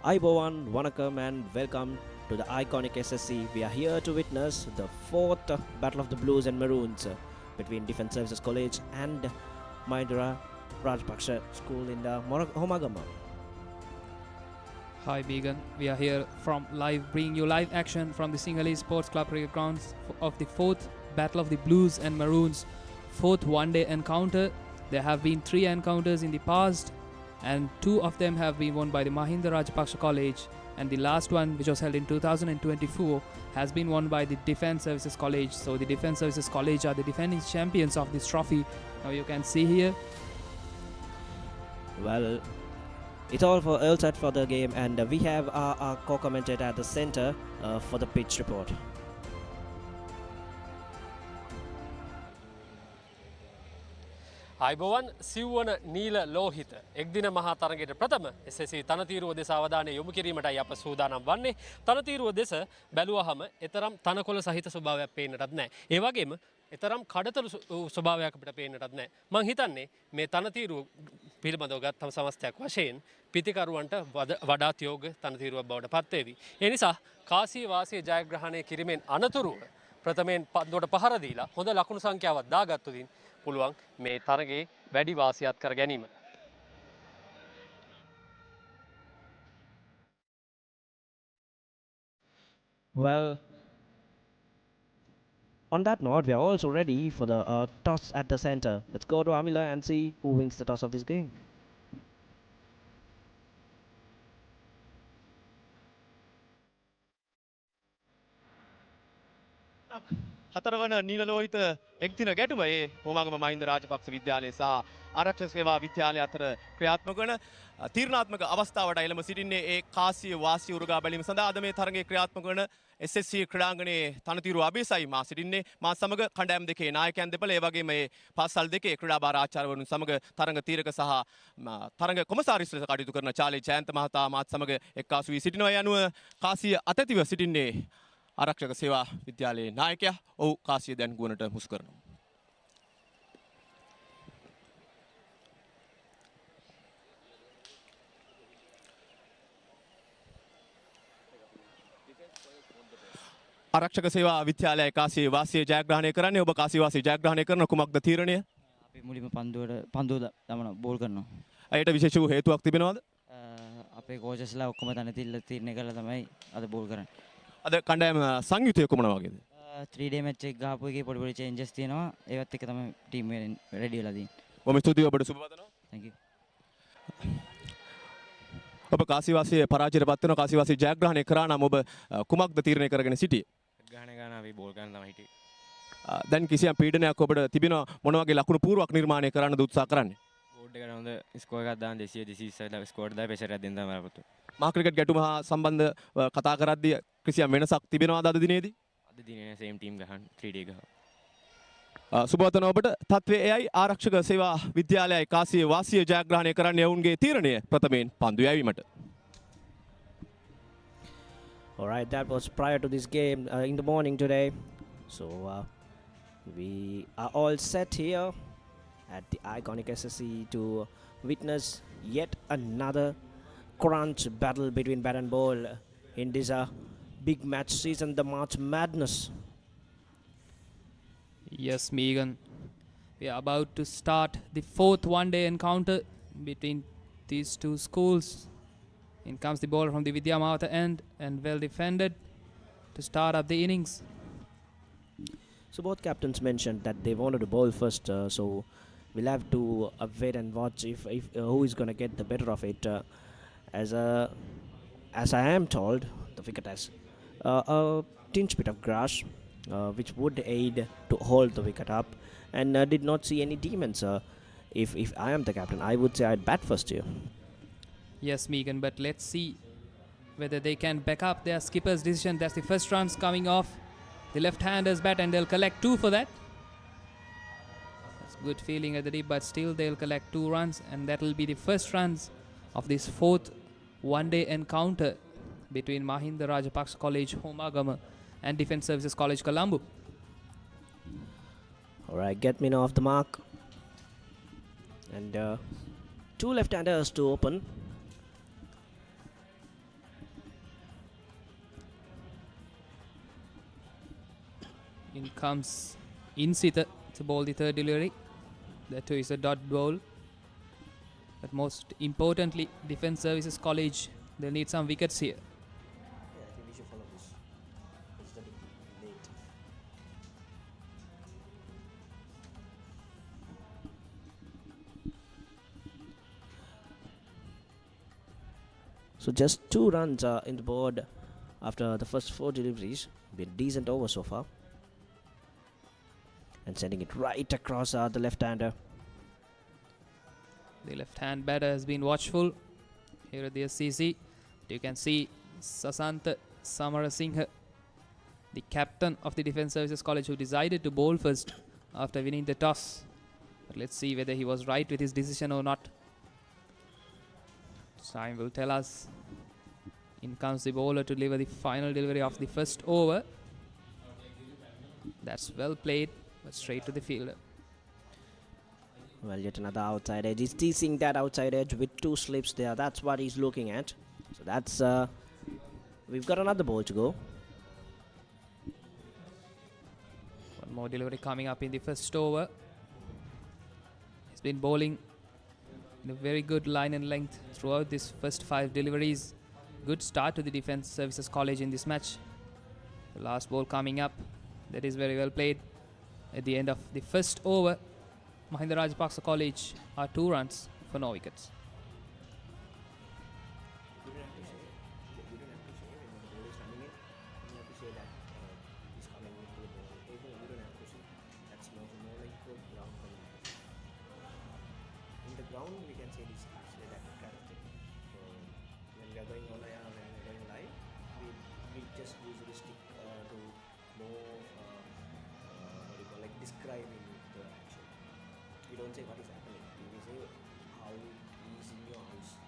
Aibowan, Wanakam, and welcome to the iconic SSC. We are here to witness the fourth Battle of the Blues and Maroons between Defence Services College and Mahinda Rajapaksa School in the Homagama. Hi Began, we are here bringing you live action from the Sinhalese Sports Club cricket grounds of the fourth Battle of the Blues and Maroons, fourth one-day encounter. There have been 3 encounters in the past, and 2 of them have been won by the Mahinda Rajapaksa College, and the last one, which was held in 2024, has been won by the Defence Services College. So the Defence Services College are the defending champions of this trophy. Now you can see here. Well, it's all set for the game, and we have our co-commentator at the center for the pitch report. අයිබෝවන් සිව්වන නීල ලෝහිත එක්දින මහා තරගයට ප්‍රථම SSC තනතිරුව දෙස අවධානය යොමු කිරීමටයි අප සූදානම් වන්නේ. තනතිරුව දෙස බැලුවහම එතරම් තනකොළ සහිත ස්වභාවයක් පේන්නටත් නැහැ. ඒ වගේම එතරම් කඩතල ස්වභාවයක් අපිට පේන්නටත් නැහැ. මම හිතන්නේ මේ තනතිරුව පිළිබඳව ගත්තම සමස්තයක් වශයෙන් පිතිකරුවන්ට වඩාත් යෝග්‍ය තනතිරුවක් බවට පත් වේවි. ඒ නිසා කාසිය වාසිය ජයග්‍රහණය කිරීමෙන් අනතුරුව ප්‍රථමයෙන් පන්දුවට පහර දීලා හොඳ ලකුණු සංඛ්‍යාවක් දාගත්තු දින් පුළුවන් මේ තරගේ වැඩි වාසියක් කර ගැනීම. Well, on that note, we are also ready for the toss at the center. Let's go to Amila and see who wins the toss of this game. හතරවන නීලලෝහිත එක්දින ගැටුම ඒ හෝමාගම මහින්ද රාජපක්ෂ විද්‍යාලය සහ ආරක්ෂක සේවා විද්‍යාලය අතර ක්‍රියාත්මක වන තීරණාත්මක අවස්ථාවට එළඹ සිටින්නේ ඒ කාසිය වාසිය උරුගා බැලීම සඳහා අද මේ තරගයේ ක්‍රියාත්මක වන SSC ක්‍රීඩාංගණයේ තනතිරු අබේසයි මා සිටින්නේ මා සමග කණ්ඩායම් දෙකේ නායකයන් දෙපළ ඒ වගේම මේ පාසල් දෙකේ ක්‍රීඩා භාර ආචාර්යවරුන් සමග තරඟ තීරක සහ තරඟ කොමසාරිස් ලෙස කටයුතු කරන චාලේ ජයන්ත මහතා මාත් සමග එක්කාසු වී සිටිනවා. යනුව කාසිය අතැතිව සිටින්නේ ආරක්ෂක සේවා විද්‍යාලයේ නායකයා. ඔහු කාසිය දැන් ගුවනට මුස් කරනවා. ආරක්ෂක සේවා විද්‍යාලයේ කාසිය වාසිය ජයග්‍රහණය කරන්නේ. ඔබ කාසිය වාසිය ජයග්‍රහණය කරන කුමක්ද තීරණය? අපි මුලින්ම පන්දුව දමන බෝල් කරනවා. ඇයට විශේෂ වූ හේතුවක් තිබෙනවද? අපේ කෝචස්ලා ඔක්කොම තීරණය කළා තමයි අද බෝල් කරන්නේ. අද කණ්ඩායම සංයුතය කොමන වගේද? 3-day match එක ගහපු එකේ පොඩි changes තියෙනවා. ඒවත් එක තමයි ටීම් එක රෙඩි වෙලා තියෙන්නේ. බොහොම ස්තුතියි ඔබට සුබ පතනවා. Thank you. ඔබ කාසිවාසිය පරාජයට පත් වෙනවා. කාසිවාසිය ජයග්‍රහණය කරා නම් ඔබ කුමක්ද තීරණය කරගෙන සිටියේ? ගහන ගාන අපි බෝල් ගන්න තමයි හිටියේ. දැන් කිසියම් පීඩනයක් ඔබට තිබෙනවා. මොන වගේ ලකුණු පුරාවක් නිර්මාණය කරන්නද උත්සාහ කරන්නේ? බෝඩ් එකට හොඳ ස්කෝර් එකක් දාන්න 200 220 ස්කෝර් දාලා ප්‍රෙෂර් එකක් දෙන්න තමයි අපිට. මහා ක්‍රිකට් ගැටුම හා සම්බන්ධ කතා කරද්දී කිසියම් වෙනසක් තිබෙනවද අද දිනේදී? අද දිනේ සේම් ටීම් ගහන 3-day ගහ. සුබවතන ඔබට තත්ත්වයේ එයයි ආරක්ෂක සේවා විද්‍යාලයයි කාසිය වාසිය ජයග්‍රහණය කරන්න යවුන්ගේ තීරණය ප්‍රථමයෙන් පන්දු යැවීමට. Alright, that was prior to this game in the morning today. So we are all set here at the iconic SSC to witness yet another crunch battle between bat and ball in this big match season, the March Madness. Yes, Megan. We are about to start the fourth one-day encounter between these two schools. In comes the ball from the Vidya Mahatha end and well defended to start up the innings. So both captains mentioned that they wanted to bowl first, so we'll have to wait and watch if who is going to get the better of it. As I am told, the wicket has a tinge bit of grass, which would aid to hold the wicket up, and did not see any demons. If I am the captain, I would say I'd bat first here. Yes, Megan, but let's see whether they can back up their skipper's decision. That's the first runs coming off. The left-handers bat and they'll collect 2 for that. That's good feeling at the deep, but still they'll collect 2 runs, and that will be the first runs of this fourth one-day encounter between Mahinda Rajapaksa College, Homagama, and Defence Services College, Colombo. Alright, get me now off the mark. And 2 left-handers to open. In comes Insita to bowl the third delivery. That too is a dot bowl. But most importantly, Defence Services College, they'll need some wickets here. Yeah, I think we should follow this. It's a bit late. So just 2 runs in the board after the first 4 deliveries. Been decent over so far. And sending it right across the left-hander. The left-hand batter has been watchful here at the SCC. You can see Sasantha Samarasinghe, the captain of the Defence Services College, who decided to bowl first after winning the toss. But let's see whether he was right with his decision or not. Time will tell us. In comes the bowler to deliver the final delivery of the first over. That's well played, but straight to the fielder. Well, yet another outside edge. He's teasing that outside edge with 2 slips there. That's what he's looking at. So that's... we've got another ball to go. One more delivery coming up in the first over. He's been bowling in a very good line and length throughout this first 5 deliveries. Good start to the Defence Services College in this match. The last ball coming up. That is very well played. At the end of the first over, Mahinda Rajapaksa College are 2 runs for no wickets. Describing the action. We don't say what is happening. We say how is in your house.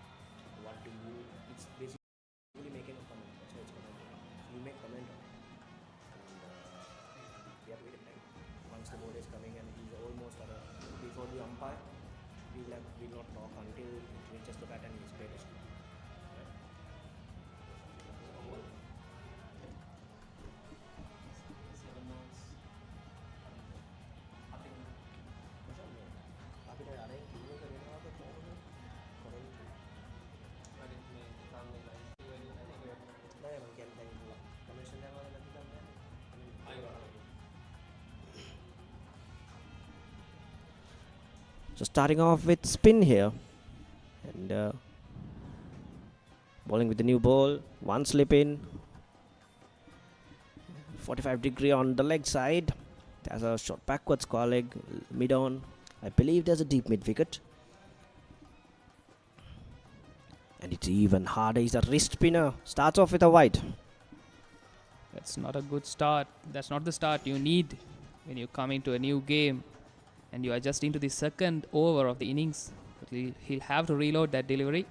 What do you? It's basically making a comment. That's why it's commenting. You make comment on it. And we have to wait a time. Once the ball is coming and he's almost before the umpire, we will not talk until it reaches the bat and he's played it. So starting off with spin here, and bowling with the new ball, 1 slip in, 45-degree on the leg side. There's a shot backwards square leg, mid on. I believe there's a deep mid wicket. And it's even harder. He's a wrist spinner. Starts off with a wide. That's not a good start. That's not the start you need when you come into a new game and you are just into the second over of the innings. But he'll have to reload that delivery.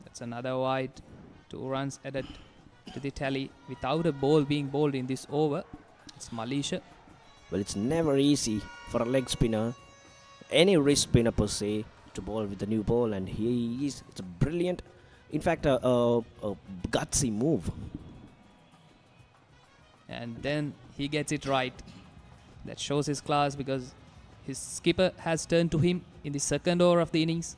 That's another wide. 2 runs added to the tally without a ball being bowled in this over. It's Malaysia. Well, it's never easy for a leg spinner, any wrist spinner per se, to bowl with the new ball, and it's a brilliant, in fact a gutsy move. And then he gets it right. That shows his class because his skipper has turned to him in the second over of the innings.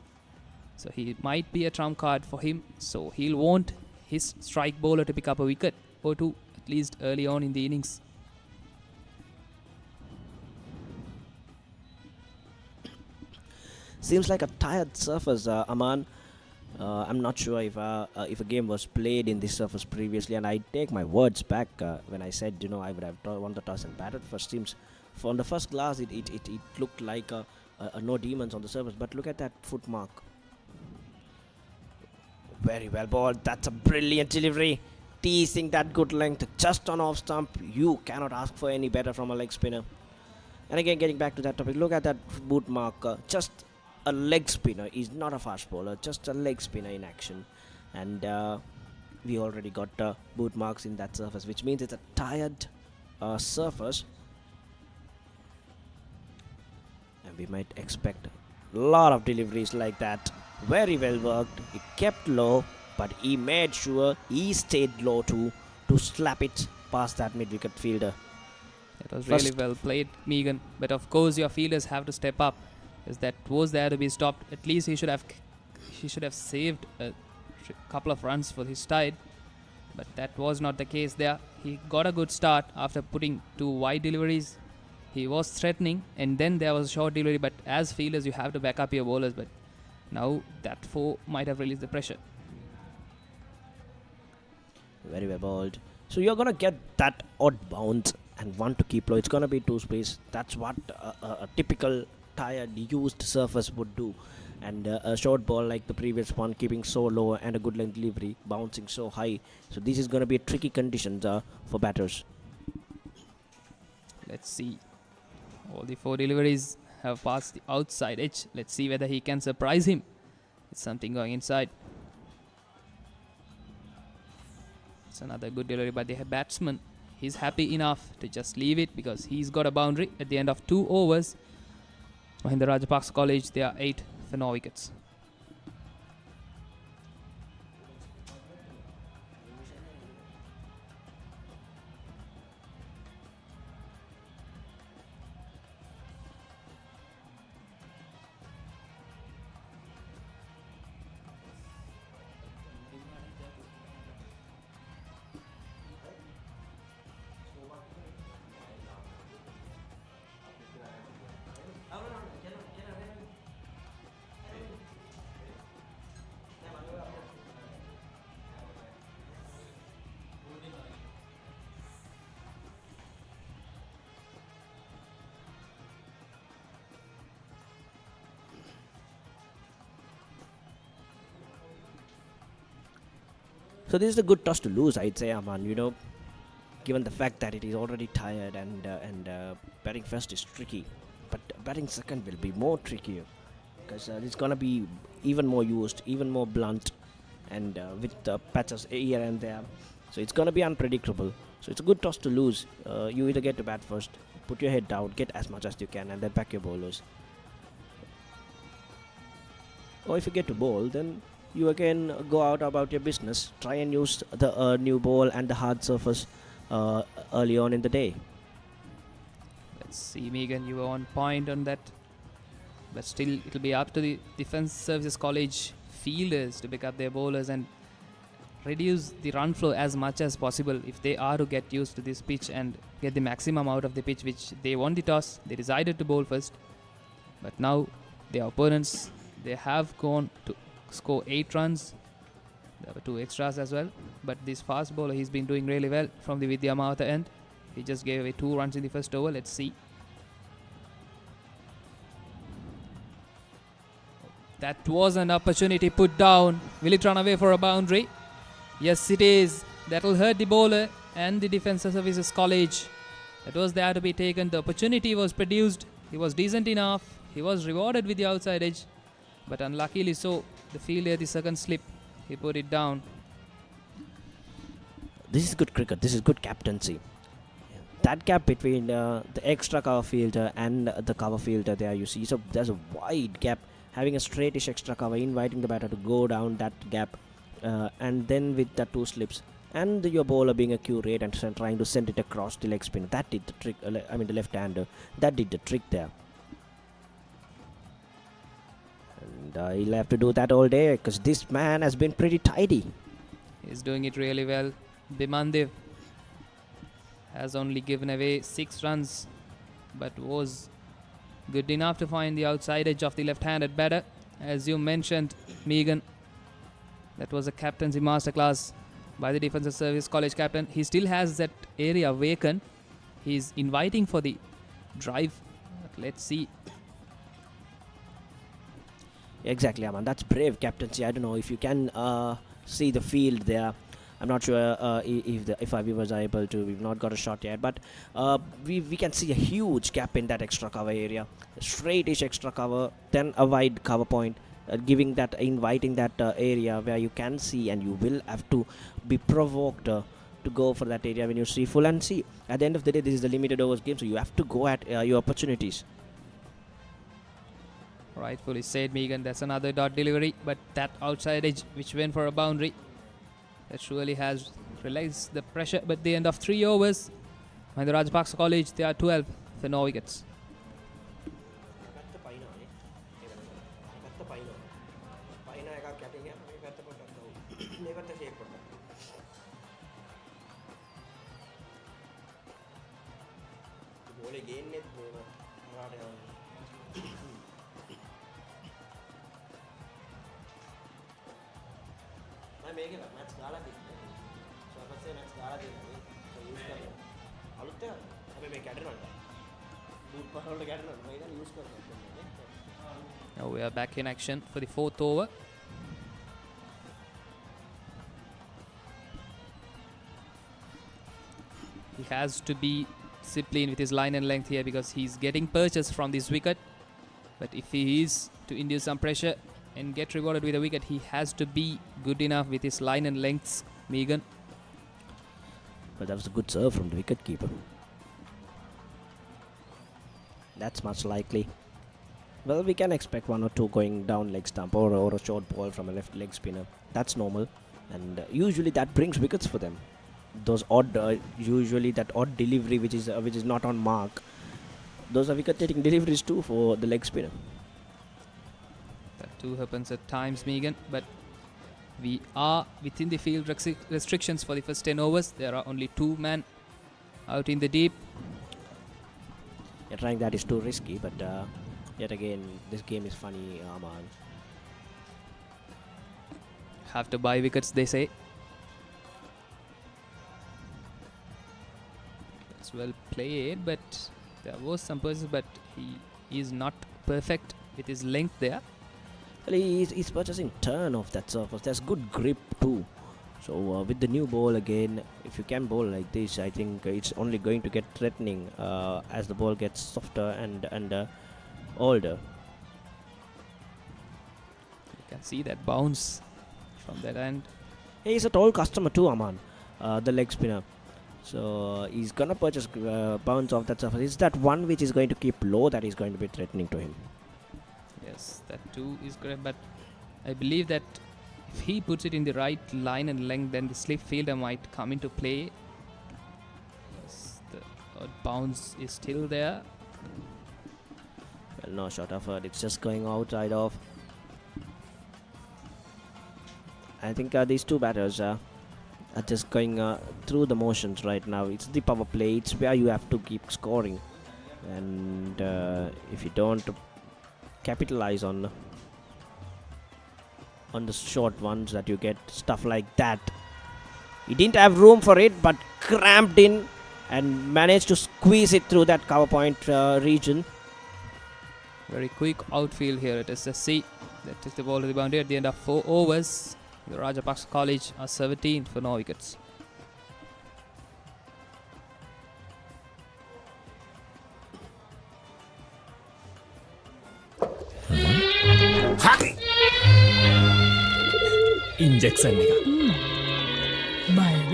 So he might be a trump card for him. So he'll want his strike bowler to pick up a wicket or 2 at least early on in the innings. Seems like a tired surface, Aman. I'm not sure if a game was played in this surface previously, and I take my words back when I said, I would have won the toss and batted first. Seems from the first glass it looked like no demons on the surface, but look at that foot mark. Very well bowled. That's a brilliant delivery. Teasing that good length just on off stump. You cannot ask for any better from a leg spinner. And again, getting back to that topic, look at that boot mark. Just a leg spinner. He's not a fast bowler, just a leg spinner in action. And we already got boot marks in that surface, which means it's a tired surface. And we might expect a lot of deliveries like that. Very well worked. He kept low, but he made sure he stayed low too to slap it past that mid-wicket fielder. It was really First- well played, Megan. But of course, your fielders have to step up, because that was there to be stopped. At least he should have saved a couple of runs for his side. But that was not the case there. He got a good start after putting 2 wide deliveries. He was threatening, and then there was a short delivery. But as fielders, you have to back up your bowlers. But now that 4 might have released the pressure. Very well bowled. So you're gonna get that odd bounce and one to keep low. It's gonna be 2 space. That's what a typical tired used surface would do. And a short ball like the previous one, keeping so low, and a good length delivery, bouncing so high. So this is gonna be a tricky conditions for batters. Let's see. All the 4 deliveries have passed the outside edge. Let's see whether he can surprise him. It's something going inside. It's another good delivery by the batsman. He's happy enough to just leave it because he's got a boundary at the end of 2 overs. Mahinda Rajapaksa College, they are 8 for no wickets. So this is a good toss to lose, I'd say, Aman. You know, given the fact that it is already tired and batting first is tricky, but batting second will be more trickier because it's gonna be even more used, even more blunt, and with patches here and there. So it's gonna be unpredictable. So it's a good toss to lose. You either get to bat first, put your head down, get as much as you can, and then back your bowlers. Or if you get to bowl, then you again go out about your business. Try and use the new ball and the hard surface early on in the day. Let's see, Megan, you were on point on that. But still, it'll be up to the Defence Services College fielders to pick up their bowlers and reduce the run flow as much as possible if they are to get used to this pitch and get the maximum out of the pitch, which they won the toss. They decided to bowl first. But now their opponents, they have gone to score 8 runs. There were 2 extras as well. But this fast bowler, he's been doing really well from the Vidya Mahatha end. He just gave away 2 runs in the first over. Let's see. That was an opportunity put down. Will it run away for a boundary? Yes, it is. That will hurt the bowler and the Defence Services College. That was there to be taken. The opportunity was produced. He was decent enough. He was rewarded with the outside edge. But unluckily so, the fielder, the second slip, he put it down. This is good cricket. This is good captaincy. That gap between the extra cover fielder and the cover fielder there, you see. So there's a wide gap. Having a straightish extra cover, inviting the batter to go down that gap, and then with the 2 slips, and your bowler being accurate and trying to send it across the leg spin. That did the trick. I mean, the left-hander. That did the trick there. And he'll have to do that all day because this man has been pretty tidy. He's doing it really well. Bimandev has only given away 6 runs, but was good enough to find the outside edge of the left-handed batter. As you mentioned, Megan, that was a captaincy masterclass by the Defence Service College captain. He still has that area vacant. He's inviting for the drive. But let's see. Exactly, Aman. That's brave captaincy. I don't know if you can see the field there. I'm not sure if our viewers are able to. We've not got a shot yet, but we can see a huge gap in that extra cover area. A straightish extra cover, then a wide cover point, inviting that area where you can see, and you will have to be provoked to go for that area when you see full. And see, at the end of the day, this is the limited overs game, so you have to go at your opportunities. Rightfully said, Megan. That's another dot delivery, but that outside edge which went for a boundary, that surely has relax the pressure. But the end of 3 overs, Mahinda Rajapaksa College, they are 12 for no wickets. Now we are back in action for the 4th over. He has to be disciplined with his line and length here because he's getting purchased from this wicket. But if he is to induce some pressure and get rewarded with a wicket, he has to be good enough with his line and lengths, Megan. But that was a good serve from the wicket keeper. That's much likely. Well, we can expect 1 or 2 going down leg stump or a short ball from a left leg spinner. That's normal, and usually that brings wickets for them. Those odd, usually that odd delivery which is not on mark. Those are wicket-taking deliveries too for the leg spinner. That too happens at times, Megan. But we are within the field restrictions for the first 10 overs. There are only 2 men out in the deep. Yeah, trying that is too risky, but yet again, this game is funny, Aman. Have to buy wickets, they say. That's well played, but there was some purchase, but he is not perfect with his length there. Well, he's purchasing turn of that surface. There's good grip too. So with the new ball again, if you can bowl like this, I think it's only going to get threatening as the ball gets softer and older. You can see that bounce from that end. He's a tall customer too, Aman, the leg spinner. So he's gonna purchase bounce off that surface. It's that one which is going to keep low that is going to be threatening to him. Yes, that too is correct, but I believe that if he puts it in the right line and length, then the slip fielder might come into play. Yes, the bounce is still there. Well, no shot of it. It's just going outside of. I think these 2 batters are just going through the motions right now. It's the power play. It's where you have to keep scoring, and if you don't capitalize on the short ones that you get, stuff like that. He didn't have room for it, but cramped in and managed to squeeze it through that cover point region. Very quick outfield here at SSC. That took the ball to the boundary at the end of 4 overs. The Rajapaksa College are 17 for no wickets. Injection එක. බයද?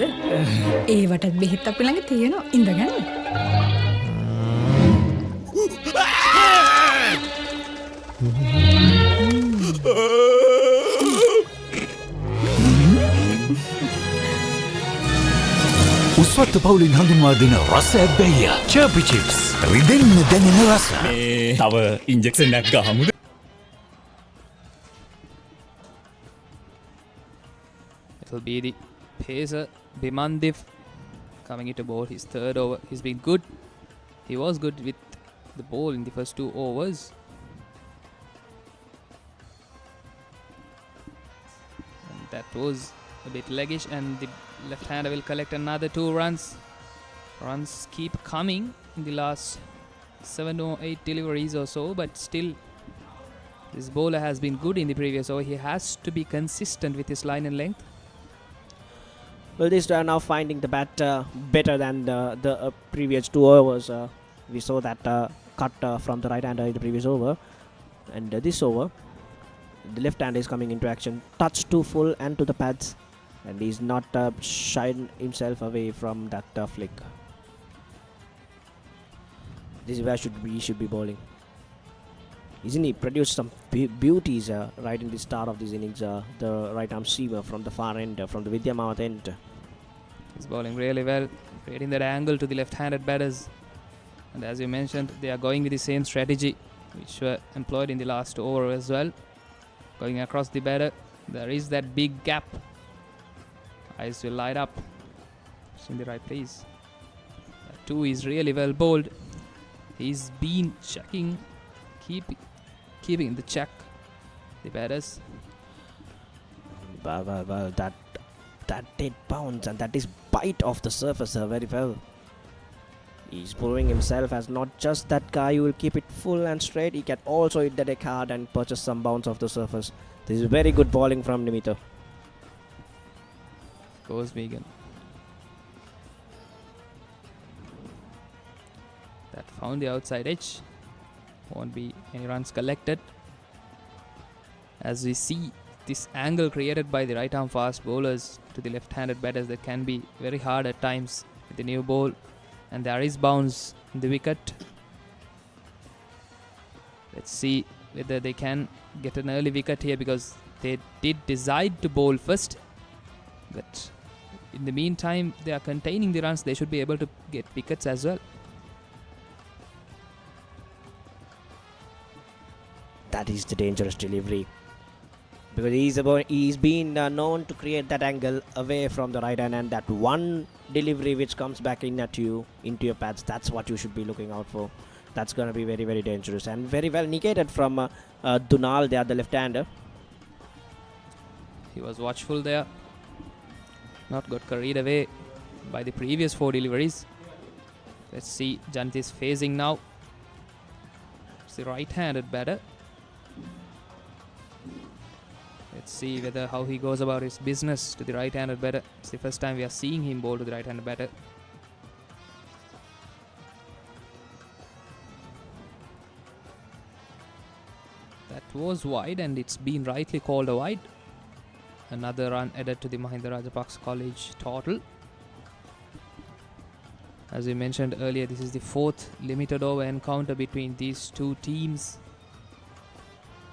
ඒවටත් බෙහෙත් අපි ළඟ තියෙනවා. ඉඳගන්න. උස්වත්ත පවුලින් හඳුන්වා දෙන රස ඇබ්බැහිය. චර්පි chips. රිදෙන්න දැනෙන රස. තව ඉන්ජෙක්ෂන් එකක් ගහමුද? It'll be the pacer Bimandev coming into bowl his 3rd over. He's been good. He was good with the ball in the first 2 overs. And that was a bit leggish, and the left-hander will collect another 2 runs. Runs keep coming in the last 7 or 8 deliveries or so, but still this bowler has been good in the previous over. He has to be consistent with his line and length. Well, these 2 are now finding the bat better than the previous 2 overs. We saw that cut from the right-hander in the previous over. And this over, the left-hander is coming into action. Touch too full and to the pads. And he's not shied himself away from that flick. This is where he should be bowling. Isn't he produced some beauties right in the start of this innings? The right arm seamer from the far end, from the Vidyamavat end. He's bowling really well, creating that angle to the left-handed batters. And as you mentioned, they are going with the same strategy which were employed in the last over as well. Going across the batter, there is that big gap. Eyes will light up. It's in the right place. That too is really well bowled. He's been checking, keeping the check the batters. Well, that did bounce, and that is bite off the surface very well. He's proving himself as not just that guy who will keep it full and straight. He can also hit the deck hard and purchase some bounce off the surface. This is very good bowling from Dimitar. Goes Vegan. That found the outside edge. Won't be any runs collected. As we see this angle created by the right arm fast bowlers to the left-handed batters, that can be very hard at times with the new ball. And there is bounce in the wicket. Let's see whether they can get an early wicket here, because they did decide to bowl first. But in the meantime, they are containing the runs. They should be able to get wickets as well. That is the dangerous delivery, because he's been known to create that angle away from the right hand, and that one delivery which comes back in at you into your pads, that's what you should be looking out for. That's going to be very, very dangerous, and very well negated from Dunal there, the left-hander. He was watchful there. Not got carried away by the previous 4 deliveries. Let's see, Janit is phasing now. It's the right-handed batter. Let's see whether how he goes about his business to the right-handed batter. It's the first time we are seeing him bowl to the right-handed batter. That was wide, and it's been rightly called a wide. Another run added to the Mahinda Rajapaksa College total. As we mentioned earlier, this is the 4th limited over encounter between these two teams.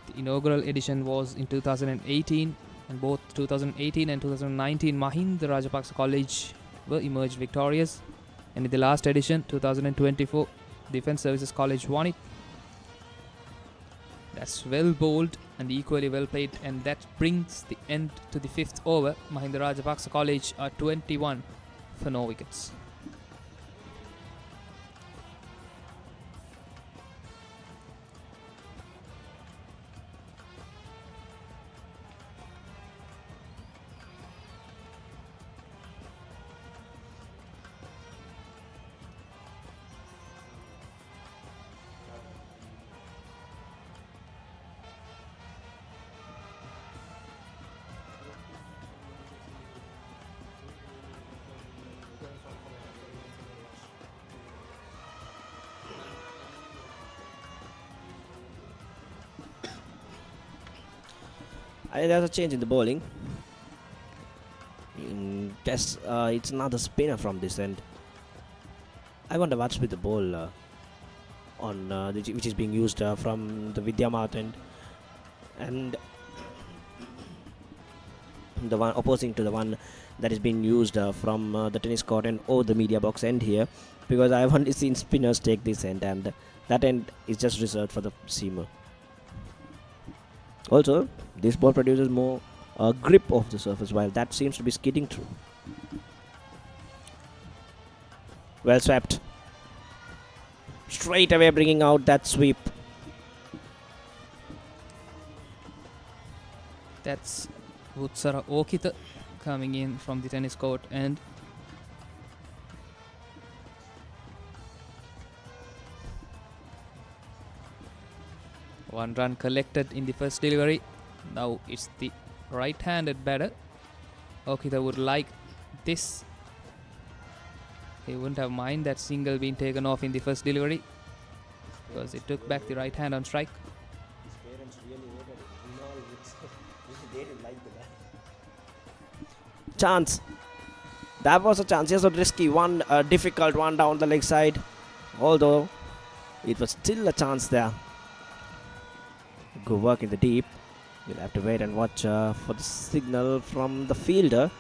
The inaugural edition was in 2018, and both 2018 and 2019 Mahinda Rajapaksa College were emerged victorious. And in the last edition, 2024, Defence Services College won it. That's well bowled and equally well played, and that brings the end to the 5th over. Mahinda Rajapaksa College are 21 for no wickets. There's a change in the bowling. It's another spinner from this end. I wonder what's with the ball which is being used from the Vidyamath end, and the one opposing to the one that is being used from the tennis court end or the media box end here, because I've only seen spinners take this end, and that end is just reserved for the seamer. Also, this ball produces more grip off the surface, while that seems to be skidding through. Well swept. Straight away bringing out that sweep. That's Vutsara Okita coming in from the tennis court end. One run collected in the first delivery. Now it's the right-handed batter. Okita would like this. He wouldn't have mind that single being taken off in the first delivery, because it took back the right hand on strike. His parents really hated chance. That was a chance. Yes, a risky one, a difficult one down the leg side. Although it was still a chance there. Good work in the deep. We'll have to wait and watch for the signal from the fielder.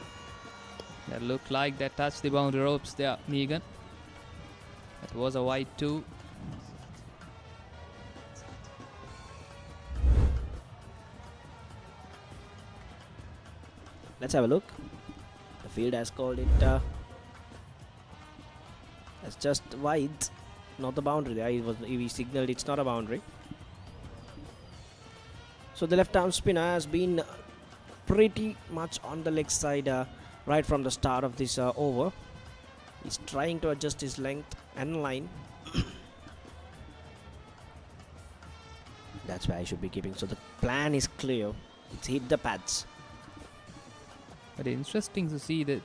That looked like that touched the boundary ropes there, Megan. That was a wide 2. Let's have a look. The field has called it as just wide, not the boundary. There he signaled it's not a boundary. So the left arm spinner has been pretty much on the leg side right from the start of this over. He's trying to adjust his length and line. That's where I should be keeping. So the plan is clear. It's hit the pads. But interesting to see that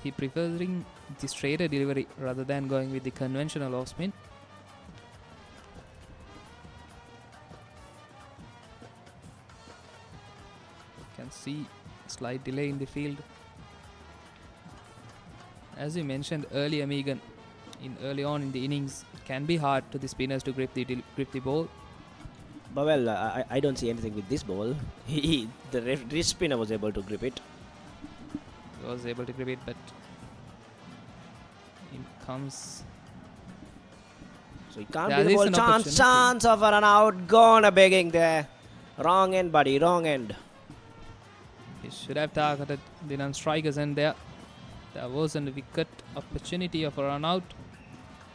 he preferring the straighter delivery rather than going with the conventional off spin. You can see slight delay in the field. As you mentioned earlier, Megan, early on in the innings, it can be hard to the spinners to grip the ball. But well, I don't see anything with this ball. The wrist spinner was able to grip it. He was able to grip it, but in comes. So he can't There be the is ball. an Chance of a run out. Gone a begging there. Wrong end, buddy. Wrong end. He should have targeted the non-strikers, and there was a wicket opportunity of a run out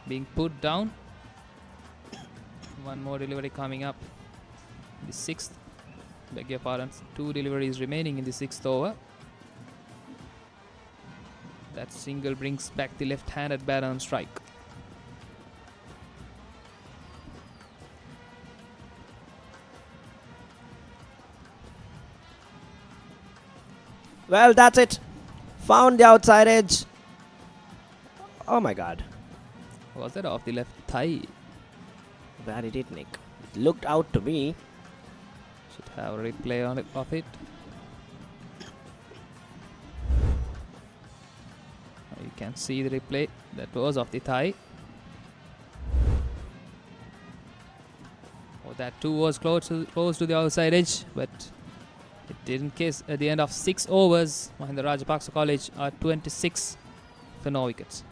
being put down. One more delivery coming up. The 6th. Beg your pardon. 2 deliveries remaining in the 6th over. That single brings back the left-handed batter on strike. Well, that's it. Found the outside edge. Oh my god. Was that off the left thigh? Where did it nick? It looked out to me. Should have a replay of it. You can see the replay. That was off the thigh. Oh, that too was close to the outside edge, but it didn't kiss. At the end of 6 overs, Mahinda Rajapaksa College are 26 for no wickets.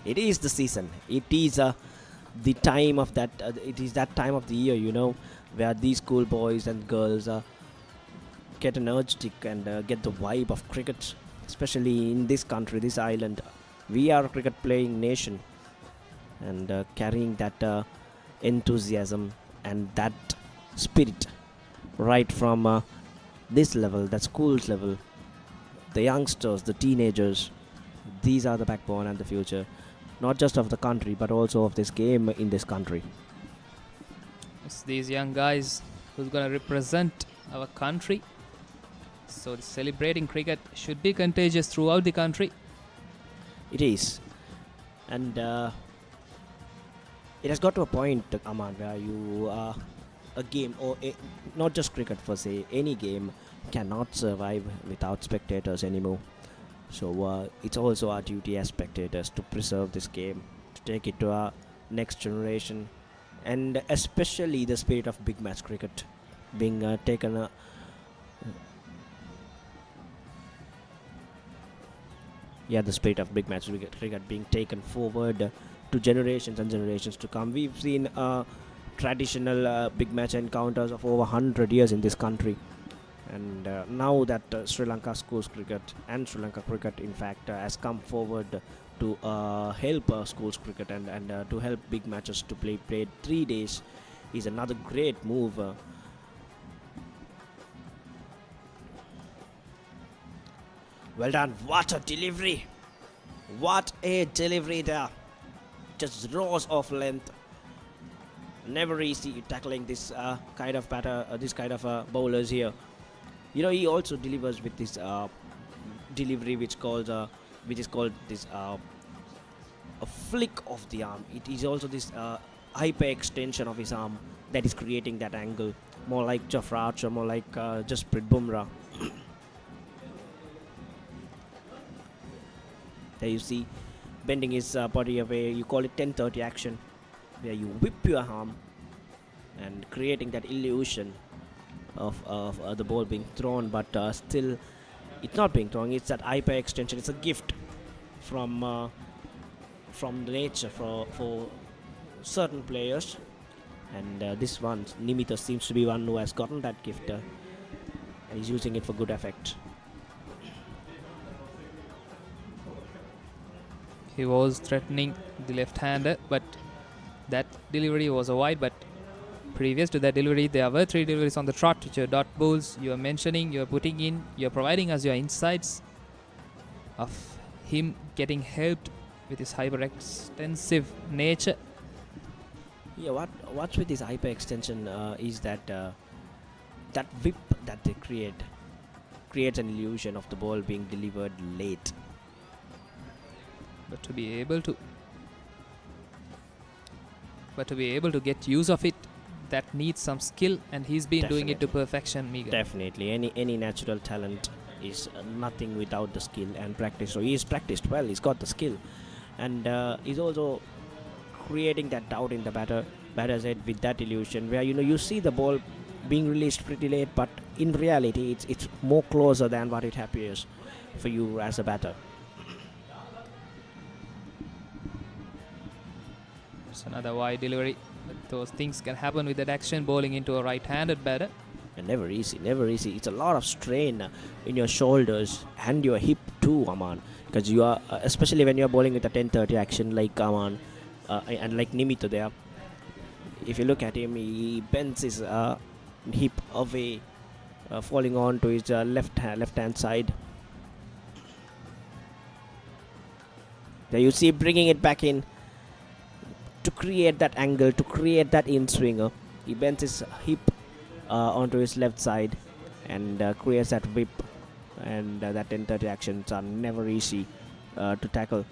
It is the season. It is the time of that. It is that time of the year, you know, where these school boys and girls get an urge and get the vibe of cricket, especially in this country, this island. We are a cricket-playing nation, and carrying that enthusiasm and that spirit right from this level, that schools level, the youngsters, the teenagers. These are the backbone and the future, not just of the country, but also of this game in this country. It's these young guys who's going to represent our country. So the celebrating cricket should be contagious throughout the country. It is. And it has got to a point, Aman, where you a game, or not just cricket per se, any game cannot survive without spectators anymore. So it's also our duty as spectators to preserve this game, to take it to our next generation, and especially the spirit of big match cricket being taken the spirit of big match cricket being taken forward to generations and generations to come. We've seen traditional big match encounters of over 100 years in this country. And now that Sri Lanka schools cricket and Sri Lanka cricket, in fact, has come forward to help schools cricket and to help big matches to played 3 days, is another great move. Well done. What a delivery. What a delivery there. Just roars of length. never easy tackling this kind of batter, this kind of bowlers here. You know, he also delivers with this delivery which is called this a flick of the arm. It is also this hyper extension of his arm that is creating that angle, more like Jafra Archer, more like Jasprit Bumrah. There you see, bending his body away. You call it 10-30 action, where you whip your arm and creating that illusion of the ball being thrown, but still it's not being thrown. It's that hyper extension. It's a gift from nature for certain players, and this one, Nimita, seems to be one who has gotten that gift and is using it for good effect. He was threatening the left-hander, but that delivery was a wide. But previous to that delivery, there were 3 deliveries on the trot, which are dot balls. You are mentioning, you are putting in, you are providing us your insights of him getting helped with his hyper-extensive nature. Yeah, what's with this hyper extension is that that whip that they creates an illusion of the ball being delivered late. But to be able to get use of it, that needs some skill, and he's been doing it to perfection, Megan. Definitely, any natural talent is nothing without the skill and practice. So he's practiced well. He's got the skill, and he's also creating that doubt in the batter's head with that illusion, where you see the ball being released pretty late, but in reality, it's more closer than what it appears for you as a batter. It's another wide delivery. Those things can happen with that action, bowling into a right-handed batter. And never easy. It's a lot of strain in your shoulders and your hip too, Aman. Because you are, especially when you are bowling with a 10-30 action like Aman and like Nimita there. If you look at him, he bends his hip away, falling on to his left-hand side. There you see, bringing it back in to create that angle, to create that in-swinger. He bends his hip onto his left side and creates that whip, and that 10-30 actions are never easy to tackle,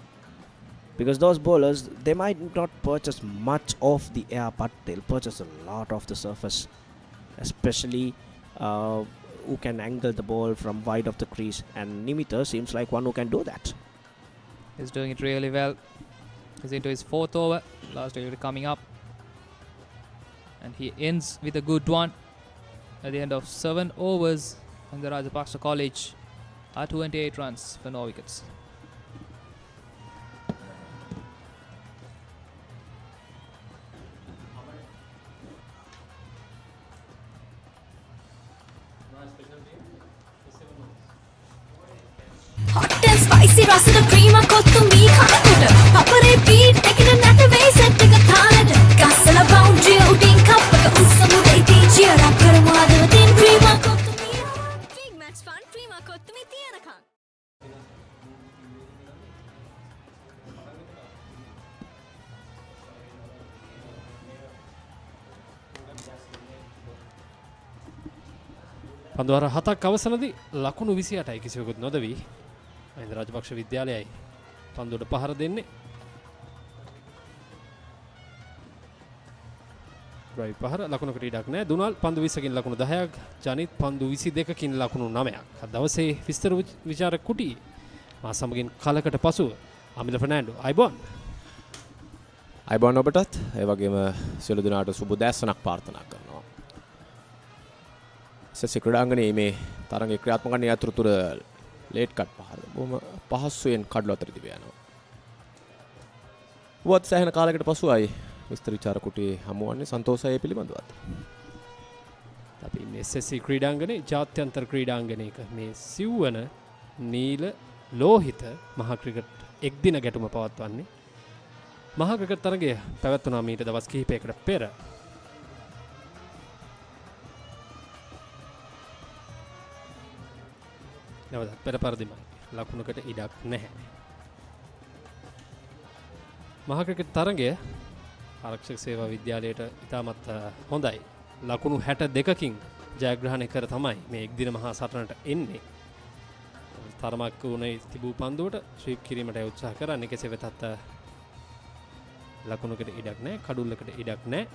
because those bowlers, they might not purchase much of the air, but they'll purchase a lot of the surface, especially who can angle the ball from wide of the crease, and Nimita seems like one who can do that. He's doing it really well. He's into his 4th over, last delivery coming up, and he ends with a good one at the end of 7 overs. Mahinda Rajapaksa College are 28 runs for no wickets. Hot and spicy රසට cream kottu මී කනකොට පපරේ beat එකේ නැත වෙයි set එක තාලෙට ගස්සලා boundary උඩින් කප් එක උස්සමුදේ ටීචර් කරමු ආදවතින් ක්‍රීම කොත්තු මී big match fun cream kottu මී තියනකම් පන්දුවර 7ක් අවසනදී ලකුණු 28යි කිසිවෙකුත් නොදවි මහින්ද රාජපක්ෂ විද්‍යාලයයි පන්දුවට පහර දෙන්නේ. ඩ්‍රයිව් පහර ලකුණකට ඉඩක් නැහැ. දුනල් පන්දු 20කින් ලකුණු 10ක්, ජනිත් පන්දු 22කින් ලකුණු 9ක්. අද දවසේ විස්තර විචාරක කුටි මා සමගින් කලකට පසුව අමිල ෆර්නෑන්ඩෝ අයිබෝන් ඔබටත් ඒ වගේම සියලු දෙනාට සුබ දැසනක් ප්‍රාර්ථනා කරනවා. සෙසි ක්‍රීඩාංගණයේ මේ තරගයේ ක්‍රියාත්මක වන යතුරුතුර ලේට් කට් පහර බොහොම පහසුවෙන් කඩළු අතර දිව යනවා. වත් සෑහෙන කාලයකට පසුයි විස්තර විචාර කුටියේ හමුවන්නේ සන්තෝෂය පිළිබඳවත්. අපි මේ සෙසි ක්‍රීඩාංගණයේ ජාත්‍යන්තර ක්‍රීඩාංගණයක මේ සිව්වන නීල ලෝහිත මහා ක්‍රිකට් එක්දින ගැටුම පවත්වන්නේ. මහා ක්‍රිකට් තරගය පැවැත්වුණා මීට දවස් කිහිපයකට පෙර. නැවත පෙර පරිදිමයි ලකුණකට ඉඩක් නැහැ. මහා ක්‍රිකට් තරගය ආරක්ෂක සේවා විද්‍යාලයට ඉතාමත් හොඳයි. ලකුණු 62කින් ජයග්‍රහණය කර තමයි මේ එක්දින මහා සටනට එන්නේ. තරමක් වුණේ තිබූ පන්දුවට ස්වීප් කිරීමට උත්සාහ කරන්නේ. කෙසේ වෙතත් ලකුණකට ඉඩක් නැහැ, කඩුල්ලකට ඉඩක් නැහැ.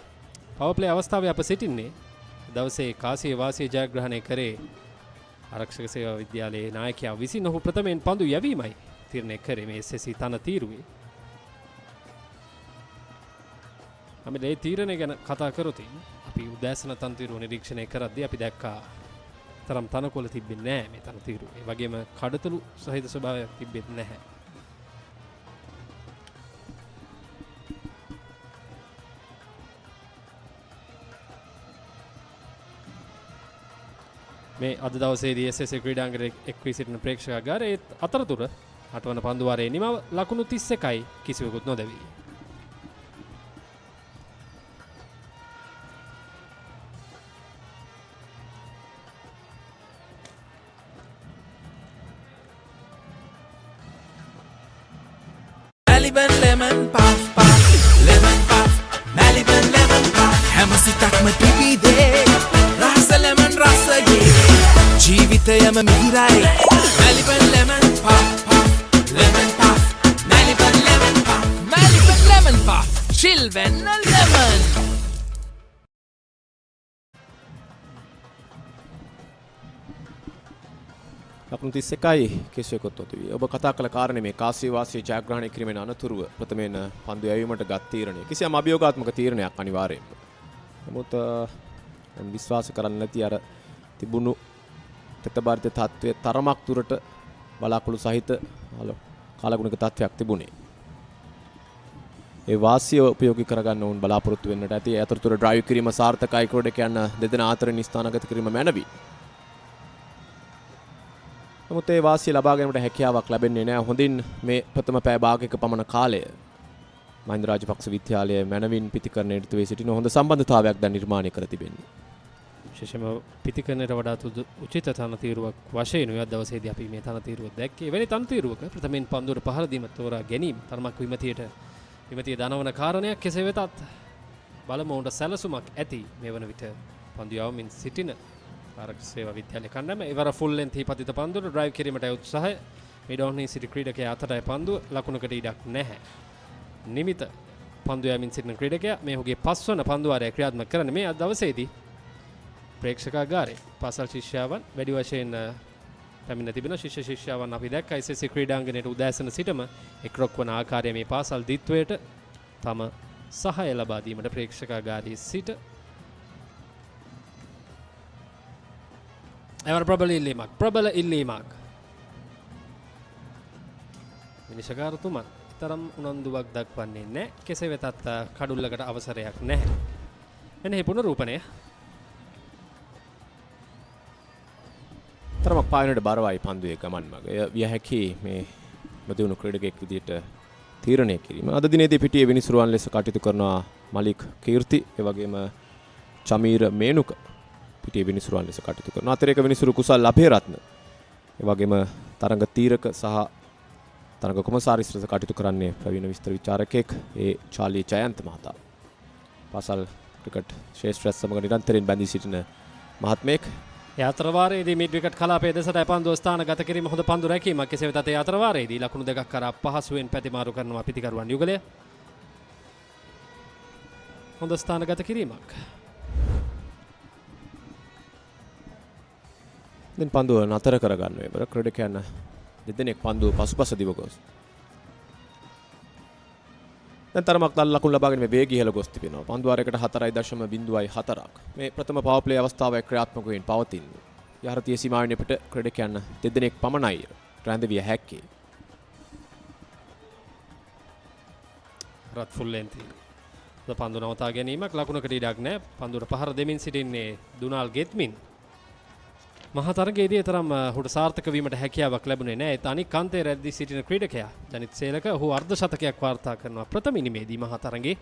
පවර් ප්ලේ අවස්ථාවේ අප සිටින්නේ දවසේ කාසිය වාසිය ජයග්‍රහණය කරේ ආරක්ෂක සේවා විද්‍යාලයේ නායකයා විසින් ඔහු ප්‍රථමයෙන් පන්දු යැවීමයි තීරණය කරේ මේ SSC තන තීරුවේ. අපි මේ තීරණය ගැන කතා කරොත් අපි උදෑසන තන තීරුව නිරීක්ෂණය කරද්දී අපි දැක්කා තරම් තනකොළ තිබෙන්නේ නැහැ මේ තන තීරුවේ. ඒ වගේම කඩතලු සහිත ස්වභාවයක් තිබෙන්නේ නැහැ. මේ අද දවසේදී SSC ක්‍රීඩාංගණයේ එක් වී සිටින ප්‍රේක්ෂකාගාරයේ අතරතුර 8 වන පන්දු වාරයේ නිමව ලකුණු 31යි කිසිවෙකුත් නොදැවි. Maliban lemon puff puff, lemon puff, Maliban lemon puff. හැමසිතක්ම තිබීදේ රස lemon රසගේ ජීවිතයම මිහිරයි. Maliban lemon puff puff, lemon puff, Maliban lemon puff, Maliban lemon puff, chill when a lemon. ලකුණු 31යි කිසිවෙකුත් නොතිබී. ඔබ කතා කළ කාරණේ මේ කාසිය වාසිය ජයග්‍රහණය කිරීමෙන් අනතුරුව ප්‍රථමයෙන් පන්දු යැවීමට ගත් තීරණය. කිසියම් අභියෝගාත්මක තීරණයක් අනිවාර්යයෙන්ම. නමුත් විශ්වාස කරන්න නැති අර තිබුණු තත්බාරිත තත්වයේ තරමක් දුරට බලාකුළු සහිත කාලගුණික තත්වයක් තිබුණේ. ඒ වාසිය උපයෝගී කරගන්න උන් බලාපොරොත්තු වෙන්නට ඇති. ඒ අතරතුර ඩ්‍රයිව් කිරීම සාර්ථකයි ක්‍රීඩකයන් දෙදෙනා අතරින් ස්ථානගත කිරීම මැනවි. නමුත් ඒ වාසිය ලබා ගැනීමට හැකියාවක් ලැබෙන්නේ නැහැ. හොඳින් මේ ප්‍රථම පැය භාගයක පමණ කාලය මහින්ද රාජපක්ෂ විද්‍යාලයේ මැනවින් පිතිකරණයට ඉදිරි සිටින හොඳ සම්බන්ධතාවයක් දැන් නිර්මාණය කර තිබෙන්නේ. විශේෂයෙන්ම පිතිකරණයට වඩා උචිත තන තීරුවක් වශයෙන් උයත් දවසේදී අපි මේ තන තීරුව දැක්කේ. එවැනි තන තීරුවක ප්‍රථමයෙන් පන්දුවට පහර දීම තෝරා ගැනීම තරමක් විමතිය දනවන කාරණයක්. කෙසේ වෙතත් බලමු උන්ට සැලසුමක් ඇති මේ වන විට පන්දු යවමින් සිටින ආරක්ෂක සේවා විද්‍යාලය කණ්ඩායම. ඉවර ෆුල් ලෙන්ත් පතිත පන්දුවට ඩ්‍රයිව් කිරීමට උත්සාහය. මිඩෝන්හි සිටි ක්‍රීඩකයා අතරයි පන්දුව. ලකුණකට ඉඩක් නැහැ. නිමිත පන්දු යමින් සිටින ක්‍රීඩකයා මේ ඔහුගේ 5 වන පන්දු වාරය ක්‍රියාත්මක කරන්නේ. මේ අද දවසේදී ප්‍රේක්ෂකාගාරයේ පාසල් ශිෂ්‍යාවන් වැඩි වශයෙන් පැමිණ තිබෙන ශිෂ්‍ය ශිෂ්‍යාවන් අපි දැක්කා. SSC ක්‍රීඩාංගණයට උදෑසන සිටම එක්රොක් වන ආකාරයේ මේ පාසල් දිත්වයට තම සහාය ලබා දීමට ප්‍රේක්ෂකාගාරයේ සිට එවර ප්‍රබල ඉල්ලීමක් මිනිසකාරතුමන් තරම් උනන්දුවක් දක්වන්නේ නැහැ. කෙසේ වෙතත් කඩුල්ලකට අවසරයක් නැහැ. එන්නේ පුනරූපණය තරමක් පායනට බරවයි පන්දුවේ ගමන් මග. එය විය හැකි මේ මදිවුණු ක්‍රීඩකෙක් විදිහට තීරණය කිරීම. අද දිනේදී පිටියේ විනිසුරුවන් ලෙස කටයුතු කරනවා මලික් කීර්ති, ඒ වගේම චමීර මේනුක පිටියේ විනිසුරුවන් ලෙස කටයුතු කරනවා. අතිරේක විනිසුරු කුසල් අභේරත්න, ඒ වගේම තරඟ තීරක සහ තරඟ කොමසාරිස් ලෙස කටයුතු කරන්නේ ප්‍රවීණ විස්තර විචාරකයෙක් ඒ චාලි ජයන්ත මහතා. පාසල් ක්‍රිකට් ශ්‍රේෂ්ඨ සමග නිරන්තරයෙන් බැඳී සිටින මහත්මයෙක්. යාත්‍රවාරයේදී මිඩ් විකට් කලාපයේ දෙසට පන්දු ස්ථාන ගත කිරීම හොඳ පන්දු රැකීමක්. කෙසේ වෙතත් යාත්‍රවාරයේදී ලකුණු දෙකක් කරා පහසුවෙන් පැතිමාරු කරනවා පිතිකරුවන් යුගලය. හොඳ ස්ථාන ගත කිරීමක්. දැන් පන්දුව නතර කරගන්න වෙබර ක්‍රීඩකයන් දෙදෙනෙක් පන්දුව පසුපස දිව ගොස්. දැන් තරමක් දල් ලකුණු ලබාගෙන මේ වේගය ඉහළ ගොස් තිබෙනවා. පන්දු වාරයකට 4.04ක්. මේ ප්‍රථම පවර් ප්ලේ අවස්ථාවේ ක්‍රියාත්මක වෙමින් පවතින්නේ. යහරතිය සීමාවෙන් පිට ක්‍රීඩකයන් දෙදෙනෙක් පමණයි රැඳවිය හැක්කේ. රත් ෆුල් ලෙන්ත් පන්දු නවතා ගැනීමක්. ලකුණකට ඉඩක් නැහැ. පන්දුවට පහර දෙමින් සිටින්නේ දුනාල් ගෙත්මින්. මහා තරගයේදී තරම් හුට සාර්ථක වීමට හැකියාවක් ලැබුණේ නැහැ. ඒත් අනික් කාන්තේ රැඳී සිටින ක්‍රීඩකයා ජනිත් සේලක ඔහු අර්ධ ශතකයක් වාර්තා කරනවා ප්‍රථම ඉනිමේදී මහා තරගයේ.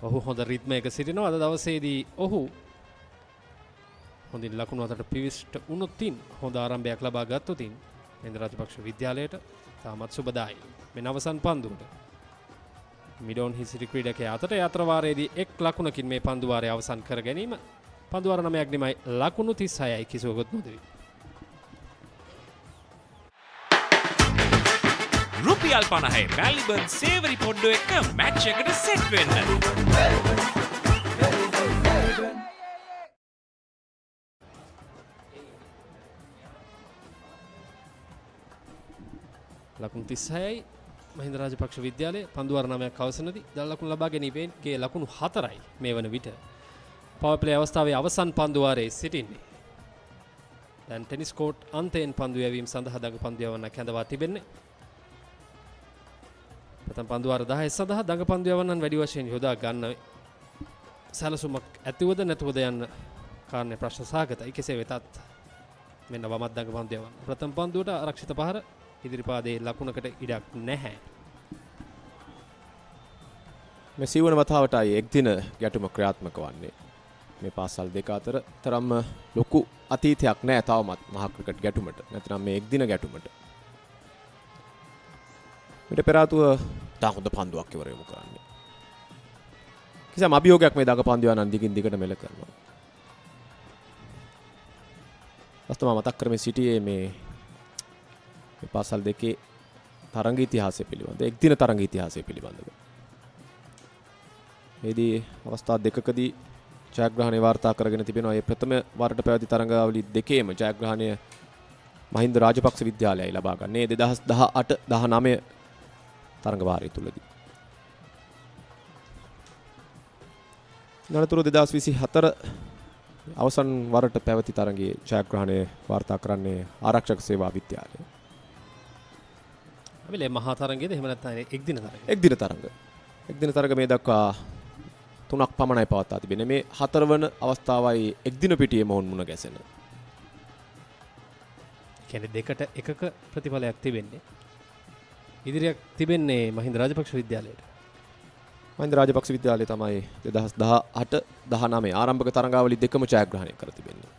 ඔහු හොඳ රිද්මයක සිටිනවා. අද දවසේදී ඔහු හොඳින් ලකුණු අතරට පිවිස්ට වුණොතින් හොඳ ආරම්භයක් ලබා ගත්තොතින් මහින්ද රාජපක්ෂ විද්‍යාලයට තාමත් සුබදායි. මෙන්න අවසන් පන්දුවට මිඩෝන් හිසිරි ක්‍රීඩකයා අතට යත්‍රවාරයේදී එක් ලකුණකින් මේ පන්දුවාරය අවසන් කර ගැනීම. පන්දුවාර 9ක් නිමයි ලකුණු 36යි කිසිවකුත් නොදෙවි. රුපියල් 50 මැලිබන් සේවරි පොඩ්ඩෝ එක මැච් එකට සෙට් වෙන්න. ලකුණු 36යි මහින්ද රාජපක්ෂ විද්‍යාලයේ පන්දුවාර 9ක් අවසනදී දල ලකුණු ලබා ගැනීමේ ලකුණු 4යි මේ වන විට. පවර් ප්ලේ අවස්ථාවේ අවසන් පන්දුවාරයේ සිටින්නේ. දැන් ටෙනිස් කෝට් අන්තයෙන් පන්දු යැවීම සඳහා දඟ පන්දු යවන්න කැඳවා තිබෙන්නේ. ප්‍රථම පන්දුවාර 10 සඳහා දඟ පන්දු යවන්නන් වැඩි වශයෙන් යොදා ගන්න සැලසුමක් ඇතිවද නැතුවද යන්න කාරණේ ප්‍රශ්න සහගතයි. කෙසේ වෙතත් මෙන්න වමත් දඟ පන්දු යවන්න. ප්‍රථම පන්දුවට ආරක්ෂිත පහර ඉදිරිපාදයේ ලකුණකට ඉඩක් නැහැ. මේ සීවන වතාවටයි එක් දින ගැටුම ක්‍රියාත්මක වන්නේ. මේ පාසල් දෙක අතර තරම්ම ලොකු අතීතයක් නැහැ තවමත් මහා ක්‍රිකට් ගැටුමට. නැත්නම් මේ එක් දින ගැටුමට. මිට පෙර ආතුව තා හොඳ පන්දුවක් ඉවර යොමු කරන්නේ. කිසිම අභියෝගයක් මේ දඟ පන්දු යනන් දිගින් දිගට මෙල කරනවා. වස්තුම මතක් කරමින් සිටියේ මේ පාසල් දෙකේ තරඟ ඉතිහාසය පිළිබඳ එක් දින තරඟ ඉතිහාසය පිළිබඳව. එෙහිදී අවස්ථා දෙකකදී ජයග්‍රහණය වාර්තා කරගෙන තිබෙනවා. මේ ප්‍රථම වරට පැවති තරඟාවලි දෙකේම ජයග්‍රහණය මහින්ද රාජපක්ෂ විද්‍යාලයයි ලබා ගන්නේ 2018 19 තරඟ වාරය තුලදී. නතරතුරු 2024 අවසන් වරට පැවති තරඟයේ ජයග්‍රහණය වාර්තා කරන්නේ ආරක්ෂක සේවා විද්‍යාලය. අපේ මහා තරඟයේද එහෙම නැත්නම් එක් දින තරඟ. එක් දින තරඟ. එක් දින තරඟ මේ දක්වා 3ක් පමණයි පවත්වා තිබෙන්නේ. මේ 4 වන අවස්ථාවයි එක් දින පිටියේ මොවුන් මුණ ගැසෙන. කියන්නේ දෙකට එකක ප්‍රතිඵලයක් තිබෙන්නේ. ඉදිරියක් තිබෙන්නේ මහින්ද රාජපක්ෂ විද්‍යාලයට. මහින්ද රාජපක්ෂ විද්‍යාලය තමයි 2018 19 ආරම්භක තරඟාවලි දෙකම ජයග්‍රහණය කර තිබෙන්නේ.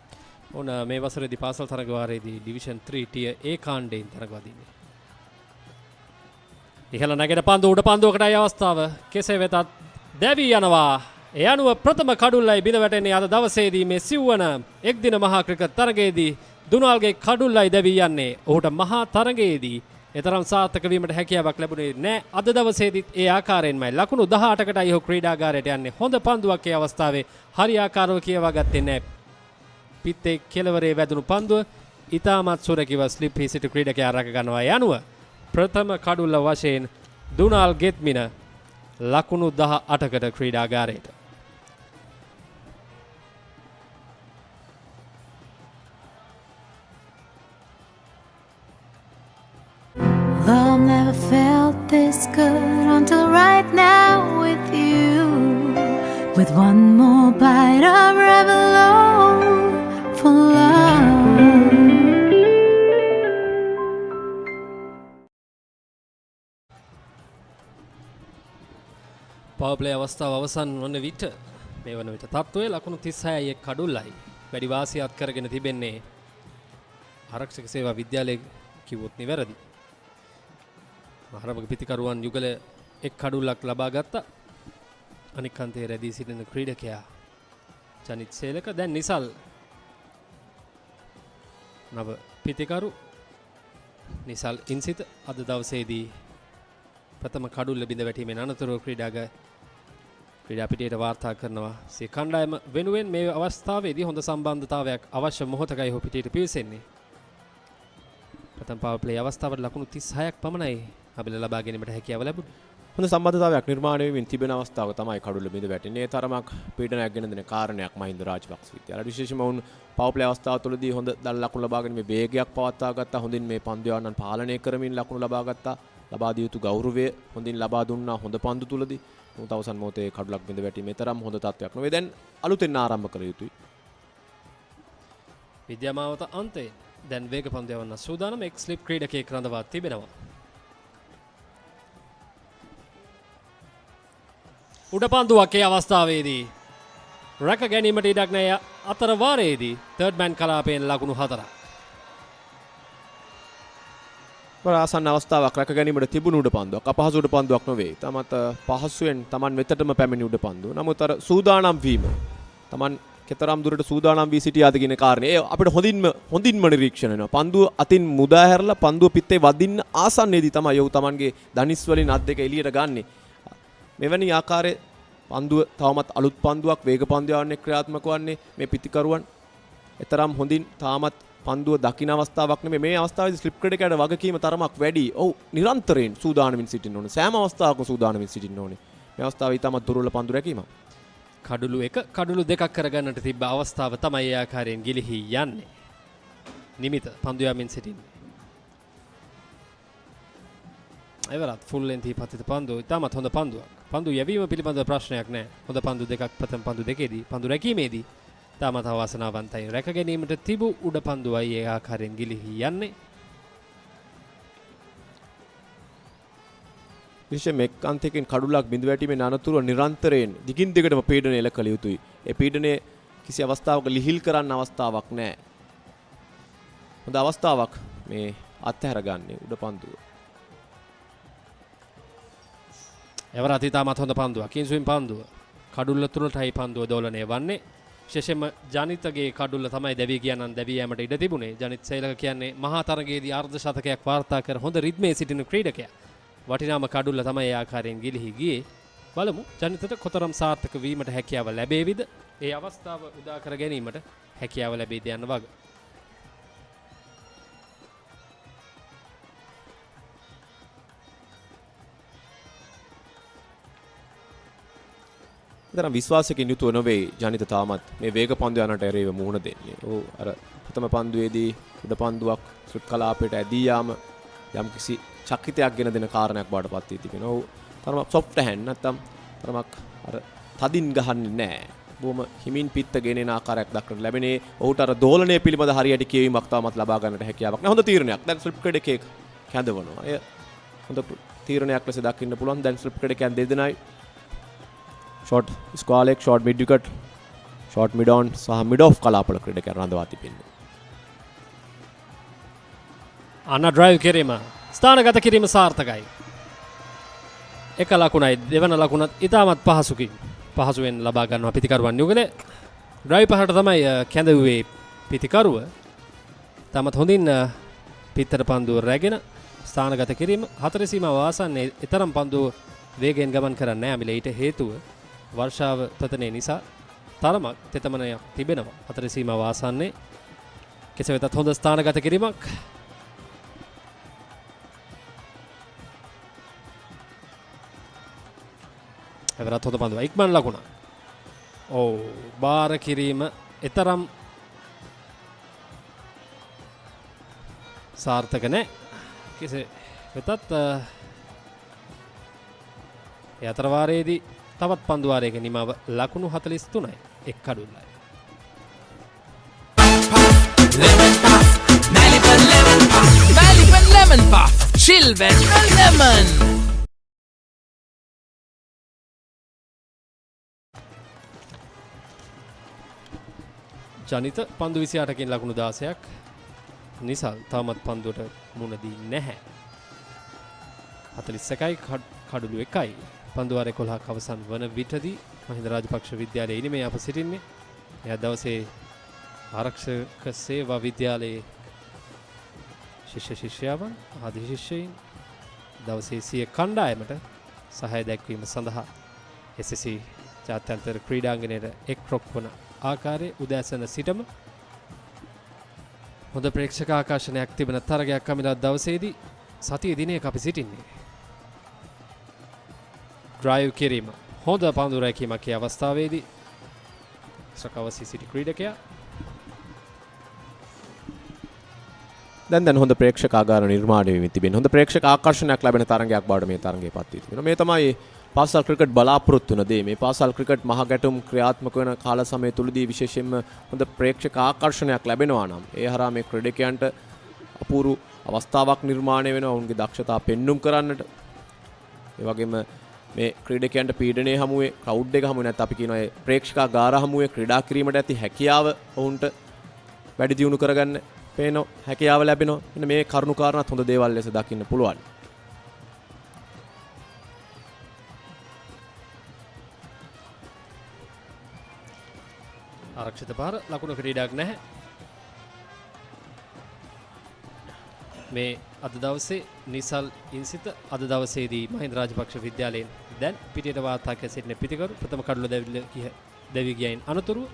ඕන මේ වසරේදී පාසල් තරඟ වාරයේදී ඩිවිෂන් 3 ටියර් A කාණ්ඩයෙන් තරඟ වදින්නේ. ඉහළ නැගෙන පන්දු උඩ පන්දුවකටයි අවස්ථාව. කෙසේ වෙතත් දැවී යනවා. ඒ අනුව ප්‍රථම කඩුල්ලයි බිඳ වැටෙන්නේ අද දවසේදී මේ සිව්වන එක් දින මහා ක්‍රිකට් තරගයේදී දුනාල්ගේ කඩුල්ලයි දැවී යන්නේ. ඔහුට මහා තරගයේදී එතරම් සාර්ථක වීමට හැකියාවක් ලැබුණේ නැහැ. අද දවසේදීත් ඒ ආකාරයෙන්මයි ලකුණු 18කටයි ඔහු ක්‍රීඩාගාරයට යන්නේ. හොඳ පන්දුවක් ඒ අවස්ථාවේ හරියාකාරව කියවා ගත්තේ නැහැ. පිත්තේ කෙළවරේ වැදුණු පන්දුව ඉතාමත් සුරකිව ස්ලිප් හි සිටි ක්‍රීඩකයා රැක ගන්නවා. ඒ අනුව ප්‍රථම කඩුල්ල වශයෙන් දුනාල් ගෙත්මින ලකුණු 18කට ක්‍රීඩාගාරයට. Love never felt this good until right now with you. With one more bite of Revlon for love. Power play අවස්ථාව අවසන් වන විට මේ වන විට තත්ත්වයේ ලකුණු 36යි එක් කඩුල්ලයි වැඩි වාසියක් කරගෙන තිබෙන්නේ ආරක්ෂක සේවා විද්‍යාලයේ කිව්වොත් නිවැරදි. ආරම්භක පිතිකරුවන් යුගල එක් කඩුල්ලක් ලබා ගත්තා. අනික් අන්තයේ රැඳී සිටින ක්‍රීඩකයා ජනිත් සේලක දැන් නිසල් නව පිතිකරු නිසල් ඉන්සිත අද දවසේදී ප්‍රථම කඩුල්ල බිඳ වැටීමෙන් අනතුරුව ක්‍රීඩා පිටියට වාර්තා කරනවා. සිය කණ්ඩායම වෙනුවෙන් මේ අවස්ථාවේදී හොඳ සම්බන්ධතාවයක් අවශ්‍ය මොහොතකයි ඔහු පිටියට පිවිසෙන්නේ. ප්‍රථම පවර් ප්ලේ අවස්ථාවට ලකුණු 36ක් පමණයි අපිට ලබා ගැනීමට හැකියාව ලැබුණේ. හොඳ සම්බන්ධතාවයක් නිර්මාණය වෙමින් තිබෙන අවස්ථාවක තමයි කඩුල්ල බිඳ වැටෙන්නේ. ඒ තරමක් පීඩනයක් ගෙන දෙන කාරණයක් මහින්ද රාජපක්ෂ විද්‍යාලයට. විශේෂයෙන්ම වුන් පවර් ප්ලේ අවස්ථාව තුළදී හොඳ දල ලකුණු ලබා ගැනීමේ වේගයක් පවත්වා ගත්තා. හොඳින් මේ පන්දු යවන්නන් පාලනය කරමින් ලකුණු ලබා ගත්තා. ලබා දිය යුතු ගෞරවය හොඳින් ලබා දුන්නා හොඳ පන්දු තුළදී. නමුත් අවසන් මොහොතේ කඩුලක් බිඳ වැටීමේ තරම් හොඳ තත්ත්වයක් නොවේ. දැන් අලුතෙන් ආරම්භ කළ යුතුයි. විද්‍යාමාවත අන්තයෙන් දැන් වේග පන්දු යවන්න සූදානම් එක් ස්ලිප් ක්‍රීඩකයෙක් රඳවා තිබෙනවා. උඩ පන්දුවක් ඒ අවස්ථාවේදී රැක ගැනීමට ඉඩක් නැහැ. අතර වාරයේදී තර්ඩ් මෑන් කලාපයෙන් ලකුණු 4ක්. ආසන්න අවස්ථාවක් රැක ගැනීමට තිබුණු උඩ පන්දුවක්. අපහසු උඩ පන්දුවක් නොවේ. තමත් පහසුවෙන් Taman වෙතටම පැමිණි උඩ පන්දුව. නමුත් අර සූදානම් වීම Taman කෙතරම් දුරට සූදානම් වී සිටියාද කියන කාරණේ අපිට හොඳින්ම නිරීක්ෂණය වෙනවා. පන්දුව අතින් මුදා හැරලා පන්දුව පිටේ වදින්න ආසන්නයේදී තමයි යෝ Tamanගේ දනිස් වලින් අත් දෙක එළියට ගන්නෙ. මෙවැනි ආකාරයේ පන්දුව තවමත් අලුත් පන්දුවක් වේග පන්දුවන්නේ ක්‍රියාත්මක වන්නේ මේ පිටිකරුවන් එතරම් හොඳින් තාමත් පන්දුව දකින්න අවස්ථාවක් නෙමෙයි. මේ අවස්ථාවේදී ස්ලිප් ක්‍රිඩකයට වගකීම තරමක් වැඩි. ඔව් නිරන්තරයෙන් සූදානමින් සිටින්න ඕනේ. සෑම අවස්ථාවකම සූදානමින් සිටින්න ඕනේ. මේ අවස්ථාවේ ඊටමත් දුර්වල පන්දු රැකීමක්. කඩුළු 1 කඩුළු 2ක් කරගන්නට තිබ්බ අවස්ථාව තමයි ඒ ආකාරයෙන් ගිලිහි යන්නේ. නිමිත පන්දු යමින් සිටින්නේ. එවරත් ෆුල් ලෙන්ත් පතිත පන්දු ඊටමත් හොඳ පන්දුවක්. පන්දු යැවීම පිළිබඳව ප්‍රශ්නයක් නැහැ. හොඳ පන්දු දෙකක් ප්‍රථම පන්දු දෙකේදී පන්දු රැකීමේදී තාමත් අවාසනාවන්තයි. රැක ගැනීමට තිබු උඩ පන්දුවයි ඒ ආකාරයෙන් ගිලිහි යන්නේ. විශේෂයෙන් එක් අන්තයකින් කඩුලක් බිඳ වැටීමේ අනතුරුව නිරන්තරයෙන් දිගින් දිගටම පීඩනය එළ කළ යුතුයි. ඒ පීඩනය කිසි අවස්ථාවක ලිහිල් කරන්න අවස්ථාවක් නැහැ. හොඳ අවස්ථාවක් මේ අත්හැර ගන්න උඩ පන්දුව. එවරත් ඊටමත් හොඳ පන්දුවක්. කින්සුවින් පන්දුව. කඩුල්ල තුනටයි පන්දුව දෝලණය වන්නේ. විශේෂයෙන්ම ජනිතගේ කඩුල්ල තමයි දැවී කියනන් දැවී යෑමට ඉඩ තිබුණේ. ජනිත් සේලක කියන්නේ මහා තරගයේදී අර්ධ ශතකයක් වාර්තා කර හොඳ රිද්මේ සිටින ක්‍රීඩකයා. වටිනාම කඩුල්ල තමයි ඒ ආකාරයෙන් ගිලිහි ගියේ. බලමු ජනිතට කොතරම් සාර්ථක වීමට හැකියාව ලැබේවිද? ඒ අවස්ථාව උදා කර ගැනීමට හැකියාව ලැබෙයිද යන වග. තරම් විශ්වාසයකින් යුතුව නොවේ ජනිත තාමත් මේ වේග පන්දු යනට එරෙහිව මුහුණ දෙන්නේ. ඔව් අර ප්‍රථම පන්දුවේදී උඩ පන්දුවක් ශ්‍රිප් කලාපයට ඇදී යාම යම්කිසි චක්‍රිතයක් ගෙන දෙන කාරණයක් බවට පත් වී තිබෙනවා. ඔව් තරමක් සොෆ්ට් හැන්ඩ් නැත්තම් තරමක් අර තදින් ගහන්නේ නැහැ. බොහොම හිමින් පිත්ත ගෙනෙන ආකාරයක් දක්වන්න ලැබෙනේ. ඔහුට අර දෝලනය පිළිබඳ හරියට කියවීමක් තාමත් ලබා ගන්නට හැකියාවක් නැහැ. හොඳ තීරණයක්. දැන් ස්ලිප් ක්‍රීඩකයෙක් කැඳවනවා. එය හොඳ තීරණයක් ලෙස දකින්න පුළුවන්. දැන් ස්ලිප් ක්‍රීඩකයන් දෙදෙනයි short square leg short mid wicket short mid on සහ මිඩ් ඔෆ් කලාපවල ක්‍රීඩකයන් රඳවා තිබෙනවා. අන්න ඩ්‍රයිව් කිරීම ස්ථානගත කිරීම සාර්ථකයි. එක ලකුණයි දෙවන ලකුණත් ඉතාමත් පහසුවෙන් ලබා ගන්නවා පිතිකරුවන් යුගලේ. ඩ්‍රයිව් පහට තමයි කැඳවුවේ පිතිකරුව. තමත් හොඳින් පිත්තට පන්දුව රැගෙන ස්ථානගත කිරීම හතර සීමාව ආසන්නයේ ඊතරම් පන්දුව වේගයෙන් ගමන් කරන්නේ නැහැ. අමිල ඊට හේතුව වර්ෂාව පතනේ නිසා තරමක් තෙතමනයක් තිබෙනවා. හතර සීමාව ආසන්නයේ කෙසේ වෙතත් හොඳ ස්ථානගත කිරීමක්. එවරත් හොඳ පන්දුව ඉක්මන් ලකුණ. ඔව් බාර කිරීම ඊතරම් සාර්ථක නැහැ. කෙසේ වෙතත් ඒ අතර වාරයේදී තවත් පන්දු වාරයක නිමාව ලකුණු 43යි එක් කඩුල්ලයි. Maliban lemon puff, chill when lemon. ජනිත පන්දු 28කින් ලකුණු 16ක්. නිසල් තාමත් පන්දුවට මුණ දී නැහැ. 41යි කඩුළු 1යි. පන්දු වාර 11ක් අවසන් වන විටදී මහින්ද රාජපක්ෂ විද්‍යාලයේ ඉනිමේ අප සිටින්නේ. එය දවසේ ආරක්ෂක සේවා විද්‍යාලයේ ශිෂ්‍ය ශිෂ්‍යාවන් ආදී ශිෂ්‍යයින් දවසේ සිය කණ්ඩායමට සහාය දැක්වීම සඳහා SSC ජාත්‍යන්තර ක්‍රීඩාංගණයට එක්රොක් වන ආකාරයේ උදෑසන සිටම හොඳ ප්‍රේක්ෂක ආකර්ෂණයක් තිබෙන තරගයක් අමිලත් දවසේදී සතිය දිනයක අපි සිටින්නේ. ඩ්‍රයිව් කිරීම හොඳ පන්දු රැකීමක් ඒ අවස්ථාවේදී සකවසී සිටි ක්‍රීඩකයා දැන් හොඳ ප්‍රේක්ෂක ආගාර නිර්මාණය වෙමින් තිබෙන හොඳ ප්‍රේක්ෂක ආකර්ෂණයක් ලැබෙන තරගයක් බවට මේ තරගයේ පත් වී තිබෙනවා. මේ තමයි පාසල් ක්‍රිකට් බලාපොරොත්තු වන දේ. මේ පාසල් ක්‍රිකට් මහ ගැටුම් ක්‍රියාත්මක වන කාල සමය තුලදී විශේෂයෙන්ම හොඳ ප්‍රේක්ෂක ආකර්ෂණයක් ලැබෙනවා නම් ඒ හරහා මේ ක්‍රීඩකයන්ට අපූර්ව අවස්ථාවක් නිර්මාණය වෙනවා ඔවුන්ගේ දක්ෂතා පෙන්눔 කරන්නට. ඒ වගේම මේ ක්‍රීඩකයන්ට පීඩනයේ හමුවේ ක්‍රවුඩ් එක හමුවේ නැත්නම් අපි කියනවා ඒ ප්‍රේක්ෂකාගාර හමුවේ ක්‍රීඩා කිරීමට ඇති හැකියාව ඔවුන්ට වැඩි දියුණු කරගන්න පේන හැකියාව ලැබෙනවා. මෙන්න මේ කරුණු කාරණාත් හොඳ දේවල් ලෙස දකින්න පුළුවන්. ආරක්ෂිත පාර ලකුණු ක්‍රීඩාවක් නැහැ. මේ අද දවසේ නිසල් ඉන්සිත අද දවසේදී මහින්ද රාජපක්ෂ විද්‍යාලයෙන් දැන් පිටියට වාර්තා කර සිටින පිටිකරු ප්‍රථම කඩුල දැවි ගියයින් අනතුරුව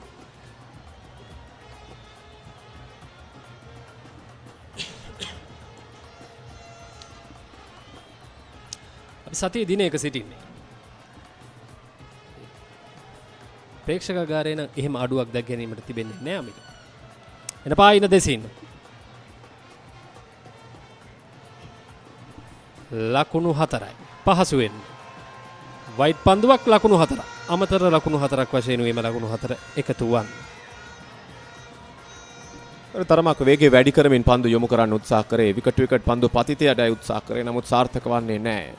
අපි සතියේ දිනයක සිටින්නේ. ප්‍රේක්ෂකාගාරේ නම් එහෙම අඩුවක් දැක් ගැනීමට තිබෙන්නේ නැහැ අපිට. එන පායින දෙසින් ලකුණු 4යි පහසුවෙන් වයිට් පන්දුවක් ලකුණු 4 අමතර ලකුණු 4ක් වශයෙන් වීම ලකුණු 4 එකතු වන්. තරමක් වේගය වැඩි කරමින් පන්දු යොමු කරන්න උත්සාහ කරේ. විකට් පන්දු පතිතයටයි උත්සාහ කරේ. නමුත් සාර්ථක වන්නේ නැහැ.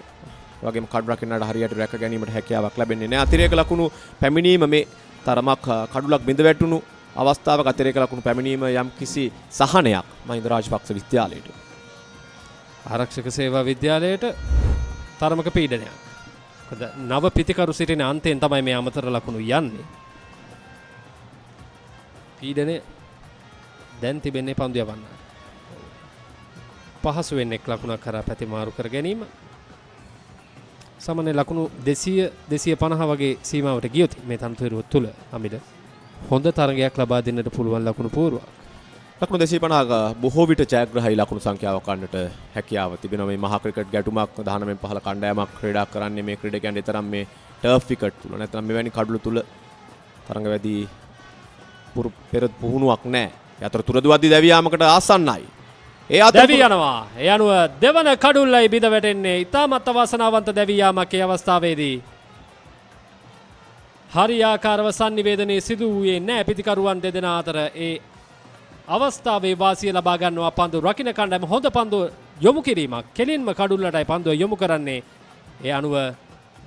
ඒ වගේම කඩු රකින්නට හරියට රැක ගැනීමට හැකියාවක් ලැබෙන්නේ නැහැ. අතිරේක ලකුණු පැමිණීම මේ තරමක් කඩුලක් බිඳ වැටුණු අවස්ථාවක අතිරේක ලකුණු පැමිණීම යම් කිසි සහනයක් මහින්ද රාජපක්ෂ විද්‍යාලයට. ආරක්ෂක සේවා විද්‍යාලයට තරමක පීඩනයක්. මොකද නව පිතිකරු සිටින අන්තයෙන් තමයි මේ අමතර ලකුණු යන්නේ. පීඩනය දැන් තිබෙන්නේ පන්දු යවන්න. පහසුවෙන් එක් ලකුණක් කරා පැති මාරු කර ගැනීම. සාමාන්‍ය ලකුණු 200 250 වගේ සීමාවට ගියොත් මේ තනතුරු තුල අපිට හොඳ තරගයක් ලබා දෙන්නට පුළුවන් ලකුණු පුවරුවක්. ලකුණු 250ක බොහෝ විට ජයග්‍රහී ලකුණු සංඛ්‍යාවක් ගන්නට හැකියාව තිබෙනවා. මේ මහා ක්‍රිකට් ගැටුමක් 19න් 15 කණ්ඩායමක් ක්‍රීඩා කරන්නේ මේ ක්‍රීඩකයන් දෙතරම් මේ ටර්ෆ් විකට් තුල නැත්නම් මෙවැනි කඩළු තුල තරඟ වැඩි පෙර පුහුණුවක් නැහැ. ඒ අතර තුරදුවද්දි දැවියාමකට ආසන්නයි. ඒ අතර දැවි යනවා. ඒ අනුව දෙවන කඩුල්ලයි බිඳ වැටෙන්නේ. ඉතාමත් අවාසනාවන්ත දැවියාමක් ඒ අවස්ථාවේදී. හරියාකාරව sannivedanaya සිදු වූයේ නැහැ පිතිකරුවන් දෙදෙනා අතර. ඒ අවස්ථාවේ වාසිය ලබා ගන්නවා පන්දු රකින්න කණ්ඩායම. හොඳ පන්දු යොමු කිරීමක්. කෙලින්ම කඩුල්ලටයි පන්දුව යොමු කරන්නේ. ඒ අනුව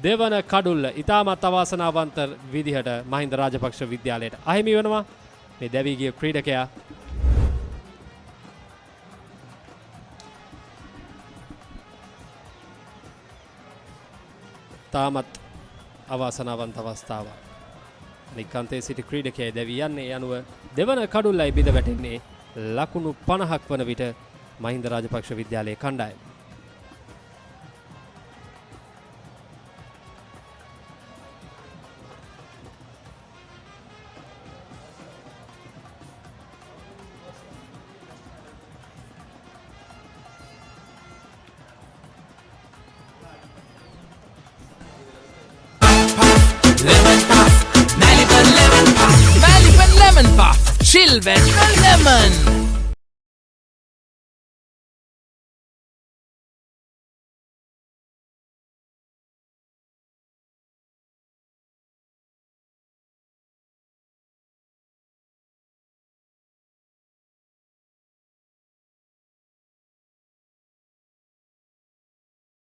දෙවන කඩුල්ල ඉතාමත් අවාසනාවන්ත විදිහට මහින්ද රාජපක්ෂ විද්‍යාලයට අහිමි වෙනවා. මේ දැවී ගිය ක්‍රීඩකයා තාමත් අවාසනාවන්ත අවස්ථාවක්. නිකන්තේ සිටි ක්‍රීඩකයා දැවී යන්නේ. අනුව දෙවන කඩුල්ලයි බිඳ වැටෙන්නේ. ලකුණු 50ක් වන විට මහින්ද රාජපක්ෂ විද්‍යාලයේ කණ්ඩායම. Lemon puff, chill when lemon.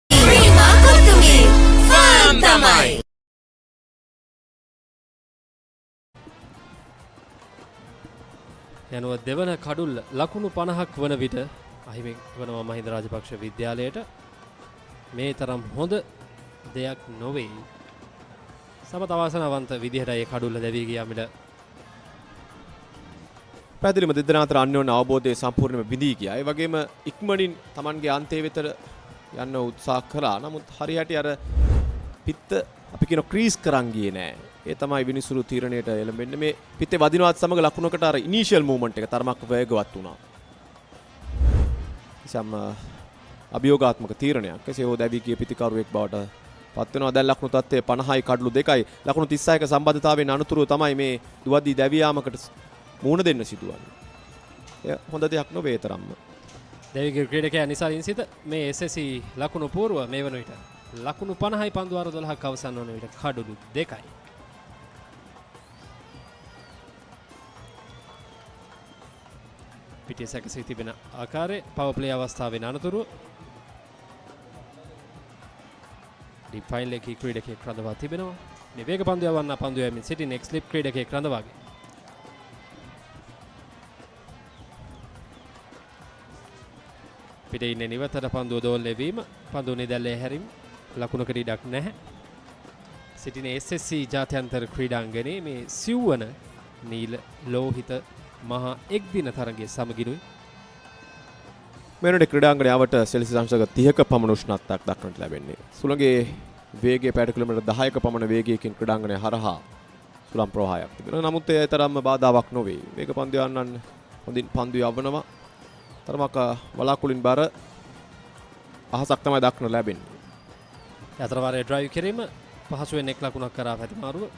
Prima Kutumi, Fantamai. යනුව දෙවන කඩුල්ල ලකුණු 50ක් වන විට අහිමි වනවා මහින්ද රාජපක්ෂ විද්‍යාලයට. මේ තරම් හොඳ දෙයක් නොවේ. සමත අවාසනාවන්ත විදිහට ඒ කඩුල්ල දැවී ගියාමිට පැහැදිලිම දෙදෙනා අතර අන්‍යෝන්‍ය අවබෝධය සම්පූර්ණයෙන්ම බිඳී ගියා. ඒ වගේම ඉක්මනින් Tamanගේ අන්තයේ වෙත යන්න උත්සාහ කළා. නමුත් හරියට අර පිත්ත අපි කියන ක්‍රීස් කරන් ගියේ නෑ. ඒ තමයි විනිසුරු තීරණයට එළඹෙන්නේ. මේ පිටේ වදිනවත් සමග ලකුණකට අර ඉනිෂියල් මූවමන්ට් එක තරමක් වේගවත් වුණා. සම අභියෝගාත්මක තීරණයක්. එසේ හෝ දැවි ගිය පිටිකරුවෙක් බවට පත් වෙනවා. දැන් ලකුණු තත්ත්වය 50යි කඩලු 2යි. ලකුණු 36ක සම්බන්ධතාවයෙන් අනුතුරුව තමයි මේ දුවදී දැවියාමකට මූණ දෙන්න සිදුවන්නේ. එය හොඳ දෙයක් නොවේ තරම්ම. දැවි ගිය ක්‍රීඩකයා නිසා ඉන්සිත මේ SSC ලකුණු පූර්ව මේ වන විට ලකුණු 50යි පන්දු වාර 12ක් අවසන් වන විට කඩලු 2යි. පිටිය සැකසී තිබෙන ආකාරයේ පවර් ප්ලේ අවස්ථාවේ අනතුරු ඩිෆයිල් එකේ ක්‍රීඩකයෙක් රඳවා තිබෙනවා. මේ වේග පන්දු යවන්න පන්දු යමින් සිටින එක්ස්ලිප් ක්‍රීඩකයෙක් රඳවාගේ. පිටේ ඉන්නේ නිවතට පන්දුව දෝල් ලැබීම පන්දුව නිදැල්ලේ හැරීම ලකුණකට ඉඩක් නැහැ. සිටින SSC ජාත්‍යන්තර ක්‍රීඩාංගණයේ මේ සිව්වන නීල ලෝහිත මහා එක්දින තරගයේ සමගිනුයි. මෙරට ක්‍රීඩාංගණයේ අවට සෙල්සියස් අංශක 30ක පමණ උෂ්ණත්වයක් දක්නට ලැබෙන්නේ. සුළඟේ වේගය පැයට කිලෝමීටර් 10ක පමණ වේගයකින් ක්‍රීඩාංගණය හරහා සුළං ප්‍රවාහයක් තිබෙනවා. නමුත් ඒ තරම්ම බාධාවක් නොවේ. මේක පන්දු යන්නන් හොඳින් පන්දු යවනවා. තරමක වලාකුලින් බර අහසක් තමයි දක්න ලැබෙන්නේ. යතර වාරයේ ඩ්‍රයිව් කිරීම පහසුවෙන් එක් ලකුණක් කරා පැතිමාරුව.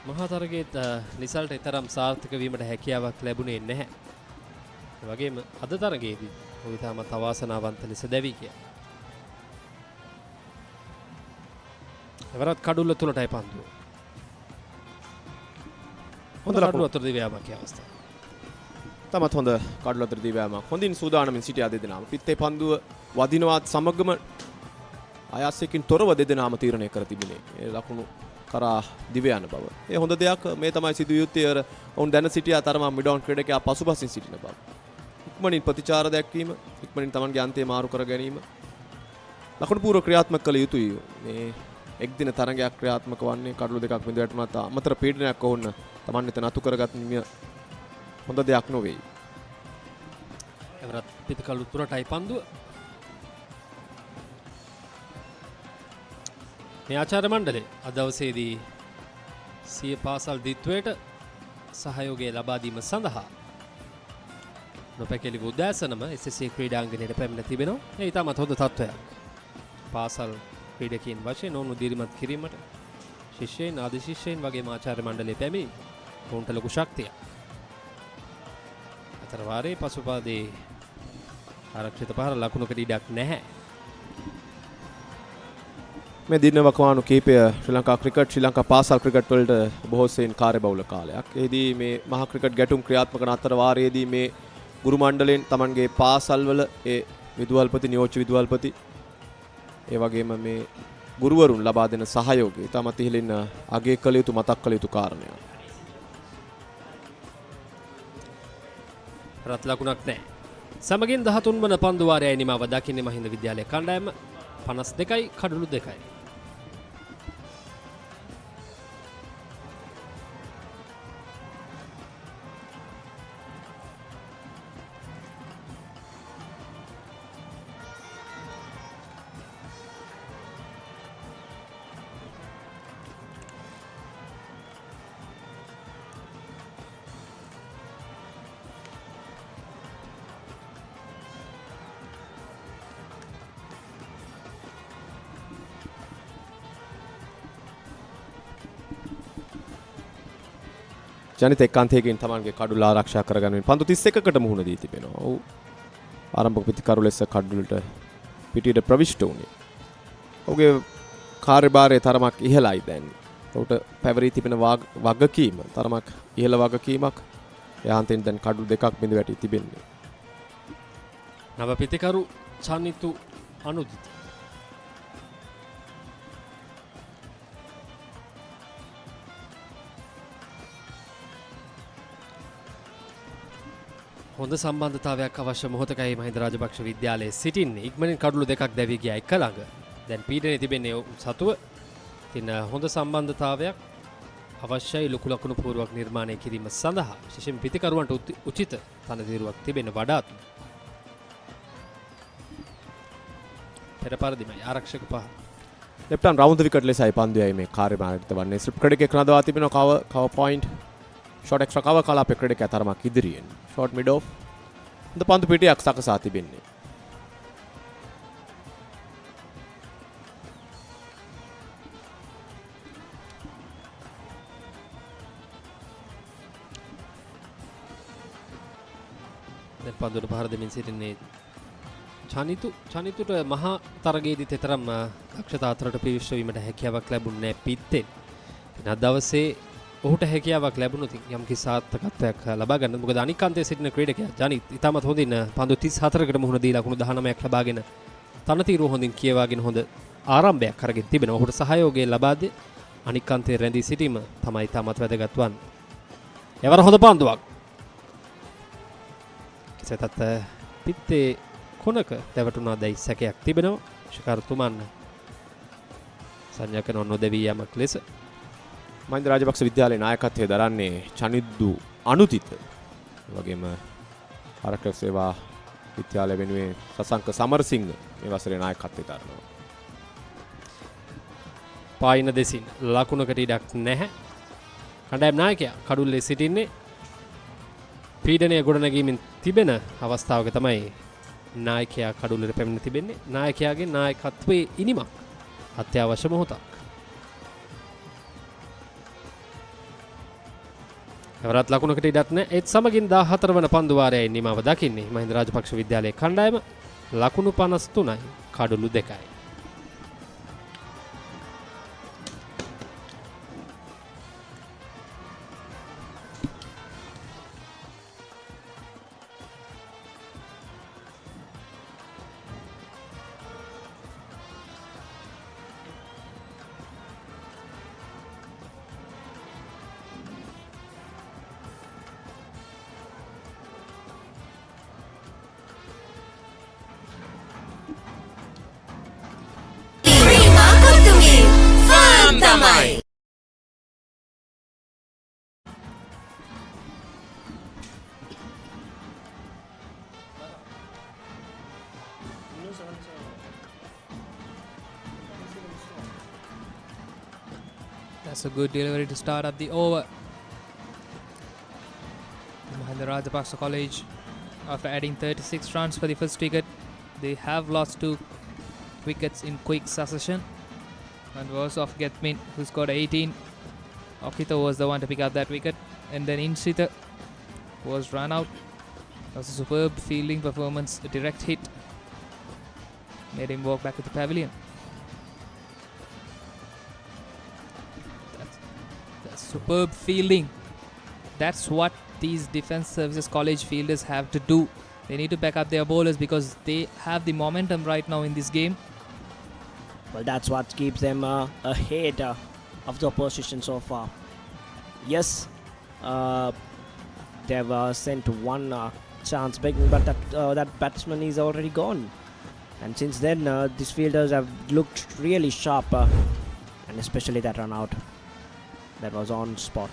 මහා තරගයේත් නිසල්ට තරම් සාර්ථක වීමට හැකියාවක් ලැබුණේ නැහැ. ඒ වගේම අද තරගයේදී ඔහු තාමත් අවාසනාවන්ත ලෙස දැවී ගියා. එවරත් කඩුල්ල තුලටයි පන්දුව. හොඳ කඩුල්ල අතර දිව්‍යාමක් අවස්ථාව. තමත් හොඳ කඩුල්ල අතර දිව්‍යාමක්. හොඳින් සූදානමින් සිටියා දෙදෙනාම. පිත්තේ පන්දුව වදිනවත් සමගම ආයාසයෙන් තොරව දෙදෙනාම තීරණය කර තිබුණේ. ඒ ලකුණු කරා දිව යන බව. ඒ හොඳ දෙයක් මේ තමයි සිදු යුත්තේ. ඔවුන් දැන සිටියා තරම මිඩෝන් ක්‍රීඩකයා පසුපසින් සිටින බව. ඉක්මනින් ප්‍රතිචාර දැක්වීම, ඉක්මනින් තමන්ගේ අන්තය මාරු කර ගැනීම ලකුණු පූර්ව ක්‍රියාත්මක කළ යුතුයි. මේ එක්දින තරගයක් ක්‍රියාත්මක වන්නේ කඩලු දෙකක් බිඳ වැටුණත් අමතර පීඩනයක් වුණ තමන් වෙත නතු කරගත් හොඳ දෙයක් නොවේ. එවරත් පිටකලු තුරටයි පන්දුව. මේ ආචාර්ය මණ්ඩලය අද දවසේදී සිය පාසල් දිත්වයට සහයෝගය ලබා දීම සඳහා නොපැකිලි උදෑසනම SSC ක්‍රීඩාංගණයට පැමිණ තිබෙනවා. ඒ ඉතාමත් හොඳ තත්ත්වයක්. පාසල් ක්‍රීඩකයන් වශයෙන් ඔවුන් දිරිමත් කිරීමට ශිෂ්‍යයන් ආදි ශිෂ්‍යයන් වගේම ආචාර්ය මණ්ඩලයේ පැමිණි ඔවුන්ට ලොකු ශක්තියක්. අතර වාරයේ පසුපාදේ ආරක්ෂිත පහර ලකුණකට ඉඩක් නැහැ. මේ දින වකවානු කීපය ශ්‍රී ලංකා ක්‍රිකට් ශ්‍රී ලංකා පාසල් ක්‍රිකට් වලට බොහෝ සෙයින් කාර්යබහුල කාලයක්. එෙහිදී මේ මහා ක්‍රිකට් ගැටුම් ක්‍රියාත්මක කරන අතර වාරයේදී මේ ගුරු මණ්ඩලයෙන් Tamanගේ පාසල්වල ඒ විදුහල්පති නියෝජ්‍ය විදුහල්පති ඒ වගේම මේ ගුරුවරුන් ලබා දෙන සහයෝගය තමත් ඉහළින් අගය කළ යුතු මතක් කළ යුතු කාරණයක්. රත් ලකුණක් නැහැ. සමගින් 13 වන පන්දු වාරයයි නිමාව දකින්නේ මහින්ද විද්‍යාලය කණ්ඩායම 52යි කඩලු 2යි. ජනිත එක්කාන්තයකින් තමන්ගේ කඩුල ආරක්ෂා කරගන්න පන්දු 31කට මුහුණ දී තිබෙනවා. ඔව් ආරම්භක පිටිකරු ලෙස කඩුලට පිටියට ප්‍රවිෂ්ඨ වුණේ. ඔහුගේ කාර්යභාරය තරමක් ඉහළයි දැන්. ඔහුට පැවරී තිබෙන වගකීම තරමක් ඉහළ වගකීමක්. යහන්තෙන් දැන් කඩුළු දෙකක් බිඳ වැටී තිබෙන්නේ. නව පිටිකරු චනිතු අනුදිත හොඳ සම්බන්ධතාවයක් අවශ්‍ය මොහොතකයි මහින්ද රාජපක්ෂ විද්‍යාලයේ සිටින්නේ. ඉක්මනින් කඩුළු දෙකක් දැවී ගියා එක ළඟ. දැන් පීඩනයේ තිබෙන්නේ සතුව. ඉතින් හොඳ සම්බන්ධතාවයක් අවශ්‍යයි ලොකු ලකුණු පූර්වක නිර්මාණය කිරීම සඳහා. විශේෂයෙන් පිටිකරුවන්ට උචිත තනතිරුවක් තිබෙන වඩාත්. පෙර පරිදිමයි ආරක්ෂක පහ. ලෙෆ්ට් රවුන්ඩ් විකට් ලෙසයි පන්දුවයි මේ කාර්යභාරයට වන්නේ. ස්ලිප් ක්‍රඩිකේ නදවා තිබෙනවා කව පොයින්ට්. ෂොට් එක්ස්ට්‍රා කව කලාපේ ක්‍රඩිකේ තරමක් ඉදිරියෙන්. Shot mid of. ද පන්දු පිටියක් සකසා තිබෙන්නේ. දැන් පන්දුවට පහර දෙමින් සිටින්නේ චනිතුට මහා තරගයේදී තරම් දක්ෂතා අතරට පිවිශ්ව වීමට හැකියාවක් ලැබුණේ නැහැ පිත්තෙන්. අද දවසේ ඔහුට හැකියාවක් ලැබුණොත් යම් කිසි සාර්ථකත්වයක් ලබා ගන්න. මොකද අනික් අන්තයේ සිටින ක්‍රීඩකයා ජනිත් ඉතාමත් හොඳින් පන්දු 34කට මුහුණ දීලා ලකුණු 19ක් ලබාගෙන තනතිරුව හොඳින් කියවාගෙන හොඳ ආරම්භයක් අරගෙන තිබෙනවා. ඔහුට සහයෝගය ලබා දෙ අනික් අන්තයේ රැඳී සිටීම තමයි ඉතාමත් වැදගත් වන්නේ. එවර හොඳ පන්දුවක්. කෙසේතත් පිත්තේ කොනක දැවටුණා දැයි සැකයක් තිබෙනවා. ශිකාරතුමන් සංඥා කරන නොදෙවී යමක් ලෙස මහින්ද රාජපක්ෂ විද්‍යාලයේ නායකත්වයේ දරන්නේ චනිද්දු අනුතිත. ඒ වගේම ආරක්ෂක සේවා විද්‍යාලය වෙනුවෙන් සසංක සමරසිංහ මේ වසරේ නායකත්වයේ දරනවා. පායින දෙසින් ලකුණකට ඉඩක් නැහැ. කණ්ඩායම් නායකයා කඩුල්ලේ සිටින්නේ. පීඩනය ගොඩනැගීමෙන් තිබෙන අවස්ථාවක තමයි නායකයා කඩුල්ලට පැමිණ තිබෙන්නේ. නායකයාගේ නායකත්වයේ ඉනිමක් අත්‍යවශ්‍ය මොහොතක්. එවරත් ලකුණකට ඉඩක් නැහැ. ඒත් සමගින් 14 වන පන්දු වාරයයි නිමාව දකින්නේ මහින්ද රාජපක්ෂ විද්‍යාලයේ කණ්ඩායම. ලකුණු 53යි කඩුළු 2යි. That's a good delivery to start up the over. Mahinda Rajapaksa College, after adding 36 runs for the first wicket, they have lost 2 wickets in quick succession. And was off Getmin, who scored 18. Okito was the one to pick up that wicket. And then Insita was run out. That was a superb fielding performance, a direct hit. Made him walk back to the pavilion. That's superb fielding. That's what these Defence Services College fielders have to do. They need to back up their bowlers because they have the momentum right now in this game. Well, that's what keeps them ahead of the opposition so far. Yes, they've sent one chance begging, but that batsman is already gone. And since then, these fielders have looked really sharp, and especially that run out that was on spot.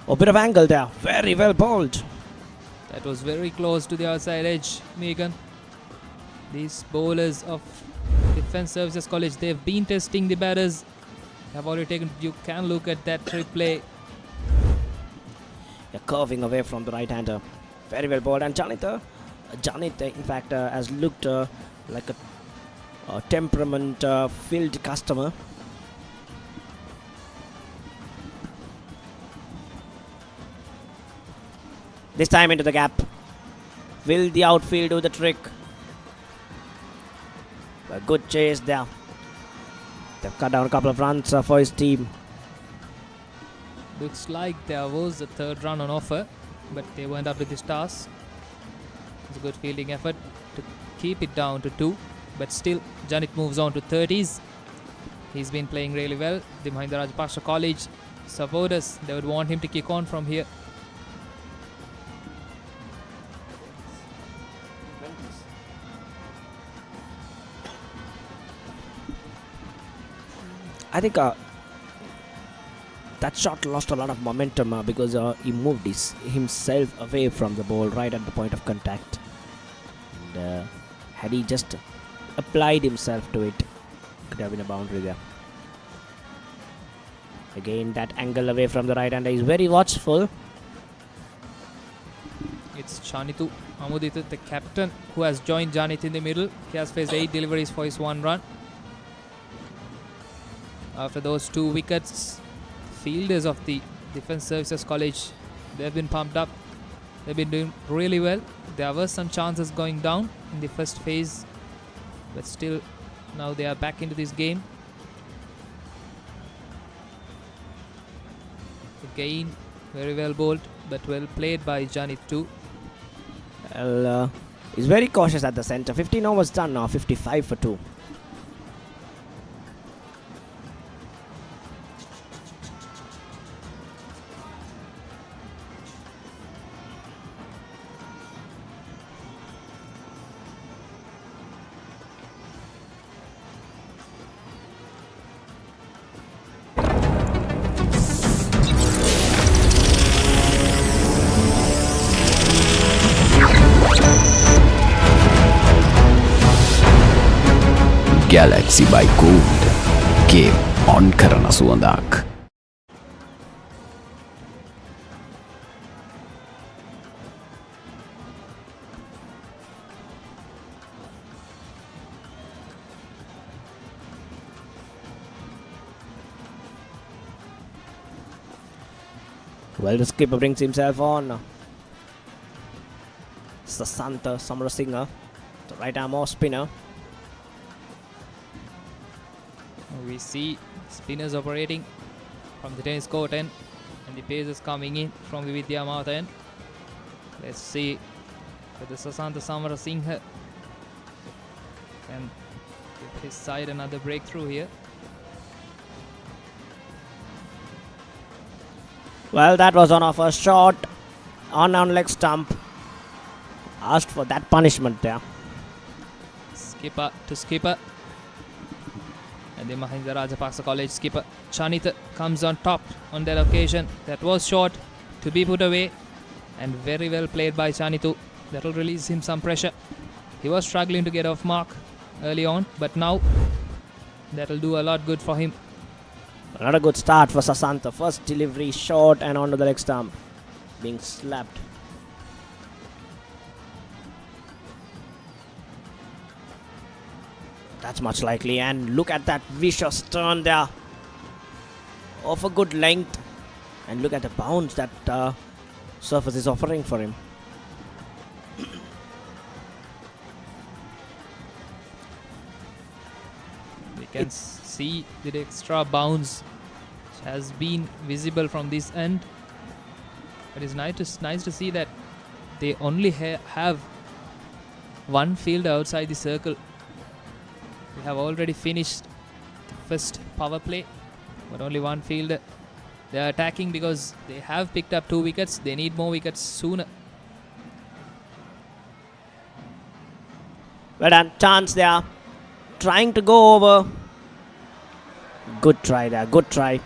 A bit of angle there, very well bowled. That was very close to the outside edge, Megan. These bowlers of Defence Services College, they've been testing the batters. Have already taken, you can look at that replay. They're curving away from the right-hander. Very well bowled. And Janit, in fact, has looked like a temperament-filled customer. This time into the gap. Will the outfield do the trick? A good chase there. They've cut down a couple of runs for his team. Looks like there was a third run on offer, but they weren't up to the stars. It's a good fielding effort to keep it down to 2, but still Janit moves on to 30s. He's been playing really well. The Mahinda Rajapaksa College supporters, they would want him to kick on from here. I think that shot lost a lot of momentum because he moved himself away from the ball right at the point of contact. And had he just applied himself to it, could have been a boundary there. Again, that angle away from the right hander is very watchful. It's Chanitu Amudita, the captain, who has joined Janit in the middle. He has faced 8 deliveries for his 1 run. After those 2 wickets, fielders of the Defence Services College, they've been pumped up. They've been doing really well. There were some chances going down in the first phase, but still now they are back into this game. Again, very well bowled, but well played by Janit too. Well, he's very cautious at the centre. 15 overs done now, 55 for 2. Galaxy by Gold. Game on කරන සුවඳක්. Well, the skipper brings himself on. Sasanta Samarasinha, the right arm off spinner. We see spinners operating from the tennis court end and the paces coming in from the Vidya Mata end. Let's see whether Sasanta Samarasinghe can give his side another breakthrough here. Well, that was on our first shot. On leg stump. Asked for that punishment there. Skipper to skipper. And the Mahinda Rajapaksa College skipper Chanitha comes on top on that occasion. That was short to be put away, and very well played by Chanithu. That will release him some pressure. He was struggling to get off mark early on, but now that will do a lot good for him. Not a good start for Sasanta. First delivery short and onto the leg stump. Being slapped. That's much likely, and look at that vicious turn there. Of a good length, and look at the bounce that surface is offering for him. We can see the extra bounce which has been visible from this end. It is nice to see that they only have one fielder outside the circle. We have already finished the first power play, but only one fielder. They are attacking because they have picked up 2 wickets. They need more wickets sooner. Well done, chance there. Trying to go over. Good try there, good try.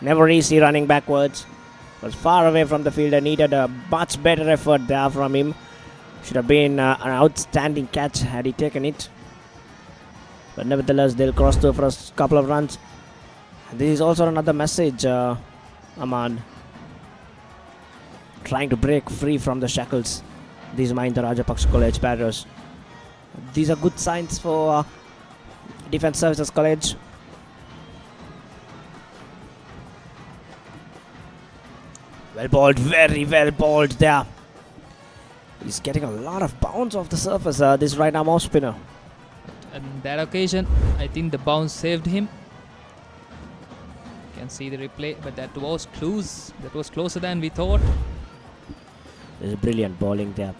Never easy running backwards. Was far away from the fielder, needed a much better effort there from him. Should have been an outstanding catch had he taken it. But nevertheless, they'll cross through for a couple of runs. And this is also another message, Ahmad. Trying to break free from the shackles. These Mahinda Rajapaksa College batters. These are good signs for Defence Services College. Well bowled, very well bowled there. He's getting a lot of bounce off the surface, this right arm off spinner. On that occasion, I think the bounce saved him. You can see the replay, but that was close. That was closer than we thought. There's a brilliant bowling there.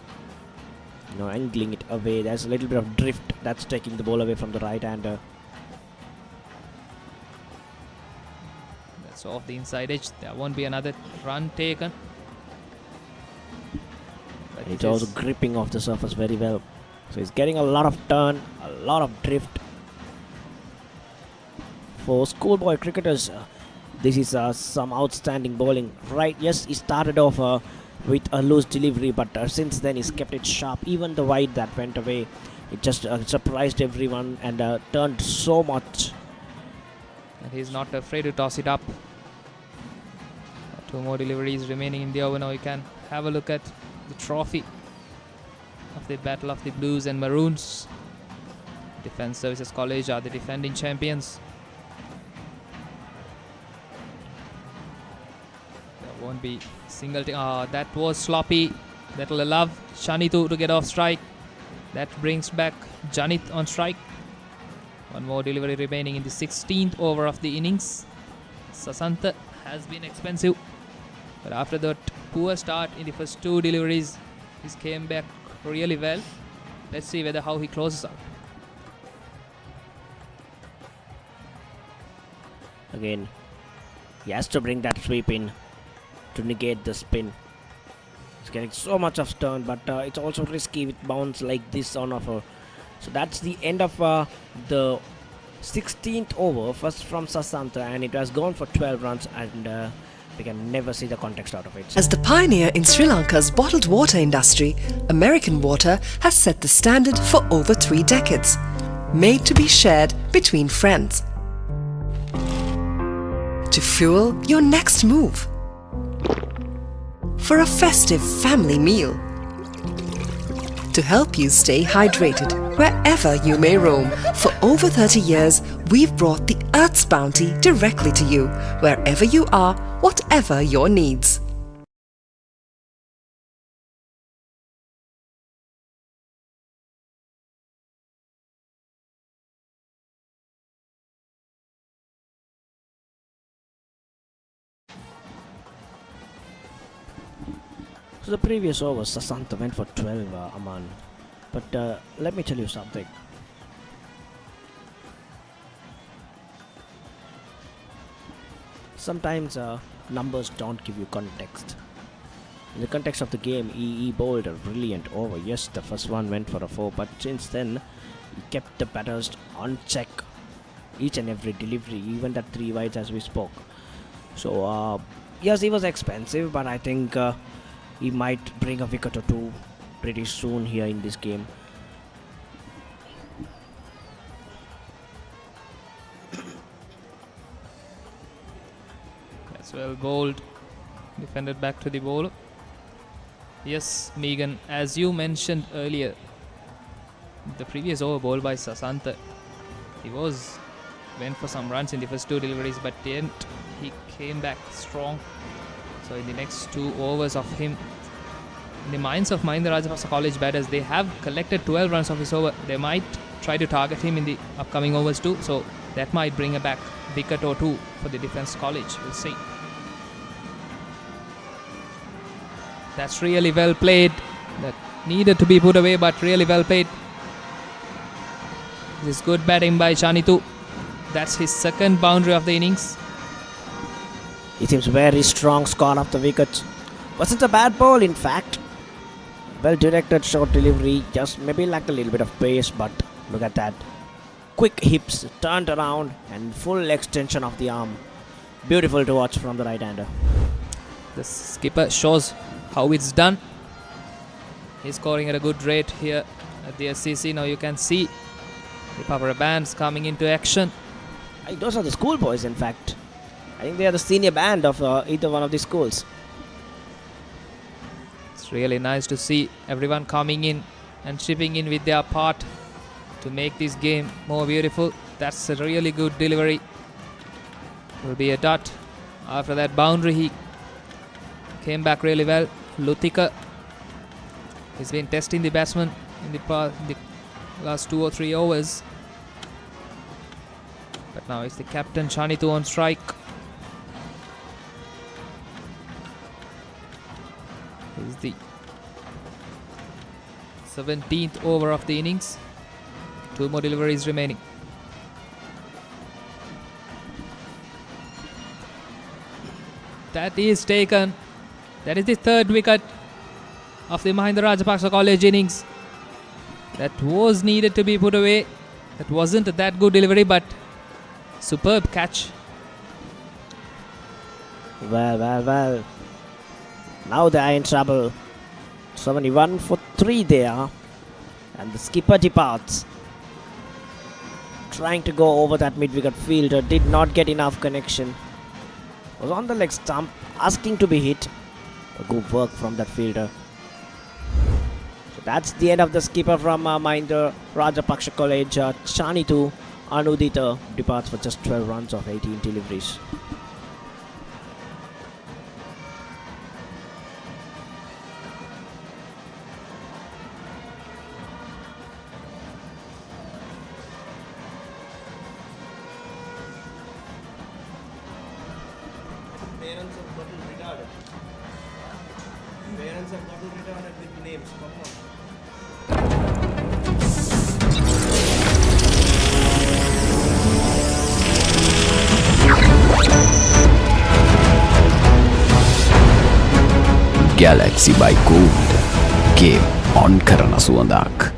You know, angling it away. There's a little bit of drift that's taking the ball away from the right-hander. That's off the inside edge. There won't be another run taken. But It's also gripping off the surface very well. So he's getting a lot of turn, a lot of drift. For schoolboy cricketers, this is some outstanding bowling. Right, yes, he started off with a loose delivery, but since then he's kept it sharp. Even the wide that went away, it just surprised everyone and turned so much. And he's not afraid to toss it up. 2 more deliveries remaining in the over. Now you can have a look at the trophy of the Battle of the Blues and Maroons. Defence Services College are the defending champions. There won't be single that was sloppy. That will allow Chanithu to get off strike. That brings back Janit on strike. 1 more delivery remaining in the 16th over of the innings. Sasanta has been expensive. But after that poor start in the first 2 deliveries, he came back really well. Let's see whether how he closes out. Again, he has to bring that sweep in to negate the spin. He's getting so much of turn, but it's also risky with bounce like this on offer. So that's the end of the 16th over, first from Sasanta, and it has gone for 12 runs, and we can never see the context out of it. As the pioneer in Sri Lanka's bottled water industry, American Water has set the standard for over 3 decades, made to be shared between friends. To fuel your next move. For a festive family meal. To help you stay hydrated wherever you may roam. For over 30 years, we've brought the Earth's bounty directly to you, wherever you are, whatever your needs. So the previous over, Sasanta went for 12, Aman. But let me tell you something. Sometimes numbers don't give you context. In the context of the game, he bowled a brilliant over. Yes, the first one went for a 4, but since then, he kept the batters on check. Each and every delivery, even that 3 wides as we spoke. So, yes, he was expensive, but I think he might bring a wicket or 2 pretty soon here in this game. That's well bowled. Defended back to the bowler. Yes, Megan, as you mentioned earlier, the previous over bowled by Sasanta, he went for some runs in the first 2 deliveries, but didn't. He came back strong. So in the next 2 overs of him, in the minds of Mahinda Rajapaksa college batters, they have collected 12 runs of his over. They might try to target him in the upcoming overs too. So that might bring a back wicket or 2 for the defense college. We'll see. That's really well played. That needed to be put away, but really well played. This is good batting by Chanitu. That's his 2nd boundary of the innings. It seems very strong score of the wicket. Wasn't a bad ball, in fact. Well directed short delivery, just maybe lacked a little bit of pace, but look at that. Quick hips, turned around, and full extension of the arm. Beautiful to watch from the right-hander. The skipper shows how it's done. He's scoring at a good rate here at the SCC. Now you can see the power bands coming into action. Those are the schoolboys, in fact. I think they are the senior band of either one of the schools. It's really nice to see everyone coming in and chipping in with their part to make this game more beautiful. That's a really good delivery. Will be a dot. After that boundary, he came back really well. Luthika has been testing the batsman in the last 2 or 3 overs. But now it's the captain Chanitu on strike. This is the 17th over of the innings. 2 more deliveries remaining. That is taken. That is the 3rd wicket of the Mahinda Rajapaksa college innings. That was needed to be put away. That wasn't that good delivery, but superb catch. Well. Now they are in trouble. 71 for 3 there. And the skipper departs. Trying to go over that mid-wicket fielder. Did not get enough connection. Was on the leg stump. Asking to be hit. A good work from that fielder. So that's the end of the skipper from Mahinda Rajapaksa College. Chanitu Anudita departs for just 12 runs of 18 deliveries. Parents have got to return it with names. Come on. Galaxy by Gold. Game on කරන සුවඳක්.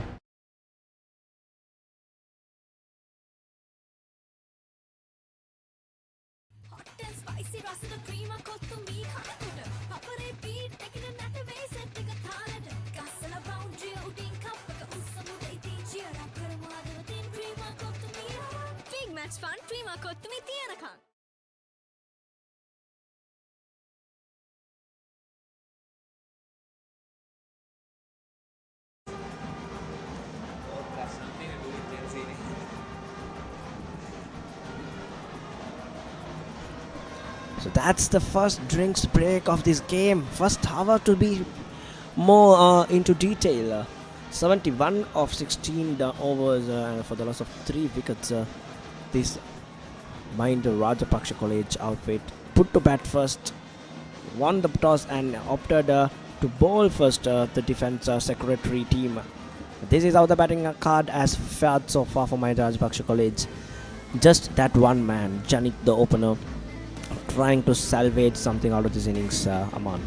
So that's the first drinks break of this game. First hour to be more into detail. 71 of 16 overs for the loss of 3 wickets. This Mahinda Rajapaksa College outfit put to bat first, won the toss and opted to bowl first the defence secretary team. This is how the batting card has fared so far for Mahinda Rajapaksa College. Just that one man, Janit the opener, trying to salvage something out of this innings, Aman.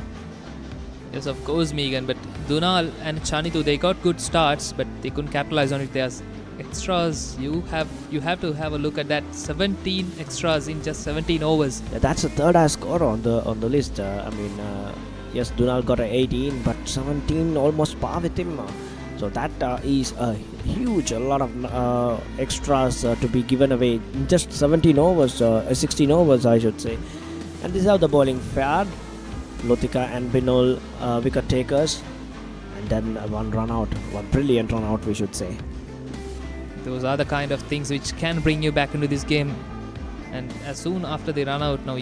Yes, of course, Megan, but Dunal and Chanitu, they got good starts, but they couldn't capitalize on it. There's extras. You have to have a look at that. 17 extras in just 17 overs. Yeah, that's the third highest score on the list. Yes, Dunal got a 18, but 17 almost par with him. So that is a lot of extras to be given away in just 17 overs, 16 overs I should say. And this is how the bowling fared. Lotika and Binol wicket takers, and then one brilliant run out we should say. Those are the kind of things which can bring you back into this game. And as soon after the run out, now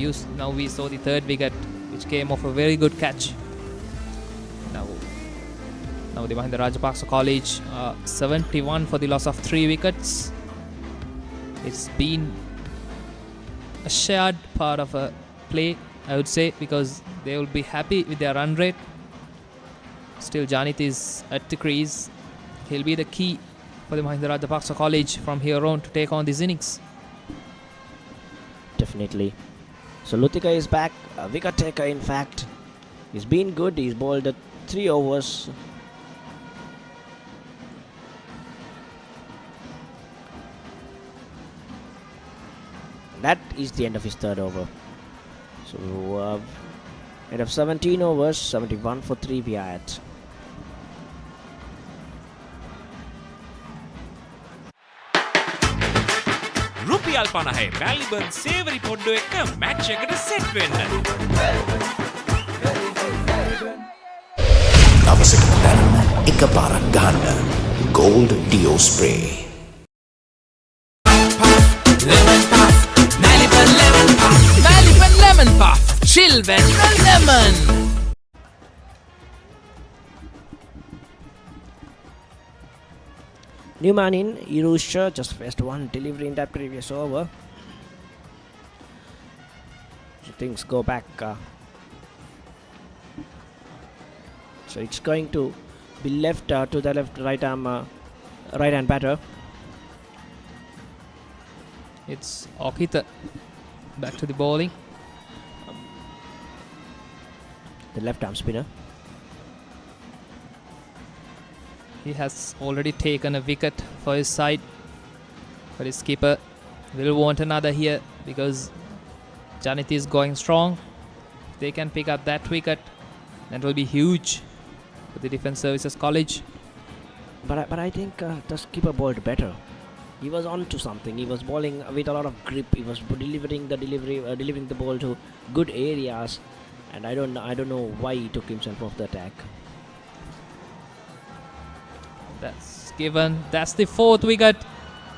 we saw the third wicket, which came off a very good catch. Now the Mahinda Rajapaksa College 71 for the loss of 3 wickets. It's been a shared part of a play, I would say, because they will be happy with their run rate. Still, Janit is at the crease. He'll be the key for the Mahinda Rajapaksa College from here on to take on these innings. Definitely. So Lutika is back, a wicket taker in fact. He's been good. He's bowled 3 overs. That is the end of his third over. So end of 17 overs, 71 for 3 we are at. රුපියල් 50 මැල්බන් සේවරි පොඩ්ඩෝ එක්ක match එකට set වෙන්න. දවසකට දැනන්න එකපාරක් ගන්න Gold Dio Spray. Lemon puff, Maliban lemon puff, Maliban lemon puff, chill when the lemon. New man in, Irusha just faced one delivery in that previous over. So things go back. So it's going to be left to the right hand batter. It's Okita back to the bowling. The left arm spinner. He has already taken a wicket for his side, but his keeper will want another here because Janit is going strong. If they can pick up that wicket, that will be huge for the Defence Services College. But I think the skipper bowled better. He was on to something. He was bowling with a lot of grip. He was delivering the ball to good areas, and I don't know why he took himself off the attack. That's given. That's the 4th wicket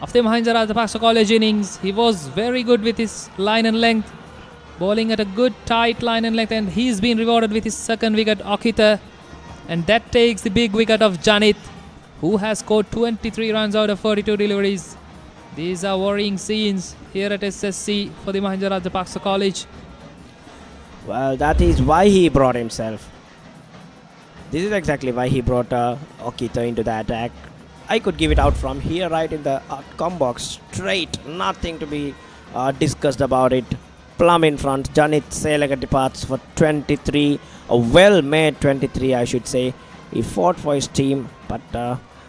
of the Mahinda Rajapaksa College innings. He was very good with his line and length, bowling at a good tight line and length, and he's been rewarded with his 2nd wicket, Okita, and that takes the big wicket of Janit, who has scored 23 runs out of 42 deliveries. These are worrying scenes here at SSC for the Mahinda Rajapaksa College. Well, that is why he brought himself. This is exactly why he brought Okita into the attack. I could give it out from here, right in the outcome box, straight, nothing to be discussed about it. Plum in front, Janit Selaga departs for 23, a well-made 23 I should say. He fought for his team, but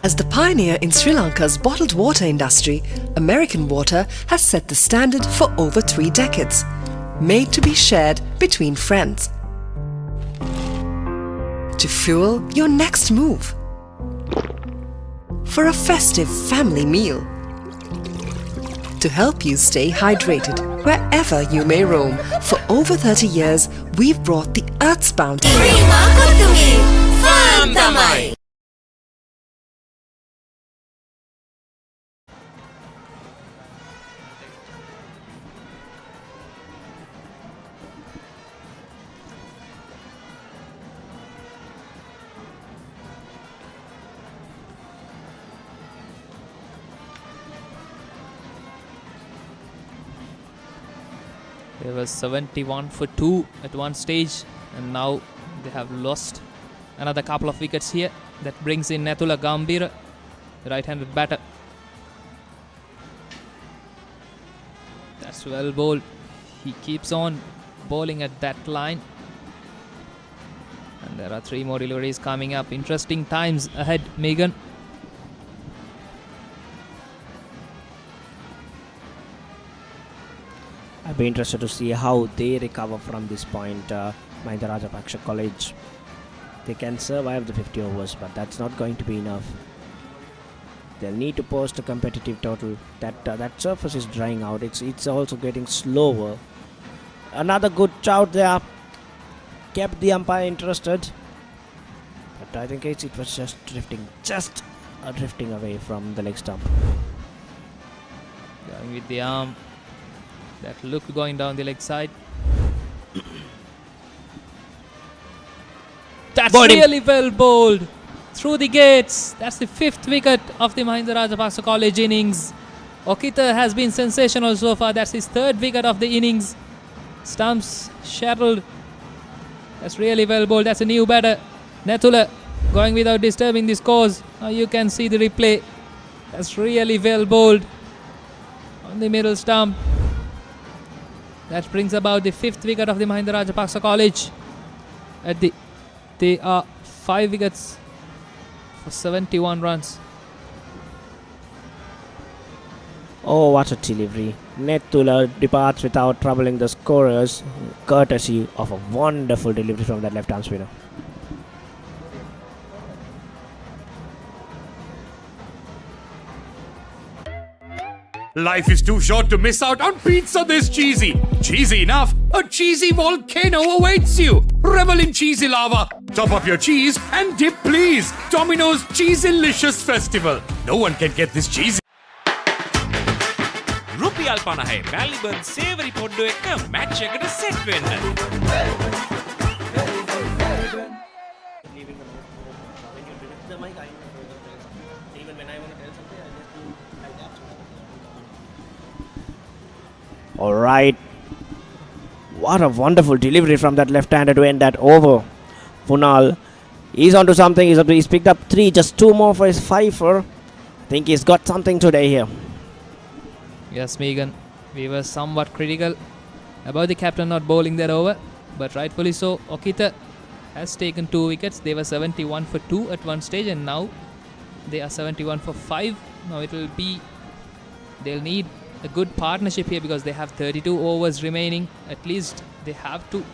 As the pioneer in Sri Lanka's bottled water industry, American Water has set the standard for over 3 decades, made to be shared between friends. To fuel your next move. For a festive family meal. To help you stay hydrated wherever you may roam. For over 30 years, we've brought the Earth's bounty. They were 71 for 2 at one stage, and now they have lost another couple of wickets here. That brings in Nathula Gambhira, the right-handed batter. That's well bowled. He keeps on bowling at that line. And there are 3 more deliveries coming up. Interesting times ahead, Megan. I'd be interested to see how they recover from this point. Mahinda Rajapaksa College, they can survive the 50 overs, but that's not going to be enough. They'll need to post a competitive total. That surface is drying out. It's also getting slower. Another good shout there, kept the umpire interested, but I think it was just drifting away from the leg stump. Going with the arm. That looked going down the leg side. That's really well bowled. Through the gates. That's the 5th wicket of the Mahinda Rajapaksa College innings. Okita has been sensational so far. That's his 3rd wicket of the innings. Stumps shattered. That's really well bowled. That's a new batter. Nathula going without disturbing the scores. Now you can see the replay. That's really well bowled. On the middle stump. That brings about the 5th wicket of the Mahinda Rajapaksa College. They are 5 wickets for 71 runs. Oh, what a delivery. Nathula departs without troubling the scorers, courtesy of a wonderful delivery from that left-arm spinner. Life is too short to miss out on pizza this cheesy. Cheesy enough, a cheesy volcano awaits you. Revel in cheesy lava. Top up your cheese and dip please. Domino's Cheeselicious Festival. No one can get this cheesy. රුපියල් 50 මැලිබන් සේවරි පොඩ්ඩෝ එක්ක match එකට set වෙන්න. All right. What a wonderful delivery from that left-hander to end that over. Punal, he's onto something. He's picked up 3, just 2 more for his 5-er. I think he's got something today here. Yes, Megan. We were somewhat critical about the captain not bowling that over, but rightfully so. Okita has taken 2 wickets. They were 71 for 2 at one stage, and now they are 71 for 5. Now they'll need a good partnership here because they have 32 overs remaining. At least they have to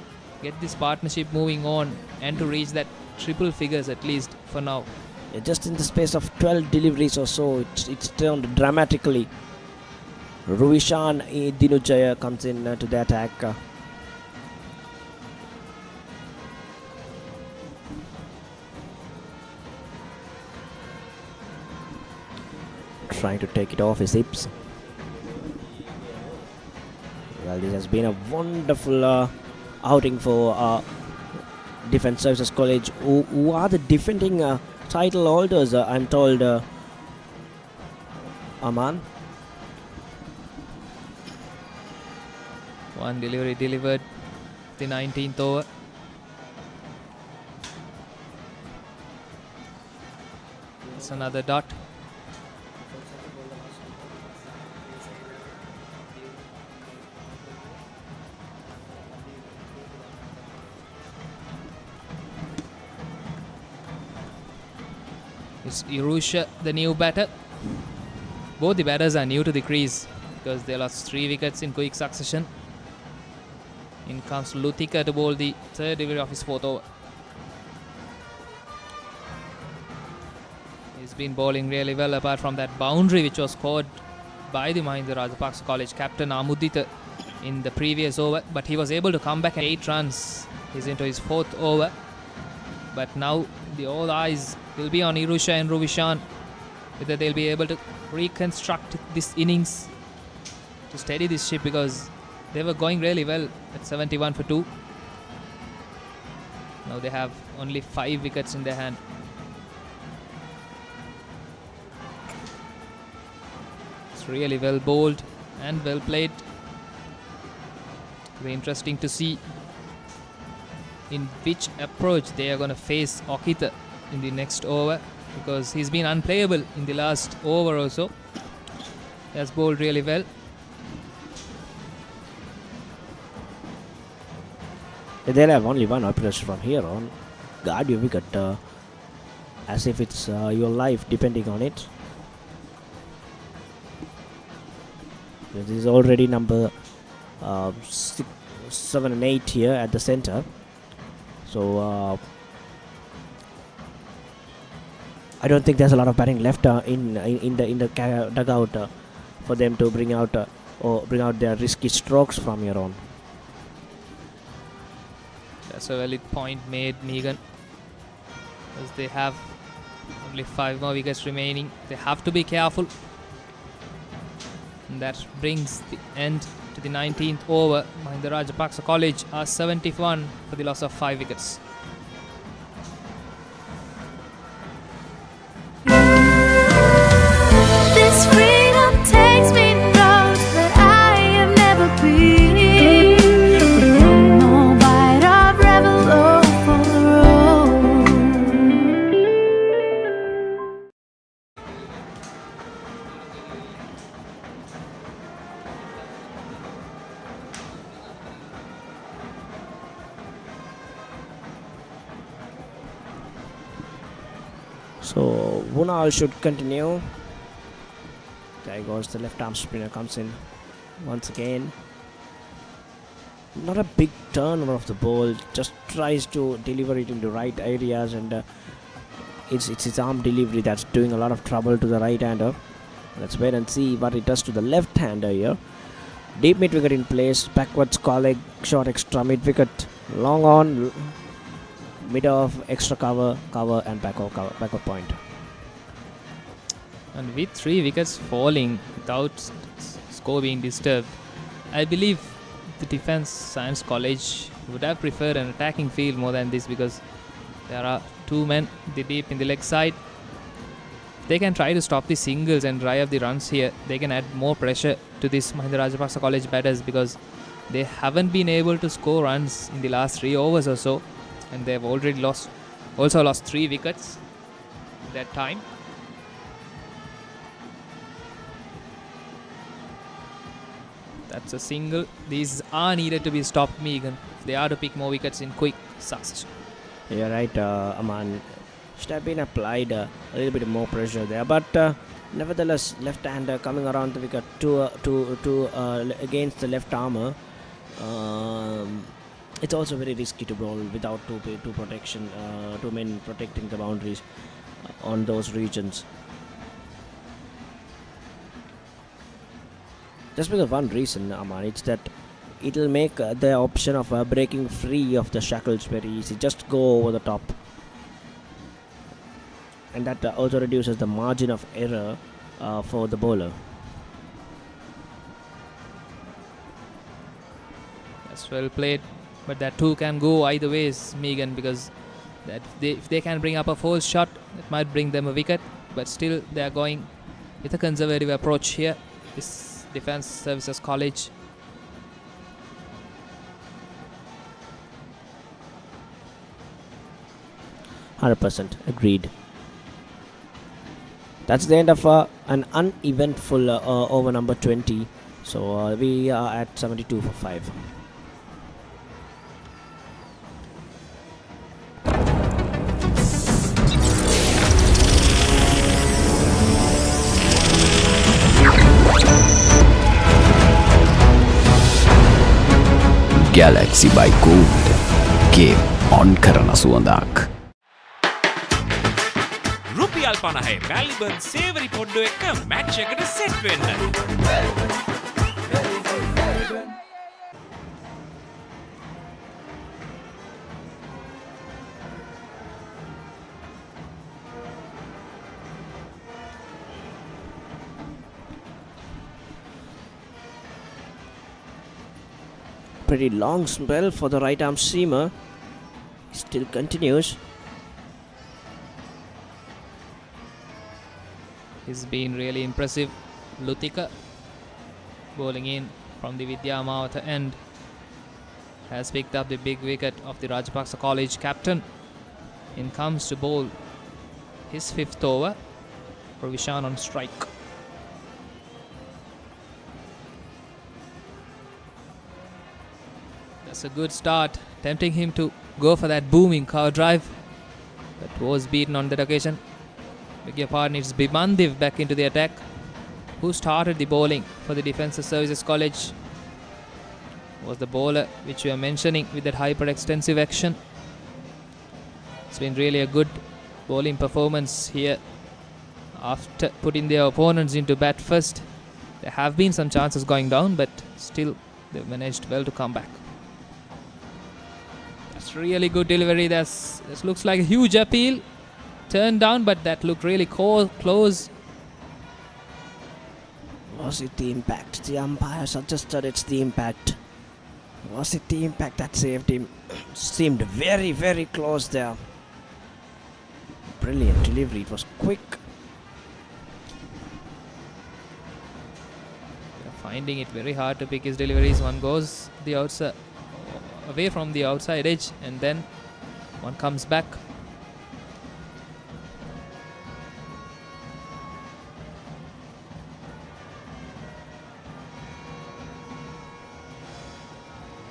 get this partnership moving on and to reach that triple figures at least for now. Yeah, just in the space of 12 deliveries or so, it's turned dramatically. Ruvishan Dinujaya comes in to the attack. Trying to take it off his hips. Well, this has been a wonderful outing for Defence Services College, who are the defending title holders, I'm told, Aman. One delivery delivered the 19th over. That's another dot. It's Irusha, the new batter. Both the batters are new to the crease because they lost 3 wickets in quick succession. In comes Luthika to bowl the third delivery of his 4th over. He's been bowling really well apart from that boundary which was scored by the Mahinda Rajapaksa College captain Amudita in the previous over, but he was able to come back at 8 runs. He's into his 4th over, but now all eyes will be on Irusha and Ruvishan, whether they'll be able to reconstruct this innings to steady this ship, because they were going really well at 71 for 2. Now they have only 5 wickets in their hand. It's really well bowled and well played. Very interesting to see in which approach they are going to face Okita in the next over, because he's been unplayable in the last over also. He has bowled really well. They'll have only one approach from here on. Guard your wicket as if it's your life depending on it. This is already number 7 and 8 here at the center. So I don't think there's a lot of batting left in the dugout for them to bring out their risky strokes from here on. That's a valid point made, Megan, because they have only 5 more wickets remaining. They have to be careful. And that brings the end to the 19th over. Mahinda Rajapaksa College are 71 for the loss of 5 wickets. This freedom takes me roads that I have never been. One more bite of Revelo for the road. So Vunal should continue. There goes the left arm spinner, comes in once again. Not a big turnover of the ball, just tries to deliver it into right areas, and it's his arm delivery that's doing a lot of trouble to the right-hander. Let's wait and see what it does to the left-hander here. Deep mid wicket in place, backwards colleague, short extra mid wicket, long on, mid off, extra cover and backward point. And with 3 wickets falling without score being disturbed, I believe the Defence Science College would have preferred an attacking field more than this, because there are 2 men deep in the leg side. They can try to stop the singles and drive up the runs here. They can add more pressure to this Mahinda Rajapaksa College batters, because they haven't been able to score runs in the last 3 overs or so, and they've already lost 3 wickets at that time. That's a single. These are needed to be stopped, Megan, if they are to pick more wickets in quick succession. You're right, Aman. Should have been applied a little bit more pressure there, but nevertheless, left-hander coming around the wicket against the left armour. It's also very risky to bowl without two men protecting the boundaries on those regions. Just because one reason, Aman, it's that it'll make the option of breaking free of the shackles very easy. Just go over the top. And that also reduces the margin of error for the bowler. That's well played, but that too can go either ways, Megan, because that if they can bring up a force shot, it might bring them a wicket, but still they are going with a conservative approach here. This Defence Services College. %100% agreed. That's the end of an uneventful over number 20. So we are at 72 for 5. Galaxy by Gold. Game on කරන සුවඳක්. රුපියල් 50 මැල්බන් සේවරි පොඩ්ඩෝ එක්ක match එකට set වෙන්න. Pretty long spell for the right arm seamer. Still continues. He's been really impressive. Lutika bowling in from the Vidya Mawatha end has picked up the big wicket of the Rajapaksa College captain. In comes to bowl his 5th over. Provision on strike. That's a good start, tempting him to go for that booming cover drive, but was beaten on that occasion. Beg your pardon, it's Bimandiv back into the attack, who started the bowling for the Defensive Services College. Was the bowler which we are mentioning with that hyper-extensive action. It's been really a good bowling performance here. After putting their opponents into bat first, there have been some chances going down, but still they've managed well to come back. That's really good delivery. This looks like a huge appeal. Turned down, but that looked really close. Was it the impact? The umpire suggested it's the impact. Was it the impact that saved him? Seemed very, very close there. Brilliant delivery. It was quick. Finding it very hard to pick his deliveries. One goes the outside, away from the outside edge, and then one comes back.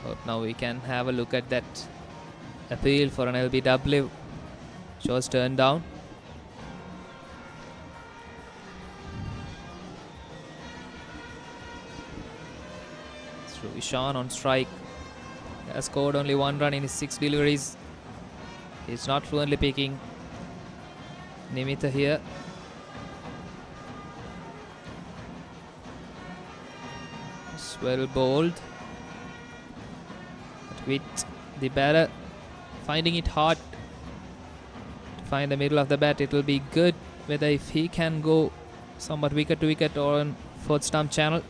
But now we can have a look at that appeal for an LBW. Shows turned down. Ishan on strike. He has scored only 1 run in his 6 deliveries. He's not fluently picking. Nimitha here. It's well bowled. But with the batter finding it hard to find the middle of the bat, it will be good whether if he can go somewhat wicket to wicket or on 4th stump channel.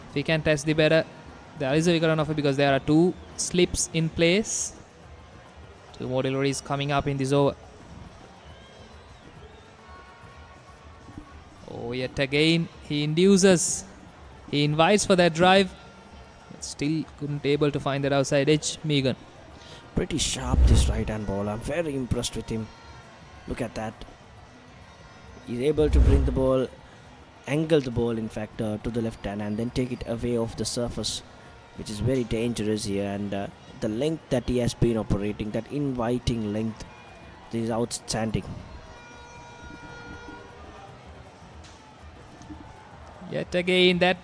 If he can test the batter, there is a wicket on offer because there are 2 slips in place. 2 more deliveries coming up in this over. Oh, yet again he induces. He invites for that drive, but still couldn't able to find that outside edge. Megan. Pretty sharp this right hand ball. I'm very impressed with him. Look at that. He's able to bring the ball, angle the ball in fact to the left hand and then take it away off the surface, which is very dangerous here, and the length that he has been operating, that inviting length, is outstanding. Yet again that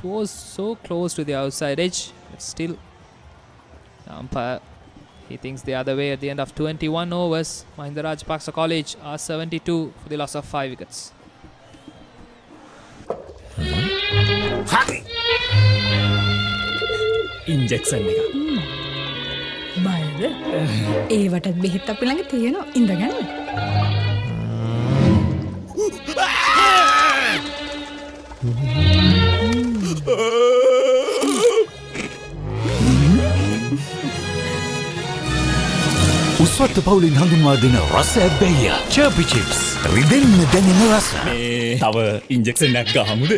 was so close to the outside edge, but still the umpire, he thinks the other way. At the end of 21 overs, Mahinda Rajapaksa College are 72 for the loss of 5 wickets. Injection එක. බයද? ඒවටත් බෙහෙත් අපි ළඟ තියෙනවා. ඉඳගන්න. උස්වත්ත පවුලින් හඳුන්වා දෙන රස ඇබ්බැහිය. චර්පි chips. රිදෙන්න දැනෙන රස. තව ඉන්ජෙක්ෂන් එකක් ගහමුද?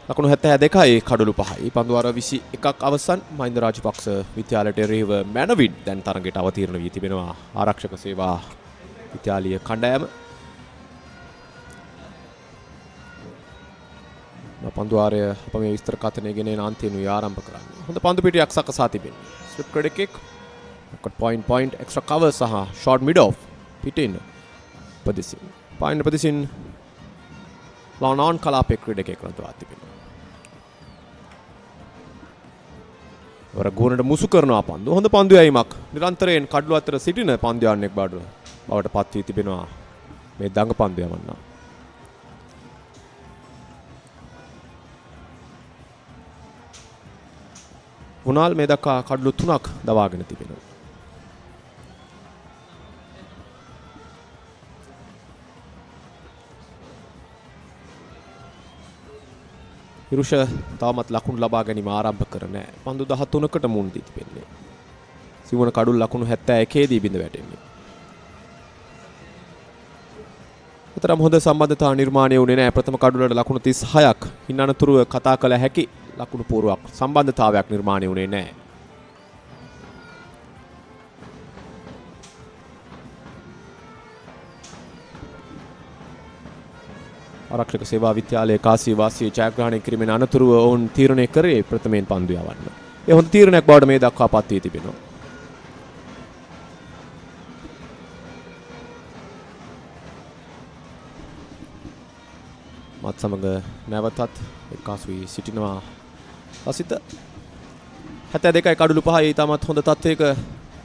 ලකුණු 72යි කඩලු 5යි. පන්දු වාර 21ක් අවසන්. මහින්ද රාජපක්ෂ විද්‍යාලයට එරෙහිව මැනවින් දැන් තරඟයට අවතීර්ණ වී තිබෙනවා ආරක්ෂක සේවා විද්‍යාලීය කණ්ඩායම. පන්දු වාරය අප මේ විස්තර කථනය ගෙන අන්තිමේ ආරම්භ කරන්නේ. හොඳ පන්දු පිටියක් සකසා තිබෙනවා. Slip credit kick. point extra cover සහ short mid off පිටින් පදිසින්. පායින් පදිසින් lawn on කලාපේ ක්‍රීඩකයෙක් රඳවා තිබෙනවා. වර ගෝනට මුසු කරනවා පන්දු. හොඳ පන්දු යැවීමක්. නිරන්තරයෙන් කඩළු අතර සිටින පන්දු යන්නෙක් බවට පත් වී තිබෙනවා මේ දඟ පන්දු යවන්නා. උනාල් මේ දක්වා කඩළු 3ක් දවාගෙන තිබෙනවා. හිරුෂ තවමත් ලකුණු ලබා ගැනීම ආරම්භ කර නැහැ. පන්දු 13කට මුණ දී තිබෙන්නේ. සිවුන කඩුල් ලකුණු 71 දී බිඳ වැටෙන්නේ. උතරම් හොඳ සම්බන්ධතා නිර්මාණය වුණේ නැහැ. ප්‍රථම කඩුලට ලකුණු 36ක්. ඉන් අනතුරුව කතා කළ හැකි ලකුණු පූර්වක් සම්බන්ධතාවයක් නිර්මාණය වුණේ නැහැ. ආරක්ෂක සේවා විද්‍යාලයේ කාසිය වාසිය ජයග්‍රහණය කිරීමෙන් අනතුරුව ඔවුන් තීරණය කරේ ප්‍රථමයෙන් පන්දු යවන්න. ඒ හොඳ තීරණයක් බවට මේ දක්වා පත් වී තිබෙනවා. මත් සමග නැවතත් එක්කාසු වී සිටිනවා අසිත. 72යි කඩලු 5යි ඊටමත් හොඳ තත්ත්වයක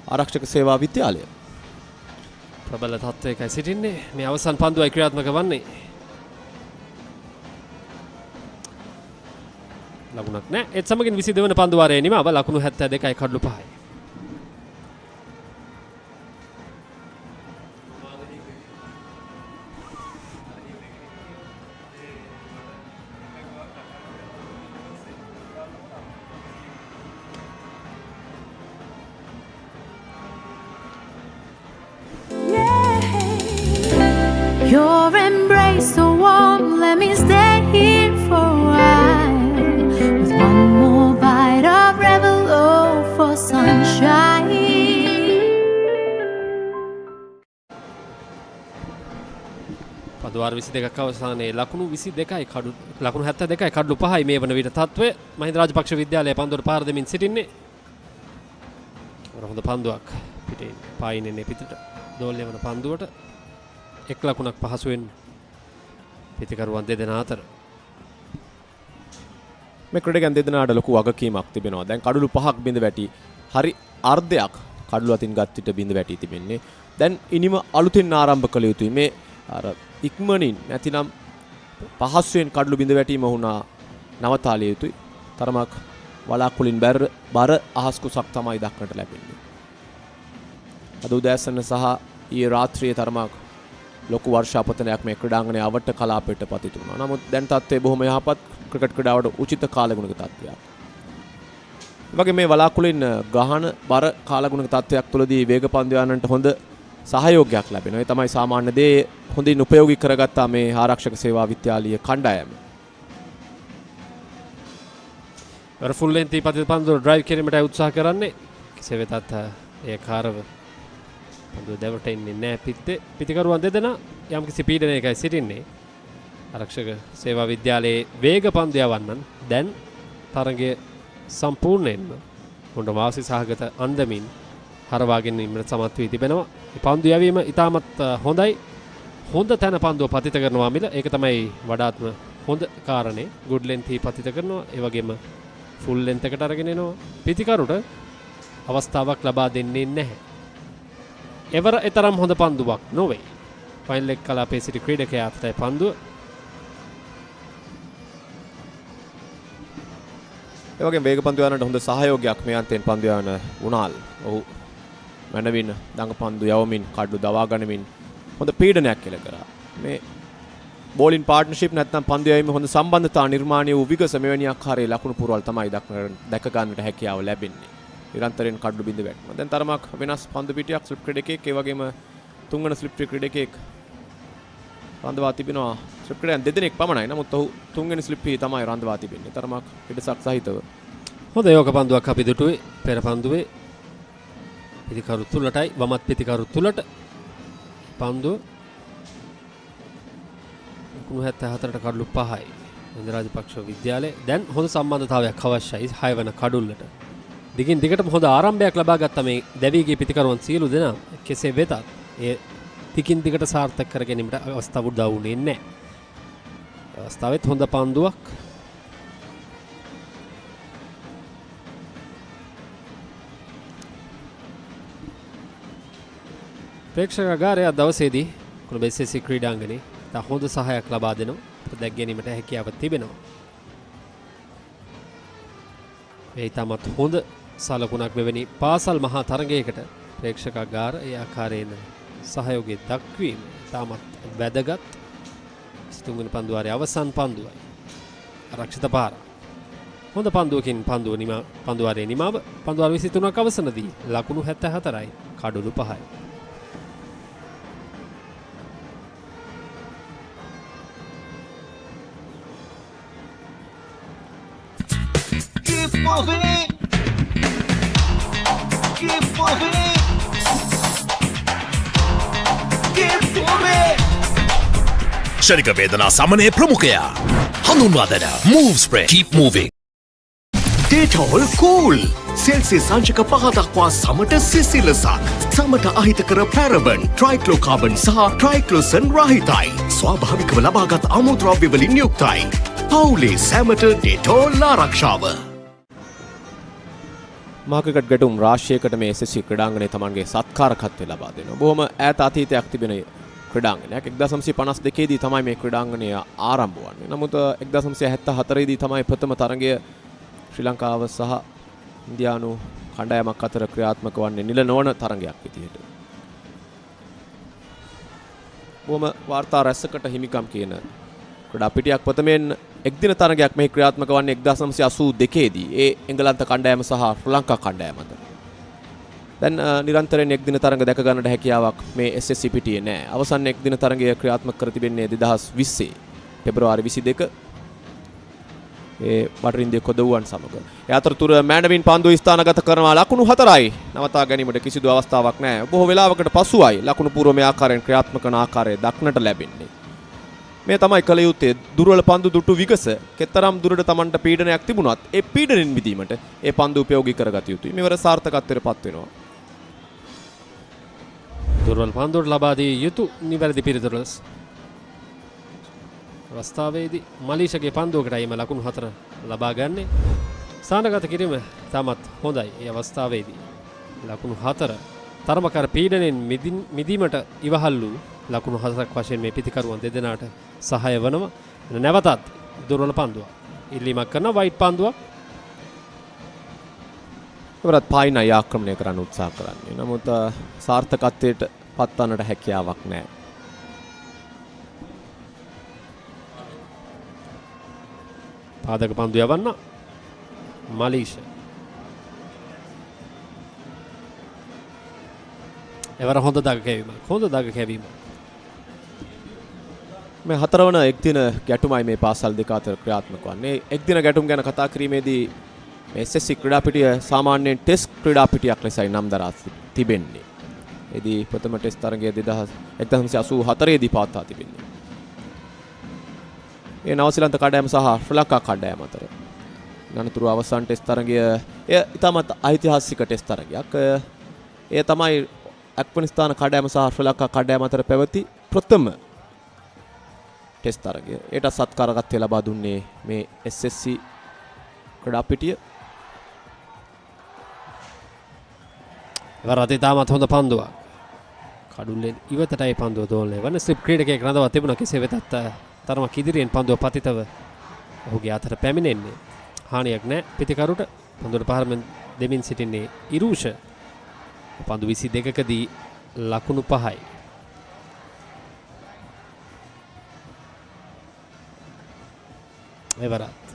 ආරක්ෂක සේවා විද්‍යාලය. ප්‍රබල තත්ත්වයකයි සිටින්නේ. මේ අවසන් පන්දුවයි ක්‍රියාත්මක වන්නේ. ලකුණක් නෑ. ඒත් සමගින් 22 වන පන්දු වාරයේ නිමාව ලකුණු 72යි කඩලු 5යි. Your embrace so warm, let me stay here for a while. With one more bite of rebel, oh, for sunshine. පදවාර 22ක් අවසානයේ ලකුණු 22යි ලකුණු 72යි කඩලු 5යි මේ වන විට තත්ත්වය. මහින්ද රාජපක්ෂ විද්‍යාලය පන්දුවට පාර දෙමින් සිටින්නේ. හොඳ පන්දුවක් පිටින් පායින්නේ පිටට දෝල්‍ය වන පන්දුවට එක් ලකුණක් පහසුවෙන් පිතිකරුවන් දෙදෙනා අතර. මේ ක්‍රීඩකයන් දෙදෙනාට ලොකු වගකීමක් තිබෙනවා. දැන් කඩලු 5ක් බිඳ වැටි. හරි අර්ධයක් කඩලු අතින් ගත් විට බිඳ වැටි තිබෙන්නේ. දැන් ඉනිම අලුතින් ආරම්භ කළ යුතුයි. මේ අර ඉක්මනින් නැතිනම් පහසුවෙන් කඩලු බිඳ වැටීම වුණා නවතාලිය යුතුයි. තරමක් වලාකුලින් බර අහස් කුසක් තමයි දක්නට ලැබෙන්නේ. අද උදෑසන සහ ඊයේ රාත්‍රියේ තරමක් ලොකු වර්ෂාපතනයක් මේ ක්‍රීඩාංගණයේ අවට කලාපයට පතිත වුණා. නමුත් දැන් තත්ත්වය බොහොම යහපත් ක්‍රිකට් ක්‍රීඩාවට උචිත කාලගුණක තත්ත්වයක්. ඒ වගේ මේ වලාකුලින් ගහන බර කාලගුණක තත්ත්වයක් තුළදී වේග පන්දු යන්නට හොඳ සහයෝගයක් ලැබෙනවා. ඒ තමයි සාමාන්‍ය දේ හොඳින් උපයෝගී කරගත්තා මේ ආරක්ෂක සේවා විද්‍යාලීය කණ්ඩායම. අර ෆුල් ලෙන්ත් පන්දු ඩ්‍රයිව් කිරීමට උත්සාහ කරන්නේ. කෙසේ වෙතත් ඒ කාරව පන්දු දෙවට එන්නේ නැහැ පිතිකරුවන් දෙදෙනා යම්කිසි පීඩනයකයි සිටින්නේ. ආරක්ෂක සේවා විද්‍යාලයේ වේග පන්දු යවන්නන් දැන් තරගය සම්පූර්ණයෙන්ම හොඳ වාසි සහගත අන්දමින් හරවාගෙන ඉන්නට සමත් වී තිබෙනවා. මේ පන්දු යැවීම ඉතාමත් හොඳයි. හොඳ තැන පන්දුව පතිත කරනවා මිල. ඒක තමයි වඩාත්ම හොඳ කාරණේ. ගුඩ් ලෙන්ත් පතිත කරනවා. ඒ වගේම ෆුල් ලෙන්ත් එකට අරගෙන එනවා. පිතිකරුට අවස්ථාවක් ලබා දෙන්නේ නැහැ. එවර එතරම් හොඳ පන්දුවක් නොවේ. ෆයිනල් ලෙග් කලාපයේ සිටි ක්‍රීඩකයා අතට පන්දුව. ඒ වගේම වේග පන්දු යනට හොඳ සහයෝගයක් මේ අන්තයෙන් පන්දු යන උනාල්. ඔහු මනවින් දඟ පන්දු යවමින් කඩු දවා ගනිමින් හොඳ පීඩනයක් කෙල කරා. මේ බෝලින් පාර්ට්නර්ෂිප් නැත්නම් පන්දු යැවීමේ හොඳ සම්බන්ධතා නිර්මාණය වූ විගස මෙවැනි ආකාරයේ ලකුණු පුරවල් තමයි දැක ගන්නට හැකියාව ලැබෙන්නේ. නිරන්තරයෙන් කඩු බිඳ වැටෙනවා. දැන් තරමක් වෙනස් පන්දු පිටියක් ස්ලිප් ක්‍රීඩකයෙක් ඒ වගේම තුන්වන ස්ලිප් ක්‍රීඩකයෙක් රඳවා තිබෙනවා ස්ලිප් ක්‍රීඩකයන් දෙදෙනෙක් පමණයි. නමුත් ඔහු තුන්වෙනි ස්ලිප් එකේ තමයි රඳවා තිබෙන්නේ. තරමක් පිටසක් සහිතව. හොඳ යෝග පන්දුවක් අපි දුටුවේ පෙර පන්දුවේ පිටිකරු තුලටයි වමත් පිටිකරු තුලට පන්දුව 74ට කඩලු 5යි. මහින්ද රාජපක්ෂ විද්‍යාලය දැන් හොඳ සම්බන්ධතාවයක් අවශ්‍යයි 6 වෙනි කඩුල්ලට. දිගින් දිගටම හොඳ ආරම්භයක් ලබා ගත්ත මේ දැවීගේ පිටිකරුවන් සියලු දෙනා කෙසේ වෙතත් ඒ දිගින් දිගට සාර්ථක කර ගැනීමට අවස්ථාව උදා වුණේ නැහැ. අවස්ථාවෙත් හොඳ පන්දුවක්. ප්‍රේක්ෂකාගාරය දවසේදී කොළඹ SSC ක්‍රීඩාංගණයේ තා හොඳ සහායක් ලබා දෙනවා. දැක් ගැනීමට හැකියාව තිබෙනවා. ඒ තමත් හොඳ සලකුණක් මෙවැනි පාසල් මහා තරගයකට ප්‍රේක්ෂකාගාර ඒ ආකාරයෙන් සහයෝගය දක්වීම තාමත් වැදගත්. 23 වෙනි පන්දුවාරයේ අවසන් පන්දුවයි. ආරක්ෂිත පාර. හොඳ පන්දුවකින් පන්දුවාරයේ නිමාව පන්දුවාර 23ක් අවසනදී ලකුණු 74යි කඩලු 5යි. ශරික වේදනා සමනය ප්‍රමුඛයා හඳුන්වා දෙන Move Spray Keep Moving Dettol Cool Celsius අංශක 5 දක්වා සමට සිසිලසක් සමට අහිතකර පැරබන් ට්‍රයික්ලෝකාබන් සහ ට්‍රයික්ලෝසන් රහිතයි ස්වාභාවිකව ලබාගත් අමුද්‍රව්‍ය වලින් යුක්තයි පවුලේ සැමට Dettol ආරක්ෂාව මහක්‍රිකට් ගැටුම් රාශියකට මේ SSC ක්‍රීඩාංගණය තමන්ගේ සත්කාරකත්වය ලබා දෙනවා. බොහොම ඈත අතීතයක් තිබෙන ක්‍රීඩාංගණයක් 1952 දී තමයි මේ ක්‍රීඩාංගණය ආරම්භ වන්නේ. නමුත් 1974 දී තමයි ප්‍රථම තරගය ශ්‍රී ලංකාව සහ ඉන්දියානු කණ්ඩායමක් අතර ක්‍රියාත්මක වන්නේ නිල නොවන තරගයක් විදිහට. බොහොම වාර්තා රැසකට හිමිකම් කියන ක්‍රීඩා පිටියක් ප්‍රථමයෙන් එක්දින තරගයක් මේ ක්‍රියාත්මක වන්නේ 1982 දී ඒ එංගලන්ත කණ්ඩායම සහ ශ්‍රී ලංකා කණ්ඩායම අතර. දැන් නිරන්තරයෙන් එක්දින තරඟ දැක ගන්නට හැකියාවක් මේ SSC පිටියේ නැහැ. අවසන් එක්දින තරඟය ක්‍රියාත්මක කර තිබෙන්නේ 2020 පෙබරවාරි 22 ඒ මඩරින්දිය කොදවුවන් සමග. ඒ අතරතුර මෑන්ඩවින් පන්දුව ස්ථානගත කරනවා ලකුණු 4යි. නවතා ගැනීමට කිසිදු අවස්ථාවක් නැහැ. බොහෝ වෙලාවකට පසුයි ලකුණු පූර්වමය ආකාරයෙන් ක්‍රියාත්මක කරන ආකාරය දක්නට ලැබෙන්නේ. මේ තමයි කල යුත්තේ දුර්වල පන්දු දුටු විගස කෙතරම් දුරට Tamanට පීඩනයක් තිබුණත් ඒ පීඩනෙන් මිදීමට ඒ පන්දු උපයෝගී කරගත යුතුයි. මේවර සාර්ථකත්වයට පත් වෙනවා. දුර්වල පන්දුවට ලබා දිය යුතු නිවැරදි පිළිතුරස්. අවස්ථාවේදී මලීෂගේ පන්දුවකටයි මේ ලකුණු 4 ලබා ගන්නේ. ස්ථානගත කිරීම තාමත් හොඳයි. ඒ අවස්ථාවේදී ලකුණු 4 තරමකර පීඩනෙන් මිදීමට ඉවහල් වූ ලකුණු 4ක් වශයෙන් මේ පිටිකරුවන් දෙදෙනාට සහාය වනවා. නැවතත් දුර්වල පන්දුවක්. ඉල්ලීමක් කරන වයිට් පන්දුවක්. ඉවරත් පායිනයි ආක්‍රමණය කරන්න උත්සාහ කරන්නේ. නමුත් සාර්ථකත්වයට පත්වන්නට හැකියාවක් නැහැ. පාදක පන්දු යවන්න මලීෂ. එවර හොඳ දග කැවීමක්. හොඳ දග කැවීමක්. මේ 4 වන එක්දින ගැටුමයි මේ පාසල් දෙක අතර ක්‍රියාත්මක වන්නේ. එක්දින ගැටුම් ගැන කතා කිරීමේදී මේ SSC ක්‍රීඩා පිටිය සාමාන්‍යයෙන් ටෙස්ට් ක්‍රීඩා පිටියක් ලෙසයි නම් දරා තිබෙන්නේ. එදී ප්‍රථම ටෙස්ට් තරගය 1984 දී පවත්වා තිබෙන්නේ. ඒ නවසීලන්ත කණ්ඩායම සහ ශ්‍රී ලංකා කණ්ඩායම අතර. අනතුරු අවසන් ටෙස්ට් තරගය එය ඉතාමත් ඓතිහාසික ටෙස්ට් තරගයක්. එය තමයි ඇෆ්ගනිස්තාන කණ්ඩායම සහ ශ්‍රී ලංකා කණ්ඩායම අතර පැවති ප්‍රථම ටෙස්ට් තරගය. ඒට සත්කාරකත්වය ලබා දුන්නේ මේ SSC ක්‍රීඩා පිටිය. වරදී තාමත් හොඳ පන්දුවක්. කඩුල්ලෙන් ඉවතටයි පන්දුව දෝලනය වන ස්ලිප් ක්‍රීඩකයෙක් රඳවා තිබුණා. කෙසේ වෙතත් තරමක් ඉදිරියෙන් පන්දුව පතිතව ඔහුගේ අතට පැමිණෙන්නේ. හානියක් නැහැ පිටිකරුට. පන්දුවට පහරමින් දෙමින් සිටින්නේ ඉරූෂ. පන්දු 22කදී ලකුණු 5යි. එවරත්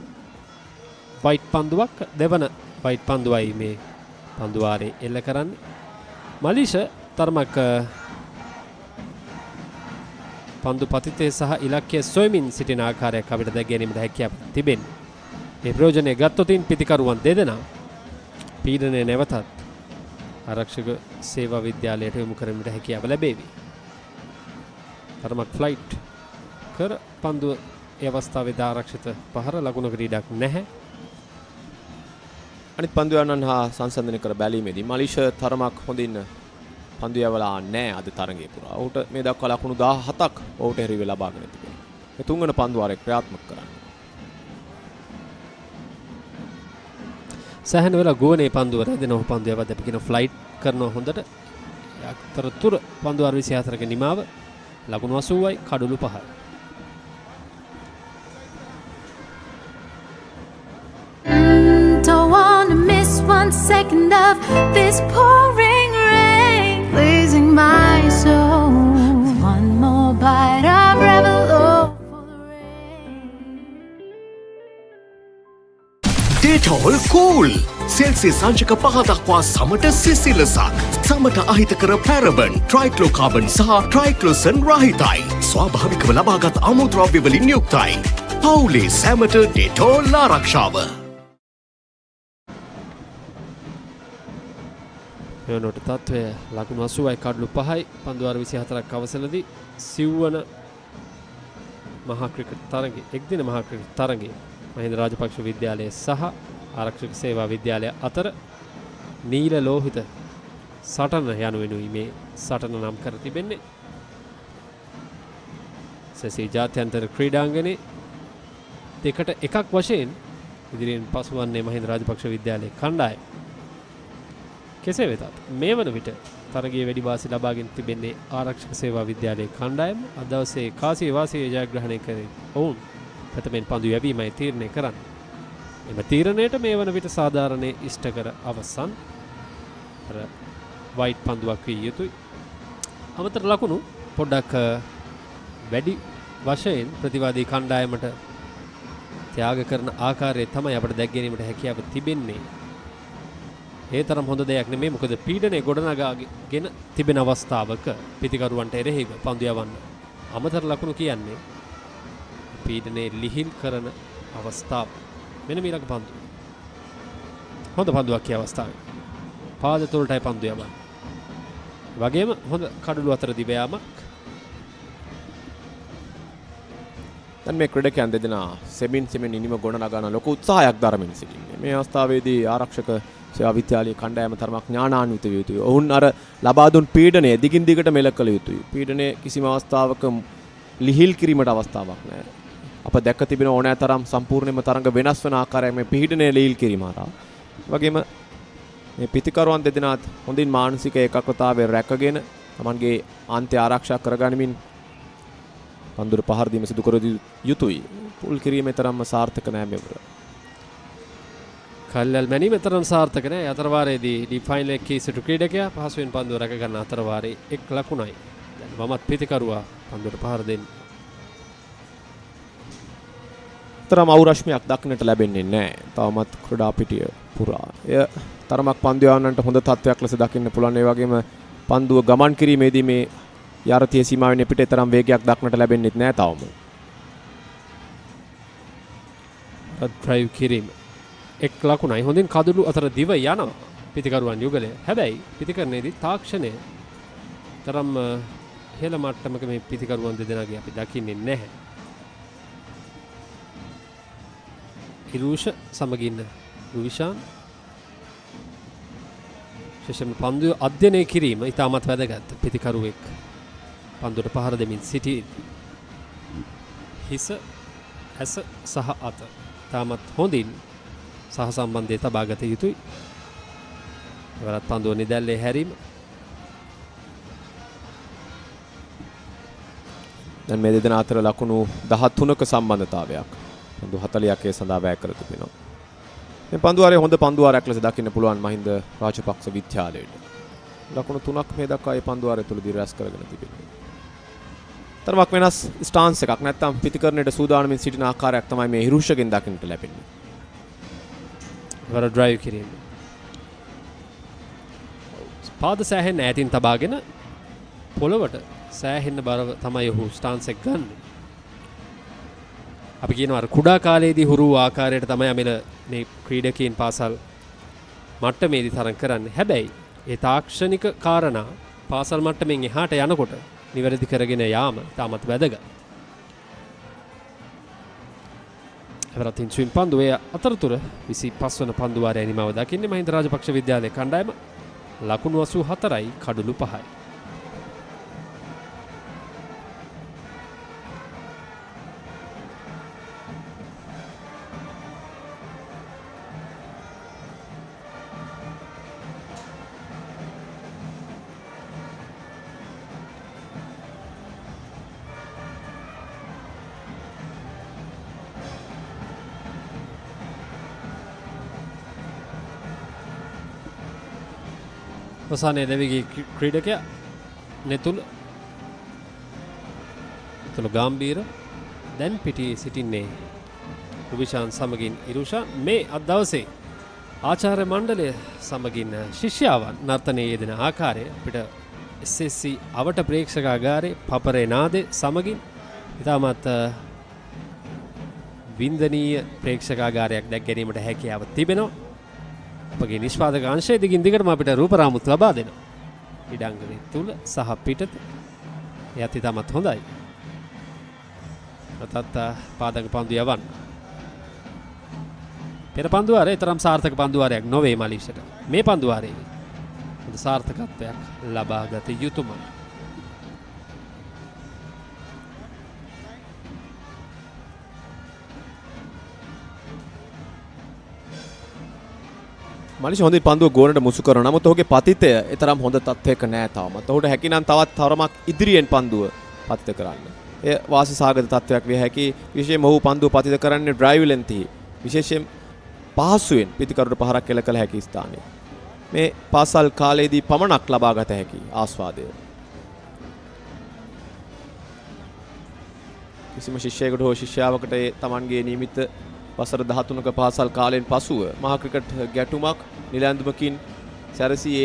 වයිට් පන්දුවක් දෙවන වයිට් පන්දුවයි මේ පන්දුවාරේ එල්ල කරන්නේ. මලීෂ තරමක් පන්දු පතිතේ සහ ඉලක්කය සොයමින් සිටින ආකාරයක් අපිට දැක ගැනීමට හැකියාව තිබෙන්නේ. ඒ ප්‍රයෝජනය ගත්තොතින් පිතිකරුවන් දෙදෙනා පීඩනය නැවතත් ආරක්ෂක සේවා විද්‍යාලයට යොමු කරන්නට හැකියාව ලැබේවි. තරමක් ෆ්ලයිට් කර පන්දුව ඒ අවස්ථාවේදී ආරක්ෂිත පහර ලකුණකට ඉඩක් නැහැ. අනිත් පන්දු යවන්නන් හා සංසන්දනය කර බැලීමේදී මලිෂ තරමක් හොඳින් පන්දු යවලා නැහැ අද තරගයේ පුරා. ඔහුට මේ දක්වා ලකුණු 17ක් ඔහුට එරෙහිව ලබාගෙන තිබෙනවා. මේ තුන්වන පන්දු වාරයේ ක්‍රියාත්මක කරන්න. සහන වෙලා ගෝනේ පන්දුව රැඳෙන ඔහු පන්දු යවද්දී අපි කියන ෆ්ලයිට් කරනවා හොඳට. අතරතුර පන්දු වාර 24ක නිමාව ලකුණු 80යි කඩලු 5යි. Don't wanna miss 1 second of this pouring rain, pleasing my soul. One more bite of Revelo for the rain. Detol cool. Celsius අංශක 5 දක්වා සමට සිසිලසක්. සමට අහිතකර පැරබන්, ට්‍රයික්ලෝකාබන් සහ ට්‍රයික්ලෝසන් රහිතයි. ස්වාභාවිකව ලබාගත් අමුද්‍රව්‍ය වලින් යුක්තයි. පවුලේ සැමට ඩෙටෝල් ආරක්ෂාව. මෙවනට තත්ත්වය ලකුණු 80යි කඩලු 5යි පන්දු වාර 24ක් අවසනදී සිව්වන මහා ක්‍රිකට් තරගයේ එක්දින මහා ක්‍රිකට් තරගයේ මහින්ද රාජපක්ෂ විද්‍යාලය සහ ආරක්ෂක සේවා විද්‍යාලය අතර නීල ලෝහිත සටන යනුවෙනුයි මේ සටන නම් කර තිබෙන්නේ. සැසී ජාත්‍යන්තර ක්‍රීඩාංගණයේ දෙකට එකක් වශයෙන් ඉදිරියෙන් පසුවන්නේ මහින්ද රාජපක්ෂ විද්‍යාලයේ කණ්ඩායම. කෙසේ වෙතත් මේ වන විට තරගයේ වැඩි වාසි ලබාගෙන තිබෙන්නේ ආරක්ෂක සේවා විද්‍යාලයේ කණ්ඩායම. අද දවසේ කාසිය වාසිය ජයග්‍රහණය කරේ ඔවුන් ප්‍රථමයෙන් පන්දු යැවීමයි තීරණය කරන්නේ. එම තීරණයට මේ වන විට සාධාරණයේ ඉෂ්ට කර අවසන්. අර වයිට් පන්දුවක් විය යුතුයි. අමතර ලකුණු පොඩ්ඩක් වැඩි වශයෙන් ප්‍රතිවාදී කණ්ඩායමට ත්‍යාග කරන ආකාරය තමයි අපිට දැක් ගැනීමට හැකියාව තිබෙන්නේ. ඒ තරම් හොඳ දෙයක් නෙමෙයි. මොකද පීඩනය ගොඩනගාගෙන තිබෙන අවස්ථාවක පිතිකරුවන්ට එරෙහිව පන්දු යවන්න අමතර ලකුණු කියන්නේ පීඩනයේ ලිහිල් කරන අවස්ථාව. මෙන්න මීළඟ පන්දු. හොඳ පන්දුවක් කිය අවස්ථාවේ. පාද තුලටයි පන්දු යවන්නේ. වගේම හොඳ කඩළු අතර දිව යාමක්. දැන් මේ ක්‍රීඩකයන් දෙදෙනා සෙමින් ඉනිම ගොඩනගන ලොකු උත්සාහයක් දරමින් සිටින්නේ. මේ අවස්ථාවේදී ආරක්ෂක සේවා විද්‍යාලයේ කණ්ඩායම තරමක් ඥානාන්විත විය යුතුයි. ඔවුන් අර ලබා දුන් පීඩනය දිගින් දිගට මෙල කළ යුතුයි. පීඩනය කිසිම අවස්ථාවක ලිහිල් කිරීමට අවස්ථාවක් නැහැ. අප දැක්ක තිබෙන ඕනෑ තරම් සම්පූර්ණයෙන්ම තරඟ වෙනස් වන ආකාරයෙන් මේ පීඩනය ලිහිල් කිරීම හරහා. වගේම මේ පිතිකරුවන් දෙදෙනාත් හොඳින් මානසික ඒකාග්‍රතාවය රැකගෙන Tamanගේ අන්ත්‍ය ආරක්ෂා කරගනිමින් පන්දුර පහර දීම සිදු කර යුතුයි. පුල් කිරීමේ තරම්ම සාර්ථක නැහැ මෙවර. කල්යල් මැනීම තරම් සාර්ථක නැහැ. අතර වාරයේදී ඩීප් ෆයිනල් එකේ සිටු ක්‍රීඩකයා පහසුවෙන් පන්දුව රැක ගන්න අතර වාරයේ එක් ලකුණයි. දැන් වමත් පිතිකරුවා පන්දුවට පහර දෙන්නේ. තරම් අවුරශ්මියක් දක්නට ලැබෙන්නේ නැහැ. තවමත් ක්‍රීඩා පිටිය පුරා. එය තරමක් පන්දු යවන්නට හොඳ තත්ත්වයක් ලෙස දකින්න පුළුවන්. ඒ වගේම පන්දුව ගමන් කිරීමේදී මේ යාරතිය සීමාවෙන් පිටේ තරම් වේගයක් දක්නට ලැබෙන්නේ නැහැ තවම. ඩ්‍රයිව් කිරීම එක් ලකුණයි. හොඳින් කඩළු අතර දිව යනවා පිතිකරුවන් යුගලය. හැබැයි පිතිකරණයේදී තාක්ෂණය තරම් ඉහළ මට්ටමක මේ පිතිකරුවන් දෙදෙනාගේ අපි දකින්නේ නැහැ. ඉරුෂ සමගින් රුවිෂාන් ශේෂම පන්දු අධ්‍යයනය කිරීම ඉතාමත් වැදගත්. පිතිකරුවෙක් පන්දුවට පහර දෙමින් සිටි හිස ඇස සහ අත තාමත් හොඳින් සහ සම්බන්ධය තබා ගත යුතුයි. එවරත් පන්දුව නිදැල්ලේ හැරීම. දැන් මේ දෙදෙනා අතර ලකුණු 13ක සම්බන්ධතාවයක්. පන්දු 40ක් ඒ සඳහා වැය කර තිබෙනවා. මේ පන්දු වාරයේ හොඳ පන්දු වාරයක් ලෙස දකින්න පුළුවන් මහින්ද රාජපක්ෂ විද්‍යාලයට. ලකුණු 3ක් මේ දක්වා මේ පන්දු වාරය තුලදී රැස් කරගෙන තිබෙනවා. තරමක් වෙනස් ස්ටාන්ස් එකක් නැත්නම් පිතිකරණයට සූදානමින් සිටින ආකාරයක් තමයි මේ හිරුෂගෙන් දකින්නට ලැබෙන්නේ. වර ඩ්‍රයිව් කිරීම. පාද සෑහෙන ඈතින් තබාගෙන පොළවට සෑහෙන්න බරව තමයි ඔහු ස්ටාන්ස් එක ගන්න. අපි කියනවා අර කුඩා කාලයේදී හුරු ආකාරයට තමයි අමිල මේ ක්‍රීඩකයන් පාසල් මට්ටමේදී තරම් කරන්නේ. හැබැයි ඒ තාක්ෂණික කාරණා පාසල් මට්ටමින් එහාට යනකොට නිවැරදි කරගෙන යාම තාමත් වැදගත්. එවරතින් ස්විම් පන්දුවේ අතරතුර 25 වන පන්දු වාරය නිමව දකින්නේ මහින්ද රාජපක්ෂ විද්‍යාලයේ කණ්ඩායම. ලකුණු 84යි කඩලු 5යි. අවසානයේ දෙවිගේ ක්‍රීඩකයා නෙතුල ගාම්බීර දැන් පිටියේ සිටින්නේ රුබිෂාන් සමගින් ඉරුෂා. මේ අද දවසේ ආචාර්ය මණ්ඩලය සමගින් ශිෂ්‍යාවන් නර්තනයේ යෙදෙන ආකාරය අපිට SSC අවට ප්‍රේක්ෂකාගාරයේ පපරේ නාදේ සමගින් ඉතාමත් වින්දනීය ප්‍රේක්ෂකාගාරයක් දැක් ගැනීමට හැකියාව තිබෙනවා. අපගේ නිෂ්පාදක අංශය දිගින් දිගටම අපිට රූපරාමුත් ලබා දෙනවා. ඉඩංගනේ තුල සහ පිටත එයත් ඉතාමත් හොඳයි. අතත් පාදක පන්දු යවන්න. පෙර පන්දු වාරයේ තරම් සාර්ථක පන්දු වාරයක් නොවේ මලීෂට. මේ පන්දු වාරයේ හොඳ සාර්ථකත්වයක් ලබා ගත යුතුමයි. මලිෂ හොඳින් පන්දුව ගෝනට මුසු කරනවා. නමුත් ඔහුගේ පතිතය තරම් හොඳ තත්ත්වයක නෑ තාමත්. ඔහුට හැකිනම් තවත් තරමක් ඉදිරියෙන් පන්දුව පතිත කරන්න. එය වාසිසහගත තත්ත්වයක් විය හැකි. විශේෂයෙන්ම ඔහු පන්දුව පතිත කරන්නේ ඩ්‍රයිව් ලෙන්තෙහි. විශේෂයෙන් පහසුවෙන් පිතිකරුට පහරක් එල කළ හැකි ස්ථානයේ. මේ පාසල් කාලයේදී පමණක් ලබා ගත හැකි ආස්වාදය. කිසිම ශිෂ්‍යයෙකුට හෝ ශිෂ්‍යාවකට තමන්ගේ නියමිත වසර 13ක පාසල් කාලයෙන් පසුව මහා ක්‍රිකට් ගැටුමක් නිලැඳුමකින් සැරසී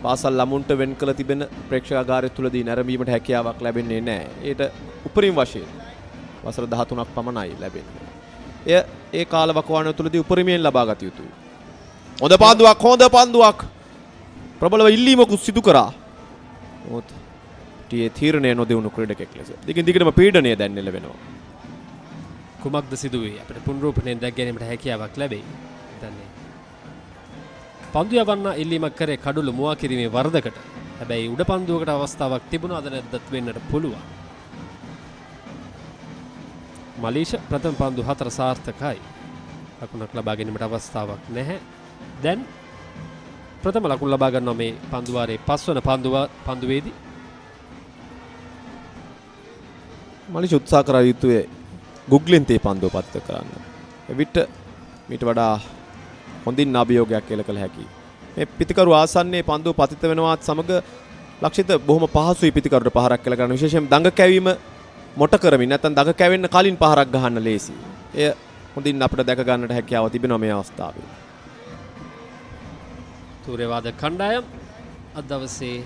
පාසල් ළමුන්ට වෙන් කළ තිබෙන ප්‍රේක්ෂකාගාරය තුලදී නැරඹීමට හැකියාවක් ලැබෙන්නේ නැහැ. ඒට උපරිම වශයෙන් වසර 13ක් පමණයි ලැබෙන්නේ. ඒ කාල වකවානුව තුලදී උපරිමයෙන් ලබා ගත යුතුයි. හොඳ පන්දුවක් ප්‍රබලව ඉල්ලීමකුත් සිදු කරා. මොහොත ටීයේ තීරණය නොදෙවුණු ක්‍රීඩකෙක් ලෙස. දිගින් දිගටම පීඩනය දැන් එළවෙනවා. කුමක්ද සිදුවේ අපිට පුනරූපණයෙන් දැක් ගැනීමට හැකියාවක් ලැබෙයි. දන්නේ. පන්දු යවන්න ඉල්ලීමක් කරේ කඩුළු මුවා කිරීමේ වරදකට. හැබැයි උඩ පන්දුවකට අවස්ථාවක් තිබුණාද නැද්දත් වෙන්නට පුළුවන්. මලීෂ ප්‍රථම පන්දු 4 සාර්ථකයි. ලකුණක් ලබා ගැනීමට අවස්ථාවක් නැහැ. දැන් ප්‍රථම ලකුණ ලබා ගන්නවා මේ පන්දු වාරයේ 5 වන පන්දුවේදී. මලීෂ උත්සාහ කර යුතුයේ ගුග්ලින් තේ පන්දුව පතිත කරන්න. එවිට මීට වඩා හොඳින් අභියෝගයක් එල කළ හැකියි. මේ පිතිකරු ආසන්නයේ පන්දුව පතිත වෙනවත් සමග ලක්ෂිත බොහොම පහසුයි පිතිකරුට පහරක් එල කරන්න. විශේෂයෙන් දඟ කැවීම මොට කරමින් නැත්නම් දඟ කැවෙන්න කලින් පහරක් ගහන්න ලේසි. එය හොඳින් අපිට දැක ගන්නට හැකියාව තිබෙනවා මේ අවස්ථාවේ. තූර්යවාද කණ්ඩායම් අද දවසේ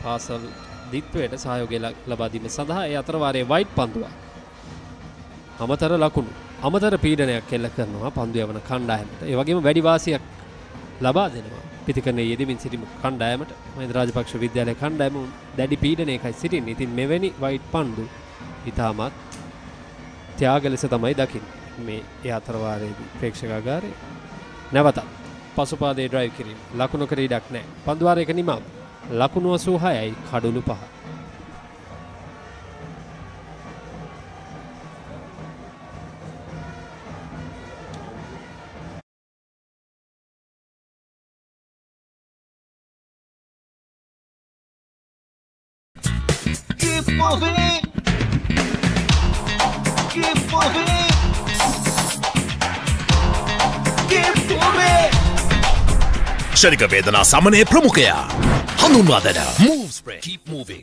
පාසල් දිත්වයට සහයෝගය ලබා දීම සඳහා ඒ අතර වාරයේ වයිට් පන්දුවක් අමතර ලකුණු අමතර පීඩනයක් එල්ල කරනවා පන්දු යවන කණ්ඩායමට. ඒ වගේම වැඩි වාසියක් ලබා දෙනවා පිතිකරණයේ යෙදෙමින් සිටි කණ්ඩායමට. මහින්ද රාජපක්ෂ විද්‍යාලයේ කණ්ඩායම දැඩි පීඩනයකයි සිටින්නේ. ඉතින් මෙවැනි වයිට් පන්දු ඉතාමත් ත්‍යාග ලෙස තමයි දකින්නේ. මේ ඒ අතර වාරයේදී ප්‍රේක්ෂකාගාරයේ නැවතත් පසුපාදයේ ඩ්‍රයිව් කිරීම ලකුණකට ඉඩක් නැහැ. පන්දු වාරයක නිමව ලකුණු 86යි කඩුළු 5. ශරික වේදනා සමනය ප්‍රමුඛයා හඳුන්වා දෙන move spray keep moving.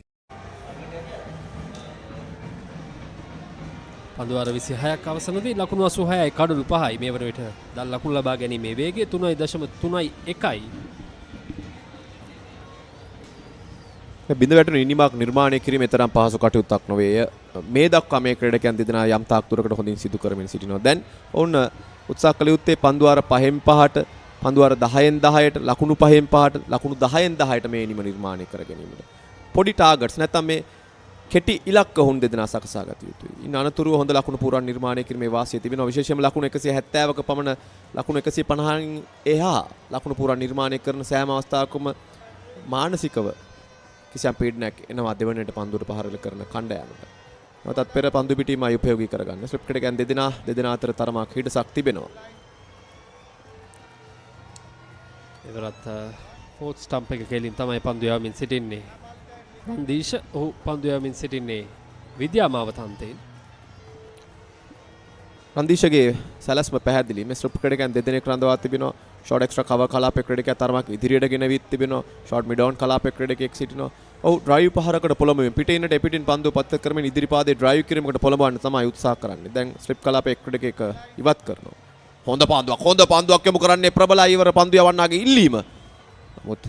පන්දුවාර 26ක් අවසනදී ලකුණු 86යි කඩුළු 5යි. මේ වන විට දල් ලකුණු ලබා ගැනීමේ වේගය 3.31යි. මේ බිඳ වැටෙන ඉනිමක් නිර්මාණය කිරීමේ තරම් පහසු කටයුත්තක් නොවේ. මේ දක්වා මේ ක්‍රීඩකයන් දෙදෙනා යම් තාක් දුරකට හොඳින් සිදු කරමින් සිටිනවා. දැන් ඔවුන් උත්සාහ කළ යුත්තේ පන්දුවාර 5න් 5ට, පන්දුවාර 10න් 10ට, ලකුණු 5න් 5ට, ලකුණු 10න් 10ට මේ ඉනිම නිර්මාණය කර ගැනීමට. පොඩි ටාගට්ස් නැත්නම් මේ කෙටි ඉලක්ක හොන් දෙදෙනා සකසා ගත යුතුයි. ඉන් අනතුරුව හොඳ ලකුණු පුරන් නිර්මාණය කිරීමේ වාසිය තිබෙනවා. විශේෂයෙන්ම ලකුණු 170ක පමණ ලකුණු 150න් එහා ලකුණු පුරන් නිර්මාණය කරන සෑම අවස්ථාවකම මානසිකව කිසියම් පීඩනයක් එනවා දෙවනට පන්දුවට පහරල කරන කණ්ඩායමට. නැවතත් පෙර පන්දු පිටීමයි උපයෝගී කරගන්න. ස්ලිප් ක්‍රීඩකයන් දෙදෙනා අතර තරමක් හිඩසක් තිබෙනවා. එවරත් ෆෝත් ස්ටම්ප් එක කෙලින් තමයි පන්දු යවමින් සිටින්නේ. රන්දීෂ ඔහු පන්දු යවමින් සිටින්නේ විද්‍යාමාවතන්තයෙන්. රන්දීෂගේ සැලැස්ම පැහැදිලි. මේ ස්ලිප් ක්‍රීඩකයන් දෙදෙනෙක් රඳවා තිබෙනවා. ෂෝට් එක්ස්ට්‍රා කවර් කලාපේ ක්‍රීඩකයා තරමක් ඉදිරියට ගෙනවිත් තිබෙනවා. ෂෝට් මිඩ් ඔන් කලාපේ ක්‍රීඩකයෙක් සිටිනවා. ඔහු ඩ්‍රයිව් පහරකට පොළඹෙමින් පිටින්නට එපිටින් පන්දුව පත් කරමින් ඉදිරි පාදයේ ඩ්‍රයිව් කිරීමකට පොළඹවන්න තමයි උත්සාහ කරන්නේ. දැන් ස්ලිප් කලාපේ ක්‍රීඩකයෙක් ඉවත් කරනවා. හොඳ පන්දුවක් යොමු කරන්නේ ප්‍රබලයි ඉවර පන්දු යවන්නාගේ ඉල්ලීම. නමුත්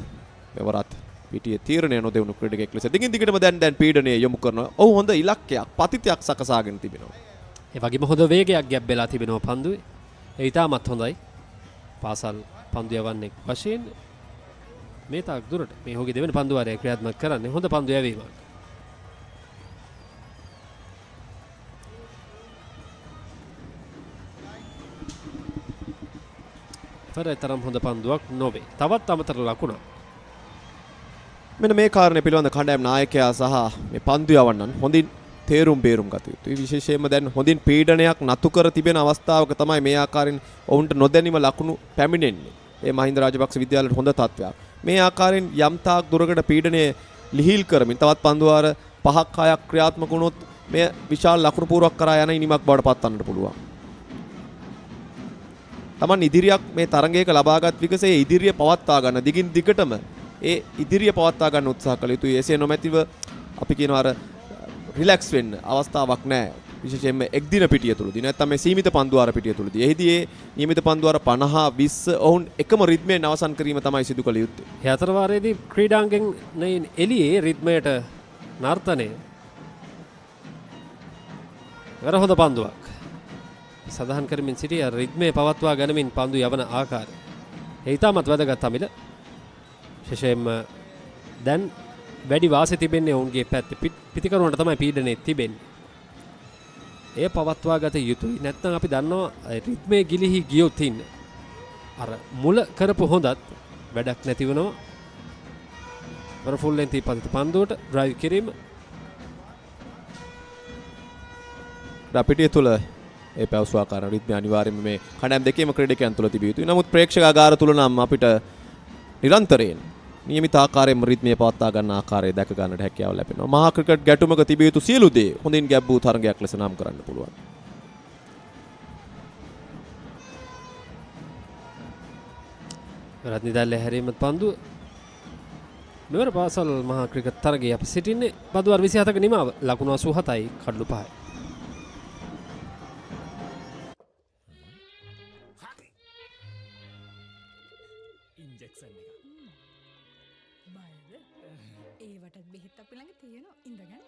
එවරත් පිටියේ තීරණය නොදෙවුණු ක්‍රීඩකයෙක් ලෙස දිගින් දිගටම දැන් පීඩනය යොමු කරනවා. ඔහු හොඳ ඉලක්කයක් පතිතයක් සකසාගෙන තිබෙනවා. ඒ වගේම හොඳ වේගයක් ගැබ් වෙලා තිබෙනවා පන්දුවේ. ඒ ඉතාමත් හොඳයි. පාසල් පන්දු යවන්නේ වශයෙන් මේ තාක් දුරට මේ ඔහුගේ දෙවෙනි පන්දු වාරය ක්‍රියාත්මක කරන්නේ හොඳ පන්දු යැවීමක්. තරම් හොඳ පන්දුවක් නොවේ. තවත් අමතර ලකුණක්. මෙන්න මේ කාරණේ පිළිබඳ කණ්ඩායම් නායකයා සහ මේ පන්දු යවන්නන් හොඳින් තේරුම් බේරුම් ගත යුතුයි. විශේෂයෙන්ම දැන් හොඳින් පීඩනයක් නතු කර තිබෙන අවස්ථාවක තමයි මේ ආකාරයෙන් ඔවුන්ට නොදැනීම ලකුණු පැමිණෙන්නේ. ඒ මහින්ද රාජපක්ෂ විද්‍යාලයට හොඳ තත්ත්වයක්. මේ ආකාරයෙන් යම් තාක් දුරකට පීඩනය ලිහිල් කරමින් තවත් පන්දුවාර 5ක් 6ක් ක්‍රියාත්මක වුණොත් මේ විශාල ලකුණු පුරවක් කරා යන ඉනිමක් බවට පත් වන්නට පුළුවන්. Taman ඉදිරියක් මේ තරඟයක ලබාගත් විගසේ ඉදිරිය පවත්වා ගන්න දිගින් දිගටම ඒ ඉදිරිය පවත්වා ගන්න උත්සාහ කළ යුතුයි. එසේ නොමැතිව අපි කියනවා අර රිලැක්ස් වෙන්න අවස්ථාවක් නැහැ. විශේෂයෙන්ම එක් දින පිටිය තුලදී නැත්නම් මේ සීමිත පන්දුවාර පිටිය තුලදී. එහිදී ඒ නියමිත පන්දුවාර 50 20 ඔවුන් එකම රිද්මයෙන් අවසන් කිරීම තමයි සිදු කළ යුත්තේ. ඒ අතර වාරයේදී ක්‍රීඩාංගෙන් එළියේ රිද්මයට නර්තනය. වර හොඳ පන්දුවක්. සඳහන් කරමින් සිටිය රිද්මේ පවත්වා ගනිමින් පන්දු යවන ආකාරය. ඒ ඉතාමත් වැදගත් අමිල. විශේෂයෙන්ම දැන් වැඩි වාසි තිබෙන්නේ ඔවුන්ගේ පැත්තේ පිටිකරුවන්ට තමයි පීඩනයේ තිබෙන්නේ. එය පවත්වා ගත යුතුයි. නැත්නම් අපි දන්නවා රිද්මේ ගිලිහි ගියොත් අර මුල කරපු හොඳත් වැඩක් නැති වෙනවා. වර ෆුල් ලෙන්ත් පන්දුවට ඩ්‍රයිව් කිරීම. පිටිය තුල ඒ පැවසුවාකාර රිද්මය අනිවාර්යයෙන්ම මේ කණ්ඩායම් දෙකේම ක්‍රීඩකයන් තුල තිබිය යුතුයි. නමුත් ප්‍රේක්ෂකාගාර තුල නම් අපිට නිරන්තරයෙන් නියමිත ආකාරයෙන්ම රිද්මය පවත්වා ගන්න ආකාරය දැක ගන්නට හැකියාව ලැබෙනවා. මහා ක්‍රිකට් ගැටුමක තිබිය යුතු සියලු දේ හොඳින් ගැබ් වූ තරඟයක් ලෙස නම් කරන්න පුළුවන්. රත්නි දැල්ලේ හැරීමත් පන්දු මෙවර පාසල් මහා ක්‍රිකට් තරගයේ අපි සිටින්නේ පන්දුවාර 27ක නිමාව ලකුණු 87යි කඩලු 5යි. ඒවටත් බෙහෙත් අපි ළඟ තියෙනවා ඉඳගන්න.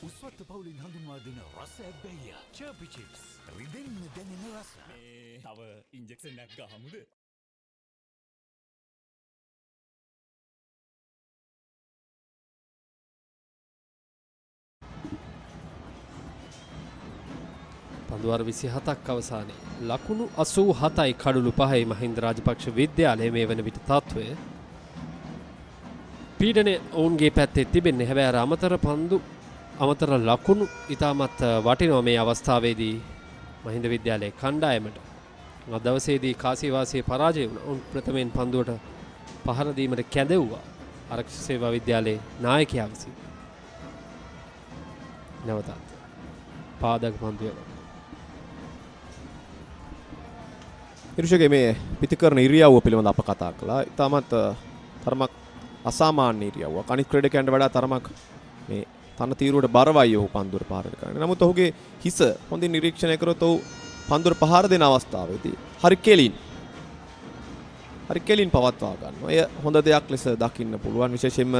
උස්වත්ත පවුලින් හඳුන්වා දෙන රස ඇබ්බැහිය චර්පි චිප්ස් රිදෙන්න දැනෙන රස. තව ඉන්ජෙක්ෂන් එකක් ගහමුද? පන්දුවාර 27ක් අවසානයේ ලකුණු 87යි කඩලු 5යි මහින්ද රාජපක්ෂ විද්‍යාලයේ මේ වන විට තත්වය. පීඩනය ඔවුන්ගේ පැත්තේ තිබෙන්නේ. හැබැයි අර අමතර ලකුණු ඉතාමත් වටිනවා මේ අවස්ථාවේදී මහින්ද විද්‍යාලයේ කණ්ඩායමට. අද දවසේදී කාසිවාසියේ පරාජය වුණා. ඔවුන් ප්‍රථමයෙන් පන්දුවට පහර දීමට කැඳෙව්වා ආරක්ෂක සේවා විද්‍යාලයේ නායකයා විසින්. නැවතත් පාදක පන්දුව ඉරුෂගේ මේ පිටිකරන ඉරියව්ව පිළිබඳ අප කතා කළා. ඉතාමත් තරමක් අසාමාන්‍ය ඉරියව්වක්. අනිත් ක්‍රීඩකයන්ට වඩා තරමක් මේ තනතිරුවට බරවයි ඔහු පන්දුර පහර කරන්නේ. නමුත් ඔහුගේ හිස හොඳින් නිරීක්ෂණය කරොත් ඔහු පන්දුර පහර දෙන අවස්ථාවේදී හරි කෙලින් පවත්වා ගන්නවා. එය හොඳ දෙයක් ලෙස දකින්න පුළුවන්. විශේෂයෙන්ම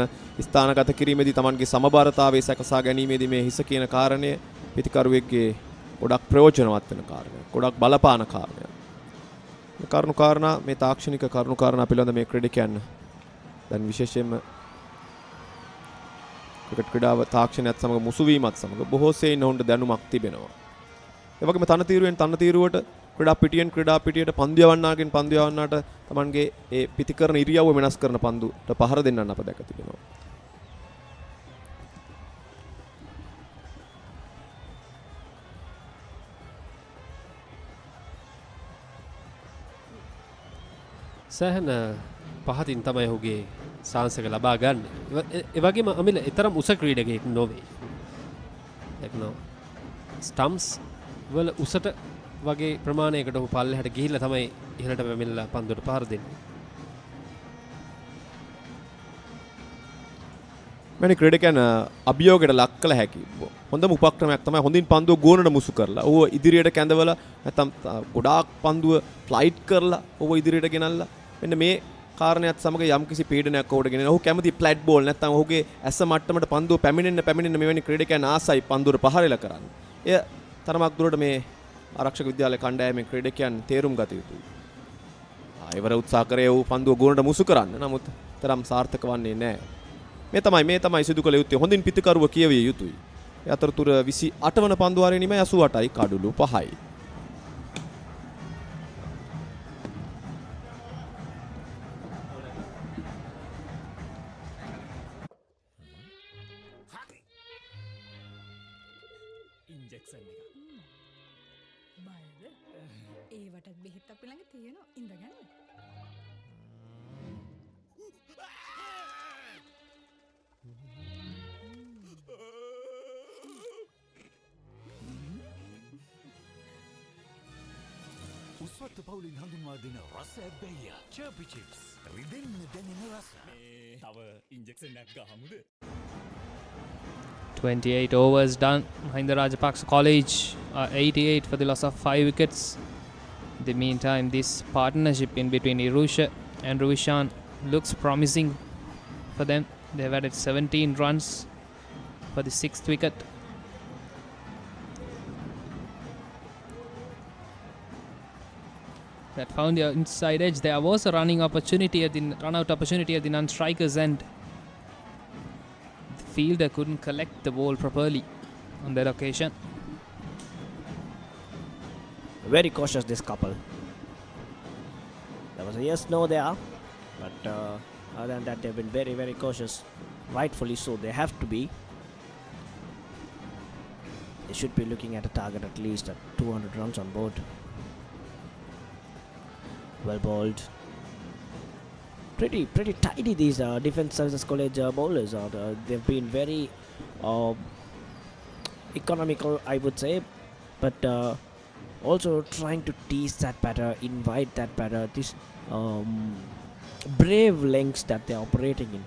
ස්ථානගත කිරීමේදී Tamanගේ සමබරතාවය සකසා ගැනීමේදී මේ හිස කියන කාරණය පිටිකරුවෙක්ගේ ගොඩක් ප්‍රයෝජනවත් වෙන කාරණයක්. ගොඩක් බලපාන කාරණයක්. මේ කරුණු කාරණා මේ තාක්ෂණික කරුණු කාරණා පිළිබඳ මේ ක්‍රීඩකයන් දැන් විශේෂයෙන්ම ක්‍රිකට් ක්‍රීඩාව තාක්ෂණයත් සමග මුසු වීමත් සමග බොහෝ සෙයින් ඔවුන්ට දැනුමක් තිබෙනවා. ඒ වගේම තනතිරුවට ක්‍රීඩා පිටියට පන්දු යවන්නාගෙන් පන්දු යවන්නාට Tamanගේ ඒ පිටිකරන ඉරියව්ව වෙනස් කරන පන්දුට පහර දෙන්නන් අප දැක තිබෙනවා. සෑහෙන පහතින් තමයි ඔහුගේ සාංශක ලබා ගන්න. ඒ වගේම අමිල ඊතරම් උස ක්‍රීඩකයෙක් නොවේ. එක්නෝ ස්ටම්ස් වල උසට වගේ ප්‍රමාණයකට ඔහු පල්ලෙහාට ගිහිල්ලා තමයි ඉහළට පැමිණලා පන්දුවට පහර දෙන්නේ. මේ ක්‍රීඩකයන් අභියෝගයට ලක් කළ හැකි හොඳම උපක්‍රමයක් තමයි හොඳින් පන්දුව ගෝනට මුසු කරලා ඌව ඉදිරියට කැඳවලා නැත්නම් ගොඩාක් පන්දුව ෆ්ලයිට් කරලා ඌව ඉදිරියට ගෙනල්ලා මෙන්න මේ කාරණයක් සමග යම්කිසි පීඩනයක් ඔහුට ගෙනෙන. ඔහු කැමති ෆ්ලැට් බෝල් නැත්නම් ඔහුගේ ඇස මට්ටමට පන්දුව පැමිණෙන්න මෙවැනි ක්‍රීඩකයන් ආසයි පන්දුවට පහරල කරන්න. එය තරමක් දුරට මේ ආරක්ෂක විද්‍යාලය කණ්ඩායමේ ක්‍රීඩකයන් තේරුම් ගත යුතුයි. ආයවර උත්සාහ කරේ ඌ පන්දුව ගෝනට මුසු කරන්න. නමුත් තරම් සාර්ථක වන්නේ නැහැ. මේ තමයි සිදු කළ යුත්තේ. හොඳින් පිටිකරුව කියවිය යුතුයි. ඒ අතරතුර 28 වන පන්දු වාරයේ නිමයි 88යි කඩුළු 5යි. ඉන්ජෙක්ෂන් එක. බයද? ඒවටත් බෙහෙත් අපි ළඟ තියෙනවා. ඉඳගන්න. උස්වත්ත පවුලින් හඳුන්වා දෙන රස ඇබ්බැහිය චර්පි චිප්ස් රිදෙන්න දැනෙන රස. තව ඉන්ජෙක්ෂන් එකක් ගහමුද? 28 overs done. Mahinda Rajapaksa College 88 for the loss of 5 wickets. In the meantime, this partnership in between Irusha and Ruvishan looks promising for them. They've added 17 runs for the 6th wicket. That found the inside edge. There was a run-out opportunity at the non-strikers end. The fielder couldn't collect the ball properly on that occasion. Very cautious, this couple. There was a yes, no there, but other than that, they've been very, very cautious. Rightfully so. They have to be. They should be looking at a target at least at 200 runs on board. Well bowled. Pretty tidy, these Defence Services College bowlers are. They've been very economical, I would say, but also trying to tease that batter, invite that batter. These brave lengths that they're operating in.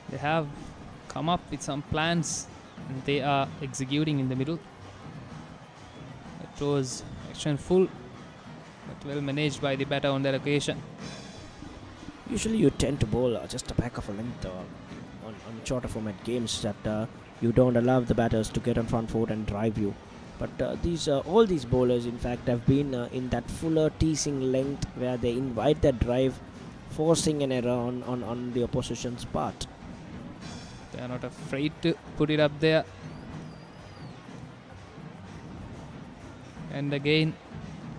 They have come up with some plans and they are executing in the middle. It was action full, but well managed by the batter on that occasion. Usually you tend to bowl just a back of a length on shorter format games that you don't allow the batters to get on front foot and drive you. But all these bowlers in fact have been in that fuller teasing length where they invite that drive, forcing an error on the opposition's part. They are not afraid to put it up there. And again,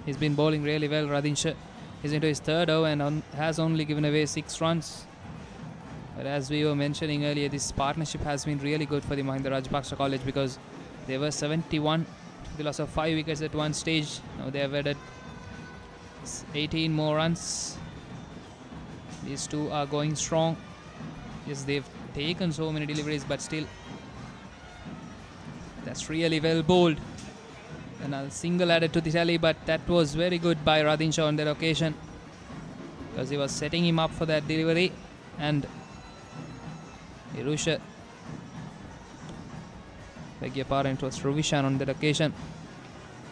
he's been bowling really well. Radinsha is into his third over and has only given away 6 runs. But as we were mentioning earlier, this partnership has been really good for the Mahinda Rajapaksa College because they were 71 to the loss of 5 wickets at one stage. Now they have added 18 more runs. These two are going strong. Yes, they've taken so many deliveries, but still, that's really well bowled. And a single added to the tally, but that was very good by Radinsha on that occasion because he was setting him up for that delivery. And Irusha beg your pardon, it was Ruvishan on that occasion.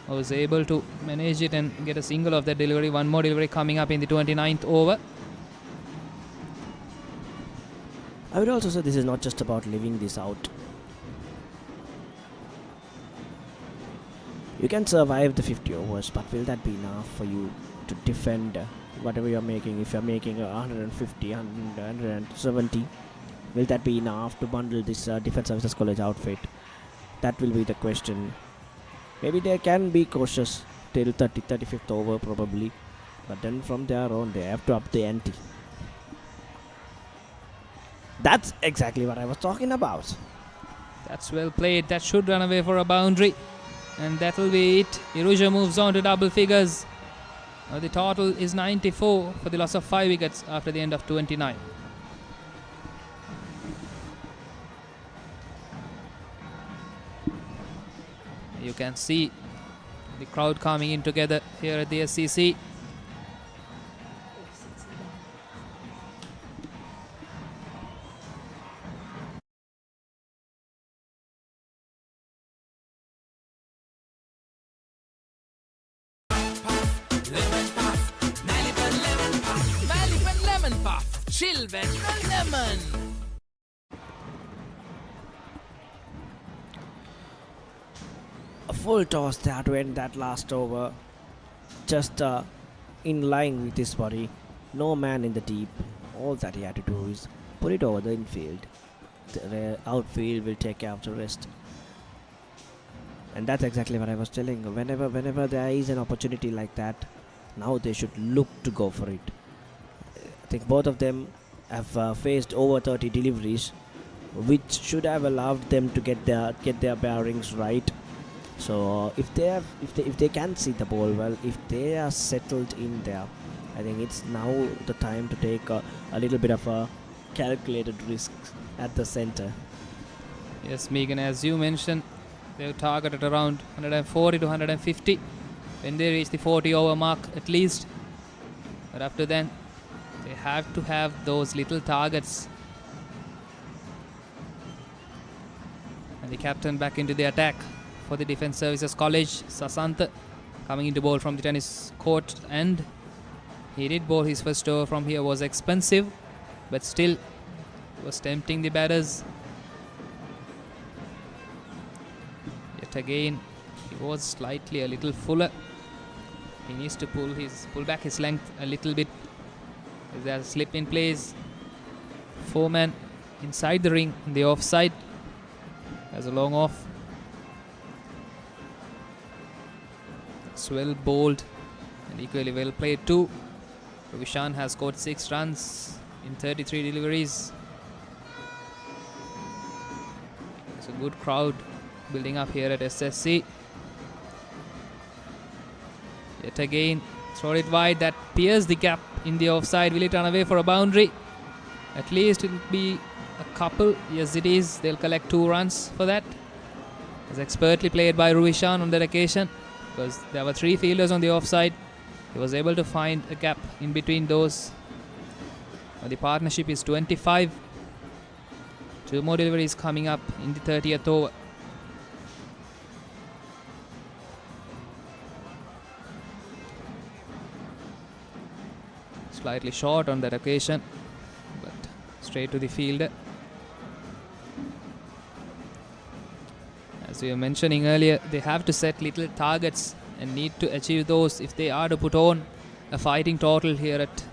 I was able to manage it and get a single of that delivery. One more delivery coming up in the 29th over. I would also say this is not just about leaving this out. You can survive the 50 overs, but will that be enough for you to defend whatever you're making? If you're making 150, 170, will that be enough to bundle this Defence Services College outfit? That will be the question. Maybe they can be cautious till 35th over probably, but then from there on they have to up the ante. That's exactly what I was talking about. That's well played. That should run away for a boundary. And that will be it. Iruja moves on to double figures. The total is 94 for the loss of 5 wickets after the end of 29. You can see the crowd coming in together here at the SCC. Chill when lemon. A full toss there to end that last over. Just in line with his body. No man in the deep. All that he had to do is put it over the infield. The outfield will take care of the rest. And that's exactly what I was telling you. Whenever there is an opportunity like that, now they should look to go for it. I think both of them have faced over 30 deliveries, which should have allowed them to get their bearings right. So if they can see the ball well, if they are settled in there, I think it's now the time to take a little bit of a calculated risk at the center. Yes, Megan, as you mentioned, they've targeted around 140 to 150 when they reach the 40 over mark at least. But after then, they have to have those little targets. And the captain back into the attack for the Defence Services College, Sasantha, coming into bowl from the tennis court, and he did bowl his first over from here. Was expensive, but still was tempting the batters. Yet again, he was slightly a little fuller. He needs to pull back his length a little bit. There's a slip in place. 4-man inside the ring in the offside. As a long off. It's well bowled and equally well played too. Ruvishan has scored 6 runs in 33 deliveries. It's a good crowd building up here at SSC. Yet again, throw it wide. That pierced the gap in the offside. Will it run away for a boundary? At least it will be a couple. Yes, it is. They'll collect 2 runs for that. It was expertly played by Ruvishan on that occasion, because there were 3 fielders on the offside. He was able to find a gap in between those. The partnership is 25. 2 more deliveries coming up in the 30th over. Slightly short on that occasion, but straight to the fielder. As we were mentioning earlier, they have to set little targets and need to achieve those if they are to put on a fighting total here at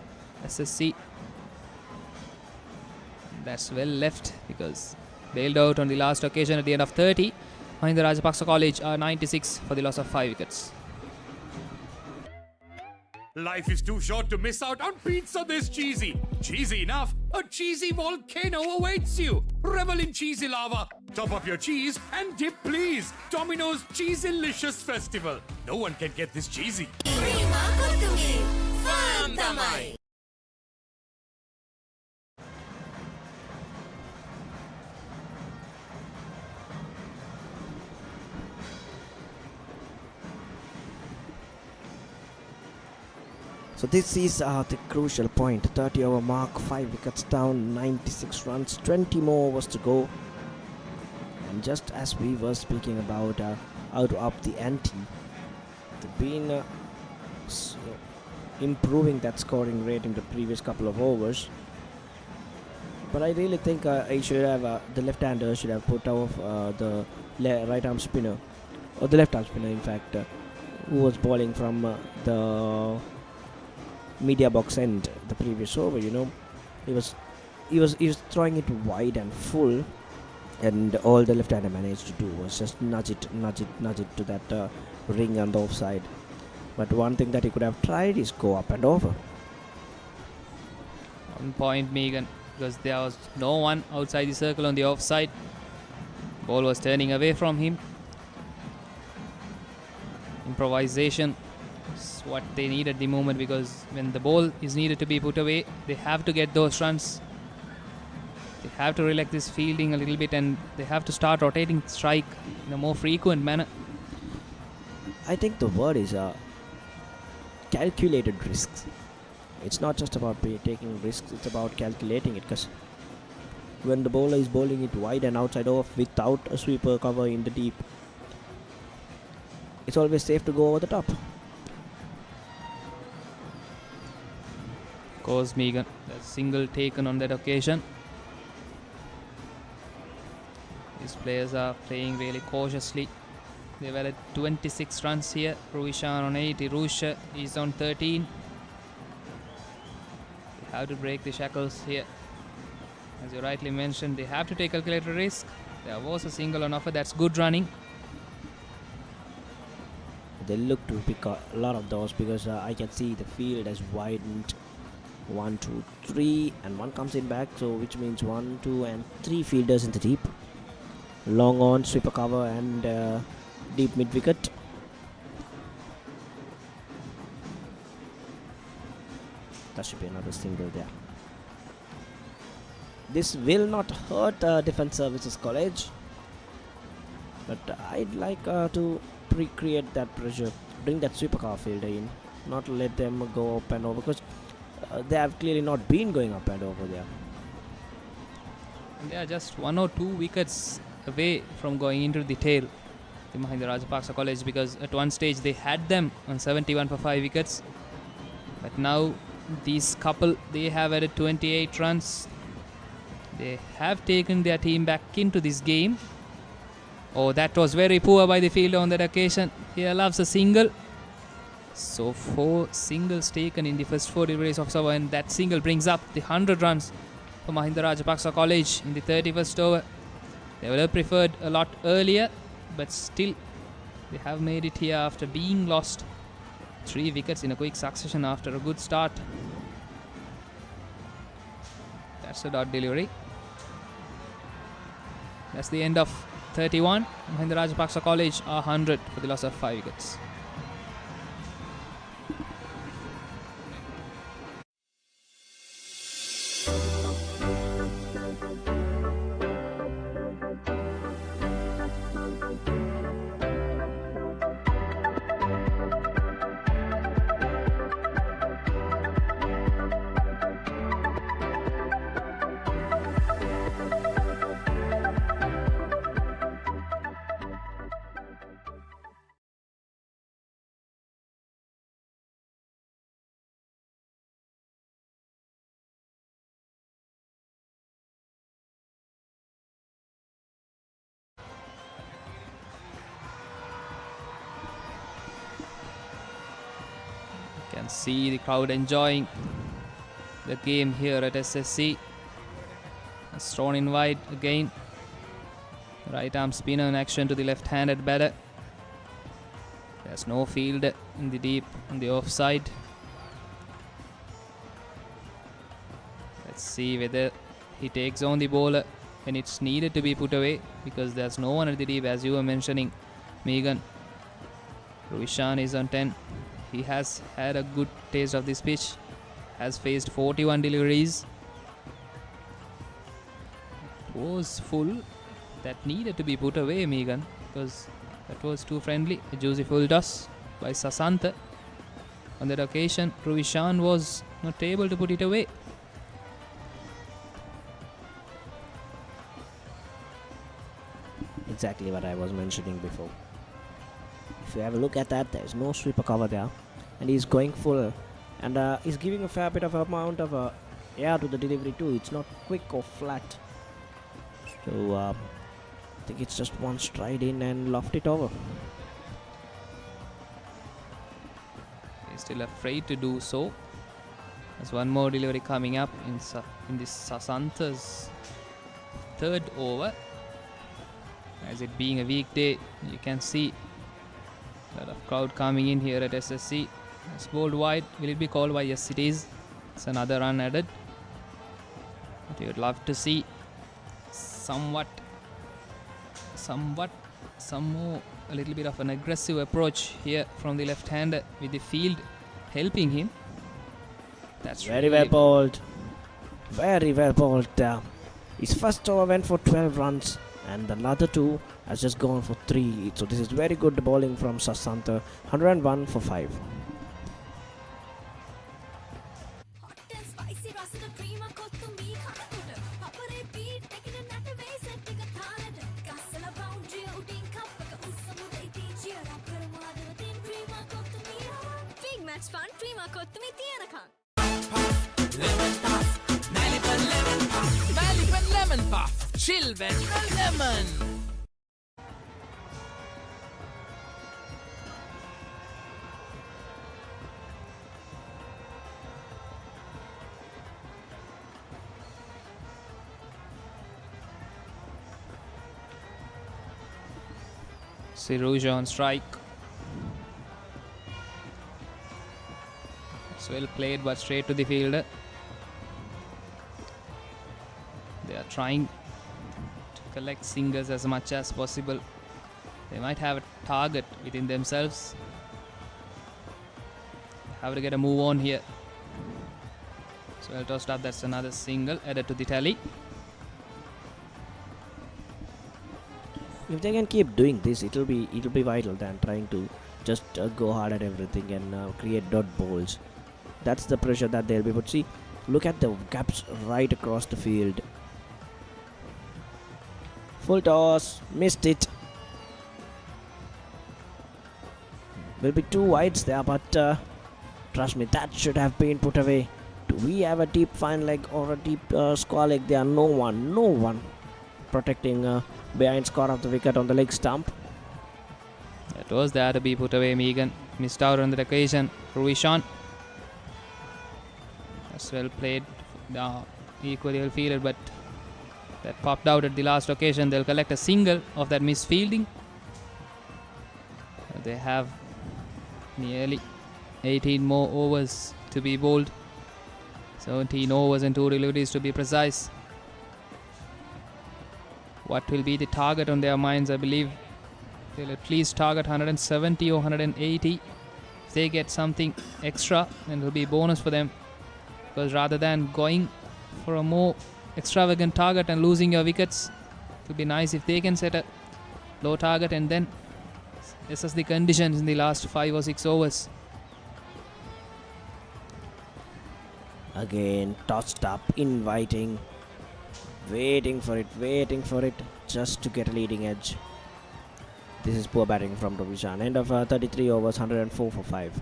SSC. That's well left, because bailed out on the last occasion at the end of 30. Mahinda Rajapaksa College are 96 for the loss of 5 wickets. Life is too short to miss out on pizza this cheesy. Cheesy enough, a cheesy volcano awaits you. Revel in cheesy lava. Top up your cheese and dip, please. Domino's Cheeselicious Festival. No one can get this cheesy. So this is the crucial point. 30 over mark, 5 wickets down, 96 runs, 20 more overs to go. And And just as we were speaking about how to up the ante, they've been improving that scoring rate in the previous couple of overs. But I really think I should have the left-hander should have put off the right-arm spinner, or the left-arm spinner, in fact, who was bowling from the media box end the previous over. You know, he was throwing it wide and full, and all the left-hander managed to do was just nudge it to that ring on the offside. But one thing that he could have tried is go up and over. 1 point, Megan, because there was no one outside the circle on the offside. Ball was turning away from him. Improvisation is what they need at the moment, because when the ball is needed to be put away, they have to get those runs. They have to relax this fielding a little bit, and they have to start rotating strike in a more frequent manner. I think the word is calculated risks. It's not just about taking risks, it's about calculating it, because when the bowler is bowling it wide and outside off without a sweeper cover in the deep, it's always safe to go over the top. Of course, Megan, the single taken on that occasion. These players are playing really cautiously. They've added 26 runs here. Ruishan on 8, Irusha is on 13. They have to break the shackles here. As you rightly mentioned, they have to take calculated risk. There was a single on offer. That's good running. They look to pick a lot of those, because I can see the field has widened. 1, 2, 3, and one comes in back, so which means 1, 2, and 3 fielders in the deep. Long on, sweeper cover, and deep mid wicket. That should be another single there. This will not hurt Defence Services College, but I'd like to recreate that pressure, bring that sweeper cover fielder in, not let them go up and over, because they have clearly not been going up and over there. They are just 1 or 2 wickets away from going into the tail, the Mahinda Rajapaksa College, because at one stage they had them on 71 for 5 wickets. But now these couple, they have added 28 runs. They have taken their team back into this game. Oh, that was very poor by the fielder on that occasion. He allows a single. So 4 singles taken in the first 4 deliveries of over, and that single brings up the 100 runs for Mahinda Rajapaksa College in the 31st over. They would have preferred a lot earlier, but still they have made it here after being lost 3 wickets in a quick succession after a good start. That's a dot delivery. That's the end of 31. Mahinda Rajapaksa College are 100 for the loss of 5 wickets. Can see the crowd enjoying the game here at SSC. It's thrown in wide again. Right arm spinner in action to the left-handed batter. There's no field in the deep on the offside. Let's see whether he takes on the bowler when it's needed to be put away, because there's no one at the deep, as you were mentioning, Megan. Ruishan is on 10. He has had a good taste of this pitch, has faced 41 deliveries. It was full. That needed to be put away, Megan, because that was too friendly. A juicy full toss by Sasantha. On that occasion, Ruishan was not able to put it away. exactly what I was mentioning before. If you have a look at that, there's no sweeper cover there, and he's going full, and he's giving a fair bit of amount of air to the delivery too. It's not quick or flat. So I think it's just one stride in and loft it over. He's still afraid to do so. There's one more delivery coming up in this Sasanta's third over. As it being a weekday, you can see a lot of crowd coming in here at SSC. It's bowled wide. Will it be called wide? Yes, it is. It's another run added. But you would love to see some more, a little bit of an aggressive approach here from the left-hander with the field helping him. That's very well bowled. Very well bowled there. His first over went for 12 runs, and the other two has just gone for 3. So this is very good bowling from Sasanta. 101 for 5. Lemon puff, chill when lemon. Siruja on strike. It's well played, but straight to the fielder. They are trying to collect singles as much as possible. They might have a target within themselves. Have to get a move on here. So well tossed up. That's another single added to the tally. If they can keep doing this, it'll be vital than trying to just go hard at everything and create dot bowls. That's the pressure that they'll be. But see, look at the gaps right across the field. Full toss, missed it. Will be 2 wides there, but trust me, that should have been put away. Do we have a deep fine leg or a deep square leg? There, no one protecting behind score of the wicket on the leg stump. That was there to be put away. Megan missed out on that occasion. Ruishan. That's well played. Equally well fielded, but that popped out at the last occasion. They'll collect a single of that misfielding. They have nearly 18 more overs to be bowled. 17 overs and 2 deliveries to be precise. What will be the target on their minds? I believe they'll at least target 170 or 180. If they get something extra, then it'll be a bonus for them. Because rather than going for a more extravagant target and losing your wickets, it would be nice if they can set a low target and then assess the conditions in the last 5 or 6 overs. Again, tossed up, inviting, waiting for it, just to get a leading edge. This is poor batting from Rovishan. End of 33 overs, 104 for 5.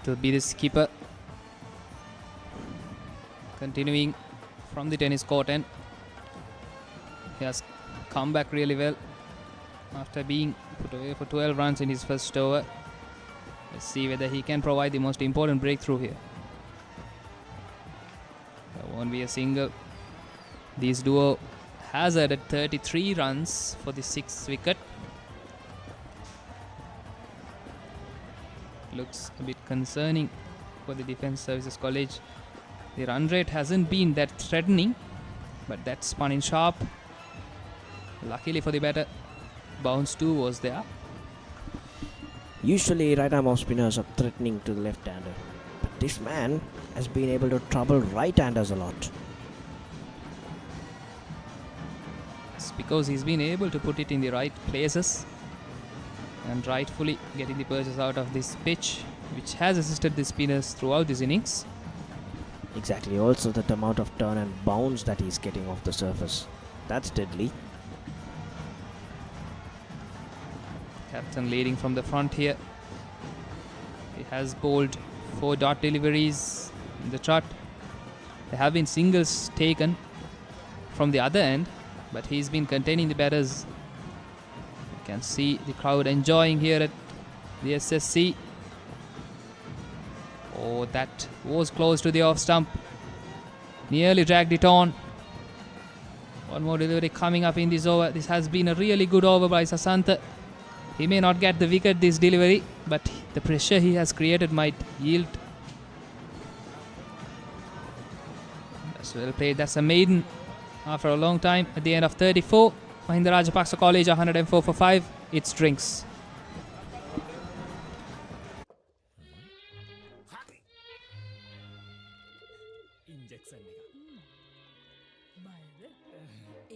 To be the skipper, continuing from the tennis court end. He has come back really well after being put away for 12 runs in his first over. Let's see whether he can provide the most important breakthrough here. There won't be a single. These duo Hazard at 33 runs for the 6th wicket. Looks a bit concerning for the Defence Services College. The run rate hasn't been that threatening, but that spun in sharp. Luckily for the batter, bounce too was there. Usually right-arm off spinners are threatening to the left-hander, but this man has been able to trouble right-handers a lot. It's because he's been able to put it in the right places and rightfully getting the purchase out of this pitch, which has assisted the spinners throughout this innings. Exactly, also that amount of turn and bounce that he's getting off the surface. That's deadly. Captain leading from the front here. He has bowled 4 dot deliveries in the chart. There have been singles taken from the other end, but he's been containing the batters. You can see the crowd enjoying here at the SSC. Oh, that was close to the off stump. Nearly dragged it on. One more delivery coming up in this over. This has been a really good over by Sasantha. He may not get the wicket this delivery, but the pressure he has created might yield. That's well played. That's a maiden after a long time. At the end of 34, Mahinda Rajapaksa College 104 for 5. It's drinks.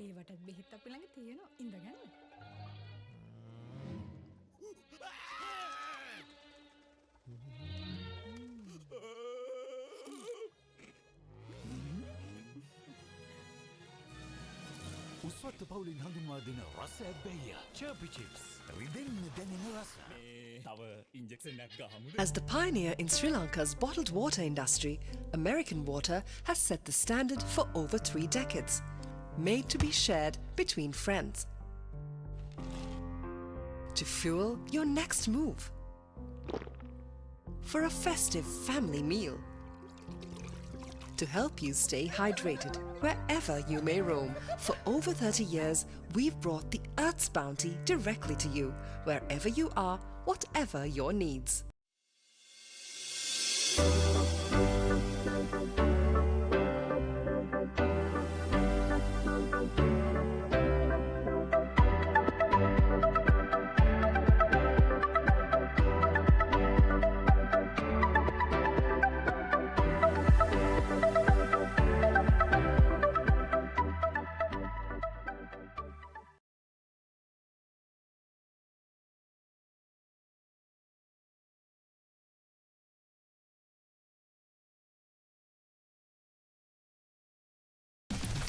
ඒවටත් බෙහෙත් අපි ළඟ තියෙනවා ඉඳගන්න. උස්වත්ත පවුලින් හඳුන්වා දෙන රස ඇබ්බැහිය චර්පි chips රිදෙන්න දැනෙන රස තව ඉන්ජෙක්ෂන් එකක් ගහමුද. As the pioneer in Sri Lanka's bottled water industry, American Water has set the standard for over 3 decades. Made to be shared between friends. To fuel your next move. For a festive family meal. To help you stay hydrated wherever you may roam. For over 30 years, we've brought the Earth's bounty directly to you, wherever you are, whatever your needs.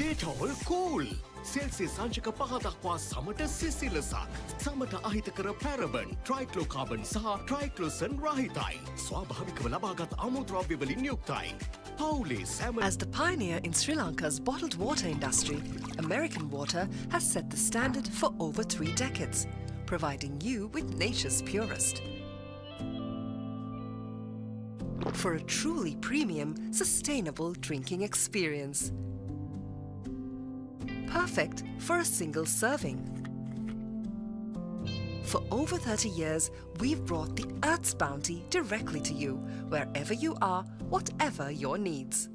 Dettol cool Celsius සංචක 5 දක්වා සමට සිසිලසක් සමට අහිතකර පැරබන් ට්‍රයික්ලෝකාබන් සහ ට්‍රයික්ලෝසන් රහිතයි ස්වාභාවිකව ලබාගත් අමුද්‍රව්‍ය වලින් යුක්තයි. පවුලේ සැම. As the pioneer in Sri Lanka's bottled water industry, American Water has set the standard for over 3 decades, providing you with nature's purest. For a truly premium, sustainable drinking experience. Perfect for a single serving. For over 30 years, we've brought the Earth's bounty directly to you, wherever you are, whatever your needs.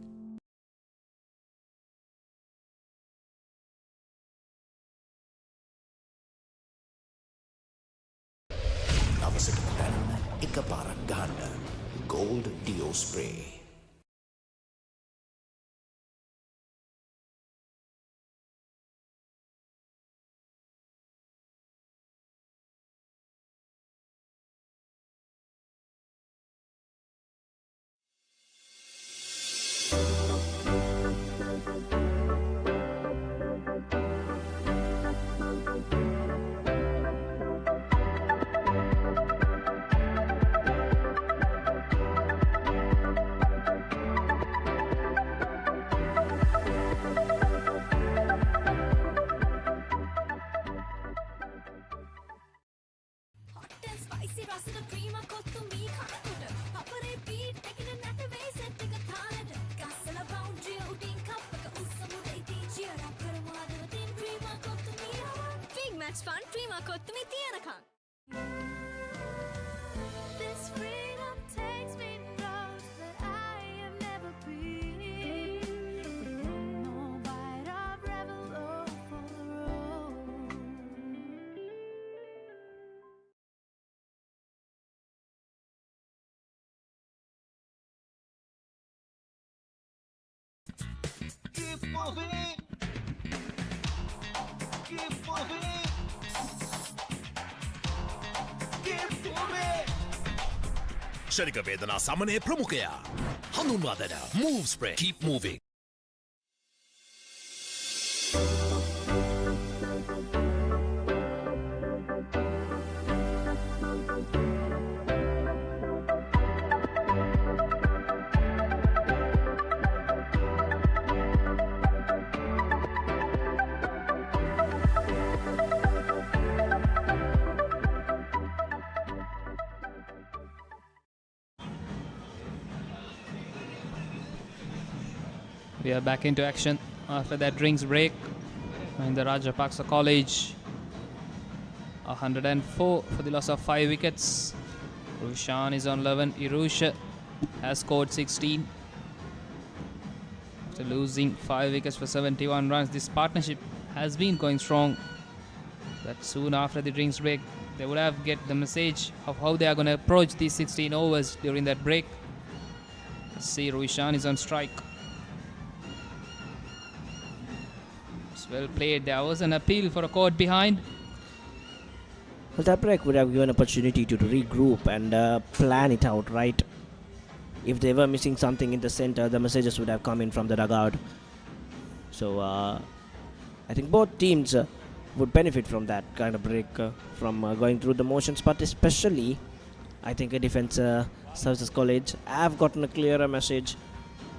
දවසකට පැන්න එකපාරක් ගන්න Gold Dio Spray. tax fund free කොත්තුමි තියනකම්. This freedom takes me roads that I have never been. With one more bite of rebel for the road. Keep moving. Keep moving. Keep moving. ශරික වේදනා සමනය ප්‍රමුඛයා හඳුන්වා දෙන Move Spray Keep Moving. We are back into action after that drinks break. Mahinda Rajapaksa College 104 for the loss of 5 wickets. Rushan is on 11. Irusha has scored 16. After losing 5 wickets for 71 runs, this partnership has been going strong. But soon after the drinks break, they would have get the message of how they are going to approach these 16 overs during that break. Let's see, Rushan is on strike. Well played. There was an appeal for a caught behind. Well, that break would have given opportunity to regroup and plan it out, right? If they were missing something in the center, the messages would have come in from the dugout. So I think both teams would benefit from that kind of break, from going through the motions. But especially, I think a defense services college have gotten a clearer message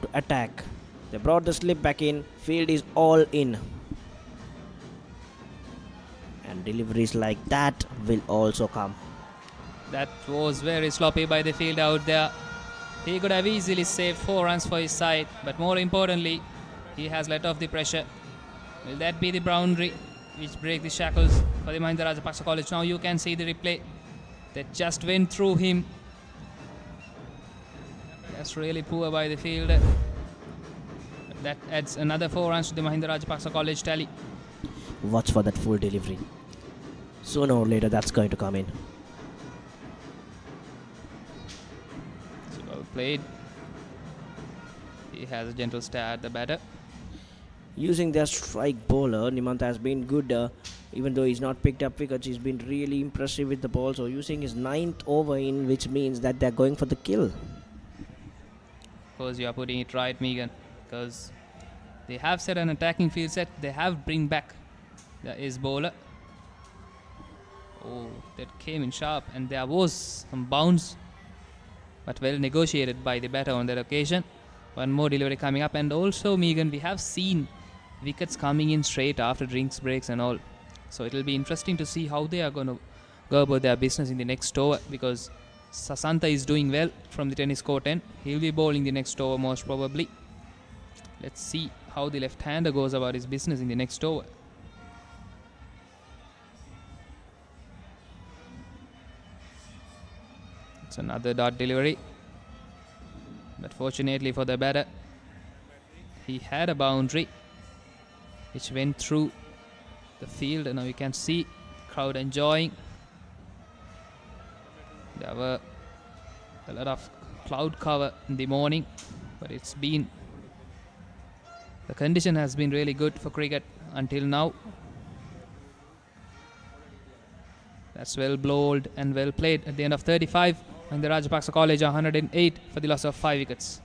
to attack. They brought the slip back in. Field is all in. And deliveries like that will also come. That was very sloppy by the field out there. He could have easily saved 4 runs for his side, but more importantly, he has let off the pressure. Will that be the boundary which break the shackles for the Mahinda Rajapaksa College? Now you can see the replay that just went through him. That's really poor by the fielder. That adds another 4 runs to the Mahinda Rajapaksa College tally. Watch for that full delivery. Sooner or later, that's going to come in. So well played. He has a gentle stare at the batter. Using their strike bowler, Nimant has been good. Even though he's not picked up wickets, he's been really impressive with the ball. So using his 9th over in, which means that they're going for the kill. Of course, you are putting it right, Megan, because they have set an attacking field set. They have bring back the ace bowler. Oh, that came in sharp, and there was some bounce, but well negotiated by the batter on that occasion. One more delivery coming up, and also, Megan, we have seen wickets coming in straight after drinks breaks and all. So it will be interesting to see how they are going to go about their business in the next over, because Sasanta is doing well from the tennis court end. He'll be bowling the next over most probably. Let's see how the left-hander goes about his business in the next over. It's another dot delivery. But fortunately for the batter, he had a boundary which went through the field, and now you can see the crowd enjoying. There were a lot of cloud cover in the morning, but it's been, the condition has been really good for cricket until now. That's well bowled and well played at the end of 35. And the Rajapaksa College 108 for the loss of 5 wickets.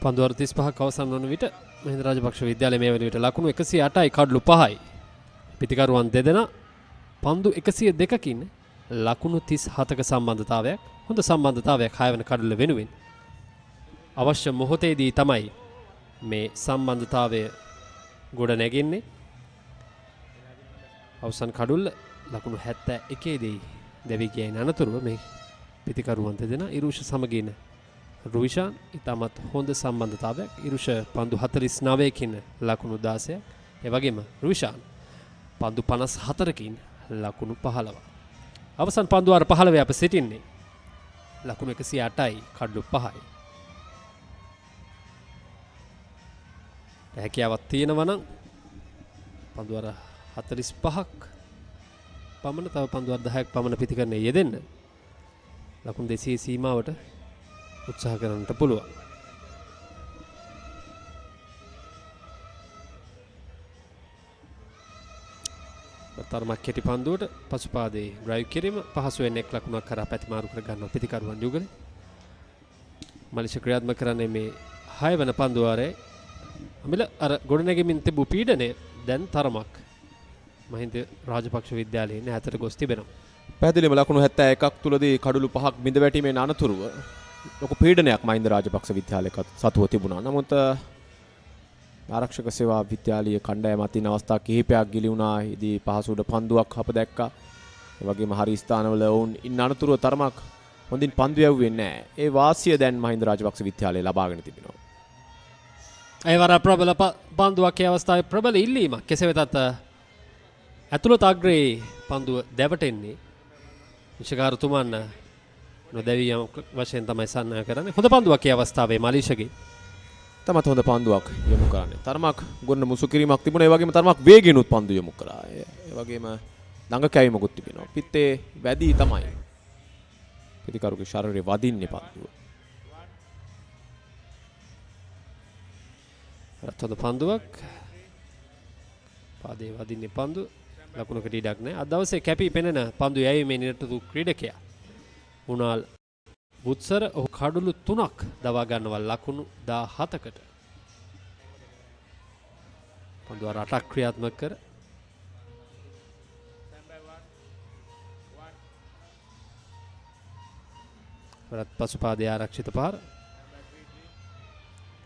පන්දුවර 35ක් අවසන් වන විට මහින්ද රාජපක්ෂ විද්‍යාලය මේ වන විට ලකුණු 108යි කඩලු 5යි. පිතිකරුවන් දෙදෙනා පන්දු 102කින් ලකුණු 37ක සම්බන්ධතාවයක් හොඳ සම්බන්ධතාවයක් 6 වෙනි කඩල වෙනුවෙන් අවශ්‍ය මොහොතේදී තමයි මේ සම්බන්ධතාවය ගොඩ නැගෙන්නේ. අවසන් කඩුල්ල ලකුණු 71 දී දෙවි ගියන අනතුරුව මේ පිතිකරුවන් දෙදෙනා ඉරුෂ සමගින් රුවිෂාන් ඉතාමත් හොඳ සම්බන්ධතාවයක්. ඉරුෂ පන්දු 49කින් ලකුණු 16ක්. ඒ වගේම රුවිෂාන් පන්දු 54කින් ලකුණු 15ක්. අවසන් පන්දුවාර 15 අප සිටින්නේ ලකුණු 108යි කඩලු 5යි. හැකියාවක් තියෙනවා නම් පන්දුවාර 45ක් පමණ තව පන්දුවාර 10ක් පමණ පිතිකරණය යෙදෙන්න ලකුණු 200 සීමාවට උත්සාහ කරන්නට පුළුවන්. තරමක් කෙටි පන්දුවට පසුපාදේ ඩ්‍රයිව් කිරීම පහසුවෙන් එක් ලකුණක් කරා පැතිමාරු කර ගන්නවා පිතිකරුවන් යුගලේ. මලිෂ ක්‍රියාත්මක කරන්නේ මේ 6 වෙනි පන්දුවාරේ අමිල අර ගොඩනැගෙමින් තිබූ පීඩනය දැන් තරමක් මහින්ද රාජපක්ෂ විද්‍යාලයේ නැතර ගොස් තිබෙනවා. පැහැදිලිවම ලකුණු 71ක් තුලදී කඩලු 5ක් බිඳ වැටීමේ අනතුරුව ලොකු පීඩනයක් මහින්ද රාජපක්ෂ විද්‍යාලයක සතුව තිබුණා. නමුත් ආරක්ෂක සේවා විද්‍යාලීය කණ්ඩායම අතින් අවස්ථා කිහිපයක් ගිලි වුණා. ඉදී පහසුවට පන්දුවක් අප දැක්කා. ඒ වගේම හරි ස්ථානවල වුන් ඉන්න අනතුරුව තරමක් හොඳින් පන්දු යවුවේ නැහැ. ඒ වාසිය දැන් මහින්ද රාජපක්ෂ විද්‍යාලය ලබාගෙන තිබෙනවා. ඒ වර ප්‍රබල පන්දුවක් ඒ අවස්ථාවේ ප්‍රබල ඉල්ලීමක්. කෙසේ වෙතත් ඇතුළත අග්‍රේ පන්දුව දැවටෙන්නේ විශකාරතුමන් නොදැවියම් වශයෙන් තමයි සන්නහ කරන්නේ. හොඳ පන්දුවක් ඒ අවස්ථාවේ මලීෂගේ තමත් හොඳ පන්දුවක් යොමු කරන්නේ. තරමක් ගොන්න මුසු කිරීමක් තිබුණා. ඒ වගේම තරමක් වේගිනුත් පන්දු යොමු කරා. ඒ වගේම ළඟ කැවීමකුත් තිබෙනවා. පිත්තේ වැඩි තමයි. පිටිකරුගේ ශරීරේ වදින්නේ පන්දුව. හොඳ පන්දුවක්. පාදේ වදින්නේ පන්දු. ලකුණකට ඉඩක් නැහැ. අද දවසේ කැපී පෙනෙන පන්දු යැවීමේ නිරත ක්‍රීඩකයා මුනාල් බුත්සර ඔහු කඩුළු 3ක් දවා ගන්නවා ලකුණු 17කට. පන්දුව 8ක් ක්‍රියාත්මක කර වරත් පසුපාදයේ ආරක්ෂිත පාර.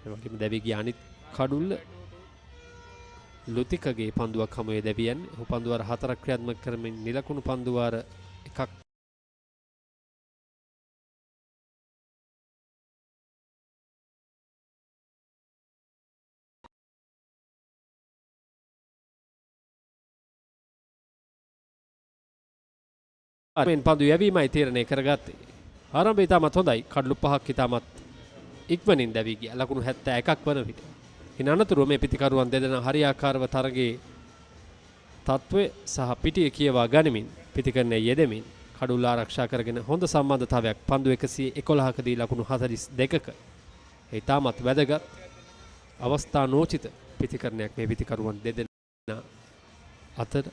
ඒ වගේම දැවි ගිය අනිත් කඩුල්ල ලුතිකගේ පන්දුවක් හමුවේ දැවියන්නේ. ඔහු පන්දුවාර 4ක් ක්‍රියාත්මක කරමින් නිලකුණු පන්දුවාර 1ක් අරෙන් පන්දු යැවීමයි තීරණය කරගත්තේ. ආරම්භය ඉතාමත් හොඳයි. කඩලු 5ක් ඉතාමත් ඉක්මනින් දැවි ගියා. ලකුණු 71ක් වන විට. ඉන් අනතුරුව මේ පිතිකරුවන් දෙදෙනා හරියාකාරව තරගයේ තත්ත්වය සහ පිටිය කියවා ගනිමින් පිතිකරණයේ යෙදෙමින් කඩුල්ල ආරක්ෂා කරගෙන හොඳ සම්බන්ධතාවයක් පන්දු 111කදී ලකුණු 42ක ඉතාමත් වැදගත් අවස්ථා නෝචිත පිතිකරණයක් මේ පිතිකරුවන් දෙදෙනා අතර.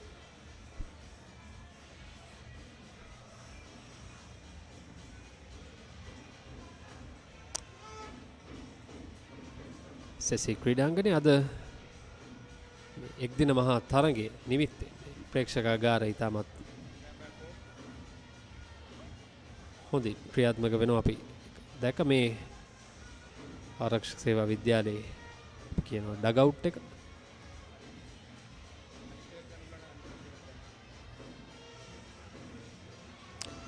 සෙසී ක්‍රීඩාංගණයේ අද එක්දින මහා තරගයේ නිමිත්තෙන් ප්‍රේක්ෂකාගාරය ඉතාමත් හොඳින් ක්‍රියාත්මක වෙනවා. අපි දැක මේ ආරක්ෂක සේවා විද්‍යාලයේ කියනවා ඩගවුට් එක.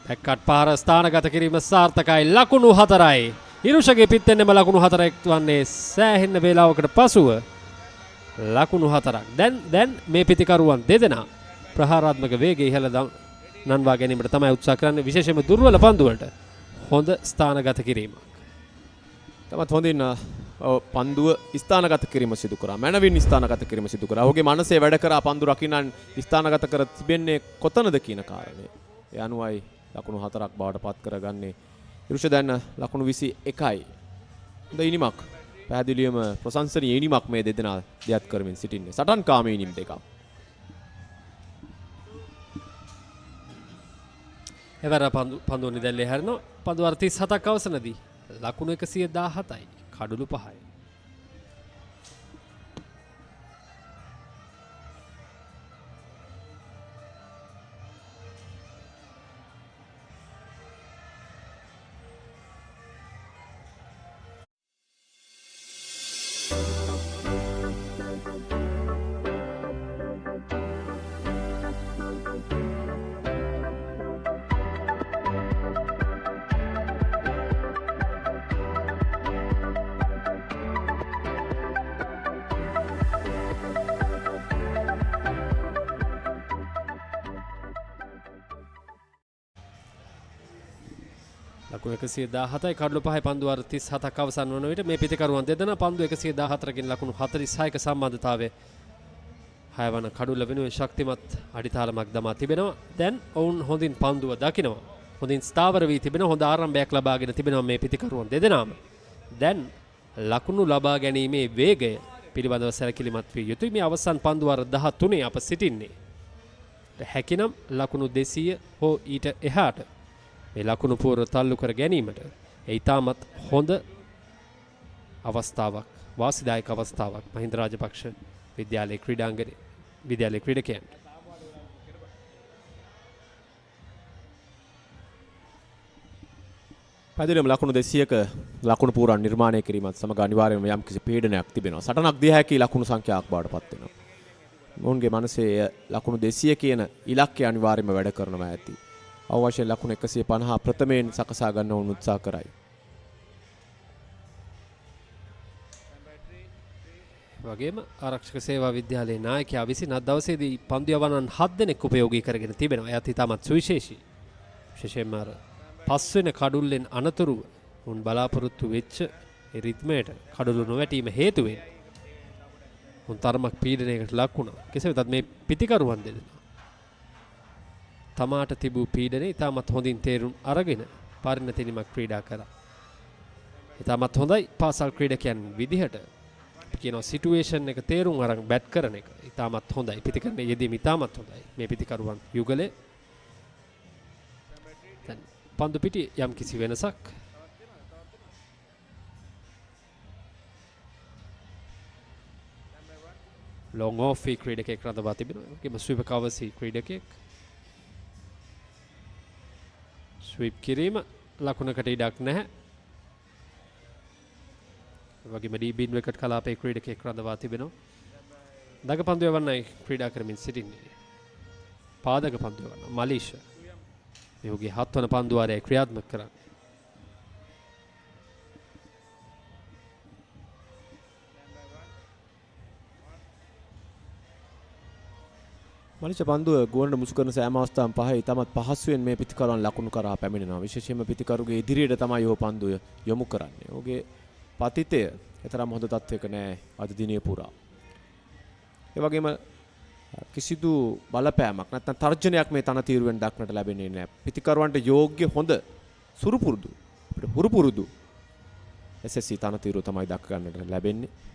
පැක්කට් පාර ස්ථානගත කිරීම සාර්ථකයි. ලකුණු 4යි. ඉරුෂගේ පිත්තෙන්නෙම ලකුණු 4ක් වන්නේ සෑහෙන්න වේලාවකට පසුව ලකුණු 4ක්. දැන් මේ පිතිකරුවන් දෙදෙනා ප්‍රහාරාත්මක වේගය ඉහළ නන්වා ගැනීමට තමයි උත්සාහ කරන්නේ. විශේෂයෙන්ම දුර්වල පන්දු වලට හොඳ ස්ථානගත කිරීමක්. තමත් හොඳින් පන්දුව ස්ථානගත කිරීම සිදු කරා. මනවින් ස්ථානගත කිරීම සිදු කරා. ඔහුගේ මනසේ වැඩ කරා පන්දු රකින්නන් ස්ථානගත කර තිබෙන්නේ කොතනද කියන කාරණේ. ඒ අනුවයි ලකුණු 4ක් බවට පත් කරගන්නේ. ඉරුෂ දැන් ලකුණු 21යි. හොඳ ඉනිමක්. පැහැදිලිවම ප්‍රශංසනීය ඉනිමක් මේ දෙදෙනා දියත් කරමින් සිටින්නේ. සටන්කාමී ඉනිම් දෙකක්. එවර පන්දුව නිදැල්ලේ හැරෙනවා. පන්දු 37ක් අවසනදී ලකුණු 117යි. කඩුළු 5යි. ලකුණු 117යි කඩලු 5යි පන්දු වාර 37ක් අවසන් වන විට මේ පිටිකරුවන් දෙදෙනා පන්දු 114කින් ලකුණු 46ක සම්බන්ධතාවය හයවන කඩුල්ල වෙනුවෙන් ශක්තිමත් අඩිතාලමක් දමා තිබෙනවා. දැන් ඔවුන් හොඳින් පන්දුව දකිනවා. හොඳින් ස්ථාවර වී තිබෙන හොඳ ආරම්භයක් ලබාගෙන තිබෙනවා මේ පිටිකරුවන් දෙදෙනාම. දැන් ලකුණු ලබා ගැනීමේ වේගය පිළිබඳව සැලකිලිමත් විය යුතුයි. මේ අවසන් පන්දු වාර 13 අප සිටින්නේ. හැකිනම් ලකුණු 200 හෝ ඊට එහාට මේ ලකුණු පුවර තල්ලු කර ගැනීමට ඒ ඉතාමත් හොඳ අවස්ථාවක්, වාසිදායක අවස්ථාවක් මහින්ද රාජපක්ෂ විද්‍යාලයේ ක්‍රීඩාංගණයේ විද්‍යාලයේ ක්‍රීඩකයන්ට. පැහැදිලිවම ලකුණු 200ක ලකුණු පුරන් නිර්මාණය කිරීමත් සමග අනිවාර්යයෙන්ම යම්කිසි පීඩනයක් තිබෙනවා. සටනක් දිය හැකි ලකුණු සංඛ්‍යාවක් බවට පත් වෙනවා. මොවුන්ගේ මනසේ ලකුණු 200 කියන ඉලක්කය අනිවාර්යයෙන්ම වැඩ කරනවා ඇති. අවශ්‍ය ලකුණු 150 ප්‍රථමයෙන් සකසා ගන්න වුන් උත්සාහ කරයි. වගේම ආරක්ෂක සේවා විද්‍යාලයේ නායකයා විසින් අද දවසේදී පන්දු යවනන් 7 දෙනෙක් උපයෝගී කරගෙන තිබෙනවා. එයත් ඉතාමත් සුවිශේෂී. විශේෂයෙන්ම පස්වෙන කඩුල්ලෙන් අනතුරුව උන් බලාපොරොත්තු වෙච්ච ඒ රිද්මයට කඩුළු නොවැටීම හේතුවෙන් උන් තරමක් පීඩනයකට ලක් වුණා. කෙසේ වෙතත් මේ පිටිකරුවන් දෙදෙනා තමාට තිබූ පීඩනය ඉතාමත් හොඳින් තේරුම් අරගෙන පරිණතිනිමක් ක්‍රීඩා කරා. ඉතාමත් හොඳයි පාසල් ක්‍රීඩකයන් විදිහට කියනවා සිටුේෂන් එක තේරුම් අරන් බැට් කරන එක ඉතාමත් හොඳයි. පිටිකරන යෙදීම ඉතාමත් හොඳයි. මේ පිටිකරුවන් යුගලේ දැන් පන්දු පිටි යම් කිසි වෙනසක් long off ක්‍රීඩකයෙක් රඳවා තිබෙනවා. ඒකම ස්වීප් කවර්සි ක්‍රීඩකයෙක් ස්වීප් කිරීම ලකුණකට ඉඩක් නැහැ. වගේම ඩීබින් විකට් කලාපයේ ක්‍රීඩකයෙක් රඳවා තිබෙනවා. දග පන්දු යවන්නයි ක්‍රීඩා කරමින් සිටින්නේ. පාදක පන්දු යවන්න මලීෂ මේ ඔහුගේ 7 වන පන්දු වාරයේ ක්‍රියාත්මක කරන්නේ. මලිෂ පන්දුව ගුවනට මුසු කරන සෑම අවස්ථාවම පහේ ඉතාමත් පහසුවෙන් මේ පිටිකරුවන් ලකුණු කරා පැමිණෙනවා. විශේෂයෙන්ම පිටිකරුගේ ඉදිරියට තමයි ඔහු පන්දුව යොමු කරන්නේ. ඔහුගේ පතිතය එතරම් හොඳ තත්වයක නෑ අද දිනය පුරා. ඒ වගේම කිසිදු බලපෑමක් නැත්නම් තර්ජනයක් මේ තනතිරුවෙන් දක්නට ලැබෙන්නේ නෑ. පිටිකරුවන්ට යෝග්‍ය හොඳ සුරුපුරුදු අපිට හුරුපුරුදු SSC තනතිරුව තමයි දක්ව ගන්නට ලැබෙන්නේ.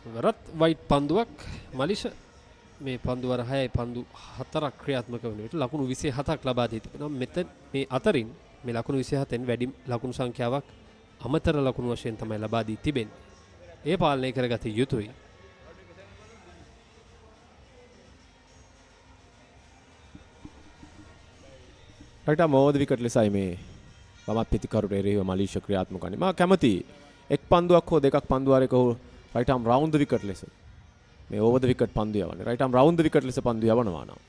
වරත් වයිට් පන්දුවක් මලිෂ මේ පන්දු වර 6යි පන්දු 4ක් ක්‍රියාත්මක වන විට ලකුණු 27ක් ලබා දී තිබෙනවා. මෙතන මේ අතරින් මේ ලකුණු 27න් වැඩි ලකුණු සංඛ්‍යාවක් අමතර ලකුණු වශයෙන් තමයි ලබා දී තිබෙන්නේ. ඒ පාලනය කරගත යුතුයි. රයිට් මොවද විකට් ලෙසයි මේ වමත් පිටිකරු රේරිව මලීෂ ක්‍රියාත්මක වන්නේ. මම කැමති එක් පන්දුවක් හෝ දෙකක් පන්දු වාරයක හෝ රයිට් ආම් රවුන්ඩ් ද විකට් ලෙස මේ ඕවර් ද විකට් පන්දු යවන්නේ. රයිට් ආම් රවුන්ඩ් ද විකට් ලෙස පන්දු යවනවා නම්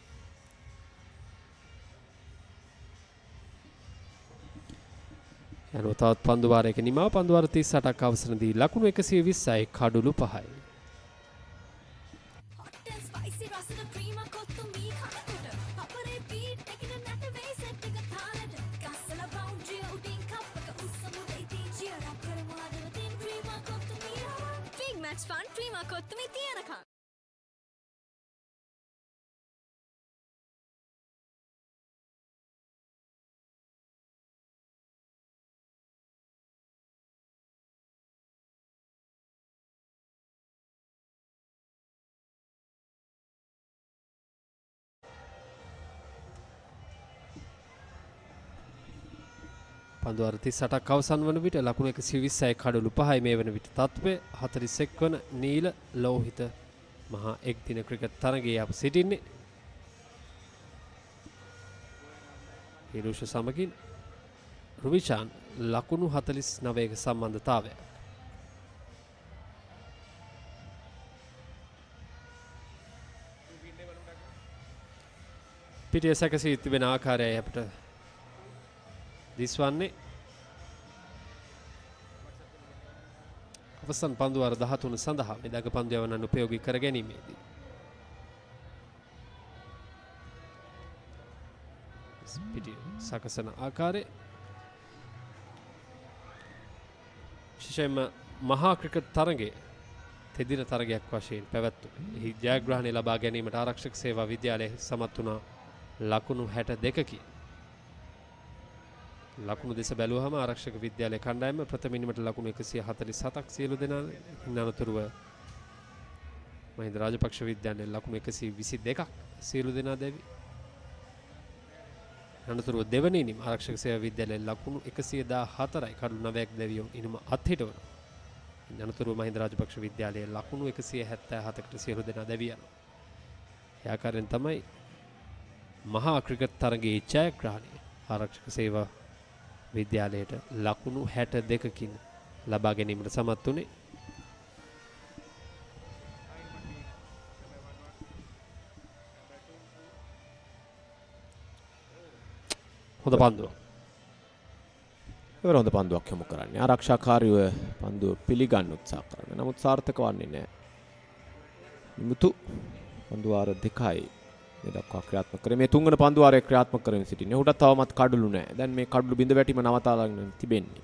යනවා තවත් පන්දු වාරයක නිමාව. පන්දු වාර 38ක් අවසරදී ලකුණු 120යි කඩුළු 5යි. පන්දු වාර 38ක් අවසන් වන විට ලකුණු 120යි කඩුළු 5යි. මේ වන විට තත්ත්වය 41 වන නීල ලෝහිත මහා එක් දින ක්‍රිකට් තරගයේ අප සිටින්නේ. හිරුෂ සමගින් රුවිචාන් ලකුණු 49ක සම්බන්ධතාවය. පිටිය සැකසී තිබෙන ආකාරයයි අපිට දිස්වන්නේ. අවසන් පන්දු වාර 13 සඳහා මේ දග පන්දු යවනන් උපයෝගී කර ගැනීමේදී සකසන ආකාරය විශේෂයෙන්ම මහා ක්‍රිකට් තරගයේ තෙදින තරගයක් වශයෙන් පැවැත්වුණා. එහි ජයග්‍රහණය ලබා ගැනීමට ආරක්ෂක සේවා විද්‍යාලය සමත් වුණා ලකුණු 62කින්. ලකුණු දෙස බැලුවහම ආරක්ෂක විද්‍යාලයේ කණ්ඩායම ප්‍රථම ඉනිමට ලකුණු 147ක් සියලු දෙනා අනතුරුව මහින්ද රාජපක්ෂ විද්‍යාලයේ ලකුණු 122ක් සියලු දෙනා දැවි. අනතුරුව දෙවැනි ඉනිම ආරක්ෂක සේවා විද්‍යාලයේ ලකුණු 114යි කඩලු 9ක් දැවියෝ ඉනිම අත්හිටවනවා. අනතුරුව මහින්ද රාජපක්ෂ විද්‍යාලයේ ලකුණු 177කට සියලු දෙනා දැවි යනවා. ඒ ආකාරයෙන් තමයි මහා ක්‍රිකට් තරගයේ ජයග්‍රහණය ආරක්ෂක සේවා විද්‍යාලයට ලකුණු 62කින් ලබා ගැනීමට සමත් වුණේ. හොඳ පන්දුවක්. ඉවර හොඳ පන්දුවක් යොමු කරන්නේ. ආරක්ෂාකාරීව පන්දුව පිළිගන්න උත්සාහ කරනවා. නමුත් සාර්ථක වන්නේ නැහැ. නිමුතු පන්දු වාර දෙකයි මේ දක්වා ක්‍රියාත්මක කරේ. මේ තුන්වන පන්දු වාරයේ ක්‍රියාත්මක කරමින් සිටින්නේ. උහුට තවමත් කඩලු නැහැ. දැන් මේ කඩලු බිඳ වැටීම නවතාලාගෙන තිබෙන්නේ.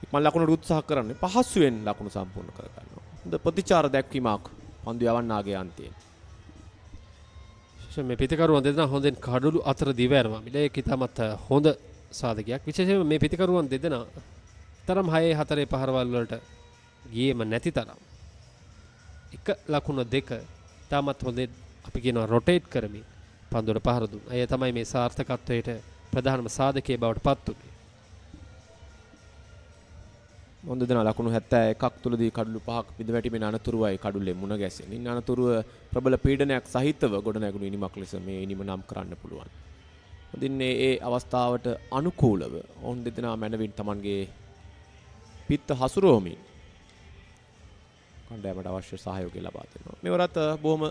ඉක්මන් ලකුණට උත්සාහ කරන්නේ පහසුවෙන් ලකුණු සම්පූර්ණ කර ගන්නවා. හොඳ ප්‍රතිචාර දැක්වීමක් පන්දු යවන්නාගේ අන්තයෙන්. මේ පිතිකරුවන් දෙදෙනා හොඳින් කඩලු අතර දිව යනවා. මේක ඉතාමත් හොඳ සාධකයක්. විශේෂයෙන්ම මේ පිතිකරුවන් දෙදෙනා තරම් 6-4 පහරවල් වලට ගියේම නැති තරම්. එක ලකුණ දෙක තාමත් හොඳින් අපි කියනවා රොටේට් කරමින් පන්දුවට පහර දුන්නා. අය තමයි මේ සාර්ථකත්වයට ප්‍රධානම සාධකයේ බවට පත් වුනේ. මොන්ද දෙනා ලකුණු 71ක් තුලදී කඩලු 5ක් බිඳ වැටීමෙන් අනතුරුවයි කඩුල්ලේ මුණ ගැසෙන්නේ. ඉන් අනතුරුව ප්‍රබල පීඩනයක් සහිතව ගොඩනැගුණු ඉනිමක් ලෙස මේ ඉනිම නම් කරන්න පුළුවන්. හොඳින් ඒ අවස්ථාවට අනුකූලව ඔවුන් දෙදෙනා මැනවින් Tamanගේ පිත්ත හසුරුවමින් කණ්ඩායමට අවශ්‍ය සහයෝගය ලබා දෙනවා. මෙවරත් බොහොම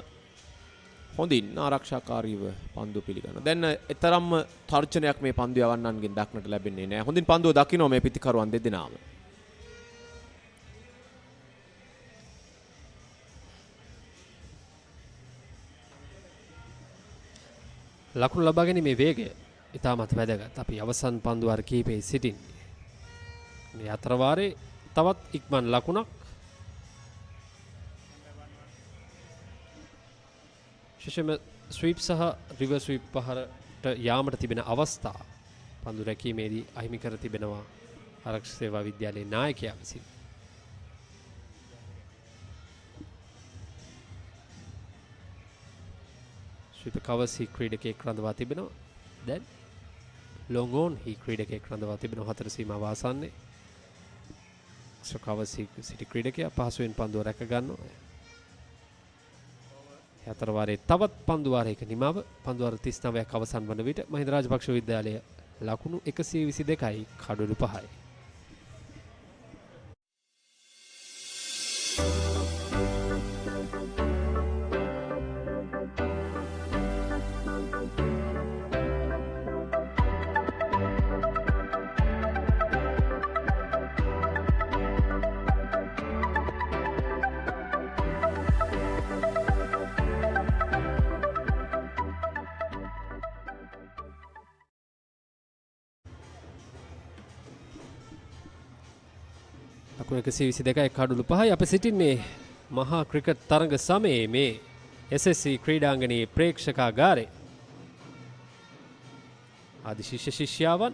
හොඳින් ආරක්ෂාකාරීව පන්දුව පිළිගන්නවා. දැන් තරම්ම තර්ජනයක් මේ පන්දුව යවන්නන්ගෙන් දක්නට ලැබෙන්නේ නැහැ. හොඳින් පන්දුව දකිනවා මේ පිතිකරුවන් දෙදෙනාම. ලකුණු ලබා ගැනීමේ වේගය ඉතාමත් වැදගත්. අපි අවසන් පන්දු වාර කීපෙහි සිටින්නේ. මේ අතර වාරේ තවත් ඉක්මන් ලකුණක් විශේෂයෙන්ම ස්වීප් සහ රිවර්ස් ස්වීප් පහරට යාමට තිබෙන අවස්ථා පන්දු රැකීමේදී අහිමි කර තිබෙනවා ආරක්ෂක සේවා විද්‍යාලයේ නායකයා විසින්. ස්වීප් කවර්ස් හි ක්‍රීඩකයෙක් රඳවා තිබෙනවා. දැන් ලොං ඕන් හි ක්‍රීඩකයෙක් රඳවා තිබෙනවා හතර සීමාව ආසන්නයේ. කවර්ස් හි සිටි ක්‍රීඩකයා පහසුවෙන් පන්දුව රැක ගන්නවා. අතර වාරයේ තවත් පන්දු වාරයක නිමාව පන්දු වාර 39ක් අවසන් වන විට මහින්ද රාජපක්ෂ විද්‍යාලය ලකුණු 122යි කඩලු 5යි. ලකුණු 122යි කඩලු 5යි. අප සිටින්නේ මහා ක්‍රිකට් තරඟ සමයේ මේ SSC ක්‍රීඩාංගණයේ ප්‍රේක්ෂකාගාරයේ. ආදි ශිෂ්‍ය ශිෂ්‍යාවන්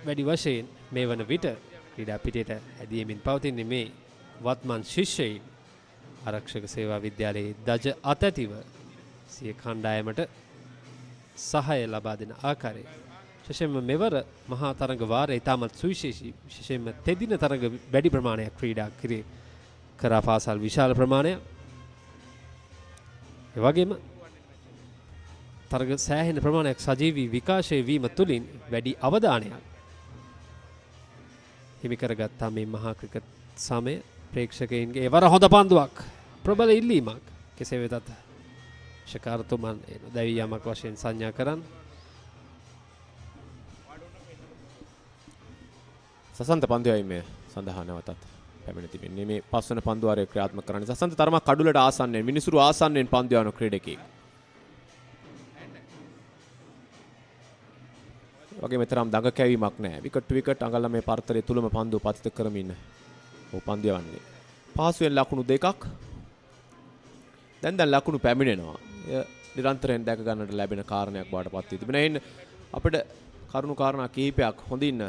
වැඩි වශයෙන් මේ වන විට ක්‍රීඩා පිටියට ඇදීමින් පවතින්නේ මේ වත්මන් ශිෂ්‍යයින් ආරක්ෂක සේවා විද්‍යාලයේ දජ අතැතිව සිය කණ්ඩායමට සහාය ලබා දෙන ආකාරය. විශේෂයෙන්ම මෙවර මහා තරඟ වාරය ඉතාමත් සුවිශේෂී. විශේෂයෙන්ම තෙදින තරඟ වැඩි ප්‍රමාණයක් ක්‍රීඩා කරා පාසල් විශාල ප්‍රමාණයක්. ඒ වගේම තරඟ සෑහෙන ප්‍රමාණයක් සජීවී විකාශය වීම තුළින් වැඩි අවධානයක් හිමි කරගත්තා මේ මහා ක්‍රිකට් සමය ප්‍රේක්ෂකයින්ගේ. ඒ වර හොඳ පන්දුවක් ප්‍රබල ඉල්ලීමක්. කෙසේ වෙතත් ශකාරතුමන් දැවී යමක් වශයෙන් සංඥා කරන්න. සසන්ත පන්දුවයි මේ සඳහා නැවතත් පැමිණ තිබෙන්නේ. මේ පස්වන පන්දු වාරයේ ක්‍රියාත්මක කරන්නේ සසන්ත තරමක් කඩුලට ආසන්නයෙන් මිනිසුරු ආසන්නයෙන් පන්දු යවන ක්‍රීඩකයෙක්. වගේ මෙතරම් දඟ කැවීමක් නැහැ. විකට් ටු විකට් අඟල මේ පරතරය තුලම පන්දුව පතිත කරමින් පන්දු යවන්නේ. පහසුවෙන් ලකුණු දෙකක්. දැන් ලකුණු පැමිණෙනවා. එය නිරන්තරයෙන් දැක ගන්නට ලැබෙන කාරණයක් බවට පත් වී තිබෙනවා. එයින් අපිට කරුණු කාරණා කිහිපයක් හොඳින්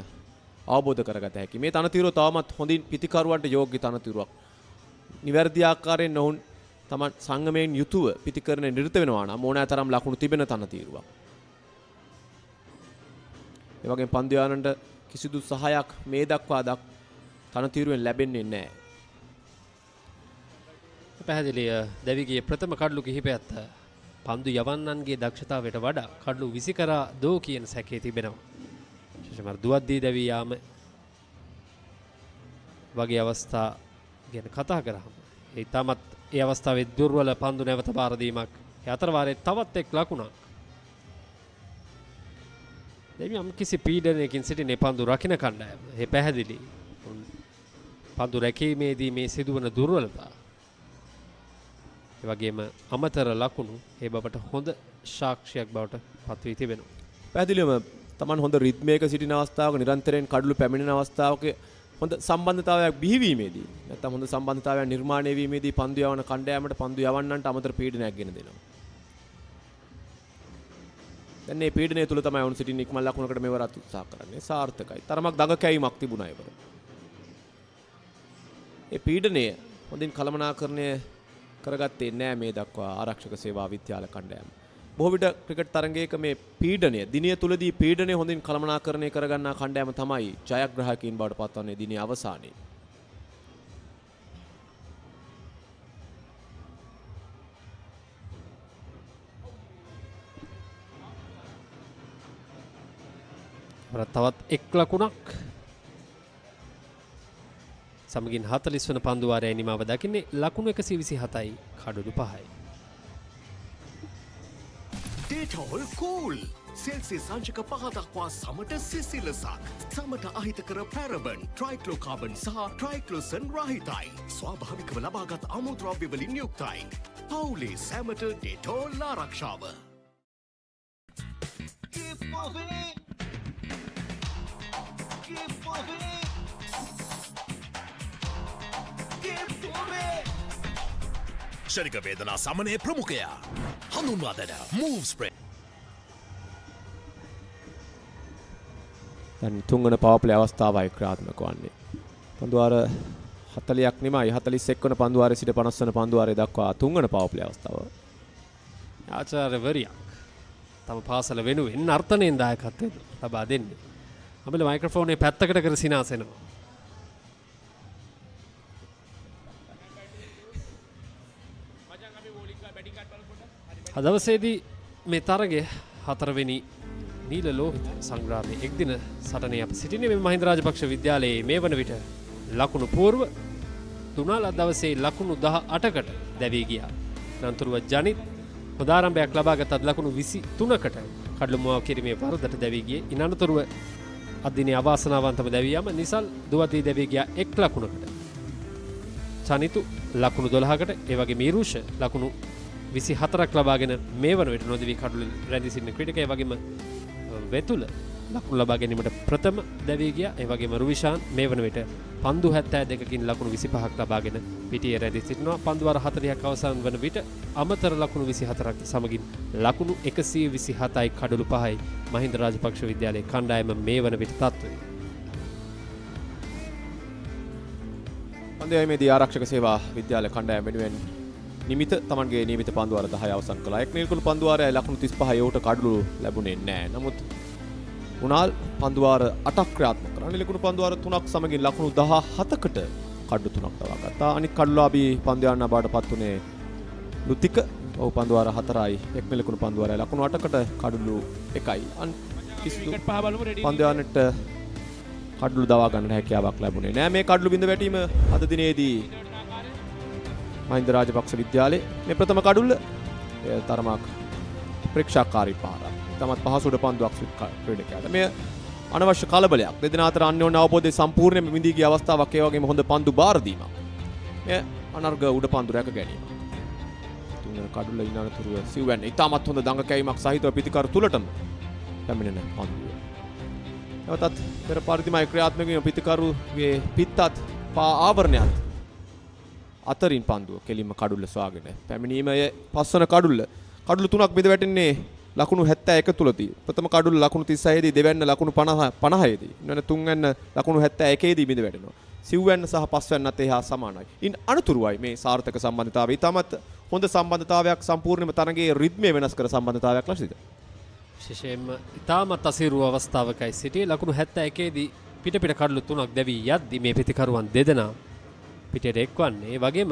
අවබෝධ කරගත හැකි. මේ තනතිරුව තවමත් හොඳින් පිතිකරුවන්ට යෝග්‍ය තනතිරුවක්. නිවැරදි ආකාරයෙන් ඔවුන් තමන් සංගමයෙන් යුතුව පිතිකරණය නිරත වෙනවා නම් ඕනෑතරම් ලකුණු තිබෙන තනතිරුවක්. ඒ වගේම පන්දු යානට කිසිදු සහායක් මේ දක්වා තනතිරුවෙන් ලැබෙන්නේ නැහැ. පැහැදිලිය දැවිගේ ප්‍රථම කඩලු කිහිපයත් පන්දු යවන්නන්ගේ දක්ෂතාවයට වඩා කඩලු විසි කරා දෝ කියන සැකේ තිබෙනවා. විශේෂයෙන්ම දුවද්දී දැවී යාම වගේ අවස්ථා ගැන කතා කරාම ඒ තමත් ඒ අවස්ථාවේ දුර්වල පන්දු නැවත බාර දීමක් ඒ අතර වාරයේ තවත් එක් ලකුණක්. දෙවියන් කිසි පීඩනයකින් සිටින පන්දු රකින්න කණ්ඩායම. ඒ පැහැදිලි. පන්දු රැකීමේදී මේ සිදුවන දුර්වලතා ඒ වගේම අමතර ලකුණු ඒ බවට හොඳ සාක්ෂියක් බවට පත් වී තිබෙනවා. පැහැදිලිවම Taman හොඳ රිද්මයක සිටින අවස්ථාවක නිරන්තරයෙන් කඩලු පැමිණෙන අවස්ථාවක හොඳ සම්බන්ධතාවයක් බිහිවීමේදී නැත්නම් හොඳ සම්බන්ධතාවයක් නිර්මාණය වීමේදී පන්දු යවන කණ්ඩායමට පන්දු යවන්නන්ට අමතර පීඩනයක් ගෙන දෙනවා. දැන් මේ පීඩනය තුල තමයි වුන් සිටින ඉක්මන් ලකුණකට මෙවරත් උත්සාහ කරන්නේ. සාර්ථකයි. තරමක් දඟ කැවීමක් තිබුණා ඒවර. ඒ පීඩනය හොඳින් කළමනාකරණය කරගත්තේ නැහැ මේ දක්වා ආරක්ෂක සේවා විද්‍යාල කණ්ඩායම. බොහෝ විට ක්‍රිකට් තරගයක මේ පීඩනය දිනය තුලදී පීඩනය හොඳින් කළමනාකරණය කරගන්නා කණ්ඩායම තමයි ජයග්‍රාහකයින් බවට පත්වන්නේ දිනයේ අවසානයේ. තවත් එක් ලකුණක් සමගින් 40 වන පන්දු වාරයේ නිමාව දකින්නේ ලකුණු 127යි කඩලු 5යි. Dettol cool. සෙල්සියස් අංශක 5 දක්වා සමට සිසිලසක්. සමට අහිතකර පැරබන්, ට්‍රයික්ලෝකාබන් සහ ට්‍රයික්ලෝසන් රහිතයි. ස්වාභාවිකව ලබාගත් අමුද්‍රව්‍ය වලින් යුක්තයි. පවුලේ සැමට Dettol ආරක්ෂාව. ශරික වේදනා සමනය ප්‍රමුඛයා හඳුන්වා දෙන move spray. දැන් තුන්වන පවර්ප්ලේ අවස්ථාවයි ක්‍රියාත්මක වන්නේ. පන්දුවාර 40ක් නෙමයි 41 වන පන්දුවාරයේ සිට 50 වන පන්දුවාරයේ දක්වා තුන්වන පවර්ප්ලේ අවස්ථාව. ආචාර්යවරියක් තම පාසල වෙනුවෙන් නර්තනයෙන් දායකත්වය ලබා දෙන්නේ. අපේ මයික්‍රොෆෝනේ පැත්තකට කර සිනාසෙනවා. දවසේදී මේ තරගය 4 වෙනි නීල ලෝහිත සංග්‍රාමයේ එක් දින සටනේ අප සිටින්නේ මේ මහින්ද රාජපක්ෂ විද්‍යාලයේ මේ වන විට ලකුණු పూర్ව තුනාල දවසේ ලකුණු 18කට දැවී ගියා. අනතුරුව ජනිත් හොඳ ආරම්භයක් ලබාගත් ලකුණු 23කට කඩලු මුවාව කිරීමේ වරදට දැවී ගියේ. ඉන් අනතුරුව අදිනේ අවාසනාවන්තම දැවී යාම නිසල් දුවදී දැවී ගියා 1 ලකුණකට. චනිතු ලකුණු 12කට ඒ වගේ මීරුෂ ලකුණු 24ක් ලබාගෙන මේ වන විට නොදවී කඩලු රැඳී සිටින ක්‍රීඩකයා වගේම වෙතුල ලකුණු ලබා ගැනීමට ප්‍රථම දැවී ගියා. ඒ වගේම රුවිෂාන් මේ වන විට පන්දු 72කින් ලකුණු 25ක් ලබාගෙන පිටියේ රැඳී සිටිනවා. පන්දු වාර 40ක් අවසන් වන විට අමතර ලකුණු 24ක් සමගින් ලකුණු 127යි කඩලු 5යි මහින්ද රාජපක්ෂ විද්‍යාලයේ කණ්ඩායම මේ වන විට තත්ත්වය. පන්දුයීමේදී ආරක්ෂක සේවා විද්‍යාල කණ්ඩායම වෙනුවෙන් නිමිත තමන්ගේ නියමිත පන්දු වාර 10 අවසන් කළා. එක් නිල්කුණු පන්දු වාරයේ ලකුණු 35 යට කඩලු ලැබුණේ නැහැ. නමුත් උනාල් පන්දු වාර 8ක් ක්‍රියාත්මක කරා. නිල්කුණු පන්දු වාර 3ක් සමගින් ලකුණු 17කට කඩලු 3ක් ලබා ගත්තා. අනිත් කඩලුලාභී පන්දු යන්න බාටපත් උනේ ලුතික. ඔහු පන්දු වාර 4යි. එක් නිල්කුණු පන්දු වාරයේ ලකුණු 8කට කඩලු 1යි. කිසිදු පන්දු යන්නට කඩලු දවා ගන්නට හැකියාවක් ලැබුණේ නැහැ. මේ කඩලු බිඳ වැටීම අද දිනේදී මහින්ද රාජපක්ෂ විද්‍යාලයේ මේ ප්‍රථම කඩුල්ල තරමක් ප්‍රේක්ෂාකාරී පාරක්. තමත් පහසුඩ පන්දුවක් ක්‍රීඩකයාට. මේ අනවශ්‍ය කලබලයක්. දෙදෙනා අතර අන්‍යෝන්‍ය අවබෝධය සම්පූර්ණයෙන්ම විඳී ගිය අවස්ථාවක්. ඒ වගේම හොඳ පන්දු බාර දීමක්. මේ අනර්ග උඩ පන්දු රැක ගැනීම. තුන්වන කඩුල්ල ඉන්නතුරුව සිව්වැන්න. ඉතාමත් හොඳ දඟ කැවීමක් සහිතව පිටිකර තුලටම පැමිණෙන පන්දුව. නැවතත් පෙර පරිදිමයි ක්‍රියාත්මක වීම පිතිකරුගේ පිත්තත් පා ආවරණයත් අතරින් පන්දුව කෙලින්ම කඩුල්ල ස්වාගෙන පැමිණීමේ පස්වන කඩුල්ල තුනක් බිඳ වැටෙන්නේ ලකුණු 71 තුලදී. ප්‍රථම කඩුල්ල ලකුණු 36 දී, දෙවැන්න ලකුණු 50 දී. ඊළඟ තුන්වැන්න ලකුණු 71 දී බිඳ වැටෙනවා. සිව්වැන්න සහ පස්වැන්නත් එහා සමානයි. ඉන් අනතුරුවයි මේ සාර්ථක සම්බන්ධතාවය. ඊටමත් හොඳ සම්බන්ධතාවයක් සම්පූර්ණයෙන්ම තරගයේ රිද්මය වෙනස් කර සම්බන්ධතාවයක් ලෙසද. විශේෂයෙන්ම ඊටමත් අසීරු අවස්ථාවකයි සිටි ලකුණු 71 දී පිට කඩලු තුනක් දැවි යද්දී මේ පිටිකරුවන් දෙදෙනා පිටට එක්වන්නේ. ඒ වගේම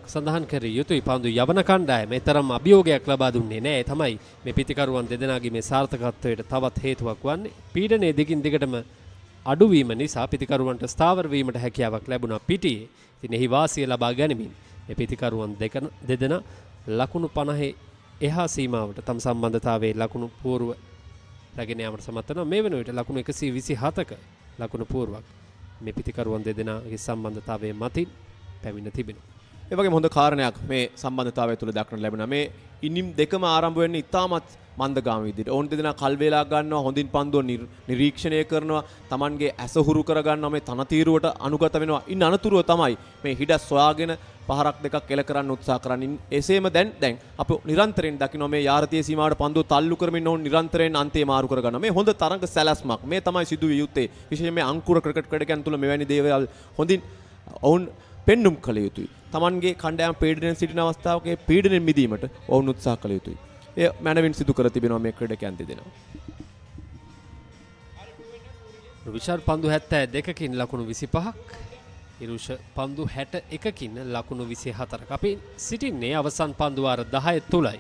සඳහන් කර යුතුයි පන්දු යවන කණ්ඩායම තරම් අභියෝගයක් ලබා දුන්නේ නැහැ. තමයි මේ පිටිකරුවන් දෙදෙනාගේ මේ සාර්ථකත්වයට තවත් හේතුවක් වන්නේ. පීඩනයේ දිගින් දිගටම අඩුවීම නිසා පිටිකරුවන්ට ස්ථාවර වීමට හැකියාවක් ලැබුණා පිටියේ. ඉතින් එහි වාසිය ලබා ගැනීමෙන් මේ පිටිකරුවන් දෙදෙනා ලකුණු 50 එහා සීමාවට තම සම්බන්ධතාවයේ ලකුණු පූර්ව රැගෙන යාමට සමත් වෙනවා. මේ වෙන විට ලකුණු 127ක ලකුණු පූර්වක් මේ පිටිකරුවන් දෙදෙනාගේ සම්බන්ධතාවයේ මතින් පැමිණ තිබෙනවා. ඒ වගේම හොඳ කාරණයක් මේ සම්බන්ධතාවය තුළ දක්නට ලැබෙනවා. මේ ඉනිම් දෙකම ආරම්භ වෙන්නේ ඉතාමත් මන්දගාමී විදිහට. ඕන් දෙදෙනා කල් වේලා ගන්නවා, හොඳින් පන්දුව නිරීක්ෂණය කරනවා, Tamanගේ ඇස හුරු කර ගන්නවා, මේ තනතිරුවට අනුගත වෙනවා. ඉන් අනතුරුව තමයි මේ හිඩස් සොයාගෙන පහරක් දෙකක් එල කරන්න උත්සාහ කරන්නේ. එසේම දැන් අපි නිරන්තරයෙන් දකිනවා මේ යාරතීය සීමාවට පන්දුව තල්ලු කරමින් ඕන් නිරන්තරයෙන් අන්තයේ මාරු කර ගන්නවා. මේ හොඳ තරඟ සැලැස්මක්. මේ තමයි සිදුවිය යුත්තේ. විශේෂයෙන් මේ අංකුර ක්‍රිකට් ක්‍රීඩකයන් තුළ මෙවැනි දේවල් හොඳින් ඔවුන් පෙන්눔 කළ යුතුයි. Tamanගේ කණ්ඩායම පීඩනයෙන් සිටින අවස්ථාවක ඒ පීඩනයෙන් මිදීමට ඔවුන් උත්සාහ කළ යුතුයි. එය මනවින් සිදු කර තිබෙනවා මේ ක්‍රීඩකයන් දෙදෙනා. රුවිෂාන් පන්දු 72කින් ලකුණු 25ක්, ඉරුෂ පන්දු 61කින් ලකුණු 24ක්. අපි සිටින්නේ අවසන් පන්දු වාර 10 තුලයි.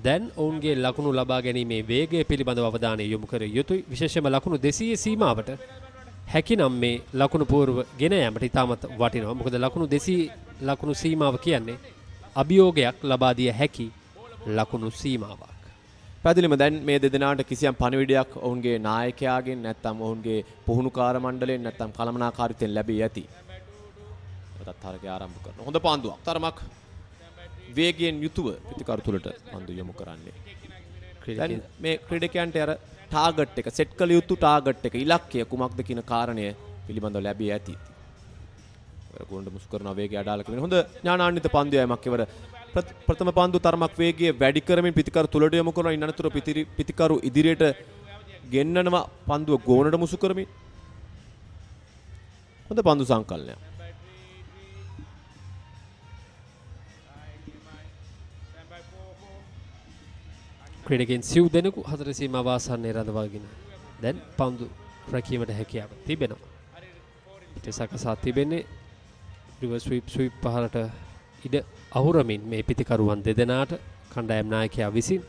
දැන් ඔවුන්ගේ ලකුණු ලබා ගැනීමේ වේගය පිළිබඳව අවධානය යොමු කර යුතුයි. විශේෂයෙන්ම ලකුණු 200 සීමාවට හැකිනම් මේ ලකුණු පූර්ව ගෙන යාමට ඉතාමත් වටිනවා. මොකද ලකුණු 200 ලකුණු සීමාව කියන්නේ අභියෝගයක් ලබා දිය හැකි ලකුණු සීමාවක්. පැහැදිලිම දැන් මේ දෙදෙනාට කිසියම් පණිවිඩයක් ඔවුන්ගේ නායකයාගෙන් නැත්නම් ඔවුන්ගේ පුහුණුකාර මණ්ඩලයෙන් නැත්නම් කළමනාකාරීත්වයෙන් ලැබී ඇති. ඒකත් තරගය ආරම්භ කරනවා. හොඳ පන්දුවක්. තරමක් වේගයෙන් යුතුව පිටිකරු තුලට පන්දු යොමු කරන්නේ. දැන් මේ ක්‍රීඩකයන්ට අර ටාගට් එක සෙට් කළ යුතු ටාගට් එක ඉලක්කය කුමක්ද කියන කාරණය පිළිබඳව ලැබී ඇති. ගොඩ මුසු කරන වේගය අඩාල කරන හොඳ ඥානාන්විත පන්දු යෑමක් ඉවර. ප්‍රථම පන්දු තරමක් වේගය වැඩි කරමින් පිටිකරු තුලට යොමු කරන ඉන්නතර පිටිකරු ඉදිරියට ගෙන්නනවා පන්දුව ගෝනට මුසු කරමින්. හොඳ පන්දු සංකලනයක්. ක්‍රීඩකයන් සිව් දෙනෙකු හතර සීමාව ආසන්නයේ රඳවාගෙන දැන් පන්දු රැකීමට හැකියාව තිබෙනවා. පිටසකසා තිබෙන්නේ රිවර්ස් ස්වීප් පහරට ඉඩ අහුරමින් මේ පිටිකරුවන් දෙදෙනාට කණ්ඩායම් නායකයා විසින්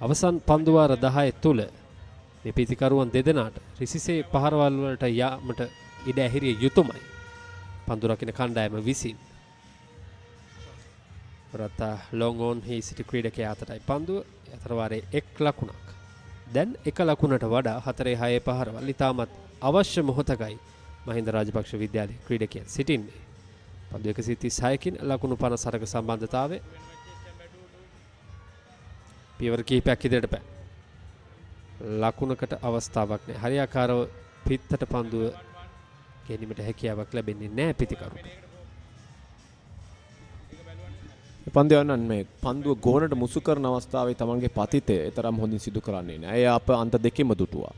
අවසන් පන්දු වාර 10 තුල මේ පිටිකරුවන් දෙදෙනාට රිසිසේ පහරවල් වලට යාමට ඉඩ ඇහිරිය යුතුයමයි. පන්දු රකින්න කණ්ඩායම විසින් රතා ලොං ඔන් හි සිටි ක්‍රීඩකයා අතරයි පන්දුව. අතර වාරයේ එක් ලකුණක්. දැන් එක ලකුණට වඩා 4-6 පහරවල් ඉතාමත් අවශ්‍ය මොහොතකයි මහින්ද රාජපක්ෂ විද්‍යාලයේ ක්‍රීඩකයන් සිටින්නේ. පන්දු 136කින් ලකුණු 50ක සම්බන්ධතාවය. පියවර කිහිපයක් ඉදිරියට පෑ. ලකුණකට අවස්ථාවක් නැහැ. හරියාකාරව පිටතට පන්දුව ගැනීමට හැකියාවක් ලැබෙන්නේ නැහැ පිටිකරුට. පන්දයන් මේ පන්දුව ගෝනට මුසු කරන අවස්ථාවේ තමන්ගේ පතිතය තරම් හොඳින් සිදු කරන්නේ නැහැ. එය අප අන්ත දෙකෙම දුටුවා.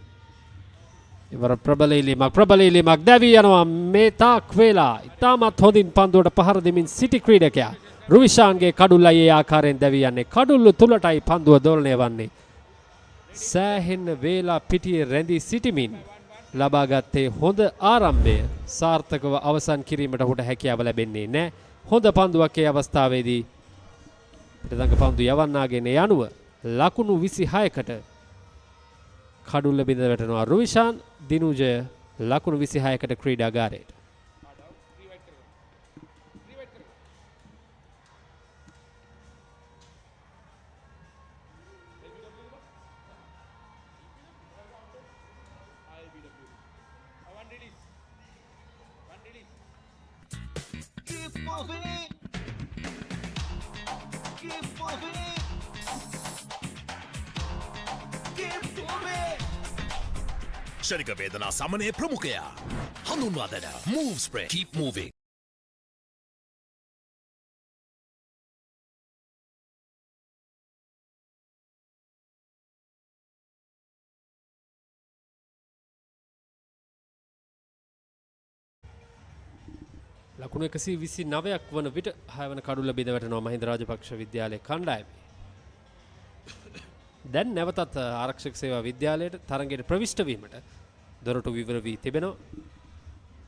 ඉවර ප්‍රබලීමක් දැවී යනවා මේ තාක් වේලා. ඉතාමත් හොඳින් පන්දුවට පහර දෙමින් සිටි ක්‍රීඩකයා රුවිෂාන්ගේ කඩුල්ලයි ඒ ආකාරයෙන් දැවී යන්නේ. කඩුල්ල තුලටයි පන්දුව දෝලණය වන්නේ. සෑහෙන වේලා පිටියේ රැඳී සිටිමින් ලබාගත්තේ හොඳ ආරම්භය සාර්ථකව අවසන් කිරීමට ඔහුට හැකියාව ලැබෙන්නේ නැහැ. හොඳ පන්දුවක් ඒ අවස්ථාවේදී පිටදඟ පන්දු යවන්නාගෙන යනුව ලකුණු 26කට කඩුල්ල බිඳ වැටෙනවා රුවිෂාන්. දිනුජය ලකුණු 26කට ක්‍රීඩාගාරයට. ශරික වේදනා සමනය ප්‍රමුඛයා. හඳුන්වා දෙන move spray keep moving. ලකුණු 129ක් වන විට 6 වන කඩුල්ල බිඳ වැටෙනවා මහින්ද රාජපක්ෂ විද්‍යාලයේ කණ්ඩායමේ. දැන් නැවතත් ආරක්ෂක සේවා විද්‍යාලයට තරගයට ප්‍රවිෂ්ඨ වීමට දොරටු විවර වී තිබෙනවා.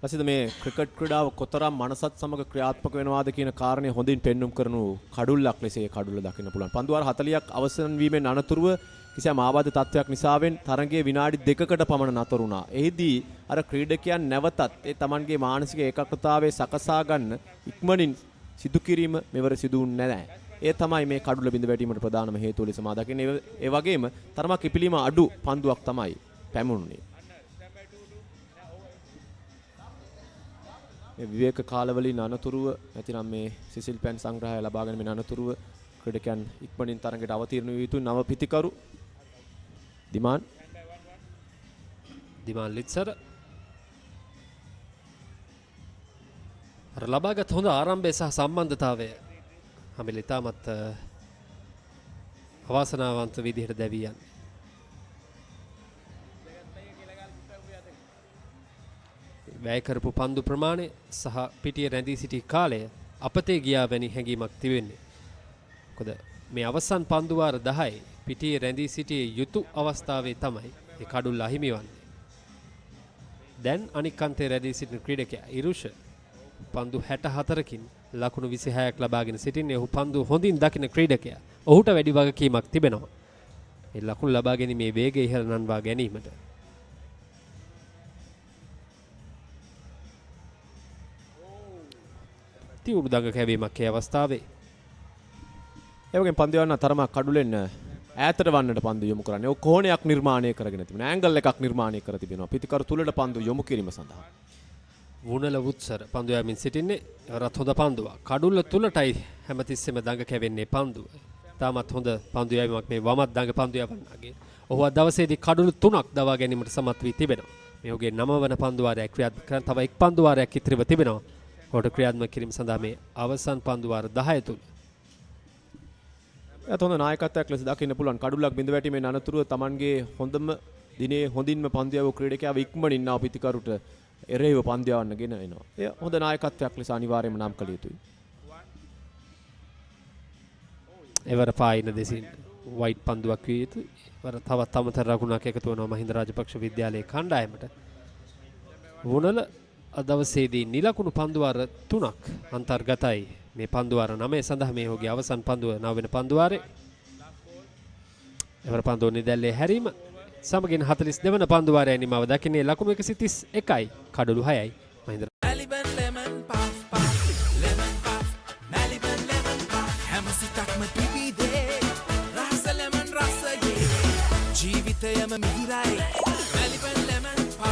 රසිද මේ ක්‍රිකට් ක්‍රීඩාව කොතරම් මනසත් සමග ක්‍රියාත්මක වෙනවාද කියන කාරණය හොඳින් පෙන්눔 කරනු කඩුල්ලක් ලෙස ඒ කඩුල්ල දකින්න පුළුවන්. පන්දු වාර 40ක් අවසන් වීමෙන් අනතුරුව කිසියම් ආබාධ තත්ත්වයක් නිසාවෙන් තරගයේ විනාඩි 2කට පමණ නතර වුණා. එෙහිදී අර ක්‍රීඩකයන් නැවතත් ඒ Tamanගේ මානසික ඒකාග්‍රතාවයේ සකසා ගන්න ඉක්මනින් සිදු කිරීම මෙවර සිදු වුණේ නැහැ. ඒ තමයි මේ කඩුල්ල බිඳ වැටීමට ප්‍රධානම හේතුව ලෙස මා දකින්නේ. ඒ වගේම තරමක් ඉපිලීම අඩු පන්දුවක් තමයි පැමුණුනේ. මේ විවේක කාලවලින් අනතුරුව නැතිනම් මේ සිසිල් පැන් සංග්‍රහය ලබා ගැනීමෙන් අනතුරුව ක්‍රීඩකයන් ඉක්මනින් තරගයට අවතීර්ණ විය යුතු නව පිතිකරු දිමාන් ලිත්සර අර ලබාගත් හොඳ ආරම්භය සහ සම්බන්ධතාවය හැම ඉතාමත් අවාසනාවන්ත විදිහට දැවී යන්නේ. වැය කරපු පන්දු ප්‍රමාණය සහ පිටිය රැඳී සිටි කාලය අපතේ ගියා වැනි හැඟීමක් තිබෙන්නේ. මොකද මේ අවසන් පන්දු වාර 10 පිටියේ රැඳී සිටියේ යුතු අවස්ථාවේ තමයි ඒ කඩුල්ල අහිමි වන්නේ. දැන් අනික් අන්තයේ රැඳී සිටින ක්‍රීඩකයා ඉරුෂ පන්දු 64කින් ලකුණු 26ක් ලබාගෙන සිටින්නේ. ඔහු පන්දු හොඳින් දකින ක්‍රීඩකයා. ඔහුට වැඩි වගකීමක් තිබෙනවා. මේ ලකුණු ලබා ගැනීමේ වේගය ඉහළ නංවා ගැනීමට. තියුණු දඟ කැවීමක් ඒ අවස්ථාවේ. ඒ වගේම පන්දු යවන්න තරමක් කඩුලෙන් ඈතට වන්නට පන්දු යොමු කරන්නේ. ඔය කෝණයක් නිර්මාණය කරගෙන තිබෙනවා. ඇන්ගල් එකක් නිර්මාණය කර තිබෙනවා. පිටිකරු තුලට පන්දු යොමු කිරීම සඳහා. වුණල වුත්සර පන්දු යමින් සිටින්නේ. එවරත් හොඳ පන්දුවක්. කඩුල්ල තුලටයි හැමතිස්සෙම දඟ කැවෙන්නේ පන්දුව. තාමත් හොඳ පන්දු යැවීමක් මේ වමත් දඟ පන්දු යවන්නගේ. ඔහු අද දවසේදී කඩුළු 3ක් දවා ගැනීමට සමත් වී තිබෙනවා. මේ ඔහුගේ 9 වන පන්දු වාරයක් ක්‍රියාත්මක කරන තව එක් පන්දු වාරයක් ඉතිරිව තිබෙනවා. ඔහුට ක්‍රියාත්මක කිරීම සඳහා මේ අවසන් පන්දු වාර 10 තුල එයාට හොඳ නායකත්වයක් ලෙස දකින්න පුළුවන්. කඩුල්ලක් බිඳ වැටීමෙන් අනතුරුව Tamanගේ හොඳම දිනේ හොඳින්ම පන්දු යවපු ක්‍රීඩකයා ඉක්මනින් ආව පිටිකරුට එරෙහිව පන්දු යවන්න ගෙන එනවා. එය හොඳ නායකත්වයක් ලෙස අනිවාර්යයෙන්ම නම් කළ යුතුයි. එවර පායින දෙසින් වයිට් පන්දුවක් විය යුතුයි. එවර තවත් අමතර රකුණක් එකතු වෙනවා මහින්ද රාජපක්ෂ විද්‍යාලයේ කණ්ඩායමට. වුණල දවසේදී නිලකුණු පන්දු වාර 3ක් අන්තර්ගතයි. මේ පන්දු වාර 9 සඳහා මේ ඔහුගේ අවසන් පන්දුව 9 වෙනි පන්දු වාරේ. එවර පන්දුව නිදැල්ලේ හැරීම සමගින් 42 වන පන්දු වාරයේ නිමාව දකින්නේ ලකුණු 131යි කඩලු 6යි මහින්ද ජීවිතයම මිහිරයි Maliban lemon puff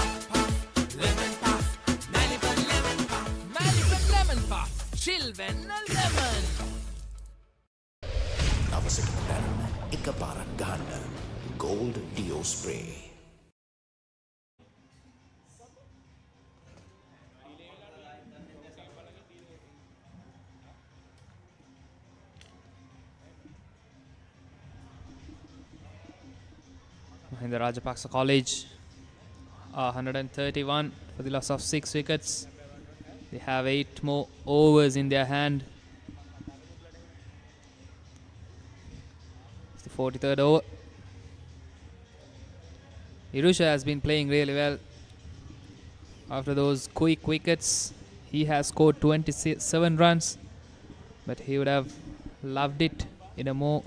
lemon puff Maliban lemon puff Maliban lemon puff chill when lemon දවසකට දැනන්න එකපාරක් ගන්න gold deo spray Mahinda Rajapaksa College 131 for the loss of 6 wickets. They have 8 more overs in their hand. It's the 43rd over. Irusha has been playing really well. After those quick wickets, he has scored 27 runs, but he would have loved it in a more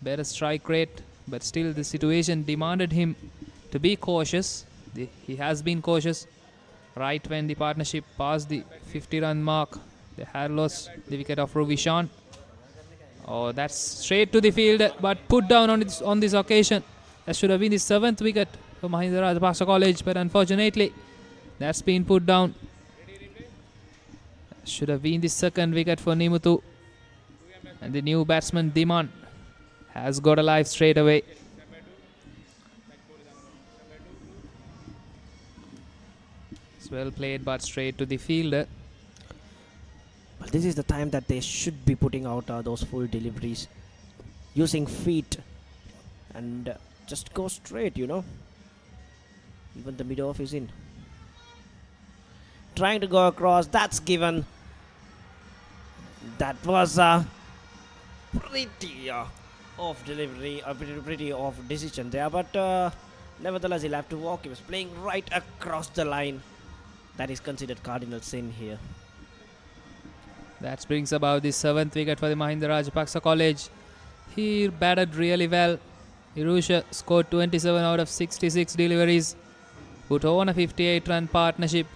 better strike rate. But still the situation demanded him to be cautious. He has been cautious. Right when the partnership passed the 50-run mark, they had lost the wicket of Rovishan. Oh, that's straight to the field, but put down on this occasion. That should have been the 7th wicket for Mahinda Rajapaksa College, but unfortunately, that's been put down. Should have been the 2nd wicket for Nimuthu. And the new batsman, Diman, has got alive straight away. It's well played, but straight to the fielder. But this is the time that they should be putting out those full deliveries, using feet and just go straight, you know. Even the mid-off is in. Trying to go across, that's given. That was a pretty off delivery, a pretty off decision there, but nevertheless he'll have to walk. He was playing right across the line. That is considered cardinal sin here. That brings about the 7th wicket for the Mahinda Rajapaksa College. He batted really well. Irusha scored 27 out of 66 deliveries. Put on a 58-run partnership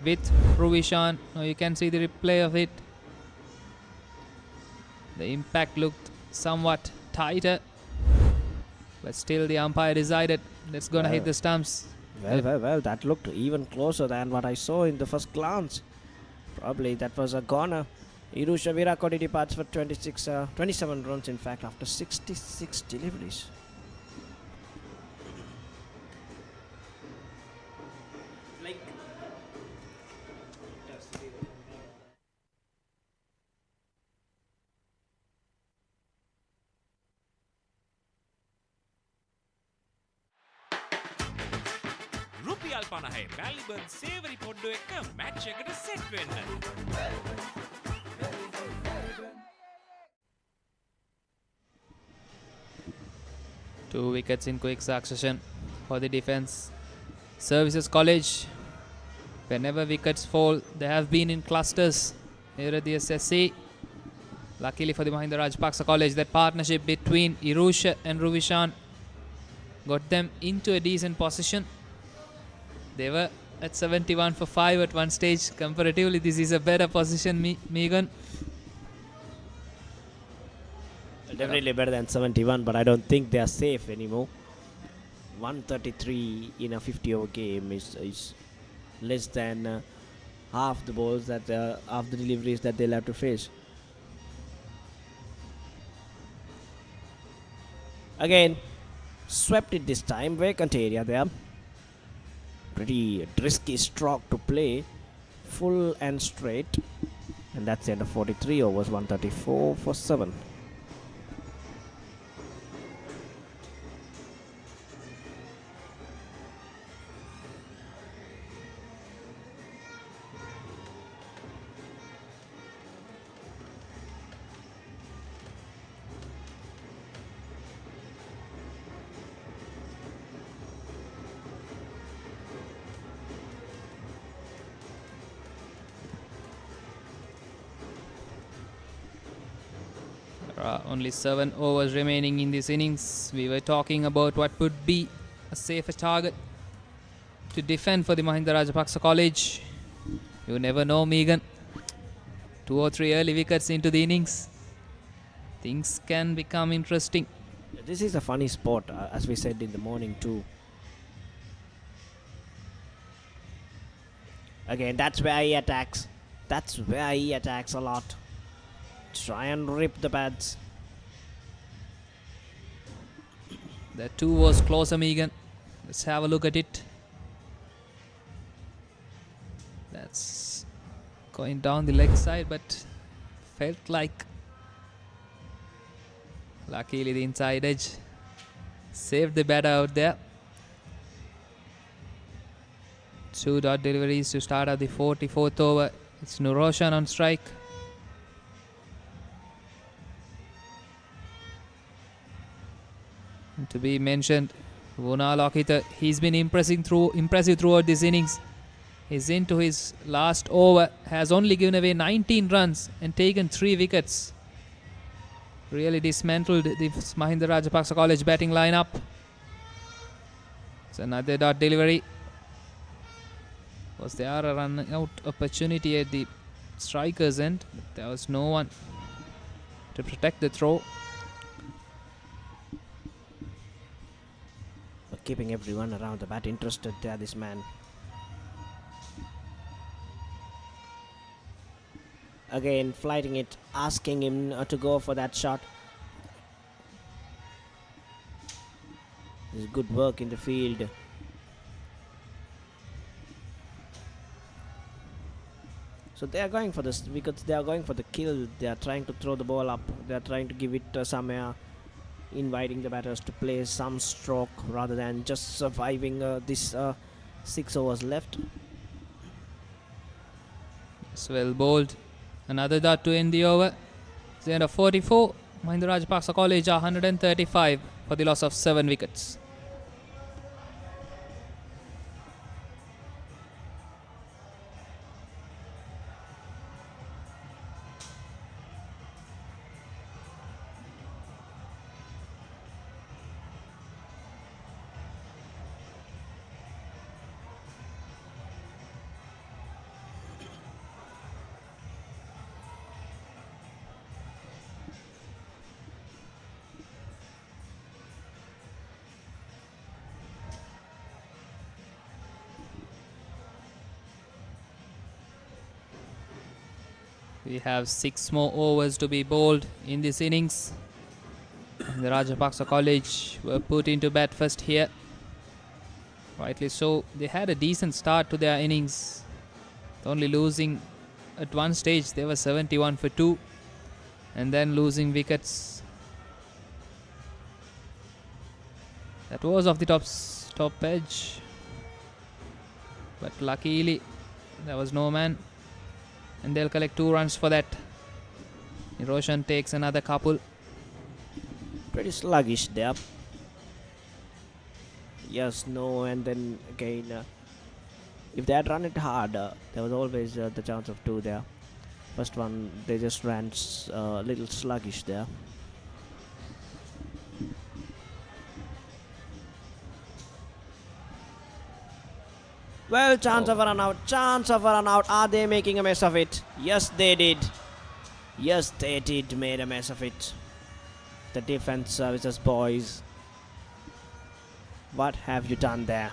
with Ruvishan. Now you can see the replay of it. The impact looked somewhat tighter, but still the umpire decided that's gonna hit the stumps. Well, that looked even closer than what I saw in the first glance. Probably that was a goner. Irusha Virakodi departs for 27 runs in fact after 66 deliveries. රුපියල් 50 මැල්බර්න් සේවරි පොඩ්ඩු එක්ක match එකට set වෙන්න. Two wickets in quick succession for the Defence Services College. Whenever wickets fall, they have been in clusters here at the SSC. Luckily for the Mahinda Rajapaksa College, that partnership between Irusha and Ruvishan got them into a decent position. They were at 71 for 5 at one stage. Comparatively, this is a better position, Megan. Definitely better than 71, but I don't think they are safe anymore. 133 in a 50-over game is less than half the balls that half the deliveries that they'll have to face. Again, swept it this time. Vacant area there. Pretty risky stroke to play, full and straight, and that's the end of 43 overs. 134 for 7. Only 7 overs remaining in this innings. We were talking about what would be a safer target to defend for the Mahinda Rajapaksa College. You never know, Megan. 2 or 3 early wickets into the innings, things can become interesting. This is a funny spot, as we said in the morning too. Again, that's where he attacks. That's where he attacks a lot. Try and rip the pads. The 2 was closer, Megan. Let's have a look at it. That's going down the leg side, but felt like luckily the inside edge saved the batter out there. 2 dot deliveries to start out the 44th over. It's Nuroshan on strike. And to be mentioned, Vuna Lokita, he's been impressive throughout this innings. He's into his last over, has only given away 19 runs and taken 3 wickets. Really dismantled the Mahinda Rajapaksa College batting lineup. It's another dot delivery. Was there a run out opportunity at the striker's end? But there was no one to protect the throw. But keeping everyone around the bat interested there, this man. Again, flighting it, asking him to go for that shot. This is good work in the field. So they are going for this because they are going for the kill. They are trying to throw the ball up. They are trying to give it somewhere, inviting the batters to play some stroke rather than just surviving this 6 overs left. It's well bowled. Another dot to end the over. It's the end of 44. Mahinda Rajapaksa College are 135 for the loss of 7 wickets. We have 6 more overs to be bowled in this innings. The Rajapaksa College were put into bat first here. Rightly so. They had a decent start to their innings. Only losing at one stage, they were 71 for 2. And then losing wickets. That was off the top edge. But luckily, there was no man. And they'll collect 2 runs for that. Roshan takes another couple. Pretty sluggish there. Yes, no, and then again, if they had run it hard, there was always the chance of 2 there. First one, they just ran a little sluggish there. Well, chance of a run out, chance of a run out. Are they making a mess of it? Yes, they did. Yes, they did made a mess of it. The defense services boys. What have you done there?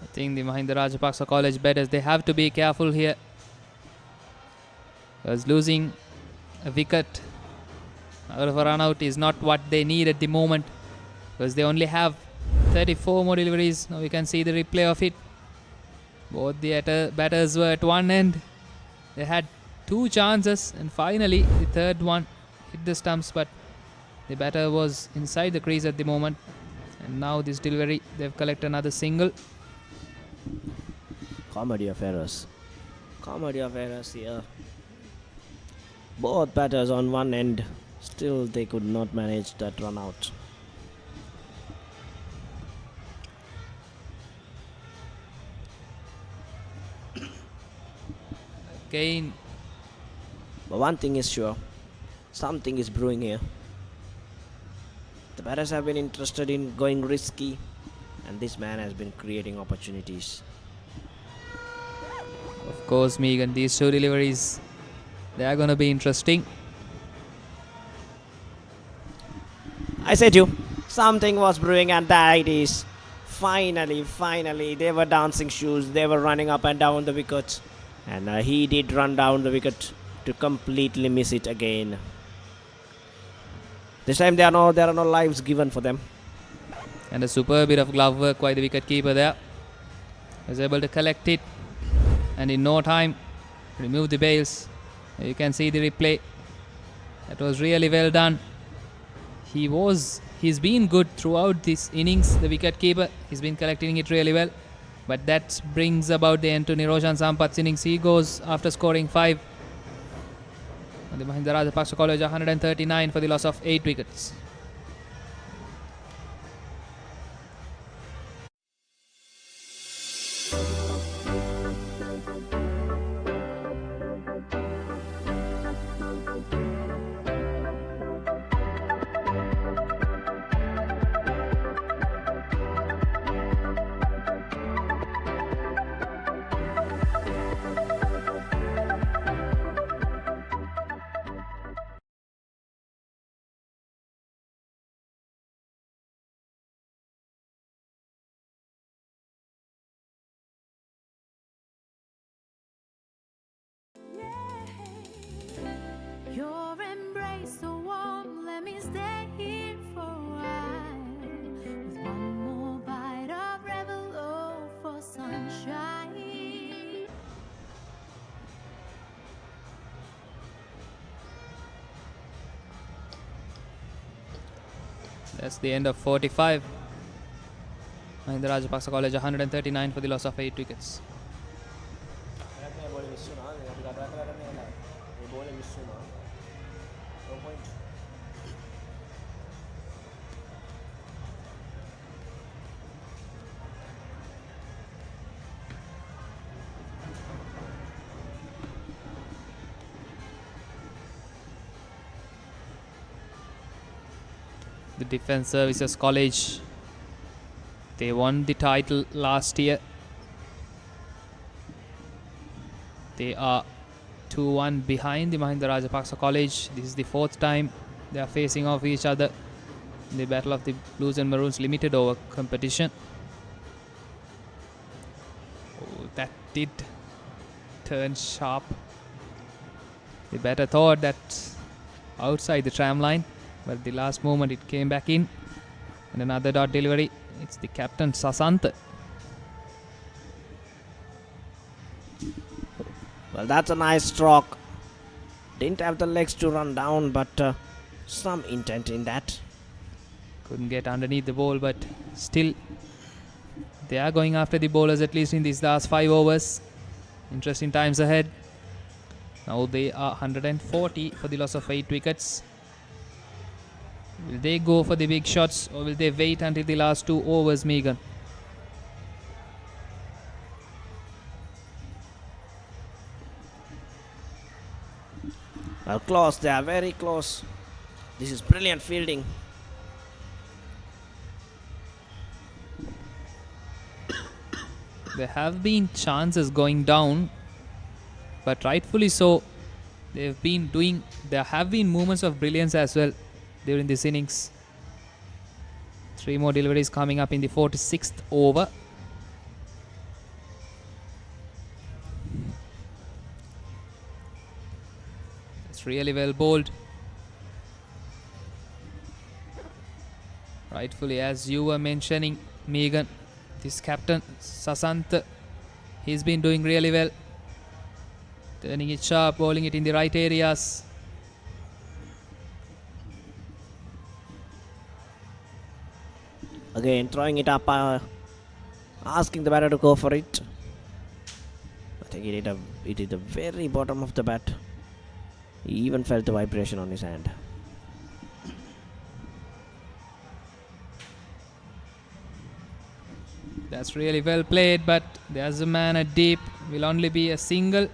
I think the Mahinda Rajapaksa College batters, they have to be careful here. Because losing a wicket out of a run out is not what they need at the moment. Because they only have 34 more deliveries. Now we can see the replay of it. Both the batters were at one end. They had 2 chances and finally the third one hit the stumps, but the batter was inside the crease at the moment. And now this delivery, they've collected another single. Comedy of errors. Comedy of errors here. Both batters on one end. Still they could not manage that run out. Again. But one thing is sure. Something is brewing here. The batters have been interested in going risky, and this man has been creating opportunities. Of course, Megan, these 2 deliveries, they are going to be interesting. I said you, something was brewing, and there it is. Finally, they were dancing shoes. They were running up and down the wicket. And he did run down the wicket to completely miss it again. This time there are no lives given for them. And a superb bit of glove work by the wicketkeeper there. Was able to collect it. And in no time, remove the bails. You can see the replay. That was really well done. He's been good throughout this innings, the wicketkeeper. He's been collecting it really well. But that brings about the end to Niroshan Sampath's innings. He goes after scoring 5. And the Mahinda Rajapaksa College 139 for the loss of 8 wickets. Your embrace so warm, let me stay here for a while. With one more bite of revel, oh, for sunshine. That's the end of 45. Mahinda Rajapaksa College 139 for the loss of 8 wickets. The Defence Services College, they won the title last year. They are 2-1 behind the Mahinda Rajapaksa College. This is the 4th time they are facing off each other in the Battle of the Blues and Maroons limited over competition. Oh, that did turn sharp. The batter thought that outside the tram line, but the last moment it came back in. And another dot delivery. It's the captain Sasantha. Well, that's a nice stroke. Didn't have the legs to run down, but some intent in that. Couldn't get underneath the ball, but still they are going after the bowlers, at least in these last 5 overs. Interesting times ahead. Now they are 140 for the loss of 8 wickets. Will they go for the big shots, or will they wait until the last 2 overs, Megan? Well, close. They are very close. This is brilliant fielding. There have been chances going down, but rightfully so. There have been moments of brilliance as well during this innings. 3 more deliveries coming up in the 46th over. It's really well bowled. Rightfully, as you were mentioning, Megan, this captain Sasantha, he's been doing really well. Turning it sharp, bowling it in the right areas. Again, throwing it up, asking the batter to go for it. I think it hit the very bottom of the bat. He even felt the vibration on his hand. That's really well played, but there's a man at deep. Will only be a single,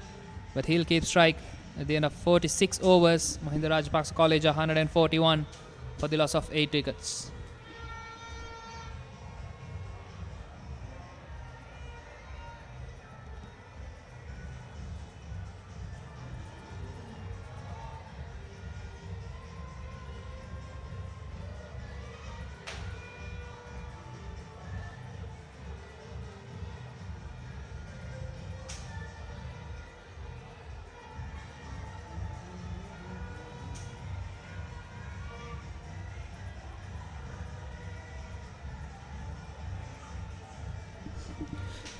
but he'll keep strike at the end of 46 overs. Mahinda Rajapaksa College 141 for the loss of 8 wickets.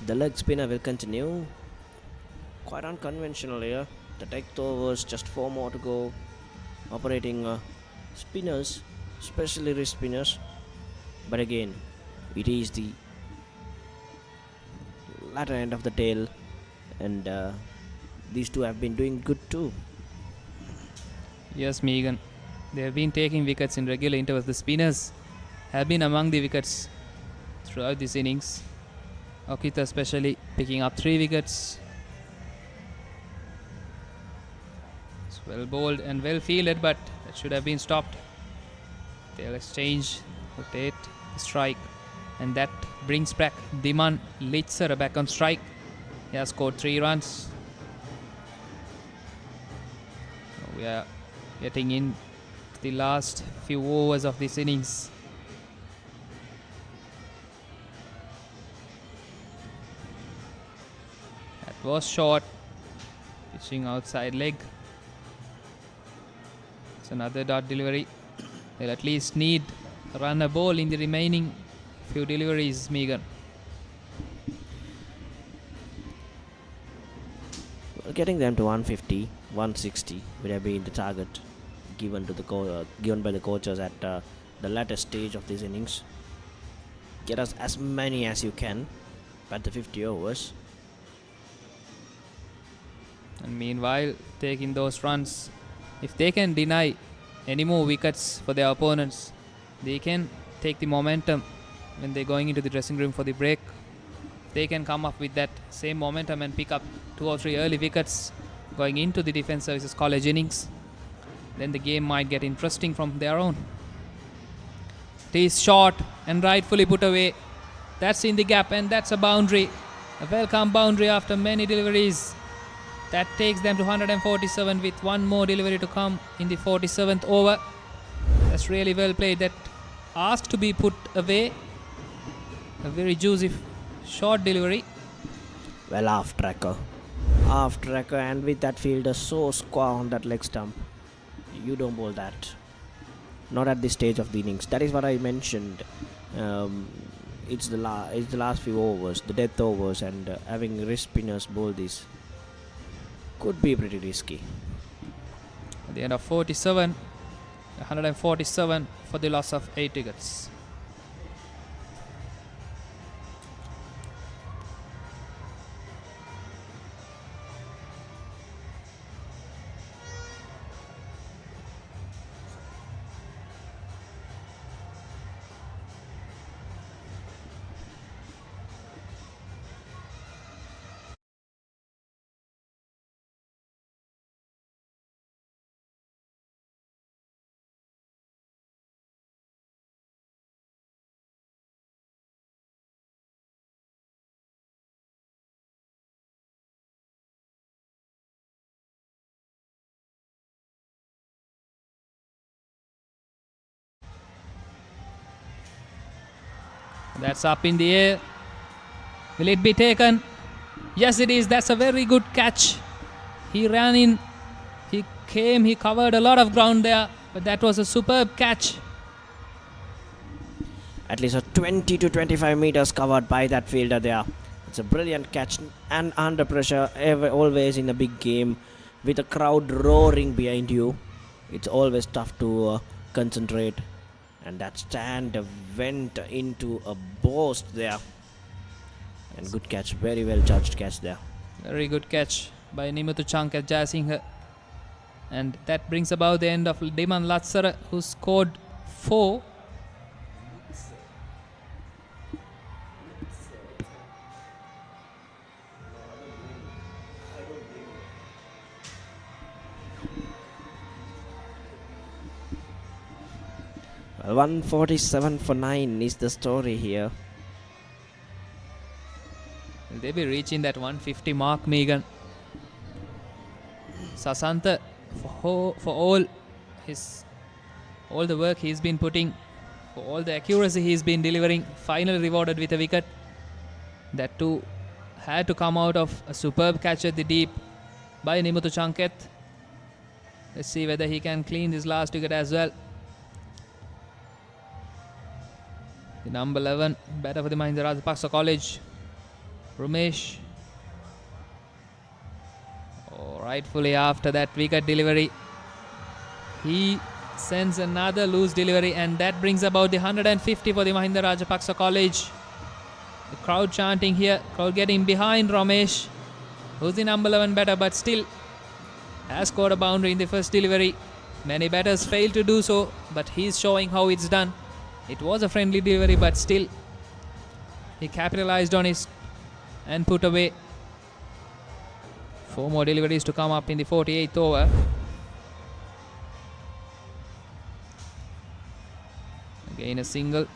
The leg spinner will continue. Quite unconventional here. The decked overs, just 4 more to go. Operating spinners, especially wrist spinners. But again, it is the latter end of the tail, and these two have been doing good too. Yes, Megan. They have been taking wickets in regular intervals. The spinners have been among the wickets throughout this innings. Okita especially picking up 3 wickets. It's well bowled and well fielded, but that should have been stopped. They'll exchange, rotate, strike, and that brings back Diman Litsara back on strike. He has scored 3 runs. We are getting in the last few overs of this innings. Was short, pitching outside leg. It's another dot delivery. They'll at least need a runner ball in the remaining few deliveries, Megan. Well, getting them to 150, 160 would have been the target given to the given by the coaches at the latter stage of this innings. Get us as many as you can at the 50 overs. And meanwhile, taking those runs, if they can deny any more wickets for their opponents, they can take the momentum when they're going into the dressing room for the break. They can come up with that same momentum and pick up 2 or 3 early wickets going into the Defence Services College innings. Then the game might get interesting from their own. It is short and rightfully put away. That's in the gap and that's a boundary. A welcome boundary after many deliveries. That takes them to 147 with one more delivery to come in the 47th over. That's really well played. That asked to be put away. A very juicy short delivery. Well, off tracker, and with that fielder so square on that leg stump, you don't bowl that. Not at this stage of the innings. That is what I mentioned. It's the last few overs, the death overs, and having wrist spinners bowl this could be pretty risky. At the end of 47, 147 for the loss of 8 wickets. That's up in the air. Will it be taken? Yes, it is. That's a very good catch. He ran in. He came. He covered a lot of ground there. But that was a superb catch. At least a 20 to 25 meters covered by that fielder there. It's a brilliant catch and under pressure, always in a big game with a crowd roaring behind you. It's always tough to concentrate. And that stand went into a burst there. And good catch, very well judged catch there. Very good catch by Nimuthu Chankat Jayasinghe. And that brings about the end of Diman Latsara, who scored 4. Well, 147 for 9 is the story here. Will they be reaching that 150 mark, Megan? Sasantha, for all the work he's been putting, for all the accuracy he's been delivering, finally rewarded with a wicket. That too had to come out of a superb catch at the deep by Nimuthu Chankat. Let's see whether he can clean this last wicket as well. The number 11 batter for the Mahinda Rajapaksa College, Ramesh. Oh, rightfully after that wicket delivery, he sends another loose delivery, and that brings about the 150 for the Mahinda Rajapaksa College. The crowd chanting here, crowd getting behind Ramesh, who's the number 11 batter, but still has scored a boundary in the first delivery. Many batters fail to do so, but he's showing how it's done. It was a friendly delivery, but still he capitalized on it and put away. 4 more deliveries to come up in the 48th over. Again a single.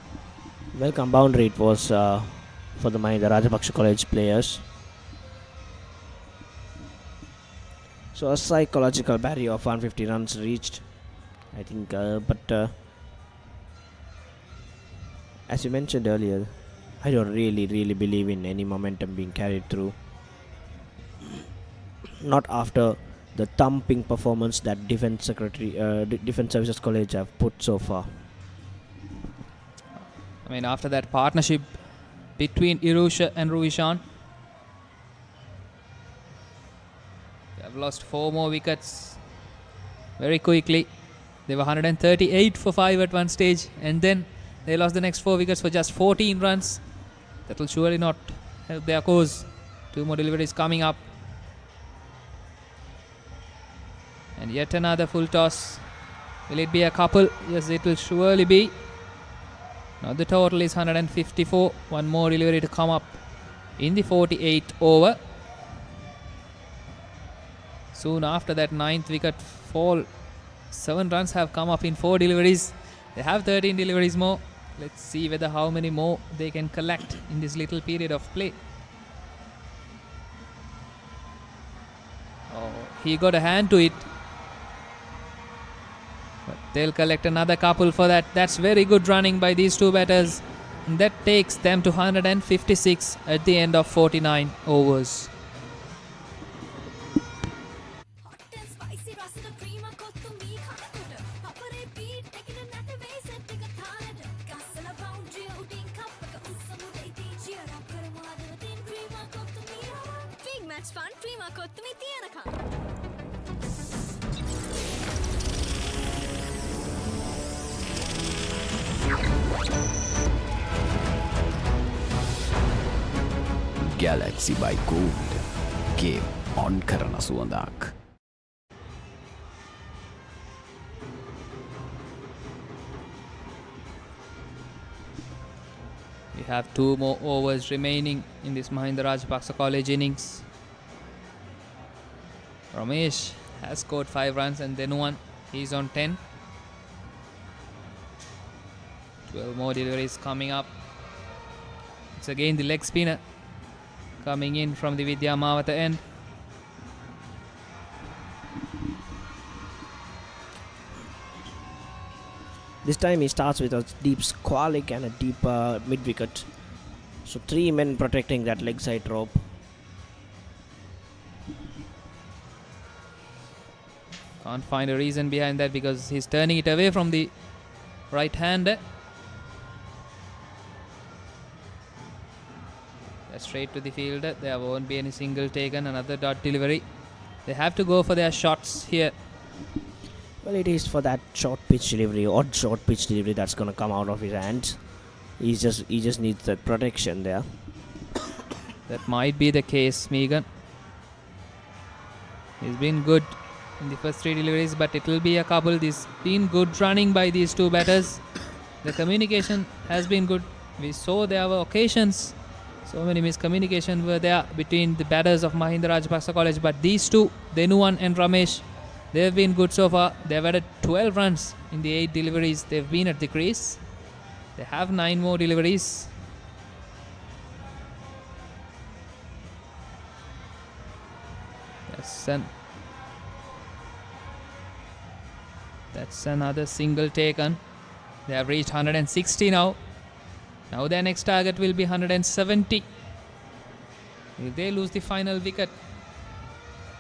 Welcome boundary it was for the Mahinda Rajapaksa College players. So a psychological barrier of 150 runs reached, I think, but as you mentioned earlier, I don't really believe in any momentum being carried through. Not after the thumping performance that Defence Services College have put so far. I mean, after that partnership between Irusha and Ruvishan, they have lost 4 more wickets very quickly. They were 138 for 5 at one stage, and then they lost the next 4 wickets for just 14 runs. That will surely not help their cause. 2 more deliveries coming up. And yet another full toss. Will it be a couple? Yes, it will surely be. Now the total is 154. One more delivery to come up in the 48th over. Soon after that 9th wicket fall, 7 runs have come up in 4 deliveries. They have 13 deliveries more. Let's see whether how many more they can collect in this little period of play. Oh, he got a hand to it. But they'll collect another couple for that. That's very good running by these 2 batters. And that takes them to 156 at the end of 49 overs. Galaxy by Gold. Game on කරන සුවඳක්. We have 2 more overs remaining in this Mahinda Rajapaksa college innings. Ramesh has scored 5 runs and then 1. He's on 10. 12 more deliveries coming up. It's again the leg spinner coming in from the Vidya Mawata end. This time he starts with a deep squalic and a deep mid wicket. So 3 men protecting that leg side rope. Can't find a reason behind that because he's turning it away from the right hander. Straight to the fielder. There won't be any single taken. Another dot delivery. They have to go for their shots here. Well, it is for that short pitch delivery, odd short pitch delivery that's going to come out of his hands. He just needs that protection there. That might be the case, Megan. He's been good in the first 3 deliveries, but it will be a couple. This been good running by these 2 batters. The communication has been good. We saw there were occasions. So many miscommunication were there between the batters of Mahinda Rajapaksa College, but these 2, Denuwan and Ramesh, they've been good so far. They've added 12 runs in the 8 deliveries they've been at the crease. They have 9 more deliveries. That's another single taken. They have reached 160 now. Now their next target will be 170. Will they lose the final wicket?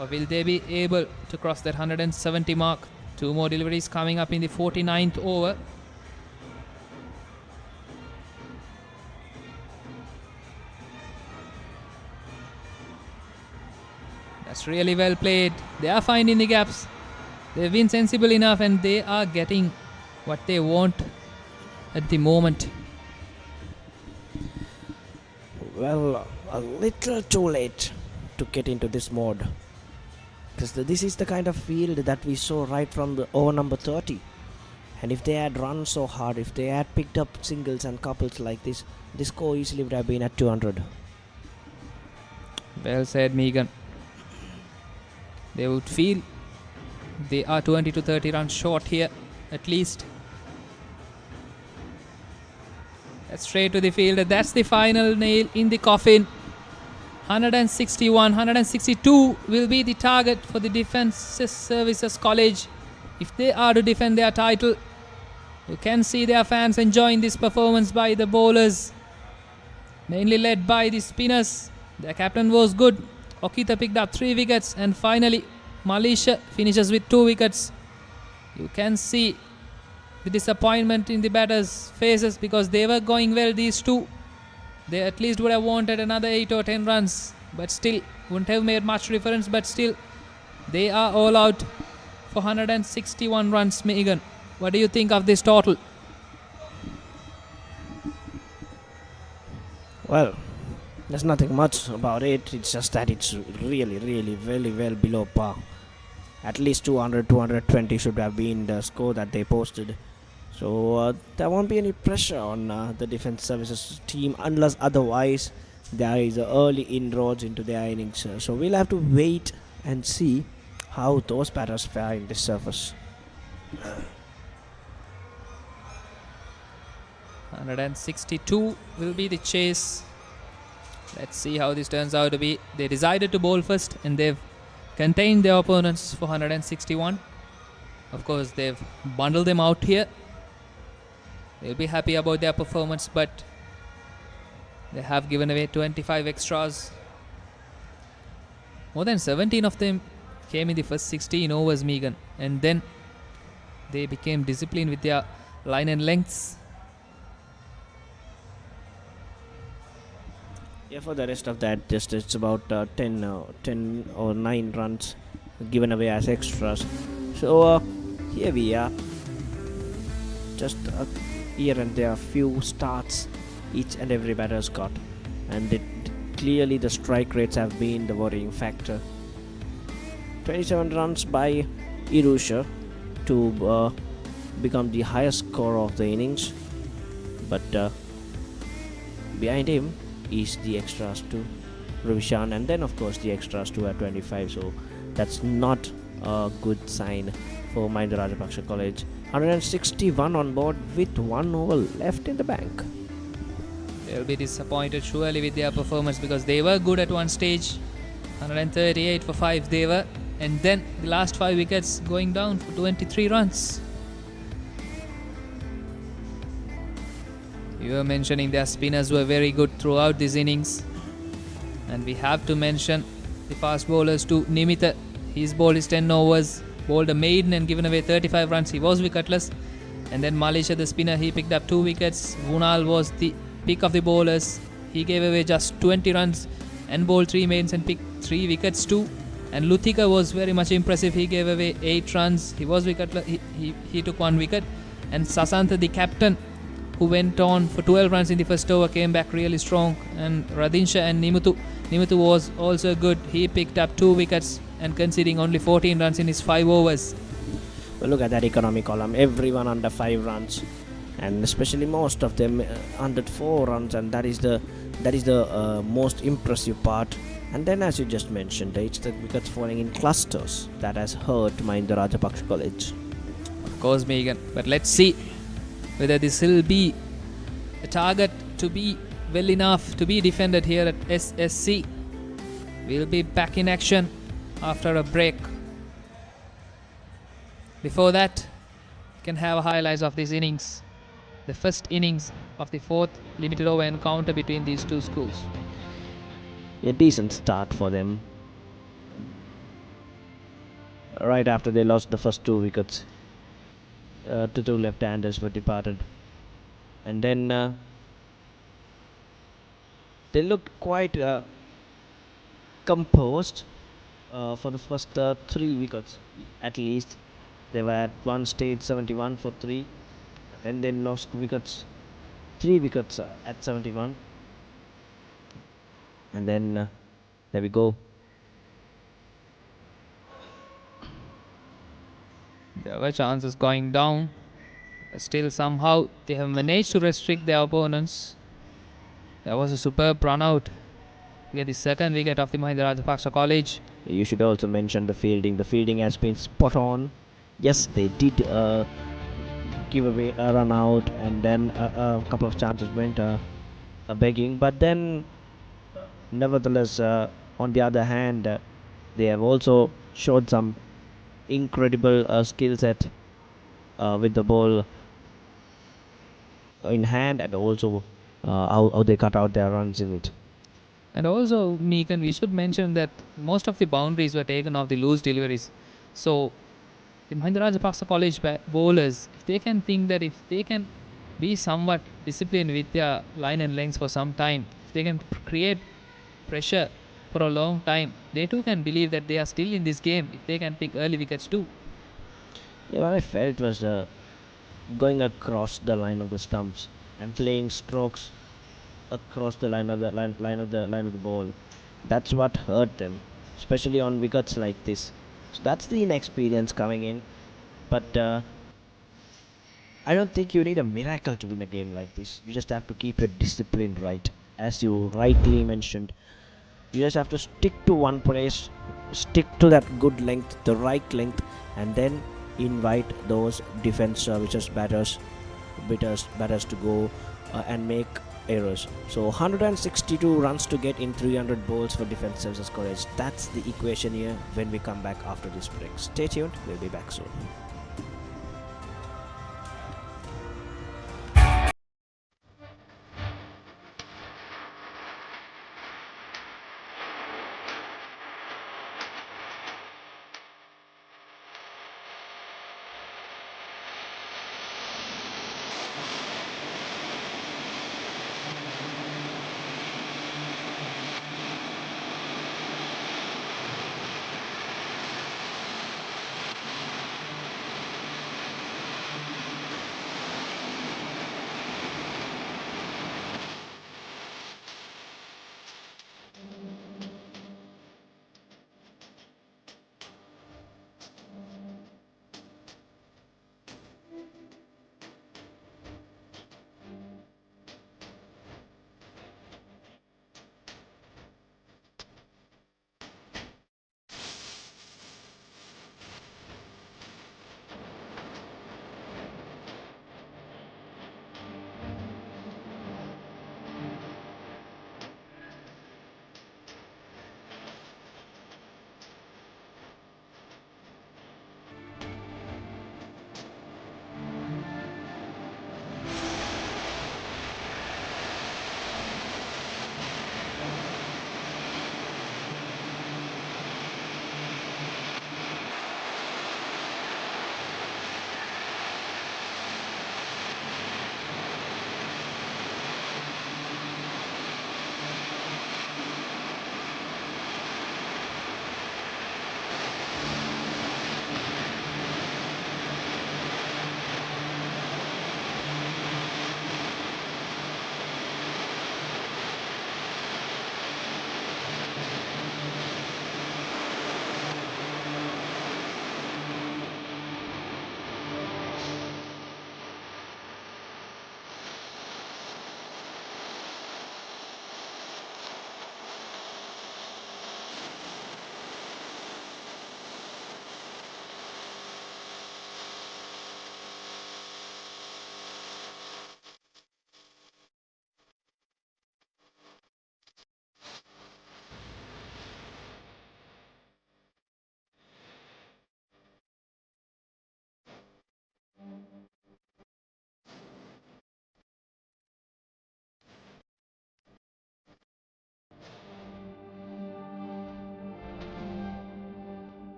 Or will they be able to cross that 170 mark? 2 more deliveries coming up in the 49th over. That's really well played. They are finding the gaps. They've been sensible enough and they are getting what they want at the moment. Well, a little too late to get into this mode. Because this is the kind of field that we saw right from the over number 30. And if they had run so hard, if they had picked up singles and couples like this, this score easily would have been at 200. Well said, Megan. They would feel they are 20 to 30 runs short here, at least. That's straight to the fielder. That's the final nail in the coffin. 161, 162 will be the target for the Defence Services College if they are to defend their title. You can see their fans enjoying this performance by the bowlers, mainly led by the spinners. Their captain was good. Okita picked up 3 wickets and finally Malaysia finishes with 2 wickets. You can see the disappointment in the batters' faces because they were going well, these 2. They at least would have wanted another 8 or 10 runs, but still wouldn't have made much difference, but still they are all out for 161 runs, Megan. What do you think of this total? Well, there's nothing much about it. It's just that it's really, really very well below par. At least 200, 220 should have been the score that they posted. So there won't be any pressure on the defense services team unless otherwise there is early inroads into their innings. So we'll have to wait and see how those batters fare in this surface. 162 will be the chase. Let's see how this turns out to be. They decided to bowl first and they've contained their opponents for 161. Of course, they've bundled them out here. They'll be happy about their performance, but they have given away 25 extras. More than 17 of them came in the first 16 overs, Megan, and then they became disciplined with their line and lengths. Yeah, for the rest of that, just it's about 10 or 9 runs given away as extras. So here we are. Just here and there, few starts each and every batter's got, and clearly the strike rates have been the worrying factor. 27 runs by Irusha to become the highest scorer of the innings, but behind him is the extras to Ravishan, and then of course the extras to at 25. So that's not a good sign for Mahinda Rajapaksa College. 161 on board with 1 over left in the bank. They'll be disappointed surely with their performance because they were good at one stage. 138 for 5 they were, and then the last 5 wickets going down for 23 runs. You were mentioning their spinners were very good throughout this innings, and we have to mention the fast bowlers too. Nimitha, his ball is 10 overs, bowled a maiden and given away 35 runs. He was wicketless. And then Malisha, the spinner, he picked up 2 wickets. Vunal was the pick of the bowlers. He gave away just 20 runs and bowled 3 maidens and picked 3 wickets too. And Luthika was very much impressive. He gave away 8 runs. He was wicketless. He took 1 wicket. And Sasantha, the captain, who went on for 12 runs in the first over, came back really strong. And Radinsha and Nimuthu was also good. He picked up 2 wickets and conceding only 14 runs in his 5 overs. Well, look at that economy column. Everyone under 5 runs, and especially most of them under 4 runs, and that is the most impressive part. And then, as you just mentioned, it's the wickets falling in clusters that has hurt Mahinda Rajapaksa College. Of course, Megan. But let's see whether this will be a target to be well enough to be defended here at SSC. We'll be back in action after a break. Before that, you can have highlights of this innings. The first innings of the 4th limited over encounter between these two schools. A decent start for them. Right after they lost the first 2 wickets, to 2 left-handers were departed. And then they looked quite composed for the first 3 wickets at least. They were at one stage 71 for 3, and then lost 3 wickets at 71, and then there we go. There were chances going down, but still somehow they have managed to restrict their opponents. There was a superb run out to get the 2nd wicket of the Mahinda Rajapaksa College. You should also mention the fielding. The fielding has been spot on. Yes, they did give away a run out, and then a couple of chances went begging. But then, nevertheless, on the other hand, they have also showed some incredible skill set with the ball in hand, and also how they cut out their runs in it. And also, Meekan, we should mention that most of the boundaries were taken off the loose deliveries. So, the Mahinda Rajapaksa College bowlers, if they can think that if they can be somewhat disciplined with their line and lengths for some time, if they can create pressure for a long time, they too can believe that they are still in this game if they can pick early wickets too. Yeah, what I felt was going across the line of the stumps and playing strokes across the line of the ball. That's what hurt them, especially on wickets like this. So that's the inexperience coming in. But I don't think you need a miracle to win a game like this. You just have to keep your discipline right, as you rightly mentioned. You just have to stick to one place, stick to that good length, the right length, and then invite those defense services batters to go and make errors. So 162 runs to get in 300 balls for defense services courage. That's the equation here when we come back after this break. Stay tuned, we'll be back soon.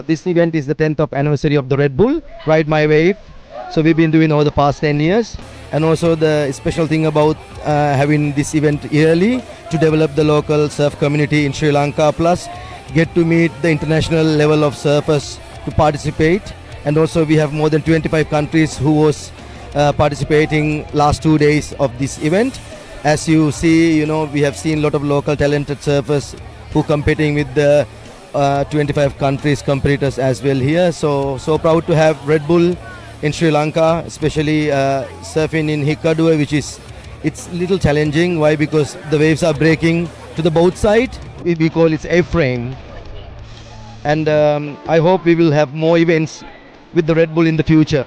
This event is the 10th of anniversary of the Red Bull Ride My Wave. So we've been doing over the past 10 years. And also the special thing about having this event yearly to develop the local surf community in Sri Lanka, plus get to meet the international level of surfers to participate. And also we have more than 25 countries who was participating last 2 days of this event. As you see, you know, we have seen a lot of local talented surfers who competing with the 25 countries competitors as well here. So proud to have Red Bull in Sri Lanka, especially surfing in Hikkaduwa, which is it's little challenging. Why? Because the waves are breaking to the both side. We call it A-frame. And I hope we will have more events with the Red Bull in the future.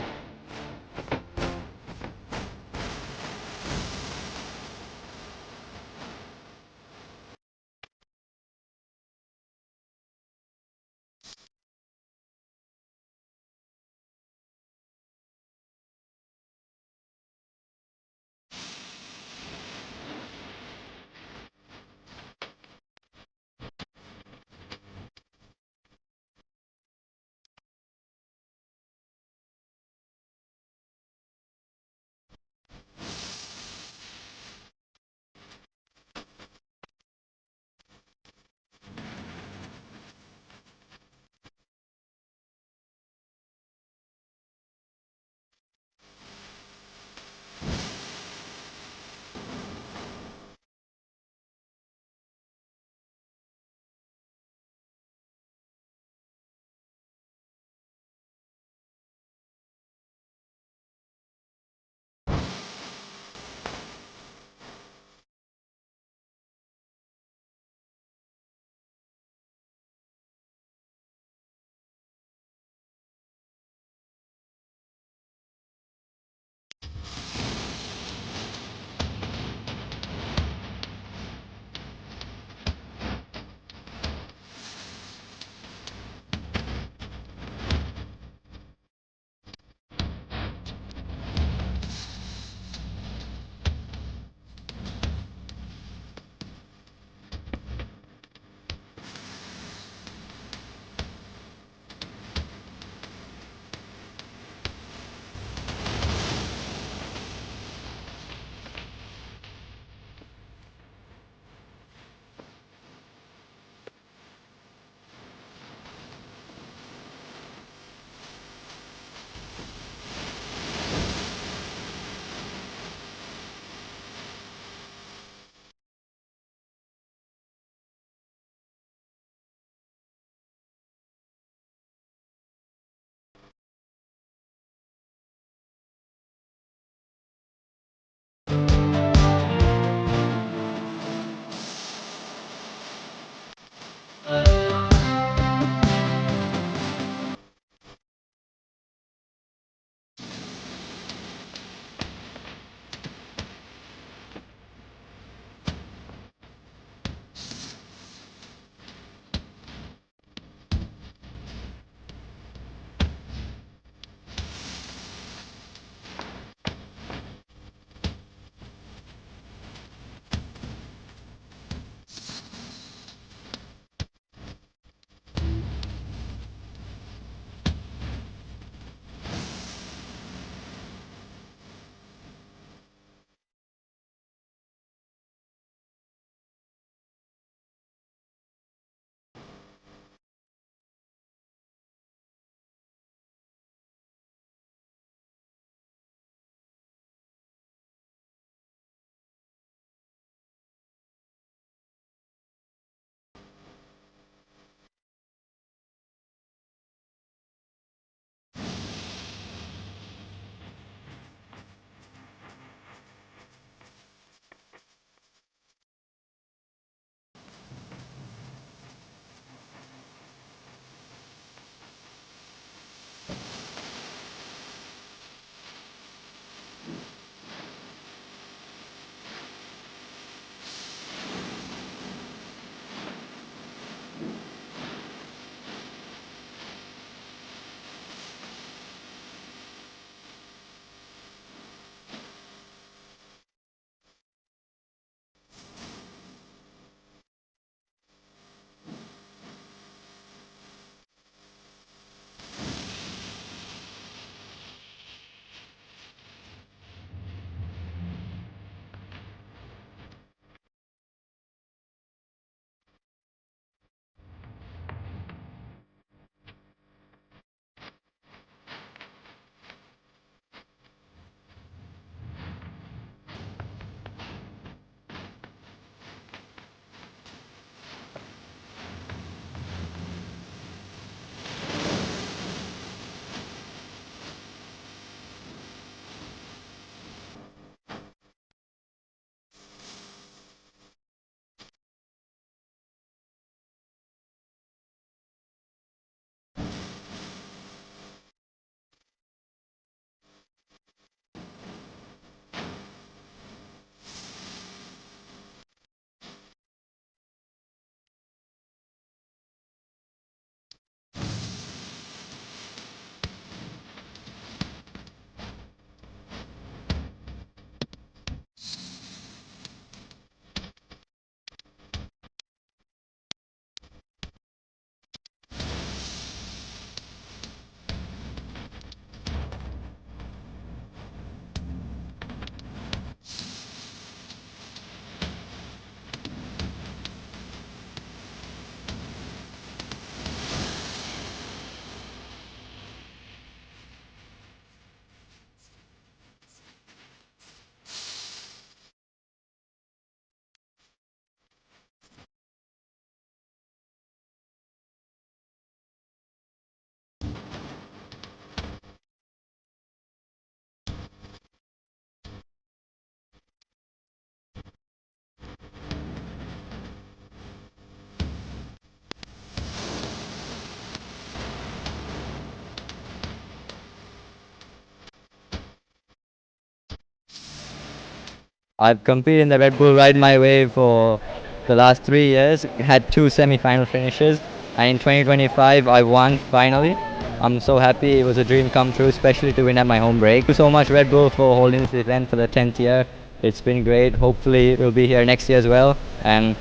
I've competed in the Red Bull Ride My Way for the last 3 years, had 2 semi-final finishes, and in 2025 I won finally. I'm so happy, it was a dream come true, especially to win at my home break. Thank you so much Red Bull for holding this event for the 10th year. It's been great, hopefully we'll be here next year as well, and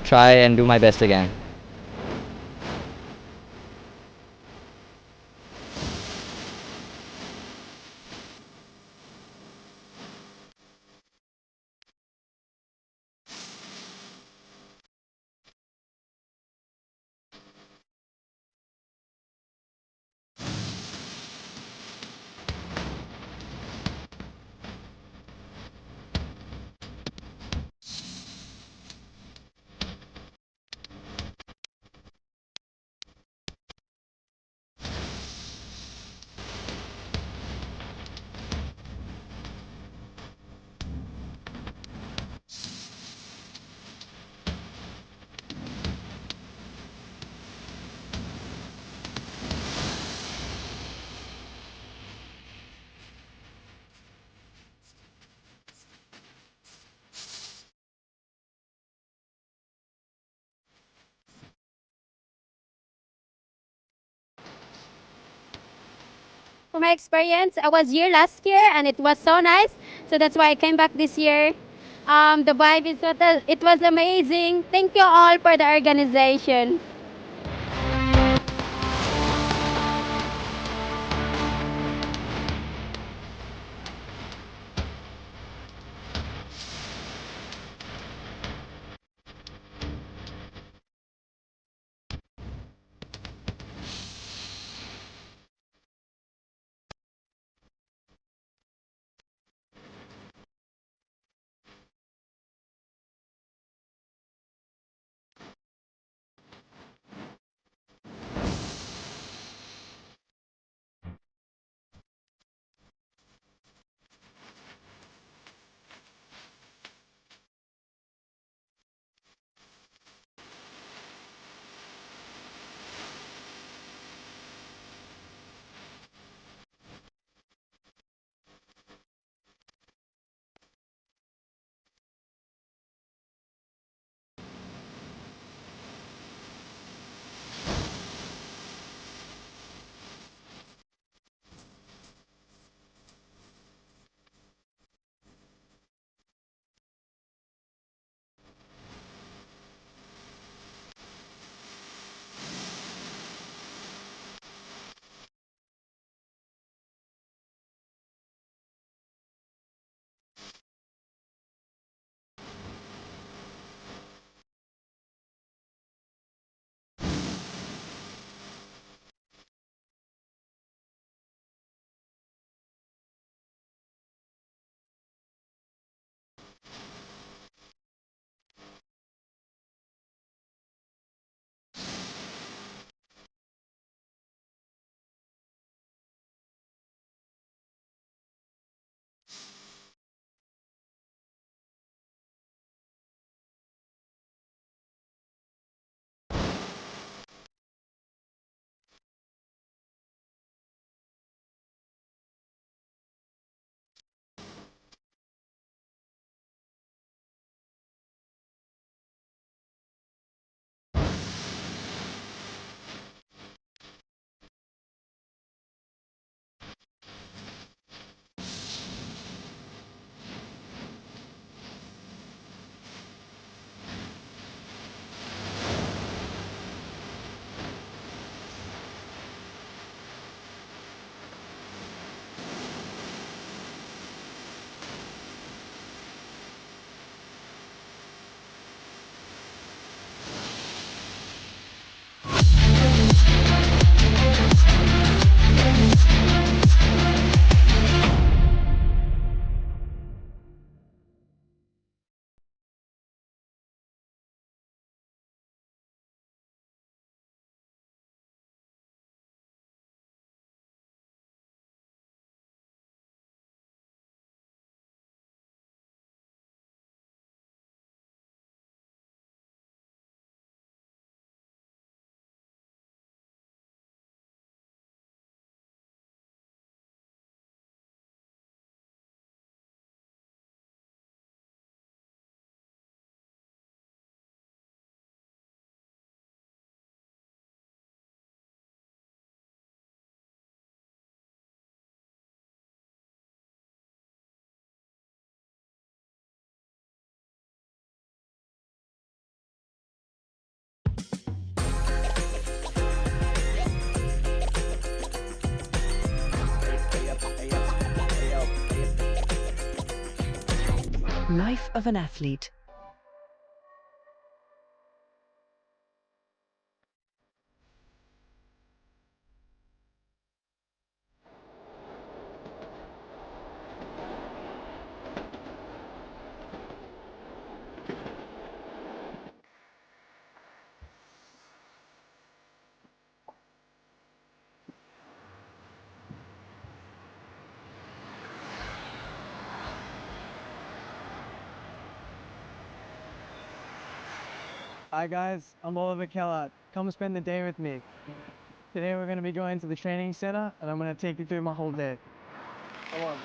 try and do my best again. For my experience, I was here last year and it was so nice. So that's why I came back this year. The vibe is total. It was amazing. Thank you all for the organization. life of an athlete. Hi guys, I'm Oliver Kellard. Come spend the day with me. Today we're going to be going to the training center and I'm going to take you through my whole day. Come on.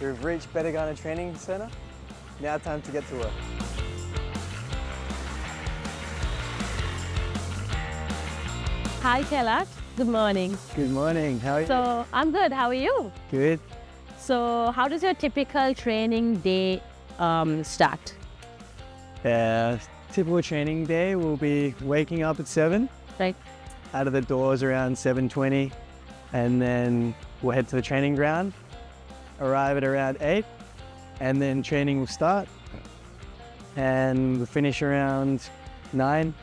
We've reached Betagana Training Center. Now time to get to work. Hi, Kelak. Good morning. Good morning. How are you? So, I'm good. How are you? Good. So, how does your typical training day start? Typical training day will be waking up at 7. Right. Out of the doors around 7:20, and then we'll head to the training ground. Arrive at around 8, and then training will start. And we'll finish around 9.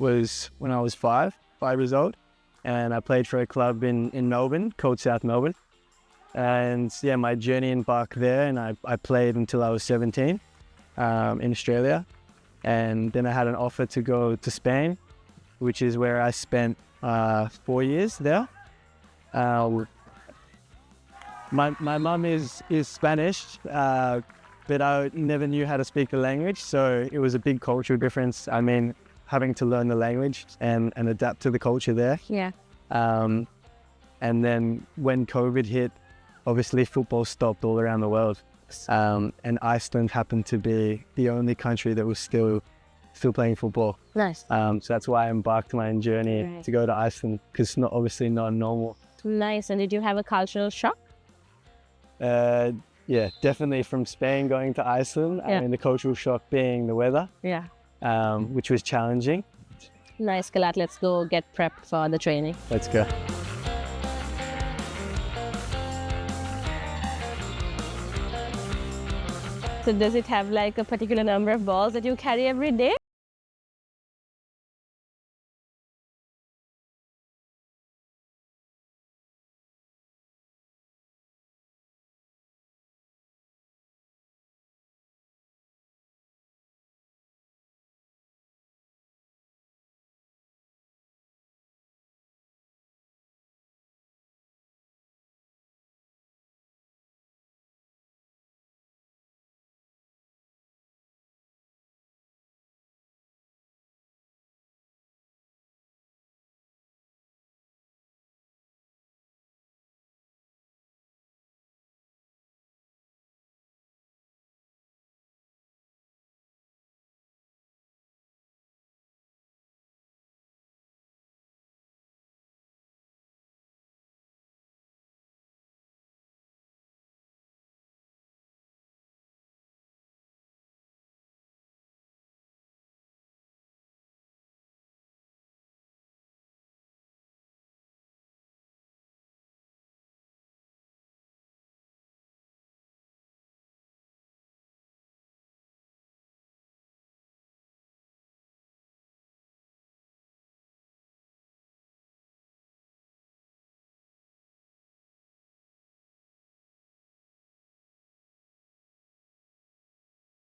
Was when I was 5 years old, and I played for a club in Melbourne called South Melbourne. And yeah, my journey embarked there, and I played until I was 17 in Australia. And then I had an offer to go to Spain, which is where I spent 4 years there. My mum is Spanish, but I never knew how to speak the language, so it was a big cultural difference. I mean, having to learn the language and adapt to the culture there. Yeah. And then when COVID hit, obviously football stopped all around the world. And Iceland happened to be the only country that was still playing football. Nice. So that's why I embarked my journey to go to Iceland, because it's obviously not normal. Nice. And did you have a cultural shock? Yeah, definitely from Spain going to Iceland. Yeah. I mean, the cultural shock being the weather. Yeah. Which was challenging. Nice, Kalat. Let's go get prepped for the training. Let's go. So does it have like a particular number of balls that you carry every day?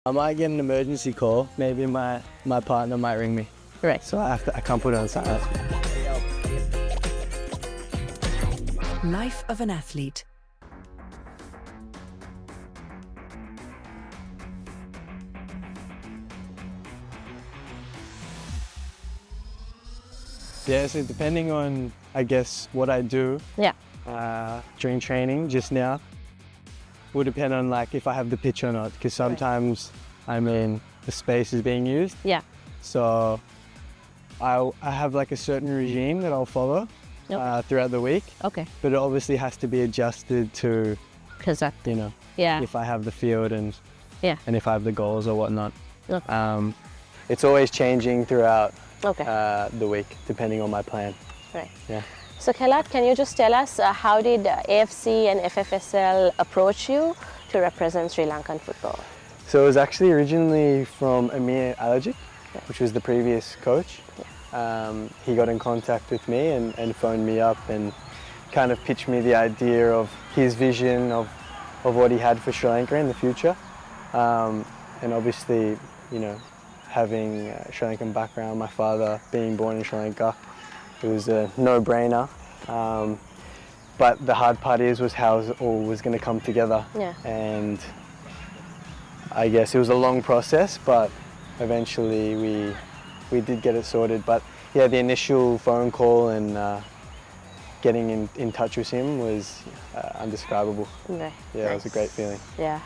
I might get an emergency call. Maybe my partner might ring me. Right. So I can't put it on silent. Life of an athlete. Yeah, so depending on, I guess, what I do during training just now, will depend on like if I have the pitch or not, because sometimes, I mean, the space is being used. Yeah. So I have like a certain regime that I'll follow throughout the week. Okay. But it obviously has to be adjusted to, you know, if I have the field and if I have the goals or whatnot. Okay. It's always changing throughout the week, depending on my plan. Right. Yeah. So Kailat, can you just tell us how did AFC and FFSL approach you to represent Sri Lankan football? So it was actually originally from Amir Alajic, which was the previous coach. He got in contact with me and phoned me up and kind of pitched me the idea of his vision of what he had for Sri Lanka in the future. And obviously, you know, having a Sri Lankan background, my father being born in Sri Lanka, it was a no-brainer. But the hard part was how it all was going to come together. Yeah. And I guess it was a long process, but eventually we did get it sorted. But yeah, the initial phone call and getting in touch with him was undescribable. Okay. Yeah, it was a great feeling. Yeah.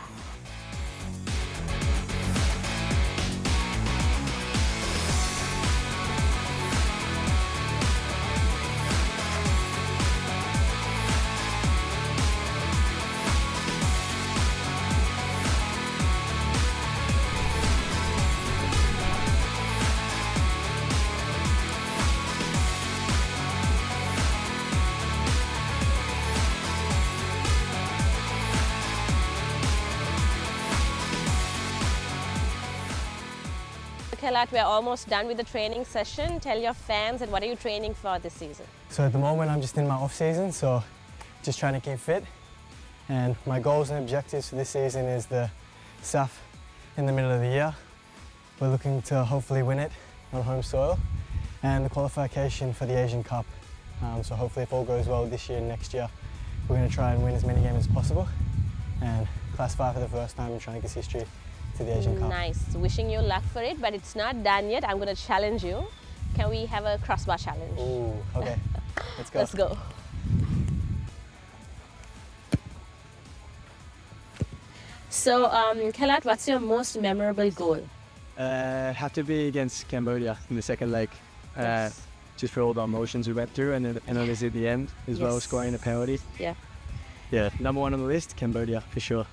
Kailat, we're almost done with the training session. Tell your fans and what are you training for this season? So at the moment I'm just in my off season, so just trying to keep fit. And my goals and objectives for this season is the SAF in the middle of the year. We're looking to hopefully win it on home soil, and the qualification for the Asian Cup. So hopefully if all goes well this year and next year, we're going to try and win as many games as possible and classify for the first time in Sri Lanka's history to the Asian Cup. Nice. Wishing you luck for it, but it's not done yet. I'm going to challenge you. Can we have a crossbar challenge? Ooh, okay. Let's go. Let's go. So, Kailat, what's your most memorable goal? Have to be against Cambodia in the second leg. Just for all the emotions we went through, and obviously at the end as well, scoring a penalty. Yeah. Yeah, number one on the list, Cambodia for sure.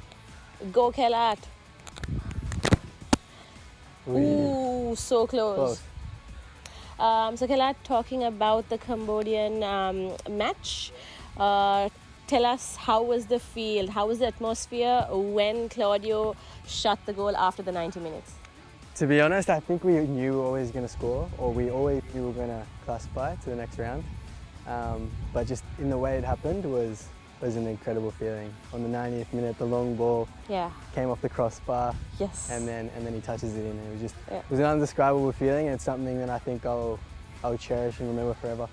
Go, Kailat. Ooh, so close. So Kailat, talking about the Cambodian match, tell us how was the field, how was the atmosphere when Claudio shot the goal after the 90 minutes? To be honest, I think we knew we were always going to score, or we always knew we were going to classify to the next round. But just in the way it happened was an incredible feeling. On the 90th minute, the long ball came off the crossbar, and then he touches it in. It was just it was an undescribable feeling, and it's something that I think I'll cherish and remember forever.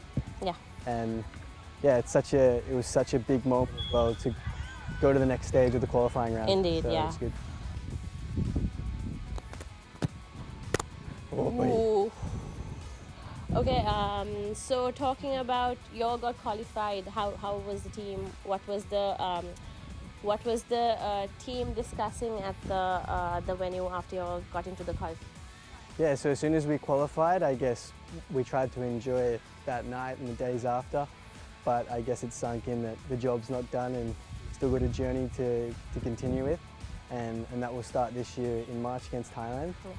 Yeah. And yeah, it was such a big moment as well to go to the next stage of the qualifying round. Indeed, so yeah. It's good. Ooh. Okay, so talking about you all got qualified, how was the team? What was the team discussing at the venue after you all got into the qualification? Yeah, so as soon as we qualified, I guess we tried to enjoy it that night and the days after, but I guess it's sunk in that the job's not done and still got a journey to continue with, and that will start this year in March against Thailand. Yeah.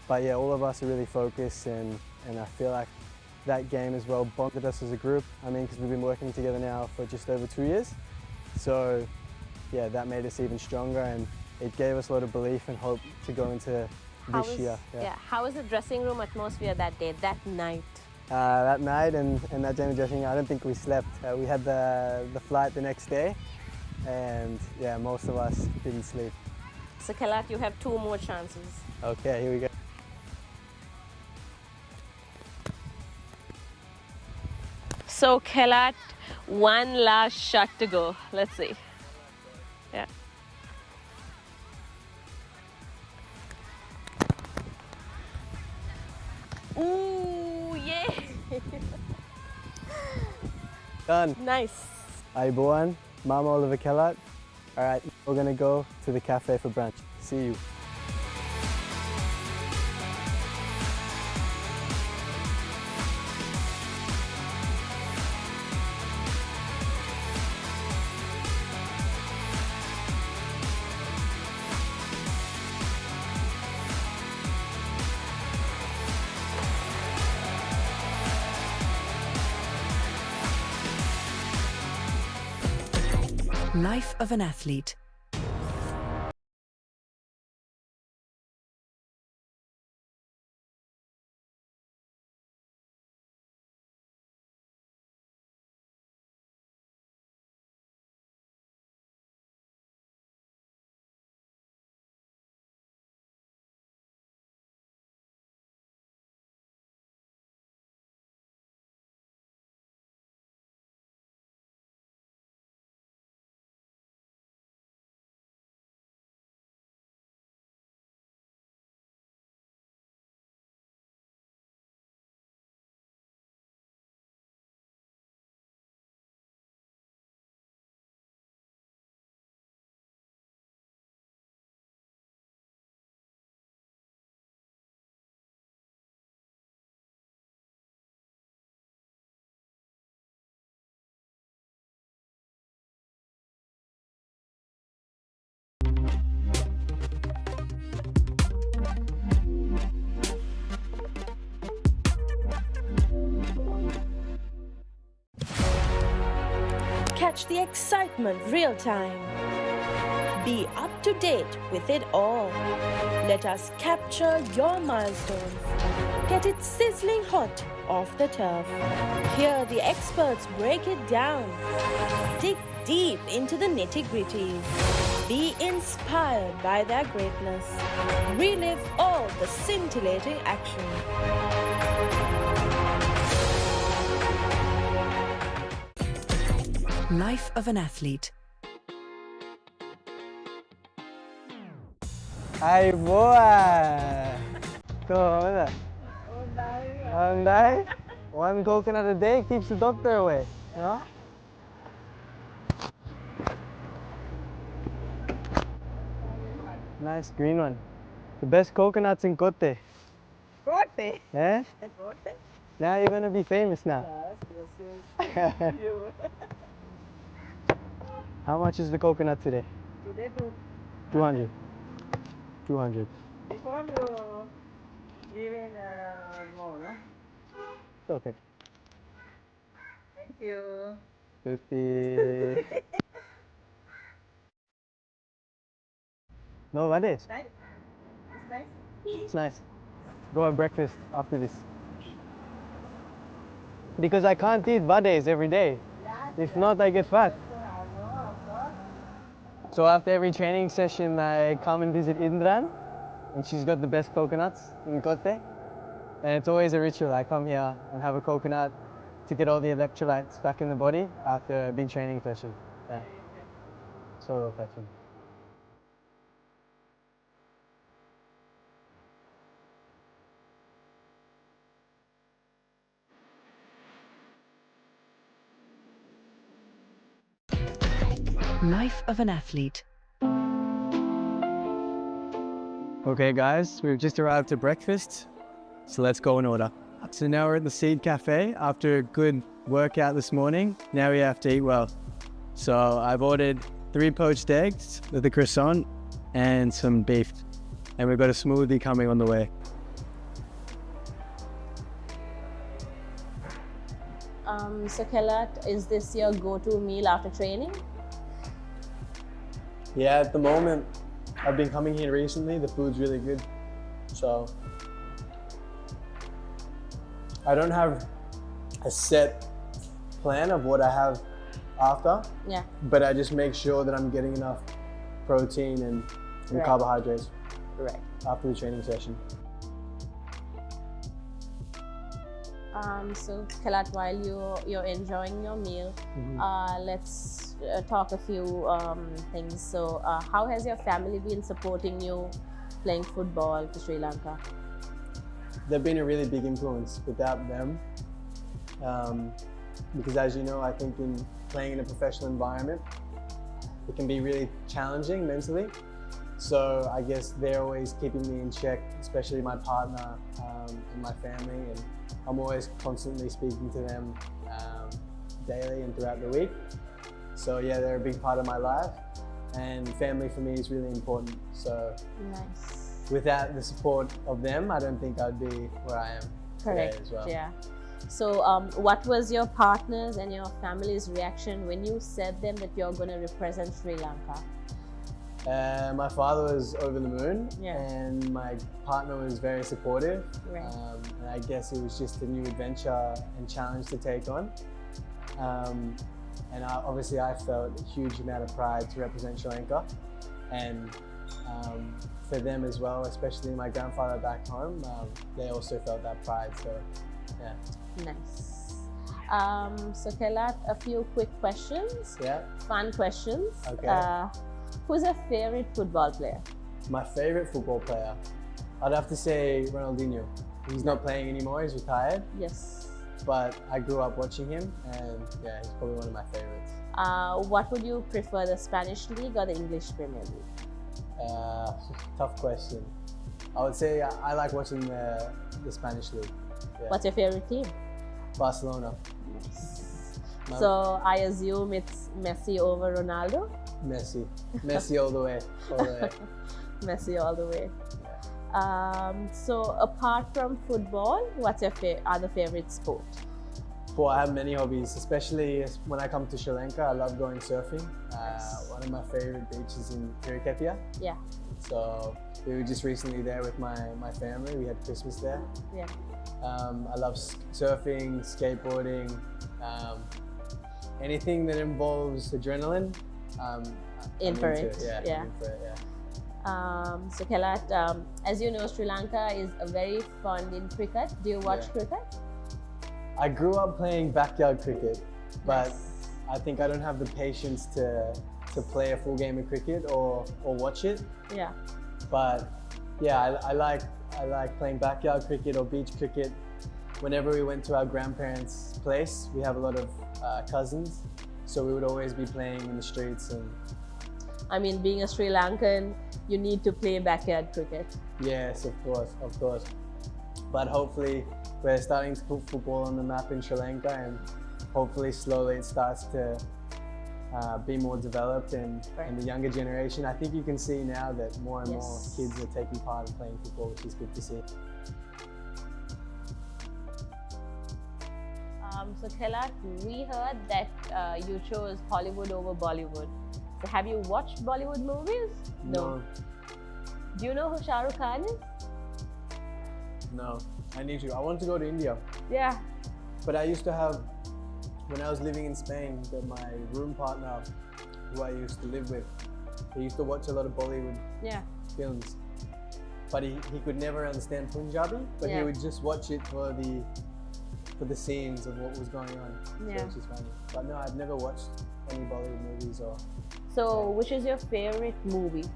But yeah, all of us are really focused, and I feel like that game as well bonded us as a group. I mean, because we've been working together now for just over 2 years. So yeah, that made us even stronger, and it gave us a lot of belief and hope to go into this year. Yeah. How was the dressing room atmosphere that day, that night? That night and that day in the dressing room, I don't think we slept. We had the flight the next day, and yeah, most of us didn't sleep. So Kalat, you have 2 more chances. Okay, here we go. So Kalat, 1 last shot to go. Let's see. Yeah. Ooh, yeah. Done. Nice. Aibuan, Mama Oliver Kellat. All right, we're gonna go to the cafe for brunch. See you. Life of an athlete. Catch the excitement real time. Be up to date with it all. Let us capture your milestones. Get it sizzling hot off the turf. Hear the experts break it down. Dig deep into the nitty-gritties. Be inspired by their greatness. Relive all the scintillating action. Life of an athlete. Ay, boy! Go, Day? One coconut a day keeps the doctor away, you know? Nice green one. The best coconuts in Kotte. Kotte? Eh? Kotte? Now you're gonna be famous now. How much is the coconut today? Today 200. 200. before you giving more, no? It's okay. Thank you. 50. No, what is? Nice. It's nice. It's nice. Go have breakfast after this. Because I can't eat vades every day. If not, I get fat. So after every training session, I come and visit Indran, and she's got the best coconuts in Kotte. And it's always a ritual. I come here and have a coconut to get all the electrolytes back in the body after a big training session. Yeah. So refreshing. Life of an athlete. Okay guys, we've just arrived at breakfast, so let's go in order. So now we're at the Seed Cafe after a good workout this morning. Now we have to eat well. So I've ordered 3 poached eggs with a croissant and some beef. And we've got a smoothie coming on the way. So Kalat, is this your go-to meal after training? Yeah, at the moment, I've been coming here recently. The food's really good. So I don't have a set plan of what I have after. Yeah. But I just make sure that I'm getting enough protein and and Right. carbohydrates Right. after the training session. So Kalat, while you're enjoying your meal, let's talk a few things. So how has your family been supporting you playing football for Sri Lanka? They've been a really big influence. Without them, because as you know, I think in playing in a professional environment, it can be really challenging mentally. So I guess they're always keeping me in check, especially my partner and my family, and I'm always constantly speaking to them daily and throughout the week. So yeah, they're a big part of my life, and family for me is really important. So Nice. without the support of them, I don't think I'd be where I am today Correct. as well. Yeah. So what was your partner's and your family's reaction when you said them that you're going to represent Sri Lanka? My father was over the moon, Yeah. and my partner was very supportive. Right. And I guess it was just a new adventure and challenge to take on. And obviously I felt a huge amount of pride to represent Sri Lanka, and for them as well, especially my grandfather back home, they also felt that pride. So yeah. Nice. So Kelat, a few quick questions. Yeah. Fun questions. Okay. Who's your favorite football player? My favorite football player, I'd have to say Ronaldinho. He's not playing anymore, he's retired. Yes. But I grew up watching him, and yeah, he's probably one of my favorites. What would you prefer, the Spanish League or the English Premier League? Tough question. I would say I like watching the Spanish League. Yeah. What's your favorite team? Barcelona. So I assume it's Messi over Ronaldo? Messi. Messi all the way. All the way. Messi all the way. So apart from football, what's your other favorite sport? Well, I have many hobbies, especially when I come to Sri Lanka. I love going surfing. One of my favorite beaches in Wicket. Yeah. So we were just recently there with my family. We had Christmas there. Yeah. I love surfing, skateboarding, anything that involves adrenaline. In for it. Yeah. In for it, yeah. So Kelat, as you know, Sri Lanka is very fond in cricket. Do you watch cricket? I grew up playing backyard cricket, but I think I don't have the patience to play a full game of cricket or watch it. Yeah. But yeah, I like playing backyard cricket or beach cricket. Whenever we went to our grandparents' place, we have a lot of cousins, so we would always be playing in the streets. And I mean, being a Sri Lankan, you need to play backyard cricket. yes, of course. But hopefully we're starting to put football on the map in Sri Lanka, and hopefully slowly it starts to be more developed, and the younger generation. I think you can see now that more and more kids are taking part in playing football, which is good to see. So Kelat, we heard that you chose Hollywood over Bollywood. So have you watched Bollywood movies? No. Do you know who Shah Rukh Khan is? No, I need to. I want to go to India. Yeah. But I used to have, when I was living in Spain, my room partner, who I used to live with, he used to watch a lot of Bollywood films. But he could never understand Punjabi, but he would just watch it for the scenes of what was going on. Yeah. So it's just funny. But no, I've never watched any Bollywood movies or. So which is your favorite movie?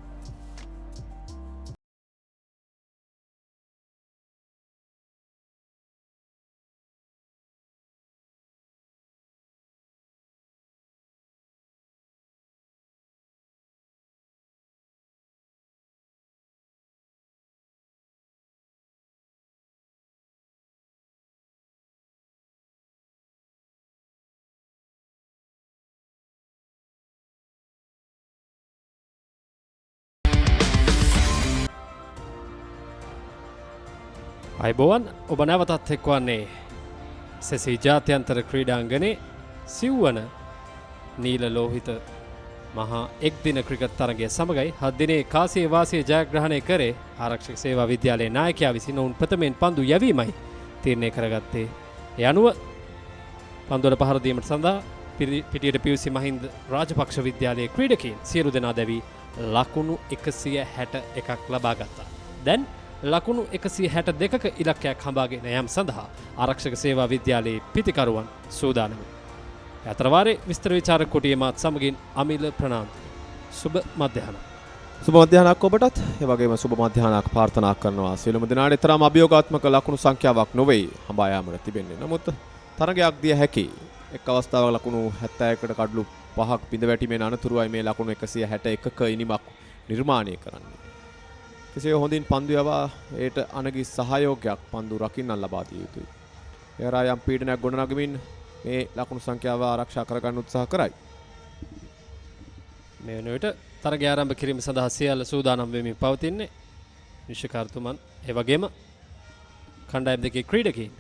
අයිබෝවන් ඔබ නැවතත් එක්වන්නේ සෙසී ජාත්‍යන්තර ක්‍රීඩාංගනේ සිව්වන නීල ලෝහිත මහා එක් දින cricket තරගය සමගයි 7 දිනේ කාසිය වාසිය ජයග්‍රහණය කරේ ආරක්ෂක සේවා විද්‍යාලයේ නායකයා විසින් ඔවුන් ප්‍රථමයෙන් පන්දු යැවීමයි තීරණය කරගත්තේ. ඒ අනුව පන්දුවල පහර දීමට සඳහා පිටියට පිවිසි මහින්ද රාජපක්ෂ විද්‍යාලයේ ක්‍රීඩකයන් සියලු දෙනා දැවී ලකුණු 161ක් ලබා ගත්තා. දැන් ලකුණු 162ක ඉලක්කයක් හඹාගෙන යාම සඳහා ආරක්ෂක සේවා විද්‍යාලයේ පිතිකරුවන් සූදානම්. අතරවාරේ විස්තර විචාරක කුටියේ මාත් සමගින් අමිල ප්‍රනාන්දු. සුබ මධ්‍යහන. සුබ මධ්‍යහනක් ඔබටත්. ඒ වගේම සුබ මධ්‍යහනක් ප්‍රාර්ථනා කරනවා සියලුම දෙනාට. තරම් අභියෝගාත්මක ලකුණු සංඛ්‍යාවක් නොවේ හඹා යාමට තිබෙන්නේ. නමුත් තරගයක් දිය හැකි. එක් අවස්ථාවක ලකුණු 71කට කඩලු 5ක් බිඳ වැටීමේ අනතුරුවයි මේ ලකුණු 161ක ඉනිමක් නිර්මාණය කරන්නේ. කෙසේ හොඳින් පන්දු යවා ඒට අනගි සහයෝගයක් පන්දු රකින්න ලබා දිය යුතුයි. එහරා යම් පීඩනයක් ගොඩනගමින් මේ ලකුණු සංඛ්‍යාව ආරක්ෂා කරගන්න උත්සාහ කරයි. මේ වන විට තරගය ආරම්භ කිරීම සඳහා සියල්ල සූදානම් වෙමින් පවතින්නේ. විශ්වකාර්තුමන් ඒ වගේම කණ්ඩායම් දෙකේ ක්‍රීඩකයින්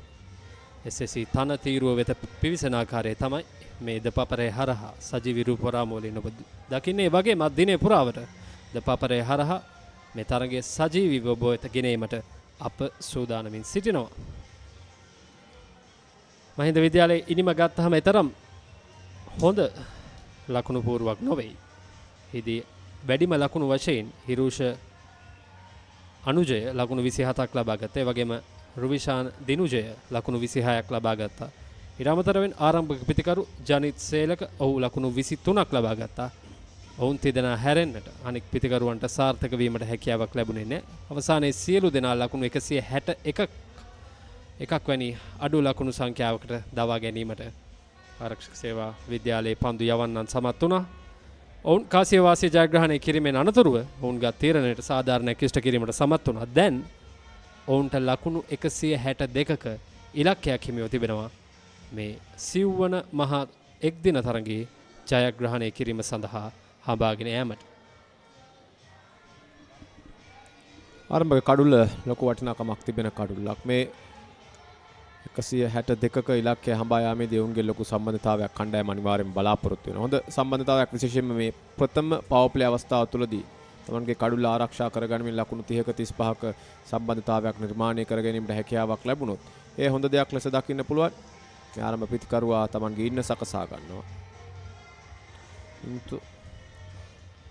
SSC තන තීරුව වෙත පිවිසෙන ආකාරය තමයි මේ දපපරේ හරහා සජීවී රූප රාමුවලින් ඔබ දකින්නේ. වගේ මත් දිනේ පුරාවට දපපරේ හරහා මේ තරගයේ සජීවීව ඔබ වෙත ගෙනීමට අප සූදානමින් සිටිනවා. මහින්ද විද්‍යාලයේ ඉනිම ගත්තහම තරම් හොඳ ලකුණු පූර්වක් නොවේ. ඉදී වැඩිම ලකුණු වශයෙන් හිරුෂ අනුජය ලකුණු 27ක් ලබා ගත්තා. ඒ වගේම රුවිෂාන් දිනුජය ලකුණු 26ක් ලබා ගත්තා. ඊට අමතරව ආරම්භක පිතිකරු ජනිත් සේලක ඔහු ලකුණු 23ක් ලබා ගත්තා. ඔවුන් තිදෙනා හැරෙන්නට අනෙක් පිතිකරුවන්ට සාර්ථක වීමට හැකියාවක් ලැබුණේ නැහැ. අවසානයේ සියලු දෙනා ලකුණු 161ක් වැනි අඩු ලකුණු සංඛ්‍යාවකට දවා ගැනීමට ආරක්ෂක සේවා විද්‍යාලයේ පන්දු යවන්නන් සමත් වුණා. ඔවුන් කාසිය වාසිය ජයග්‍රහණය කිරීමෙන් අනතුරුව ඔවුන්ගත් තීරණයට සාධාරණයක් ඉෂ්ට කිරීමට සමත් වුණා. දැන් ඔවුන්ට ලකුණු 162ක ඉලක්කයක් හිමිව තිබෙනවා මේ සිව්වන මහා එක්දින තරගයේ ජයග්‍රහණය කිරීම සඳහා හඹාගෙන යාමට. ආරම්භක කඩුල්ල ලොකු වටිනාකමක් තිබෙන කඩුල්ලක්. මේ 162ක ඉලක්කය හඹා යාමේදී ඔවුන්ගේ ලොකු සම්බන්ධතාවයක් කණ්ඩායම අනිවාර්යෙන් බලාපොරොත්තු වෙනවා. හොඳ සම්බන්ධතාවයක් විශේෂයෙන්ම මේ ප්‍රථම පවර් ප්ලේ අවස්ථාව තුළදී තමන්ගේ කඩුල්ල ආරක්ෂා කරගනිමින් ලකුණු 30ක 35ක සම්බන්ධතාවයක් නිර්මාණය කර ගැනීමට හැකියාවක් ලැබුණොත් ඒ හොඳ දෙයක් ලෙස දකින්න පුළුවන්. මේ ආරම්භ පිතිකරුවා තමන්ගේ ඉන්න සකසා ගන්නවා.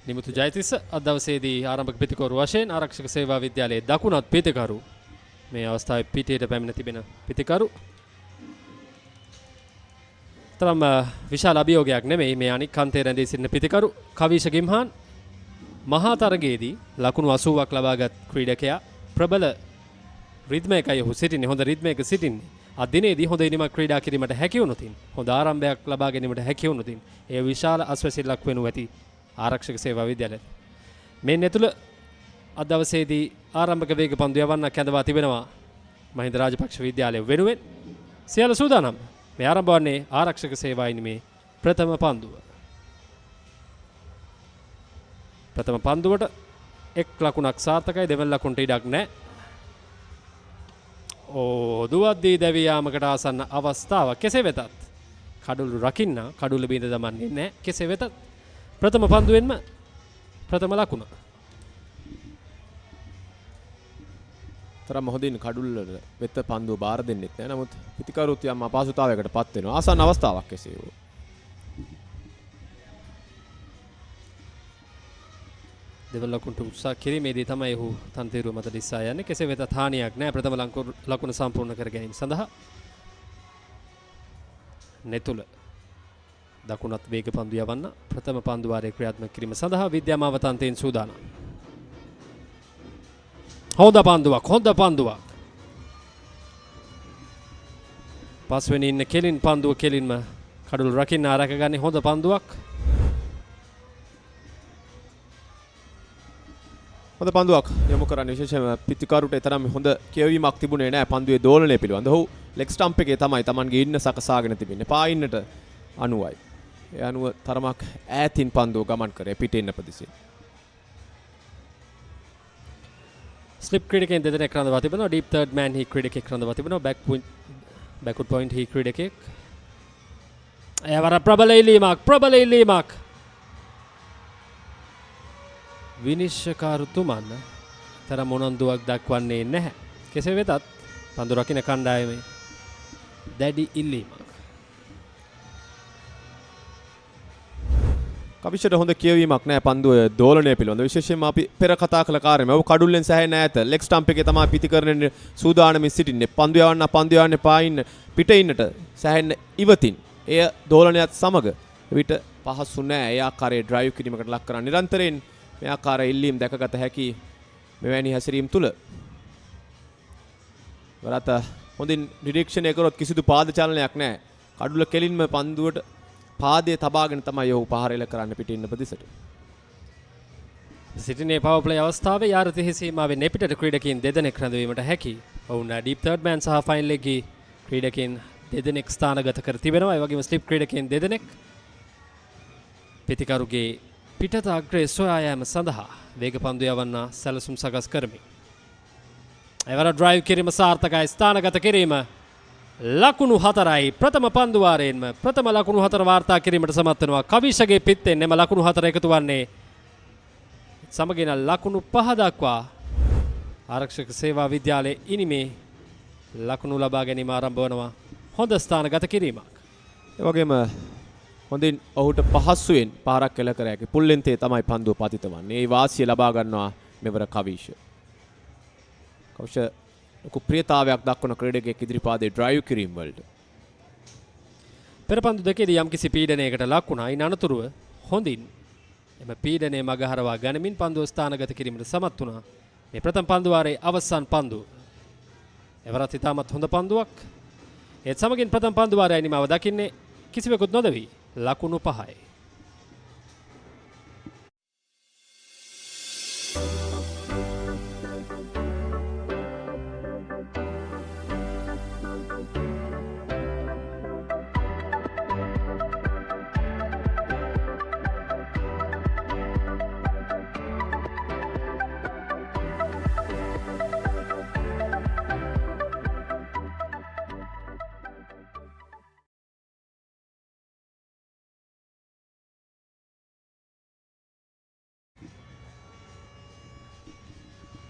නිමුතු ජයතිස්ස අද දවසේදී ආරම්භක පිතිකරු වශයෙන් ආරක්ෂක සේවා විද්‍යාලයේ දකුණත් පිතිකරු මේ අවස්ථාවේ පිටියට පැමිණ තිබෙන පිතිකරු. තරම් විශාල අභියෝගයක් නෙමෙයි මේ අනික් කන්තේ රැඳී සිටින පිතිකරු කවිෂ ගිම්හාන් මහා තරගයේදී ලකුණු 80ක් ලබාගත් ක්‍රීඩකයා ප්‍රබල රිද්මයකයි ඔහු සිටින්නේ. හොඳ රිද්මයක සිටින්නේ. අද දිනේදී හොඳ ඉනිමක් ක්‍රීඩා කිරීමට හැකි වුණොතින් හොඳ ආරම්භයක් ලබා ගැනීමට හැකි වුණොතින් ඒ විශාල අස්වැසිල්ලක් වෙනු ඇති ආරක්ෂක සේවා විද්‍යාලය. මේ තුළ අද දවසේදී ආරම්භක වේග පන්දු යවන්න කැඳවා තිබෙනවා මහින්ද රාජපක්ෂ විද්‍යාලය වෙනුවෙන්. සියලු සූදානම්. මේ ආරම්භ වන්නේ ආරක්ෂක සේවා ඉනිමේ ප්‍රථම පන්දුව. ප්‍රථම පන්දුවට එක් ලකුණක් සාර්ථකයි, දෙවන ලකුණට ඉඩක් නැහැ. දුවද්දී දැවී යාමකට ආසන්න අවස්ථාවක්. කෙසේ වෙතත් කඩුළු රකින්න කඩුළු බිඳ දමන්නේ නැහැ. කෙසේ වෙතත් ප්‍රථම පන්දුවෙන්ම ප්‍රථම ලකුණ. තරම් හොඳින් කඩුල්ල වෙත පන්දුව බාර දෙන්නෙත් නැහැ. නමුත් පිතිකරුත් යම් අපහසුතාවයකට පත් වෙනවා. ආසන්න අවස්ථාවක් කෙසේ වූ. දෙවන ලකුණට උත්සාහ කිරීමේදී තමයි ඔහු තන්තිරුව මත දිස්සා යන්නේ. කෙසේ වෙතත් හානියක් නැහැ ප්‍රථම ලකුණ සම්පූර්ණ කර ගැනීම සඳහා. නෙතුල දකුණත් වේග පන්දු යවන්න ප්‍රථම පන්දු වාරයේ ක්‍රියාත්මක කිරීම සඳහා විද්‍යාමාව තන්තෙන් සූදානම්. හොඳ පන්දුවක්. පස්වෙනි ඉන්න කෙලින් පන්දුව කෙලින්ම කඩුළු රකින්න ආරකගන්නේ හොඳ පන්දුවක්. හොඳ පන්දුවක් යොමු කරන්න විශේෂයෙන්ම පිතිකරුට තරම් හොඳ කියවීමක් තිබුණේ නැහැ පන්දුවේ දෝලනය පිළිබඳව. ඔහු ලෙග් ස්ටම්ප් එකේ තමයි Tamanගේ ඉන්න සකසාගෙන තිබෙන්නේ. පායින්නට 90යි. ඒ අනුව තරමක් ඈතින් පන්දුව ගමන් කරේ පිටින් ප්‍රදේශයෙන්. ස්ලිප් ක්‍රීඩකයන් දෙදෙනෙක් රඳවා තිබෙනවා. ඩීප් තර්ඩ් මෑන් හී ක්‍රීඩකෙක් රඳවා තිබෙනවා. බැක්වුඩ් පොයින්ට් හී ක්‍රීඩකෙක්. එයවර ප්‍රබල ඉල්ලීමක්. විනිශ්චයකාරතුමන් තරම් උනන්දුවක් දක්වන්නේ නැහැ. කෙසේ වෙතත් පන්දු රකින්න කණ්ඩායමේ දැඩි ඉල්ලීමක්. කවිෂට හොඳ කියවීමක් නැහැ පන්දුව දෝලනය පිළිබඳ. විශේෂයෙන්ම අපි පෙර කතා කළ කාර්යම ඔව් කඩුල්ලෙන් සෑහෙන ඈත ලෙග් ස්ටම්ප් එකේ තමයි පිටිකරණය සූදානමින් සිටින්නේ. පන්දු යවන්න පායින්න පිට ඉන්නට සෑහෙන ඉවතින්. එය දෝලනයත් සමග විට පහසු නෑ. ඒ ආකාරයේ ඩ්‍රයිව් කිරීමකට ලක් කරන නිරන්තරයෙන් මේ ආකාරයේ ඉල්ලීම් දැකගත හැකි මෙවැනි හැසිරීම් තුල වරත හොඳින් නිරීක්ෂණය කරොත් කිසිදු පාද චලනයක් නැහැ. කඩුල කෙලින්ම පන්දුවට පාදයේ තබාගෙන තමයි ඔහු පහර එල කරන්න පිටින් ඉන්න ප්‍රදේශයට. සිටිනේ පවර් ප්ලේ අවස්ථාවේ යාරතෙහි සීමාවෙන් එපිටට ක්‍රීඩකයන් දෙදෙනෙක් රැඳවීමට හැකි. ඔවුන් ඩීප් තර්ඩ් මෑන් සහ ෆයිනල් ලෙග්ගේ ක්‍රීඩකයන් දෙදෙනෙක් ස්ථානගත කර තිබෙනවා. ඒ වගේම ස්ලිප් ක්‍රීඩකයන් දෙදෙනෙක් පිතිකරුගේ පිටත අග්‍රයේ සොයා යාම සඳහා වේග පන්දු යවන්න සැලසුම් සකස් කරමි. එවර ඩ්‍රයිව් කිරීම සාර්ථකයි. ස්ථානගත කිරීම ලකුණු 4යි. ප්‍රථම පන්දු වාරයෙන්ම ප්‍රථම ලකුණු 4 වාර්තා කිරීමට සමත් වෙනවා. කවිෂගේ පිත්තෙන් එම ලකුණු 4 එකතු වන්නේ සමගින ලකුණු 5 දක්වා ආරක්ෂක සේවා විද්‍යාලයේ ඉනිමේ ලකුණු ලබා ගැනීම ආරම්භ වෙනවා. හොඳ ස්ථානගත කිරීමක්. ඒ වගේම හොඳින් ඔහුට පහසුවෙන් පාරක් එල කර හැකි පුල්ලෙන්තේ තමයි පන්දුව පතිත වන්නේ. ඒ වාසිය ලබා ගන්නවා මෙවර කවිෂ. කවිෂ ලොකු ප්‍රියතාවයක් දක්වන ක්‍රීඩකයෙක් ඉදිරිපාදේ ඩ්‍රයිව් කිරීම වලට. පෙර පන්දු දෙකේදී යම්කිසි පීඩනයකට ලක් වුණා. ඉන් අනතුරුව හොඳින් එම පීඩනය මගහරවා ගනිමින් පන්දුව ස්ථානගත කිරීමට සමත් වුණා. මේ ප්‍රථම පන්දු වාරයේ අවසන් පන්දුව. එවරත් ඉතාමත් හොඳ පන්දුවක්. ඒත් සමගින් ප්‍රථම පන්දු වාරයේ නිමාව දකින්නේ කිසිවෙකුත් නොදවි ලකුණු 5යි.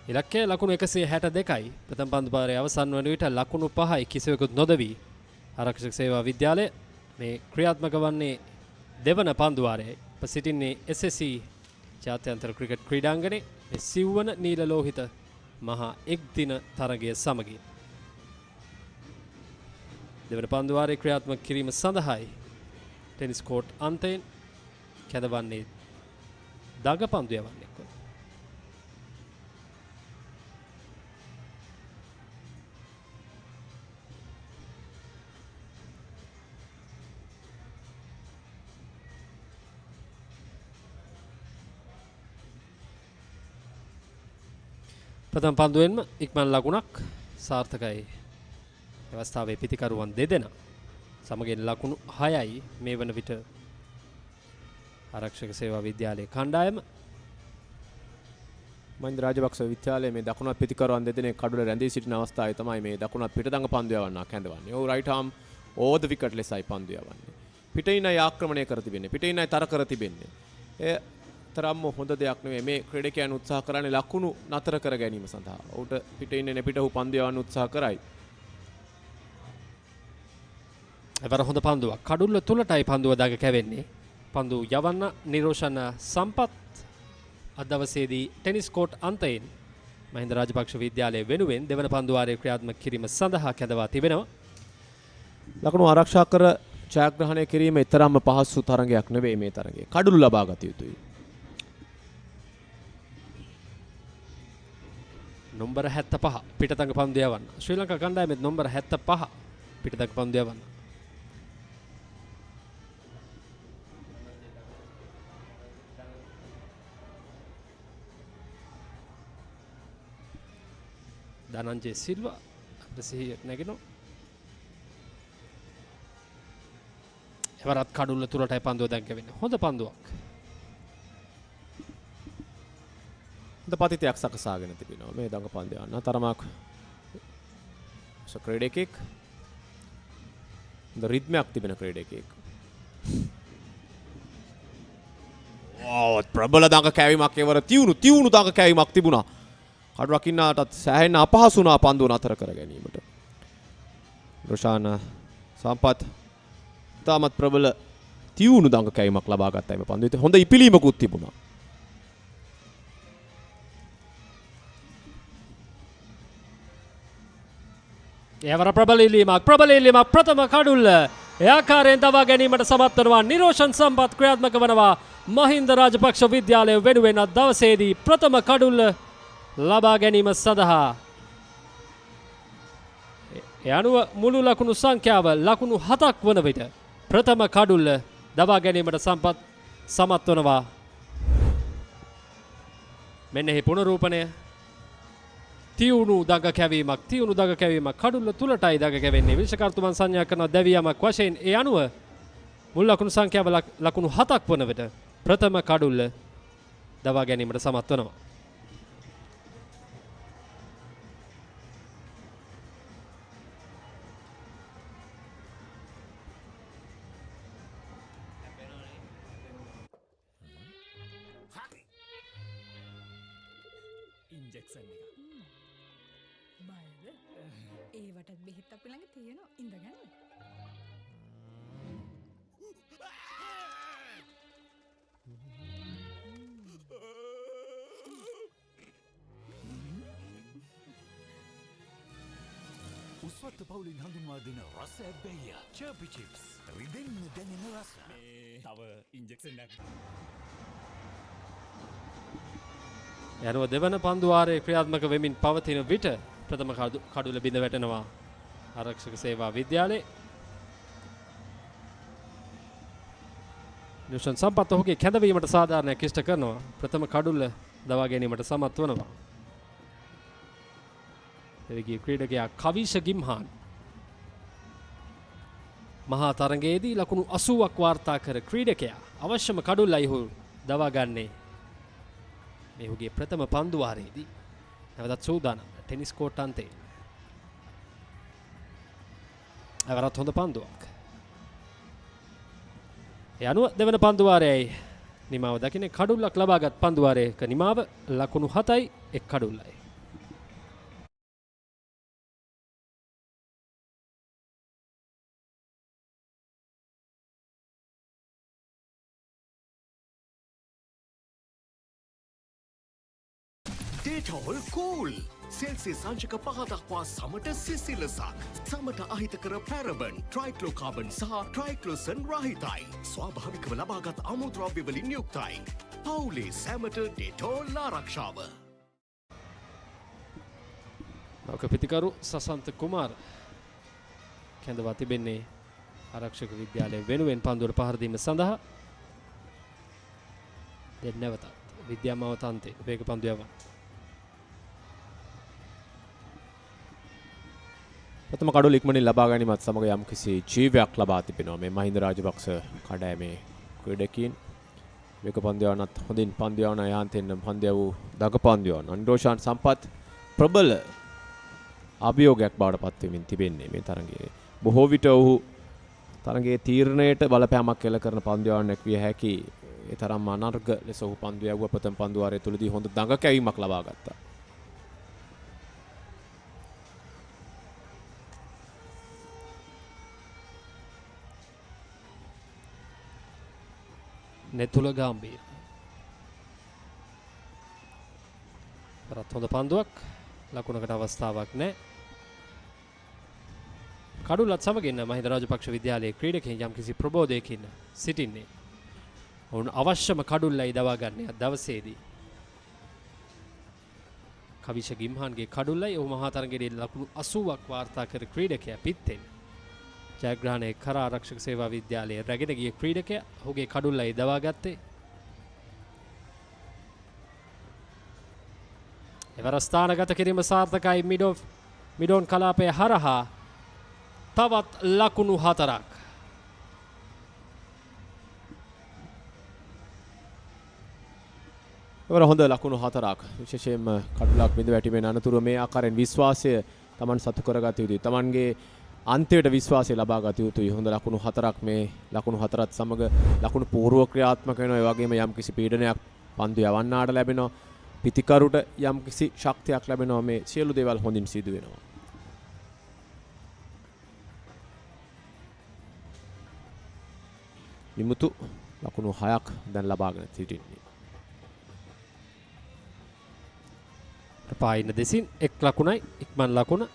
ඉලක්කය ලකුණු 162යි. ප්‍රථම පන්දු පාරේ අවසන් වන විට ලකුණු 5යි. කිසිවෙකුත් නොදවි ආරක්ෂක සේවා විද්‍යාලය මේ ක්‍රියාත්මක වන්නේ දෙවන පන්දු වාරයයි. සිටින්නේ SSC ජාත්‍යන්තර ක්‍රිකට් ක්‍රීඩාංගණයේ මේ සිව්වන නීල ලෝහිත මහා එක්දින තරගය සමගින් දෙවන පන්දු වාරයේ ක්‍රියාත්මක කිරීම සඳහායි ටෙනිස් කෝට් අන්තයෙන් කැඳවන්නේ දඟ පන්දු යවන්නේ. ප්‍රථම පන්දුවෙන්ම ඉක්මන් ලකුණක් සාර්ථකයි. අවස්ථාවේ පිතිකරුවන් දෙදෙනා සමගින් ලකුණු 6යි මේ වන විට ආරක්ෂක සේවා විද්‍යාලයේ කණ්ඩායම. මහින්ද රාජපක්ෂ විද්‍යාලයේ මේ දකුණත් පිතිකරුවන් දෙදෙනෙක් කඩුල රැඳී සිටින අවස්ථාවේ තමයි මේ දකුණත් පිටදඟ පන්දු යවන්නක් හැඳවන්නේ. ඔව් රයිට් ආම් ඕවර් ද විකට් ලෙසයි පන්දු යවන්නේ. පිටින් අය ආක්‍රමණය කර තිබෙන්නේ. පිටින් අය තර කර තිබෙන්නේ. එය තරම්ම හොඳ දෙයක් නෙවෙයි. මේ ක්‍රීඩකයන් උත්සාහ කරන්නේ ලකුණු නතර කර ගැනීම සඳහා. ඔහුට පිටින් එන පිට ඔහු පන්දු යවන්න උත්සාහ කරයි. එවර හොඳ පන්දුවක්. කඩුල්ල තුලටයි පන්දුව දාග කැවෙන්නේ. පන්දු යවන්න නිරෝෂණ සම්පත් අද දවසේදී ටෙනිස් කෝට් අන්තයෙන් මහින්ද රාජපක්ෂ විද්‍යාලය වෙනුවෙන් දෙවන පන්දු වාරයේ ක්‍රියාත්මක කිරීම සඳහා කැඳවා තිබෙනවා. ලකුණු ආරක්ෂා කර ජයග්‍රහණය කිරීම තරම්ම පහසු තරගයක් නෙවෙයි මේ තරගය. කඩුළු ලබා ගත යුතුයි. නම්බර 75 පිටතඟ පන්දු යවන්න. ශ්‍රී ලංකා කණ්ඩායමේ නම්බර 75 පිටතඟ පන්දු යවන්න. ධනංජය සිල්වා ප්‍රසිහිය නැගෙනවා. එවරත් කඩුල්ල තුරටයි පන්දුව දැන් කැවෙන්නේ. හොඳ පන්දුවක්. හොඳ පතිතයක් සකසාගෙන තිබෙනවා මේ දඟ පන්දු යවන්න. තරමක් ක්‍රීඩකෙක් හොඳ රිද්මයක් තිබෙන ක්‍රීඩකෙක්. ප්‍රබල දඟ කැවීමක් එවර තියුණු දඟ කැවීමක් තිබුණා. කඩු රකින්නාටත් සෑහෙන අපහසු වුණා පන්දුව නතර කර ගැනීමට. රොෂාන සම්පත් තාමත් ප්‍රබල තියුණු දඟ කැවීමක් ලබා ගත්තා මේ පන්දුවේ. හොඳ ඉපිලීමකුත් තිබුණා. එවර ප්‍රබලීමක් ප්‍රථම කඩුල්ල ඒ ආකාරයෙන් දවා ගැනීමට සමත් වනවා නිරෝෂන් සම්පත් ක්‍රියාත්මක වනවා මහින්ද රාජපක්ෂ විද්‍යාලය වෙනුවෙන් අද දවසේදී ප්‍රථම කඩුල්ල ලබා ගැනීම සඳහා ඒ අනුව මුළු ලකුණු සංඛ්‍යාව ලකුණු 7ක් වන විට ප්‍රථම කඩුල්ල දවා ගැනීමට සමත් වනවා. මෙන්න එහි පුනරූපණය. තියුණු දඟ කැවීමක් කඩුල්ල තුලටයි දඟ කැවෙන්නේ. විශේෂකර්තුමන් සංඥා කරන දැවියමක් වශයෙන් ඒ අනුව මුල් ලකුණු සංඛ්‍යාව ලකුණු 7ක් වන විට ප්‍රථම කඩුල්ල දවා ගැනීමට සමත් වනවා. ඉන්ජෙක්ෂන් එක. බයද? ඒවටත් බෙහෙත් අපි ළඟ තියෙනවා. ඉඳගන්න. උස්වත්ත පවුලින් හඳුන්වා දෙන රස ඇබ්බැහිය චර්පි චිප්ස් රිදෙන්න දැනෙන රස. තව ඉන්ජෙක්ෂන් එකක්. යනුව දෙවන පන්දුවාරයේ ක්‍රියාත්මක වෙමින් පවතින විට ප්‍රථම කඩුල බිඳ වැටෙනවා ආරක්ෂක සේවා විද්‍යාලයේ. නිෂන් සම්පත් ඔහුගේ කැඳවීමට සාධාරණයක් ඉෂ්ට කරනවා. ප්‍රථම කඩුල්ල දවා ගැනීමට සමත් වනවා. එවගේ ක්‍රීඩකයා කවිෂ ගිම්හාන් මහා තරගයේදී ලකුණු 80ක් වාර්තා කර ක්‍රීඩකයා අවශ්‍යම කඩුල්ලයි ඔහු දවා ගන්නේ මේ ඔහුගේ ප්‍රථම පන්දුවාරයේදී. නැවතත් සූදානම් ටෙනිස් කෝට් අන්තේ. අවරත් හොඳ පන්දුවක්. ඒ අනුව දෙවන පන්දුවාරයයි නිමාව දකින්නේ කඩුල්ලක් ලබාගත් පන්දුවාරයක නිමාව ලකුණු 7යි 1 කඩුල්ලයි. ඩේටෝල් කූල් සෙල්සියස් අංශක 5 දක්වා සමට සිසිලසක් සමට අහිත කර පැරබන් ට්‍රයික්ලෝකාබන් සහ ට්‍රයික්ලෝසන් රහිතයි ස්වාභාවිකව ලබාගත් අමුද්‍රව්‍ය වලින් යුක්තයි පවුලේ සැමට ඩේටෝල් ආරක්ෂාව. නෞක පිතිකරු සසන්ත කුමාර් කැඳවා තිබෙන්නේ ආරක්ෂක විද්‍යාලය වෙනුවෙන් පන්දුවට පහර දීම සඳහා. දැන් නැවතත් විද්‍යාමාව තන්තේ වේග පන්දු යවන ප්‍රථම කඩුල ඉක්මනින් ලබා ගැනීමත් සමග යම්කිසි ජීවයක් ලබා තිබෙනවා මේ මහින්ද රාජපක්ෂ කඩෑමේ ක්‍රීඩකීන්. වේග පන්දු යවනත් හොඳින් පන්දු යවන යාන්තෙන් පන්දු යවූ දග පන්දු යවන නිරෝෂන් සම්පත් ප්‍රබල අභියෝගයක් බවට පත් වෙමින් තිබෙන්නේ මේ තරගයේ. බොහෝ විට ඔහු තරගයේ තීරණයට බලපෑමක් එල්ල කරන පන්දු යවන්නක් විය හැකි. ඒ තරම් අනර්ග ලෙස ඔහු පන්දු යවුව ප්‍රථම පන්දුවාරය තුලදී හොඳ දඟ කැවීමක් ලබා ගත්තා. නෙතුල ගාම්බීර රත් හොඳ පන්දුවක් ලකුණකට අවස්ථාවක් නැහැ. කඩුලත් සමගින් මහින්ද රාජපක්ෂ විද්‍යාලයේ ක්‍රීඩකයන් යම්කිසි ප්‍රබෝධයකින් සිටින්නේ. ඔවුන් අවශ්‍යම කඩුල්ලයි දවා ගන්න දවසේදී. කවිෂ ගිම්හාන්ගේ කඩුල්ලයි ඔහු මහා තරගයේදී ලකුණු 80ක් වාර්තා කර ක්‍රීඩකයා පිත්තෙන් ජයග්‍රහණය කර ආරක්ෂක සේවා විද්‍යාලයේ රැගෙන ගිය ක්‍රීඩකයා ඔහුගේ කඩුල්ලයි දවා ගත්තේ. එවර ස්ථානගත කිරීම සාර්ථකයි මිඩෝන් කලාපය හරහා තවත් ලකුණු 4ක්. එවර හොඳ ලකුණු 4ක් විශේෂයෙන්ම කඩුලක් බිඳ වැටීමේ අනතුරුව මේ ආකාරයෙන් විශ්වාසය Taman සතු කරගත යුතුයි. Tamanගේ අන්තිමට විශ්වාසය ලබා ගත යුතුයි. හොඳ ලකුණු 4ක් මේ ලකුණු 4ත් සමග ලකුණු පූර්ව ක්‍රියාත්මක වෙනවා. ඒ වගේම යම්කිසි පීඩනයක් පන්දු යවන්නාට ලැබෙනවා. පිතිකරුට යම්කිසි ශක්තියක් ලැබෙනවා. මේ සියලු දේවල් හොඳින් සිදු වෙනවා. විමුතු ලකුණු 6ක් දැන් ලබාගෙන සිටින්නේ. පායින දෙසින් එක් ලකුණයි ඉක්මන් ලකුණ.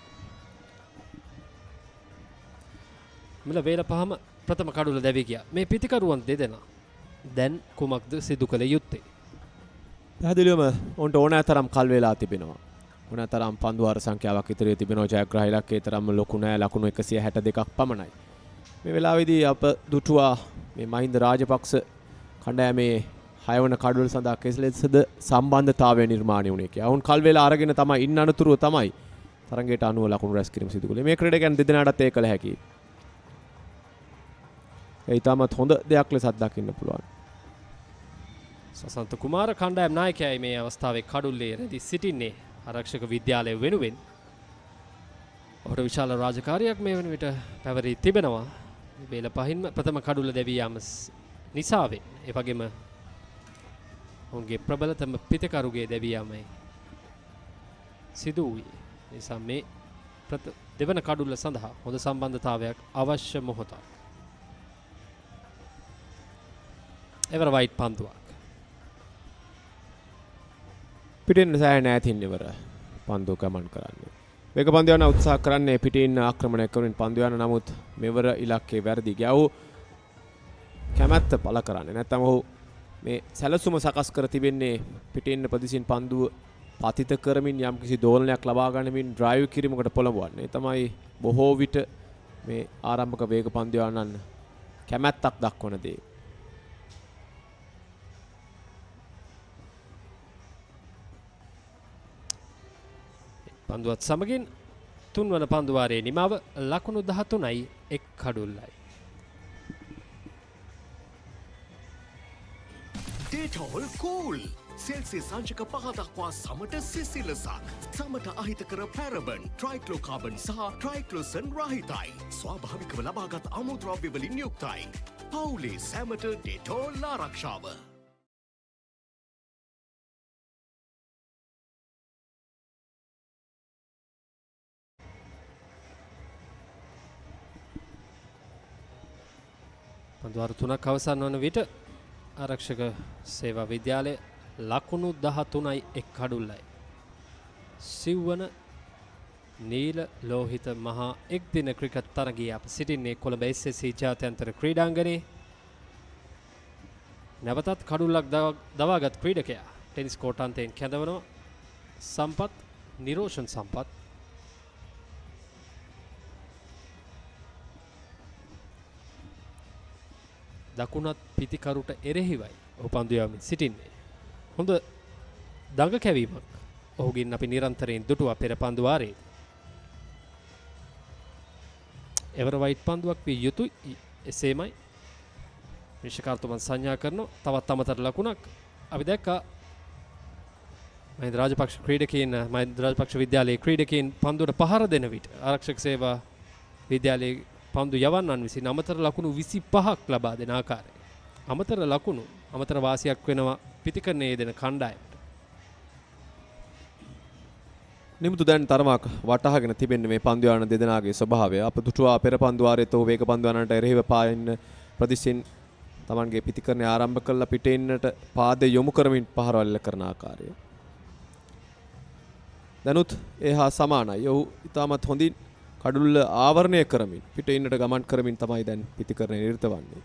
මෙල වේල පහම ප්‍රථම කඩුල දැවී ගියා. මේ පිතිකරුවන් දෙදෙනා දැන් කුමක්ද සිදු කළ යුත්තේ? පැහැදිලිවම ඔවුන්ට ඕනෑ තරම් කල් වේලා තිබෙනවා. ඕනෑ තරම් පන්දු වාර සංඛ්‍යාවක් ඉදිරියේ තිබෙනවා. ජයග්‍රාහී ඉලක්කයේ තරම් ලොකු නෑ. ලකුණු 162ක් පමණයි. මේ වෙලාවේදී අප දුටුවා මේ මහින්ද රාජපක්ෂ කණ්ඩායමේ 6 වන කඩුවල සඳහා කෙසෙලෙසද සම්බන්ධතාවය නිර්මාණය වුණේ කියලා. ඔවුන් කල් වේලා අරගෙන තමයි ඉන්න අනතුරුව තමයි තරඟයට අනුව ලකුණු රැස් කිරීම සිදු කළේ. මේ ක්‍රීඩකයන් දෙදෙනාටත් ඒ කළ හැකියි. ඒ ඊටමත් හොඳ දෙයක් ලෙස අත්දකින්න පුළුවන්. සසන්ත කුමාර කණ්ඩායම් නායකයයි මේ අවස්ථාවේ කඩුල්ලේ රැඳී සිටින්නේ ආරක්ෂක විද්‍යාලය වෙනුවෙන්. ඔහුට විශාල රාජකාරියක් මේ වන විට පැවරී තිබෙනවා. වේල පහින්ම ප්‍රථම කඩුල්ල දැවී යාම නිසාවෙන්. ඒ වගේම ඔවුන්ගේ ප්‍රබලතම පිතකරුගේ දැවී යාමයි සිදු වූයේ. නිසා මේ දෙවන කඩුල්ල සඳහා හොඳ සම්බන්ධතාවයක් අවශ්‍ය මොහොතක්. එවර වයිට් පන්දුවක්. පිටින් සෑහෙන ඈතින් ඉවර පන්දුව ගමන් කරන්නේ. වේග පන්දු යන උත්සාහ කරන්නේ පිටින් ආක්‍රමණය කරමින් පන්දු යන නමුත් මෙවර ඉලක්කේ වැරදි ගියා. ඔහු කැමැත්ත පළ කරන්නේ නැත්නම් ඔහු මේ සැලසුම සකස් කර තිබෙන්නේ පිටින් ප්‍රතිසින් පන්දුව පතිත කරමින් යම්කිසි දෝලනයක් ලබා ගන්නමින් ඩ්‍රයිව් කිරීමකට පොළඹවන්නේ. තමයි බොහෝ විට මේ ආරම්භක වේග පන්දු යනන් කැමැත්තක් දක්වන දේ. පන්දුවත් සමගින් තුන්වන පන්දුවාරයේ නිමාව ලකුණු 13යි එක් කඩුල්ලයි. Dettol Cool සෙල්සියස් අංශක 5 දක්වා සමට සිසිලසක්. සමට අහිතකර පැරබන්, ට්‍රයික්ලෝකාබන් සහ ට්‍රයික්ලෝසන් රහිතයි. ස්වාභාවිකව ලබාගත් අමුද්‍රව්‍ය වලින් යුක්තයි. පවුලේ සැමට Dettol ආරක්ෂාව. පන්දුවාර 3ක් අවසන් වන විට ආරක්ෂක සේවා විද්‍යාලය ලකුණු 13යි එක් කඩුල්ලයි. සිව්වන නීල ලෝහිත මහා එක්දින ක්‍රිකට් තරගයේ අප සිටින්නේ කොළඹ SSC ජාත්‍යන්තර ක්‍රීඩාංගණයේ. නැවතත් කඩුල්ලක් දවාගත් ක්‍රීඩකයා ටෙනිස් කෝටාන්තයෙන් කැඳවනවා. සම්පත් නිරෝෂන් සම්පත් දකුණත් පිතිකරුට එරෙහිවයි ඔහු පන්දු යවමින් සිටින්නේ. හොඳ දඟ කැවීමක් ඔහුගින් අපි නිරන්තරයෙන් දුටුවා පෙර පන්දු වාරයේ. එවර වයිට් පන්දුවක් විය යුතුයි. එසේමයි විශේෂකාර්තුමන් සංඥා කරන තවත් අමතර ලකුණක් අපි දැක්කා. මහින්ද රාජපක්ෂ ක්‍රීඩකයන් මහින්ද රාජපක්ෂ විද්‍යාලයේ ක්‍රීඩකයන් පන්දුවට පහර දෙන විට ආරක්ෂක සේවා විද්‍යාලයේ පන්දු යවන්නන් විසින් අමතර ලකුණු 25ක් ලබා දෙන ආකාරය. අමතර ලකුණු අමතර වාසියක් වෙනවා පිතිකරණයේ දෙන කණ්ඩායමට. නිමුතු දැන් තරමක් වටහාගෙන තිබෙන්නේ මේ පන්දු යන දෙදෙනාගේ ස්වභාවය. අප දුටුවා පෙර පන්දු වාරයේත් ඔහු වේග පන්දු යනට එරෙහිව පායින්න ප්‍රතිසින් තමන්ගේ පිතිකරණය ආරම්භ කළා පිටින්නට පාදේ යොමු කරමින් පහරවල් කරන ආකාරය. දැනුත් එහා සමානයි. ඔහු ඉතාමත් හොඳින් කඩුල්ල ආවරණය කරමින් පිටින්නට ගමන් කරමින් තමයි දැන් පිතිකරණය නිරත වන්නේ.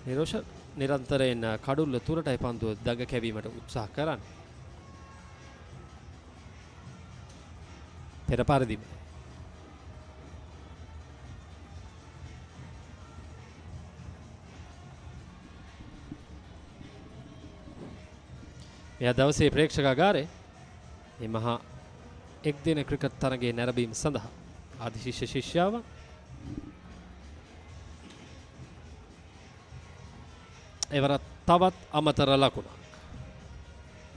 නිරෝෂ නිරන්තරයෙන් කඩුල්ල තුරටයි පන්දුව දඟ කැවීමට උත්සාහ කරන්නේ. පෙර පරිදිම එය දවසේ ප්‍රේක්ෂකාගාරයේ මේ මහා එක්දින ක්‍රිකට් තරගයේ නැරඹීම සඳහා ආදිශිෂ්‍ය ශිෂ්‍යාවන් එවරත් තවත් අමතර ලකුණක්.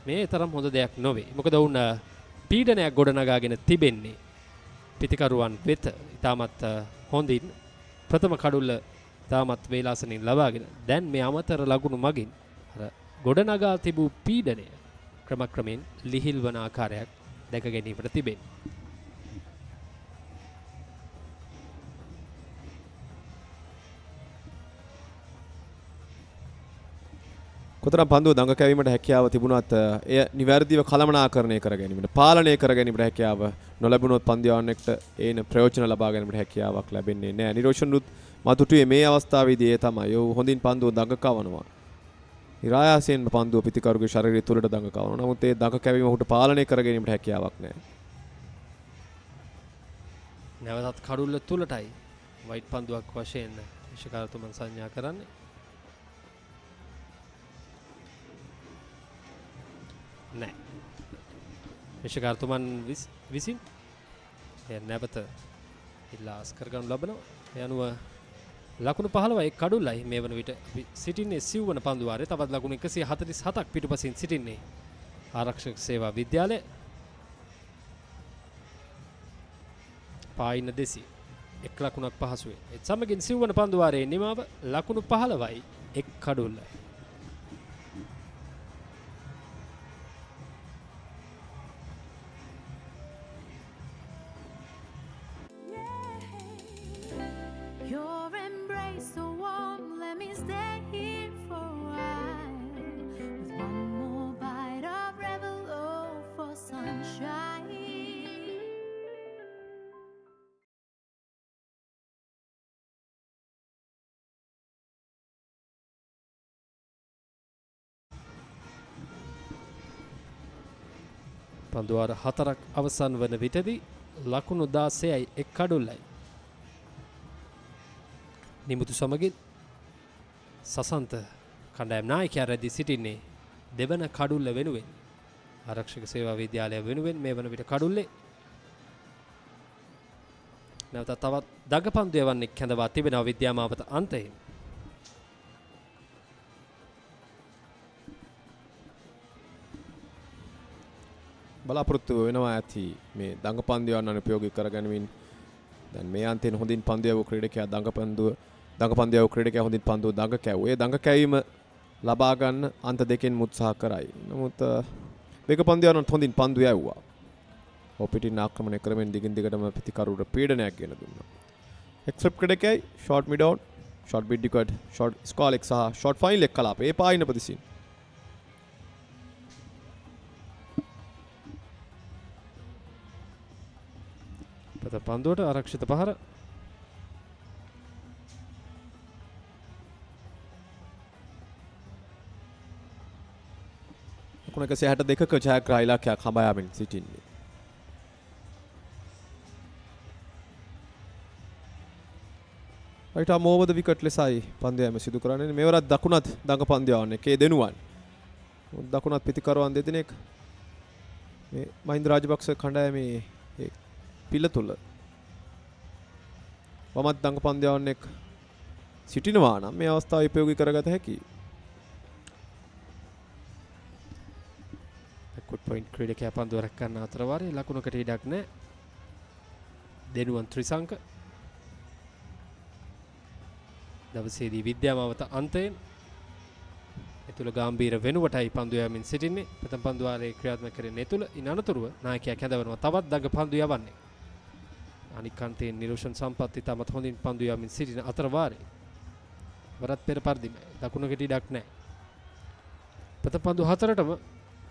මේ තරම් හොඳ දෙයක් නොවේ. මොකද වුණ පීඩනයක් ගොඩනගාගෙන තිබෙන්නේ පිතිකරුවන් වෙත. ඉතාමත් හොඳින් ප්‍රථම කඩුල්ල ඉතාමත් වේලාසනින් ලබාගෙන දැන් මේ අමතර ලකුණු මගින් අර ගොඩනගා තිබූ පීඩනය ක්‍රමක්‍රමයෙන් ලිහිල් වන ආකාරයක් දැක ගැනීමට තිබෙනවා. කොතරම් පන්දුව දඟ කැවීමට හැකියාව තිබුණත් එය නිවැරදිව කළමනාකරණය කර ගැනීමට පාලනය කර ගැනීමට හැකියාව නොලැබුණොත් පන්දියවන්නෙක්ට ඒන ප්‍රයෝජන ලබා ගැනීමට හැකියාවක් ලැබෙන්නේ නැහැ. නිරෝෂන්රුත් මතුටුවේ මේ අවස්ථාවේදී ඒ තමයි ඔහු හොඳින් පන්දුව දඟ කවනවා. ඉරායාසයෙන්ම පන්දුව පිතිකරුගේ ශරීරය තුලට දඟ කවනවා. නමුත් ඒ දඟ කැවීම ඔහුට පාලනය කර ගැනීමට හැකියාවක් නැහැ. නැවතත් කඩුල්ල තුලටයි වයිට් පන්දුවක් වශයෙන් විශේෂකාරතුමන් සංඥා කරන්නේ. නෑ. විශේෂකාරතුමන් විසින් නැවත ඉල්ලාස් කරගනු ලබනවා. ඒ අනුව ලකුණු 15 කඩුල්ලයි මේ වන විට අපි සිටින්නේ සිව්වන පන්දුවාරේ. තවත් ලකුණු 147ක් පිටුපසින් සිටින්නේ ආරක්ෂක සේවා විද්‍යාලය. පායින 200 එක් ලකුණක් පහසුවෙන්. ඒත් සමගින් සිව්වන පන්දුවාරේ නිමාව ලකුණු 15යි එක් කඩුල්ලයි. Your embrace so warm, let me stay here for a while. With one more bite of rebel, oh, for sunshine. පන්දුවාර 4ක් අවසන් වන විටදී ලකුණු 16යි එක් කඩුල්ලයි. නිමුතු සමගින් සසන්ත කණ්ඩායම් නායකයා රැඳී සිටින්නේ දෙවන කඩුල්ල වෙනුවෙන්. ආරක්ෂක සේවා විද්‍යාලය වෙනුවෙන් මේ වන විට කඩුල්ලේ නැවත තවත් දඟපන්දු යවන්නේ කැඳවා තිබෙනවා විද්‍යාමාවත අන්තයෙන්. බලාපොරොත්තු වෙනවා ඇති මේ දඟපන්දු යවන්න උපයෝගී කරගැනීමෙන්. දැන් මේ අන්තයෙන් හොඳින් පන්දු යවූ ක්‍රීඩකයා දඟපන්දු යවූ ක්‍රීඩකයා හොඳින් පන්දුව දඟ කැවුවේ. ඒ දඟ කැවීම ලබා ගන්න අන්ත දෙකෙන් උත්සාහ කරයි. නමුත් වේග පන්දු යවන්නත් හොඳින් පන්දු යවුවා. ඔපිටින් ආක්‍රමණය කරමින් දිගින් දිගටම ප්‍රතිකරුවට පීඩනයක් ගෙන දුන්නා. එක්ස්ප්‍රෙප් ක්‍රීඩකයයි short mid down, short mid wicket, short ස්කෝල් එක සහ ෂෝට් ෆයිනල් එක කලාප. ඒ පායින ප්‍රතිසින් පන්දුවට ආරක්ෂිත පහර. ලකුණු 162ක ජයග්‍රහ ඉලක්කයක් හඹා යමින් සිටින්නේ. රයිටා මොවද විකට් ලෙසයි පන්දු යෑම සිදු කරන්නේ. මෙවරත් දකුණත් දඟ පන්දු යවන්නේ කේ දෙනුවන්. දකුණත් පිටිකරුවන් දෙදෙනෙක් මේ මහින්ද රාජපක්ෂ කණ්ඩායමේ ඒ පිළ තුල වමත් දඟ පන්දු යවන්නෙක් සිටිනවා නම් මේ අවස්ථාව උපයෝගී කරගත හැකියි. කුඩ් පොයින්ට් ක්‍රීඩකයා පන්දුව රැක ගන්න අතර වාරේ ලකුණකට ඉඩක් නැහැ. දෙනුවන් ත්‍රිසංක දවසේදී විද්‍යාමාවත අන්තයෙන් එතුළ ගාම්භීර වෙනුවටයි පන්දු යවමින් සිටින්නේ. ප්‍රථම පන්දු වාරයේ ක්‍රියාත්මක කරන එතුළ ඉන් අනතුරුව නායකයා කැඳවනවා තවත් දඟ පන්දු යවන්නේ. අනික් අන්තයෙන් නිරෝෂන් සම්පත් ඉතාමත් හොඳින් පන්දු යවමින් සිටින අතර වාරේ වරත් පෙර පරිදිම දකුණකට ඉඩක් නැහැ. ප්‍රථම පන්දු හතරටම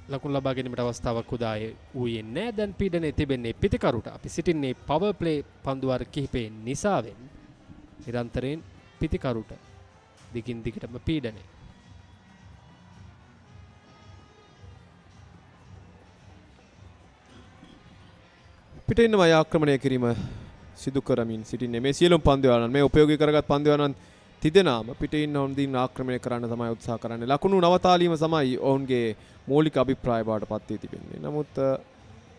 ලකුණු ලබා ගැනීමට අවස්ථාවක් උදායේ ඌයේ නැහැ. දැන් පීඩනයේ තිබෙන්නේ පිතිකරුට. අපි සිටින්නේ පවර් ප්ලේ පන්දු වාර කිහිපේ නිසාවෙන් නිරන්තරයෙන් පිතිකරුට දිගින් දිගටම පීඩනය. පිටින්ම ආක්‍රමණය කිරීම සිදු කරමින් සිටින්නේ මේ සියලුම පන්දු යවන මේ උපයෝගී කරගත් පන්දු යවන තිදෙනාම පිටින් හොඳින් ආක්‍රමණය කරන්න තමයි උත්සාහ කරන්නේ. ලකුණු නවතාලීම තමයි ඔවුන්ගේ මූලික අභිප්‍රාය බවට පත් වී තිබෙන්නේ. නමුත්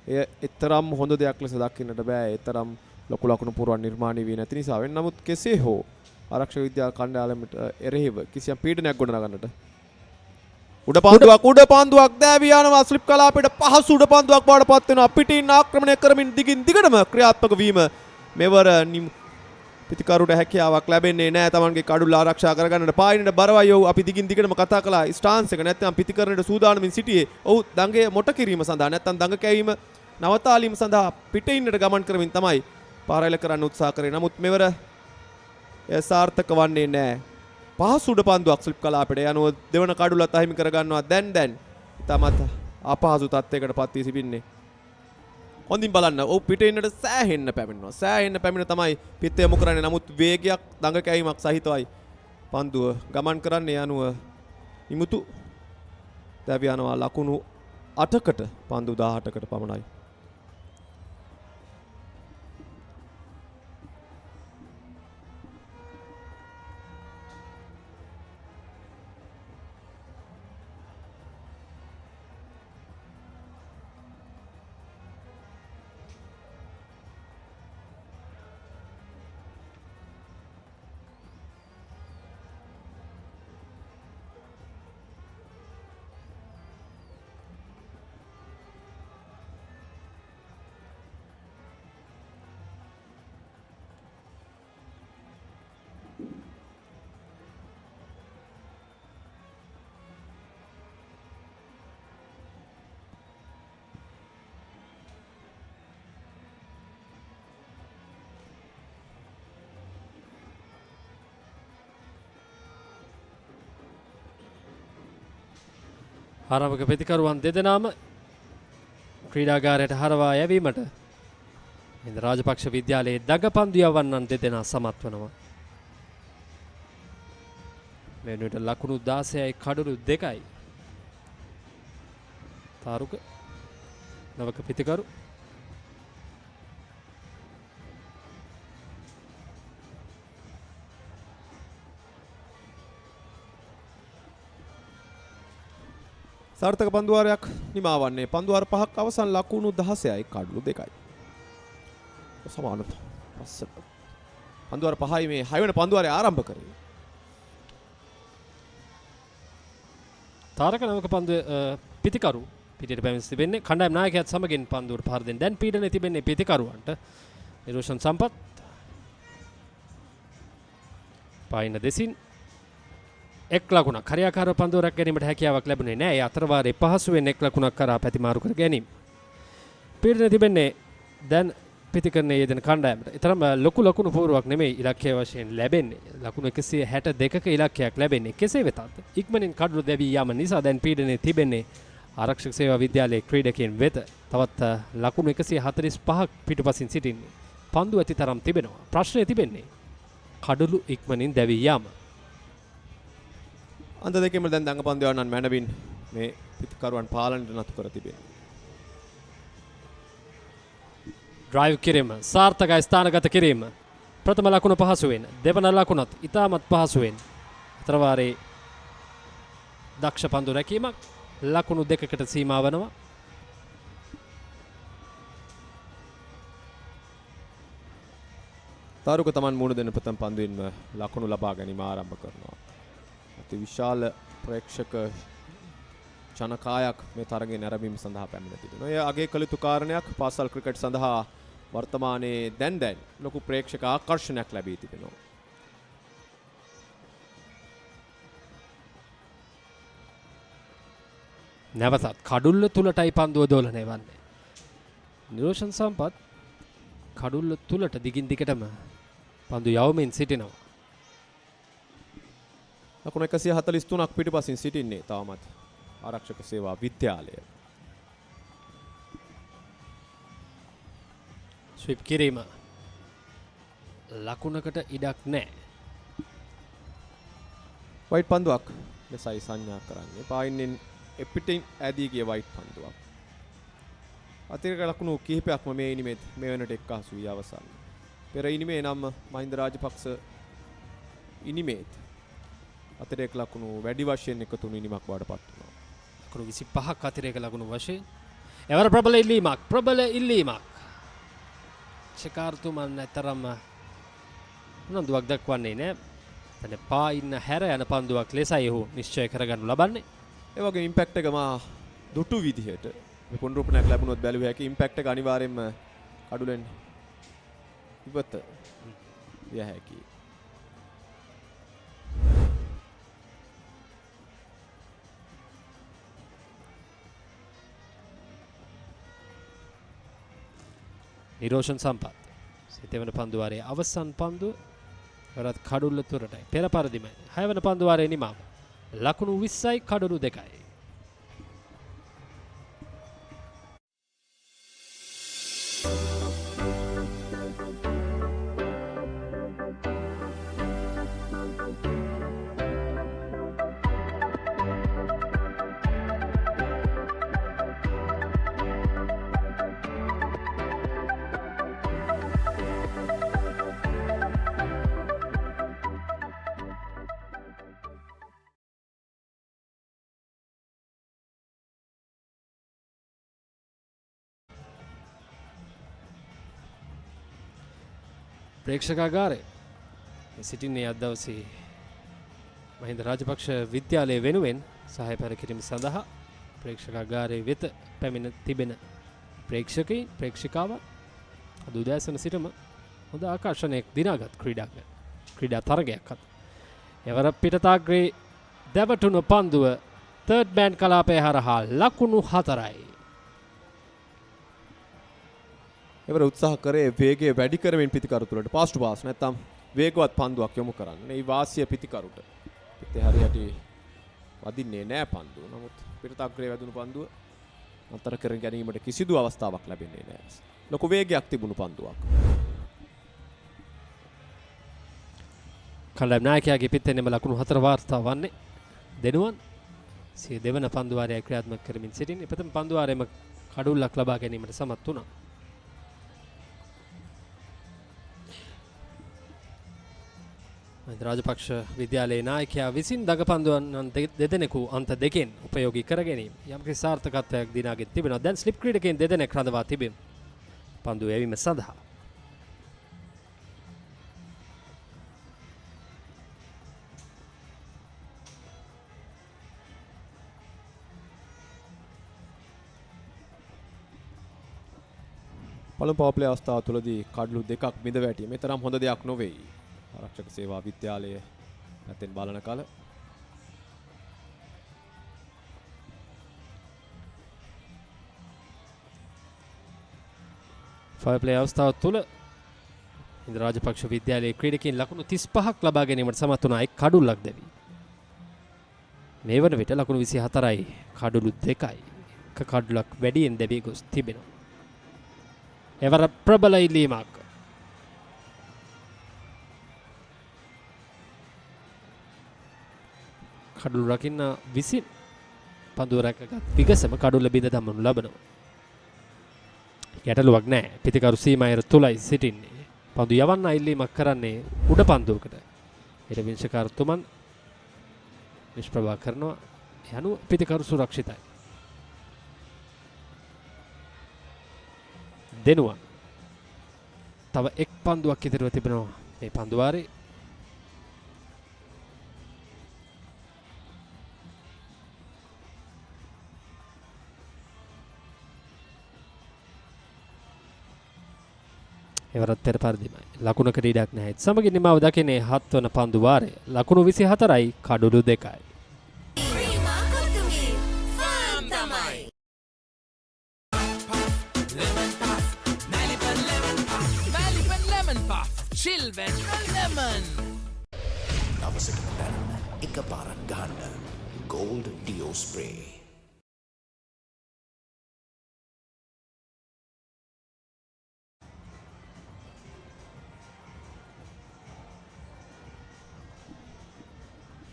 එය එතරම් හොඳ දෙයක් ලෙස දකින්නට බෑ. එතරම් ලොකු ලකුණු පුරවන් නිර්මාණය වී නැති නිසා. නමුත් කෙසේ හෝ ආරක්ෂක විද්‍යා කණ්ඩායමට එරෙහිව කිසියම් පීඩනයක් ගොඩනගන්නට උඩ පන්දුවක් දෑවී යනවා. ස්ලිප් කලාපයට පහසු උඩ පන්දුවක් බවට පත් වෙනවා. පිටින් ආක්‍රමණය කරමින් දිගින් දිගටම ක්‍රියාත්මක වීම මෙවර පිතිකරුට හැකියාවක් ලැබෙන්නේ නැහැ. තමන්ගේ කඩුල්ල ආරක්ෂා කරගන්නට පායිනට බරවයි. ඔව් අපි දිගින් දිගටම කතා කළා ස්ටාන්ස් එක නැත්නම් පිතිකරණයට සූදානමින් සිටියේ. ඔව් දඟේ මොට කිරීම සඳහා නැත්නම් දඟ කැවීම නවතාලීම සඳහා පිටින්නට ගමන් කරමින් තමයි පාරායල කරන්න උත්සාහ කරේ. නමුත් මෙවර එය සාර්ථක වන්නේ නැහැ. පහසු උඩ පන්දුවක් ස්ලිප් කලාපයට යනුව දෙවන කඩුලත් අහිමි කර ගන්නවා. දැන් තමත් අපහසු තත්යකට පත් වී සිටින්නේ. හොඳින් බලන්න. ඔව් පිටින්නට සෑහෙන්න පැමිණෙනවා. සෑහෙන්න පැමිණ තමයි පිට යොමු කරන්නේ. නමුත් වේගයක් දඟ කැවීමක් සහිතවයි පන්දුව ගමන් කරන්නේ යනුව නිමුතු දැවි යනවා ලකුණු 8කට පන්දු 18කට පමණයි. ආරම්භක ප්‍රතිකරුවන් දෙදෙනාම ක්‍රීඩාගාරයට හරවා යැවීමට මහින්ද රාජපක්ෂ විද්‍යාලයේ දගපන්දු යවන්නන් දෙදෙනා සමත් වනවා. මෙන්නට ලකුණු 16යි කඩලු 2යි. තාරුක නවක ප්‍රතිකරු සාර්ථක පන්දුවාරයක් නිමා වන්නේ. පන්දුවාර 5ක් අවසන් ලකුණු 16යි කඩලු 2යි. සමාන පස්සට. පන්දුවාර 5යි මේ 6 වෙනි පන්දුවාරය ආරම්භ කරේ. තාරක නමක පන්දුවේ පිතිකරු පිටියට පැමිණ තිබෙන්නේ. කණ්ඩායම් නායකයාත් සමගින් පන්දුවට පහර දෙන්න. දැන් පීඩනයේ තිබෙන්නේ පිතිකරුවන්ට. නිරෝෂන් සම්පත් පායින දෙසින් එක් ලකුණක් හරියාකාරව පන්දුවරක් ගැනීමට හැකියාවක් ලැබුණේ නැහැ. ඒ අතරවාරේ පහසුවෙන් එක් ලකුණක් කරා පැතිමාරු කර ගැනීම. පීඩනයේ තිබෙන්නේ දැන් පිතිකරණයේ යෙදෙන කණ්ඩායමට. ඊතරම් ලොකු ලකුණු පූර්වක් නෙමෙයි ඉලක්කය වශයෙන් ලැබෙන්නේ. ලකුණු 162ක ඉලක්කයක් ලැබෙන්නේ. කෙසේ වෙතත් ඉක්මනින් කඩලු දැවී යාම නිසා දැන් පීඩනයේ තිබෙන්නේ ආරක්ෂක සේවා විද්‍යාලයේ ක්‍රීඩකයන් වෙත. තවත් ලකුණු 145ක් පිටුපසින් සිටින්නේ. පන්දු ඇති තරම් තිබෙනවා. ප්‍රශ්නය තිබෙන්නේ කඩලු ඉක්මනින් දැවී යාම. අන්ත දෙකෙම දැන් දඟපන්දු යවන්නන් මැනවින් මේ පිතිකරුවන් පාලනයට නතු කර තිබෙනවා. ඩ්‍රයිව් කිරීම සාර්ථකයි. ස්ථානගත කිරීම ප්‍රථම ලකුණ පහසුවෙන්, දෙවන ලකුණත් ඉතාමත් පහසුවෙන්. අතරවාරේ දක්ෂ පන්දු රැකීමක් ලකුණු 2කට සීමා වනවා. තාරුක තමන් මුණ දෙන ප්‍රථම පන්දුවෙන්ම ලකුණු ලබා ගැනීම ආරම්භ කරනවා. අති විශාල ප්‍රේක්ෂක ජනකායක් මේ තරගයේ නැරඹීම සඳහා පැමිණ තිබෙනවා. එය අගය කළ යුතු කාරණයක්. පාසල් ක්‍රිකට් සඳහා වර්තමානයේ දැන් ලොකු ප්‍රේක්ෂක ආකර්ෂණයක් ලැබී තිබෙනවා. නැවතත් කඩුල්ල තුලටයි පන්දුව දෝලනය වන්නේ. නිරෝෂන් සම්පත් කඩුල්ල තුලට දිගින් දිගටම පන්දු යවමින් සිටිනවා. ලකුණු 143ක් පිටුපසින් සිටින්නේ තාමත් ආරක්ෂක සේවා විද්‍යාලය. ස්විප් කිරීම ලකුණකට ඉඩක් නැහැ. වයිට් පන්දුවක් ලෙසයි සංඥා කරන්නේ. පායින්ෙන් එපිටින් ඇදී ගිය වයිට් පන්දුවක්. අතිරේක ලකුණු කිහිපයක්ම මේ ඉනිමේ මේ වෙනට එක්කාසු වී අවසන්. පෙර ඉනිමේ නම් මහින්ද රාජපක්ෂ ඉනිමේත් අතිරේක ලකුණු වැඩි වශයෙන් එකතු වුණු ඉනිමක් බවට පත් වුණා. ලකුණු 25ක් අතිරේක ලකුණු වශයෙන්. එවර ප්‍රබල ඉල්ලීමක්. ශිකාර්තුමන් නැතරම උනන්දුවක් දක්වන්නේ නැහැ. එතන පායින්න හැර යන පන්දුවක් ලෙසයි ඔහු නිශ්චය කරගනු ලබන්නේ. ඒ වගේ ඉම්පැක්ට් එක මා දුටු විදිහට මේ පුනරුපණයක් ලැබුණොත් බැලුව හැකි ඉම්පැක්ට් එක අනිවාර්යයෙන්ම කඩුලෙන් ඉවත විය හැකියි. නිරෝෂන් සම්පත්. සිතවන පන්දුවාරයේ අවසන් පන්දුව වරත් කඩුල්ල තුරටයි. පෙර පරිදිමයි. 6 වන පන්දුවාරයේ නිමාව. ලකුණු 20යි කඩුළු 2යි. ප්‍රේක්ෂකාගාරය සිටින්නේ අද දවසේ මහින්ද රාජපක්ෂ විද්‍යාලය වෙනුවෙන් සහාය පැරකිරීම සඳහා ප්‍රේක්ෂකාගාරයේ වෙත පැමිණ තිබෙන ප්‍රේක්ෂකයින් ප්‍රේක්ෂිකාවන් අද උදෑසන සිටම හොඳ ආකර්ෂණයක් දිනාගත් ක්‍රීඩා තරගයක් අද. එවර පිටතාග්‍රේ දැවටුණු පන්දුව තර්ඩ් බෑන්ඩ් කලාපය හරහා ලකුණු 4යි. එවර උත්සාහ කරේ වේගය වැඩි කරමින් පිතිකරු තුලට පාස් ටු පාස් නැත්නම් වේගවත් පන්දුවක් යොමු කරන්න. මේ වාසිය පිතිකරුට. පිටේ හරියට වදින්නේ නැහැ පන්දුව. නමුත් පිටතග්‍රේ වැදුණු පන්දුව අතර කර ගැනීමට කිසිදු අවස්ථාවක් ලැබෙන්නේ නැහැ. ලොකු වේගයක් තිබුණු පන්දුවක්. කලම් නායකයාගේ පිටෙන්ම ලකුණු 4 වාර්තා වන්නේ දෙනුවන් සිය දෙවන පන්දුවාරය ක්‍රියාත්මක කරමින් සිටින ප්‍රථම පන්දුවාරයේම කඩුල්ලක් ලබා ගැනීමට සමත් වුණා. මහින්ද රාජපක්ෂ විද්‍යාලයේ නායකයා විසින් දගපන්දුවන් දෙදෙනෙකු අන්ත දෙකෙන් උපයෝගී කර ගැනීම යම්කිසි සාර්ථකත්වයක් දිනාගෙන තිබෙනවා. දැන් ස්ලිප් ක්‍රීඩකයන් දෙදෙනෙක් රඳවා තිබෙන පන්දුව යැවීම සඳහා. පළමු පවර් ප්ලේ අවස්ථාව තුළදී කඩලු දෙකක් බිඳ වැටීම තරම් හොඳ දෙයක් නොවේ. ආරක්ෂක සේවා විද්‍යාලය නැතෙන් බලන කල පවර් ප්ලේ අවස්ථාව තුළ මහින්ද රාජපක්ෂ විද්‍යාලයේ ක්‍රීඩකයන් ලකුණු 35ක් ලබා ගැනීමට සමත් වුණා. එක් කඩුල්ලක් දැවි. මේ වන විට ලකුණු 24යි කඩුළු 2යි. එක කඩුලක් වැඩියෙන් දැවි ගොස් තිබෙනවා. එවර ප්‍රබල ඉල්ලීමක්. කඩුළු රකින්න විසින් පන්දුව රැකගත් විගසම කඩුල්ල බිඳ දමනු ලබනවා. ගැටලුවක් නැහැ. පිතිකරු සීමායර තුලයි සිටින්නේ. පන්දු යවන්න ඉල්ලීමක් කරන්නේ උඩ පන්දුවකට. ඊට විංශකාරතුමන් නිෂ්ප්‍රභා කරනවා. යනු පිතිකරු සුරක්ෂිතයි. දෙනුවන් තව එක් පන්දුවක් ඉදිරිව තිබෙනවා මේ පන්දුවාරේ. එවරත් පෙර පරිදිමයි. ලකුණක ඉඩක් නැහැ. සමගින් නිමාව දකින්නේ 7 වන පන්දුවාරය. ලකුණු 24යි කඩුළු 2යි. Children lemon. දවසකට දැනන එකපාරක් ගන්න Gold Dio Spray.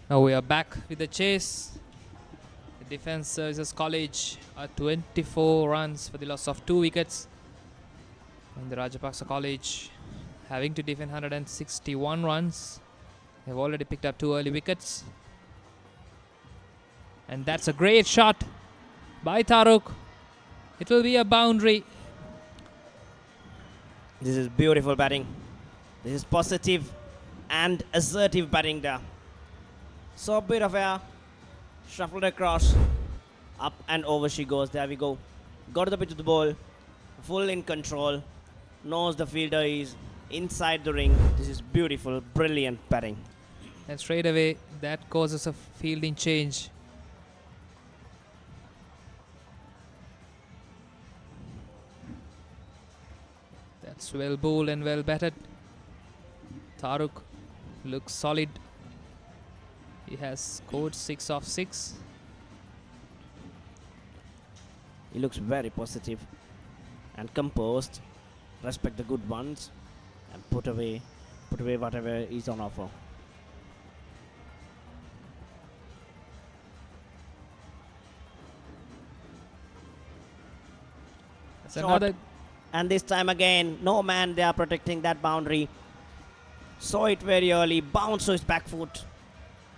Now we are back with the chase. The Defence Services College are 24 runs for the loss of 2 wickets. And the Rajapaksa College having to defend 161 runs. They've already picked up 2 early wickets. And that's a great shot by Taruk. It will be a boundary. This is beautiful batting. This is positive and assertive batting there. So bit of air, shuffled across, up and over she goes. There we go. Got to the pitch of the ball, full in control, knows the fielder is inside the ring. This is beautiful, brilliant batting. And straight away, that causes a fielding change. It's well bowled and well batted. Taruk looks solid. He has scored 6 of 6. He looks very positive and composed. Respect the good ones and put away whatever is on offer. That's Shot. another. And this time again, no man there protecting that boundary. Saw it very early, bounced to his back foot.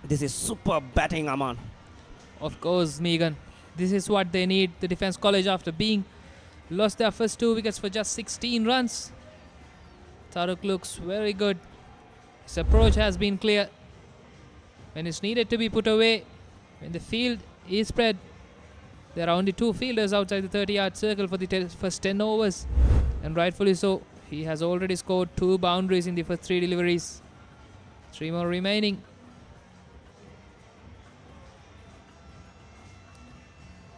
This is superb batting, Aman. Of course, Megan. This is what they need. The Defence College, after being lost their first 2 wickets for just 16 runs. Taruk looks very good. His approach has been clear. When it's needed to be put away, when the field is spread, there are only 2 fielders outside the 30-yard circle for the first 10 overs. And rightfully so. He has already scored 2 boundaries in the first 3 deliveries. 3 more remaining.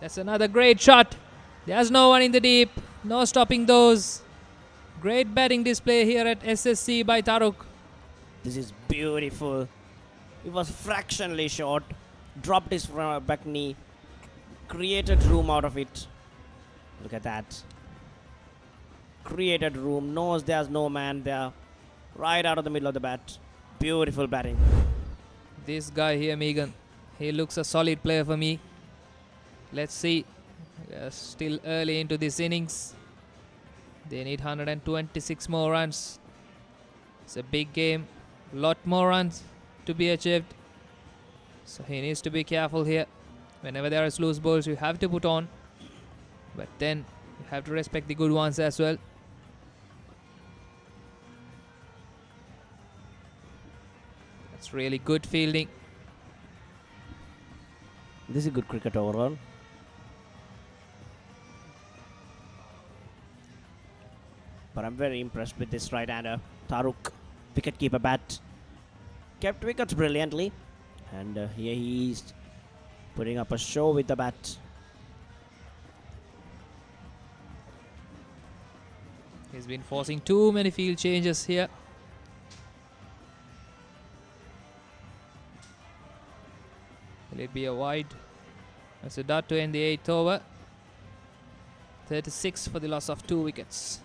That's another great shot. There's no one in the deep. No stopping those. Great batting display here at SSC by Taruk. This is beautiful. It was fractionally short. Dropped his back knee. Created room out of it. Look at that. Created room. Knows there's no man there. Right out of the middle of the bat. Beautiful batting. This guy here, Megan, he looks a solid player for me. Let's see. We are still early into this innings. They need 126 more runs. It's a big game. Lot more runs to be achieved. So he needs to be careful here. Whenever there is loose balls, you have to put on. But then you have to respect the good ones as well. That's really good fielding. This is a good cricket overall. But I'm very impressed with this right-hander, Taruk, wicket-keeper bat. Kept wickets brilliantly. And here he is putting up a show with the bat. He's been forcing too many field changes here. Will it be a wide? That's a dot to end the 8th over. 36 for the loss of 2 wickets.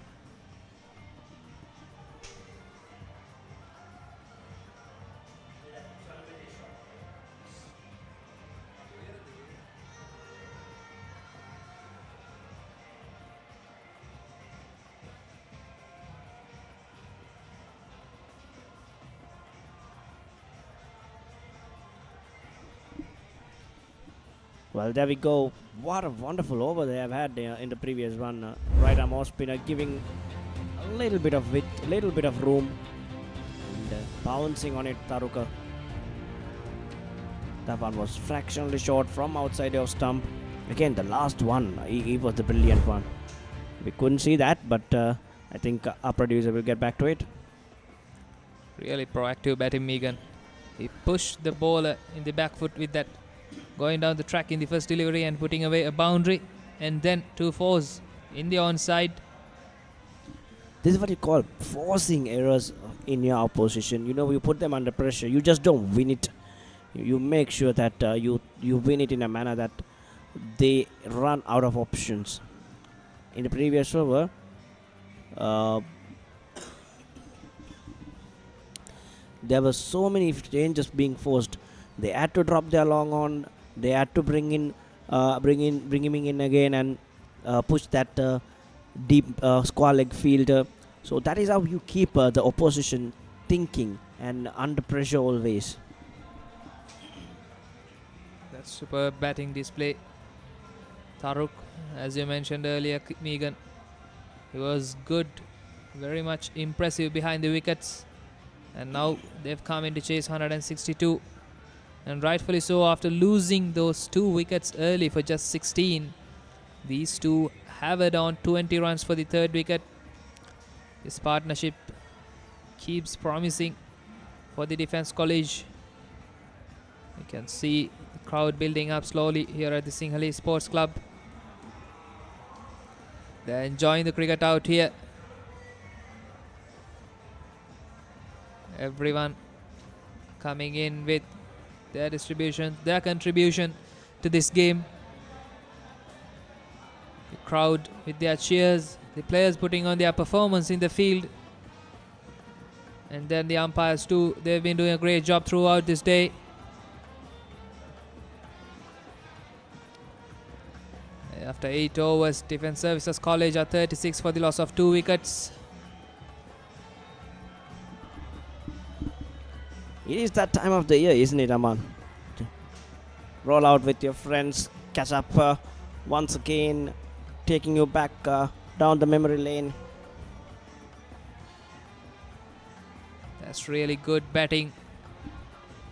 Well, there we go. What a wonderful over they have had in the previous run. Right arm off spinner giving a little bit of width, a little bit of room, and bouncing on it, Taruka. That one was fractionally short from outside of stump. Again, the last one, he was the brilliant one. We couldn't see that, but I think our producer will get back to it. Really proactive batting, Megan. He pushed the bowler in the back foot with that, going down the track in the first delivery and putting away a boundary, and then 2 fours in the onside. This is what you call forcing errors in your opposition. You know, you put them under pressure. You just don't win it. You make sure that you win it in a manner that they run out of options. In the previous over, there were so many changes being forced. They had to drop their long on. They had to bring him in again and push that deep square leg fielder. So that is how you keep the opposition thinking and under pressure always. That's superb batting display. Taruk, as you mentioned earlier, Megan, he was good, very much impressive behind the wickets. And now they've come in to chase 162. And rightfully so, after losing those 2 wickets early for just 16. These two have it on 20 runs for the 3rd wicket. This partnership keeps promising for the Defence College. You can see the crowd building up slowly here at the Sinhalese Sports Club. They're enjoying the cricket out here. everyone coming in with their distribution, their contribution to this game. The crowd with their cheers, the players putting on their performance in the field, and then the umpires too. They've been doing a great job throughout this day. After 8 overs, Defence Services College are 36 for the loss of 2 wickets. It is that time of the year, isn't it, Aman? Roll out with your friends, catch up once again, taking you back down the memory lane. That's really good batting.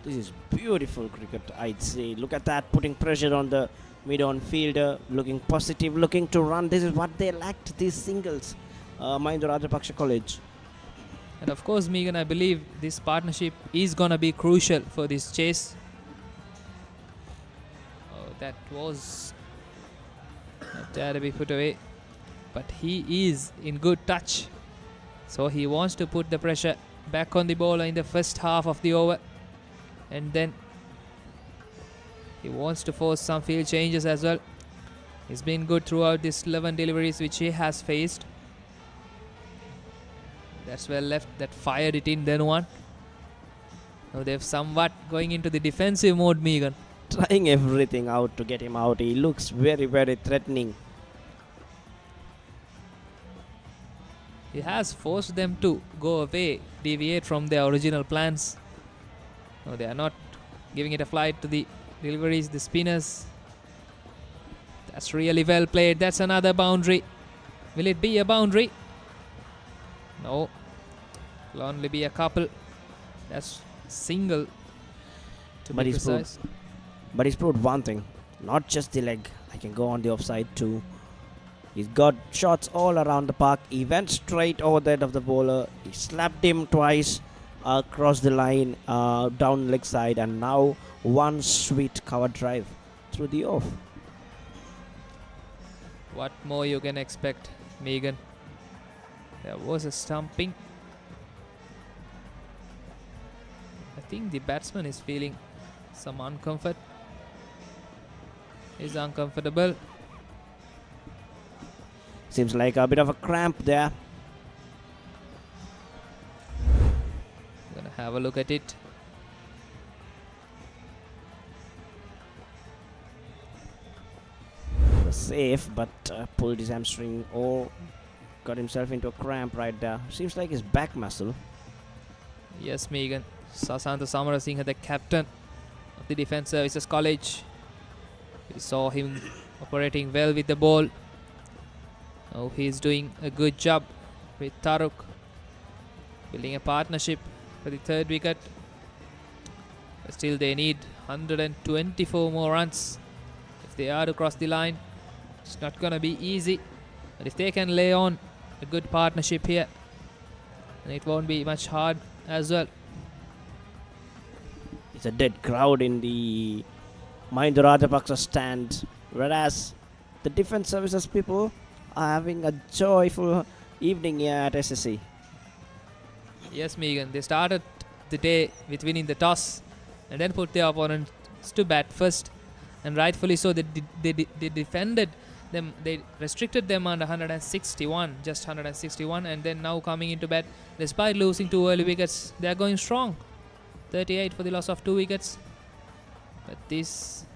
This is beautiful cricket, I'd say. Look at that, putting pressure on the mid-on fielder, looking positive, looking to run. This is what they lacked, these singles. Mahinda Rajapaksa College. And of course, Megan, I believe this partnership is going to be crucial for this chase. Oh, that was not there to be put away. But he is in good touch. So he wants to put the pressure back on the bowler in the first half of the over. And then he wants to force some field changes as well. He's been good throughout these 11 deliveries which he has faced. That's well left, that fired it in, then one. Now they've somewhat going into the defensive mode, Megan. Trying everything out to get him out. He looks very, very threatening. He has forced them to go away, deviate from their original plans. No, they are not giving it a flight to the deliveries, the spinners. That's really well played. That's another boundary. Will it be a boundary? No. Will only be a couple. That's single, to be precise. But he's proved one thing. Not just the leg. I can go on the offside too. He's got shots all around the park. He went straight over the head of the bowler. He slapped him twice across the line, down leg side, and now one sweet cover drive through the off. What more you can expect, Megan? There was a stumping. I think the batsman is feeling some uncomfort. He's uncomfortable. Seems like a bit of a cramp there. Gonna have a look at it. Was safe, but pulled his hamstring or got himself into a cramp right there. Seems like his back muscle. Yes, Megan. Sasantha Samarasinghe, the captain of the Defence Services College. We saw him operating well with the ball. Now he's doing a good job with Taruk, building a partnership for the third wicket. But still they need 124 more runs if they are to cross the line. It's not gonna be easy, but if they can lay on a good partnership here, then it won't be much hard as well. It's a dead crowd in the Mahinda Rajapaksa stand, whereas the Defence Services people are having a joyful evening here at SSC. Yes, Megan, they started the day with winning the toss and then put their opponents to bat first, and rightfully so. They defended them, they restricted them under 161, just 161, and then now coming into bat, despite losing 2 early wickets, they are going strong. 38 for the loss of 2 wickets. But these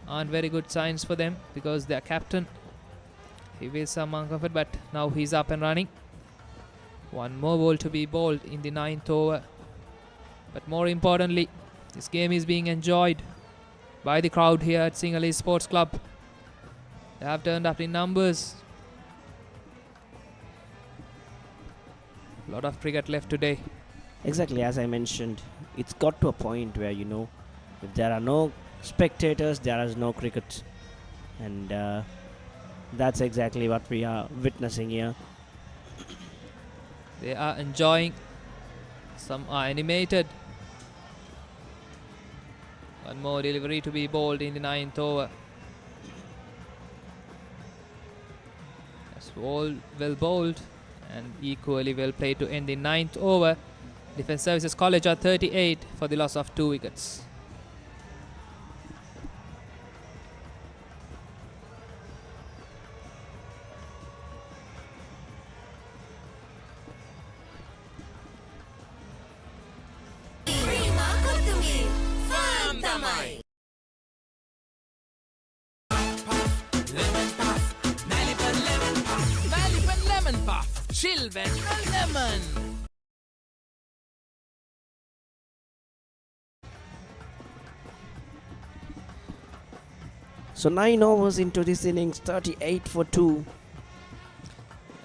aren't very good signs for them because their captain, he feels some uncomfort, but now he's up and running. One more ball to be bowled in the 9th over. But more importantly, this game is being enjoyed by the crowd here at Sinhalese Sports Club. They have turned up in numbers. A lot of cricket left today. Exactly, as I mentioned, it's got to a point where, you know, if there are no spectators, there is no cricket. And that's exactly what we are witnessing here. They are enjoying. Some are animated. One more delivery to be bowled in the 9th over. That's all well bowled and equally well played to end the 9th over. Defence Services College are 38 for the loss of 2 wickets. Lemon puff, chill vanilla lemon. So 9 overs into this innings, 38 for 2.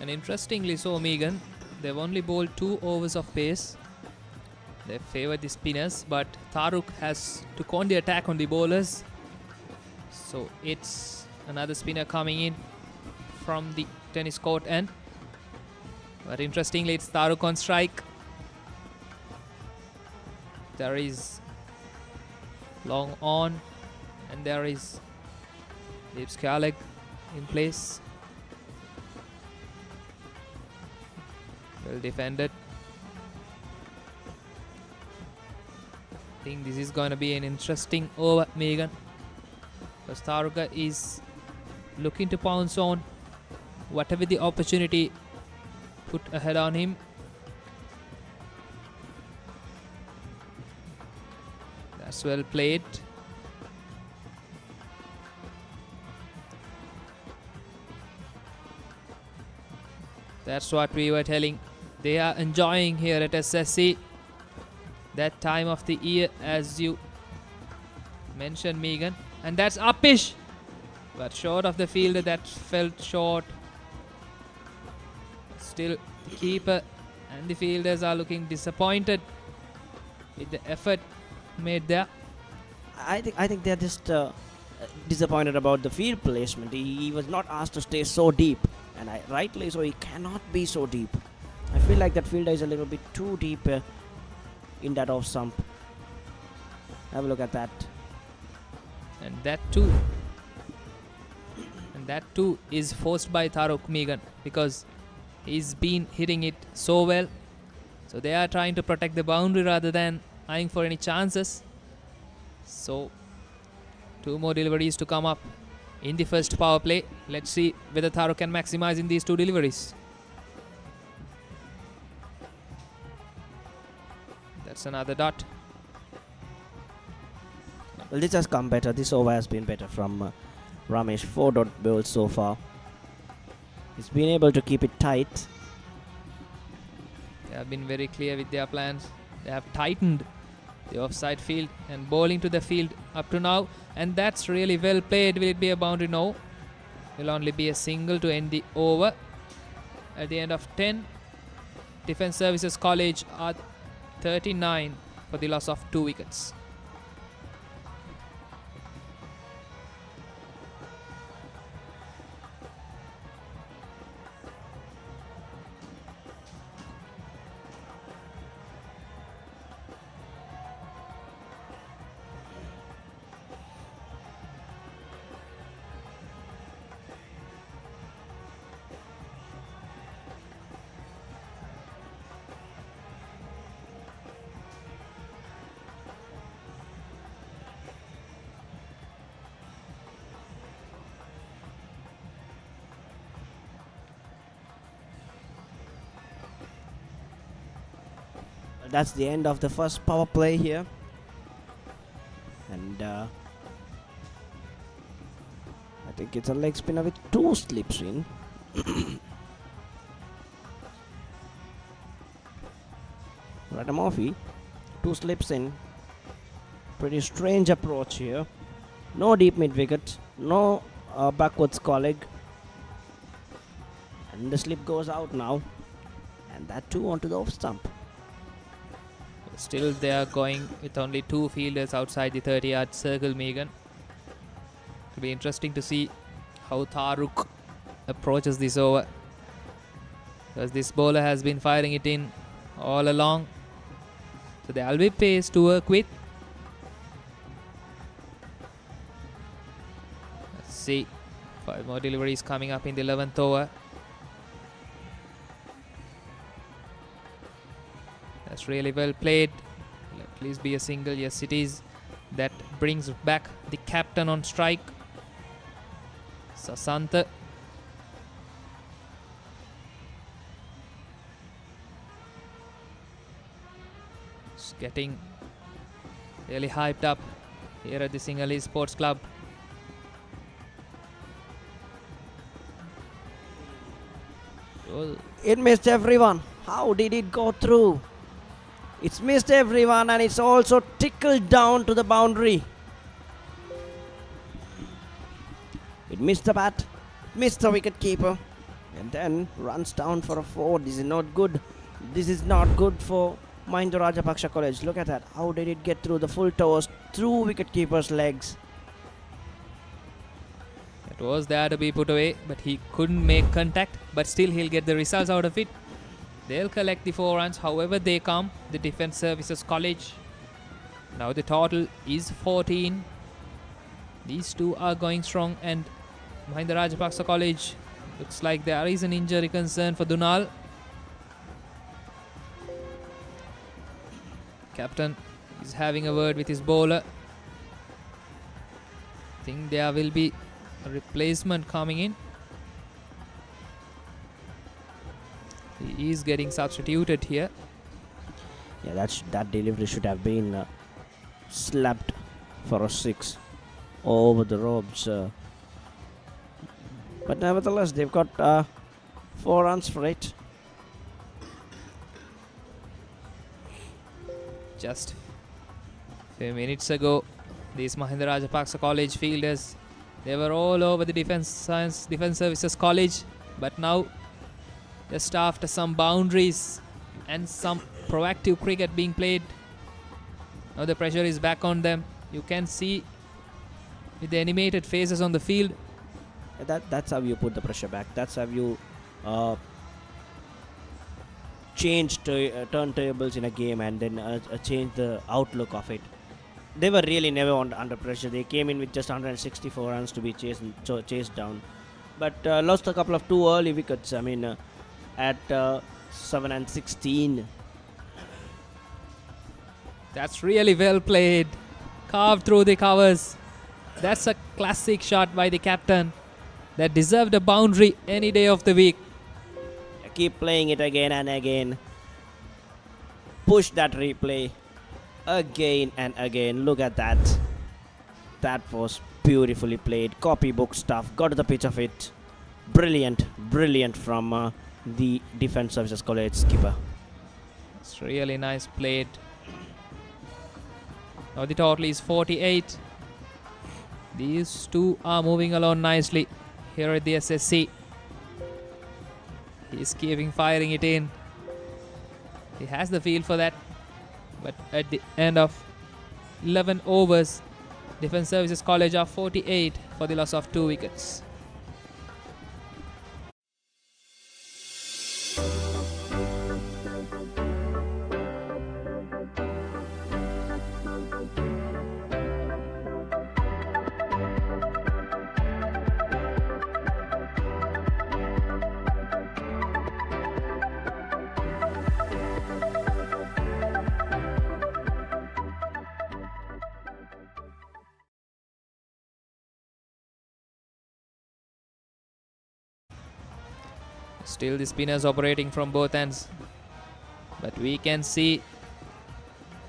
And interestingly so, Megan, they've only bowled 2 overs of pace. They favour the spinners, but Taruk has took on the attack on the bowlers. So it's another spinner coming in from the tennis court end. But interestingly, it's Taruk on strike. There is long on, and there is Deep Scarleg in place. Well defended. I think this is going to be an interesting over, Megan, because Taruka is looking to pounce on whatever the opportunity put ahead on him. That's well played. That's what we were telling. They are enjoying here at SSC that time of the year, as you mentioned, Megan. And that's uppish, but short of the fielder. That felt short. Still, the keeper and the fielders are looking disappointed with the effort made there. I think they're just disappointed about the field placement. He was not asked to stay so deep, and rightly so. He cannot be so deep. I feel like that fielder is a little bit too deep in that off stump. Have a look at that. And that too is forced by Taruk, Megan, because he's been hitting it so well. So they are trying to protect the boundary rather than eyeing for any chances. So 2 more deliveries to come up in the first power play. Let's see whether Taruk can maximize in these 2 deliveries. That's another dot. Well, this has come better. This over has been better from Ramesh. 4 dot bowls so far. He's been able to keep it tight. They have been very clear with their plans. They have tightened the offside field and bowling to the field up to now. And that's really well played. Will it be a boundary? No. Will only be a single to end the over. At the end of 10, Defence Services College are 39 for the loss of 2 wickets. That's the end of the first power play here. And I think it's a leg spinner with 2 slips in. Radamorphy, 2 slips in. Pretty strange approach here. No deep mid wicket, no backwards colleague. And the slip goes out now. And that too onto the off stump. Still they are going with only 2 fielders outside the 30-yard circle, Megan. It'll be interesting to see how Taruk approaches this over, because this bowler has been firing it in all along. So there will be pace to work with. Let's see. 5 more deliveries coming up in the 11th over. That's really well played. At least be a single. Yes, it is. That brings back the captain on strike. Sasantha. It's getting really hyped up here at the Sinhalese Sports Club. It missed everyone. How did it go through? It's missed everyone and it's also tickled down to the boundary. It missed the bat, missed the wicket keeper, and then runs down for a 4. This is not good. This is not good for Mahinda Rajapaksa College. Look at that. How did it get through the full toes, through wicket keeper's legs? It was there to be put away, but he couldn't make contact. But still, he'll get the results out of it. They'll collect the 4 runs however they come. The Defence Services College. Now the total is 14. These two are going strong, and Mahinda Rajapaksa College looks like there is an injury concern for Dunal. Captain is having a word with his bowler. I think there will be a replacement coming in. He is getting substituted here. Yeah, that delivery should have been slapped for a 6 over the ropes. But nevertheless, they've got 4 runs for it. Just a few minutes ago, these Mahinda Rajapaksa College fielders, they were all over the Defence Services College, but now, just after some boundaries and some proactive cricket being played, now the pressure is back on them. You can see with the animated faces on the field. That's how you put the pressure back. That's how you change turntables in a game and then change the outlook of it. They were really never under pressure. They came in with just 164 runs to be chased down, but lost a couple of 2 early wickets. I mean, at 7 and 16. That's really well played. Carved through the covers. That's a classic shot by the captain that deserved a boundary any day of the week. Keep playing it again and again. Push that replay again and again. Look at that. That was beautifully played. Copybook stuff. Got to the pitch of it. Brilliant, brilliant from the Defence Services College skipper. It's really nice played. Now the total is 48. These two are moving along nicely here at the SSC. He's keeping firing it in. He has the feel for that. But at the end of 11 overs, Defence Services College are 48 for the loss of 2 wickets. Still the spinners operating from both ends. But we can see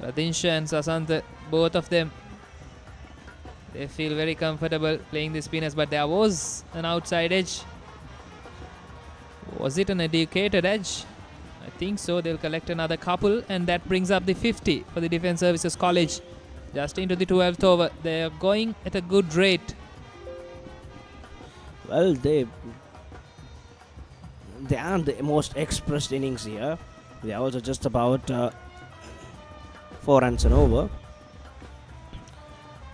Radinsha and Sasantha, both of them, they feel very comfortable playing the spinners, but there was an outside edge. Was it an educated edge? I think so. They'll collect another couple, and that brings up the 50 for the Defence Services College. Just into the 12th over. They are going at a good rate. Well, they aren't the most expressed innings here. They are also just about 4 runs and over.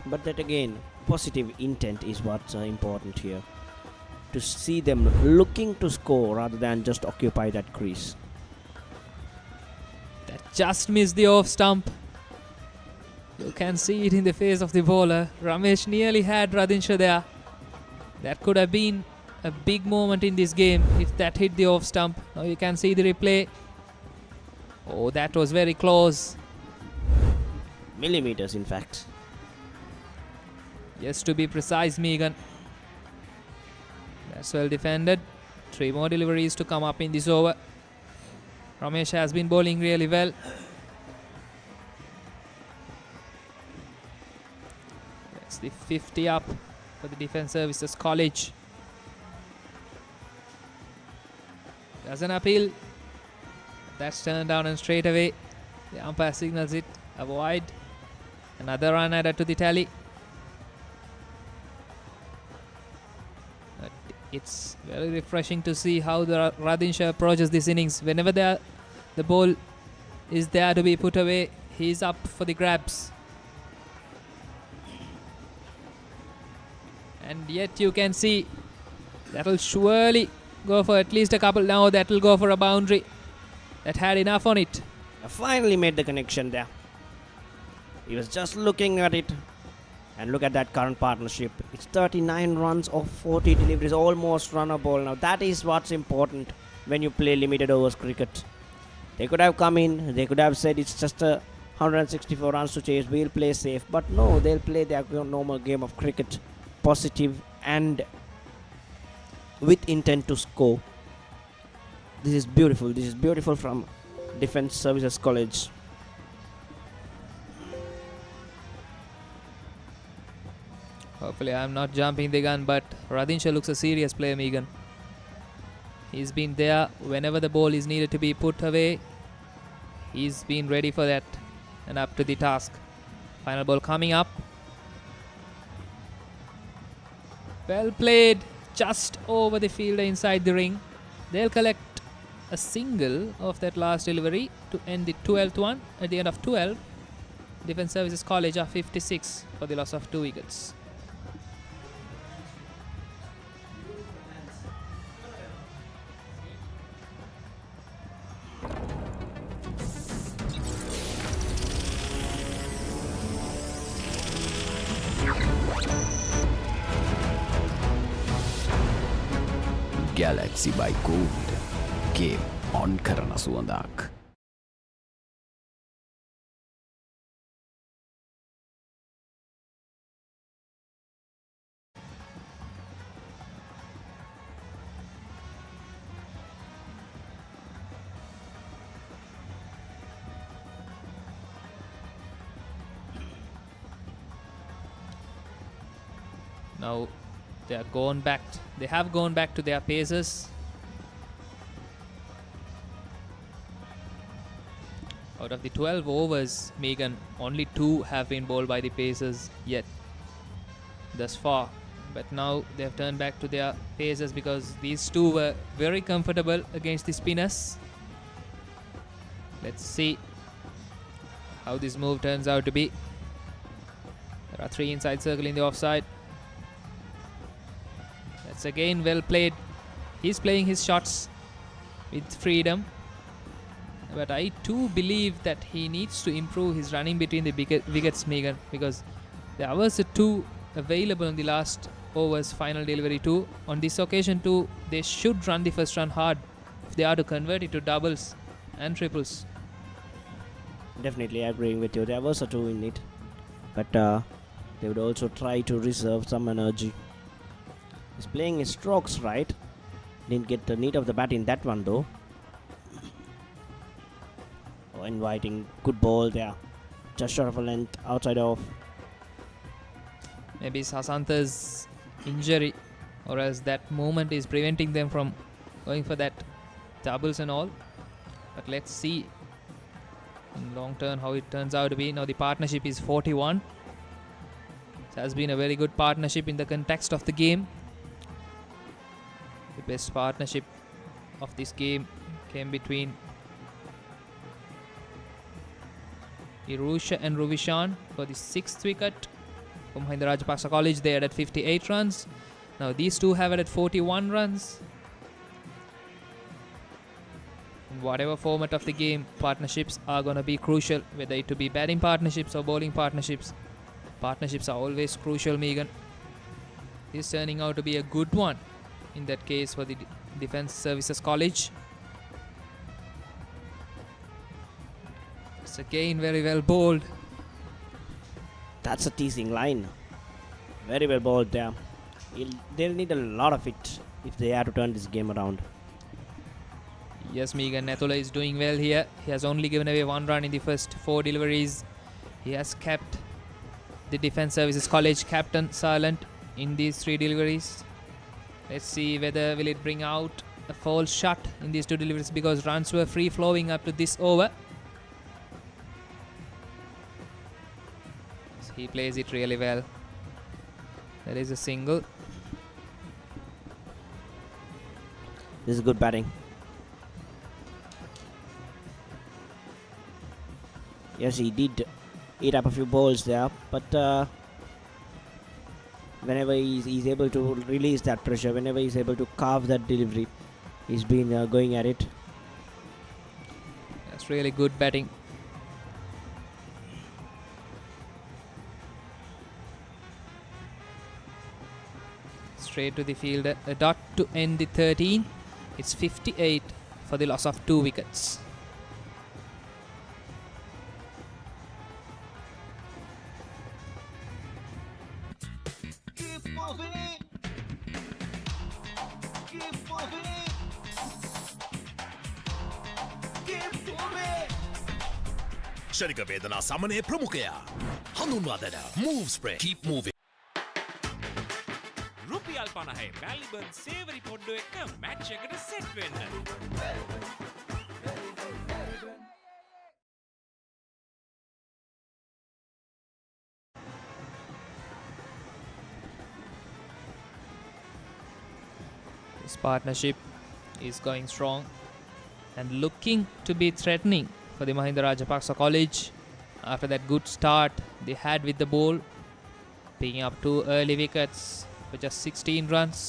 But that again, positive intent is what's important here. To see them looking to score rather than just occupy that crease. That just missed the off stump. You can see it in the face of the bowler. Ramesh nearly had Radinsha there. That could have been a big moment in this game if that hit the off stump. Now you can see the replay. Oh, that was very close. Millimeters, in fact. Just to be precise, Megan. That's well defended. 3 more deliveries to come up in this over. Ramesh has been bowling really well. That's the 50 up for the Defence Services College. Does an appeal. That's turned down and straight away. The umpire signals it. Avoid. Another run added to the tally. But it's very refreshing to see how the Radhinsha approaches this innings. Whenever the ball is there to be put away, he's up for the grabs. And yet you can see that'll surely go for at least a couple. Now that'll go for a boundary. That had enough on it. I finally made the connection there. He was just looking at it. And look at that current partnership. It's 39 runs of 40 deliveries, almost run a ball. Now that is what's important when you play limited overs cricket. They could have come in, they could have said it's just a 164 runs to chase, we'll play safe. But no, they'll play their normal game of cricket, positive and with intent to score. This is beautiful from Defence Services College. Hopefully I'm not jumping the gun, but Radhinsha looks a serious player, Megan. He's been there whenever the ball is needed to be put away. He's been ready for that and up to the task. Final ball coming up. Well played, just over the fielder inside the ring. They'll collect a single of that last delivery to end the 12th one. At the end of 12, Defence Services College are 56 for the loss of 2 wickets. Galaxy by Gold. Game on කරන සුවඳක්. Now they have gone back to their paces. Out of the 12 overs, Megan, only 2 have been bowled by the pacers yet thus far. But now they have turned back to their pacers because these 2 were very comfortable against the spinners. Let's see how this move turns out to be. There are 3 inside circle in the offside. That's again well played. He's playing his shots with freedom. But I too believe that he needs to improve his running between the wickets, Megan, because there was a 2 available on the last over's final delivery too. On this occasion too, they should run the first run hard if they are to convert it to doubles and triples. Definitely agreeing with you. There was a 2 in it. But they would also try to reserve some energy. He's playing his strokes right. Didn't get the need of the bat in that one though. Oh, inviting good ball there. Just short of a length outside off. Maybe it's Hasanta's injury, or else that movement is preventing them from going for that doubles and all. But let's see in long term how it turns out to be. Now the partnership is 41. It has been a very good partnership in the context of the game. The best partnership of this game came between Irusha and Ruvishan for the 6th wicket for Mahinda Rajapaksa College. They added 58 runs. Now these 2 have added 41 runs. In whatever format of the game, partnerships are going to be crucial, whether it to be batting partnerships or bowling partnerships. Partnerships are always crucial, Megan. This is turning out to be a good one in that case for the Defence Services College. That's again very well bowled. That's a teasing line. Very well bowled there. They'll need a lot of it if they have to turn this game around. Yes, Megan Nathula is doing well here. He has only given away 1 run in the first 4 deliveries. He has kept the Defence Services College captain silent in these 3 deliveries. Let's see whether will it bring out a false shot in these 2 deliveries, because runs were free flowing up to this over. So he plays it really well. That is a single. This is good batting. Yes, he did eat up a few balls there, but whenever he's able to release that pressure, whenever he's able to carve that delivery, he's been going at it. That's really good batting. Straight to the fielder, a dot to end the 13. It's 58 for the loss of 2 wickets. ශරික වේදනා සමනය ප්‍රමුඛයා හඳුන්වා දෙන move spray keep moving රුපියල් 50 මැල්බන් සේවරි පොඩ්ඩෝ එක්ක match එකට set වෙන්න. This partnership is going strong and looking to be threatening for the Mahinda Rajapaksa College after that good start they had with the ball, picking up 2 early wickets for just 16 runs.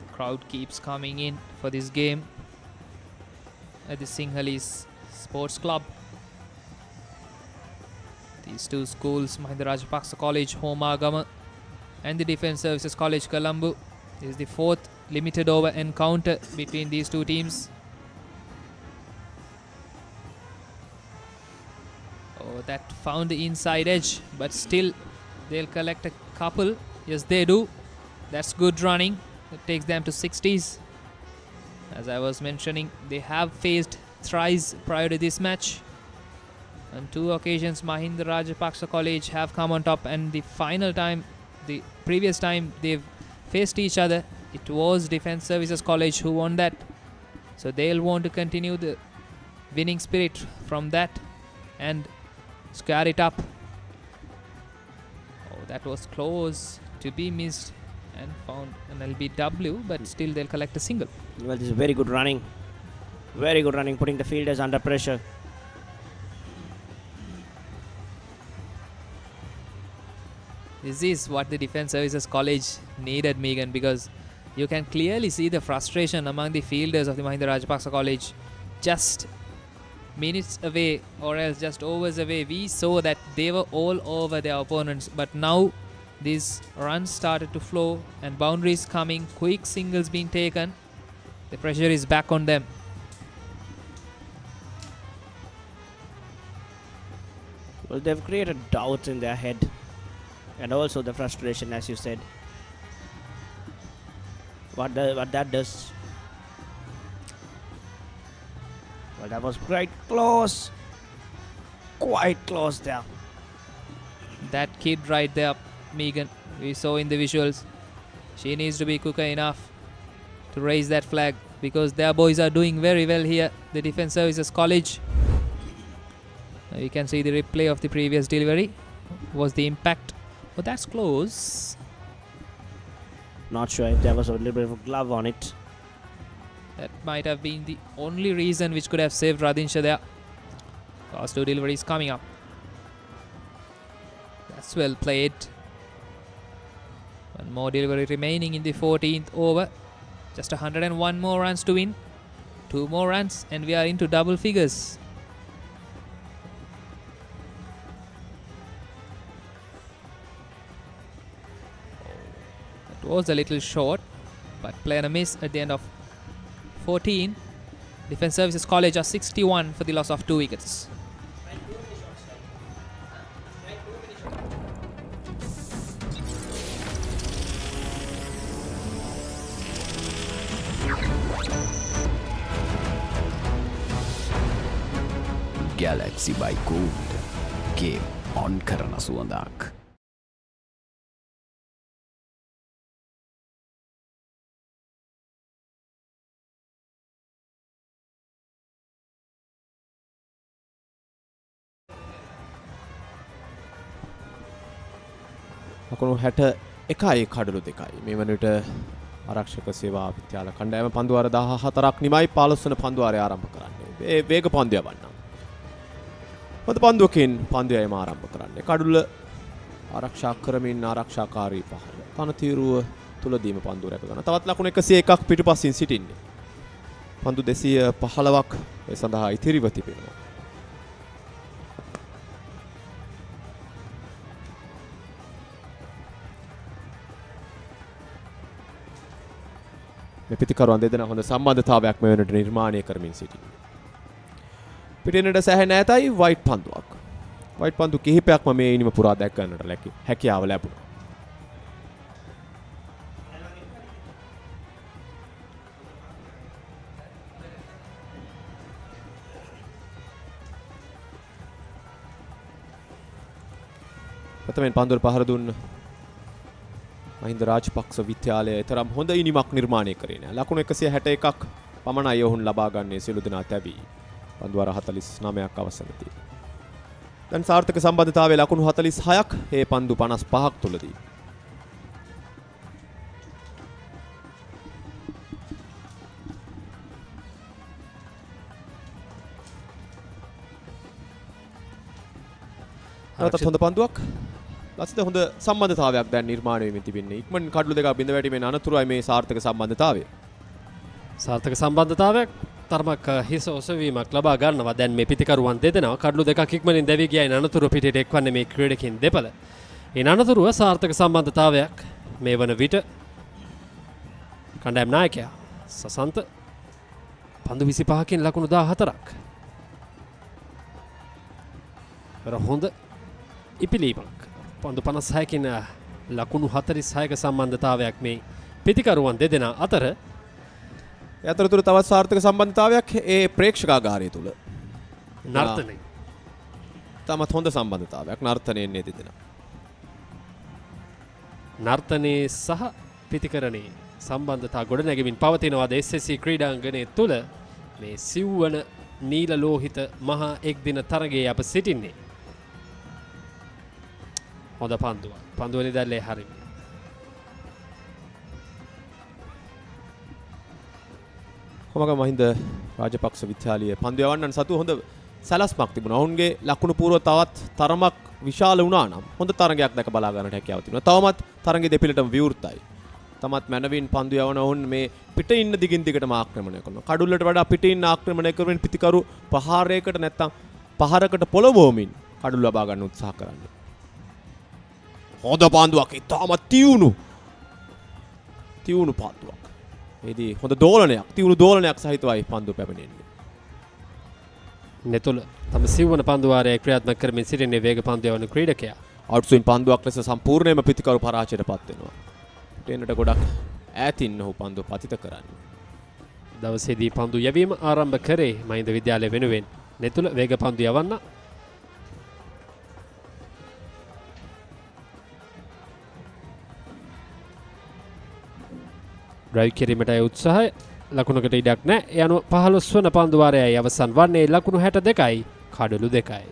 The crowd keeps coming in for this game at the Sinhalese Sports Club. These 2 schools, Mahinda Rajapaksa College, Homagama, and the Defence Services College, Colombo. This is the 4th limited over encounter between these 2 teams. Oh, that found the inside edge, but still they'll collect a couple. Yes, they do. That's good running. It takes them to 60s. As I was mentioning, they have faced thrice prior to this match. On 2 occasions, Mahinda Rajapaksa College have come on top, and the final time, the previous time they've faced each other, it was Defence Services College who won that. So they'll want to continue the winning spirit from that and square it up. Oh, that was close to be missed and found an LBW, but still they'll collect a single. Well, this is very good running. Very good running, putting the fielders under pressure. This is what the Defence Services College needed, Megan, because you can clearly see the frustration among the fielders of the Mahinda Rajapaksa College. Just minutes away, or else just overs away, we saw that they were all over their opponents. But now these runs started to flow and boundaries coming, quick singles being taken. The pressure is back on them. Well, they've created doubts in their head, and also the frustration, as you said. What that does. Well, that was quite close. Quite close there. That kid right there, Megan, we saw in the visuals. She needs to be quicker enough to raise that flag, because their boys are doing very well here. The Defence Services College. Now you can see the replay of the previous delivery. Was the impact? Oh, that's close. Not sure if there was a little bit of a glove on it. That might have been the only reason which could have saved Radinsha there. Last 2 deliveries coming up. That's well played. One more delivery remaining in the 14th over. Just 101 more runs to win. 2 more runs and we are into double figures. That was a little short, but playing a miss at the end of 14. Defence Services College are 61 for the loss of 2 wickets. Galaxy by Gold. Game on කරන සුවඳක්. ලකුණු 61යි කඩලු 2යි. මේ වන විට ආරක්ෂක සේවා විද්‍යාල කණ්ඩායම පන්දුවාර 14ක් නිමයි 15 වන පන්දුවාරය ආරම්භ කරන්නේ. මේ වේග පන්දු යවන්නම්. හොඳ පන්දුවකින් පන්දුවයම ආරම්භ කරන්නේ. කඩුල්ල ආරක්ෂා කරමින් ආරක්ෂාකාරී පහළ. තනතිරුව තුලදීම පන්දුව රැක ගන්න. තවත් ලකුණු 101ක් පිටුපසින් සිටින්නේ. පන්දු 215ක් ඒ සඳහා ඉතිරිව තිබෙනවා. මේ පිටිකරුවන් දෙදෙනා හොඳ සම්බන්ධතාවයක් මේ වෙනට නිර්මාණය කරමින් සිටිනවා. පිටිනට සැහැණ ඈතයි වයිට් පන්දුවක්. වයිට් පන්දු කිහිපයක්ම මේ ඉනිම පුරා දැක් ගන්නට හැකියාව ලැබුණා. ප්‍රථමයෙන් පන්දුවට පහර දුන්න මහින්ද රාජපක්ෂ විද්‍යාලය තරම් හොඳ ඉනිමක් නිර්මාණය කරේ නෑ. ලකුණු 161ක් පමණයි ඔවුන් ලබා ගන්නේ සියලු දෙනා තැබී. පන්දුවාර 49ක් අවසනදී. දැන් සාර්ථක සම්බන්ධතාවයේ ලකුණු 46ක් ඒ පන්දු 55ක් තුලදී. නැවතත් හොඳ පන්දුවක්. ලසිත හොඳ සම්බන්ධතාවයක් දැන් නිර්මාණය වෙමින් තිබෙන්නේ. ඉක්මන් කඩලු දෙක බිඳ වැටීමෙන් අනතුරුයි මේ සාර්ථක සම්බන්ධතාවය. සාර්ථක සම්බන්ධතාවයක් තරමක් හිස ඔසවීමක් ලබා ගන්නවා. දැන් මේ පිටිකරුවන් දෙදෙනා කඩලු දෙකක් ඉක්මනින් දැවි ගියයින් අනතුරු පිටට එක්වන්නේ මේ ක්‍රීඩකින් දෙපළ. ඉන් අනතුරුව සාර්ථක සම්බන්ධතාවයක් මේ වන විට කණ්ඩායම් නායකයා සසන්ත පන්දු 25කින් ලකුණු 14ක්. හොඳ ඉපිලීමක්. පන්දු 56කින් ලකුණු 46ක සම්බන්ධතාවයක් මේ පිටිකරුවන් දෙදෙනා අතර. යතරතුර තවත් සාර්ථක සම්බන්ධතාවයක් ඒ ප්‍රේක්ෂකාගාරය තුල. නර්තනය. තමත් හොඳ සම්බන්ධතාවයක් නර්තනයෙන් දෙදෙනා. නර්තනයේ සහ පිටිකරණයේ සම්බන්ධතා ගොඩනැගෙමින් පවතිනවාද SSC ක්‍රීඩාංගණය තුල මේ සිව්වන නීල ලෝහිත මහා එක්දින තරගයේ අප සිටින්නේ. හොඳ පන්දුවක්. පන්දුව නිදැල්ලේ හරියි. කොමග මහින්ද රාජපක්ෂ විද්‍යාලයේ පන්දු යවන්නන් සතු හොඳ සැලස්මක් තිබුණා. ඔවුන්ගේ ලකුණු පූර්ව තවත් තරමක් විශාල වුණා නම් හොඳ තරගයක් දැක බලා ගන්නට හැකියාව තිබුණා. තවමත් තරගයේ දෙපිලටම විවෘතයි. තමත් මැනවින් පන්දු යවන ඔවුන් මේ පිට ඉන්න දිගින් දිගටම ආක්‍රමණය කරනවා. කඩුල්ලට වඩා පිට ඉන්න ආක්‍රමණය කරමින් පිටිකරු පහරයකට නැත්තම් පහරකට පොළඹවමින් කඩුල්ල ලබා ගන්න උත්සාහ කරන්නේ. හොඳ පන්දුවක්. ඉතාමත් තියුණු පන්දුවක්. එදී හොඳ දෝලනයක් තියුණු දෝලනයක් සහිතවයි පන්දුව පැමිණෙන්නේ. නෙතුල තම සිව්වන පන්දුවාරයේ ක්‍රියාත්මක කරමින් සිටින්නේ වේග පන්දු යවන ක්‍රීඩකයා. අවුට්ස්වින් පන්දුවක් ලෙස සම්පූර්ණයෙන්ම පිටිකරු පරාජයටපත් වෙනවා. ටෙන්නට ගොඩක් ඈතින් ඔහු පන්දුව පතිත කරන්නේ. දවසේදී පන්දු යැවීම ආරම්භ කරේ මහින්ද විද්‍යාලය වෙනුවෙන්. නෙතුල වේග පන්දු යවන්න. ඩ්‍රයිව් කිරීමටයි උත්සාහය. ලකුණකට ඉඩක් නැහැ. ඒ අනුව 15 වන පන්දුවාරයයි අවසන් වන්නේ. ලකුණු 62යි කඩලු 2යි.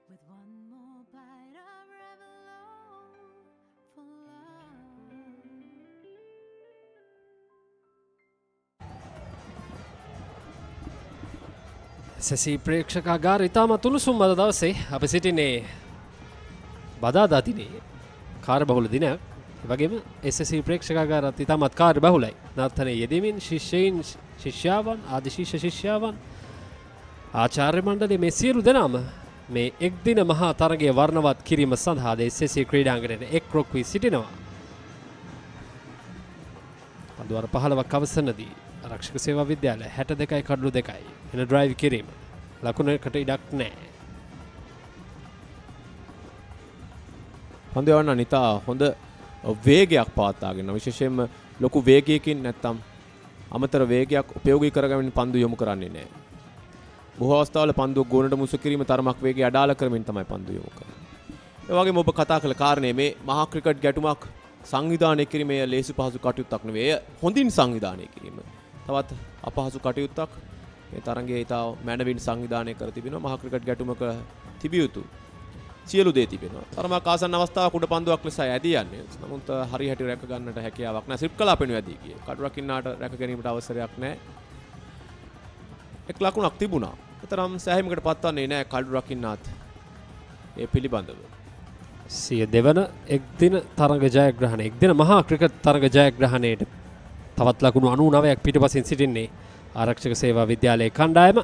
With one more bite of සැසී ප්‍රේක්ෂකාගාර ඉතාමත් උණුසුම් අද දවසේ අපි සිටින්නේ බදාදා දිනේ කාර්යබහුල දිනයක්. ඒ වගේම SSC ප්‍රේක්ෂකාගාරත් ඉතාමත් කාර්යබහුලයි. නර්තනයේ යෙදෙමින් ශිෂ්‍යයින් ශිෂ්‍යාවන් ආදි ශිෂ්‍යයන් ආචාර්ය මණ්ඩලයේ මේ සියලු දෙනාම මේ එක් දින මහා තරගයේ වර්ණවත් කිරීම සඳහා SSC ක්‍රීඩාංගණයට එක් රොක් වී සිටිනවා. පන්දුවර 15ක් අවසනදී ආරක්ෂක සේවා විද්‍යාලය 62යි කඩලු 2යි එන ඩ්‍රයිව් කිරීම ලකුණකට ඉඩක් නැහැ. පන්දු යවන්න නිතා හොඳ වේගයක් පවත්වාගෙන විශේෂයෙන්ම ලොකු වේගයකින් නැත්තම් අමතර වේගයක් උපයෝගී කරගමින් පන්දු යොමු කරන්නේ නැහැ. බොහෝ අවස්ථාවල පන්දුව ගෝනට මුසු කිරීම තරමක් වේගය අඩාල කරමින් තමයි පන්දු යොමු කරන්නේ. ඒ වගේම ඔබ කතා කළ කාරණේ මේ මහා ක්‍රිකට් ගැටුමක් සංවිධානය කිරීමේ ලේසි පහසු කටයුත්තක් නෙවෙයි. හොඳින් සංවිධානය කිරීම. තවත් අපහසු කටයුත්තක් මේ තරගයේ ඉතාම මැනවින් සංවිධානය කර තිබෙනවා. මහා ක්‍රිකට් ගැටුමක තිබිය යුතු සියලු දේ තිබෙනවා. තරමක් ආසන්න අවස්ථාවක් උඩ පන්දුවක් ලෙස ඇදී යන්නේ. නමුත් හරියට රැක ගන්නට හැකියාවක් නැහැ. සිප් කලාපෙනු ඇදී ගියේ. කඩු රකින්නාට රැක ගැනීමට අවසරයක් නැහැ. එක් ලකුණක් තිබුණා. තරම් සෑහීමකට පත්වන්නේ නැහැ කඩු රකින්නාත් ඒ පිළිබඳව. සිය දෙවන එක් දින තරග ජයග්‍රහණය එක් දින මහා ක්‍රිකට් තරග ජයග්‍රහණයට තවත් ලකුණු 99ක් පිටපසින් සිටින්නේ ආරක්ෂක සේවා විද්‍යාලයේ කණ්ඩායම.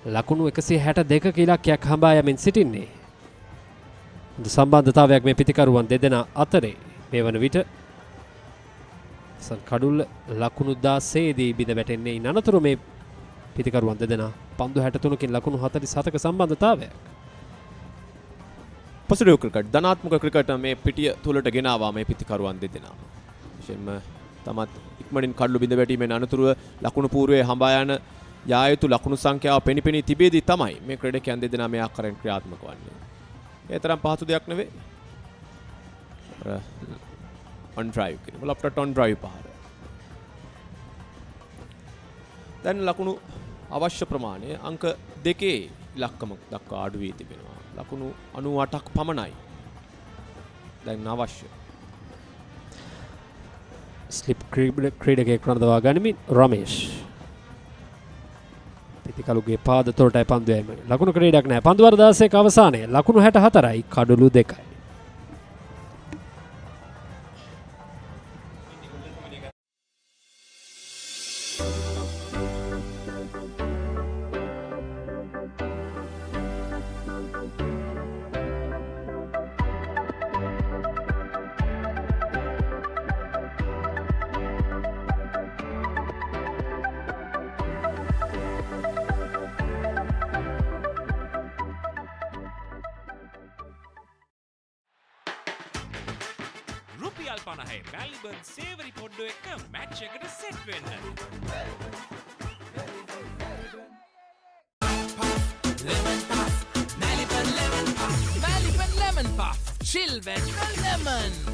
ලකුණු 162ක ඉලක්කයක් හඹා යමින් සිටින්නේ. සම්බන්ධතාවයක් මේ පිතිකරුවන් දෙදෙනා අතරේ මේ වන විට කඩුල්ල ලකුණු 16 දී බිඳ වැටෙන්නේ. අනතුරු මේ පිතිකරුවන් දෙදෙනා පන්දු 63කින් ලකුණු 47ක සම්බන්ධතාවයක්. පොසිටිව් ක්‍රිකට් ධනාත්මක ක්‍රිකට් මේ පිටිය තුලට ගෙනාවා මේ පිතිකරුවන් දෙදෙනා. විශේෂයෙන්ම තමත් ඉක්මනින් කඩළු බිඳ වැටීමෙන් අනතුරුව ලකුණු පූර්වයේ හඹා යන යා යුතු ලකුණු සංඛ්‍යාව පෙනිපෙනී තිබෙදී තමයි මේ ක්‍රීඩකයන් දෙදෙනා මේ ආකාරයෙන් ක්‍රියාත්මක වන්නේ. ඒ තරම් පහසු දෙයක් නෙවෙයි. ඔන් ඩ්‍රයිව් කියන ලොප්ටර් ඔන් ඩ්‍රයිව් පහර. දැන් ලකුණු අවශ්‍ය ප්‍රමාණය අංක 2 ඉලක්කම දක්වා අඩු වී තිබෙනවා. ලකුණු 98ක් පමණයි දැන් අවශ්‍ය. ස්ලිප් ක්‍රීඩකයෙක් රඳවා ගනිමින් රමේෂ් පිතිකලුගේ පාද තොරටයි පන්දු යෑම. ලකුණු ක්‍රීඩක් නැහැ. පන්දු වර 16ක අවසානයේ ලකුණු 64යි කඩලු 2යි. රුපියල් 50 මැලිබන් සේවරි පොඩ්ඩෝ එක මැච් එකට සෙට් වෙන්න. Maliban lemon puff. Chill when lemon.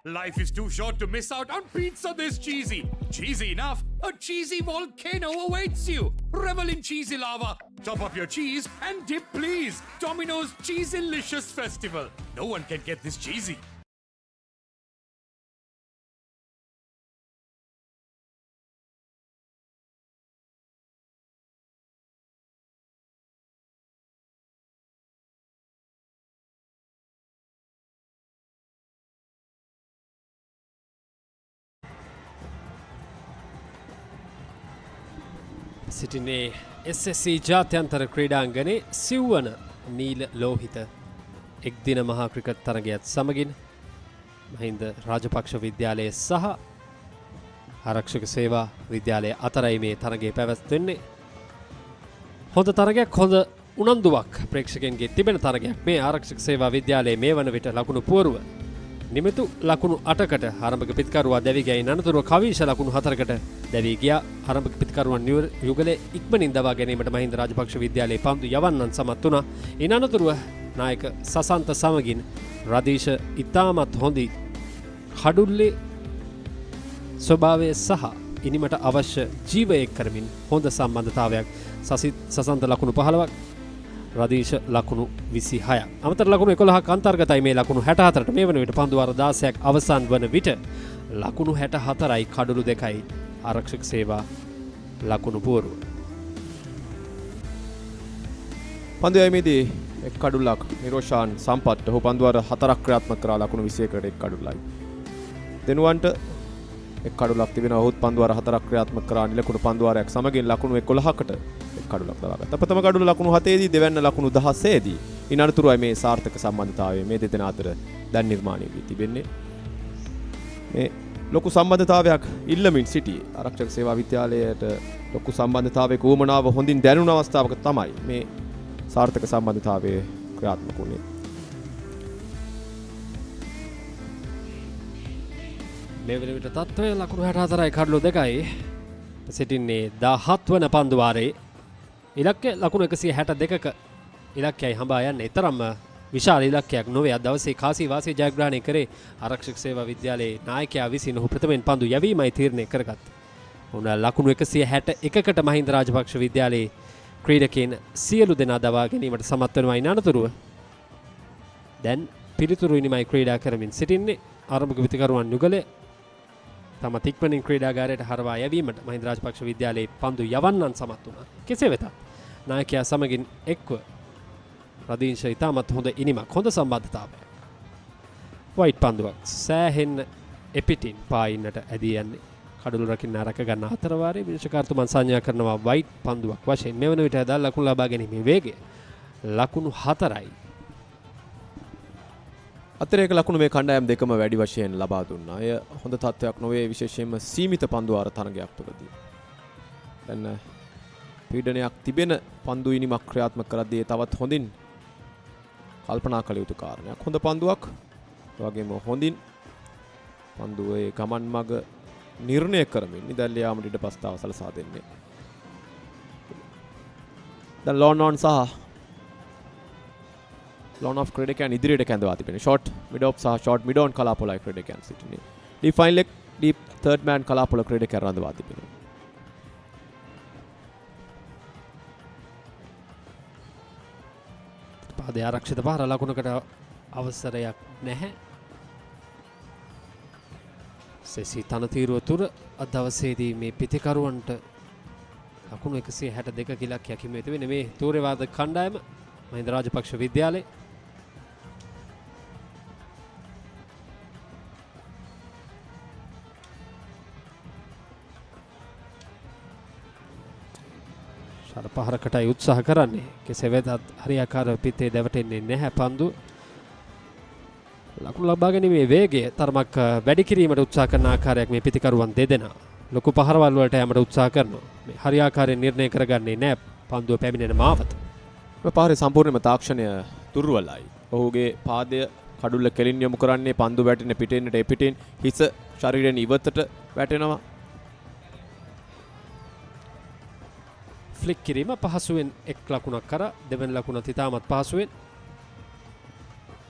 Life is too short to miss out on pizza this cheesy. Cheesy enough, a cheesy volcano awaits you. Revel in cheesy lava. Top up your cheese and dip please. Domino's Cheeselicious Festival. No one can get this cheesy. සිටින්නේ SSC ජාත්‍යන්තර ක්‍රීඩාංගණයේ සිව්වන නීල ලෝහිත එක් දින මහා cricket තරගයත් සමගින් මහින්ද රාජපක්ෂ විද්‍යාලයේ සහ ආරක්ෂක සේවා විද්‍යාලයේ අතරයි මේ තරගය පැවැත්වෙන්නේ. හොඳ තරගයක්, හොඳ උනන්දුවක් ප්‍රේක්ෂකයන්ගේ තිබෙන තරගයක්. මේ ආරක්ෂක සේවා විද්‍යාලයේ මේ වන විට ලකුණු පුවරුව නිමිතු ලකුණු 8කට ආරම්භක පිතිකරුවා දැවී ගියා. අනතුරුව කවිෂ ලකුණු 4කට දැවී ගියා. ආරම්භක පිතිකරුවන් යුගලේ ඉක්මනින් දවා ගැනීමට මහින්ද රාජපක්ෂ විද්‍යාලයේ පන්දු යවන්නන් සමත් වුණා. අනතුරුව නායක සසන්ත සමගින් රදීෂ ඉතාමත් හොඳි කඩුල්ලේ ස්වභාවය සහ ඉනිමට අවශ්‍ය ජීවය කරමින් හොඳ සම්බන්ධතාවයක් සසන්ත ලකුණු 15ක් රදීශ ලකුණු 26ක්. අමතර ලකුණු 11ක් අන්තර්ගතයි මේ ලකුණු 64ට. මේ වන විට පන්දු වාර 16ක් අවසන් වන විට ලකුණු 64යි කඩලු 2යි ආරක්ෂක සේවා ලකුණු පුවරුව. පන්දු යෑමේදී එක් කඩුල්ලක් නිරෝෂාන් සම්පත් ඔහු පන්දු වාර 4ක් ක්‍රියාත්මක කරා ලකුණු 21කට එක් කඩුල්ලයි. දෙනුවන්ට එක් කඩුලක් තිබෙනවා. ඔහුත් පන්දු වාර 4ක් ක්‍රියාත්මක කරා නිලකුණු පන්දු වාරයක් සමගින් ලකුණු 11කට එක් කඩුලක් දරාගත්තා. ප්‍රථම කඩුල ලකුණු 7දී දෙවැන්න ලකුණු 16දී ඉන් අනතුරුයි මේ සාර්ථක සම්බන්ධතාවය මේ දෙදෙනා අතර දැන් නිර්මාණය වී තිබෙන්නේ. මේ ලොකු සම්බන්ධතාවයක් ඉල්ලමින් සිටියේ ආරක්ෂක සේවා විද්‍යාලයට ලොකු සම්බන්ධතාවයක උවමනාව හොඳින් දැනුණ අවස්ථාවක තමයි මේ සාර්ථක සම්බන්ධතාවය ක්‍රියාත්මක වුණේ. මේ වන විට තත්ත්වය ලකුණු 64යි කඩලු 2යි සිටින්නේ 17 වන පන්දු වාරයේ. ඉලක්කය ලකුණු 162ක ඉලක්කයයි හඹා යන්නේ. තරම්ම විශාල ඉලක්කයක් නොවේ. අද දවසේ කාසී වාසිය ජයග්‍රහණය කරේ ආරක්ෂක සේවා විද්‍යාලයේ නායකයා විසින් ඔහු ප්‍රථමයෙන් පන්දු යැවීමයි තීරණය කරගත්තේ. උන ලකුණු 161කට මහින්ද රාජපක්ෂ විද්‍යාලයේ ක්‍රීඩකයන් සියලු දෙනා දවා ගැනීමට සමත් වෙනවා. ඉන් අනතුරුව දැන් පිළිතුරු ඉනිමයි ක්‍රීඩා කරමින් සිටින්නේ ආරම්භක විතිකරුවන් යුගලය. තම තික්මනින් ක්‍රීඩාගාරයට හරවා යැවීමට මහින්ද රාජපක්ෂ විද්‍යාලයේ පන්දු යවන්නන් සමත් වුණා. කෙසේ වෙතත් නායකයා සමගින් එක්ව රදීංශ ඉතාමත් හොඳ ඉනිමක්, හොඳ සම්බන්ධතාවයක්. වයිට් පන්දුවක් සෑහෙන්න එපිටින් පායින්නට ඇදී යන්නේ. කඩළු රකින්න රැක ගන්න හතර වාරයේ විනිශ්චයකාරතුමන් සංඥා කරනවා වයිට් පන්දුවක් වශයෙන්. මෙවන විට අදාළ ලකුණු ලබා ගැනීමේ වේගය ලකුණු 4යි. අතරේක ලකුණු මේ කණ්ඩායම් දෙකම වැඩි වශයෙන් ලබා දුන්නා. එය හොඳ තත්ත්වයක් නොවේ, විශේෂයෙන්ම සීමිත පන්දු වාර තරගයක් තුළදී. දැන් පීඩනයක් තිබෙන පන්දු ඉනිමක් ක්‍රියාත්මක කරද්දී තවත් හොඳින් කල්පනා කළ යුතු කාරණයක්. හොඳ පන්දුවක්, ඒ වගේම හොඳින් පන්දුවේ ගමන් මඟ නිර්ණය කරමින් නිදැල්ල යාමට ඉඩ ප්‍රස්තාව සලසා දෙන්නේ. දැන් ලෝන් ඔන් සහ ලෝන් ඔෆ් ක්‍රීඩකයන් ඉදිරියට කැඳවා තිබෙන ෂෝට් මිඩ් ඔෆ් සහ ෂෝට් මිඩ් ඔන් කලාපොලයි ක්‍රීඩකයන් සිටින්නේ. Deep fine leg deep third man කලාපොල ක්‍රීඩකයන් රඳවා තිබෙනවා. පාදයේ ආරක්ෂිත පාර ලකුණකට අවසරයක් නැහැ. සෙසි තනතිරුව තුර අද දවසේදී මේ පිතිකරුවන්ට ලකුණු 162 ඉලක්කයක් හිමි වෙන්නේ මේ තූරේවාද කණ්ඩායම මහින්ද රාජපක්ෂ විද්‍යාලයේ. ශර පහරකටයි උත්සාහ කරන්නේ. කෙසේ වෙතත් හරියාකාරව පිටේ දැවටෙන්නේ නැහැ පන්දු. ලකුණු ලබා ගැනීමේ වේගය තරමක් වැඩි කිරීමට උත්සාහ කරන ආකාරයක් මේ පිතිකරුවන් දෙදෙනා ලොකු පහරවල් වලට යෑමට උත්සාහ කරනවා. මේ හරියාකාරයෙන් නිර්ණය කරගන්නේ නැහැ පන්දුව පැමිණෙන මාවත. මේ පාරේ සම්පූර්ණයෙන්ම තාක්ෂණය දුර්වලයි. ඔහුගේ පාදය කඩුල්ල කෙලින් යොමු කරන්නේ පන්දු වැටෙන පිටින්නට එපිටින් හිස ශරීරයෙන් ඉවතට වැටෙනවා. ෆ්ලික් කිරීම පහසුවෙන් එක් ලකුණක් කර දෙවන ලකුණත් ඉතාමත් පහසුවෙන්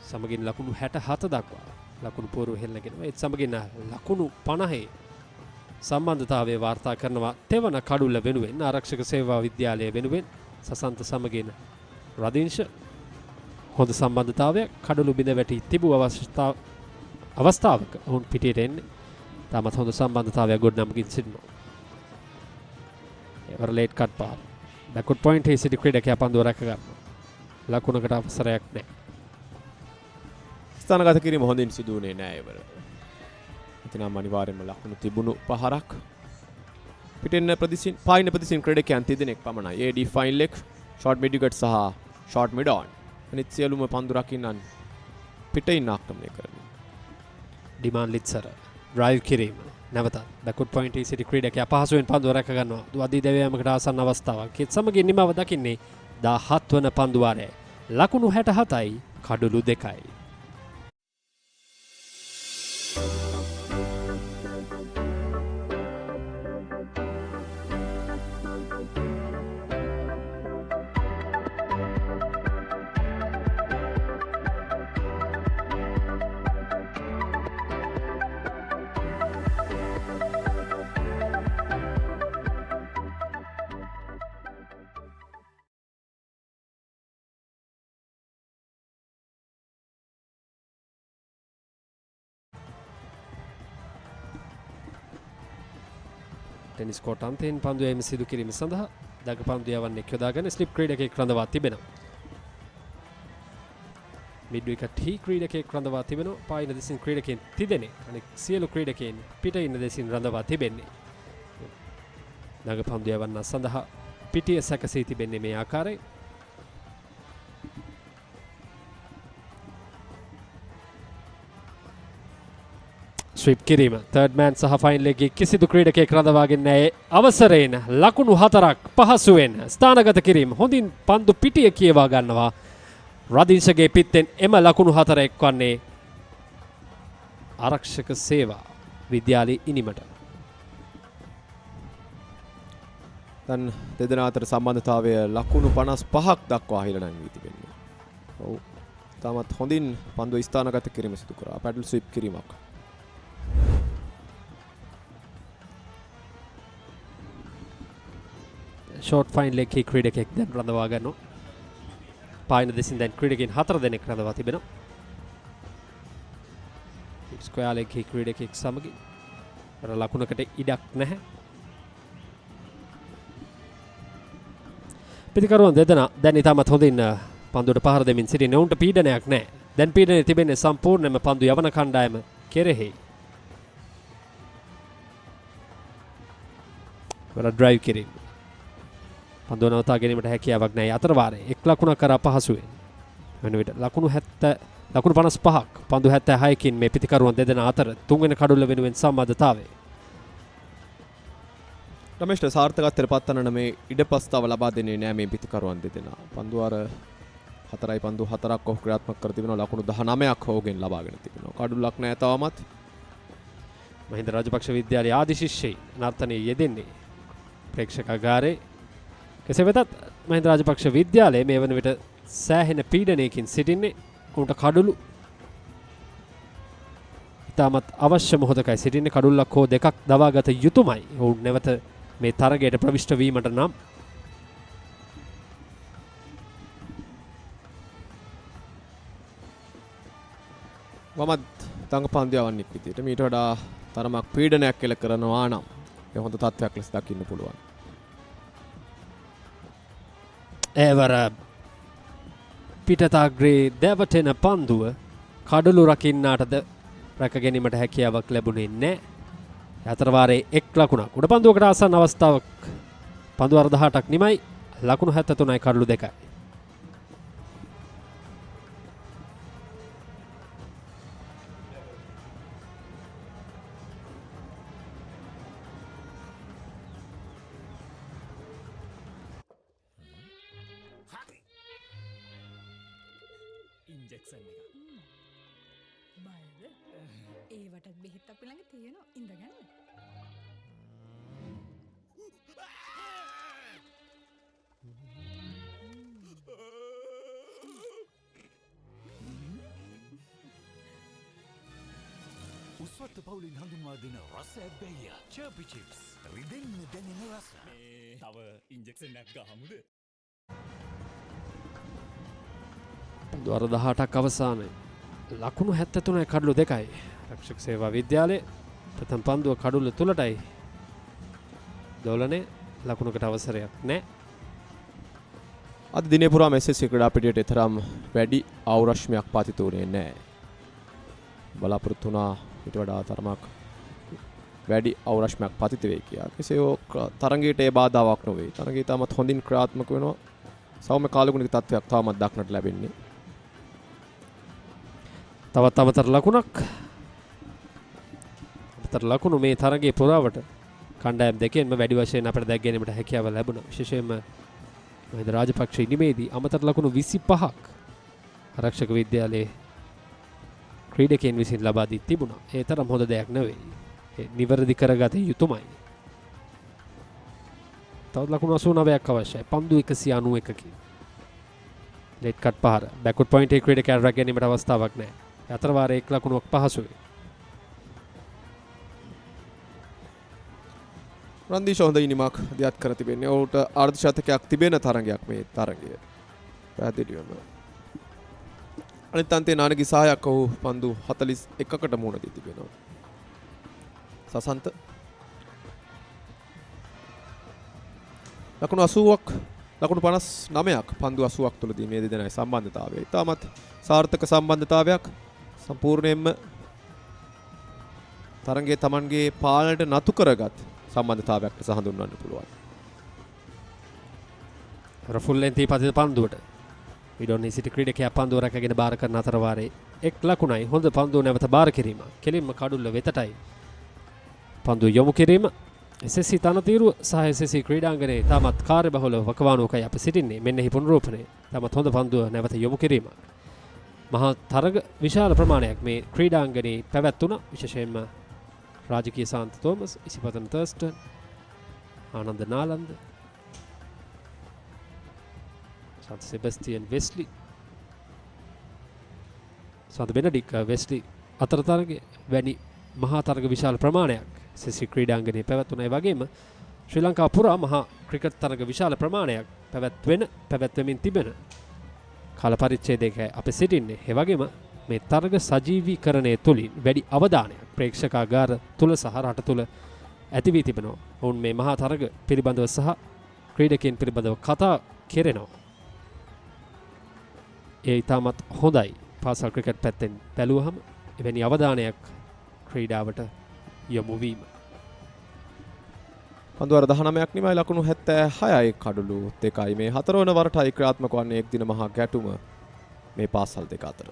සමගින් ලකුණු 67 දක්වා ලකුණු පුවරුව හෙළනගෙන ඒත් සමගින් ලකුණු 50 සම්බන්ධතාවයේ වාර්තා කරනවා තෙවන කඩුල්ල වෙනුවෙන් ආරක්ෂක සේවා විද්‍යාලය වෙනුවෙන් සසන්ත සමගින් රදීංශ හොඳ සම්බන්ධතාවයක් කඩුළු බිඳ වැටි තිබූ අවස්ථාවක ඔවුන් පිටියට එන්නේ තාමත් හොඳ සම්බන්ධතාවයක් ගොඩනගමින් සිටිනවා. එවර ලේට් කට් පාර බැක්වුඩ් පොයින්ට් හේ සිටි ක්‍රීඩකයා පන්දුව රැක ගන්නවා. ලකුණකට අවසරයක් නැහැ. ස්ථානගත කිරීම හොඳින් සිදු වුණේ නැහැ එවර. එතනම අනිවාර්යයෙන්ම ලකුණු තිබුණු පහරක් පිටින් පායින ප්‍රතිසින් ක්‍රීඩකයන් තිදෙනෙක් පමණයි. AD fine leg short mid wicket සහ ෂෝට් මිඩ් ඔන් අනිත් සියලුම පන්දු රකින්නන් පිටින් ආක්‍රමණය කරනවා. ඩිමාන් ලිත්සර ඩ්‍රයිව් කිරීම නැවතත් බැක්වුඩ් පොයින්ට් හේ සිටි ක්‍රීඩකයා පහසුවෙන් පන්දුව රැක ගන්නවා. දුවදී දෙවියමකට ආසන්න අවස්ථාවක්. ඒත් සමගින් නිමව දකින්නේ 17 වන පන්දු වාරයේ ලකුණු 67යි කඩුළු 2යි. ටෙනිස් කෝට් අන්තයෙන් පන්දු යැවීම සිදු කිරීම සඳහා දඟ පන්දු යවන්නේ යොදාගෙන ස්ලිප් ක්‍රීඩකයෙක් රඳවා තිබෙනවා. මිඩ් විකට් හි ක්‍රීඩකයෙක් රඳවා තිබෙනවා. පායින දෙසින් ක්‍රීඩකයන් තිදෙනෙක් අනෙක් සියලු ක්‍රීඩකයන් පිට ඉන්න දෙසින් රඳවා තිබෙන්නේ. දඟ පන්දු යවන්න සඳහා පිටිය සැකසී තිබෙන්නේ මේ ආකාරයෙන්. ස්විප් කිරීම තර්ඩ් මෑන් සහ ෆයිනල් එකේ කිසිදු ක්‍රීඩකයෙක් රඳවාගෙන නැහැ. අවසරයෙන් ලකුණු 4ක් පහසුවෙන් ස්ථානගත කිරීම. හොඳින් පන්දු පිටිය කියවා ගන්නවා. රදින්ෂගේ පිත්තෙන් එම ලකුණු 4 එක්වන්නේ ආරක්ෂක සේවා විද්‍යාලයේ ඉනිමට. දැන් දෙදෙනා අතර සම්බන්ධතාවය ලකුණු 55ක් දක්වා හිල නැංවී තිබෙනවා. ඔව්. තාමත් හොඳින් පන්දුව ස්ථානගත කිරීම සිදු කරා. පැඩල් ස්විප් කිරීමක්. ෂෝට් ෆයිනල් එකේ ක්‍රීඩකයෙක් දැන් රඳවා ගන්නවා. පායින දෙසින් දැන් ක්‍රීඩකයන් 4 දෙනෙක් රඳවා තිබෙනවා. ස්ක්වයර් එකේ ක්‍රීඩකයෙක් සමග අර ලකුණකට ඉඩක් නැහැ. පිටිකරුවන් දෙදෙනා දැන් ඉතාමත් හොඳින් පන්දුවට පහර දෙමින් සිටින උන්ට පීඩනයක් නැහැ. දැන් පීඩනය තිබෙන්නේ සම්පූර්ණයෙන්ම පන්දු යවන කණ්ඩායම කෙරෙහි. වල ඩ්‍රයිව් කිරීම. පන්දුව නවතා ගැනීමට හැකියාවක් නැහැ. අතර වාරේ එක් ලකුණක් කරා පහසුවෙන්. වෙන විට ලකුණු 55ක් පන්දු 76කින් මේ පිටිකරුවන් දෙදෙනා අතර තුන්වෙනි කඩුල්ල වෙනුවෙන් සම්බන්ධතාවය. රමේෂ්ට සාර්ථකත්වයට පත්වන මේ ඉඩ ප්‍රස්තාව ලබා දෙන්නේ නැහැ මේ පිටිකරුවන් දෙදෙනා. පන්දු අර 4යි පන්දු 4ක් ඔහු ක්‍රියාත්මක කර තිබෙනවා. ලකුණු 19ක් ඔහුගෙන් ලබාගෙන තිබෙනවා. කඩුල්ලක් නැහැ තවමත්. මහින්ද රාජපක්ෂ විද්‍යාලයේ ආදි ශිෂ්‍යයි නර්තනයේ යෙදෙන්නේ ප්‍රේක්ෂකාගාරේ. කෙසේ වෙතත් මහින්ද රාජපක්ෂ විද්‍යාලයේ මේ වන විට සෑහෙන පීඩනයකින් සිටින්නේ. උන්ට කඩුළු ඉතාමත් අවශ්‍ය මොහොතකයි සිටින්නේ. කඩුල්ලක් හෝ දෙකක් දවාගත යුතුමයි. ඔවුන් නැවත මේ තරගයට ප්‍රවිෂ්ට වීමට නම්. වමත් දඟ පන්දු යවන්නෙක් විදියට මීට වඩා තරමක් පීඩනයක් එල කරනවා නම් ඒ හොඳ තත්ත්වයක් ලෙස දකින්න පුළුවන්. එවර පිටතාග්‍රේ දැවටෙන පන්දුව කඩුළු රකින්නාටද රැක ගැනීමට හැකියාවක් ලැබුණේ නැහැ. අතර වාරේ එක් ලකුණක් උඩ පන්දුවකට ආසන්න අවස්ථාවක්. පන්දුව 18ක් නිමයි. ලකුණු 73යි කඩුළු 2යි. ඉන්ජෙක්ෂන් එක. බයද? ඒවට බෙහෙත් අපි ළඟ තියෙනවා. ඉඳගන්න. උස්වත්ත පවුලින් හඳුන්වා දෙන රස ඇබ්බැහිය. චර්පි චිප්ස්. රිදෙන්න දැනෙන රස. තව ඉන්ජෙක්ෂන් එකක් ගහමුද? පන්දු 18ක් අවසානයේ ලකුණු 73යි කඩුළු 2යි. ආරක්ෂක සේවා විද්‍යාලයේ ප්‍රථම පන්දුව කඩුල්ල තුලටයි දෝලනයේ ලකුණකට අවසරයක් නැහැ. අද දිනේ පුරාම SSC ක්‍රීඩා පිටියට තරම් වැඩි අවරශ්මයක් පාතිත වුණේ නැහැ. බලාපොරොත්තු වුණා ඊට වඩා තරමක් වැඩි අවරශ්මයක් පාතිත වෙයි කියලා. කෙසේ හෝ තරගයට ඒ බාධාවක් නොවේ. තරගය තාමත් හොඳින් ක්‍රියාත්මක වෙනවා. සෞම්‍ය කාලගුණික තත්ත්වයක් තාමත් දක්නට ලැබෙන්නේ. තවත් අමතර ලකුණක්. අමතර ලකුණු මේ තරගයේ පුරාවට කණ්ඩායම් දෙකෙන්ම වැඩි වශයෙන් අපිට දැක් ගැනීමට හැකියාව ලැබුණා. විශේෂයෙන්ම මහින්ද රාජපක්ෂ ඉනිමේදී අමතර ලකුණු 25ක් ආරක්ෂක විද්‍යාලයේ ක්‍රීඩකයන් විසින් ලබා දී තිබුණා. ඒ තරම් හොඳ දෙයක් නෙවෙයි. ඒ නිවැරදි කරගත යුතුමයි. තවත් ලකුණු 89ක් අවශ්‍යයි. පන්දු 191කින්. ලේට් කට් පහර. බැක්වුඩ් පොයින්ට් එක ක්‍රීඩකයන් රැක ගැනීමට අවස්ථාවක් නැහැ. අතර වාරයේ එක් ලකුණක් පහසුයි. රන්දීෂ හොඳ ඉනිමක් දියත් කර තිබෙන්නේ. ඔහුට අර්ධ ශතකයක් තිබෙන තරගයක් මේ තරගය. පැහැදිලිවම. අනිත් අන්තයේ නානකි සහායක් ඔහු පන්දු 41කට මුහුණ දී තිබෙනවා. සසන්ත ලකුණු 80ක් ලකුණු 59ක් පන්දු 80ක් තුලදී මේ දෙදෙනායි සම්බන්ධතාවය. ඉතාමත් සාර්ථක සම්බන්ධතාවයක් සම්පූර්ණයෙන්ම තරගයේ Tamanගේ පාලනයට නතු කරගත් සම්බන්ධතාවයක් ලෙස හඳුන්වන්න පුළුවන්. ෆුල් ලෙන්ති පතිත පන්දුවට විඩොන්නේ සිටි ක්‍රීඩකයා පන්දුව රැකගෙන බාර කරන අතර වාරේ එක් ලකුණයි. හොඳ පන්දුව නැවත බාර කිරීම. කෙලින්ම කඩුල්ල වෙතටයි පන්දුව යොමු කිරීම. SSC තනතිරුව සහ SSC ක්‍රීඩාංගණයේ තාමත් කාර්යබහුල වකවානුවකයි අප සිටින්නේ. මෙන්න හි පුනරූපණය. තාමත් හොඳ පන්දුව නැවත යොමු කිරීම. මහා තරග විශාල ප්‍රමාණයක් මේ ක්‍රීඩාංගණයේ පැවැත්වුණා. විශේෂයෙන්ම රාජකීය සාන්ත තෝමස්, ඉසිපතන තර්ස්ටන්, ආනන්ද නාලන්ද, සන්ත සෙබස්ටියන් වෙස්ලි, සන්ත බෙනඩික් වෙස්ලි අතර තරගයේ වැනි මහා තරග විශාල ප්‍රමාණයක් SSC ක්‍රීඩාංගණයේ පැවැත්වුණා. ඒ වගේම ශ්‍රී ලංකාව පුරා මහා ක්‍රිකට් තරග විශාල ප්‍රමාණයක් පැවැත්වෙමින් තිබෙන කාල පරිච්ඡේදයක අප සිටින්නේ. ඒ වගේම මේ තරග සජීවීකරණය තුළින් වැඩි අවධානයක් ප්‍රේක්ෂකාගාර තුල සහ රට තුල ඇති වී තිබෙනවා. ඔවුන් මේ මහා තරග පිළිබඳව සහ ක්‍රීඩකයන් පිළිබඳව කතා කෙරෙනවා. ඒ ඉතාමත් හොඳයි. පාසල් ක්‍රිකට් පැත්තෙන් බැලුවහම එවැනි අවධානයක් ක්‍රීඩාවට යොමු වීම. පන්දුවර 19ක් නිමයි ලකුණු 76යි කඩලු 2යි මේ හතරවන වරටයි ක්‍රියාත්මක වන්නේ එක් දින මහා ගැටුම මේ පාසල් දෙක අතර.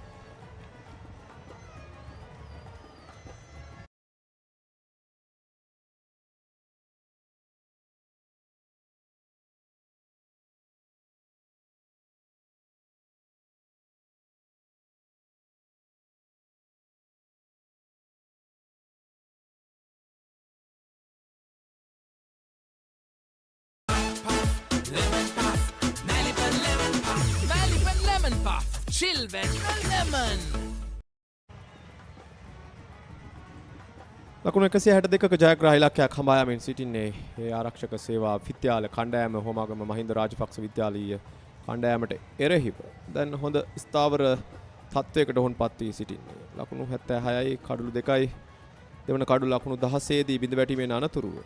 ලකුණු 162ක ජයග්‍රාහී ඉලක්කයක් හඹා යමින් සිටින්නේ ඒ ආරක්ෂක සේවා විද්‍යාල කණ්ඩායම හෝමාගම මහින්ද රාජපක්ෂ විද්‍යාලීය කණ්ඩායමට එරෙහිව දැන් හොඳ ස්ථාවර තත්වයකට හොන්පත් වී සිටින්නේ. ලකුණු 76යි කඩලු 2යි දෙවන කඩු ලකුණු 16 දී බිඳ වැටීමේ අනතුරුව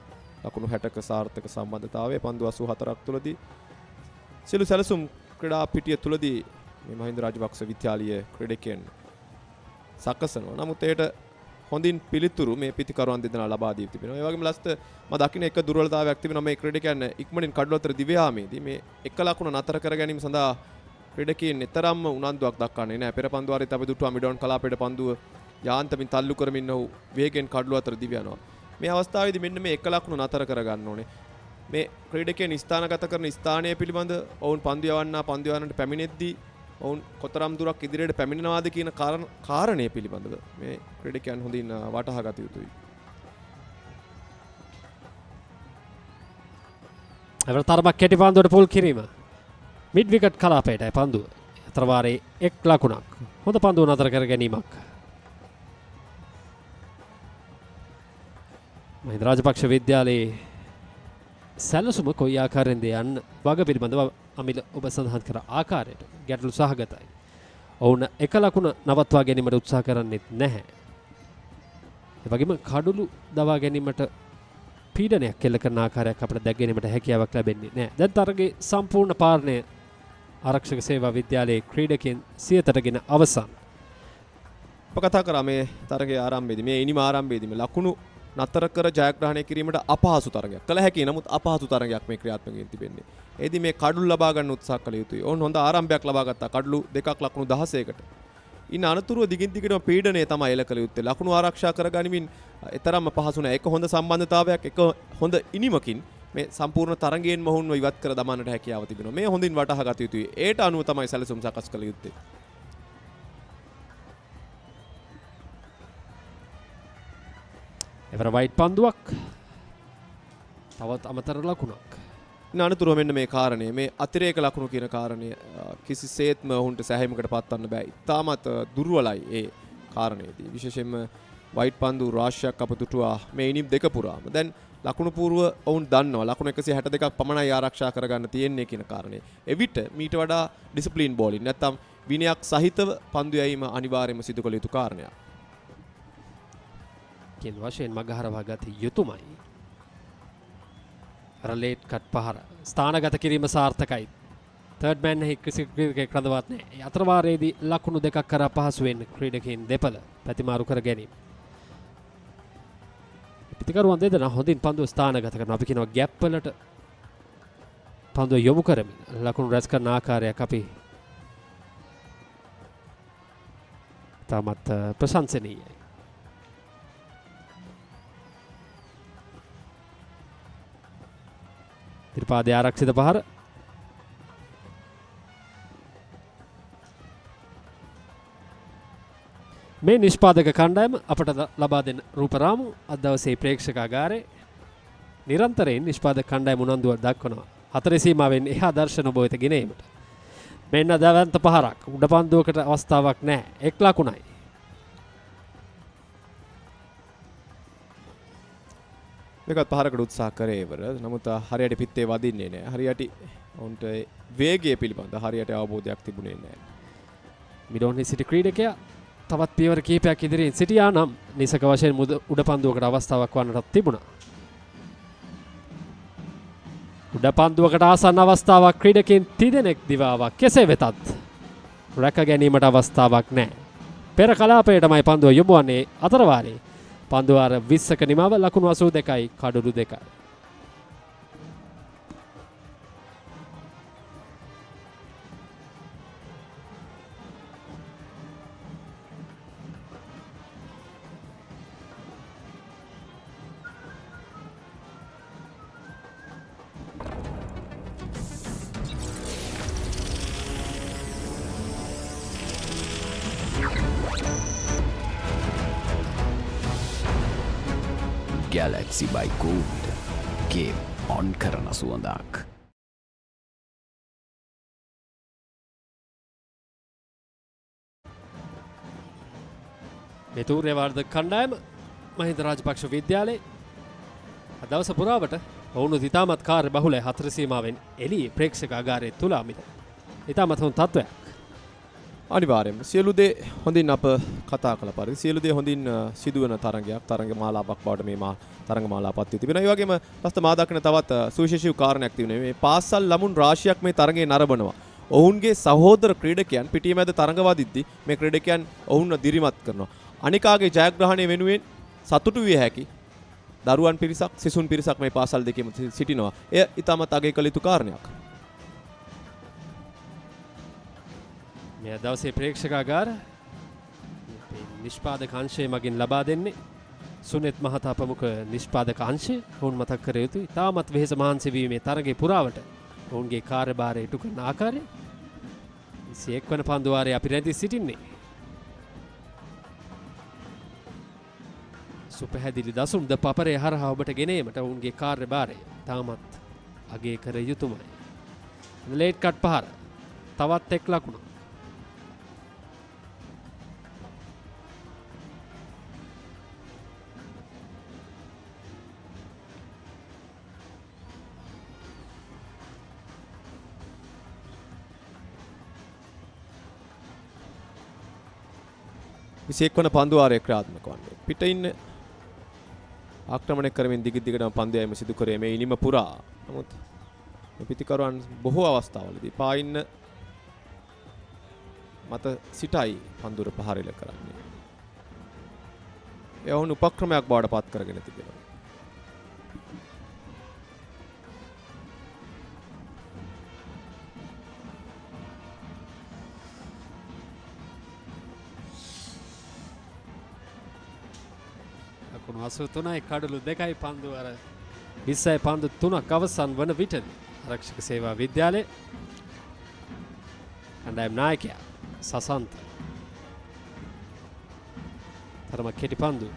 ලකුණු 60ක සාර්ථක සම්බන්ධතාවය පන්දු 84ක් තුලදී සිළු සැලසුම් ක්‍රීඩා පිටිය තුලදී මේ මහින්ද රාජපක්ෂ විද්‍යාලීය ක්‍රීඩකයන් සකසනවා. නමුත් ඒට හොඳින් පිළිතුරු මේ පිතිකරුවන් දෙදෙනා ලබා දී තිබෙනවා. ඒ වගේම ලස්ත මම දකින්න එක දුර්වලතාවයක් තිබෙනවා මේ ක්‍රීඩකයන් ඉක්මනින් කඩලු අතර දිව යාමේදී මේ එක ලකුණ නතර කර ගැනීම සඳහා ක්‍රීඩකයන් නිතරම උනන්දුවක් දක්වන්නේ නැහැ. පෙර පන්දු වාරයේ අපි දුටුවා මිඩෝන් කලාපයට පන්දුව යාන්තමින් තල්ලු කරමින් ඔහු වේගෙන් කඩලු අතර දිව යනවා. මේ අවස්ථාවේදී මෙන්න මේ එක ලකුණ නතර කර ගන්න ඕනේ. මේ ක්‍රීඩකයන් ස්ථානගත කරන ස්ථානය පිළිබඳ ඔවුන් පන්දු යවන්නට පැමිණෙද්දී ඔවුන් කොතරම් දුරක් ඉදිරියට පැමිණෙනවාද කියන කාරණය පිළිබඳව මේ ක්‍රීඩකයන් හොඳින් වටහා ගත යුතුයි. එවර තරමක් කෙටි පන්දුවට පුල් කිරීම. මිඩ් විකට් කලාපයටයි පන්දුව. අතර වාරේ එක් ලකුණක්. හොඳ පන්දුව නතර කර ගැනීමක්. මහින්ද රාජපක්ෂ විද්‍යාලයේ සැලසුම කොයි ආකාරයෙන්ද යන්න වග පිළිබඳව අමිල ඔබ සඳහන් කර ආකාරයට ගැටලු සහගතයි. ඔවුන් එක ලකුණ නවත්වා ගැනීමට උත්සාහ කරන්නේත් නැහැ. ඒ වගේම කඩලු දවා ගැනීමට පීඩනයක් කෙල්ල කරන ආකාරයක් අපිට දැක ගැනීමට හැකියාවක් ලැබෙන්නේ නැහැ. දැන් තරගයේ සම්පූර්ණ පාලනය ආරක්ෂක සේවා විද්‍යාලයේ ක්‍රීඩකයන් සියයටගෙන අවසන්. අප කතා කරා මේ තරගයේ ආරම්භයේදී මේ ඉනිම ආරම්භයේදී මේ ලකුණු නතර කර ජයග්‍රහණය කිරීමට අපහසු තරගයක්. කළ හැකි නමුත් අපහසු තරගයක් මේ ක්‍රියාත්මක වෙමින් තිබෙන්නේ. එෙහිදී මේ කඩලු ලබා ගන්න උත්සාහ කළ යුතුයි. ඕන් හොඳ ආරම්භයක් ලබා ගත්තා. කඩලු දෙකක් ලකුණු 16කට. ඉන්න අනතුරුව දිගින් දිගටම පීඩනය තමයි එල කළ යුත්තේ. ලකුණු ආරක්ෂා කරගනිමින් තරම්ම පහසු නැහැ. එක හොඳ සම්බන්ධතාවයක් එක හොඳ ඉනිමකින් මේ සම්පූර්ණ තරගයෙන් මොහුන්ව ඉවත් කර දමන්නට හැකියාව තිබෙනවා. මේ හොඳින් වටහා ගත යුතුයි. ඒට අනුව තමයි සැලසුම් සකස් කළ යුත්තේ. එවර වයිට් පන්දුවක්. තවත් අමතර ලකුණක්. අනතුරුව මෙන්න මේ කාරණය මේ අතිරේක ලකුණු කියන කාරණය කිසිසේත්ම ඔවුන්ට සෑහීමකට පත්වන්න බෑ. ඉතාමත් දුර්වලයි ඒ කාරණේදී. විශේෂයෙන්ම වයිට් පන්දු රාශියක් අප දුටුවා මේ ඉනිම් දෙක පුරාම. දැන් ලකුණු පූර්ව ඔවුන් දන්නවා ලකුණු 162ක් පමණයි ආරක්ෂා කරගන්න තියෙන්නේ කියන කාරණේ. එවිට මීට වඩා ඩිසිප්ලින් බෝලින් නැත්තම් විනයක් සහිතව පන්දු යැවීම අනිවාර්යයෙන්ම සිදු කළ යුතු කාරණයක්. කියන වශයෙන් මගහරවා ගත යුතුමයි. අර ලේට් කට් පහර ස්ථානගත කිරීම සාර්ථකයි. තර්ඩ් මෑන් එක ක්‍රීඩකයෙක් රඳවත් නැහැ. අතර වාරයේදී ලකුණු දෙකක් කරා පහසු වෙන්න ක්‍රීඩකයන් දෙපළ ප්‍රතිමාරු කර ගැනීම. පිටිකරුවන් දෙදෙනා හොඳින් පන්දුව ස්ථානගත කරනවා. අපි කියනවා ගැප් වලට පන්දුව යොමු කරමින් ලකුණු රැස් කරන ආකාරයක් අපි තාමත් ප්‍රශංසනීයයි. ත්‍රිපාදයේ ආරක්ෂිත පහර මේ නිෂ්පාදක කණ්ඩායම අපට ලබා දෙන රූපරාමු අද දවසේ ප්‍රේක්ෂකාගාරයේ නිරන්තරයෙන් නිෂ්පාදක කණ්ඩායම උනන්දුව දක්වනවා. හතරේ සීමාවෙන් එහා දර්ශන ඔබ වෙත ගෙන ඒමට. මෙන්න දවන්ත පහරක් උඩ පන්දුවකට අවස්ථාවක් නැහැ. එක් ලකුණයි. මේකත් පහරකට උත්සාහ කරේ ඉවර. නමුත් හරියට පිත්තේ වදින්නේ නැහැ. හරියට උන්ට වේගය පිළිබඳ හරියට අවබෝධයක් තිබුණේ නැහැ. මිඩෝන්හි සිටි ක්‍රීඩකයා තවත් පියවර කිහිපයක් ඉදිරියෙන් සිටියා නම් නිසක වශයෙන් උඩ පන්දුවකට අවස්ථාවක් වන්නට තිබුණා. උඩ පන්දුවකට ආසන්න අවස්ථාවක් ක්‍රීඩකයන් තිදෙනෙක් දිවාවක්. කෙසේ වෙතත් රැක ගැනීමට අවස්ථාවක් නැහැ. පෙර කලාපයටමයි පන්දුව යොමු වන්නේ අතර වාරයේ. පන්දුව අර 20ක නිමව ලකුණු 82යි කඩුළු 2යි. Galaxy by Gold game on කරන සුවඳක්. මේ තූර්ය වර්ධක කණ්ඩායම මහින්ද රාජපක්ෂ විද්‍යාලයේ දවස පුරාවට ඔවුන් ඉතාමත් කාර්ය බහුලයි. හතර සීමාවෙන් එළියේ ප්‍රේක්ෂකාගාරයේ තුලාමිද ඉතාමත් හොඳ තත්ත්වයක්. අනිවාර්යයෙන්ම සියලු දේ හොඳින් අප කතා කළ පරිදි සියලු දේ හොඳින් සිදුවන තරඟයක් තරඟ මාලාවක් බවට මේ තරඟ මාලාපත් වී තිබෙනවා. ඒ වගේම රස්ත මා දක්න තවත් සුවිශේෂී කාරණයක් තිබුණේ මේ පාසල් ළමුන් රාශියක් මේ තරඟේ නරඹනවා. ඔවුන්ගේ සහෝදර ක්‍රීඩකයන් පිටියමැද තරඟ වදිද්දී මේ ක්‍රීඩකයන් ඔවුන්ව දිරිමත් කරනවා. අනිකාගේ ජයග්‍රහණය වෙනුවෙන් සතුටු විය හැකි දරුවන් පිරිසක් සිසුන් පිරිසක් මේ පාසල් දෙකේම සිටිනවා. එය ඉතාමත් අගය කළ යුතු කාරණයක්. මේ දවසේ ප්‍රේක්ෂකාගාර නිෂ්පාදක අංශය මගින් ලබා දෙන්නේ සුනෙත් මහතා ප්‍රමුඛ නිෂ්පාදක අංශය. ඔවුන් මතක් කර යුතුයි තාමත් වෙහෙස මහන්සි වීමේ තරගයේ පුරාවට ඔවුන්ගේ කාර්යභාරය ඉටු කරන ආකාරය 21 වන පන්දුවාරයේ අපි රැඳී සිටින්නේ. සුපහැදිලි දසුන් ද පපරේ හරහා ඔබට ගෙනීමට ඔවුන්ගේ කාර්යභාරය තාමත් අගය කර යුතුමයි. ලේට් කට් පහර තවත් එක් ලකුණක්. විශේෂ වන පන්දුවාරයේ ක්‍රියාත්මක වන්නේ. පිට ඉන්න ආක්‍රමණය කරමින් දිගටම පන්දු යෑම සිදු කරේ මේ ඉනිම පුරා. නමුත් මේ පිටිකරුවන් බොහෝ අවස්ථාවලදී පායින්න මත සිටයි පන්දුර පහරෙල කරන්නේ. ඒ වුණ උපක්‍රමයක් බවට පත් කරගෙන තිබෙනවා. ලකුණු 83යි කඩලු 2යි පන්දු අර 20යි පන්දු 3ක් අවසන් වන විටදී ආරක්ෂක සේවා විද්‍යාලයේ කණ්ඩායම් නායකයා සසන්ත තරම කෙටි පන්දු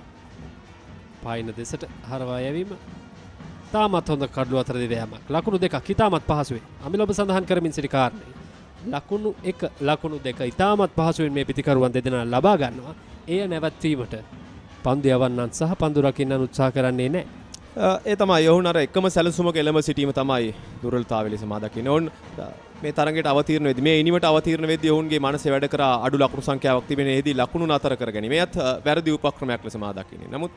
පායින දෙසට හරවා යැවීම තාමත් හොඳ කඩලු අතර දෙවෑමක්. ලකුණු 2ක් ඉතාමත් පහසුවෙන් අමිල ඔබ සඳහන් කරමින් සිටි කාරණේ ලකුණු 1 ලකුණු 2 ඉතාමත් පහසුවෙන් මේ පිටිකරුවන් දෙදෙනා ලබා ගන්නවා. එය නැවැත්වීමට පන්දු යවන්නන් සහ පන්දු රකින්නන් උත්සාහ කරන්නේ නැහැ. ඒ තමයි ඔවුන් අර එකම සැලසුමක එළඹ සිටීම තමයි දුර්වලතාවය ලෙස මා දකින්නේ. ඔවුන් මේ තරඟයට අවතීර්ණ වෙද්දී මේ ඉනිමට අවතීර්ණ වෙද්දී ඔවුන්ගේ මනසේ වැඩ කර අඩු ලකුණු සංඛ්‍යාවක් තිබෙන හේදී ලකුණු නතර කර ගැනීම. එයත් වැරදි උපක්‍රමයක් ලෙස මා දකින්නේ. නමුත්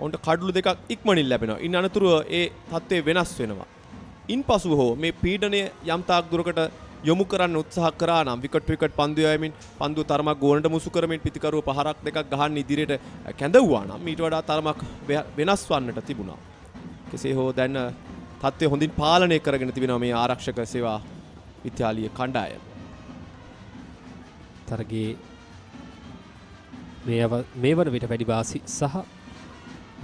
ඔවුන්ට කඩලු දෙකක් ඉක්මනින් ලැබෙනවා. ඉන් අනතුරුව ඒ තත්ත්වය වෙනස් වෙනවා. ඉන්පසුව හෝ මේ පීඩනය යම් තාක් දුරකට යොමු කරන්න උත්සාහ කරා නම් විකට් පන්දු යවමින් පන්දු තරමක් ගෝලට මුසු කරමින් පිටිකරුව පහරක් දෙකක් ගහන්න ඉදිරියට කැඳවුවා නම් ඊට වඩා තරමක් වෙනස් වන්නට තිබුණා. කෙසේ හෝ දැන් තත්ත්වය හොඳින් පාලනය කරගෙන තිබෙනවා මේ ආරක්ෂක සේවා විද්‍යාලීය කණ්ඩායම. තරගේ මේ වන විට වැඩි වාසි සහ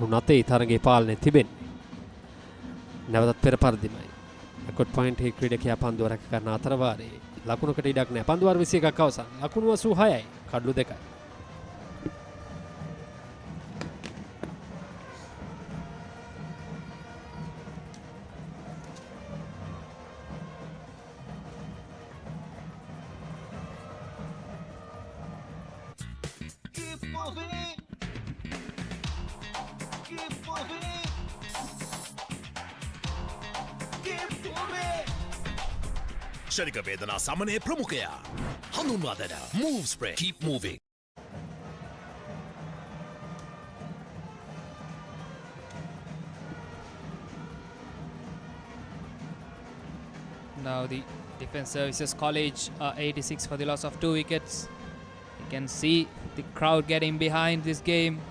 මුණතේ තරගේ පාලනය තිබෙන්නේ. නැවතත් පෙර පරිදිමයි. රෙකෝඩ් පොයින්ට් එක ක්‍රීඩකයා පන්දුව රැක ගන්න අතර වාරයේ ලකුණකට ඉඩක් නැහැ. පන්දු වාර 21ක් අවසන්. ලකුණු 86යි. කඩලු 2යි. ශනික වේදනා සමනය ප්‍රමුඛයා හඳුන්වා දෙන move spray keep moving. Now the Defence Services College are 86 for the loss of 2 wickets. You can see the crowd getting behind this game.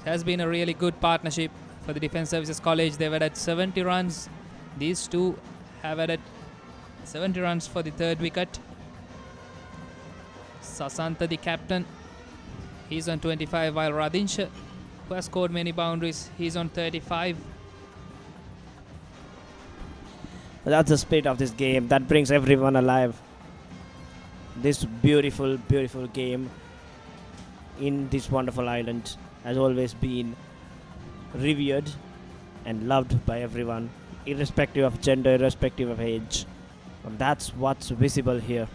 It has been a really good partnership for the Defence Services College. They've added 70 runs. These two have added 70 runs for the third wicket. Sasantha, the captain, he's on 25, while Radinsha, who has scored many boundaries, he's on 35. That's the spirit of this game that brings everyone alive. This beautiful, beautiful game in this wonderful island has always been revered and loved by everyone, irrespective of gender, irrespective of age. And that's what's visible here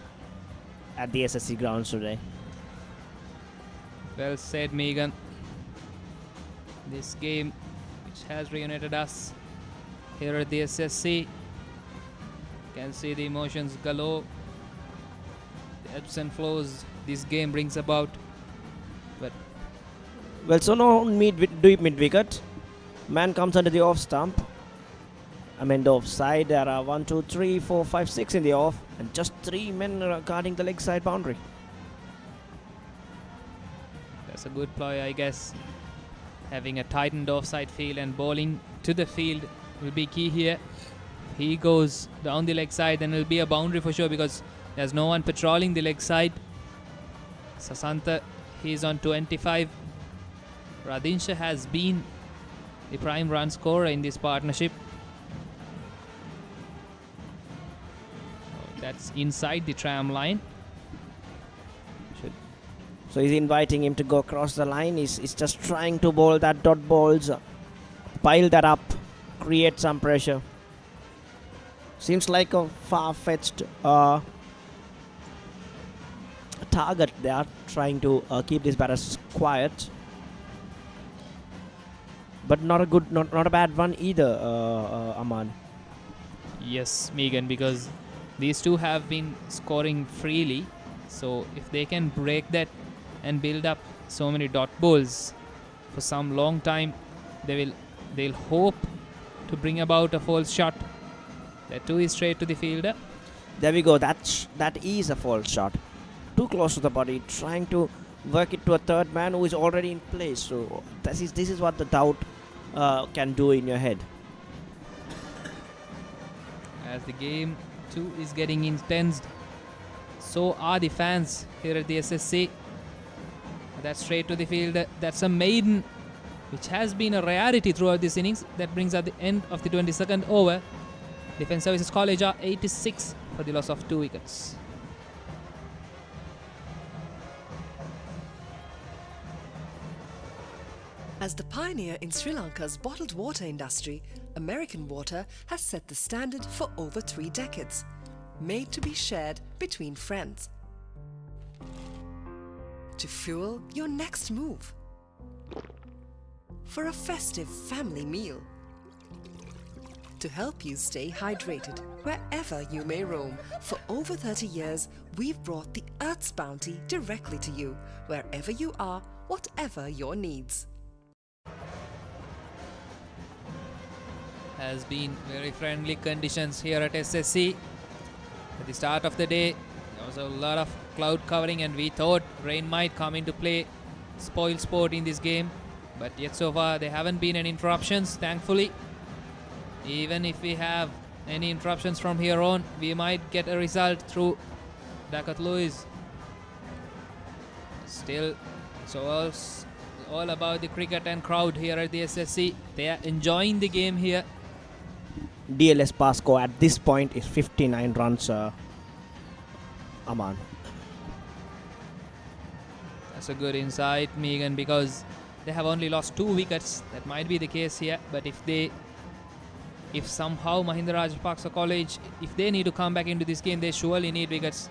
at the SSC grounds today. Well said, Megan. This game, which has reunited us here at the SSC, you can see the emotions galore, the ebbs and flows this game brings about. But well, so now deep mid wicket, man comes under the off stump. I mean the offside. There are 1, 2, 3, 4, 5, 6 in the off, and just 3 men guarding the leg side boundary. that's a good ploy, I guess. Having a tightened offside field and bowling to the field will be key here. He goes down the leg side, then it will be a boundary for sure because there's no one patrolling the leg side. Sasantha, he's on 25. Radinsha has been the prime run scorer in this partnership. That's inside the tram line. So he's inviting him to go across the line. He's just trying to bowl that dot balls, pile that up, create some pressure. Seems like a far-fetched target. They are trying to keep these batters quiet, but not a bad one either, Aman. Yes, Megan, because these two have been scoring freely, so if they can break that and build up so many dot balls for some long time, they'll hope to bring about a false shot. That too is straight to the fielder. There we go. That is a false shot. Too close to the body, trying to work it to a third man who is already in place. So this is what the doubt can do in your head. As the game too is getting intense, so are the fans here at the SSC. That's straight to the field. That's a maiden, which has been a rarity throughout this innings. That brings at the end of the 22nd over. Defence Services College are 86 for the loss of 2 wickets. As the pioneer in Sri Lanka's bottled water industry, American Water has set the standard for over 3 decades, made to be shared between friends. To fuel your next move, for a festive family meal, to help you stay hydrated wherever you may roam. For over 30 years, we've brought the Earth's bounty directly to you, wherever you are, whatever your needs. Has been very friendly conditions here at SSC. At the start of the day, there was a lot of cloud covering and we thought rain might come into play, spoil sport in this game. But yet so far there haven't been any interruptions, thankfully. Even if we have any interruptions from here on, we might get a result through Dakat Lewis. Still, it's all about the cricket and crowd here at the SSC. They are enjoying the game here. DLS pass score at this point is 59 runs, Aman. That's a good insight, Megan, because they have only lost 2 wickets. That might be the case here, but if somehow Mahinda Rajapaksa College, if they need to come back into this game, they surely need wickets.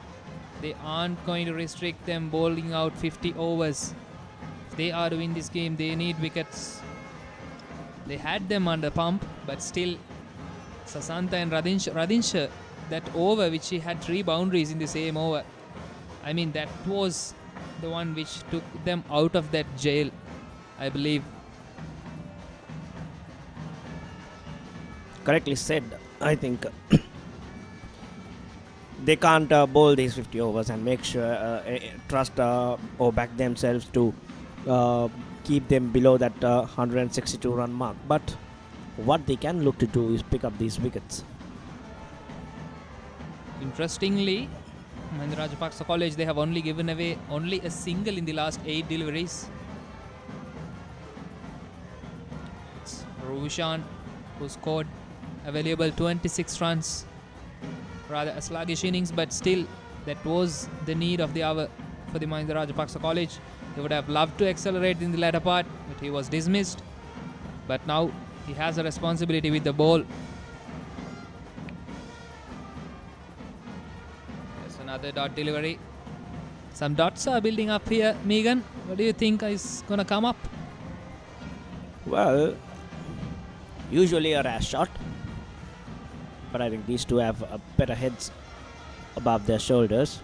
They aren't going to restrict them bowling out 50 overs. If they are to win this game, they need wickets. They had them under pump, but still, Sasanta and Radinsha, that over which he had 3 boundaries in the same over, I mean, that was the one which took them out of that jail, I believe. Correctly said. I think they can't bowl these 50 overs and make sure trust or back themselves to keep them below that 162 run mark. But what they can look to do is pick up these wickets. Interestingly, Mahinda Rajapaksa College, they have only given away only a single in the last 8 deliveries. It's Rushan who scored a valuable 26 runs. Rather a sluggish innings, but still that was the need of the hour for the Mahinda Rajapaksa College. He would have loved to accelerate in the latter part, but he was dismissed. But now he has a responsibility with the ball. There's another dot delivery. Some dots are building up here. Megan, what do you think is going to come up? Well, usually a rash shot, but I think these two have better heads above their shoulders.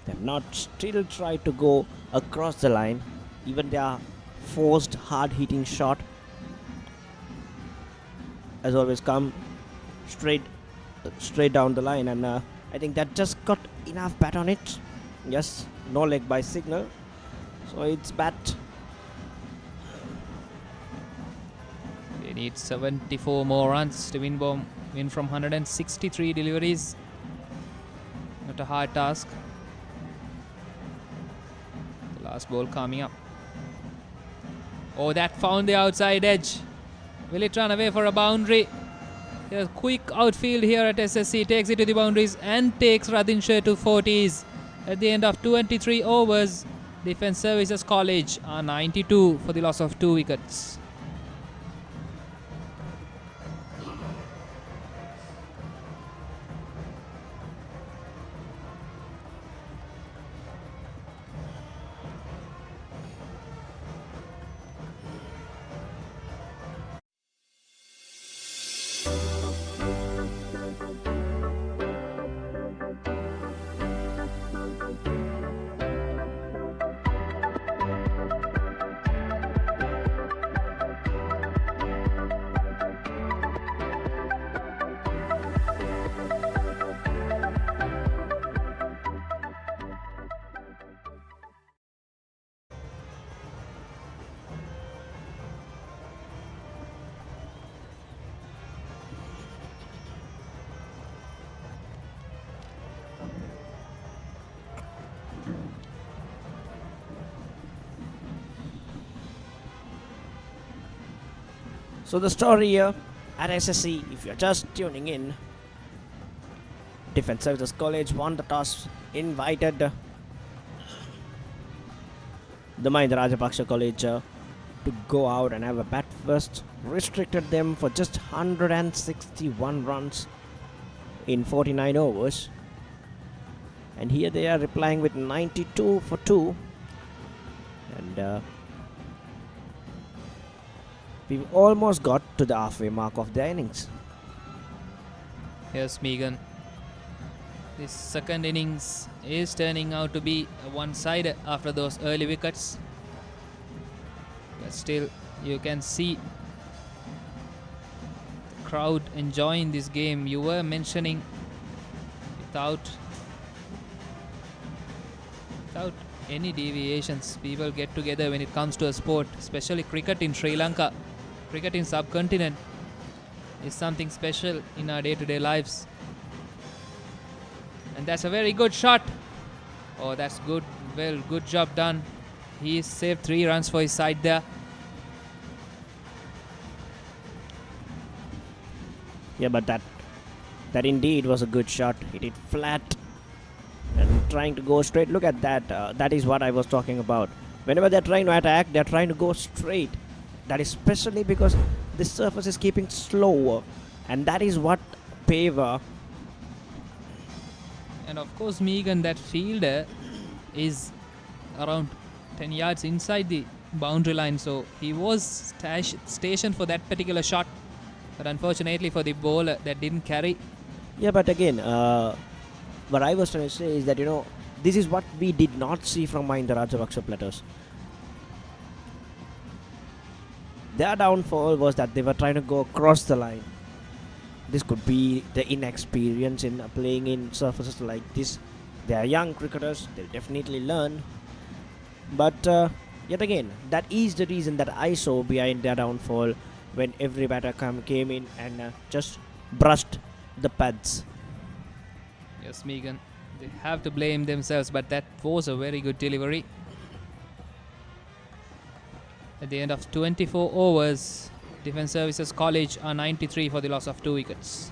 They have not still tried to go across the line. Even their forced hard-hitting shot has always come straight down the line, and I think that just got enough bat on it. Yes, no leg by signal, so it's bat. They need 74 more runs to win from 163 deliveries. Not a hard task. The last ball coming up. Oh, that found the outside edge. Will it run away for a boundary? There's a quick outfield here at SSC. Takes it to the boundaries and takes Radinshire to 40s. At the end of 23 overs, Defence Services College are 92 for the loss of 2 wickets. So the story here at SSC, if you're just tuning in, Defence Services College won the toss, invited the Mahinda Rajapaksa College to go out and have a bat first, restricted them for just 161 runs in 49 overs. And here they are replying with 92 for 2. And we've almost got to the halfway mark of the innings. Here's Megan. This second innings is turning out to be a one-sided after those early wickets. But still, you can see the crowd enjoying this game. You were mentioning without any deviations, people get together when it comes to a sport, especially cricket in Sri Lanka. Cricket in subcontinent is something special in our day-to-day lives. And that's a very good shot. Oh, that's good. Well, good job done. He saved 3 runs for his side there. Yeah, but that indeed was a good shot. Hit it flat and trying to go straight. Look at that. That is what I was talking about. Whenever they're trying to attack, they're trying to go straight. That is especially because the surface is keeping slower, and that is what favor. And of course, Megan, that fielder is around 10 yards inside the boundary line, so he was stationed for that particular shot. But unfortunately for the bowler, that didn't carry. Yeah, but again, what I was trying to say is that, this is what we did not see from Mahinda Rajapaksa players. Their downfall was that they were trying to go across the line. This could be the inexperience in playing in surfaces like this. They are young cricketers, they'll definitely learn. But yet again, that is the reason that I saw behind their downfall when every batter came in and just brushed the pads. Yes, Megan, they have to blame themselves, but that was a very good delivery. At the end of 24 overs, Defence Services College are 93 for the loss of 2 wickets.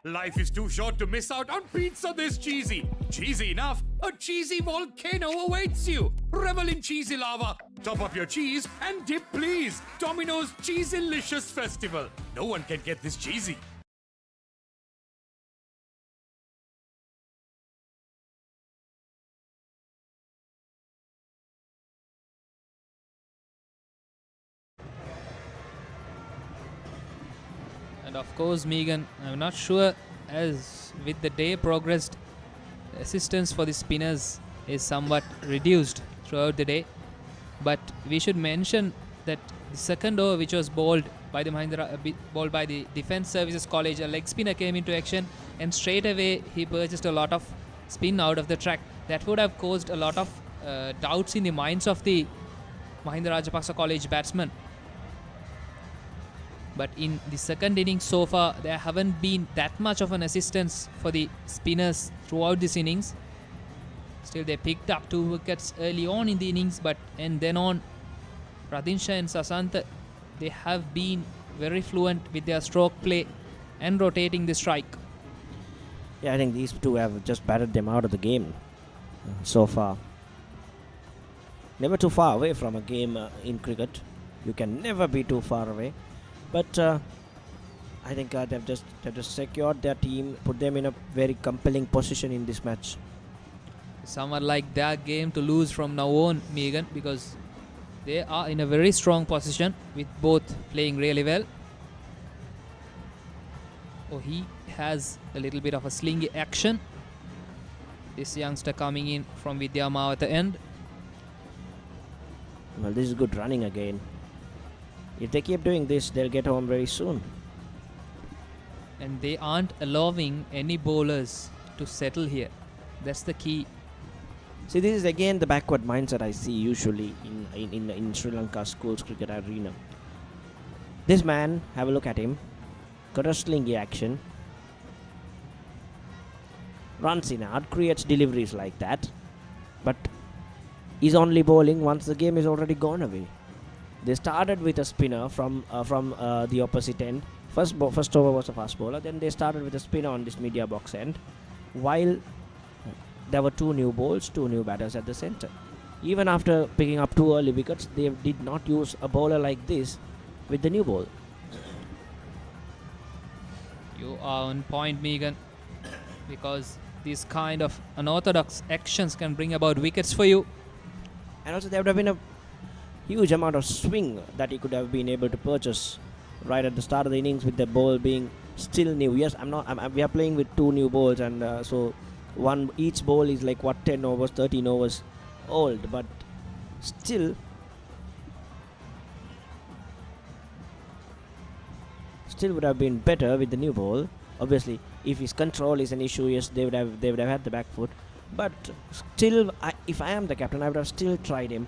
Life is too short to miss out on pizza this cheesy. Cheesy enough, a cheesy volcano awaits you. Revel in cheesy lava. Top up your cheese and dip please. Domino's Cheesylicious Festival. No one can get this cheesy. And of course, Megan, I'm not sure, as with the day progressed, assistance for the spinners is somewhat reduced throughout the day. But we should mention that the second over, which was bowled by the Defence Services College, a leg spinner came into action, and straight away he purchased a lot of spin out of the track. That would have caused a lot of doubts in the minds of the Mahinda Rajapaksa College batsmen. But in the second innings so far, there haven't been that much of an assistance for the spinners throughout this innings. Still, they picked up 2 wickets early on in the innings, and then on, Radinsha and Sasantha, they have been very fluent with their stroke play and rotating the strike. Yeah, I think these two have just batted them out of the game so far. Never too far away from a game in cricket. You can never be too far away. But I think they've just secured their team, put them in a very compelling position in this match. Someone like their game to lose from now on, Megan, because they are in a very strong position with both playing really well. Oh, he has a little bit of a slingy action. This youngster coming in from Vidyama at the end. Well, this is good running again. If they keep doing this, they'll get home very soon. And they aren't allowing any bowlers to settle here. That's the key. See, this is again the backward mindset I see usually in Sri Lanka schools cricket arena. This man, have a look at him, got a slingy action, runs in hard, creates deliveries like that, but is only bowling once the game is already gone away. They started with a spinner from the opposite end. First over was a fast bowler. Then they started with a spinner on this media box end, while there were 2 new bowls, 2 new batters at the center. Even after picking up 2 early wickets, they did not use a bowler like this with the new ball. You are on point, Megan, because these kind of unorthodox actions can bring about wickets for you. And also there would have been a huge amount of swing that he could have been able to purchase right at the start of the innings with the ball being still new. Yes, we are playing with 2 new balls, and so each ball is like 10 overs, 13 overs old, but still still would have been better with the new ball. Obviously, if his control is an issue, yes, they would have had the back foot. But still, if I am the captain, I would have still tried him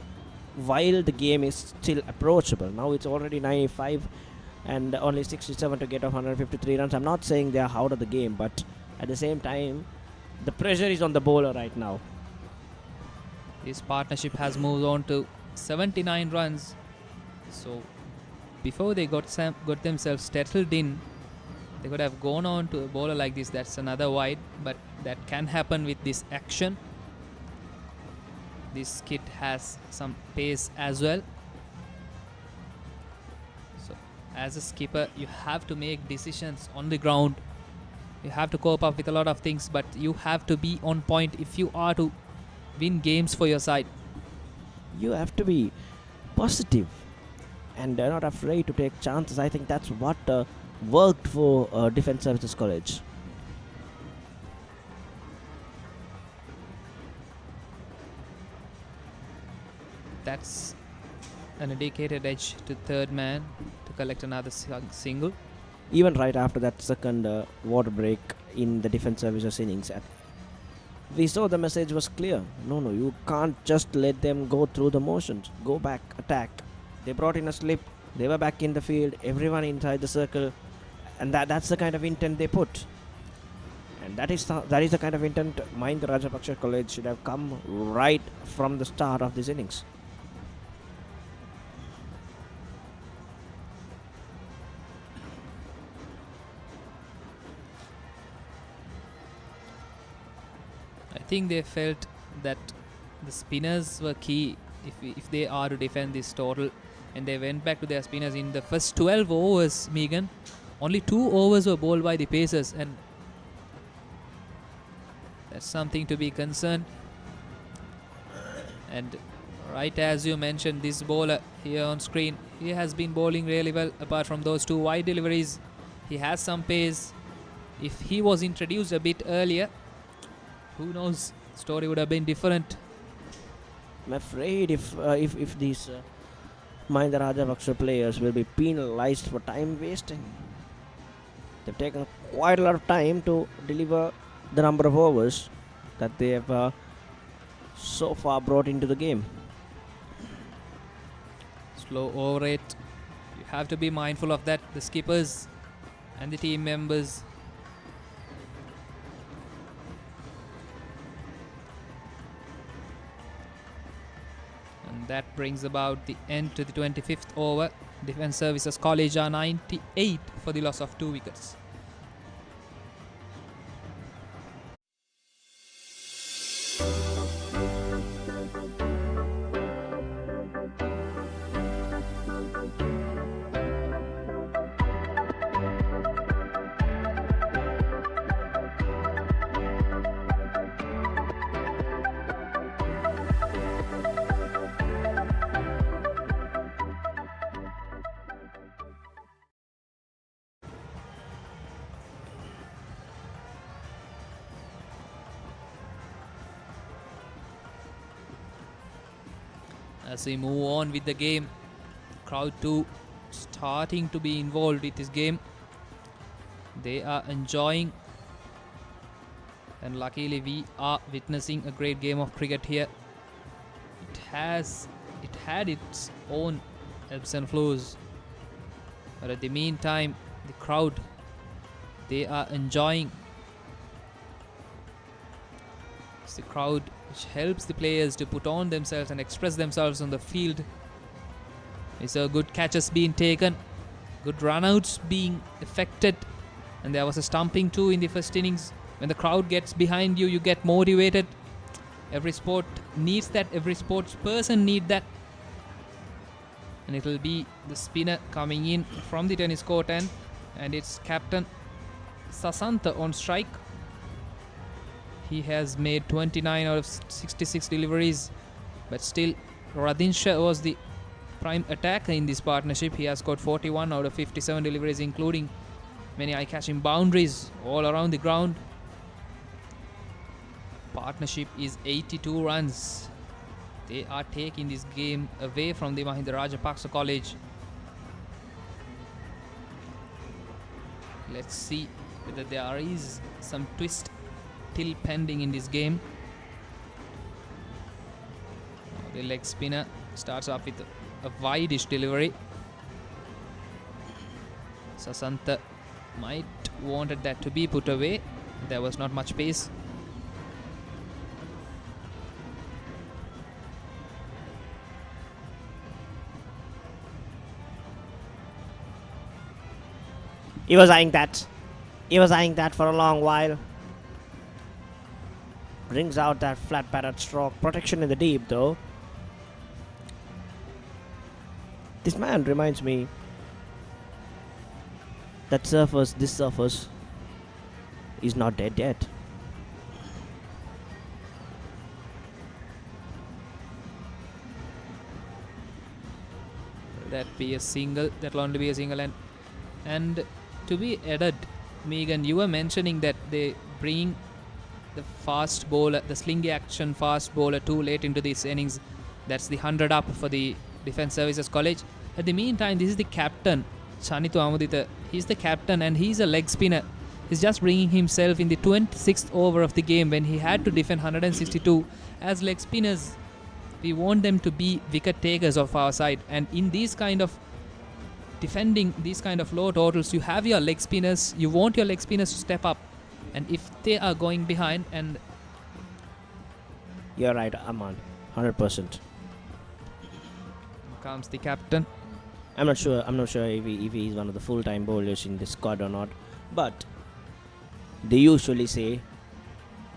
while the game is still approachable. Now it's already 95 and only 67 to get off 153 runs. I'm not saying they are out of the game, but at the same time, the pressure is on the bowler right now. This partnership has moved on to 79 runs. So before they got themselves settled in, they could have gone on to a bowler like this. That's another wide, but that can happen with this action. This kid has some pace as well. So as a skipper, you have to make decisions on the ground. You have to cope up with a lot of things, but you have to be on point if you are to win games for your side. You have to be positive and not afraid to take chances. I think that's what worked for Defence Services College. That's an indicated edge to third man to collect another single. Even right after that second water break in the Defence Services innings, we saw the message was clear. No, you can't just let them go through the motions. Go back, attack. They brought in a slip. They were back in the field. Everyone inside the circle, and that's the kind of intent they put. And that is the kind of intent Mahinda Rajapaksa College should have come right from the start of this innings. I think they felt that the spinners were key if they are to defend this total, and they went back to their spinners in the first 12 overs. Megan, only 2 overs were bowled by the pacers, and that's something to be concerned. And right as you mentioned, this bowler here on screen, he has been bowling really well. Apart from those 2 wide deliveries, he has some pace. If he was introduced a bit earlier, who knows, story would have been different. I'm afraid if these Mahinda Rajapaksa players will be penalized for time wasting. They've taken quite a lot of time to deliver the number of overs that they have so far brought into the game. Slow over rate. You have to be mindful of that, the skippers and the team members. And that brings about the end to the 25th over. Defence Services College are 98 for the loss of 2 wickets. As we move on with the game, crowd too starting to be involved with this game. They are enjoying, and luckily we are witnessing a great game of cricket here. It had its own ebbs and flows, but at the meantime, the crowd, they are enjoying. It's the crowd which helps the players to put on themselves and express themselves on the field. It's a good catches being taken, good runouts being effected, and there was a stumping too in the first innings. When the crowd gets behind you, you get motivated. Every sport needs that, every sports person needs that. And it'll be the spinner coming in from the tennis court end, and it's captain Sasantha on strike. He has made 29 out of 66 deliveries, but still Radinsha was the prime attacker in this partnership. He has got 41 out of 57 deliveries, including many eye-catching boundaries all around the ground. Partnership is 82 runs. They are taking this game away from the Mahinda Rajapaksa College. Let's see whether there is some twist still pending in this game. The leg spinner starts off with a wide-ish delivery. Sasantha might wanted that to be put away. There was not much pace. He was eyeing that. He was eyeing that for a long while. Brings out that flat batted stroke. Protection in the deep though. This man reminds me that this surface is not dead yet. That be a single. That'll only be a single. And to be added, Megan, you were mentioning that they bring the fast bowler, the slingy action fast bowler too late into this innings. That's the 100 up for the Defence Services College. At the meantime, this is the captain, Chanithu Amuditha. He's the captain and he's a leg spinner. He's just bringing himself in the 26th over of the game when he had to defend 162. As leg spinners, we want them to be wicket takers of our side. And in these kind of defending these kind of low totals, you have your leg spinners. You want your leg spinners to step up. And if they are going behind, and you're right, Aman, 100%. Comes the captain. I'm not sure if he is one of the full-time bowlers in the squad or not, but they usually say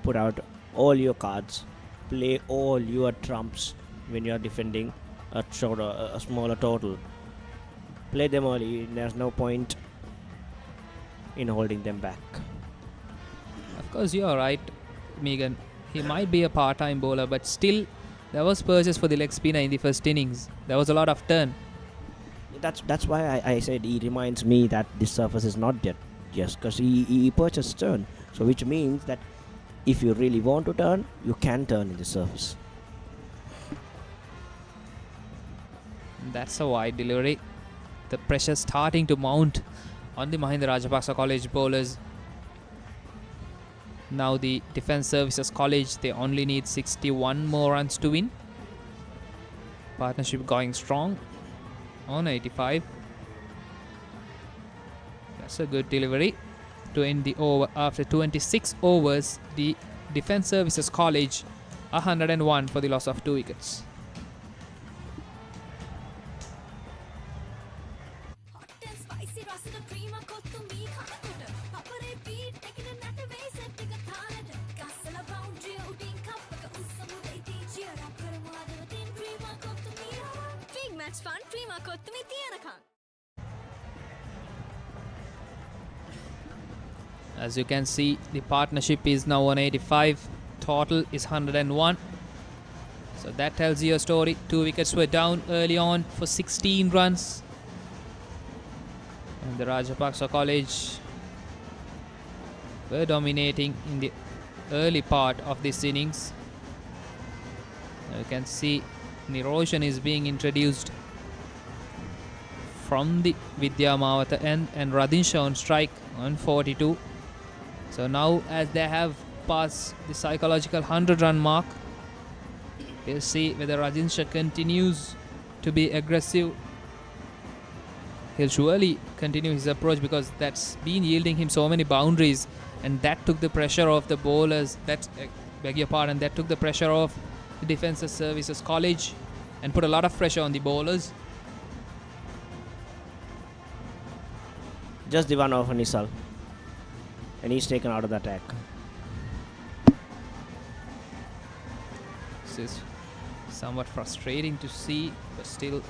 put out all your cards, play all your trumps when you are defending a smaller total. Play them early. There's no point in holding them back. Of course, you are right, Megan. He might be a part-time bowler, but still, there was purchase for the leg spinner in the first innings. There was a lot of turn. That's why I said he reminds me that this surface is not dead, just because he purchased turn. So which means that if you really want to turn, you can turn in the surface. That's a wide delivery. The pressure starting to mount on the Mahinda Rajapaksa College bowlers. Now the Defence Services College, they only need 61 more runs to win. Partnership going strong on 85. That's a good delivery to end the over. After 26 overs, the Defence Services College 101 for the loss of 2 wickets. As you can see, the partnership is now on 85. Total is 101. So that tells you a story. 2 wickets were down early on for 16 runs. And the Rajapaksa College were dominating in the early part of this innings. You can see Niroshan is being introduced from the Vidya Mawata end, and Radinsha on strike on 42. So now, as they have passed the psychological 100-run mark, we'll see whether Radinsha continues to be aggressive. He'll surely continue his approach because that's been yielding him so many boundaries, and that took the pressure off the bowlers. That took the pressure off the Defence Services College and put a lot of pressure on the bowlers. Just the one off Nisal, and he's taken out of the attack. This is somewhat frustrating to see, but still,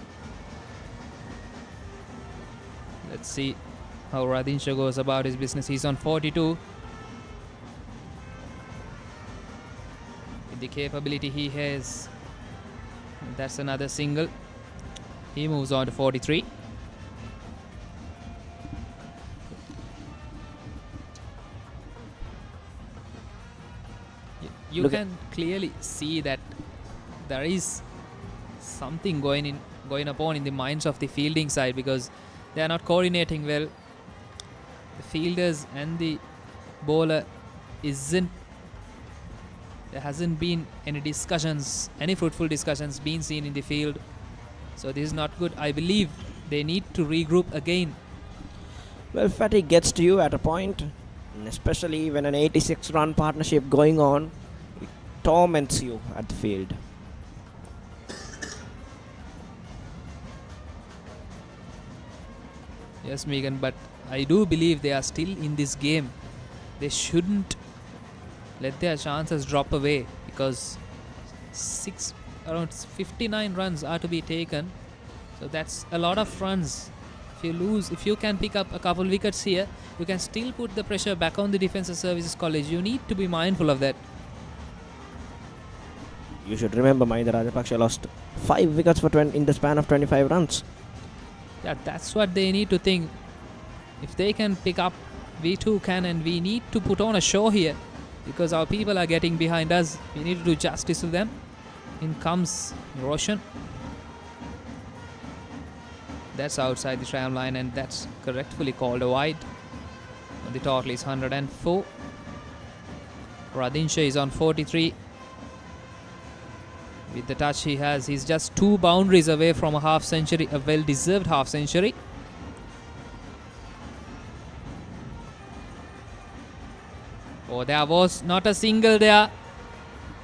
let's see how Radinsha goes about his business. He's on 42. With the capability he has, that's another single. He moves on to 43. You can clearly see that there is something going upon in the minds of the fielding side, because they are not coordinating well. The fielders and the bowler there hasn't been any discussions, any fruitful discussions being seen in the field. So this is not good. I believe they need to regroup again. Well, fatigue gets to you at a point, and especially when an 86-run partnership going on, it torments you at the field. Yes, Megan, but I do believe they are still in this game. They shouldn't let their chances drop away, because around 59 runs are to be taken. So that's a lot of runs. If you can pick up a couple wickets here, you can still put the pressure back on the Defensive Services College. You need to be mindful of that. You should remember Mahinda Rajapaksa lost 5 wickets in the span of 25 runs. Yeah, that's what they need to think. If they can pick up, we too can, and we need to put on a show here, because our people are getting behind us. We need to do justice to them. In comes Roshan. That's outside the tram line, and that's correctly called a wide. The total is 104. Radinsha is on 43. With the touch he has, he's just 2 boundaries away from a half century, a well-deserved half century. Oh, there was not a single there.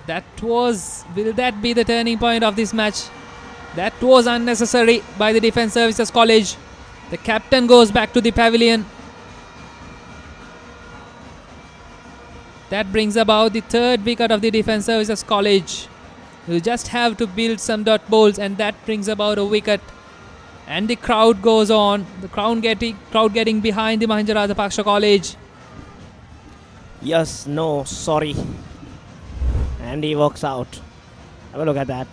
Will that be the turning point of this match? That was unnecessary by the Defence Services College. The captain goes back to the pavilion. That brings about the 3rd wicket of the Defence Services College. You just have to build some dot bowls, and that brings about a wicket. And the crowd goes on. The crowd getting behind the Mahinda Rajapaksa College. Yes, no, sorry. And he walks out. Have a look at that.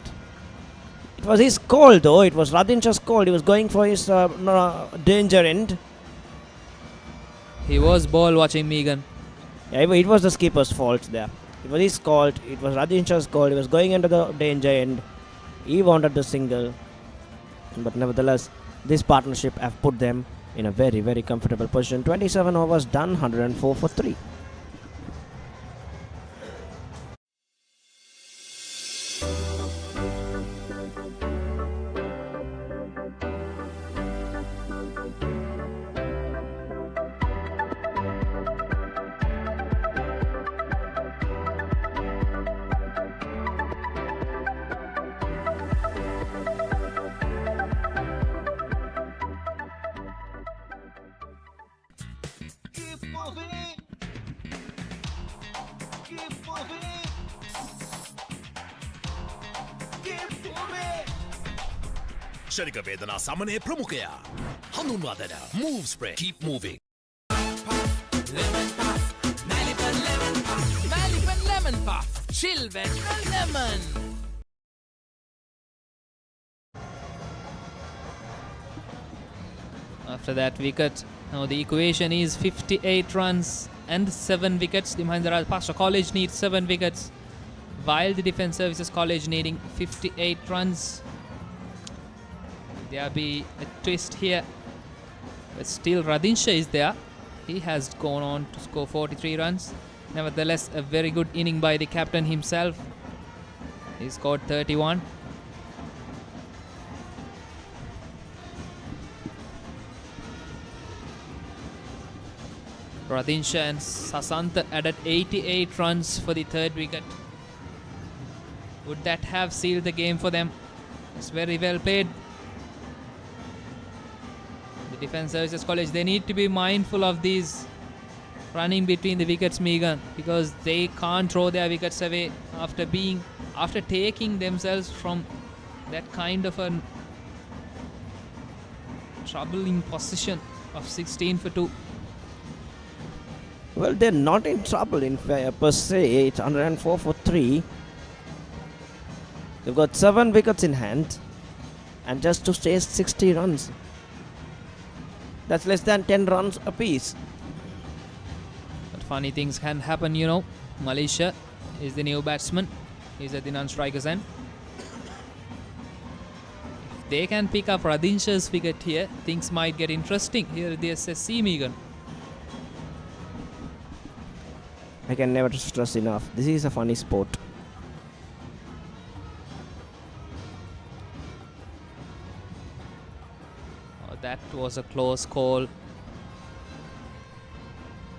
It was his call though. It was Radinsha's call. He was going for his danger end. He was ball watching, Megan. Yeah, it was the skipper's fault there. It was his call. It was Radinsha's call. He was going into the danger end. He wanted the single. But nevertheless, this partnership have put them in a very, very comfortable position. 27 overs done, 104 for 3. ශරික වේදනා සමනය ප්‍රමුඛයා හඳුන්වා දෙන move spray keep moving Maliban lemon puff, chill with lemon. After that wicket, now the equation is 58 runs and 7 wickets. The Mahinda Rajapaksa College needs 7 wickets, while the Defence Services College needing 58 runs. There'll be a twist here, but still Radinsha is there. He has gone on to score 43 runs. Nevertheless, a very good inning by the captain himself. He scored 31. Radinsha and Sasanta added 88 runs for the 3rd wicket. Would that have sealed the game for them? It's very well played. The Defence Services College, they need to be mindful of these running between the wickets, Megan, because they can't throw their wickets away after taking themselves from that kind of a troubling position of 16 for 2. Well, they're not in trouble per se. It's 104 for 3. They've got 7 wickets in hand and just to chase 60 runs. That's less than 10 runs apiece. But funny things can happen, you know. Malaysia is the new batsman. He's at the non-strikers end. If they can pick up Radinsha's wicket here, things might get interesting here at the SSC, Megan. I can never stress enough. This is a funny sport. Oh, that was a close call.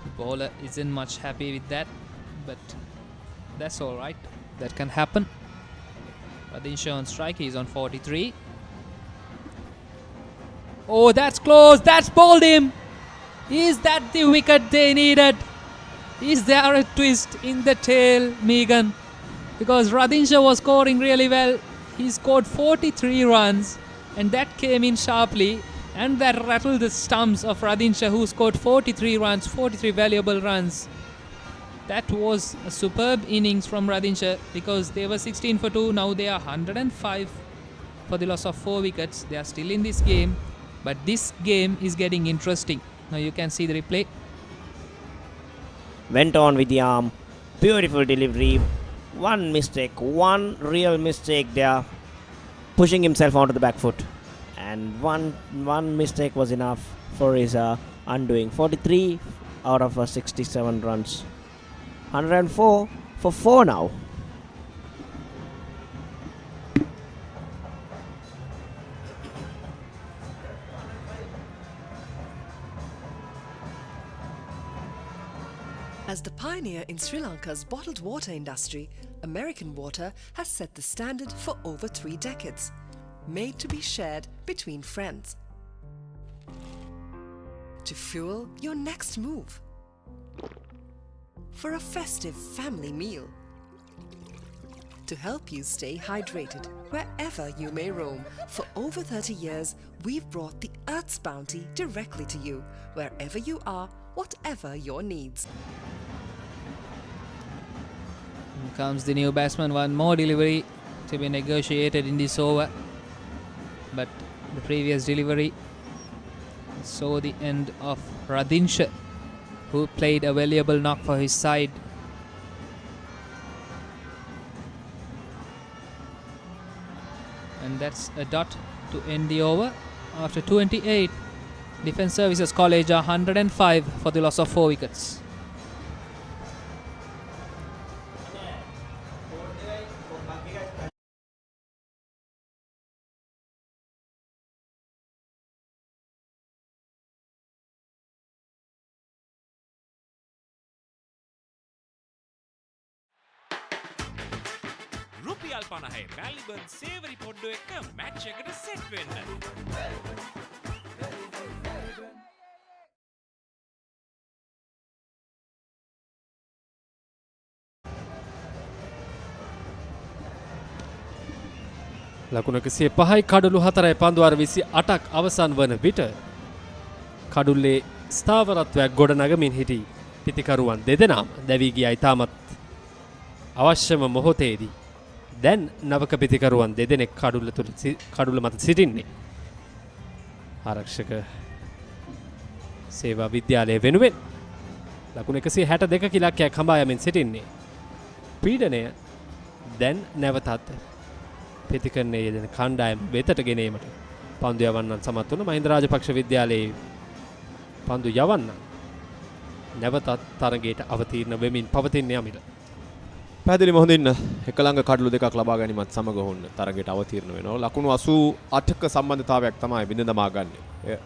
The bowler isn't much happy with that, but that's all right. That can happen. Radinsha on strike. He's on 43. Oh, that's close. That's bowled him. Is that the wicket they needed? Is there a twist in the tail, Megan? Because Radinsha was scoring really well. He scored 43 runs, and that came in sharply, and that rattled the stumps of Radinsha, who scored 43 runs, 43 valuable runs. That was a superb innings from Radinsha, because they were 16 for 2. Now they are 105 for the loss of 4 wickets. They are still in this game, but this game is getting interesting. Now you can see the replay. Went on with the arm. Beautiful delivery. One mistake, one real mistake there. Pushing himself onto the back foot. And one mistake was enough for his undoing. 43 out of 67 runs. 104 for 4 now. As the pioneer in Sri Lanka's bottled water industry, American Water has set the standard for over 3 decades, made to be shared between friends. To fuel your next move. For a festive family meal. To help you stay hydrated wherever you may roam. For over 30 years, we've brought the Earth's bounty directly to you, wherever you are, whatever your needs. Here comes the new batsman. One more delivery to be negotiated in this over, but the previous delivery saw the end of Radinsha, who played a valuable knock for his side. And that's a dot to end the over after 28. Defence Services College are 105 for the loss of 4 wickets. රුපියල් 50 මැල්බන් සේවරි පොඩ්ඩු එක්ක match එකට set වෙන්න. ලකුණ 105යි කඩලු 4යි පන්දුවාර 28ක් අවසන් වන විට කඩුල්ලේ ස්ථාවරත්වයක් ගොඩනගමින් සිටි පිතිකරුවන් දෙදෙනාම දැවී ගියා ඉතාමත් අවශ්‍යම මොහොතේදී. දැන් නවක පිතිකරුවන් දෙදෙනෙක් කඩුල්ල මත සිටින්නේ. ආරක්ෂක සේවා විද්‍යාලය වෙනුවෙන් ලකුණ 162ක ඉලක්කයක් හඹා යමින් සිටින්නේ. පීඩනය දැන් නැවතත් පිතිකරණයේ යෙදෙන කණ්ඩායම වෙතට ගෙනීමට පන්දු යවන්නන් සමත් වුණ මහින්ද රාජපක්ෂ විද්‍යාලයේ පන්දු යවන්න නැවතත් තරගයට අවතීර්ණ වෙමින් පවතින යමිල. පැහැදිලිව හොඳින් එක ළඟ කඩලු දෙකක් ලබා ගැනීමත් සමග හොන්න තරගයට අවතීර්ණ වෙනවා. ලකුණු 88ක සම්බන්ධතාවයක් තමයි බිඳ දමා ගන්න. එය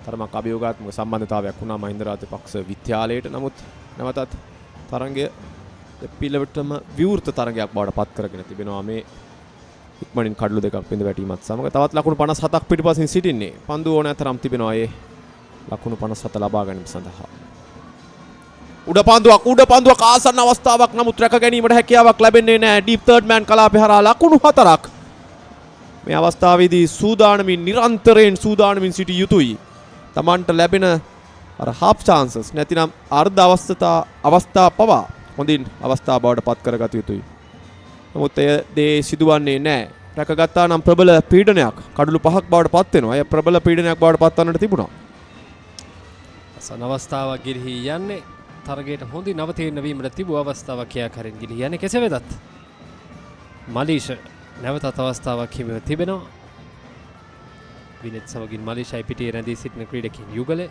තරමක් අභියෝගාත්මක සම්බන්ධතාවයක් වුණා මහින්ද රාජපක්ෂ විද්‍යාලයට. නමුත් නැවතත් තරගය පිළවෙටම විවෘත තරගයක් බවට පත් කරගෙන තිබෙනවා. මේ ඉක්මනින් කඩලු දෙකක් බිඳ වැටීමත් සමග තවත් ලකුණු 57ක් පිටිපසින් සිටින්නේ. පන්දු ඕනෑ තරම් තිබෙනවා ඒ ලකුණු 57 ලබා ගැනීම සඳහා. උඩ පන්දුවක් ආසන්න අවස්ථාවක්, නමුත් රැක ගැනීමට හැකියාවක් ලැබෙන්නේ නැහැ. ඩීප් තර්ඩ් මෑන් කලාපේ හරහා ලකුණු 4ක්. මේ අවස්ථාවේදී නිරන්තරයෙන් සූදානමින් සිටිය යුතුයි. Tamanට ලැබෙන අර half chances නැතිනම් අර්ධ අවස්ථා පවා හොඳින් අවස්ථා බවට පත් කරගත යුතුයි. නමුත් ඒ සිදුවන්නේ නැහැ. රැකගත්තා නම් ප්‍රබල පීඩනයක් කඩලු 5ක් බවට පත් වෙනවා. එය ප්‍රබල පීඩනයක් බවට පත් වන්නට තිබුණා. අසන අවස්ථාවක් ගිලිහී යන්නේ. තරගයට හොඳින් අවතීර්ණ වීමට තිබූ අවස්ථාවක් කියාකරින් ගිලිහී යන්නේ. කෙසේ වෙතත් මලීෂ නැවතත් අවස්ථාවක් හිමිව තිබෙනවා. විනෙත් සමගින් මලීෂයි පිටියේ රැඳී සිටින ක්‍රීඩකයින් යුගලේ.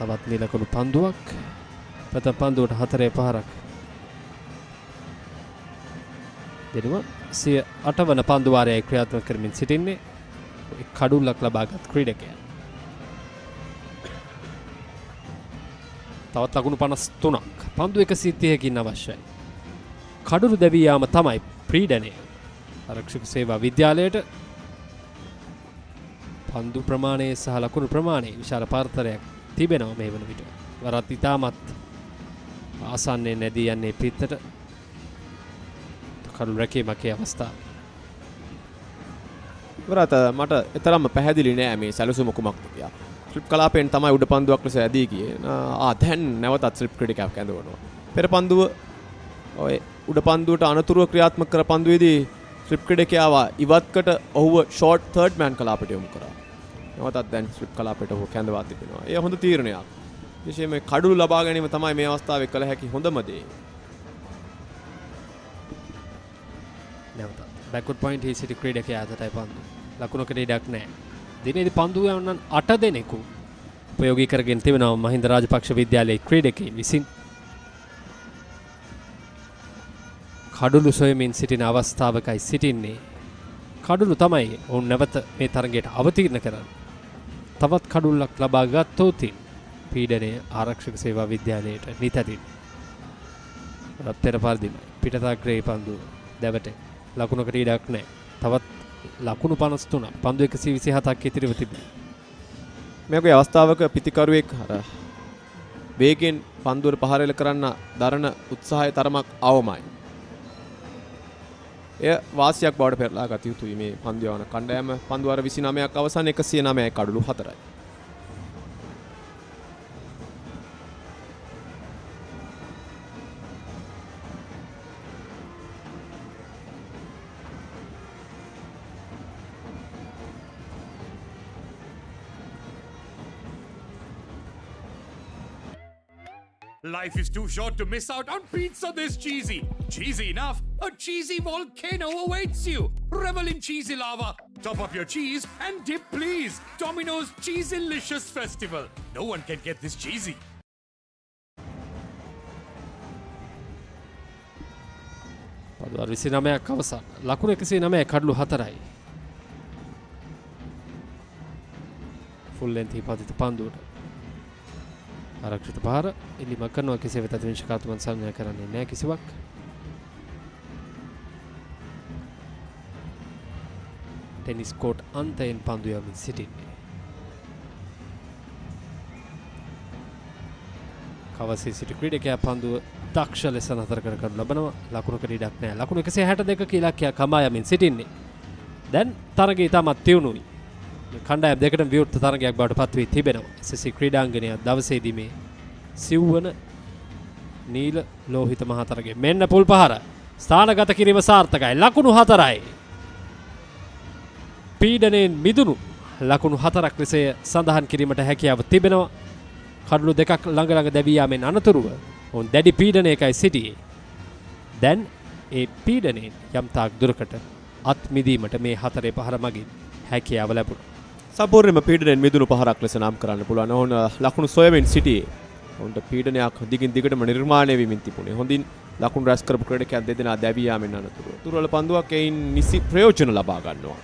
තවත් නිලකුණු පන්දුවක්. ප්‍රථම පන්දුවට 4 පහරක් දෙනවා. 8 වන පන්දු වාරයයි ක්‍රියාත්මක කරමින් සිටින්නේ. කඩුල්ලක් ලබාගත් ක්‍රීඩකයා. තවත් ලකුණු 53ක්. පන්දු 130කින් අවශ්‍යයි. කඩුළු දැවී යාම තමයි පීඩනය. ආරක්ෂක සේවා විද්‍යාලයට පන්දු ප්‍රමාණය සහ ලකුණු ප්‍රමාණය විශාල පාර්තරයක් තිබෙනවා මේ වන විට. වරත් ඉතාමත් ආසන්නයෙන් නැදී යන්නේ පිටතට. කඩුළු රැකීමේ අවස්ථාව. වරත් මට එතරම්ම පැහැදිලි නෑ මේ සැලසුම කුමක්ද කියලා. ස්ලිප් කලාපයෙන් තමයි උඩ පන්දුවක් ලෙස ඇදී ගියේ. දැන් නැවතත් ස්ලිප් ක්‍රීඩකයෙක් ඇඳවනවා. පෙර පන්දුව ඔය උඩ පන්දුවට අනතුරුව ක්‍රියාත්මක කර පන්දුවේදී ස්ලිප් ක්‍රීඩකයාව ඉවත්කට ඔහුව ෂෝට් තර්ඩ් මෑන් කලාපයට යොමු කරා. නැවතත් දැන් ස්ලිප් කලාපයට ඔහු කැඳවා තිබෙනවා. ඒ හොඳ තීරණයක්. විශේෂයෙන්ම කඩුළු ලබා ගැනීම තමයි මේ අවස්ථාවේ කළ හැකි හොඳම දේ. නැවතත් බැක්වර්ඩ් පොයින්ට් හි සිටි ක්‍රීඩකයා අතටයි පන්දු. ලකුණකට ඉඩක් නැහැ. දිනේදී පන්දු යවන්නන් 8 දෙනෙකු උපයෝගී කරගෙන තිබෙනවා මහින්ද රාජපක්ෂ විද්‍යාලයේ ක්‍රීඩකයින් විසින්. කඩුළු සොයමින් සිටින අවස්ථාවකයි සිටින්නේ. කඩුළු තමයි ඔවුන් නැවත මේ තරගයට අවතීර්ණ කරන්නේ. තවත් කඩුල්ලක් ලබා ගත්තොත් පීඩනය ආරක්ෂක සේවා විද්‍යාලයට නිතැතින්. පෙර පරිදිම පිටතාග්‍රේ පන්දු දැවට ලකුණකට ඉඩක් නැහැ. තවත් ලකුණු 53ක් පන්දු 127ක් ඉතිරිව තිබෙනවා. මේකේ අවස්ථාවක පිතිකරුවෙක් අර වේගෙන් පන්දුවට පහර එල කරන්න දරන උත්සාහය තරමක් අවමයි. එය වාසියක් බවට පෙරලා ගත යුතුයි මේ පන්දු යවන කණ්ඩායම. පන්දු වාර 29ක් අවසන් 109යි කඩුළු 4යි. Life is too short to miss out on pizza this cheesy. Cheesy enough, a cheesy volcano awaits you. Revel in cheesy lava. Top up your cheese and dip please. Domino's Cheesylicious Festival. No one can get this cheesy. පන්දුවර 29ක් අවසන්. ලකුණු 109 කඩලු 4යි. Full ලෙන්ත් පදිත පන්දුවට ආරක්ෂිත පහර එලිම කරනවා. කෙසේ වෙතත් විනිශ්චයකාරතුමන් සංඥා කරන්නේ නැහැ කිසිවක්. ටෙනිස් කෝට් අන්තයෙන් පන්දු යමින් සිටින්නේ. කවසේ සිටි ක්‍රීඩකයා පන්දුව දක්ෂ ලෙස නතර කර ගන්න ලබනවා. ලකුණකට ඉඩක් නැහැ. ලකුණු 162ක ඉලක්කයක් කමා යමින් සිටින්නේ. දැන් තරගය ඉතාමත් තියුණුයි. කණ්ඩායම් දෙකටම විවෘත තරගයක් බවට පත් වී තිබෙනවා. SSC ක්‍රීඩාංගණය දවසේදී මේ සිව්වන නීල ලෝහිත මහා තරගය. මෙන්න පුල් පහර ස්ථානගත කිරීම සාර්ථකයි. ලකුණු 4යි. පීඩනයෙන් මිදුණු ලකුණු 4ක් ලෙස සඳහන් කිරීමට හැකියාව තිබෙනවා. කඩලු දෙකක් ළඟ ළඟ දැවී යාමෙන් අනතුරුව ඔවුන් දැඩි පීඩනයකයි සිටියේ. දැන් ඒ පීඩනයෙන් යම් තාක් දුරකට අත් මිදීමට මේ 4 පහර මගින් හැකියාව ලැබුණා. සම්පූර්ණයෙන්ම පීඩනයෙන් මිදුණු පහරක් ලෙස නම් කරන්න පුළුවන්. ඔවුන් ලකුණු සොයමින් සිටියේ. ඔවුන්ට පීඩනයක් දිගින් දිගටම නිර්මාණය වෙමින් තිබුණේ. හොඳින් ලකුණු රැස් කරපු ක්‍රීඩකයන් දෙදෙනා දැවී යාමෙන් අනතුරුව දුර්වල පන්දුවක් එයින් නිසි ප්‍රයෝජන ලබා ගන්නවා.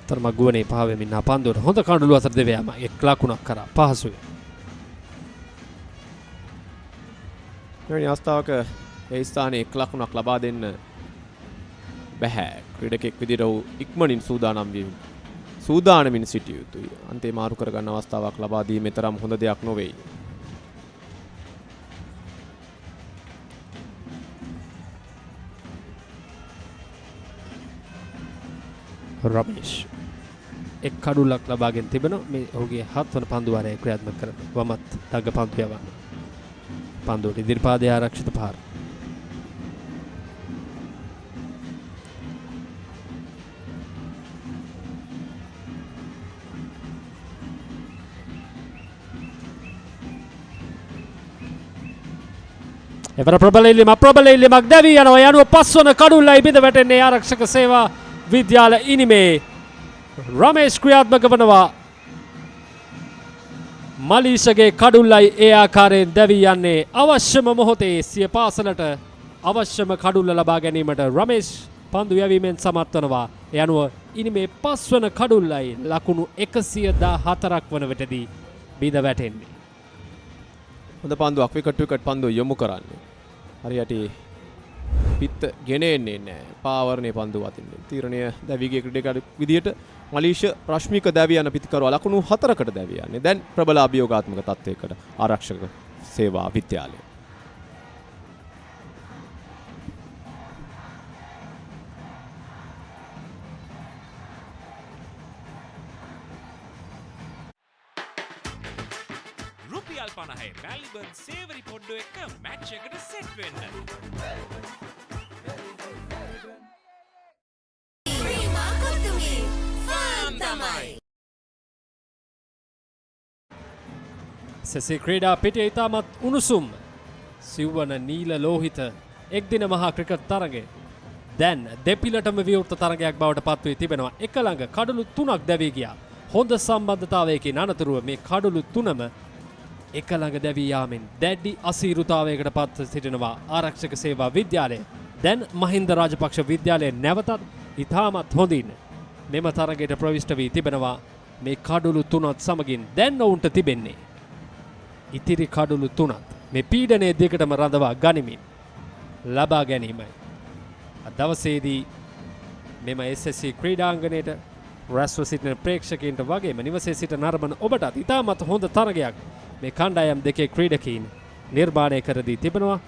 තරම ගුවනේ පහවෙමින් පන්දුවට හොඳ කඩළු අතර දෙව යාම එක් ලකුණක් කරා පහසුයි. මෙවැනි අවස්ථාවක ඒ ස්ථානයේ එක් ලකුණක් ලබා දෙන්න බැහැ. ක්‍රීඩකෙක් විදිහට ඔහු ඉක්මනින් සූදානමින් සිටිය යුතුයි. අන්තේ මාරු කරගන්න අවස්ථාවක් ලබා දීමේ තරම් හොඳ දෙයක් නොවේයි. රමේෂ් එක් කඩුල්ලක් ලබාගෙන තිබෙනවා. මේ ඔහුගේ 7 වන පන්දු වාරයේ ක්‍රියාත්මක කරන වමත් දග පන්දු යවන්න. පන්දුවට ඉදිරිපාදයේ ආරක්ෂිත පහර. එවර ප්‍රබල ඉල්ලීමක් දැවී යනවා. යනුව 5 වන කඩුල්ලයි බිඳ වැටෙන්නේ ආරක්ෂක සේවා විද්‍යාල ඉනිමේ. රමේෂ් ක්‍රියාත්මක වනවා. මලීෂගේ කඩුල්ලයි ඒ ආකාරයෙන් දැවී යන්නේ. අවශ්‍යම මොහොතේ සිය පාසලට අවශ්‍යම කඩුල්ල ලබා ගැනීමට රමේෂ් පන්දු යැවීමෙන් සමත් වනවා. ඒ අනුව ඉනිමේ 5 වන කඩුල්ලයි ලකුණු 114ක් වන විටදී බිඳ වැටෙන්නේ. හොඳ පන්දුවක් විකට් පන්දුව යොමු කරන්නේ. හරියට පිත්ත ගෙනෙන්නේ නැහැ. පාවරණේ පන්දුව අතින්. තීරණය දැවිගේ ක්‍රීඩකයෙකු විදියට මලීෂ රශ්මික දැවිය යන පිතිකරුවා ලකුණු 4කට දැවිය යන්නේ. දැන් ප්‍රබල අභියෝගාත්මක තත්වයකට ආරක්ෂක සේවා විද්‍යාලය. රුපියල් 50 මැල්බන් සේවරි පොඩ්ඩෝ එක මැච් එකට සෙට් වෙන්න. සෙසි ක්‍රීඩා පිටිය ඉතාමත් උණුසුම් සිව්වන නීල ලෝහිත එක්දින මහා ක්‍රිකට් තරගය දැන් දෙපිලටම විවෘත තරගයක් බවට පත්වී තිබෙනවා. එක ළඟ කඩලු 3ක් දැවී ගියා. හොඳ සම්බන්ධතාවයකින් අනතුරුව මේ කඩලු 3ම එක ළඟ දැවී යාමෙන් දැඩි අසීරුතාවයකට පත් සිටිනවා ආරක්ෂක සේවා විද්‍යාලය. දැන් මහින්ද රාජපක්ෂ විද්‍යාලය නැවතත් ඉතාමත් හොඳින් මෙම තරගයට ප්‍රවිෂ්ට වී තිබෙනවා. මේ කඩලු 3ත් සමගින් දැන් ඔවුන්ට තිබෙන්නේ ඉතිරි කඩලු 3ත් මේ පීඩනයේ දෙකටම රඳවා ගනිමින් ලබා ගැනීමයි. දවසේදී මෙම SSC ක්‍රීඩාංගණයට රැස්ව සිටින ප්‍රේක්ෂකයන්ට වගේම නිවසේ සිට නරඹන ඔබටත් ඉතාමත් හොඳ තරගයක් මේ කණ්ඩායම් දෙකේ ක්‍රීඩකීන් නිර්මාණය කර දී තිබෙනවා.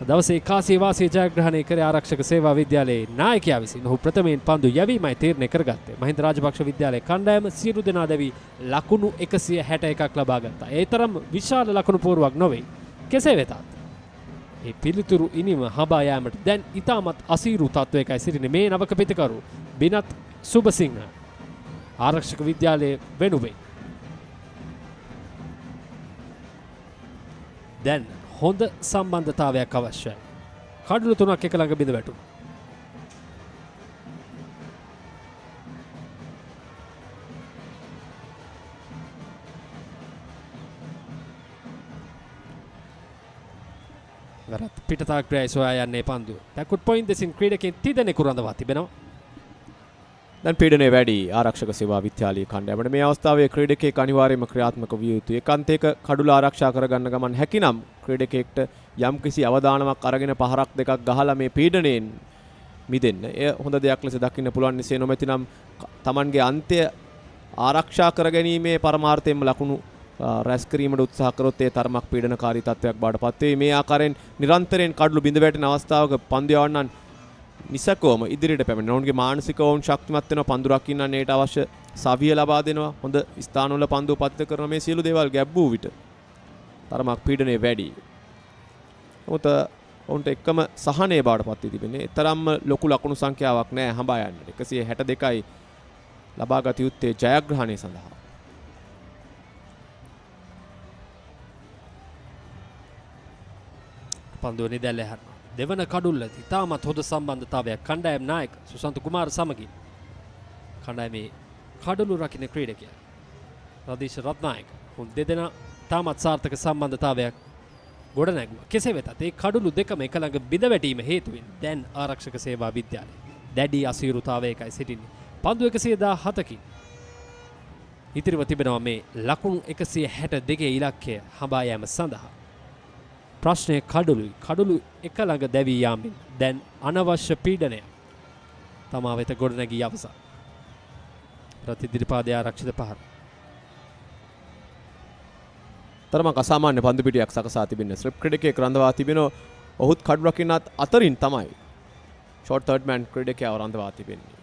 දවසේ කාසිය වාසිය ජයග්‍රහණය කර ආරක්ෂක සේවා විද්‍යාලයේ නායකයා විසින් ඔහු ප්‍රථමයෙන් පන්දු යැවීමයි තීරණය කරගත්තේ. මහින්ද රාජපක්ෂ විද්‍යාලයේ කණ්ඩායම සියලු දෙනා දැවි ලකුණු 161ක් ලබා ගත්තා. ඒ තරම් විශාල ලකුණු පුවරුවක් නොවේ. කෙසේ වෙතත් මේ පිළිතුරු ඉනිම හඹා යාමට දැන් ඉතාමත් අසීරු තත්වයකයි සිටින්නේ මේ නවක පිතිකරු බිනත් සුබසිංහ ආරක්ෂක විද්‍යාලයේ වෙනුවෙන්. දැන් හොඳ සම්බන්ධතාවයක් අවශ්‍යයි. කඩලු 3ක් එක ළඟ බිඳ වැටුණා. වරත් පිටතාග්‍රයයි සොයා යන්නේ පන්දුව. දැකුත් පොයින්ට් දෙසින් ක්‍රීඩකයන් 30 දෙනෙකු රඳවා තිබෙනවා. දැන් පීඩනය වැඩි ආරක්ෂක සේවා විද්‍යාලයේ කණ්ඩායමට මේ අවස්ථාවේ ක්‍රීඩකයෙක් අනිවාර්යයෙන්ම ක්‍රියාත්මක විය යුතුයි. ඒකාන්තයක කඩුල ආරක්ෂා කරගන්න ගමන් හැකිනම් ක්‍රීඩකයෙක්ට යම්කිසි අවදානමක් අරගෙන පහරක් දෙකක් ගහලා මේ පීඩනයෙන් මිදෙන්න. එය හොඳ දෙයක් ලෙස දකින්න පුළුවන්. එසේ නොමැතිනම් Tamanගේ අන්තය ආරක්ෂා කරගැනීමේ පරමාර්ථයෙන්ම ලකුණු රැස් කිරීමට උත්සාහ කරොත් ඒ තරමක් පීඩනකාරී තත්ත්වයක් බවට පත් වේ. මේ ආකාරයෙන් නිරන්තරයෙන් කඩලු බිඳ වැටෙන අවස්ථාවක පන්දු යවන්නන් නිසකවම ඉදිරියට පැමිණෙන ඔවුන්ගේ මානසික ඔවුන් ශක්තිමත් වෙනවා. පන්දු රකින්න ඒට අවශ්‍ය සවිය ලබා දෙනවා. හොඳ ස්ථානවල පන්දු පත්‍ය කරන මේ සියලු දේවල් ගැබ්බූ විට තරමක් පීඩනය වැඩි. මොකද ඔවුන්ට එකම සහනය බවට පත් වී තිබෙන්නේ. තරම්ම ලොකු ලකුණු සංඛ්‍යාවක් නැහැ හඹා යන්නට. 162යි ලබාගත යුත්තේ ජයග්‍රහණය සඳහා. පන්දුව නිදැල්ල හැරෙනවා. දෙවන කඩුල්ලදී තාමත් හොඳ සම්බන්ධතාවයක් කණ්ඩායම් නායක සුසන්ත කුමාර සමගින් කණ්ඩායමේ කඩුළු රකින්න ක්‍රීඩකයා රදීශ රත්නායක උන් දෙදෙනා තාමත් සාර්ථක සම්බන්ධතාවයක් ගොඩනැගුවා. කෙසේ වෙතත් ඒ කඩුළු දෙකම එක ළඟ බිඳ වැටීම හේතුවෙන් දැන් ආරක්ෂක සේවා විද්‍යාලය දැඩි අසීරුතාවයකයි සිටින්නේ. පන්දු 117කින් ඉතිරිව තිබෙනවා මේ ලකුණු 162 ඉලක්කය හඹා යාම සඳහා. ප්‍රශ්නය කඩුළු එක ළඟ දැවී යාමෙන් දැන් අනවශ්‍ය පීඩනයක් තමා වෙත ගොඩනැගී අවසන්. ප්‍රතිදිරිපාදයේ ආරක්ෂිත පහර. තරමක් අසාමාන්‍ය පන්දු පිටියක් සකසා තිබෙන ස්ලිප් ක්‍රීඩකයෙක් රඳවා තිබෙනවා. ඔහුත් කඩු රකින්නත් අතරින් තමයි ෂෝට් තර්ඩ් මෑන් ක්‍රීඩකයා රඳවා තිබෙන්නේ.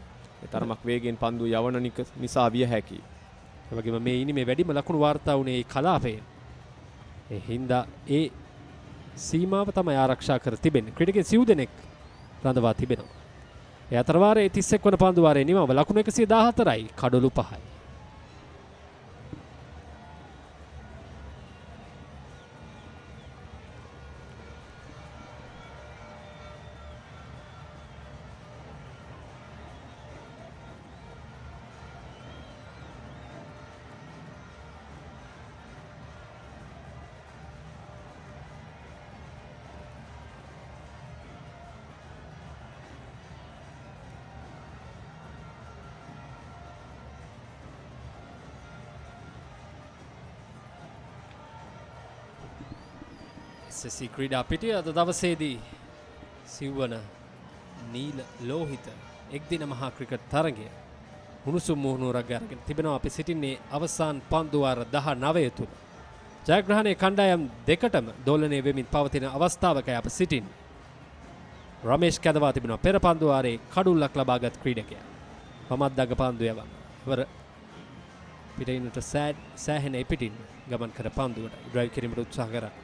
ඒ තරමක් වේගයෙන් පන්දු යවන නිසා විය හැකියි. ඒ වගේම මේ ඉනිමේ වැඩිම ලකුණු වාර්තා වුණේ කලාපයෙන්. ඒ හින්දා ඒ සීමාව තමයි ආරක්ෂා කර තිබෙන්නේ. ක්‍රීඩකයන් සිව් දෙනෙක් රඳවා තිබෙනවා. ඒ අතර වාරයේ 31 වන පන්දු වාරයේ නිමව ලකුණු 114යි කඩලු 5යි. SSC ක්‍රීඩා පිටිය අද දවසේදී සිව්වන නීල ලෝහිත එක්දින මහා ක්‍රිකට් තරගය උණුසුම් මුහුණුවරක් අරගෙන තිබෙනවා. අපි සිටින්නේ අවසාන පන්දු වාර 19 තුල. ජයග්‍රහණයේ කණ්ඩායම් දෙකටම දෝලනය වෙමින් පවතින අවස්ථාවකයි අප සිටින්නේ. රමේෂ් කැදවා තිබෙනවා පෙර පන්දු වාරයේ කඩුල්ලක් ලබාගත් ක්‍රීඩකයා. පමද්දග පන්දු යවන. ඉවර පිටින්නට සෑහෙන පිටින් ගමන් කර පන්දුවට ඩ්‍රයිව් කිරීමට උත්සාහ කරා.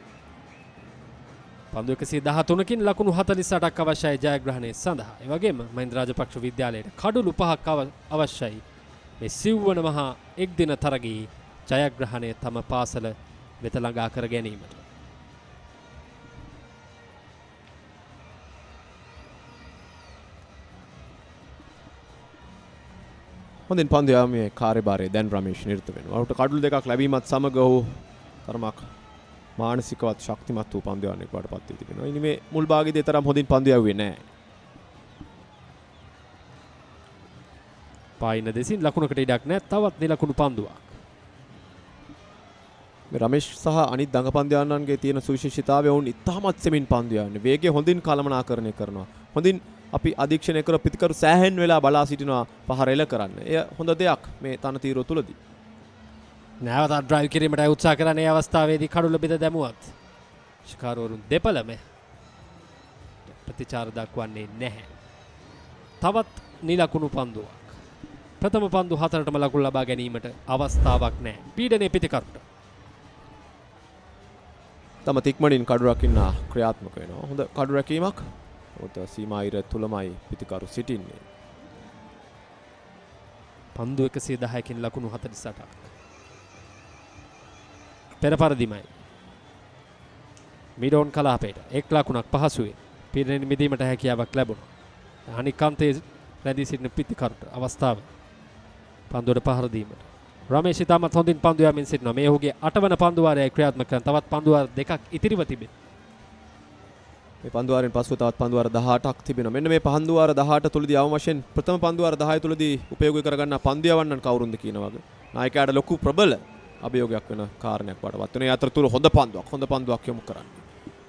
පන්දු 113කින් ලකුණු 48ක් අවශ්‍යයි ජයග්‍රහණය සඳහා. ඒ වගේම මහින්ද රාජපක්ෂ විද්‍යාලයට කඩුළු 5ක් අවශ්‍යයි මේ සිව්වන මහා එක්දින තරගයේ ජයග්‍රහණය තම පාසල වෙත ළඟා කර ගැනීමට. හොඳින් පන්දු යාමේ කාර්යභාරය දැන් රමේෂ් නිරත වෙනවා. ඔහුට කඩුළු දෙකක් ලැබීමත් සමග ඔහු තරමක් මානසිකවත් ශක්තිමත් වූ පන්දු යාමයක් වඩපත් වී තිබෙනවා. ඉනි මේ මුල් භාගයේදී තරම් හොඳින් පන්දු යවුවේ නැහැ. පායින දෙසින් ලකුණකට ඉඩක් නැහැ. තවත් නිලකුණු පන්දුවක්. මේ රමේෂ් සහ අනිත් දඟ පන්දු යාන්නන්ගේ තියෙන සුවිශේෂීතාවය වුන් ඉතාමත් සෙමින් පන්දු යන්නේ. වේගය හොඳින් කළමනාකරණය කරනවා. හොඳින් අපි අධීක්ෂණය කර පිටිකරු සෑහෙන් වෙලා බලා සිටිනවා පහර එල කරන්න. එය හොඳ දෙයක් මේ තනතිරුව තුලදී. නැවත ඩ්‍රයිව් කිරීමට උත්සාහ කරන්නේ අවස්ථාවේදී කඩුල බෙද දැමුවත් ශිකාරවරුන් දෙපළම ප්‍රතිචාර දක්වන්නේ නැහැ. තවත් නිලකුණු පන්දුවක්. ප්‍රථම පන්දු 4ටම ලකුණු ලබා ගැනීමට අවස්ථාවක් නැහැ. පීඩනයේ පිටිකරුට. තම තික්මනින් කඩු රකින්න ක්‍රියාත්මක වෙනවා. හොඳ කඩු රැකීමක්. ඔත සීමා ඉර තුලමයි පිටිකරු සිටින්නේ. පන්දු 110කින් ලකුණු 48ක්. පෙර පරිදිමයි. මිඩෝන් කලාපයට එක් ලකුණක් පහසුවේ පීඩනයෙන් මිදීමට හැකියාවක් ලැබුණා. අනික් අන්තයේ රැඳී සිටින පිටිකරුට අවස්ථාව පන්දුවට පහර දීමට. රමේෂ් ඉතාමත් හොඳින් පන්දු යමින් සිටිනවා. මේ ඔහුගේ 8 වන පන්දු වාරයයි ක්‍රියාත්මක කරන. තවත් පන්දු වාර දෙකක් ඉතිරිව තිබෙනවා. මේ පන්දු වාරෙන් පසුව තවත් පන්දු වාර 18ක් තිබෙනවා. මෙන්න මේ පන්දු වාර 18 තුලදී අවම වශයෙන් ප්‍රථම පන්දු වාර 10 තුලදී උපයෝගී කරගන්න පන්දු යවන්නන් කවුරුන්ද කියන වගේ. නායකයාට ලොකු ප්‍රබල අභියෝගයක් වෙන කාරණයක් වඩපත් වෙනවා. ඒ අතරතුර හොඳ පන්දුවක් යොමු කරන්නේ.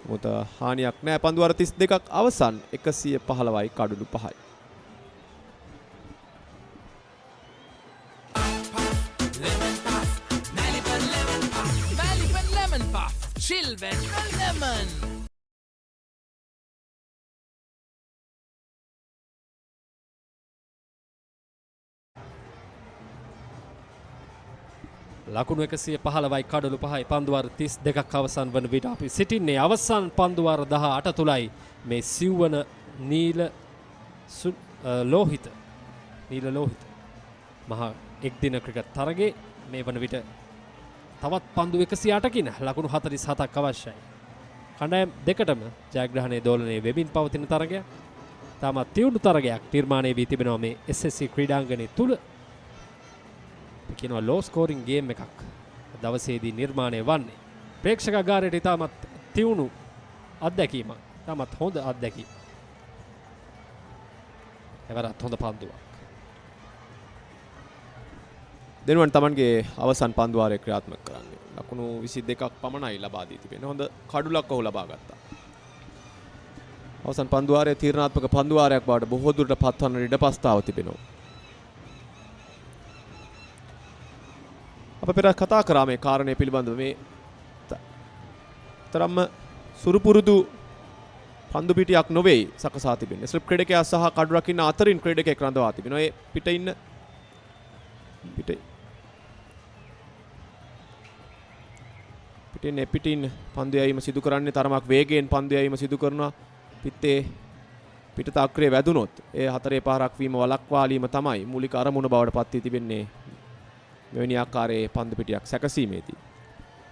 මොකද හානියක් නැහැ. පන්දු වාර 32ක් අවසන් 115යි කඩුළු 5යි. Children lemon. ලකුණු 115යි කඩලු 5යි පන්දු වාර 32ක් අවසන් වන විට අපි සිටින්නේ අවසන් පන්දු වාර 18 තුලයි මේ සිව්වන නීල ලෝහිත මහා එක්දින ක්‍රිකට් තරගයේ මේ වන විට තවත් පන්දු 108කින් ලකුණු 47ක් අවශ්‍යයි. කණ්ඩායම් දෙකටම ජයග්‍රහණයේ දෝලනයේ වෙමින් පවතින තරගයක්. තාමත් තියුණු තරගයක් නිර්මාණය වී තිබෙනවා මේ SSC ක්‍රීඩාංගණය තුල. කියනවා ලෝ ස්කෝරින් ගේම් එකක් දවසේදී නිර්මාණය වන්නේ. ප්‍රේක්ෂකාගාරයට ඉතාමත් තියුණු අත්දැකීමක්. ඉතාමත් හොඳ අත්දැකීමක්. එවරත් හොඳ පන්දුවක්. දෙනුවන් තමන්ගේ අවසන් පන්දු වාරය ක්‍රියාත්මක කරන්නේ. ලකුණු 22ක් පමණයි ලබා දී තිබෙන්නේ. හොඳ කඩුලක් ඔහු ලබා ගත්තා. අවසන් පන්දු වාරයේ තීරණාත්මක පන්දු වාරයක් බවට බොහෝ දුරට පත්වන ඉඩ ප්‍රස්තාව තිබෙනවා. අප පෙර කතා කරා මේ කාරණය පිළිබඳව මේ තරම්ම සුරුපුරුදු පන්දු පිටියක් නොවේ සකසා තිබෙන්නේ. ස්ලිප් ක්‍රීඩකයා සහ කඩු රකින්න අතරින් ක්‍රීඩකයෙක් රඳවා තිබෙනවා. ඒ පිට ඉන්න පිටින් පන්දු යැවීම සිදු කරන්නේ තරමක් වේගයෙන් පන්දු යැවීම සිදු කරනවා. පිටත අක්‍රේ වැදුනොත් ඒ හතරේ පාරක් වීම වළක්වාලීම තමයි මූලික අරමුණ බවට පත් වී තිබෙන්නේ. මෙවැනි ආකාරයේ පන්දු පිටියක් සැකසීමේදී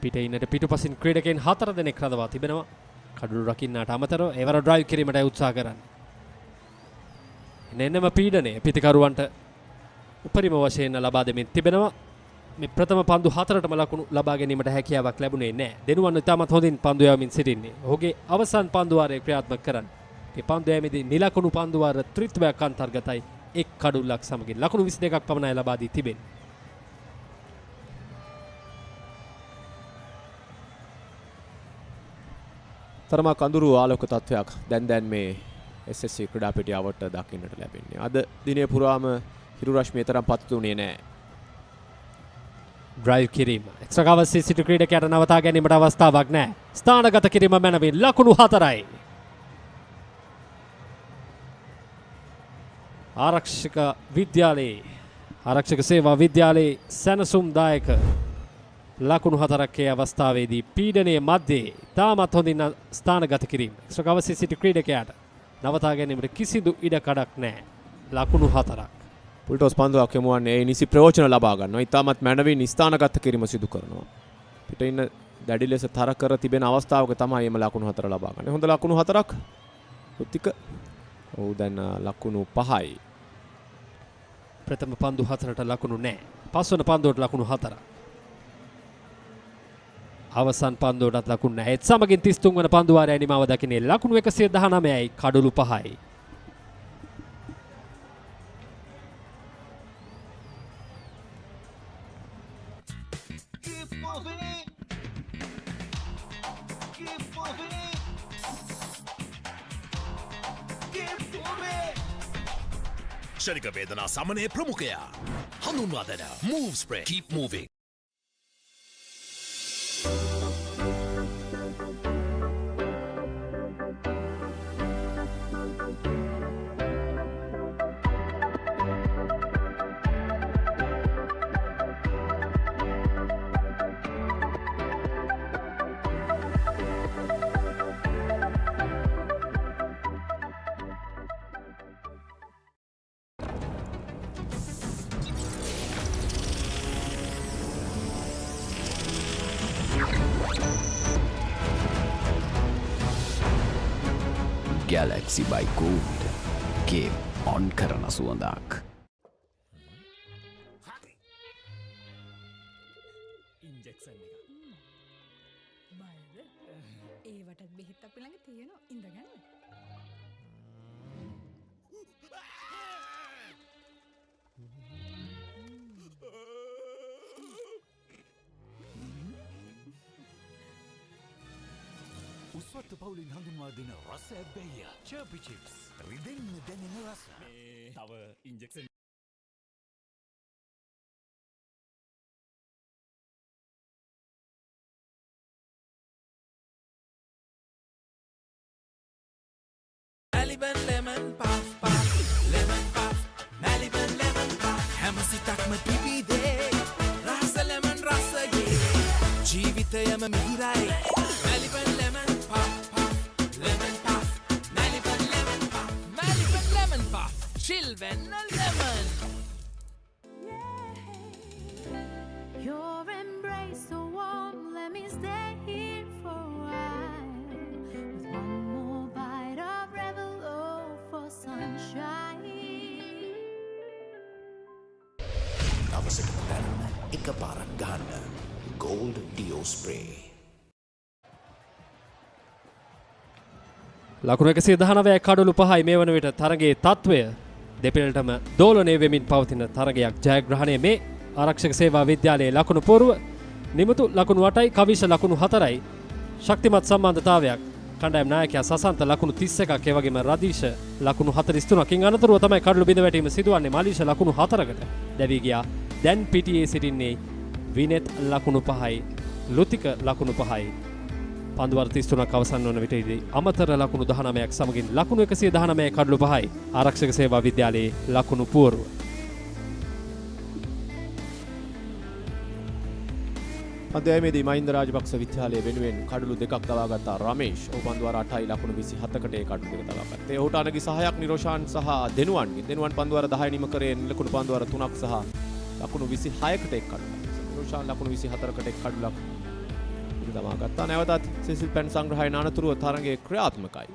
පිටේ ඉන්නට පිටුපසින් ක්‍රීඩකයන් 4 දෙනෙක් රඳවා තිබෙනවා. කඩුළු රකින්නට අමතරව එවර ඩ්‍රයිව් කිරීමට උත්සාහ කරන්නේ. එන්නම පීඩනය පිටිකරුවන්ට උපරිම වශයෙන් ලබා දෙමින් තිබෙනවා. මේ ප්‍රථම පන්දු 4ටම ලකුණු ලබා ගැනීමට හැකියාවක් ලැබුණේ නැහැ. දෙනුවන් ඉතාමත් හොඳින් පන්දු යවමින් සිටින්නේ. ඔහුගේ අවසන් පන්දු වාරයේ ක්‍රියාත්මක කරන්නේ. මේ පන්දු යෑමේදී නිලකුණු පන්දු වාර ත්‍රිත්වයක් අන්තර්ගතයි. එක් කඩුල්ලක් සමගින් ලකුණු 22ක් පමණයි ලබා දී තිබෙන්නේ. තරමක් අඳුරු ආලෝක තත්වයක් දැන් මේ SSC ක්‍රීඩාපිටියාවට දකින්නට ලැබෙන්නේ. අද දිනේ පුරාම හිරු රශ්මිය තරම් පත්තුනේ නැහැ. ඩ්‍රයිව් කිරීම. එක්ස්ට්‍රා කවර්ස් සිටි ක්‍රීඩකයාට නවතා ගැනීමට අවස්ථාවක් නැහැ. ස්ථානගත කිරීම මැනවින් ලකුණු 4යි. ආරක්ෂක විද්‍යාලයේ ආරක්ෂක සේවා විද්‍යාලයේ සැනසුම්දායක ලකුණු 4ක් ඒ අවස්ථාවේදී පීඩනයේ මැද්දේ තාමත් හොඳින් ස්ථානගත කිරීම. එක්ස්ට්‍රා කවර්ස් සිටි ක්‍රීඩකයාට නවතා ගැනීමට කිසිදු ඉඩ කඩක් නැහැ. ලකුණු 4ක්. පුල්ටෝස් පන්දුවක් යමුවන්නේ ඒ නිසි ප්‍රයෝජන ලබා ගන්නවා. ඉතාමත් මැනවින් ස්ථානගත කිරීම සිදු කරනවා. පිට ඉන්න දැඩි ලෙස තර කර තිබෙන අවස්ථාවක තමයි එම ලකුණු 4 ලබා ගන්නේ. හොඳ ලකුණු 4ක්. උත්තික. ඔව් දැන් ලකුණු 5යි. ප්‍රථම පන්දු 4ට ලකුණු නැහැ. පස්වන පන්දුවට ලකුණු 4ක්. අවසන් පන්දුවටත් ලකුණු නැහැ. ඒත් සමගින් 33 වන පන්දු වාරයේ නිමාව දකින්නේ ලකුණු 119යි කඩලු 5යි. ශනික වේදනා සමනය ප්‍රමුඛයා හඳුන්වා දෙන Move Spray Keep Moving. Galaxy by Gold game on කරන සුවඳක්. ඉන්ජෙක්ෂන් එක. බයද? ඒවට බෙහෙත් අපි ළඟ තියෙනවා ඉඳගන්න. උස්වත්ත පවුලින් හඳුන්වා දෙන රස ඇබ්බැහිය චර්පි චිප්ස් රිදෙන්න දැනෙන රස. තව injection Maliban lemon puff puff lemon puff Maliban lemon puff හැම සිතක්ම පිපිදේ රස lemon රසයේ ජීවිතයම මිහිරයි Maliban lemon puff puff lemon puff Maliban lemon puff Maliban lemon puff chill when a lemon Your embrace so warm, let me stay here for a while. With one more bite of rebel for sunshine. දවසක දැනම එකපාරක් ගන්න Gold Dio Spray. ලකුණු 119යි කඩලු 5යි මේ වන විට තරගයේ තත්වය දෙපෙළටම දෝලණය වෙමින් පවතින තරගයක් ජයග්‍රහණය මේ ආරක්ෂක සේවා විද්‍යාලයේ ලකුණු පොරුව නිමුතු ලකුණු 8යි කවිෂ ලකුණු 4යි ශක්තිමත් සම්බන්ධතාවයක් කණ්ඩායම් නායකයා සසන්ත ලකුණු 31ක් ඒ වගේම රදීෂ ලකුණු 43කින් අනතුරුව තමයි කඩලු බිඳ වැටීම සිදුවන්නේ මාලීෂ ලකුණු 4කට දැවී ගියා දැන් පිටියේ සිටින්නේ විනෙත් ලකුණු 5යි ලුතික ලකුණු 5යි පන්දුවර 33ක් අවසන් වන විටදී අමතර ලකුණු 19ක් සමගින් ලකුණු 119 කඩලු 5යි ආරක්ෂක සේවා විද්‍යාලයේ ලකුණු පූර්ව අධ්‍යයනයේදී මහින්ද රාජපක්ෂ විද්‍යාලය වෙනුවෙන් කඩලු දෙකක් දවාගත්තා රමේෂ්. ඔහු පන්දුවර 8යි ලකුණු 27කට ඒ කඩලු දෙක දවාගත්තා. ඔහුට අනගි සහායක් නිරෝෂාන් සහ දෙනුවන්ගේ. දෙනුවන් පන්දුවර 10 නිම කරේ ලකුණු පන්දුවර 3ක් සහ ලකුණු 26කට එක් කඩලු. නිරෝෂාන් ලකුණු 24කට එක් කඩලක් දවාගත්තා. නැවතත් සිසිල් පැන් සංග්‍රහයෙන් අනතුරුව තරගයේ ක්‍රියාත්මකයි.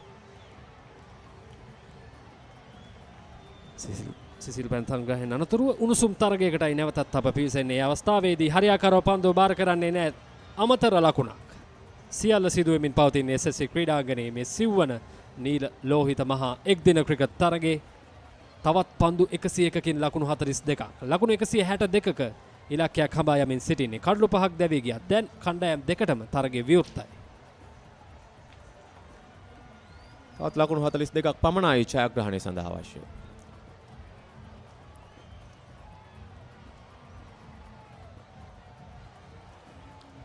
සිසිල් පැන් සංග්‍රහයෙන් අනතුරුව උණුසුම් තරගයකටයි නැවතත් අප පිවිසෙන්නේ. ඒ අවස්ථාවේදී හරියාකාරව පන්දුව බාර කරන්නේ නැහැ. අමතර ලකුණක්. සියල්ල සිදුවෙමින් පවතින SSC ක්‍රීඩාංගණයේ මේ සිව්වන නීල ලෝහිත මහා එක්දින ක්‍රිකට් තරගයේ තවත් පන්දු 101කින් ලකුණු 42ක්. ලකුණු 162ක ඉලක්කයක් හඹා යමින් සිටින්නේ. කඩලු 5ක් දැවී ගියා. දැන් කණ්ඩායම් දෙකටම තරගය විවෘතයි. තවත් ලකුණු 42ක් පමණයි ඡායාග්‍රහණය සඳහා අවශ්‍ය.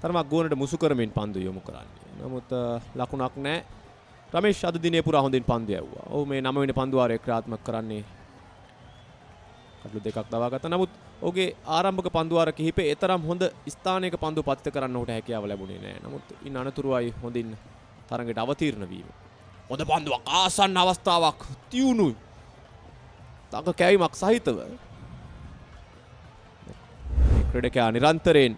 තරමක් ගෝනට මුසු කරමින් පන්දු යොමු කරන්නේ. නමුත් ලකුණක් නැහැ. රමේෂ් අද දිනේ පුරා හොඳින් පන්දු යවුවා. ඔහු මේ 9 වෙනි පන්දු වාරයේ ක්‍රියාත්මක කරන්නේ කඩලු දෙකක් දවා ගත්තා. නමුත් ඔහුගේ ආරම්භක පන්දු වාර කිහිපේ එතරම් හොඳ ස්ථානයක පන්දු පතිත කරන්න ඔහුට හැකියාව ලැබුණේ නැහැ. නමුත් ඉන් අනතුරුවයි හොඳින් තරඟයට අවතීර්ණ වීම. හොඳ පන්දුවක් ආසන්න අවස්ථාවක් තියුණුයි. තක කැවීමක් සහිතව. ක්‍රීඩකයා නිරන්තරයෙන්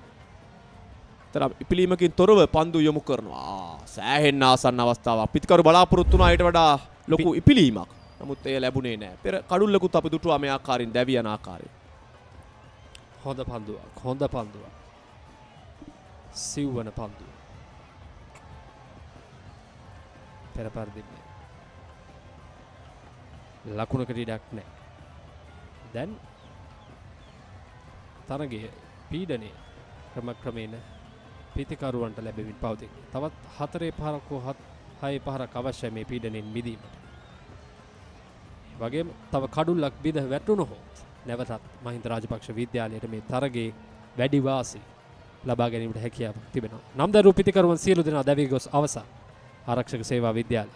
තරම් ඉපිලීමකින් තොරව පන්දු යොමු කරනවා. සෑහෙන්න ආසන්න අවස්ථාවක්. පිටිකරු බලාපොරොත්තු වුණා ඊට වඩා ලොකු ඉපිලීමක්. නමුත් එය ලැබුණේ නැහැ. පෙර කඩුල්ලකුත් අපි දුටුවා මේ ආකාරයෙන් දැවි යන ආකාරයෙන්. හොඳ පන්දුවක්. හොඳ පන්දුවක්. සිව්වන පන්දුව. පෙර පරිදින්නේ. ලකුණකට ඉඩක් නැහැ. දැන් තරගයේ පීඩනය ක්‍රමක්‍රමයෙන් පිටිකරුවන්ට ලැබෙමින් පවතී. තවත් 4 පහරක් හෝ 6 පහරක් අවශ්‍යයි මේ පීඩනයෙන් මිදීමට. වගේම තව කඩුල්ලක් බිඳ වැටුණොත් නැවතත් මහින්ද රාජපක්ෂ විද්‍යාලයට මේ තරගයේ වැඩි වාසි ලබා ගැනීමට හැකියාවක් තිබෙනවා. නම් දරු පිටිකරුවන් සියලු දෙනා දැවී ගොස් අවසන් ආරක්ෂක සේවා විද්‍යාලය.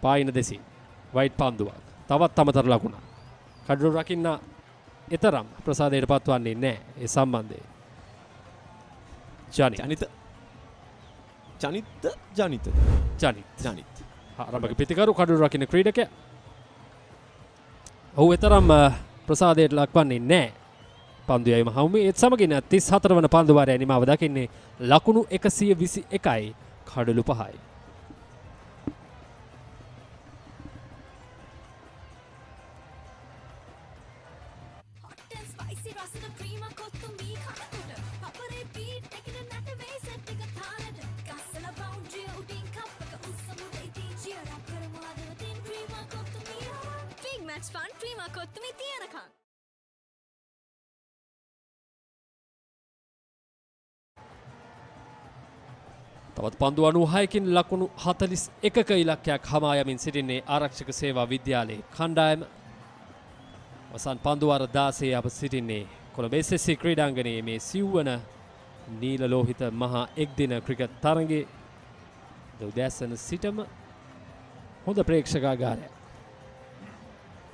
පායින දෙසින් වයිට් පන්දුවක්. තවත් අමතර ලකුණක්. කඩුළු රකින්න එතරම් ප්‍රසාදයට පත්වන්නේ නැහැ ඒ සම්බන්ධයෙන්. ජනිත් ආරම්භක පිටිකරු කඩුළු රකින්න ක්‍රීඩකයා. ඔහු එතරම් ප්‍රසාදයට ලක්වන්නේ නැහැ පන්දු යැවීම හමුවේ. ඒත් සමගින් 34 වන පන්දු වාරයේ නිමාව දකින්නේ ලකුණු 121යි කඩුළු 5යි. තවත් පන්දු 96කින් ලකුණු 41ක ඉලක්කයක් හමා යමින් සිටින්නේ ආරක්ෂක සේවා විද්‍යාලයේ කණ්ඩායම. අවසන් පන්දු වාර 16 අප සිටින්නේ කොළඹ SSC ක්‍රීඩාංගණයේ මේ සිව්වන නීල ලෝහිත මහා එක්දින ක්‍රිකට් තරගයේ උදෑසන සිටම හොඳ ප්‍රේක්ෂකාගාරයක්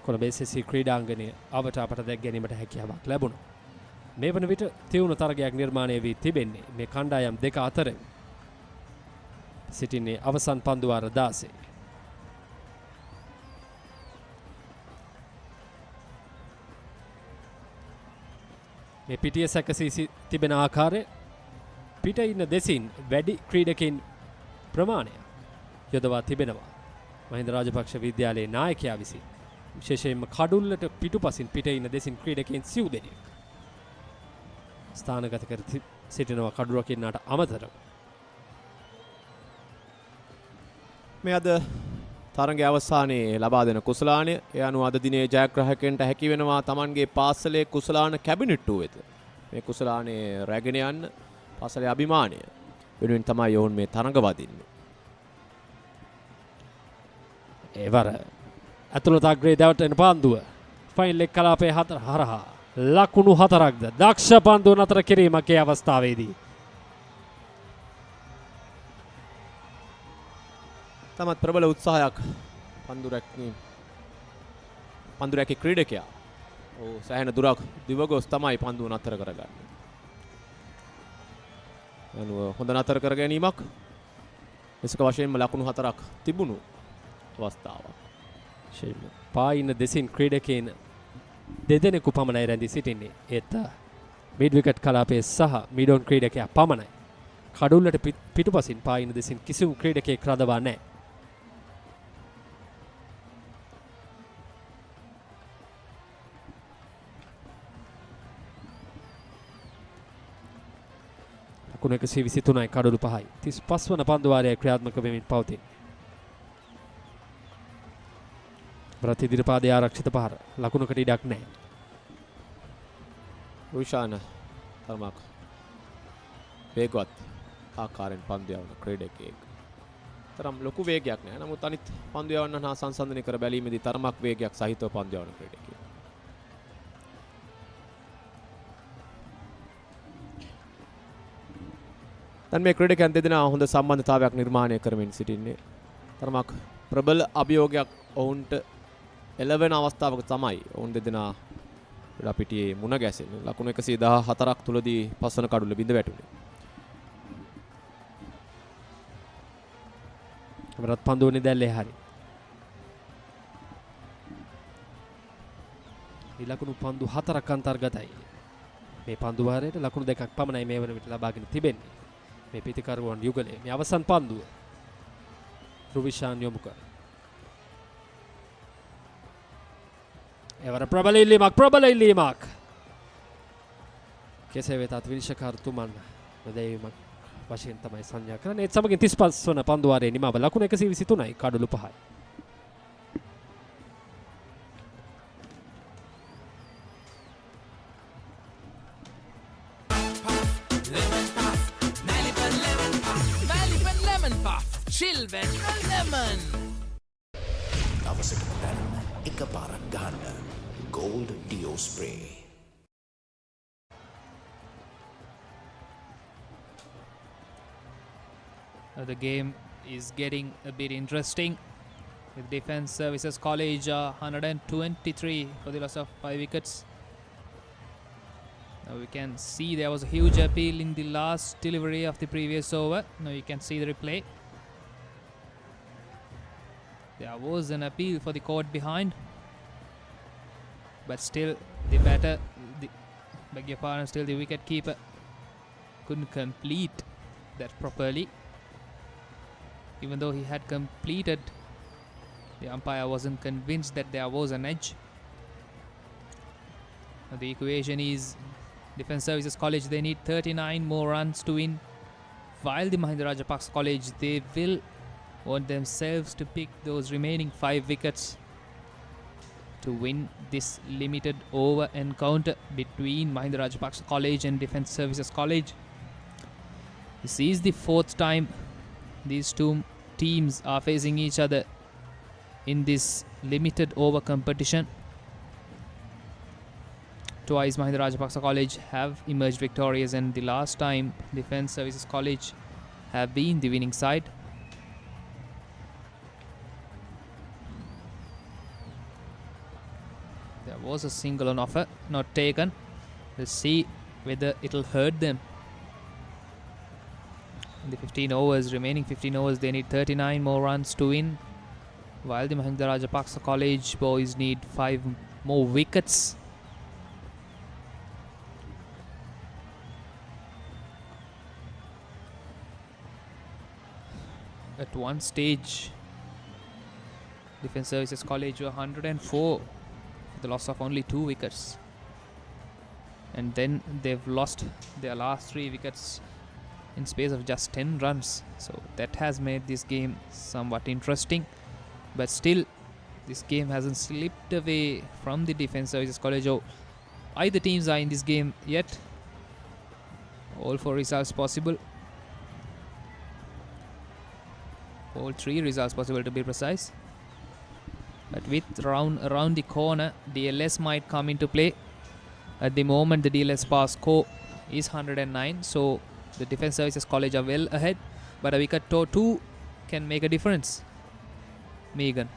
කොළඹ SSC ක්‍රීඩාංගණය අවට අපට දැක් ගැනීමට හැකියාවක් ලැබුණා. මේ වන විට තියුණු තරගයක් නිර්මාණය වී තිබෙන්නේ මේ කණ්ඩායම් දෙක අතරින්. සිටින්නේ අවසන් පන්දු වාර 16. මේ පිටිය සැකසී තිබෙන ආකාරය පිට ඉන්න දෙසින් වැඩි ක්‍රීඩකයින් ප්‍රමාණයක් යොදවා තිබෙනවා. මහින්ද රාජපක්ෂ විද්‍යාලයේ නායකයා විසින් විශේෂයෙන්ම කඩුල්ලට පිටුපසින් පිට ඉන්න දෙසින් ක්‍රීඩකයින් 9 දෙනෙක් ස්ථානගත කර සිටිනවා කඩුළු රකින්නාට අමතරව. මේ අද තරගයේ අවසානයේ ලබා දෙන කුසලානය ඒ අනුව අද දිනේ ජයග්‍රාහකයන්ට හැකි වෙනවා Tamanගේ පාසලේ කුසලාන කැබිනට්ටුව වෙත මේ කුසලානයේ රැගෙන යන්න පාසලේ අභිමානය වෙනුවෙන් තමයි ඔවුන් මේ තරඟ වදින්නේ. ඒවර අතුලත අග්‍රේ දැවටෙන පන්දුව ෆයින් ලෙග් කලාපයේ 4 හරහා ලකුණු 4ක්ද දක්ෂ පන්දුව නතර කිරීමක් ඒ අවස්ථාවේදී. තමත් ප්‍රබල උත්සාහයක් පන්දු රැකී ක්‍රීඩකයා. ඔව් සෑහෙන දුරක් දිවගොස් තමයි පන්දුව නතර කරගන්නේ. අනුව හොඳ නතර කර ගැනීමක් එසක වශයෙන්ම ලකුණු 4ක් තිබුණු අවස්ථාවක්. පායින දෙසින් ක්‍රීඩකයන් දෙදෙනෙකු පමණයි රැඳී සිටින්නේ. ඒත් මිඩ් විකට් කලාපයේ සහ මිඩෝන් ක්‍රීඩකයා පමණයි. කඩුල්ලට පිටුපසින් පායින දෙසින් කිසිම ක්‍රීඩකයෙක් රඳවා නැහැ. ලකුණු 123යි කඩුළු 5යි. 35 වන පන්දු වාරයේ ක්‍රියාත්මක වෙමින් පවතී. ප්‍රතිදිරපාදයේ ආරක්ෂිත පහර ලකුණකට ඉඩක් නැහැ. රුෂාන තරමක් වේගවත් ආකාරයෙන් පන්දු යවන ක්‍රීඩකයෙක්. තරම් ලොකු වේගයක් නැහැ. නමුත් අනිත් පන්දු යවන්න හා සංසන්දනය කර බැලීමේදී තරමක් වේගයක් සහිතව පන්දු යවන ක්‍රීඩකයෙක්. දැන් මේ ක්‍රීඩකයන් දෙදෙනා හොඳ සම්බන්ධතාවයක් නිර්මාණය කරමින් සිටින්නේ. තරමක් ප්‍රබල අභියෝගයක් ඔවුන්ට එළවෙන අවස්ථාවක තමයි ඔවුන් දෙදෙනා ක්‍රීඩා පිටියේ මුණ ගැසෙන්නේ. ලකුණු 114ක් තුලදී පස්වන කඩුල්ල බිඳ වැටුනේ. අපරත් පන්දුවනේ දැල්ලේ හරි. මේ ලකුණු පන්දු 4ක් අන්තර්ගතයි. මේ පන්දු වාරයට ලකුණු 2ක් පමණයි මේ වන විට ලබාගෙන තිබෙන්නේ. මේ පිටිකරුවන් යුගලේ මේ අවසන් පන්දුව රුවිෂාන් යොමු කර. එවර ප්‍රබල ඉල්ලීමක්. කෙසේ වෙතත් විනිශ්චයකාරතුමන් නොදැවීමක් වශයෙන් තමයි සංඥා කරන්නේ. ඒත් සමගින් 35 වන පන්දු වාරයේ නිමාව ලකුණු 123යි කඩුළු 5යි. Chill when lemon. දවසකට දැනන්න එකපාරක් ගන්න Gold Dio Spray. The game is getting a bit interesting with Defence Services College 123 for the loss of 5 wickets. Now we can see there was a huge appeal in the last delivery of the previous over. Now you can see the replay. There was an appeal for the court behind, but still the batter, still the wicket keeper couldn't complete that properly. Even though he had completed, the umpire wasn't convinced that there was an edge. Now the equation is Defence Services College, they need 39 more runs to win, while the Mahinda Rajapaksa College, they will want themselves to pick those remaining 5 wickets to win this limited over encounter between Mahinda Rajapaksa College and Defence Services College. This is the 4th time these two teams are facing each other in this limited over competition. Twice Mahinda Rajapaksa College have emerged victorious, and the last time Defence Services College have been the winning side. There was a single on offer, not taken. Let's see whether it'll hurt them. In the 15 overs, remaining 15 overs, they need 39 more runs to win, while the Mahinda Rajapaksa College boys need 5 more wickets. At one stage, Defence Services College were 104 for the loss of only 2 wickets. And then they've lost their last 3 wickets in space of just 10 runs. So that has made this game somewhat interesting. But still, this game hasn't slipped away from the Defence Services College. Oh, either teams are in this game yet. All 4 results possible. All 3 results possible, to be precise. But with round around the corner, DLS might come into play. At the moment, the DLS pass score is 109, so the Defence Services College are well ahead. But a wicket or 2 can make a difference. Megan.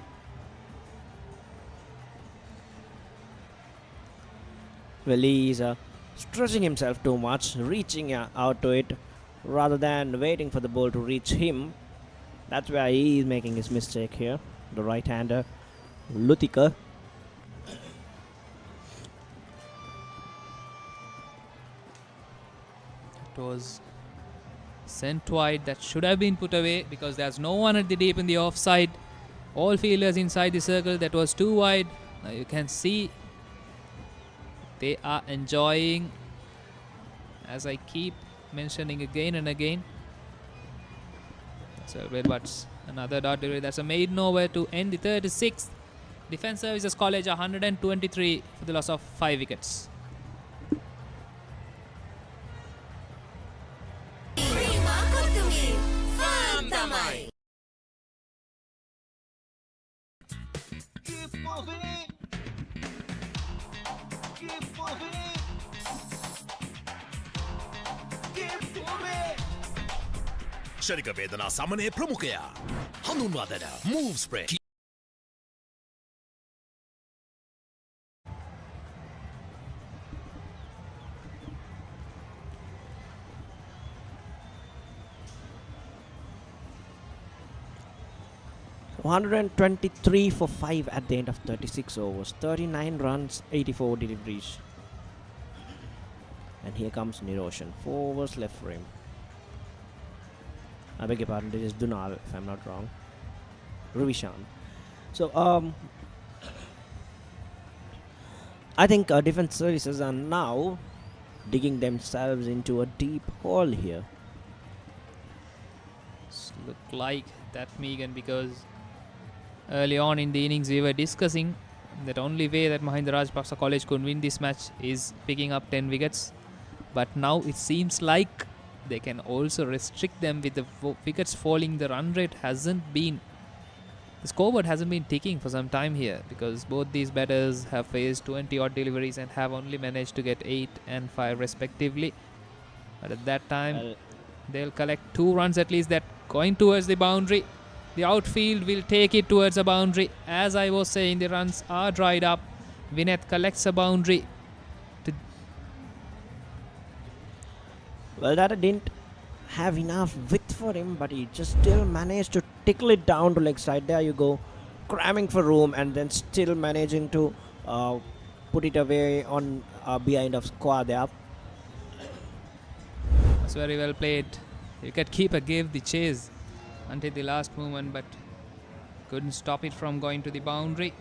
Well, he's stretching himself too much, reaching out to it rather than waiting for the ball to reach him. That's where he is making his mistake here. The right-hander, Lutika. It was sent wide. That should have been put away because there's no one at the deep in the offside. All fielders inside the circle. That was too wide. Now you can see they are enjoying, as I keep mentioning again and again. So, but another dot delivery. That's a maiden over to end the 36th. Defence Services College 123 for the loss of 5 wickets. ශරික වේදනා සමනය ප්‍රමුඛයා හඳුන්වා දෙන move spray 123 for 5 at the end of 36 overs, 39 runs, 84 deliveries. And here comes Niroshan, 4 overs left for him. I beg your pardon, this is Dunal, if I'm not wrong. Ravishan. So, I think defense services are now digging themselves into a deep hole here. Look like that, Megan, because early on in the innings we were discussing that only way that Mahinda Rajapaksa College could win this match is picking up 10 wickets. But now it seems like they can also restrict them with the wickets falling. The run rate hasn't been, the scoreboard hasn't been ticking for some time here, because both these batters have faced 20 odd deliveries and have only managed to get 8 and 5 respectively. But at that time they'll collect 2 runs at least that going towards the boundary. The outfield will take it towards a boundary. As I was saying, the runs are dried up. Vineth collects a boundary. Well, that didn't have enough width for him, but he just still managed to tickle it down to leg side. There you go, cramming for room and then still managing to put it away on behind of square there. That's very well played. Wicketkeeper gave the chase until the last moment, but couldn't stop it from going to the boundary.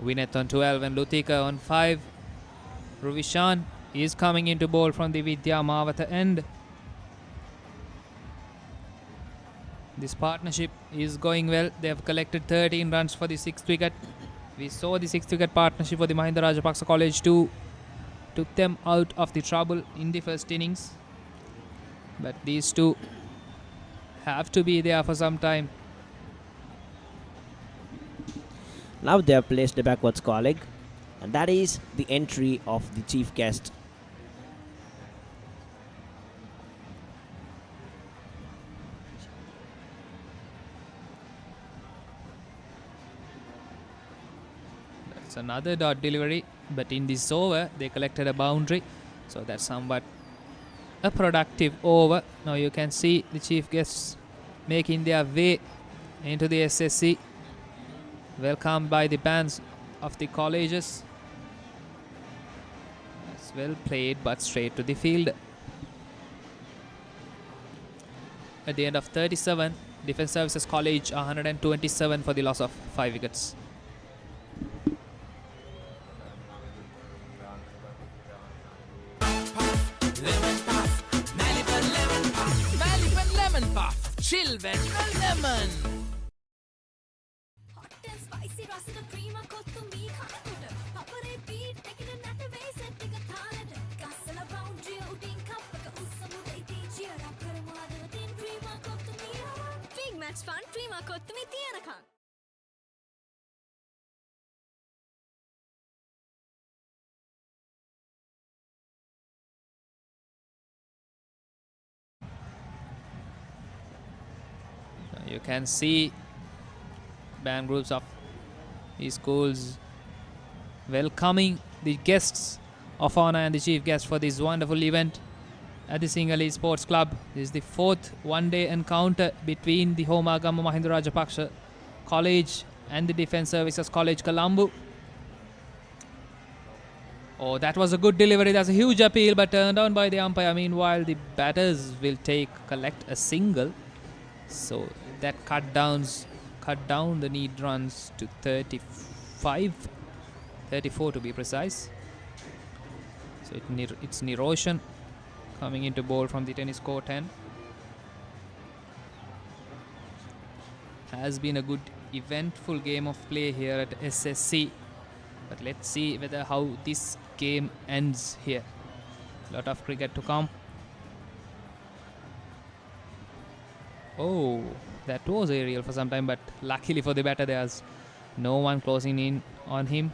Vineth on 12 and Lutika on 5. Ravishan is coming into bowl from the Vidya Mavata end. This partnership is going well. They have collected 13 runs for the 6th wicket. We saw the 6th wicket partnership for the Mahinda Rajapaksa College too. Took them out of the trouble in the first innings. But these two have to be there for some time. Now they have placed a backwards colleague, and that is the entry of the chief guest. That's another dot delivery, but in this over they collected a boundary, so that's somewhat a productive over. Now you can see the chief guests making their way into the SSC, welcomed by the bands of the colleges. That's well played, but straight to the field. At the end of 37, Defence Services College 127 for the loss of 5 wickets. Maliban lemon puff, chill vanilla lemon. Match fun, prima kottumi tiyanaka. You can see band groups of these schools welcoming the guests of honor and the chief guest for this wonderful event at the Sinhalese Sports Club. This is the 4th one-day encounter between the Homagama Mahinda Rajapaksa College and the Defence Services College Colombo. Oh, that was a good delivery. That's a huge appeal, but turned down by the umpire. Meanwhile, the batters will collect a single. So that cut down the need runs to 34 to be precise. So it's Niroshan coming into bowl from the tennis court end. Has been a good eventful game of play here at SSC, but let's see whether how this game ends here. Lot of cricket to come. Oh, that was aerial for some time, but luckily for the batter, there's no one closing in on him.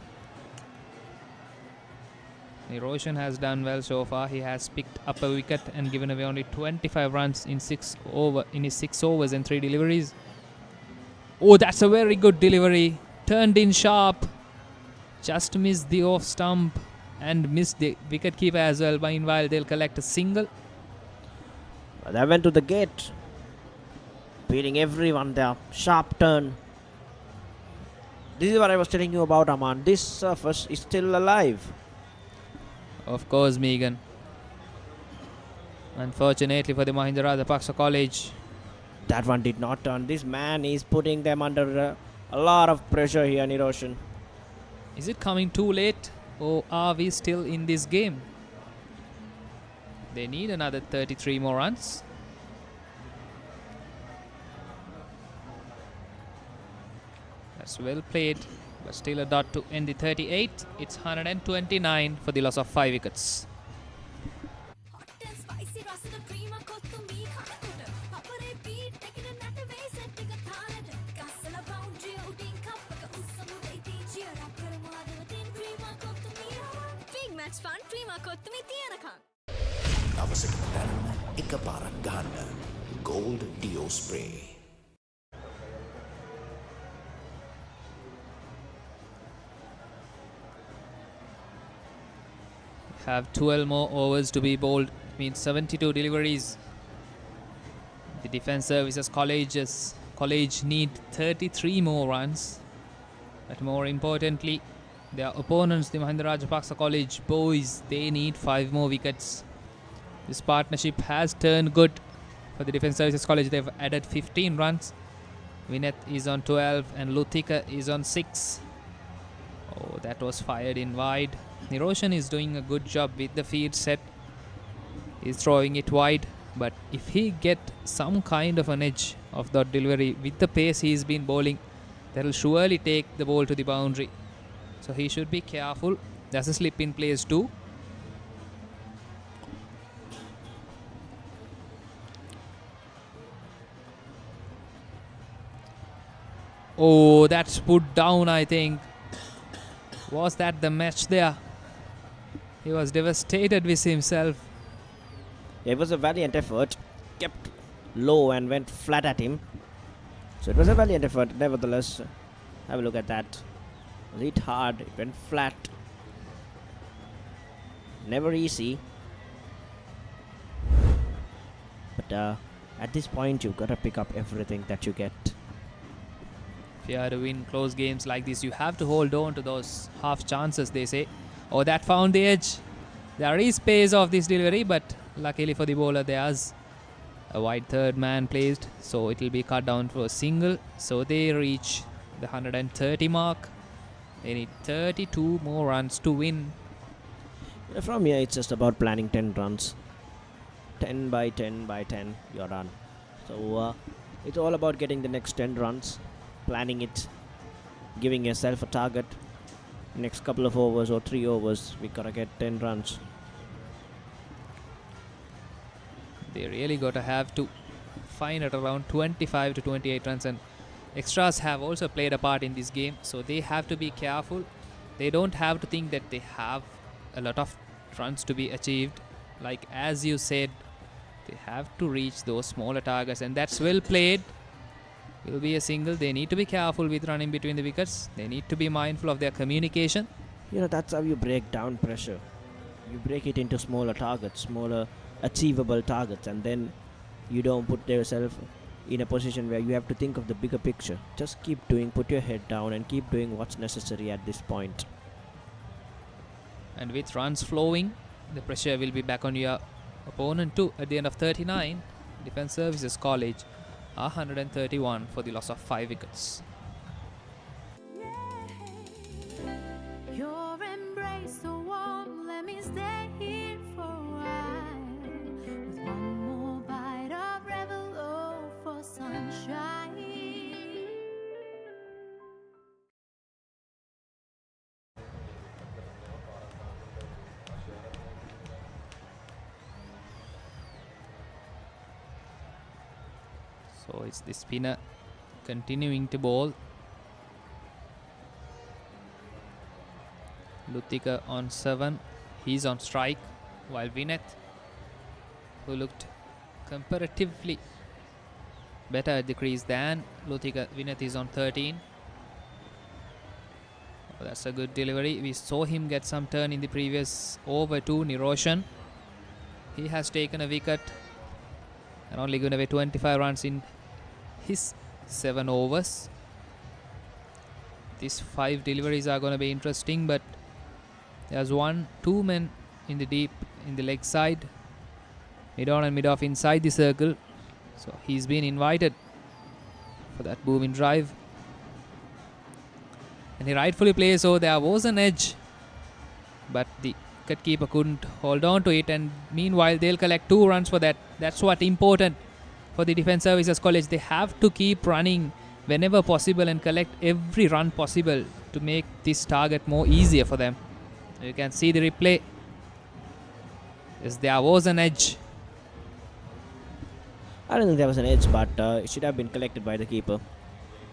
Roshan has done well so far. He has picked up a wicket and given away only 25 runs in his 6 overs and 3 deliveries. Oh, that's a very good delivery. Turned in sharp. Just missed the off stump and missed the wicket keeper as well. Meanwhile, they'll collect a single. That went to the gate. Beating everyone there. Sharp turn. This is what I was telling you about, Aman. This surface is still alive. Of course, Megan. Unfortunately for the Mahinda Rajapaksa College. That one did not turn. This man is putting them under a lot of pressure here, Niroshan. Is it coming too late, or are we still in this game? They need another 33 more runs. That's well played, but still a dot to end the 38. It's 129 for the loss of 5 wickets. දවසකට දැනන්න එක පාරක් ගහන්න Gold Dio Spray. Have 12 more overs to be bowled, means 72 deliveries. The Defence Services College need 33 more runs, but more importantly, their opponents, the Mahinda Rajapaksa College boys, they need 5 more wickets. This partnership has turned good for the Defence Services College. They've added 15 runs. Vineth is on 12 and Luthika is on 6. Oh, that was fired in wide. Niroshan is doing a good job with the field set. He's throwing it wide, but if he get some kind of an edge of that delivery with the pace he's been bowling, that will surely take the ball to the boundary. So he should be careful. There's a slip in place too. Oh, that's put down, I think. Was that the match there? He was devastated with himself. It was a valiant effort. Kept low and went flat at him. So it was a valiant effort. Nevertheless, have a look at that. It hit hard. It went flat. Never easy. But at this point, you've got to pick up everything that you get. If you are to win close games like this, you have to hold on to those half chances, they say. Oh, that found the edge. There is pace of this delivery, but luckily for the bowler, there's a wide third man placed, so it will be cut down to a single. So they reach the 130 mark. They need 32 more runs to win. From here, it's just about planning 10 runs. 10 by 10 by 10, you're done. So it's all about getting the next 10 runs. Planning it, giving yourself a target. Next couple of overs or 3 overs, we gotta get 10 runs. They really gotta have to find at around 25 to 28 runs, and extras have also played a part in this game, so they have to be careful. They don't have to think that they have a lot of runs to be achieved. Like as you said, they have to reach those smaller targets, and that's well played. Will be a single. They need to be careful with running between the wickets. They need to be mindful of their communication. You know, that's how you break down pressure. You break it into smaller targets, smaller achievable targets, and then you don't put yourself in a position where you have to think of the bigger picture. Just keep doing, put your head down and keep doing what's necessary at this point. And with runs flowing, the pressure will be back on your opponent too. At the end of 39, Defence Services College 131 for the loss of 5 wickets. Your embrace so warm, let me stay here for a while. With one more bite of Revelo for sunshine. So it's the spinner continuing to bowl. Lutika on 7. He's on strike, while Vineth, who looked comparatively better at the crease than Lutika, Vineth is on 13. Oh, that's a good delivery. We saw him get some turn in the previous over to Niroshan. He has taken a wicket and only given away 25 runs in his 7 overs. These 5 deliveries are going to be interesting, but there's 2 men in the deep, in the leg side, mid on and mid off inside the circle. So he's been invited for that booming drive, and he rightfully plays. So there was an edge, but the wicketkeeper couldn't hold on to it, and meanwhile they'll collect 2 runs for that. That's what important for the Defence Services College. They have to keep running whenever possible and collect every run possible to make this target more easier for them. You can see the replay. Yes, there was an edge. I don't think there was an edge, but it should have been collected by the keeper.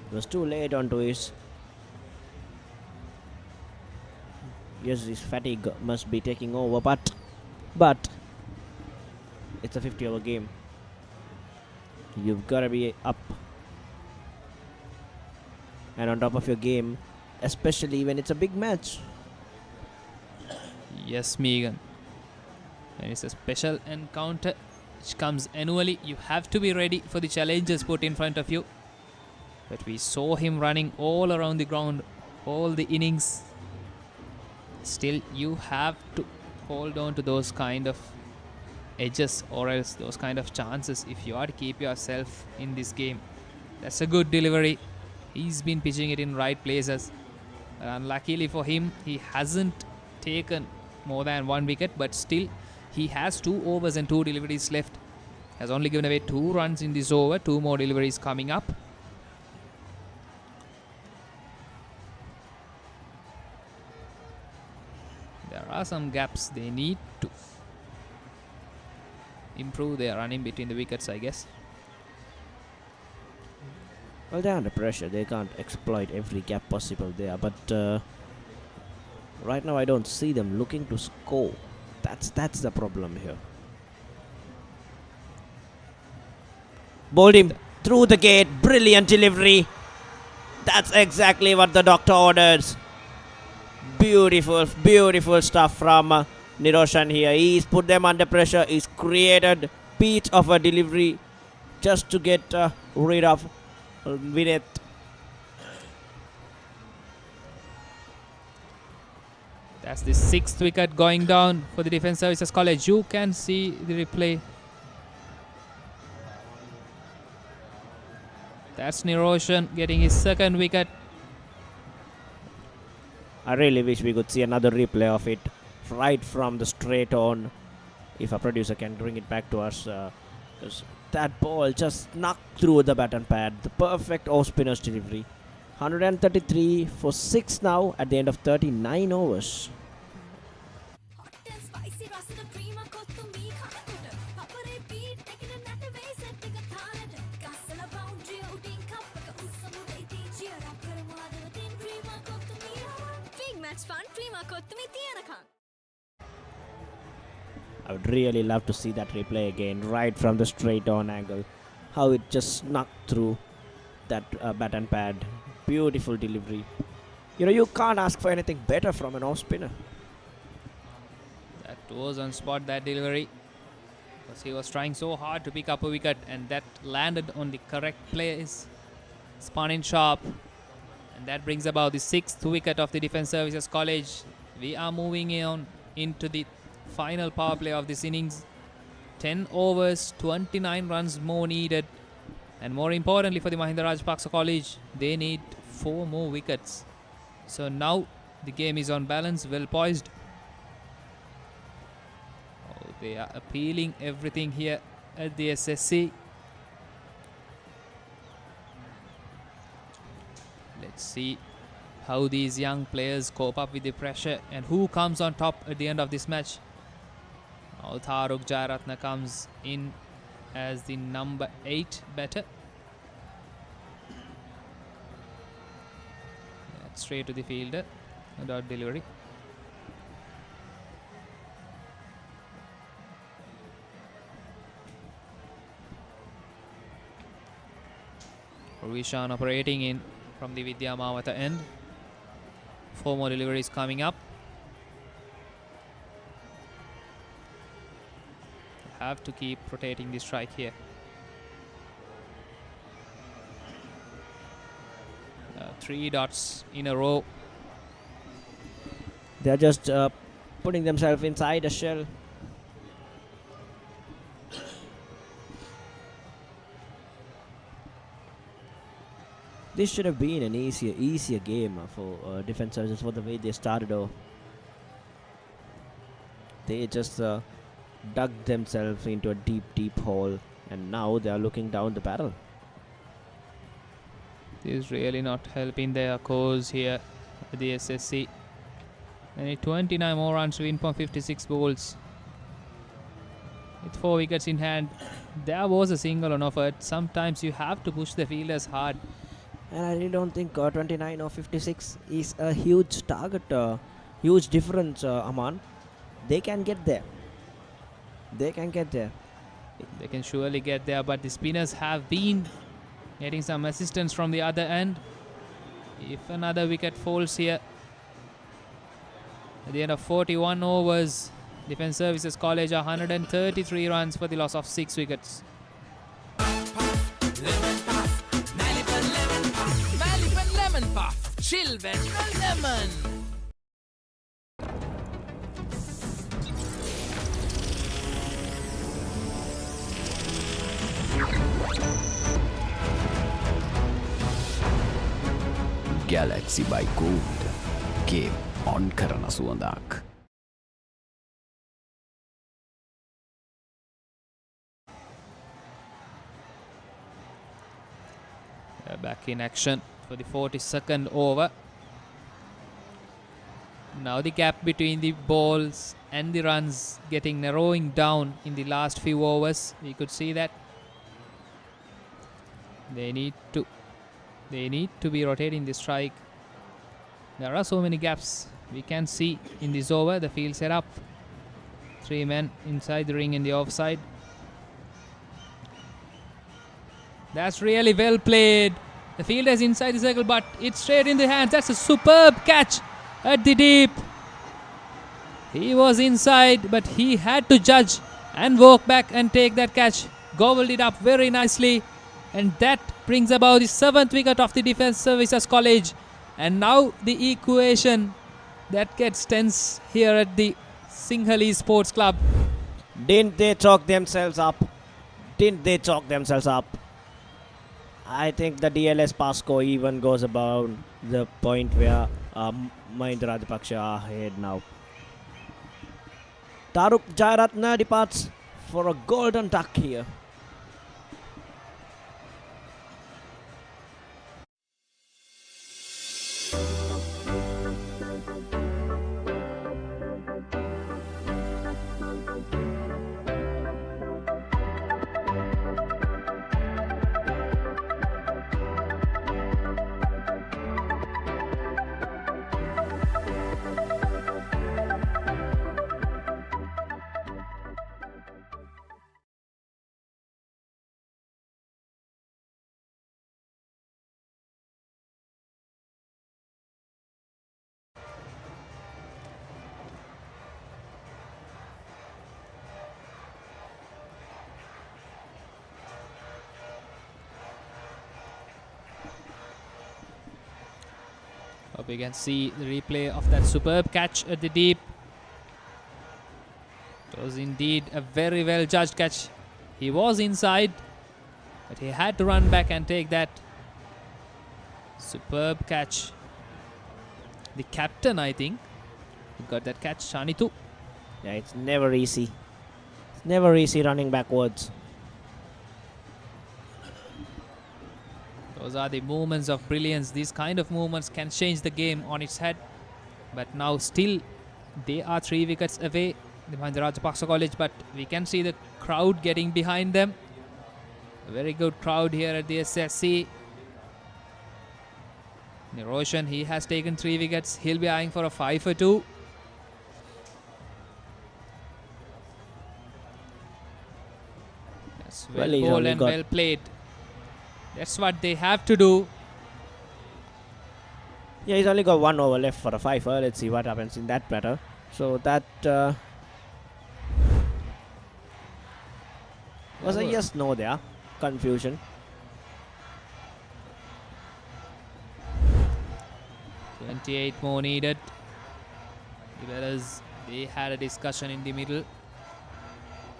It was too late onto his. Yes, his fatigue must be taking over, but it's a 50-over game. You've got to be up and on top of your game, especially when it's a big match. Yes, Megan. When it's a special encounter which comes annually, you have to be ready for the challenges put in front of you. But we saw him running all around the ground, all the innings. Still, you have to hold on to those kind of edges or else those kind of chances if you are to keep yourself in this game. That's a good delivery. He's been pitching it in right places. Unluckily for him, he hasn't taken more than 1 wicket, but still he has 2 overs and 2 deliveries left. Has only given away 2 runs in this over. 2 more deliveries coming up. There are some gaps. They need to improve their running between the wickets, I guess. Well, they're under pressure. They can't exploit every gap possible there. But right now, I don't see them looking to score. That's the problem here. Bowled him through the gate. Brilliant delivery. That's exactly what the doctor orders. Beautiful, beautiful stuff from Niroshan here. He's put them under pressure. He's created beat of a delivery just to get rid of Vineth. That's the 6th wicket going down for the Defence Services College. You can see the replay. That's Niroshan getting his 2nd wicket. I really wish we could see another replay of it right from the straight on. If a producer can bring it back to us. Because that ball just knocked through the bat and pad. The perfect off-spinner's delivery. 133 for 6 now at the end of 39 overs. I would really love to see that replay again, right from the straight on angle. How it just knocked through that bat and pad. Beautiful delivery. You know, you can't ask for anything better from an off spinner. That was on spot, that delivery. Because he was trying so hard to pick up a wicket, and that landed on the correct place. Spun in sharp. And that brings about the 6th wicket of the Defence Services College. We are moving on into the final power play of this innings. 10 overs, 29 runs more needed. And more importantly for the Mahinda Rajapaksa College, they need 4 more wickets. So now the game is on balance, well poised. Oh, they are appealing everything here at the SSC. Let's see how these young players cope up with the pressure and who comes on top at the end of this match. Tharuk Jayaratna comes in as the number 8 batter. straight to the fielder. A dot delivery. Rishan operating in from the Vidya Mawata end. 4 more deliveries coming up. Have to keep rotating the strike here. 3 dots in a row. They're just putting themselves inside a shell. This should have been an easier game for defense services for the way they started off. They just dug themselves into a deep hole, and now they are looking down the barrel. This is really not helping their cause here at the SSC. They need 29 more runs to win from 56 balls. With 4 wickets in hand, there was a single on offer. Sometimes you have to push the fielders hard. And I really don't think 29 or 56 is a huge target, huge difference, Aman. They can get there. They can get there. They can surely get there, but the spinners have been getting some assistance from the other end. If another wicket falls here, at the end of 41 overs, Defence Services College are 133 runs for the loss of 6 wickets. Maliban lemon puff, chill when no lemon. Galaxy by Gold. Game on කරන සුවඳක්. Back in action for the 42nd over. Now the gap between the balls and the runs narrowing down in the last few overs. We could see that they need to be rotating the strike. There are so many gaps we can see in this over. The field set up, 3 men inside the ring in the offside. That's really well played. The fielder is inside the circle, but it's straight in the hands. That's a superb catch at the deep. He was inside, but he had to judge and walk back and take that catch. Gobbled it up very nicely. And that brings about the 7th wicket of the Defence Services College. And now the equation that gets tense here at the Sinhalese Sports Club. Didn't they chalk themselves up? Didn't they chalk themselves up? I think the DLS pass score even goes about the point where Mahinda Rajapaksa are ahead now. Taruk Jayaratna departs for a golden duck here. Hope you can see the replay of that superb catch at the deep. It was indeed a very well judged catch. He was inside, but he had to run back and take that superb catch. The captain, I think, got that catch, Shanitu. Yeah, it's never easy. It's never easy running backwards. Those are the moments of brilliance. These kind of moments can change the game on its head. But now still, they are 3 wickets away, the Mahinda Rajapaksa College, but we can see the crowd getting behind them. A very good crowd here at the SSC. Niroshan, he has taken 3 wickets. He'll be eyeing for a 5 for 2. That's well Well, he's bowled only and got- well played. That's what they have to do. Yeah, he's only got 1 over left for a 5-er. Let's see what happens in that batter. So that was a yes-no there. Confusion. 28 more needed. The batters, they had a discussion in the middle.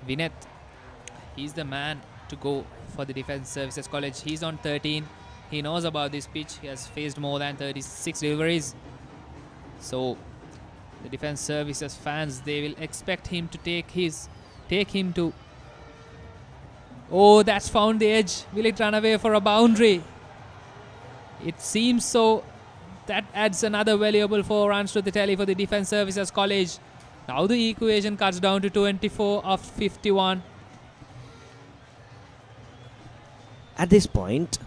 Vineth, he's the man to go for the Defence Services College. He's on 13. He knows about this pitch. He has faced more than 36 deliveries. So the Defence Services fans, they will expect him to take him to... Oh, that's found the edge. Will it run away for a boundary? It seems so. That adds another valuable 4 runs to the tally for the Defence Services College. Now the equation cuts down to 24 of 51. At this point,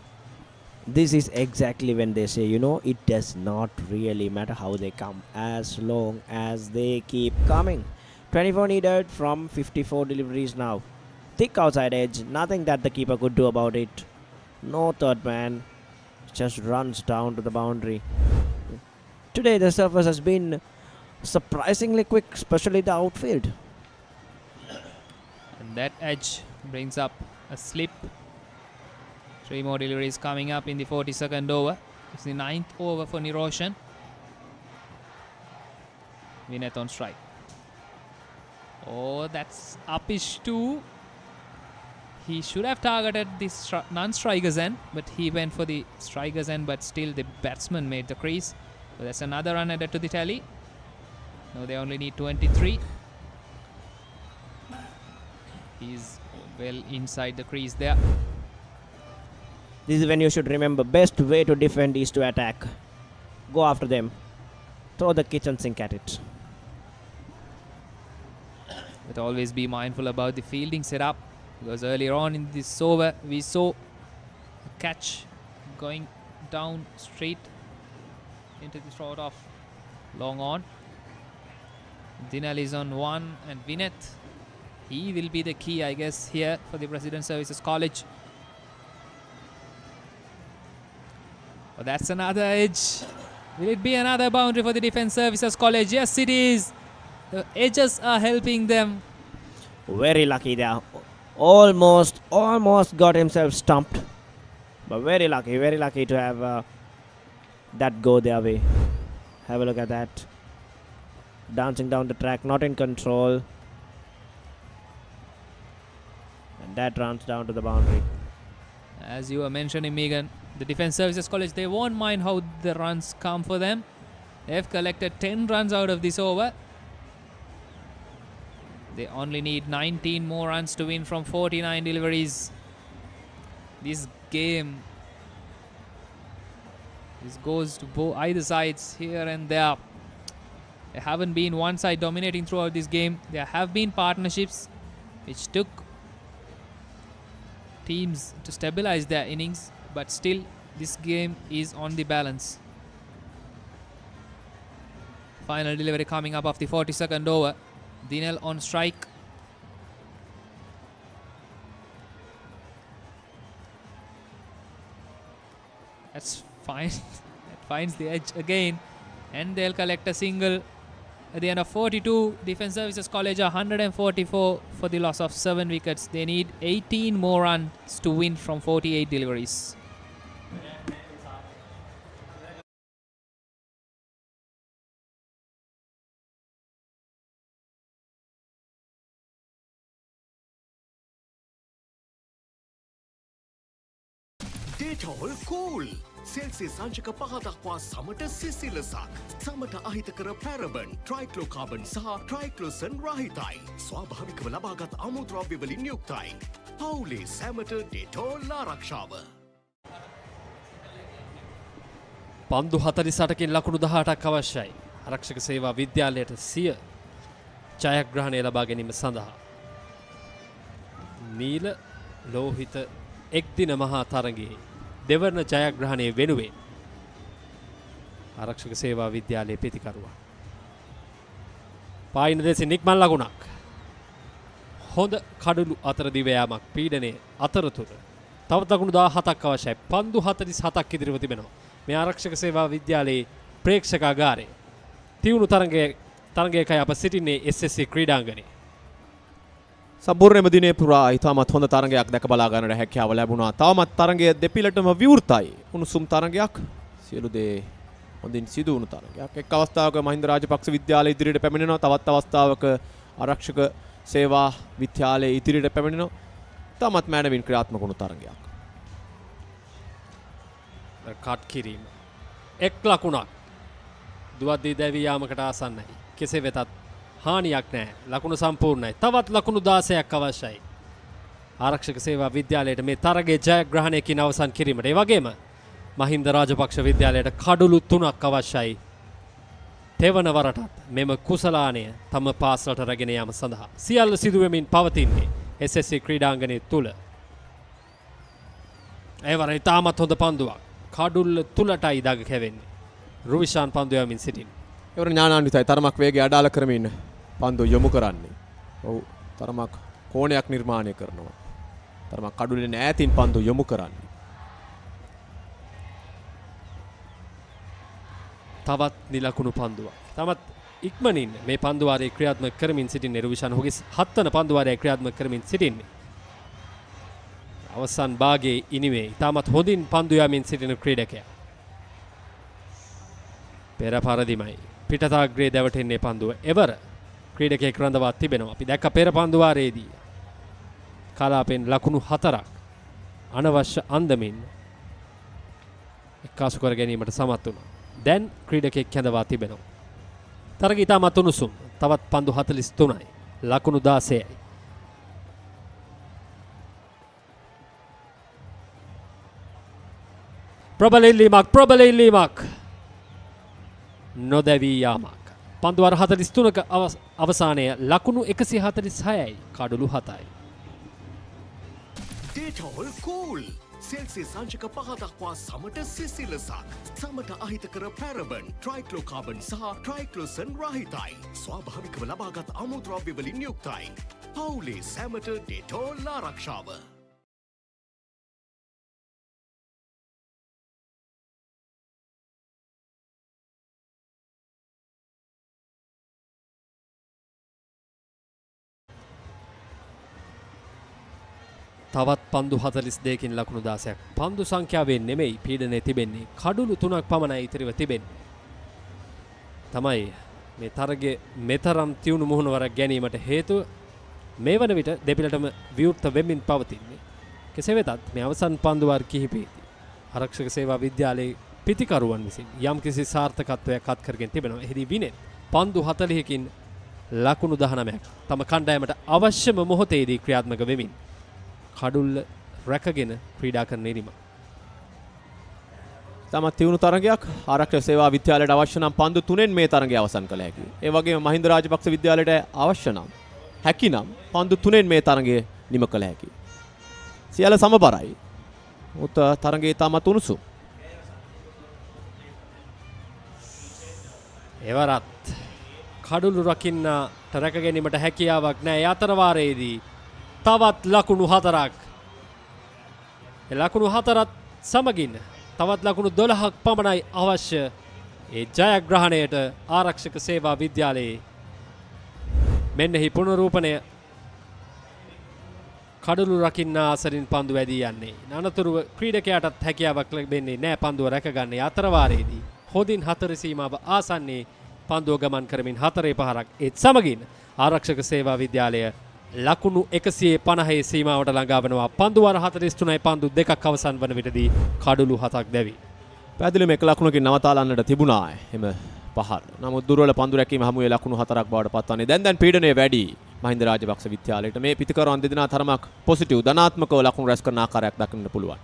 this is exactly when they say, you know, it does not really matter how they come as long as they keep coming. 24 needed from 54 deliveries now. Thick outside edge, nothing that the keeper could do about it. No third man, just runs down to the boundary. Today the surface has been surprisingly quick, especially the outfield. And that edge brings up a slip. 3 more deliveries coming up in the 42nd over. It's the 9th over for Niroshan. Vineth on strike. Oh, that's uppish too. He should have targeted the non-striker's end, but he went for the striker's end, but still the batsman made the crease. So that's another run added to the tally. Now they only need 23. He's well inside the crease there. This is when you should remember, best way to defend is to attack. Go after them. Throw the kitchen sink at it. But always be mindful about the fielding setup, because earlier on in this over we saw a catch going down straight into the throat of long on. Dinal is on 1 and Vineth, he will be the key, I guess, here for the President Services College. Oh, that's another edge. Will it be another boundary for the Defence Services College? Yes, it is. The edges are helping them. Very lucky there. Almost got himself stumped. But very lucky to have that go their way. Have a look at that. Dancing down the track, not in control. And that runs down to the boundary. As you were mentioning, Megan, the Defence Services College, they won't mind how the runs come for them. They've collected 10 runs out of this over. They only need 19 more runs to win from 49 deliveries. This game, this goes to either sides here and there. There haven't been one side dominating throughout this game. There have been partnerships which took teams to stabilize their innings, but still this game is on the balance. Final delivery coming up of the 42nd over. Dinal on strike. That's fine. That finds the edge again, and they'll collect a single at the end of 42. Defence Services College 144 for the loss of 7 wickets. They need 18 more runs to win from 48 deliveries. ඩේටෝල් cool Celsius සංචක 5 දක්වා සමට සිසිලසක් සමට අහිතකර පැරබන් ට්‍රයික්ලෝකාබන් සහ ට්‍රයික්ලෝසන් රහිතයි ස්වාභාවිකව ලබාගත් අමුද්‍රව්‍ය වලින් යුක්තයි පවුලේ සැමට ඩේටෝල් ආරක්ෂාව පන්දු 48කින් ලකුණු 18ක් අවශ්‍යයි ආරක්ෂක සේවා විද්‍යාලයට සිය ජයග්‍රහණය ලබා ගැනීම සඳහා නීල ලෝහිත එක් දින මහා තරගයේ දෙවන ජයග්‍රහණය වෙනුවෙන් ආරක්ෂක සේවා විද්‍යාලයේ පිතිකරුවා. පායින දෙසින් නික්මන් ලකුණක්. හොඳ කඩළු අතර දිව යාමක් පීඩනයේ අතරතුර. තවත් ලකුණු 17ක් අවශ්‍යයි. පන්දු 47ක් ඉදිරිව තිබෙනවා. මේ ආරක්ෂක සේවා විද්‍යාලයේ ප්‍රේක්ෂකාගාරයේ තියුණු තරගයකයි අප සිටින්නේ SSC ක්‍රීඩාංගණයේ. සම්පූර්ණයෙන්ම දිනේ පුරා ඉතාමත් හොඳ තරගයක් දැක බලා ගන්නට හැකියාව ලැබුණා. තවමත් තරගය දෙපිලටම විවෘතයි. උණුසුම් තරගයක්. සියලු දේ හොඳින් සිදු වුණු තරගයක්. එක් අවස්ථාවක මහින්ද රාජපක්ෂ විද්‍යාලය ඉදිරියට පැමිණෙනවා. තවත් අවස්ථාවක ආරක්ෂක සේවා විද්‍යාලය ඉදිරියට පැමිණෙනවා. තවමත් මෑනවින් ක්‍රියාත්මක වුණු තරගයක්. කට් කිරීම. එක් ලකුණක්. දුවද්දී දැවී යාමකට ආසන්නයි. කෙසේ වෙතත් හානියක් නැහැ. ලකුණු සම්පූර්ණයි. තවත් ලකුණු 16ක් අවශ්‍යයි. ආරක්ෂක සේවා විද්‍යාලයට මේ තරගයේ ජයග්‍රහණයකින් අවසන් කිරීමට. ඒ වගේම මහින්ද රාජපක්ෂ විද්‍යාලයට කඩළු 3ක් අවශ්‍යයි. තෙවන වරටත් මෙම කුසලානය තම පාසලට රැගෙන යාම සඳහා සියල්ල සිදුවෙමින් පවතින්නේ SSC ක්‍රීඩාංගණය තුල. ඒ වර ඉතාමත් හොඳ පන්දුවක්. කඩුල්ල තුලටයි දග කැවෙන්නේ. රුවිෂාන් පන්දු යමින් සිටින්. ඒවර ඥානාන්විතයි. තරමක් වේගය අඩාල කරමින් පන්දු යොමු කරන්නේ. ඔව් තරමක් කෝණයක් නිර්මාණය කරනවා. තරමක් කඩුල්ලෙන් ඈතින් පන්දු යොමු කරන්නේ. තවත් නිලකුණු පන්දුවක්. තමත් ඉක්මනින් මේ පන්දුවාරයේ ක්‍රියාත්මක කරමින් සිටින්නේ රුවිෂාන්. ඔහුගේ 7 වන පන්දුවාරයේ ක්‍රියාත්මක කරමින් සිටින්නේ. අවසන් භාගයේ ඉනිවේ ඉතාමත් හොඳින් පන්දු යමින් සිටින ක්‍රීඩකයා. පෙර පරදිමයි පිටතාග්‍රේ දැවටෙන්නේ පන්දුව. එවර ක්‍රීඩකයෙක් රඳවා තිබෙනවා. අපි දැක්ක පෙර පන්දුවාරයේදී කලාපෙන් ලකුණු 4ක් අනවශ්‍ය අන්දමින් එක්කාසු කර ගැනීමට සමත් වුණා. දැන් ක්‍රීඩකයෙක් කැඳවා තිබෙනවා. තරගය ඉතාමත් උණුසුම්. තවත් පන්දු 43යි. ලකුණු 16යි. ප්‍රබල ඉල්ලීමක් නොදැවී යාමක්. පන්දුවර 43ක අවසානය ලකුණු 146යි. කඩළු 7යි. ඩේටෝල් කූල් සෙල්සියස් අංශක 5 දක්වා සමට සිසිලසක්. සමට අහිත කර පැරබන් ට්‍රයික්ලෝකාබන් සහ ට්‍රයික්ලෝසන් රහිතයි. ස්වාභාවිකව ලබාගත් අමුද්‍රව්‍ය වලින් යුක්තයි. පවුලේ සැමට ඩේටෝල් ආරක්ෂාව. තවත් පන්දු 42කින් ලකුණු 16ක්. පන්දු සංඛ්‍යාවෙන් නෙමෙයි පීඩනය තිබෙන්නේ. කඩුළු 3ක් පමණයි ඉතිරිව තිබෙන්නේ. තමයි මේ තරගයේ මෙතරම් තියුණු මුහුණුවරක් ගැනීමට හේතුව. මේ වන විට දෙපිලටම විවෘත වෙමින් පවතින්නේ. කෙසේ වෙතත් මේ අවසන් පන්දුවාර කිහිපෙදී ආරක්ෂක සේවා විද්‍යාලයේ පිතිකරුවන් විසින් යම්කිසි සාර්ථකත්වයක් අත් කරගෙන තිබෙනවා. එහිදී විනෙත් පන්දු 40කින් ලකුණු 19ක් තම කණ්ඩායමට අවශ්‍යම මොහොතේදී ක්‍රියාත්මක වෙමින් කඩුල්ල රැකගෙන ක්‍රීඩා කරන නිරිම. තමත් තියුණු තරගයක්. ආරක්ෂක සේවා විද්‍යාලයට අවශ්‍ය නම් පන්දු 3න් මේ තරගය අවසන් කළ හැකියි. ඒ වගේම මහින්ද රාජපක්ෂ විද්‍යාලයට අවශ්‍ය නම් හැකිනම් පන්දු 3න් මේ තරගය නිම කළ හැකියි. සියල්ල සමබරයි. උත තරගයේ තමත් උණුසුම්. එවරත් කඩුළු රකින්නට රැක ගැනීමට හැකියාවක් නැහැ. අතර වාරයේදී තවත් ලකුණු 4ක්. ලකුණු 4ත් සමගින් තවත් ලකුණු 12ක් පමණයි අවශ්‍ය. ඒ ජයග්‍රහණයට ආරක්ෂක සේවා විද්‍යාලයේ මෙන්නෙහි පුනරූපණය කඩුළු රකින්න අසරින් පන්දු වැදී යන්නේ. අනතුරුව ක්‍රීඩකයාටත් හැකියාවක් ලැබෙන්නේ නැහැ පන්දුව රැකගන්නේ. අතර වාරයේදී හොදින් 4 සීමාව ආසන්නයේ පන්දුව ගමන් කරමින් 4-5ක්. ඒත් සමගින් ආරක්ෂක සේවා විද්‍යාලය ලකුණු 150 සීමාවට ළඟා වෙනවා. පන්දුවාර 43යි පන්දු 2ක් අවසන් වන විටදී කඩුළු 7ක් දැවි. පැහැදිලිවම එක ලකුණකින් නවතාලන්නට තිබුණා එම පහර. නමුත් දුර්වල පන්දු රැකීම හමුවේ ලකුණු 4ක් බවට පත්වන්නේ. දැන් පීඩනය වැඩි මහින්ද රාජපක්ෂ විද්‍යාලයට. මේ පිතිකරුවන් දෙදෙනා තරමක් පොසිටිව් ධනාත්මකව ලකුණු රැස් කරන ආකාරයක් දක්වන්න පුළුවන්.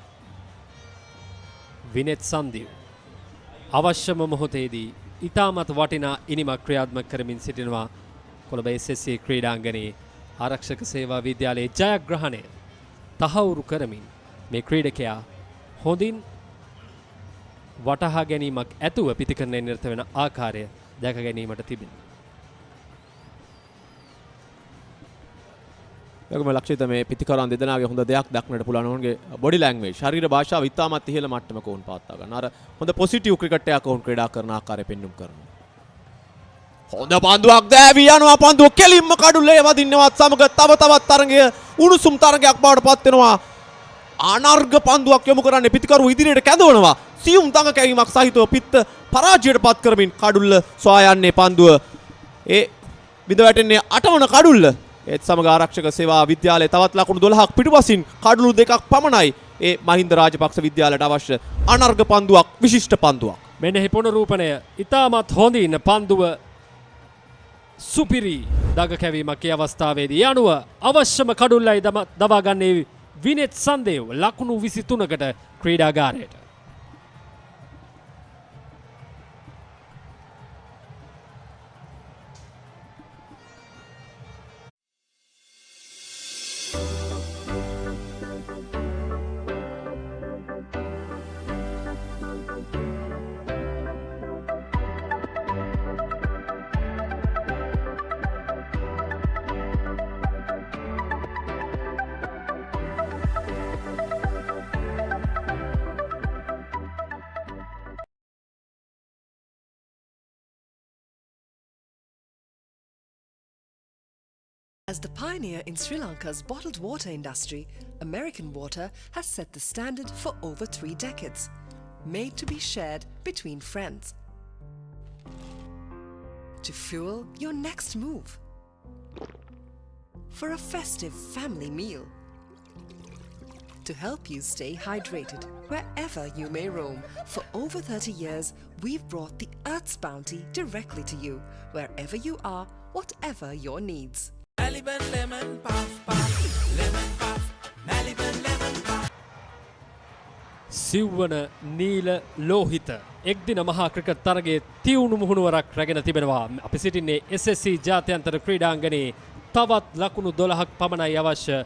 විනෙත් සන්දිව් අවශ්‍යම මොහොතේදී ඉතාමත් වටිනා ඉනිමක් ක්‍රියාත්මක කරමින් සිටිනවා කොළඹ SSC ක්‍රීඩාංගණයේ. ආරක්ෂක සේවා විද්‍යාලයේ ජයග්‍රහණය තහවුරු කරමින් මේ ක්‍රීඩකයා හොඳින් වටහා ගැනීමක් ඇතුව පිතිකරණය නිරත වෙන ආකාරය දැක ගැනීමට තිබෙනවා. ඒකම ලක්ෂිත මේ පිතිකරන් දෙදෙනාගේ හොඳ දෙයක් දක්නට පුළුවන් ඔවුන්ගේ බොඩි ලැන්ග්වේජ් ශරීර භාෂාව ඉතාමත් ඉහළ මට්ටමක වුන් පවත්වා ගන්න. අර හොඳ පොසිටිව් ක්‍රිකට් එකක් වුන් ක්‍රීඩා කරන ආකාරය පෙන්눔 කරනවා. හොඳ පන්දුවක් දෑවි යනවා පන්දුව කෙලින්ම කඩුල්ලේ වදින්නවත් සමග තවත් තරඟය උණුසුම් තරඟයක් බවට පත් වෙනවා. අනර්ග පන්දුවක් යොමු කරන්නේ පිතිකරු ඉදිරියට කැඳවනවා. සියුම් තඟ කැවීමක් සහිතව පිත්ත පරාජයට පත් කරමින් කඩුල්ල සොයා යන්නේ පන්දුව. ඒ බිඳ වැටෙන්නේ 8 වන කඩුල්ල. ඒත් සමග ආරක්ෂක සේවා විද්‍යාලයේ තවත් ලකුණු 12ක් පිටුපසින් කඩුළු දෙකක් පමණයි ඒ මහින්ද රාජපක්ෂ විද්‍යාලයට අවශ්‍ය අනර්ග පන්දුවක් විශිෂ්ට පන්දුවක්. මෙන්න පුනරූපණය ඉතාමත් හොඳින් පන්දුව සුපිරි දග කැවීමක් ඒ අවස්ථාවේදී යනුව අවශ්‍යම කඩුල්ලයි දවා ගන්නේ විනෙත් සන්දේව් ලකුණු 23කට ක්‍රීඩාගාරයට. As the pioneer in Sri Lanka's bottled water industry, American Water has set the standard for over 3 decades, made to be shared between friends. To fuel your next move, for a festive family meal, to help you stay hydrated wherever you may roam. For over 30 years, we've brought the Earth's bounty directly to you, wherever you are, whatever your needs. Maliban lemon puff puff, lemon puff, Maliban lemon puff. සිව්වන නීල ලෝහිත එක්දින මහා cricket තරගයේ තියුණු මුහුණුවරක් රැගෙන තිබෙනවා. අපි සිටින්නේ SSC ජාත්‍යන්තර ක්‍රීඩාංගණයේ තවත් ලකුණු 12ක් පමණයි අවශ්‍ය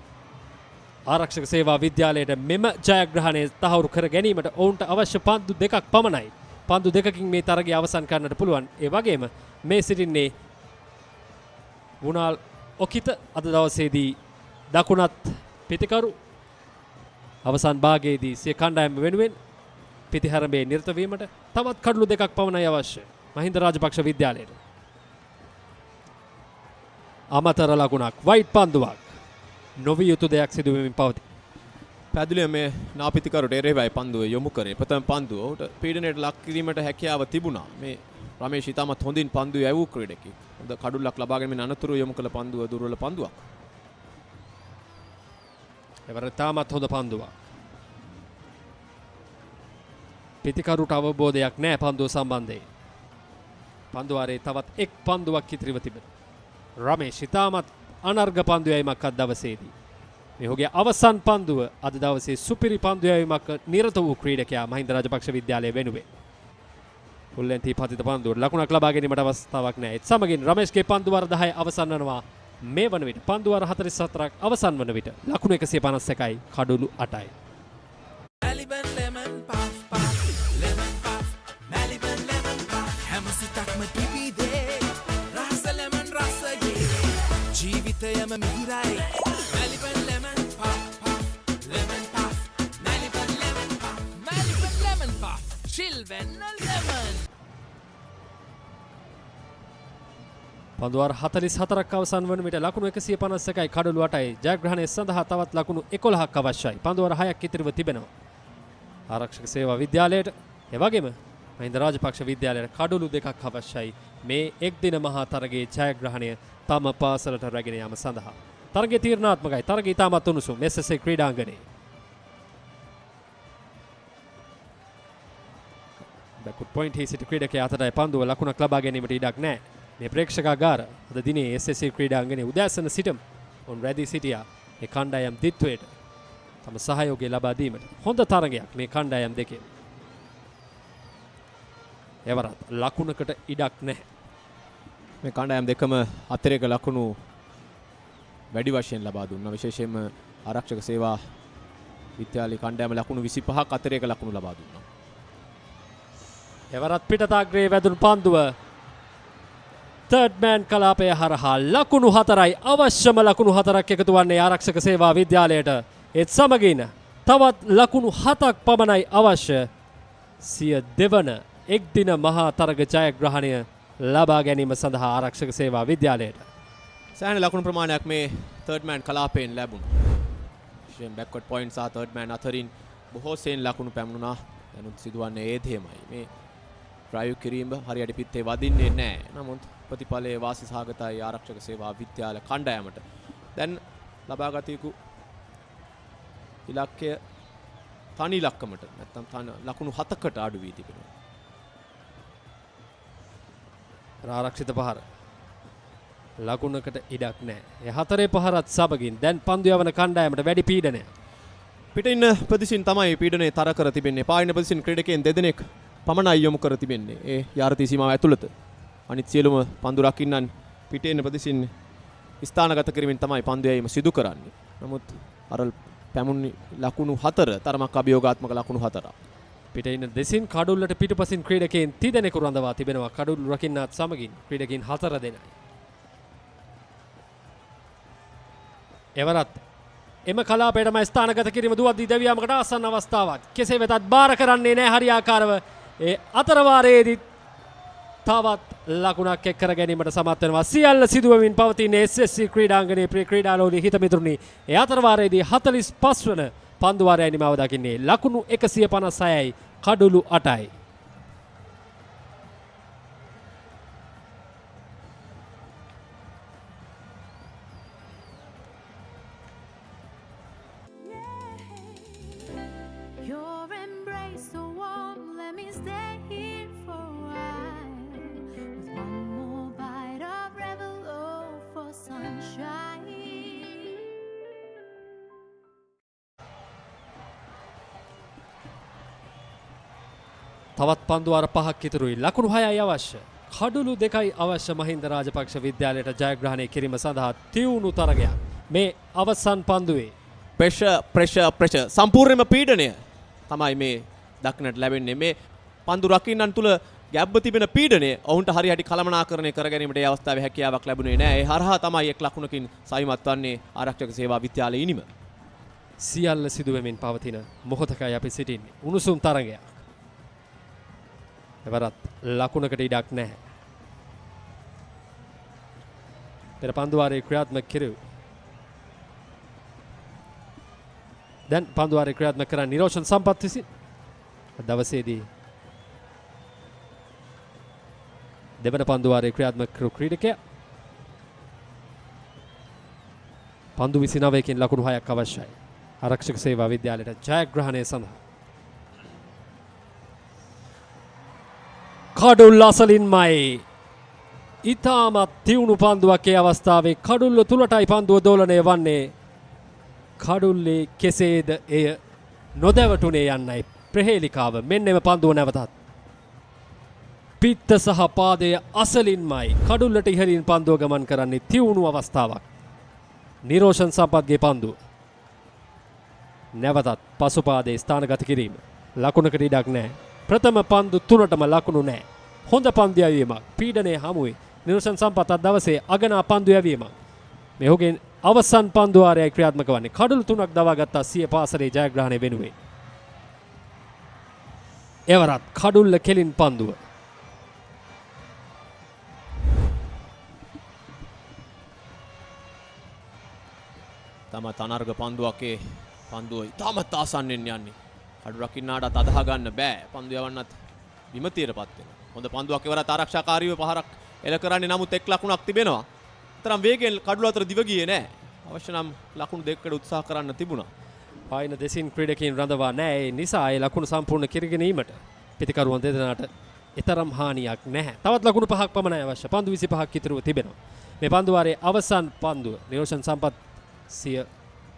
ආරක්ෂක සේවා විද්‍යාලයට මෙම ජයග්‍රහණය තහවුරු කර ගැනීමට ඔවුන්ට අවශ්‍ය පන්දු දෙකක් පමණයි. පන්දු දෙකකින් මේ තරගය අවසන් කරන්නට පුළුවන්. ඒ වගේම මේ සිටින්නේ වුණාල් ඔකිත අද දවසේදී දකුණත් පිතිකරු අවසන් භාගයේදී සිය කණ්ඩායම වෙනුවෙන් පිතිහැරඹේ නිරත වීමට තවත් කඩලු දෙකක් පමණයි අවශ්‍ය මහින්ද රාජපක්ෂ විද්‍යාලයට. අමතර ලකුණක් වයිට් පන්දුවක් නොවිය යුතු දෙයක් සිදු වෙමින් පවතී. පැහැදිලිව මේ නාපිතිකරුට එරෙහිවයි පන්දුව යොමු කරේ. ප්‍රථම පන්දුව ඔහුට පීඩනයට ලක් කිරීමට හැකියාව තිබුණා. මේ රමේෂ් ඉතාමත් හොඳින් පන්දුව යවූ ක්‍රීඩකෙක්. හොඳ කඩුල්ලක් ලබා ගැනීමෙන් අනතුරු යොමු කළ පන්දුව දුර්වල පන්දුවක්. එවර තාමත් හොඳ පන්දුවක්. පිතිකරුට අවබෝධයක් නැහැ පන්දුව සම්බන්ධයෙන්. පන්දුවාරේ තවත් එක් පන්දුවක් ඉතිරිව තිබෙනවා. රමේෂ් ඉතාමත් අනර්ග පන්දු යැවීමක් අද දවසේදී. මේ ඔහුගේ අවසන් පන්දුව අද දවසේ සුපිරි පන්දු යැවීමක් නිරත වූ ක්‍රීඩකයා මහින්ද රාජපක්ෂ විද්‍යාලය වෙනුවෙන්. උල්ලෙන් තීපතිත පන්දුවට ලකුණක් ලබා ගැනීමට අවස්ථාවක් නැහැ. ඒත් සමගින් රමේෂ්ගේ පන්දු වර 10 අවසන් වනවා. මේ වන විට පන්දු වර 44ක් අවසන් වන විට ලකුණු 151යි කඩුළු 8යි. Maliban lemon puff puff, lemon puff, Maliban lemon puff. හැමසිතක්ම පිපිදේ, රස lemon රසයේ. ජීවිතයම මිහිරයි. Maliban lemon puff puff, lemon puff, Maliban lemon puff, Maliban lemon puff. Chill when lemon. පන්දුවර 44ක් අවසන් වන විට ලකුණු 151යි කඩලු 8යි. ජයග්‍රහණය සඳහා තවත් ලකුණු 11ක් අවශ්‍යයි. පන්දුවර 6ක් ඉතිරිව තිබෙනවා. ආරක්ෂක සේවා විද්‍යාලයට එවැගේම මහින්ද රාජපක්ෂ විද්‍යාලයට කඩලු 2ක් අවශ්‍යයි. මේ එක් දින මහා තරගයේ ජයග්‍රහණය තම පාසලට රැගෙන යාම සඳහා. තරගය තීරණාත්මකයි. තරගය ඉතාමත් උණුසුම්. SSC ක්‍රීඩාංගණයේ. බැකුට් පොයින්ට් හි සිටි ක්‍රීඩකයා අතරයි පන්දුව ලකුණක් ලබා ගැනීමට ඉඩක් නැහැ. මේ ප්‍රේක්ෂකාගාර අද දිනේ SSC ක්‍රීඩාංගණයේ උදෑසන සිටම ඔවුන් රැඳී සිටියා මේ කණ්ඩායම් දිත්වයට තම සහයෝගය ලබා දීමට. හොඳ තරගයක් මේ කණ්ඩායම් දෙකේ. එවරත් ලකුණකට ඉඩක් නැහැ. මේ කණ්ඩායම් දෙකම අතිරේක ලකුණු වැඩි වශයෙන් ලබා දුන්නා. විශේෂයෙන්ම ආරක්ෂක සේවා විද්‍යාලයේ කණ්ඩායම ලකුණු 25ක් අතිරේක ලකුණු ලබා දුන්නා. එවරත් පිටතාග්‍රේ වැදුණු පන්දුව තර්ඩ් මෑන් කලාපය හරහා ලකුණු 4යි අවශ්‍යම ලකුණු 4ක් එකතු වන්නේ ආරක්ෂක සේවා විද්‍යාලයට. ඒත් සමගින් තවත් ලකුණු 7ක් පමණයි අවශ්‍ය සිය දෙවන එක්දින මහා තරග ජයග්‍රහණය ලබා ගැනීම සඳහා ආරක්ෂක සේවා විද්‍යාලයට. සෑහෙන ලකුණු ප්‍රමාණයක් මේ තර්ඩ් මෑන් කලාපයෙන් ලැබුණා. විශේෂයෙන් බෑක්වර්ඩ් පොයින්ට් සහ තර්ඩ් මෑන් අතරින් බොහෝ සෙයින් ලකුණු පැමුණා. දැනුත් සිදුවන්නේ ඒ දෙයමයි. මේ ඩ්‍රයිව් කිරීම හරියට පිටේ වදින්නේ නැහැ. නමුත් ප්‍රතිඵලයේ වාසි සහගතයි ආරක්ෂක සේවා විද්‍යාල කණ්ඩායමට. දැන් ලබාගත යුතු ඉලක්කය තනි ඉලක්කමට නැත්නම් ලකුණු 7කට අඩු වී තිබෙනවා. ආරක්ෂිත පහර ලකුණකට ඉඩක් නැහැ. ඒ හතරේ පහරත් සමගින් දැන් පන්දු යවන කණ්ඩායමට වැඩි පීඩනයක්. පිට ඉන්න ප්‍රතිසින් තමයි පීඩනය තර කර තිබෙන්නේ. පායින ප්‍රතිසින් ක්‍රීඩකයන් දෙදෙනෙක් පමණයි යොමු කර තිබෙන්නේ. ඒ යාරති සීමාව ඇතුළත. අනිත් සියලුම පන්දු රකින්නන් පිටේ ඉන්න ප්‍රතිසින් ස්ථානගත කිරීමෙන් තමයි පන්දු යැවීම සිදු කරන්නේ. නමුත් අර පැමුණි ලකුණු 4 තරමක් අභියෝගාත්මක ලකුණු 4. පිට ඉන්න දෙසින් කඩුල්ලට පිටුපසින් ක්‍රීඩකයන් 30 දෙනෙකු රඳවා තිබෙනවා. කඩුල්ල රකින්නත් සමගින් ක්‍රීඩකයන් 4 දෙනයි. එවරත් එම කලාපයටම ස්ථානගත කිරීම දුවද්දී දෙවියාමකට ආසන්න අවස්ථාවක්. කෙසේ වෙතත් බාර කරන්නේ නැහැ හරියාකාරව. ඒ අතරවාරයේදී තවත් ලකුණක් එක් කර ගැනීමට සමත් වෙනවා. සියල්ල සිදුවමින් පවතින SSC ක්‍රීඩාංගණයේ ප්‍රිය ක්‍රීඩාලෝලී හිත මිතුරුනි. ඒ අතරවාරයේදී 45 වන පන්දු වාරය නිමාව දකින්නේ ලකුණු 156යි කඩුළු 8යි. තවත් පන්දු වාර 5ක් ඉතුරුයි. ලකුණු 6යි අවශ්‍ය. කඩුළු 2යි අවශ්‍ය මහින්ද රාජපක්ෂ විද්‍යාලයට ජයග්‍රහණය කිරීම සඳහා තියුණු තරගයක්. මේ අවසන් පන්දුවේ ප්‍රෙෂර් සම්පූර්ණයෙන්ම පීඩනය තමයි මේ දක්නට ලැබෙන්නේ. මේ පන්දු රකින්නන් තුල ගැබ්බ තිබෙන පීඩනය ඔවුන්ට හරියට කළමනාකරණය කර ගැනීමට ඒ අවස්ථාවේ හැකියාවක් ලැබුණේ නැහැ. ඒ හරහා තමයි එක් ලකුණකින් සවිමත් වන්නේ ආරක්ෂක සේවා විද්‍යාලයේ ඉනිම. සියල්ල සිදුවෙමින් පවතින මොහොතකයි අපි සිටින්නේ. උණුසුම් තරගයක්. එවරත් ලකුණකට ඉඩක් නැහැ. පෙර පන්දු වාරයේ ක්‍රියාත්මක කෙරෙව්. දැන් පන්දු වාරයේ ක්‍රියාත්මක කරන නිරෝෂන් සම්පත් විසින් දවසේදී දෙවන පන්දු වාරයේ ක්‍රියාත්මක කරු ක්‍රීඩකයා පන්දු 29කින් ලකුණු 6ක් අවශ්‍යයි. ආරක්ෂක සේවා විද්‍යාලයට ජයග්‍රහණය සඳහා. කඩුල්ල අසලින්මයි ඉතාමත් තියුණු පන්දුවක් ඒ අවස්ථාවේ කඩුල්ල තුලටයි පන්දුව දෝලණය වන්නේ. කඩුල්ලේ කෙසේද එය නොදැවටුනේ යන්නයි ප්‍රහේලිකාව. මෙන්න එම පන්දුව නැවතත් පිත්ත සහ පාදය අසලින්මයි කඩුල්ලට ඉහළින් පන්දුව ගමන් කරන්නේ. තියුණු අවස්ථාවක්. නිරෝෂන් සම්පත්ගේ පන්දුව නැවතත් පසුපාදයේ ස්ථානගත කිරීම. ලකුණකට ඉඩක් නැහැ. ප්‍රථම පන්දු තුනටම ලකුණු නැහැ. හොඳ පන්දු යැවීමක්. පීඩනයේ හමුවේ නිරෝෂන් සම්පත් අද දවසේ අගනා පන්දු යැවීමක්. මේ ඔහුගේ අවසන් පන්දු වාරයයි ක්‍රියාත්මක වන්නේ. කඩුළු 3ක් දවා ගත්තා සිය පාසලේ ජයග්‍රහණය වෙනුවෙන්. එවරත් කඩුල්ල කෙලින් පන්දුව. තම තනර්ග පන්දුවක් ඒ පන්දුව ඉතාමත් ආසන්නෙන් යන්නේ. කඩු රකින්නාටත් අදහ ගන්න බෑ. පන්දු යවන්නත් විමතියටපත් වෙනවා. හොඳ පන්දුවක් එවරත් ආරක්ෂාකාරීව පහරක් එල කරන්නේ. නමුත් එක් ලකුණක් තිබෙනවා. තරම් වේගෙන් කඩුල අතර දිව ගියේ නෑ. අවශ්‍ය නම් ලකුණු දෙකකට උත්සාහ කරන්න තිබුණා. පායින දෙසින් ක්‍රීඩකයන් රඳවා නෑ. ඒ නිසා ඒ ලකුණු සම්පූර්ණ කරගෙනීමට පිටිකරුවන් දෙදෙනාට ඊතරම් හානියක් නැහැ. තවත් ලකුණු 5ක් පමණයි අවශ්‍ය. පන්දු 25ක් ඉතුරුව තිබෙනවා. මේ පන්දු වාරයේ අවසන් පන්දුව නිරෝෂන් සම්පත් සිය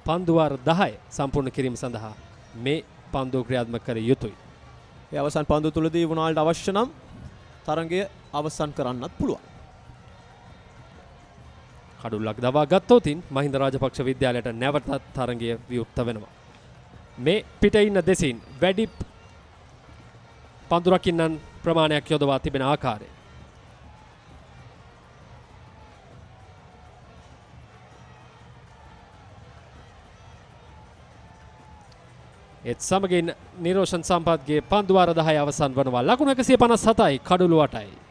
පන්දු වාර 10 සම්පූර්ණ කිරීම සඳහා මේ පන්දුව ක්‍රියාත්මක කර යුතුයි. ඒ අවසන් පන්දුව තුලදී වුණාල්ට අවශ්‍ය නම් තරගය අවසන් කරන්නත් පුළුවන්. කඩුල්ලක් දවා ගත්තොතින් මහින්ද රාජපක්ෂ විද්‍යාලයට නැවතත් තරගය විවෘත වෙනවා. මේ පිට ඉන්න දෙසින් වැඩි පන්දු රකින්නන් ප්‍රමාණයක් යොදවා තිබෙන ආකාරය. ඒත් සමගින් නිරෝෂන් සම්පත්ගේ පන්දුවාර 10 අවසන් වනවා. ලකුණු 157යි කඩුළු 8යි.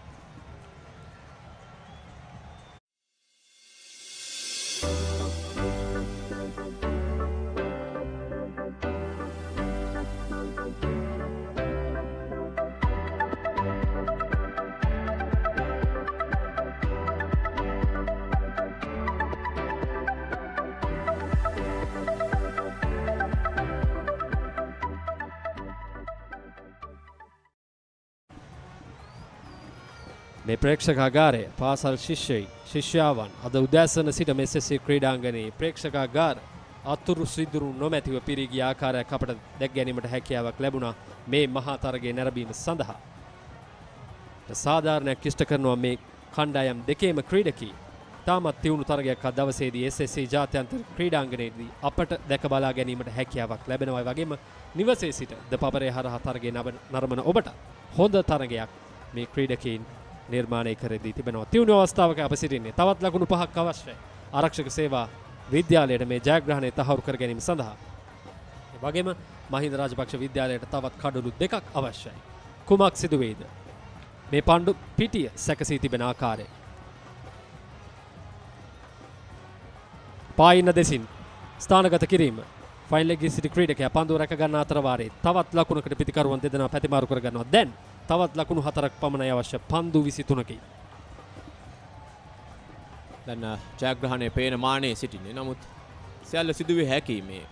මේ ප්‍රේක්ෂකාගාරය පාසල් ශිෂ්‍යාවන් අද උදෑසන සිට මෙසෙසේ ක්‍රීඩාංගණයේ ප්‍රේක්ෂකාගාර අතුරු සිදුරු නොමැතිව පිරී ගිය ආකාරයක් අපට දැක් ගැනීමට හැකියාවක් ලැබුණා මේ මහා තරගයේ නැරඹීම සඳහා. සාධාරණයක් ඉෂ්ට කරනවා මේ කණ්ඩායම් දෙකේම ක්‍රීඩකී. තාමත් තියුණු තරගයක් අද දවසේදී SSC ජාත්‍යන්තර ක්‍රීඩාංගණයේදී අපට දැක බලා ගැනීමට හැකියාවක් ලැබෙනවා. ඒ වගේම නිවසේ සිට ද පබරේ හරහා තරගයේ නරඹන ඔබට හොඳ තරගයක් මේ ක්‍රීඩකීන් නිර්මාණය කරදී තිබෙනවා. තියුණු අවස්ථාවක අප සිටින්නේ. තවත් ලකුණු 5ක් අවශ්‍යයි. ආරක්ෂක සේවා විද්‍යාලයට මේ ජයග්‍රහණය තහවුරු කර ගැනීම සඳහා. ඒ වගේම මහින්ද රාජපක්ෂ විද්‍යාලයට තවත් කඩලු 2ක් අවශ්‍යයි. කුමක් සිදු වෙයිද? මේ පණ්ඩු පිටිය සැකසී තිබෙන ආකාරය. පායින්න දෙසින් ස්ථානගත කිරීම. ෆයිනල් එකේ සිටි ක්‍රීඩකයා පන්දුව රැක ගන්න අතර වාරේ තවත් ලකුණකට පිටිකරුවන් දෙදෙනා පැතිමාරු කර ගන්නවා. දැන් තවත් ලකුණු 4ක් පමණයි අවශ්‍ය පන්දු 23කින්. දැන් ජයග්‍රහණයේ පේන මානේ සිටින්නේ. නමුත් සියල්ල සිදුවේ හැකි මේ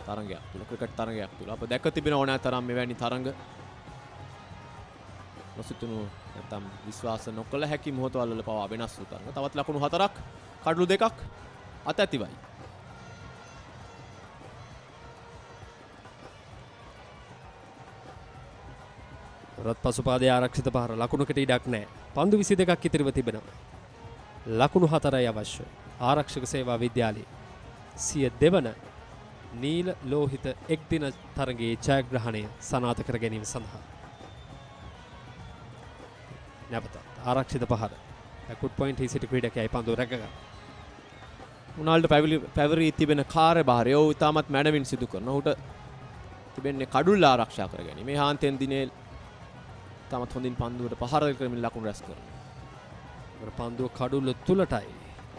තරගයක් තුල, ක්‍රිකට් තරගයක් තුල. අප දැක තිබෙන ඕනෑ තරම් මෙවැනි තරඟ නොසිතුණු නැත්නම් විශ්වාස නොකළ හැකි මොහොතවල වල පවා වෙනස් වූ තරඟ. තවත් ලකුණු 4ක් කඩලු 2ක් අතැතිවයි. රත් පසුපාදයේ ආරක්ෂිත පහර ලකුණකට ඉඩක් නැහැ. පන්දු 22ක් ඉතිරිව තිබෙනවා. ලකුණු 4යි අවශ්‍යයි. ආරක්ෂක සේවා විද්‍යාලයේ සිය දෙවන නීල ලෝහිත එක්දින තරගයේ ජයග්‍රහණය සනාථ කර ගැනීම සඳහා. නැවත ආරක්ෂිත පහර. ලකුණු පොයින්ට් හිසිට ක්‍රීඩකයයි පන්දුව රැකගන්න. මොනාල්ඩෝ පැවරී තිබෙන කාර්යභාරය ඔහු ඉතාමත් මැනවින් සිදු කරන. ඔහුට තිබෙන්නේ කඩුල්ල ආරක්ෂා කර ගැනීම. මේ හාන්තෙන් දිනේ තමත් හොඳින් පන්දුවට පහර කරමින් ලකුණු රැස් කරනවා. පන්දුව කඩුල්ල තුලටයි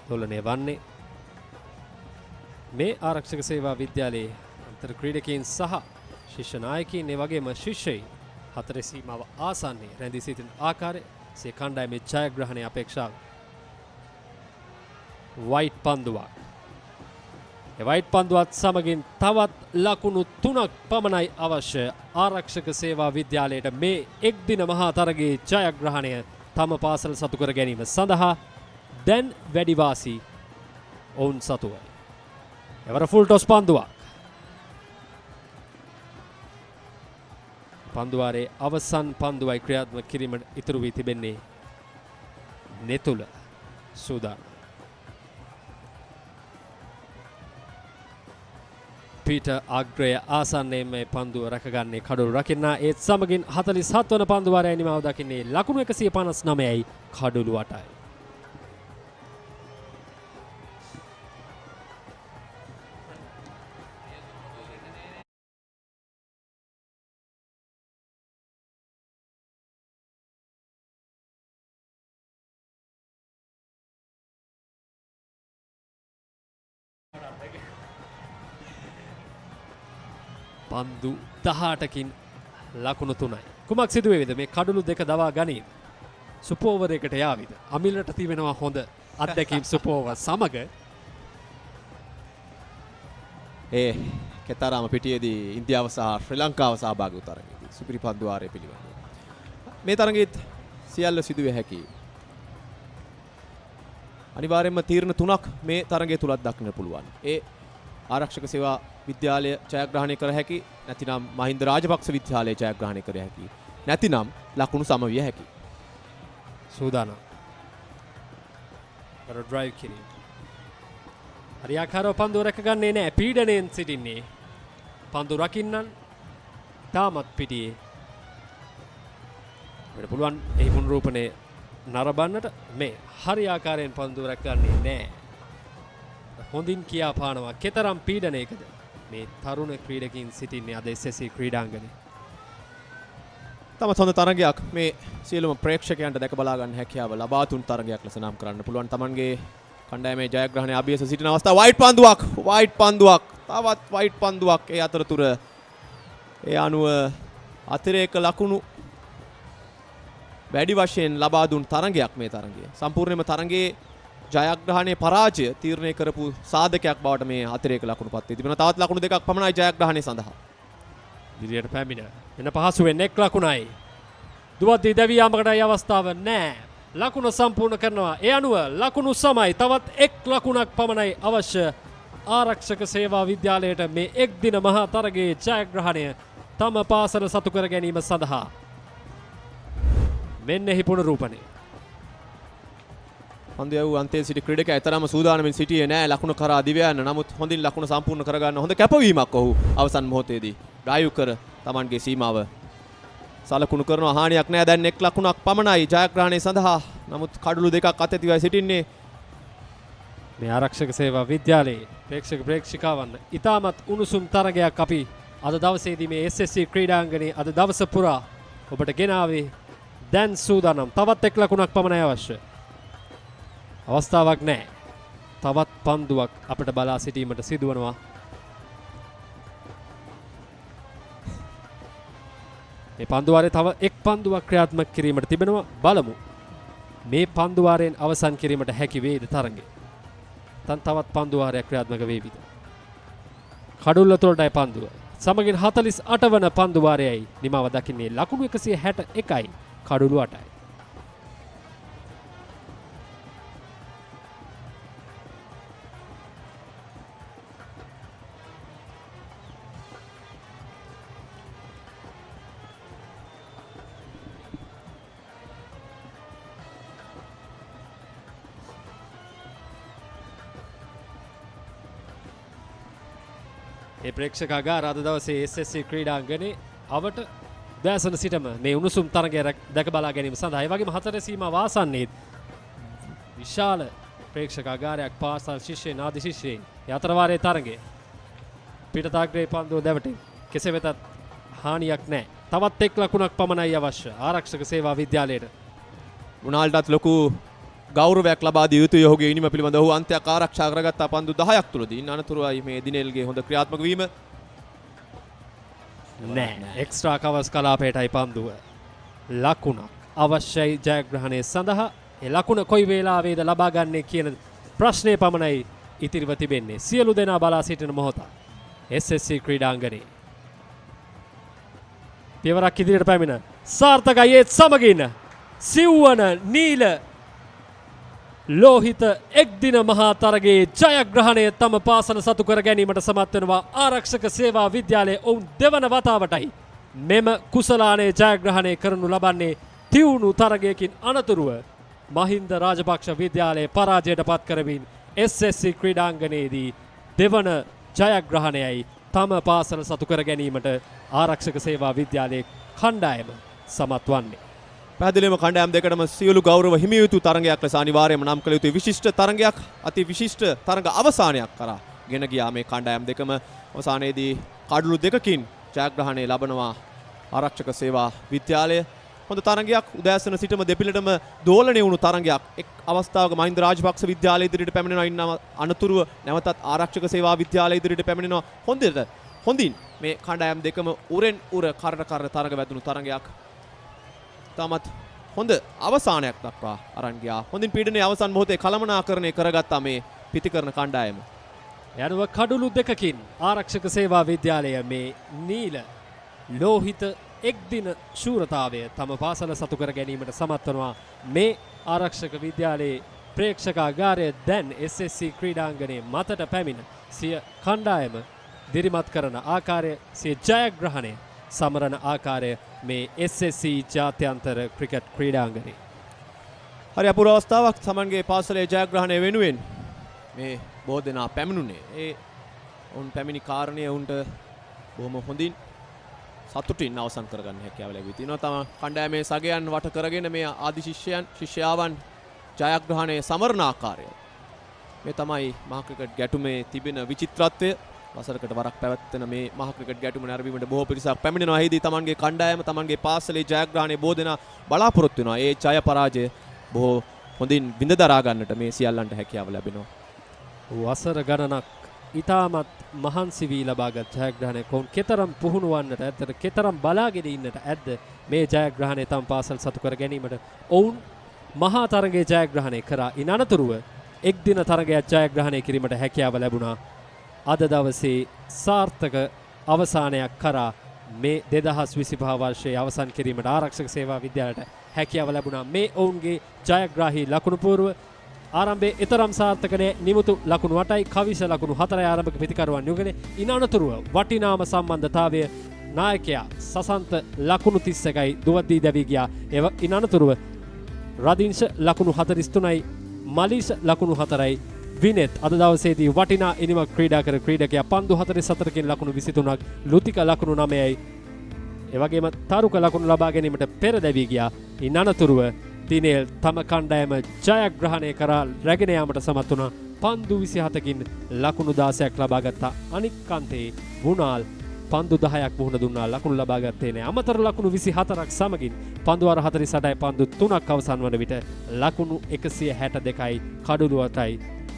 දොලනය වන්නේ. මේ ආරක්ෂක සේවා විද්‍යාලයේ අන්තර් ක්‍රීඩකයන් සහ ශිෂ්‍ය නායකයින් ඒ වගේම ශිෂ්‍යයින් හතරේ සීමාව ආසන්නයේ රැඳී සිටින ආකාරය සිය කණ්ඩායමේ ජයග්‍රහණය අපේක්ෂාව. වයිට් පන්දුවක්. ඒ වයිට් පන්දුවත් සමගින් තවත් ලකුණු 3ක් පමණයි අවශ්‍ය ආරක්ෂක සේවා විද්‍යාලයට මේ එක් දින මහා තරගයේ ජයග්‍රහණය තම පාසල සතු කර ගැනීම සඳහා. දැන් වැඩි වාසි ඔවුන් සතුවයි. එවර ෆුල් ටොස් පන්දුවක්. පන්දුවාරේ අවසන් පන්දුවයි ක්‍රියාත්මක කිරීමට ඉතුරු වී තිබෙන්නේ නෙතුල සූදානම්. පීට අග්‍රය ආසන්නයෙන් මේ පන්දුව රැකගන්නේ කඩුළු රකින්නා. ඒත් සමගින් 47 වන පන්දුවාරය නිමාව දකින්නේ ලකුණු 159යි කඩුළු 8යි. පන්දු 18කින් ලකුණු 3යි. කුමක් සිදු වේවිද? මේ කඩුළු දෙක දවා ගනීද? සුපෝවර් එකට යාවිද? අමිලට තිබෙනවා හොඳ අත්දැකීම් සුපෝවර් සමග. ඒ කෙතරම් පිටියේදී ඉන්දියාව සහ ශ්‍රී ලංකාව සහභාගී වූ තරගයේදී සුපිරි පන්දු වාරය පිළිබඳව මේ තරගයේත් සියල්ල සිදුවේ හැකි. අනිවාර්යයෙන්ම තීරණ 3ක් මේ තරගය තුලත් දක්නට පුළුවන්. ඒ ආරක්ෂක සේවා විද්‍යාලය ජයග්‍රහණය කර හැකි, නැතිනම් මහින්ද රාජපක්ෂ විද්‍යාලය ජයග්‍රහණය කර හැකි, නැතිනම් ලකුණු සමවිය හැකි. සූදානම්. කර ඩ්‍රයිව් කිරීම. හරියාකාරව පන්දුව රැකගන්නේ නැහැ. පීඩණයෙන් සිටින්නේ. පන්දු රකින්නන් තාමත් පිටියේ අපිට පුළුවන් එහි පුනරූපණය නරඹන්නට. මේ හරි ආකාරයෙන් පන්දුව රැකගන්නේ නැහැ. හොඳින් කියා පානවා කෙතරම් පීඩනයකද මේ තරුණ ක්‍රීඩකින් සිටින්නේ අද SSC ක්‍රීඩාංගණයේ. තමත් හොඳ තරගයක් මේ සියලුම ප්‍රේක්ෂකයන්ට දැක බලා ගන්න හැකියාව ලබා දුන් තරගයක් ලෙස නම් කරන්න පුළුවන්. තමන්ගේ කණ්ඩායමේ ජයග්‍රහණය අභියස සිටින අවස්ථාව වයිට් පන්දුවක් තවත් වයිට් පන්දුවක්. ඒ අතරතුර ඒ අනුව අතිරේක ලකුණු වැඩි වශයෙන් ලබා දුන් තරගයක් මේ තරගය. සම්පූර්ණයෙන්ම තරගයේ ජයග්‍රහණයේ පරාජය තීරණය කරපු සාධකයක් බවට මේ අතිරේක ලකුණු පත් වී තිබෙනවා. තවත් ලකුණු දෙකක් පමණයි ජයග්‍රහණය සඳහා. ඉදිරියට පැමිණ එන පහසුවෙන් එක් ලකුණයි. දුවද්දී දැවී යාමකටයි අවස්ථාව නැහැ. ලකුණ සම්පූර්ණ කරනවා. ඒ අනුව ලකුණු සමයි. තවත් එක් ලකුණක් පමණයි අවශ්‍ය ආරක්ෂක සේවා විද්‍යාලයට මේ එක් දින මහා තරගයේ ජයග්‍රහණය තම පාසල සතු කර ගැනීම සඳහා. මෙන්න එහි පුනරූපණය. පන්දු අන්තයේ සිටි ක්‍රීඩකයා තරම සූදානමින් සිටියේ නැහැ ලකුණ කරා දිව යන්න. නමුත් හොඳින් ලකුණ සම්පූර්ණ කරගන්න හොඳ කැපවීමක් ඔහු අවසන් මොහොතේදී ඩ්‍රයිව් කර Tamanගේ සීමාව සලකුණු කරනවා. හානියක් නැහැ. දැන් එක් ලකුණක් පමණයි ජයග්‍රහණය සඳහා. නමුත් කඩළු දෙකක් අතැතිවයි සිටින්නේ. මේ ආරක්ෂක සේවා විද්‍යාලයේ ප්‍රේක්ෂිකාවන් ඉතාමත් උණුසුම් තරගයක් අපි අද දවසේදී මේ SSC ක්‍රීඩාංගණයේ අද දවස පුරා ඔබට ගෙනාවේ. දැන් සූදානම්. තවත් එක් ලකුණක් පමණයි අවශ්‍ය. අවස්ථාවක් නැහැ. තවත් පන්දුවක් අපිට බලා සිටීමට සිදුවනවා. මේ පන්දුවාරයේ තව එක් පන්දුවක් ක්‍රියාත්මක කිරීමට තිබෙනවා. බලමු මේ පන්දුවාරයෙන් අවසන් කිරීමට හැකි වේද තරගය. තවත් පන්දුවාරයක් ක්‍රියාත්මක වේවිද? කඩුල්ල තුළටයි පන්දුව. සමගින් 48 වන පන්දුවාරයයි නිමාව දකින්නේ. ලකුණු 161යි කඩුළු 8යි. ඒ ප්‍රේක්ෂකාගාර අද දවසේ SSC ක්‍රීඩාංගණයේ අවට දැසන සිටම මේ උණුසුම් තරගය දැක බලා ගැනීම සඳහා ඒ වගේම 4 සීමා වාසන්නේ විශාල ප්‍රේක්ෂකාගාරයක් පාසල් ශිෂ්‍යයන් ආදි ශිෂ්‍යයන් ඒ අතරවාරයේ තරගය පිටතාග්‍රේ පන්දුව දැවටේ කෙසේ වෙතත් හානියක් නැහැ. තවත් එක් ලකුණක් පමණයි අවශ්‍ය ආරක්ෂක සේවා විද්‍යාලයට. මොනාල්ටත් ලොකු ගෞරවයක් ලබා දිය යුතුයි. ඔහුගේ ඉනිම පිළිබඳ ඔහු අන්තයක් ආරක්ෂා කරගත්තා පන්දු 10ක් තුලදී. අනතුරුයි මේ දිනෙල්ගේ හොඳ ක්‍රියාත්මක වීම. නෑ එක්ස්ට්‍රා කවර්ස් කලාපයටයි පන්දුව. ලකුණක් අවශ්‍යයි ජයග්‍රහණය සඳහා. ඒ ලකුණ කොයි වේලාවේද ලබා ගන්නේ කියන ප්‍රශ්නය පමණයි ඉතිරිව තිබෙන්නේ. සියලු දෙනා බලා සිටින මොහොත SSC ක්‍රීඩාංගණයේ පියවරක් ඉදිරියට පැමිණ සාර්ථකයි. ඒත් සමගින් සිව්වන නීල ලෝහිත එක් දින මහා තරගයේ ජයග්‍රහණය තම පාසල සතු කර ගැනීමට සමත් වෙනවා ආරක්ෂක සේවා විද්‍යාලයේ. ඔවුන් දෙවන වතාවටයි මෙම කුසලානයේ ජයග්‍රහණය කරනු ලබන්නේ. තියුණු තරගයකින් අනතුරුව මහින්ද රාජපක්ෂ විද්‍යාලයේ පරාජයට පත් කරමින් SSC ක්‍රීඩාංගණයේදී දෙවන ජයග්‍රහණයයි තම පාසල සතු කර ගැනීමට ආරක්ෂක සේවා විද්‍යාලයේ කණ්ඩායම සමත් වන්නේ. පැහැදිලිවම කණ්ඩායම් දෙකටම සියලු ගෞරව හිමි යුතු තරගයක් ලෙස අනිවාර්යයෙන්ම නම් කළ යුතු විශිෂ්ට තරගයක්, අති විශිෂ්ට තරග අවසානයක් කරා ගෙන ගියා මේ කණ්ඩායම් දෙකම. අවසානයේදී කඩළු දෙකකින් ජයග්‍රහණය ලබනවා ආරක්ෂක සේවා විද්‍යාලය. හොඳ තරගයක්. උදෑසන සිටම දෙපිළටම දෝලණය වුණු තරගයක්. එක් අවස්ථාවක මහින්ද රාජපක්ෂ විද්‍යාලය ඉදිරියට පැමිණෙනවා. ඉන්න අනතුරුව නැවතත් ආරක්ෂක සේවා විද්‍යාලය ඉදිරියට පැමිණෙනවා. හොඳින් මේ කණ්ඩායම් දෙකම උරෙන් උර කරට තරග වැදුණු තරගයක්. තමත් හොඳ අවසානයක් දක්වා අරන් ගියා. හොඳින් පීඩනයේ අවසන් මොහොතේ කළමනාකරණය කරගත්තා මේ පිටිකරන කණ්ඩායම. යනුව කඩුළු දෙකකින් ආරක්ෂක සේවා විද්‍යාලය මේ නීල ලෝහිත එක් දින ශූරතාවය තම පාසල සතු කර ගැනීමට සමත් වනවා. මේ ආරක්ෂක විද්‍යාලයේ ප්‍රේක්ෂකාගාරය දැන් SSC ක්‍රීඩාංගණයේ මතට පැමිණ සිය කණ්ඩායම දිරිමත් කරන ආකාරය, සිය ජයග්‍රහණය සමරන ආකාරය මේ SSC ජාත්‍යන්තර ක්‍රිකට් ක්‍රීඩාංගණයේ. හරි අපූර්ව අවස්ථාවක්. තමන්ගේ පාසලේ ජයග්‍රහණය වෙනුවෙන් මේ බොහෝ දෙනා පැමිණුනේ. ඒ උන් පැමිණි කාරණය උන්ට බොහොම හොඳින් සතුටින් අවසන් කරගන්න හැකියාව ලැබී තිනවා. තම කණ්ඩායමේ සගයන් වට කරගෙන මේ ආදි ශිෂ්‍යාවන් ජයග්‍රහණය සමරන ආකාරය. මේ තමයි මහ ක්‍රිකට් ගැටුමේ තිබෙන විචිත්‍රත්වය. වසරකට වරක් පැවැත්වෙන මේ මහ ක්‍රිකට් ගැටුම නැරඹීමට බොහෝ පිරිසක් පැමිණෙනවා. එහිදී තමන්ගේ කණ්ඩායම තමන්ගේ පාසලේ ජයග්‍රහණය බොහෝ දෙනා බලාපොරොත්තු වෙනවා. ඒ ජය පරාජය බොහෝ හොඳින් විඳ දරා ගන්නට මේ සියල්ලන්ට හැකියාව ලැබෙනවා. වසර ගණනක් ඉතාමත් මහන්සි වී ලබාගත් ජයග්‍රහණය කොහොම කෙතරම් පුහුණු වන්නට ඇත්තට කෙතරම් බලාගෙන ඉන්නට ඇද්ද මේ ජයග්‍රහණය තම පාසල් සතු කර ගැනීමට ඔවුන් මහා තරගයේ ජයග්‍රහණය කරා. ඉන් අනතුරුව එක් දින තරගයක් ජයග්‍රහණය කිරීමට හැකියාව ලැබුණා. අද දවසේ සාර්ථක අවසානයක් කරා මේ 2025 වර්ෂයේ අවසන් කිරීමට ආරක්ෂක සේවා විද්‍යාලයට හැකියාව ලැබුණා. මේ ඔවුන්ගේ ජයග්‍රාහී ලකුණු පූර්ව ආරම්භයේ ඊතරම් සාර්ථක නැහැ. නිමුතු ලකුණු 8යි කවිස ලකුණු 4යි ආරම්භක ප්‍රතිකරුවන් යොගෙන ඉන් අනතුරුව වටිනාම සම්බන්ධතාවය නායකයා සසන්ත ලකුණු 31යි දුවද්දී දැවී ගියා. ඉන් අනතුරුව රදින්ෂ ලකුණු 43යි මලිෂ ලකුණු 4යි විනෙත් අද දවසේදී වටිනා ඉනිමක් ක්‍රීඩා කර ක්‍රීඩකයා පන්දු 44කින් ලකුණු 23ක් ලුතික ලකුණු 9යි එවැගේම තරුක ලකුණු ලබා ගැනීමට පෙර දැවී ගියා. ඉන් අනතුරුව තිනේල් තම කණ්ඩායම ජයග්‍රහණය කරා රැගෙන යාමට සමත් වුණා. පන්දු 27කින් ලකුණු 16ක් ලබා ගත්තා. අනික් කන්තේ වුණාල් පන්දු 10ක් මුහුණ දුන්නා. ලකුණු ලබා ගත්තේ නැහැ. අමතර ලකුණු 24ක් සමගින් පන්දු 48යි පන්දු 3ක් අවසන් වන විට ලකුණු 162යි කඩුළු 8යි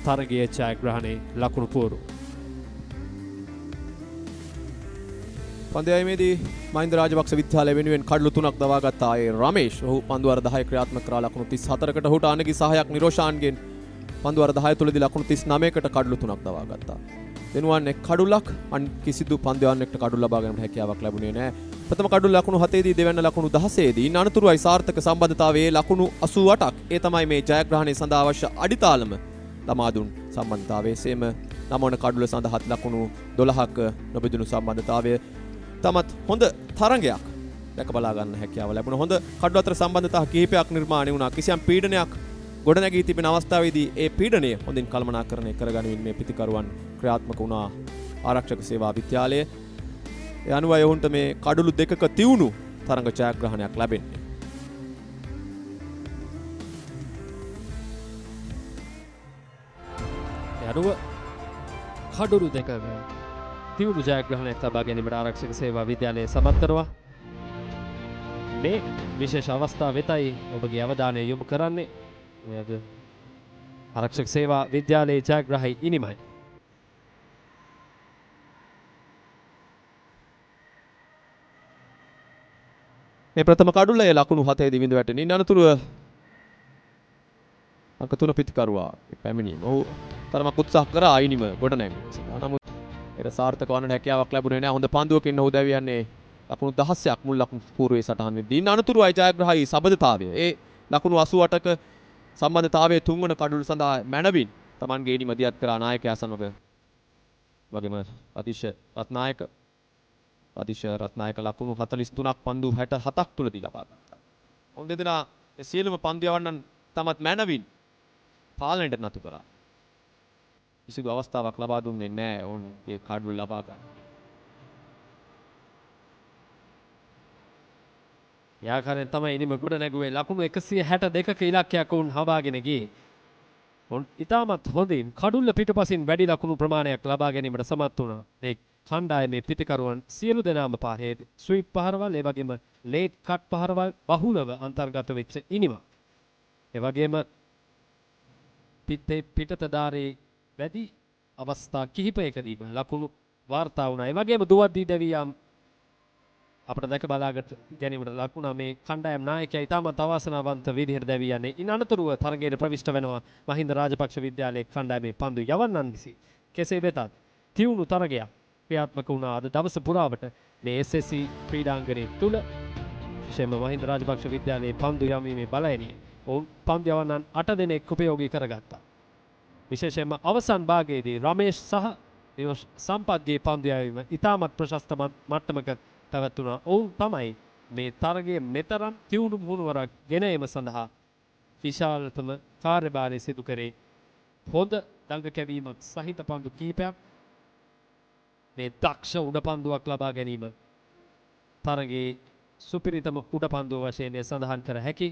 තරගයේ ජයග්‍රහණයේ ලකුණු පූර්ව. පන්දයාමේදී මහින්ද රාජපක්ෂ විද්‍යාලය වෙනුවෙන් කඩලු 3ක් දවා ගත්තා. ඒ රමේෂ් ඔහු පන්දු 10 ක්‍රියාත්මක කරා ලකුණු 34කට. ඔහුට අනගි සහයක් නිරෝෂාන්ගෙන් පන්දු 10 තුලදී ලකුණු 39කට කඩලු 3ක් දවා ගත්තා. දෙනුවන් එක් කඩුලක් අන් කිසිදු පන්දයාන් එක්ට කඩුල ලබා ගැනීමට හැකියාවක් ලැබුණේ නැහැ. ප්‍රථම කඩුල ලකුණු 7 දී දෙවැන්න ලකුණු 16 දී ඉන් අනතුරුවයි සාර්ථක සම්බන්ධතාවයේ ලකුණු 88ක්. ඒ තමයි මේ ජයග්‍රහණය සඳහා අවශ්‍ය අඩිතාලම ළමා දුන් සම්බන්ධතාවයේ සේම නමවන කඩුල සඳහාත් ලකුණු 12ක නොබෙදුණු සම්බන්ධතාවය තමත් හොඳ තරගයක් දැක බලා ගන්න හැකියාව ලැබුණා. හොඳ කඩු අතර සම්බන්ධතා කිහිපයක් නිර්මාණය වුණා. කිසියම් පීඩනයක් ගොඩනැගී තිබෙන අවස්ථාවේදී ඒ පීඩනය හොඳින් කළමනාකරණය කරගනිමින් මේ පිතිකරුවන් ක්‍රියාත්මක වුණා ආරක්ෂක සේවා විද්‍යාලය. ඒ අනුවයි ඔවුන්ට මේ කඩුළු දෙකක තියුණු තරඟ ජයග්‍රහණයක් ලැබෙන්නේ. අනුව කඩුළු දෙකක තිවුණු ජයග්‍රහණයක් ලබා ගැනීමට ආරක්ෂක සේවා විද්‍යාලයේ සමත් කරනවා. මේ විශේෂ අවස්ථාව වෙතයි ඔබගේ අවධානය යොමු කරන්නේ. මෙයද ආරක්ෂක සේවා විද්‍යාලයේ ජයග්‍රාහී ඉනිමයි. මේ ප්‍රථම කඩුල්ලේ ලකුණු 7 දී බිඳ වැටෙන. ඉන් අනතුරුව අංක 3 පිතිකරුවා පැමිණීම. ඔහු තරමක් උත්සාහ කරා අයිනිම ගොඩ නැගීමට. නමුත් ඒක සාර්ථක වන්නට හැකියාවක් ලැබුණේ නැහැ. හොඳ පන්දුවකින් ඔහු දැවියන්නේ ලකුණු 16ක් මුල් ලකුණු පූර්වයේ සටහනෙදී. ඉන් අනතුරුවයි ජයග්‍රාහී සබඳතාවය. ඒ ලකුණු 88ක සම්බන්ධතාවයේ තුන්වන කඩුළු සඳහා මැනවින් Tamanගේ ඉනිම දියත් කරා නායකයා සමග. වගේම අතිශ රත්නායක ලකුණු 43ක් පන්දු 67ක් තුලදී ලබා ගත්තා. ඔවුන් දෙදෙනා සියලුම පන්දු යවන්නන් තමත් මැනවින් පාලනයට නතු කරා. කිසිදු අවස්ථාවක් ලබා දුන්නේ නැහැ ඔවුන් ඒ කඩුළු ලබා ගන්න. යාකාරයෙන් තමයි ඉනිම ගොඩ නැගුවේ. ලකුණු 162ක ඉලක්කයක් වුන් හවාගෙන ගියේ. ඔවුන් ඉතාමත් හොඳින් කඩුල්ල පිටුපසින් වැඩි ලකුණු ප්‍රමාණයක් ලබා ගැනීමට සමත් වුණා. මේ කණ්ඩායමේ පිටිකරුවන් සියලු දෙනාම පාහේ ස්වීප් පහරවල් ඒ වගේම ලේට් කට් පහරවල් බහුලව අන්තර්ගත වෙච්ච ඉනිම. ඒ වගේම පිටතදාරේ වැඩි අවස්ථා කිහිපයකදී ලකුණු වාර්තා වුණා. ඒ වගේම දුවද්දී දැවියම් අපිට දැක බලාගත් ගැනීමට ලකුණ මේ කණ්ඩායම් නායකයා ඉතාමත් අවාසනාවන්ත විදිහට දැවී යන්නේ. ඉන් අනතුරුව තරගයට ප්‍රවිෂ්ඨ වෙනවා මහින්ද රාජපක්ෂ විද්‍යාලයේ කණ්ඩායමේ පන්දු යවන්නන් විසි. කෙසේ වෙතත් තියුණු තරගයක් ක්‍රියාත්මක වුණා අද දවස පුරාවට මේ SSC ක්‍රීඩාංගණය තුල. විශේෂයෙන්ම මහින්ද රාජපක්ෂ විද්‍යාලයේ පන්දු යැවීමේ බලයනේ ඔවුන් පන්දු යවන්නන් 8 දෙනෙක් උපයෝගී කරගත්තා. විශේෂයෙන්ම අවසන් භාගයේදී රමේෂ් සහ සම්පත්ගේ පන්දු යැවීම ඉතාමත් ප්‍රශස්ත මට්ටමක පැවැත්වුණා. ඔවුන් තමයි මේ තරගයේ මෙතරම් තියුණු මුහුණුවරක් ගෙන ඒම සඳහා විශාලතම කාර්යභාරය සිදු කරේ. හොඳ දඟ කැවීමක් සහිත පන්දු කිහිපයක් මේ දක්ෂ උඩ පන්දුවක් ලබා ගැනීම තරගයේ සුපිරිතම උඩපන්දුව වශයෙන් සඳහන් කර හැකි.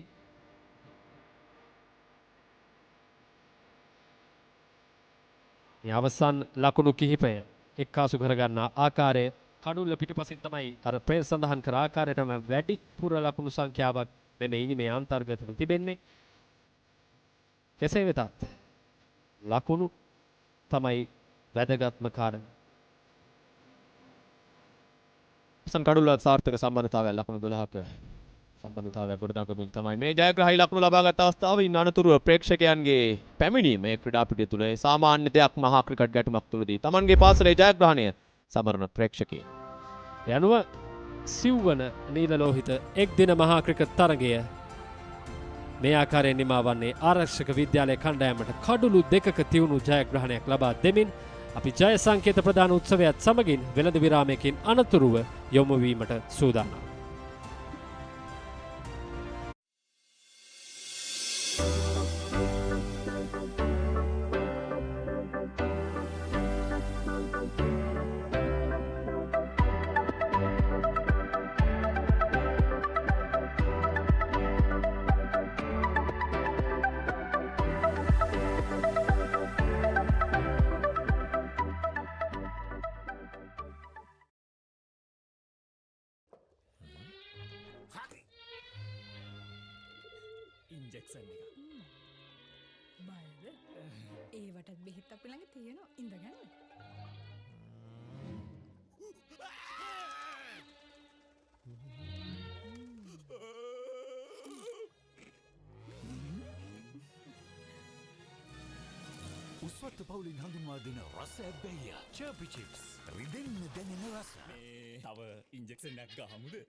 මේ අවසන් ලකුණු කිහිපය එක්කාසු කරගන්නා ආකාරය කඩුල්ල පිටුපසින් තමයි අර ප්‍රේස් සඳහන් කර ආකාරයටම වැඩිපුර ලකුණු සංඛ්‍යාවක් මේ අන්තර්ගතව තිබෙන්නේ. කෙසේ වෙතත් ලකුණු තමයි වැදගත්ම කාරණය. අවසන් කඩුල්ල සාර්ථක සම්බන්ධතාවය ලකුණු 12ක සම්බන්ධතාවය ගොඩනගමින් තමයි මේ ජයග්‍රහී ලකුණු ලබාගත් අවස්ථාවේ ඉන්න අනතුරුව ප්‍රේක්ෂකයන්ගේ පැමිණීම මේ ක්‍රීඩා පිටිය තුළ සාමාන්‍ය දෙයක් මහා ක්‍රිකට් ගැටුමක් තුළදී Tamanගේ පාසලේ ජයග්‍රහණය සමරන ප්‍රේක්ෂකයන්. යනුව සිව්වන නීල ලෝහිත එක් දින මහා ක්‍රිකට් තරගය මේ ආකාරයෙන් නිමා වන්නේ ආරක්ෂක විද්‍යාලය කණ්ඩායමට කඩුළු දෙකක තියුණු ජයග්‍රහණයක් ලබා දෙමින් අපි ජය සංකේත ප්‍රදාන උත්සවයත් සමගින් වෙළඳ විරාමයකින් අනතුරුව යොමු වීමට සූදානම්. ඉන්ජෙක්ෂන් එක. බයද? ඒවටත් බෙහෙත් අපි ළඟ තියෙනවා. ඉඳගන්න. උස්වත්ත පවුලින් හඳුන්වා දෙන රස ඇබ්බැහිය චර්පි චිප්ස් රිදෙන්න දැනෙන රස. තව ඉන්ජෙක්ෂන් එකක් ගහමුද?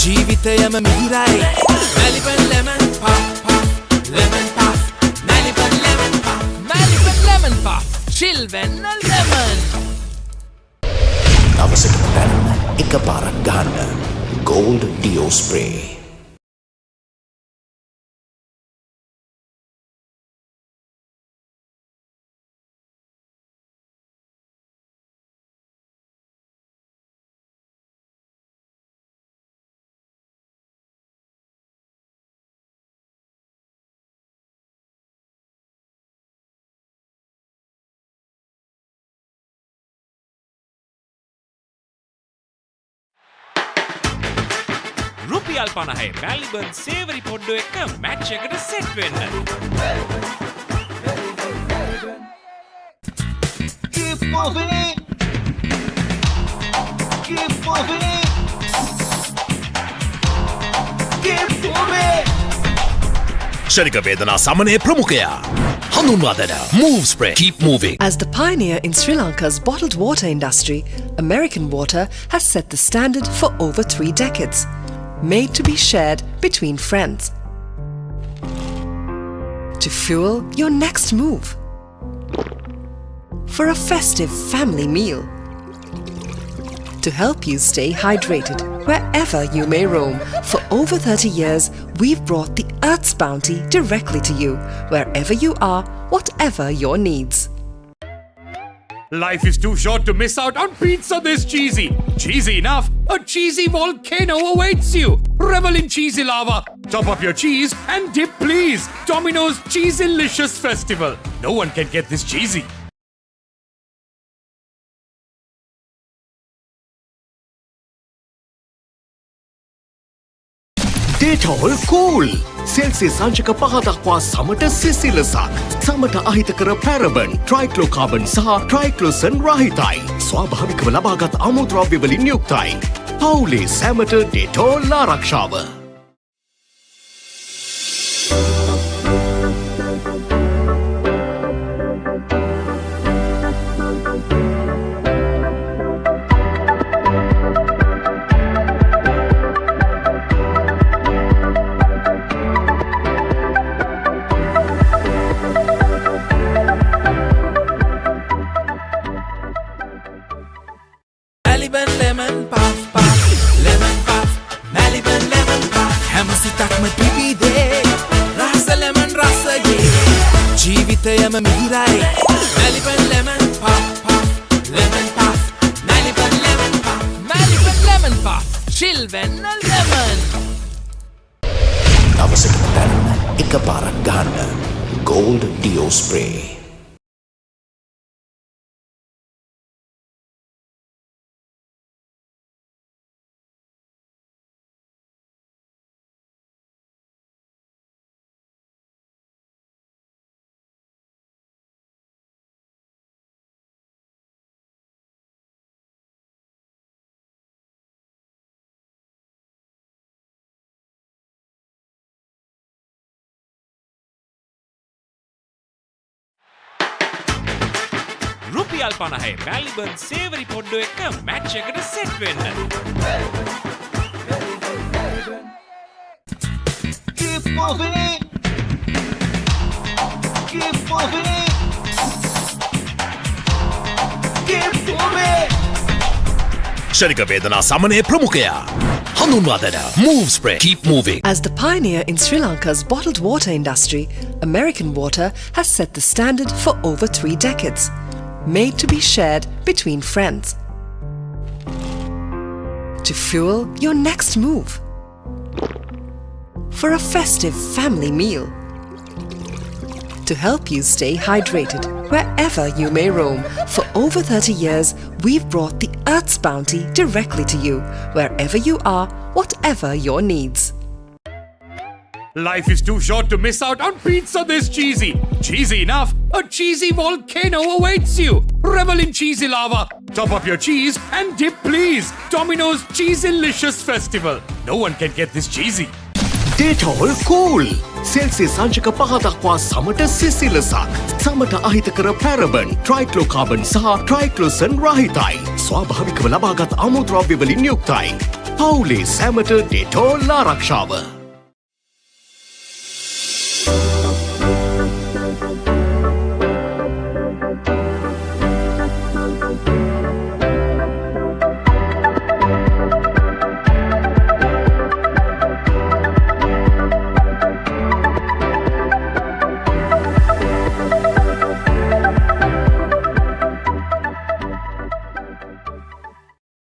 ජීවිතයම මිහිරයි Maliban lemon puff puff lemon puff Maliban lemon puff Maliban lemon puff chill වෙන්න lemon දවසකට දැනන්න එකපාරක් ගන්න Gold Dio Spray. රුපියල් 50 මැල්බන් සේවරි පොඩ්ඩෝ එක්ක මැච් එකට සෙට් වෙන්න. Keep moving Keep moving Keep moving ශනික වේදනා සමනය ප්‍රමුඛයා හඳුන්වා දෙන Move Spray Keep Moving. As the pioneer in Sri Lanka's bottled water industry, American Water has set the standard for over 3 decades. Made to be shared between friends. To fuel your next move. For a festive family meal. To help you stay hydrated wherever you may roam. For over 30 years, we've brought the Earth's bounty directly to you, wherever you are, whatever your needs. Life is too short to miss out on pizza this cheesy. Cheesy enough, a cheesy volcano awaits you. Revel in cheesy lava. Top up your cheese and dip please. Domino's Cheesylicious Festival. No one can get this cheesy. Dettol Cool. Celsius සංචක 5 දක්වා සමට සිසිලසක්. සමට අහිතකර පැරබන්, ට්‍රයික්ලෝකාබන් සහ ට්‍රයික්ලෝසන් රහිතයි. ස්වාභාවිකව ලබාගත් අමුද්‍රව්‍ය වලින් යුක්තයි. පවුලේ සැමට ඩෙටෝල් ආරක්ෂාව. Maliban lemon puff puff, lemon puff, Maliban lemon puff. හැමසිතක්ම පිබිදේ, රස lemon රසයේ. ජීවිතයම මිහිරයි. Maliban lemon puff puff, lemon puff, Maliban lemon puff, Maliban lemon puff. Chill වෙන්න lemon. දවසකට දැනන්න එකපාරක් ගන්න Gold Dio Spray. රුපියල් 50 මැලිබන් සේවරි පොඩ්ඩෝ එක්ක මැච් එකට සෙට් වෙන්න. Keep moving. Keep moving. Keep moving. ශරික වේදනා සමනය ප්‍රමුඛයා. හඳුන්වා දෙන Move Spray. Keep moving. As the pioneer in Sri Lanka's bottled water industry, American Water has set the standard for over 3 decades. Made to be shared between friends. To fuel your next move. For a festive family meal. To help you stay hydrated wherever you may roam. For over 30 years, we've brought the Earth's bounty directly to you, wherever you are, whatever your needs. Life is too short to miss out on pizza this cheesy. Cheesy enough, a cheesy volcano awaits you. Revel in cheesy lava. Top up your cheese and dip please. Domino's Cheesylicious Festival. No one can get this cheesy. Dettol Cool. Celsius සංචක 5 දක්වා සමට සිසිලසක්. සමට අහිතකර පැරබන්, ට්‍රයික්ලෝකාබන් සහ ට්‍රයික්ලෝසන් රහිතයි. ස්වාභාවිකව ලබාගත් අමුද්‍රව්‍ය වලින් යුක්තයි. පවුලේ සැමට ඩෙටෝල් ආරක්ෂාව.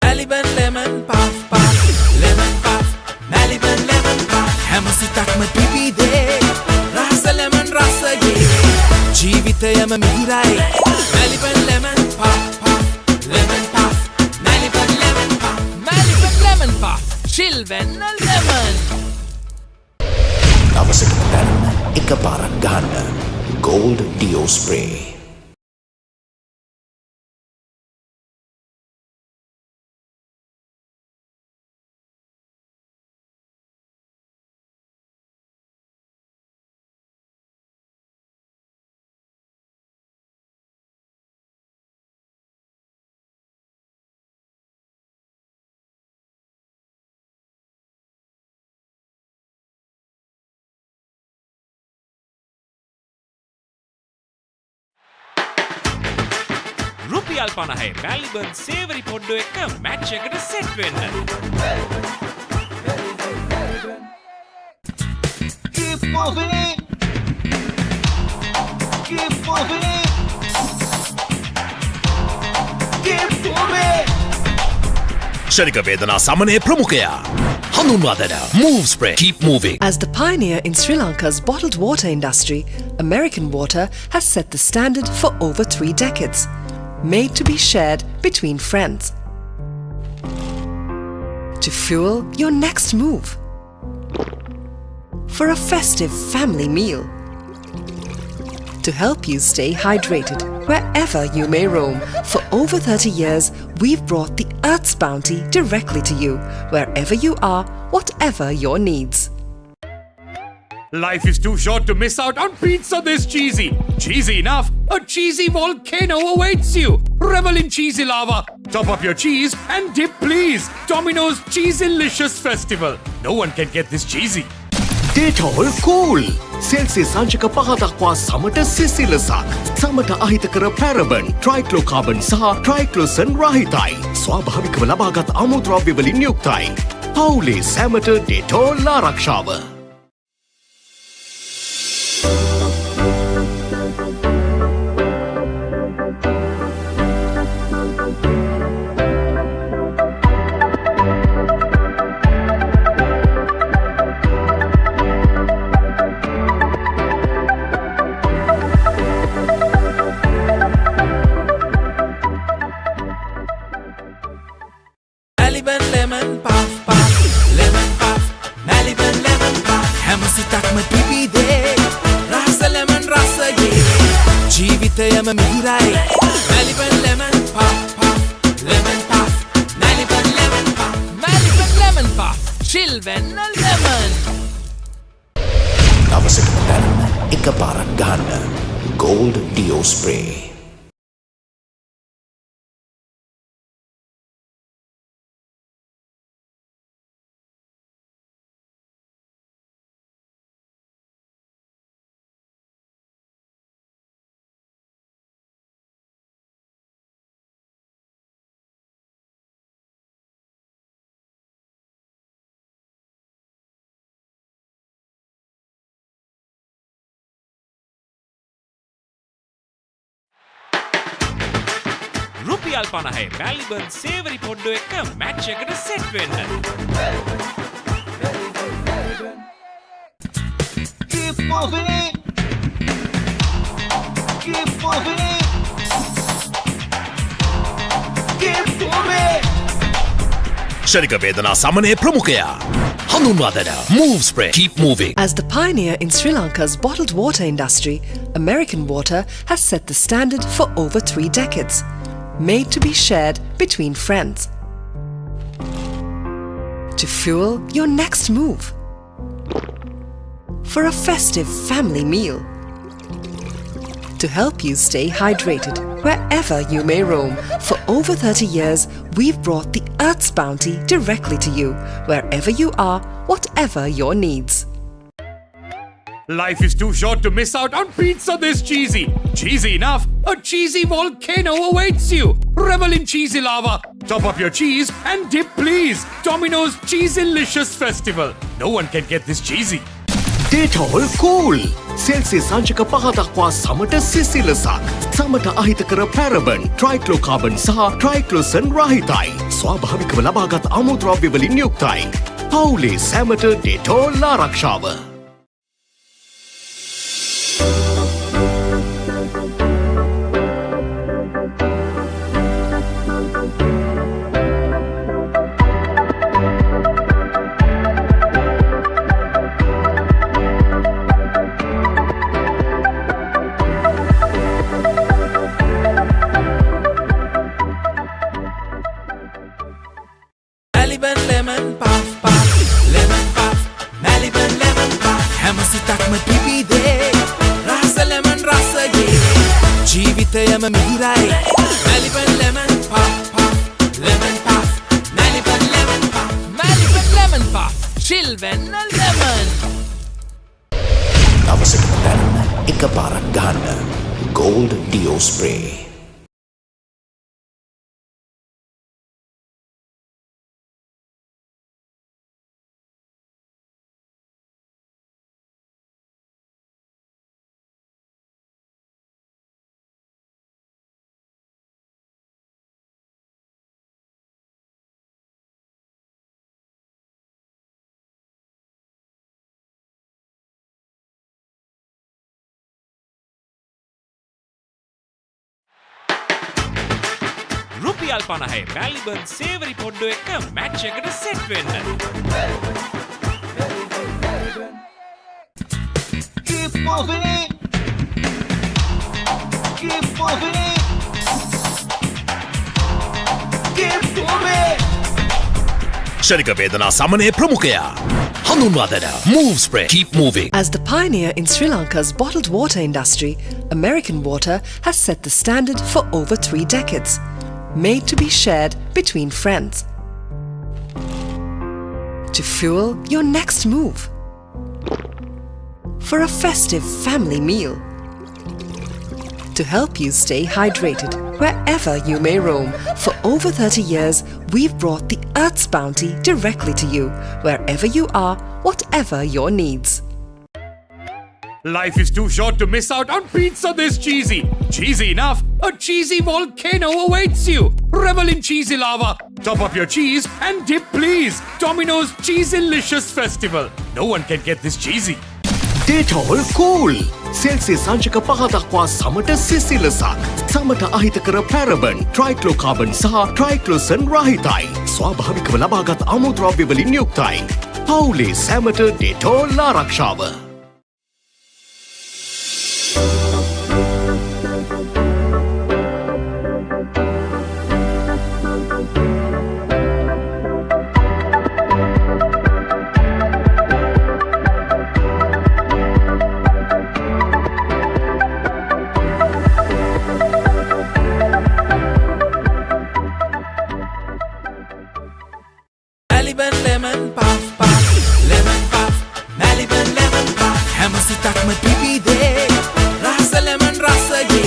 Maliban lemon puff puff, lemon puff, Maliban lemon puff. හැමසිතක්ම පිබිදේ, රස lemon රසයේ. ජීවිතයම මිහිරයි. Maliban lemon puff puff, lemon puff, Maliban lemon puff, Maliban lemon puff. Chill වෙන්න lemon. දවසකට දැනන්න එකපාරක් ගන්න Gold Dio Spray. රුපියල් 50 මැලිබන් සේවරි පොඩ්ඩෝ එක්ක මැච් එකට සෙට් වෙන්න. Keep moving. Keep moving. Keep moving. ශරික වේදනා සමනය ප්‍රමුඛයා. හඳුන්වා දෙන Move Spray. Keep moving. As the pioneer in Sri Lanka's bottled water industry, American Water has set the standard for over 3 decades. Made to be shared between friends. To fuel your next move. for a festive family meal. To help you stay hydrated wherever you may roam, for over 30 years, we've brought the Earth's bounty directly to you, wherever you are, whatever your needs. Life is too short to miss out on pizza this cheesy. Cheesy enough, a cheesy volcano awaits you. Revel in cheesy lava. Top up your cheese and dip please. Domino's Cheeselicious Festival. No one can get this cheesy. Dettol Cool. Celsius අංශක 5 දක්වා සමට සිසිලසක්. සමට අහිතකර පැරබන්, ට්‍රයික්ලෝකාබන් සහ ට්‍රයික්ලෝසන් රහිතයි. ස්වාභාවිකව ලබාගත් අමුද්‍රව්‍ය වලින් යුක්තයි. පවුලේ සැමට ඩෙටෝල් ආරක්ෂාව. ජීවිතයම මිහිරයි Maliban lemon puff puff lemon puff Maliban lemon puff Maliban lemon puff chill වෙන්න lemon දවසකට දැනන්න එකපාරක් ගන්න Gold Dio Spray. රුපියල් 50 මැල්බන් සේවරි පොඩ්ඩෝ එක්ක මැච් එකට සෙට් වෙන්න. Keep moving. Keep moving. Keep moving. ශරික වේදනා සමනය ප්‍රමුඛයා. හඳුන්වා දෙන Move Spray. Keep moving. As the pioneer in Sri Lanka's bottled water industry, American Water has set the standard for over 3 decades. Made to be shared between friends. To fuel your next move. For a festive family meal. To help you stay hydrated wherever you may roam, for over 30 years, we've brought the Earth's bounty directly to you, wherever you are, whatever your needs. Life is too short to miss out on pizza this cheesy. Cheesy enough, a cheesy volcano awaits you. Revel in cheesy lava. Top up your cheese and dip please. Domino's Cheeselicious Festival. No one can get this cheesy. Dettol Cool. Celsius අංශක 5 දක්වා සමට සිසිලසක්. සමට අහිතකර පැරබන්, ට්‍රයික්ලෝකාබන් සහ ට්‍රයික්ලෝසන් රහිතයි. ස්වාභාවිකව ලබාගත් අමුද්‍රව්‍ය වලින් යුක්තයි. පවුලේ සැමට ඩෙටෝල් ආරක්ෂාව. Maliban lemon puff puff lemon puff Maliban lemon puff හැම සිතක්ම පිබිදේ රස lemon රසයේ ජීවිතයම මිහිරයි Maliban lemon puff puff lemon puff Maliban lemon puff Maliban lemon puff chill වෙන්න lemon දවසකට දැනන්න එකපාරක් ගන්න Gold Dio Spray. රුපියල් 50 මැල්බන් සේවරි පොඩ්ඩෝ එක්ක මැච් එකට සෙට් වෙන්න. Keep moving. Keep moving. Keep moving. ශරික වේදනා සමනය ප්‍රමුඛයා හඳුන්වා දෙන Move Spray Keep Moving. As the pioneer in Sri Lanka's bottled water industry, American Water has set the standard for over 3 decades. Made to be shared between friends. To fuel your next move. For a festive family meal. To help you stay hydrated wherever you may roam. For over 30 years, we've brought the Earth's bounty directly to you, wherever you are, whatever your needs. Life is too short to miss out on pizza this cheesy. Cheesy enough, a cheesy volcano awaits you. Revel in cheesy lava. Top up your cheese and dip please. Domino's Cheesylicious Festival. No one can get this cheesy. Dettol Cool. Celsius අංශක 5 දක්වා සමට සිසිලසක්. සමට අහිතකර පැරබන්, ට්‍රයික්ලෝකාබන් සහ ට්‍රයික්ලෝසන් රහිතයි. ස්වාභාවිකව ලබාගත් අමුද්‍රව්‍ය වලින් යුක්තයි. පවුලේ සැමට ඩෙටෝල් ආරක්ෂාව. Maliban lemon puff puff, lemon puff, Maliban lemon puff. හැමසිතක්ම පිබිදේ, රස lemon රසයේ.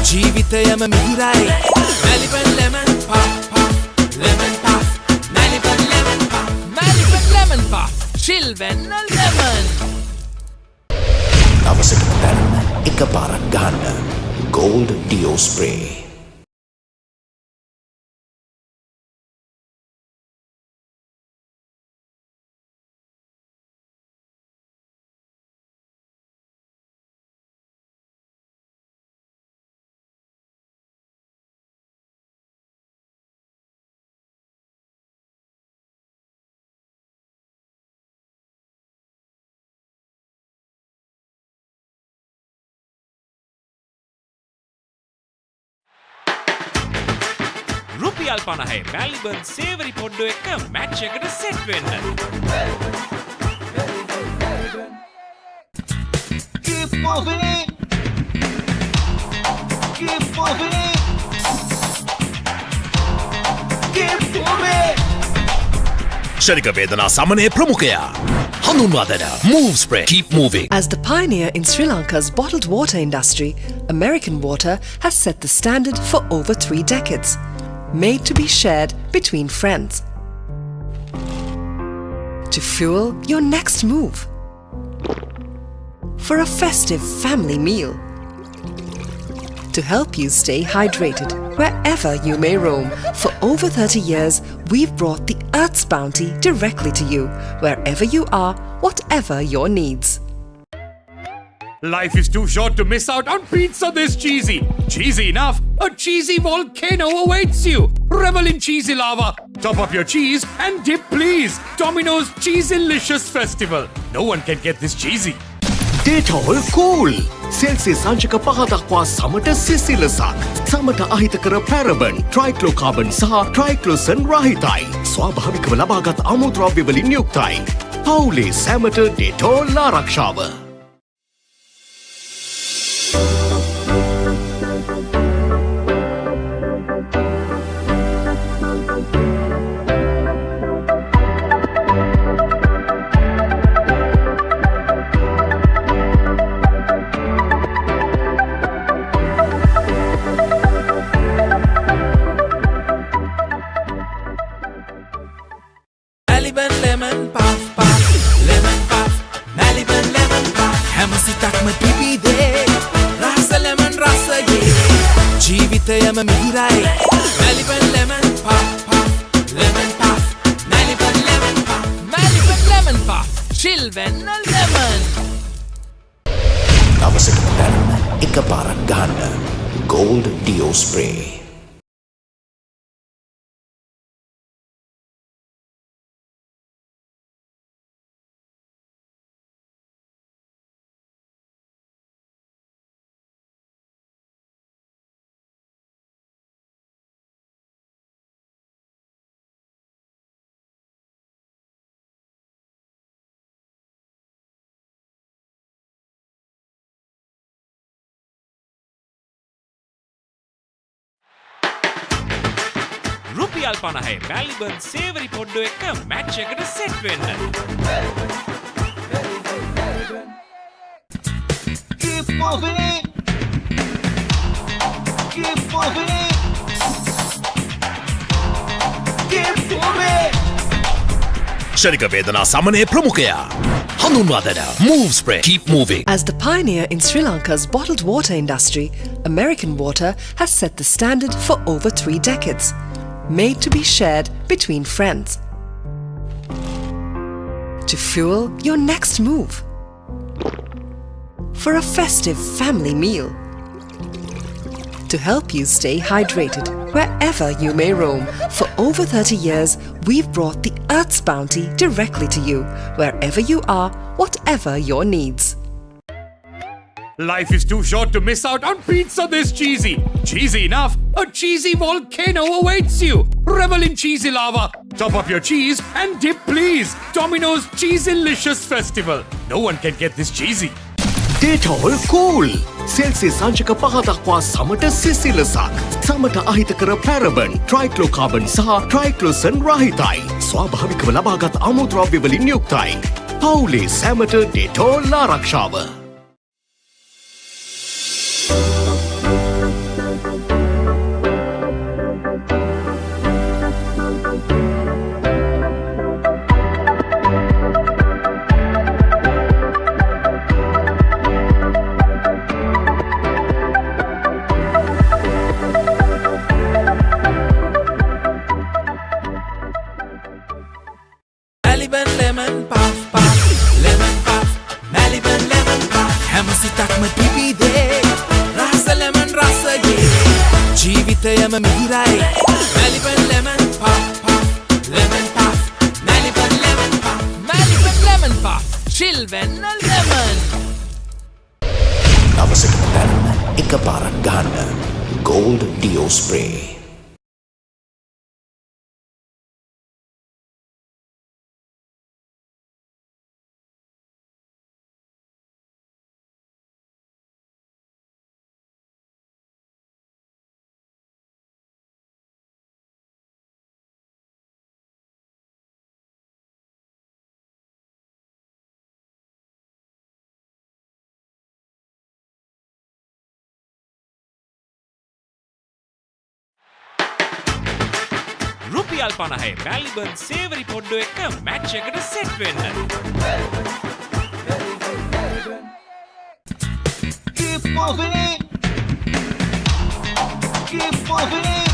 ජීවිතයම මිහිරයි. Maliban lemon puff puff, lemon puff, Maliban lemon puff, Maliban lemon puff. Chill වෙන්න lemon. දවසකට දැනන එකපාරක් ගන්න Gold Dio Spray. රුපියල් 50 මැල්බන් සේවරි පොඩ්ඩෝ එක්ක මැච් එකට සෙට් වෙන්න. Keep moving. Keep moving. Keep moving. ශරික වේදනා සමනය ප්‍රමුඛයා හඳුන්වා දෙන Move Spray Keep Moving. As the pioneer in Sri Lanka's bottled water industry, American Water has set the standard for over 3 decades. Made to be shared between friends. To fuel your next move. For a festive family meal. To help you stay hydrated wherever you may roam. For over 30 years, we've brought the Earth's bounty directly to you, wherever you are, whatever your needs. Life is too short to miss out on pizza this cheesy. Cheesy enough, a cheesy volcano awaits you. Revel in cheesy lava. Top up your cheese and dip please. Domino's Cheesylicious Festival. No one can get this cheesy. Dettol Cool. Celsius අංශක 5 දක්වා සමට සිසිලසක්. සමට අහිතකර පැරබන්, ට්‍රයික්ලෝකාබන් සහ ට්‍රයික්ලෝසන් රහිතයි. ස්වාභාවිකව ලබාගත් අමුද්‍රව්‍ය වලින් යුක්තයි. පවුලේ සැමට ඩෙටෝල් ආරක්ෂාව. Maliban lemon puff puff, lemon puff, Maliban lemon puff. හැමසිතක්ම පිබිදේ, රස lemon රසයේ. ජීවිතයම මිහිරයි. Maliban lemon puff puff, lemon puff, Maliban lemon puff, Maliban lemon puff. Chill වෙන්න lemon. දවසකට දැනන එකපාරක් ගන්න Gold Dio Spray. රුපියල් 50 මැලිබන් සේවරි පොඩ්ඩෝ එක්ක මැච් එකට සෙට් වෙන්න. Keep moving. Keep moving. Keep moving. ශරික වේදනා සමනය ප්‍රමුඛයා. හඳුන්වා දෙන Move Spray. Keep moving. As the pioneer in Sri Lanka's bottled water industry, American Water has set the standard for over 3 decades. Made to be shared between friends. To fuel your next move. For a festive family meal. To help you stay hydrated wherever you may roam. For over 30 years, we've brought the Earth's bounty directly to you, wherever you are, whatever your needs. Life is too short to miss out on pizza this cheesy. Cheesy enough, a cheesy volcano awaits you. Revel in cheesy lava. Top up your cheese and dip please. Domino's Cheesylicious Festival. No one can get this cheesy. Dettol Cool. Celsius සංචක 5 දක්වා සමට සිසිලසක්. සමට අහිතකර පැරබන්, ට්‍රයික්ලෝකාබන් සහ ට්‍රයික්ලෝසන් රහිතයි. ස්වාභාවිකව ලබාගත් අමුද්‍රව්‍ය වලින් යුක්තයි. පවුලේ සැමට ඩෙටෝල් ආරක්ෂාව. Maliban lemon puff puff, lemon puff, Maliban lemon puff. හැමසිතක්ම පිපිදේ, රස lemon රසගේ. ජීවිතයම මිහිරයි. Maliban lemon puff puff, lemon puff, Maliban lemon puff, Maliban lemon puff. Chill වෙන්න lemon. දවසකට ගන්න එකපාරක් ගන්න. Gold Dio Spray. රුපියල් 50 මැලිබන් සේවරි පොඩ්ඩෝ එක්ක මැච් එකට සෙට් වෙන්න. Keep moving. Keep moving.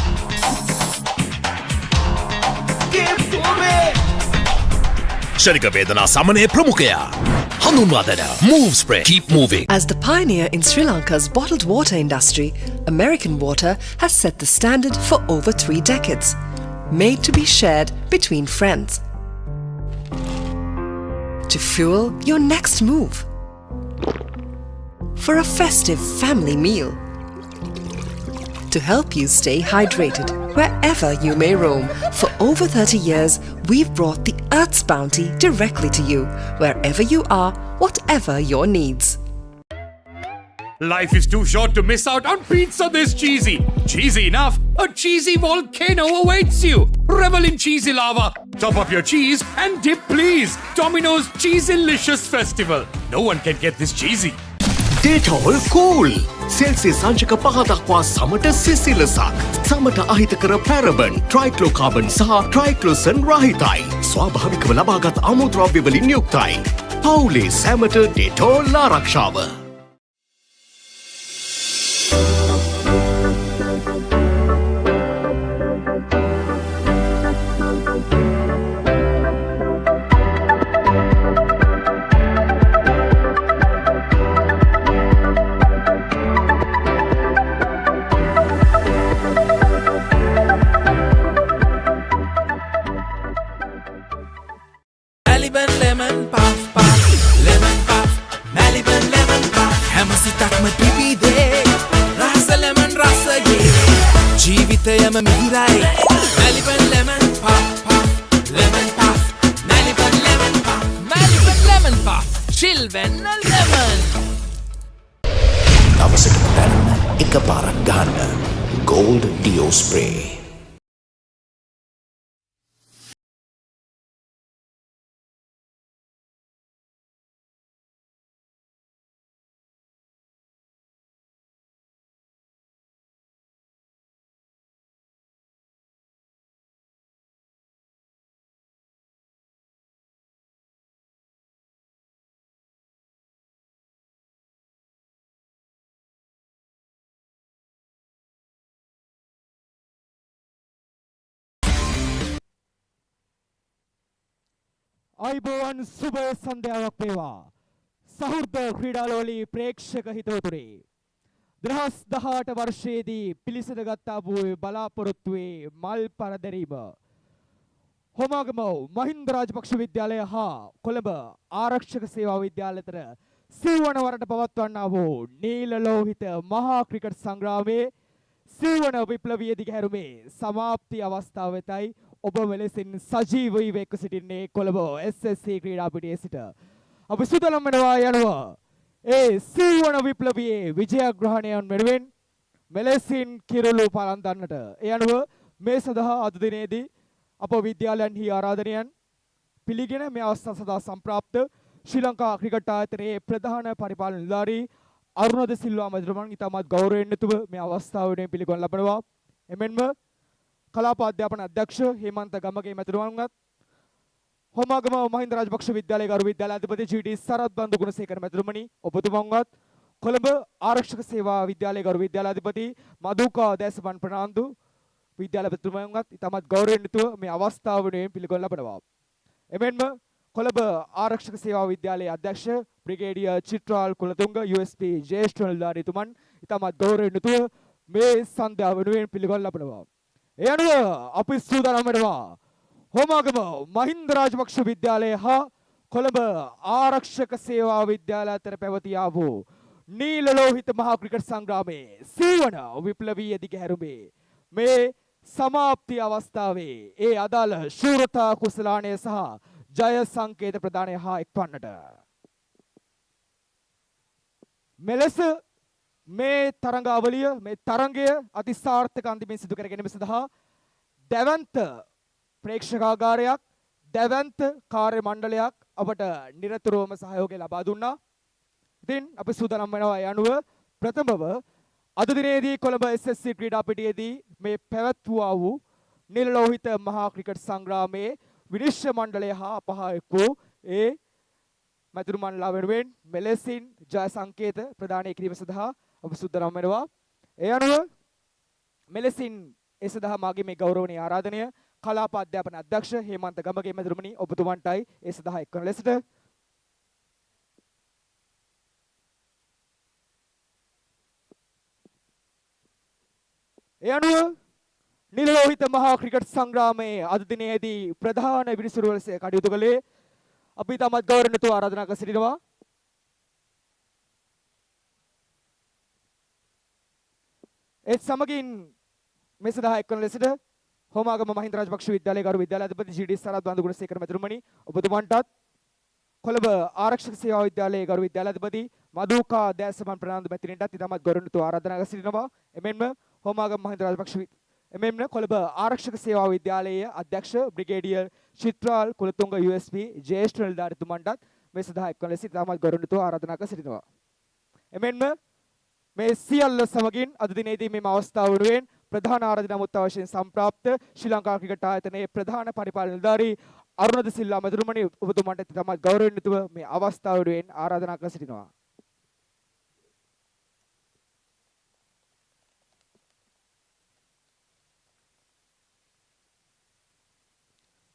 Keep moving. ශරික වේදනා සමනය ප්‍රමුඛයා. හඳුන්වා දෙන Move Spray. Keep moving. As the pioneer in Sri Lanka's bottled water industry, American Water has set the standard for over 3 decades. Made to be shared between friends. To fuel your next move. For a festive family meal. To help you stay hydrated wherever you may roam. For over 30 years, we've brought the Earth's bounty directly to you, wherever you are, whatever your needs. Life is too short to miss out on pizza this cheesy. Cheesy enough, a cheesy volcano awaits you. Revel in cheesy lava. Top up your cheese and dip please. Domino's Cheesylicious Festival. No one can get this cheesy. Dettol Cool. Celsius සංචක 5 දක්වා සමට සිසිලසක්. සමට අහිතකර පැරබන්, ට්‍රයික්ලෝකාබන් සහ ට්‍රයික්ලෝසන් රහිතයි. ස්වාභාවිකව ලබාගත් අමුද්‍රව්‍ය වලින් යුක්තයි. පවුලේ සැමට ඩෙටෝල් ආරක්ෂාව. Maliban lemon puff puff, lemon puff, Maliban lemon puff. හැමසිතක්ම පිපිදේ, රස lemon රසගේ. ජීවිතයම මිහිරයි. Maliban lemon puff puff, lemon puff, Maliban lemon puff, Maliban lemon puff. Chill වෙන්න lemon. දවසකට ගන්න එකපාරක් ගන්න. Gold Dio Spray. අයිබෝවන් සුබ සන්ධ්‍යාවක් වේවා. සහෘද ක්‍රීඩාලෝලී ප්‍රේක්ෂක හිතවතුනි. 2018 වර්ෂයේදී පිළිසඳගත් වූ බලාපොරොත්තුවේ මල් පරදැරීම හොමාගම මහින්ද රාජපක්ෂ විද්‍යාලය හා කොළඹ ආරක්ෂක සේවා විද්‍යාලය අතර සිව්වන වරට පවත්වන්නා වූ නීල ලෝහිත මහා ක්‍රිකට් සංග්‍රාමයේ සිව්වන විප්ලවීය දිගහැරුමේ සමාප්ති අවස්ථාව වෙතයි ඔබ මෙලෙසින් සජීවීව එක්ව සිටින්නේ කොළඹ SSC ක්‍රීඩා පිටියේ සිට. අපි සූදානම් වෙනවා යනවා ඒ සිව්වන විප්ලවීයේ විජයග්‍රහණයන් වෙනුවෙන් මෙලෙසින් කිරුළු පලන්දන්නට. ඒ අනුව මේ සඳහා අද දිනේදී අප විද්‍යාලයන්හි ආරාධනයන් පිළිගෙන මේ අවස්ථාව සඳහා සම්ප්‍රාප්ත ශ්‍රී ලංකා ක්‍රිකට් ආයතනයේ ප්‍රධාන පරිපාලන නිලධාරී අරුණද සිල්වා මැතිතුමන් ඉතාමත් ගෞරවයෙන් යුතුව මේ අවස්ථාව වෙනුවෙන් පිළිගනු ලබනවා. එමෙන්ම කලාප අධ්‍යාපන අධ්‍යක්ෂ හේමන්ත ගමගේ මැතිතුමන්වත් හොමාගම මහින්ද රාජපක්ෂ විද්‍යාලයේ ගරු විද්‍යාලාධිපති ජී.ඩී. සරත් බන්දු ගුණසේකර මැතිතුමනි ඔබතුමන්වත් කොළඹ ආරක්ෂක සේවා විද්‍යාලයේ ගරු විද්‍යාලාධිපති මදුකා දැසමන් ප්‍රනාන්දු විද්‍යාලපතිතුමන්වත් ඉතාමත් ගෞරවයෙන් යුතුව මේ අවස්ථාව වෙනුවෙන් පිළිගනු ලබනවා. එමෙන්ම කොළඹ ආරක්ෂක සේවා විද්‍යාලයේ අධ්‍යක්ෂ බ්‍රිගේඩියර් චිත්‍රාල් කුලතුංග USP ජ්‍යෙෂ්ඨ නිලධාරීතුමන් ඉතාමත් ගෞරවයෙන් යුතුව මේ සන්ධ්‍යාව වෙනුවෙන් පිළිගනු ලබනවා. ඒ අනුව අපි සූදානම් වෙනවා හොමාගම මහින්ද රාජපක්ෂ විද්‍යාලය හා කොළඹ ආරක්ෂක සේවා විද්‍යාලය අතර පැවතියා වූ නීල ලෝහිත මහා ක්‍රිකට් සංග්‍රාමයේ සිව්වන විප්ලවීය දිගහැරුමේ මේ සමාප්ති අවස්ථාවේ ඒ අදාළ ශූරතා කුසලානය සහ ජය සංකේත ප්‍රදානය හා එක්වන්නට. මෙලෙස මේ තරඟාවලිය මේ තරඟය අතිසාර්ථක අන්තිමින් සිදු කර ගැනීම සඳහා දැවැන්ත ප්‍රේක්ෂකාගාරයක් දැවැන්ත කාර්ය මණ්ඩලයක් අපට නිරතුරුවම සහයෝගය ලබා දුන්නා. ඉතින් අපි සූදානම් වෙනවා ඒ අනුව ප්‍රථමව අද දිනේදී කොළඹ SSC ක්‍රීඩා පිටියේදී මේ පැවැත්වුවා වූ නිල ලෝහිත මහා ක්‍රිකට් සංග්‍රාමයේ විනිශ්චය මණ්ඩලය හා පහ එක් වූ ඒ මැතිතුමන්ලා වෙනුවෙන් මෙලෙසින් ජය සංකේත ප්‍රදානය කිරීම සඳහා අපි සූදානම් වෙනවා. ඒ අනුව මෙලෙසින් ඒ සඳහා මාගේ මේ ගෞරවනීය ආරාධනය කලාප අධ්‍යාපන අධ්‍යක්ෂ හේමන්ත ගමගේ මැතිතුමනි ඔබතුමන්ටයි ඒ සඳහා එක්වන ලෙසට ඒ අනුව නිල ලෝහිත මහා ක්‍රිකට් සංග්‍රාමයේ අද දිනේදී ප්‍රධාන විනිසුරු ලෙස කටයුතු කළේ අපි තමත් ගෞරවයෙන් යුතුව ආරාධනා කර සිටිනවා. ඒ සමගින් මේ සඳහා එක්වන ලෙසට හොමාගම මහින්ද රාජපක්ෂ විද්‍යාලයේ ගරු විද්‍යාලාධිපති ජී.ඩී. සරත් බන්දු ගුණසේකර මැතිතුමනි ඔබතුමන්ටත් කොළඹ ආරක්ෂක සේවා විද්‍යාලයේ ගරු විද්‍යාලාධිපති මදුකා දැසමන් ප්‍රනාන්දු මැතිණියන්ටත් ඉතාමත් ගෞරවයෙන් යුතුව ආරාධනා කර සිටිනවා. එමෙන්ම හොමාගම මහින්ද රාජපක්ෂ එමෙන්ම කොළඹ ආරක්ෂක සේවා විද්‍යාලයේ අධ්‍යක්ෂ බ්‍රිගේඩියර් චිත්‍රාල් කුලතුංග USP ජ්‍යෙෂ්ඨ නිලධාරීතුමන්ටත් මේ සඳහා එක්වන ලෙස ඉතාමත් ගෞරවයෙන් යුතුව ආරාධනා කර සිටිනවා. එමෙන්ම මේ සියල්ල සමගින් අද දිනේදී මේ අවස්ථාව වෙනුවෙන් ප්‍රධාන ආරාධනා මුත් වශයෙන් සම්ප්‍රාප්ත ශ්‍රී ලංකා ක්‍රිකට් ආයතනයේ ප්‍රධාන පරිපාලන නිලධාරී අරුණද සිල්වා මැතිතුමනි ඔබතුමන්ට ඉතාමත් ගෞරවයෙන් යුතුව මේ අවස්ථාව වෙනුවෙන් ආරාධනා කර සිටිනවා.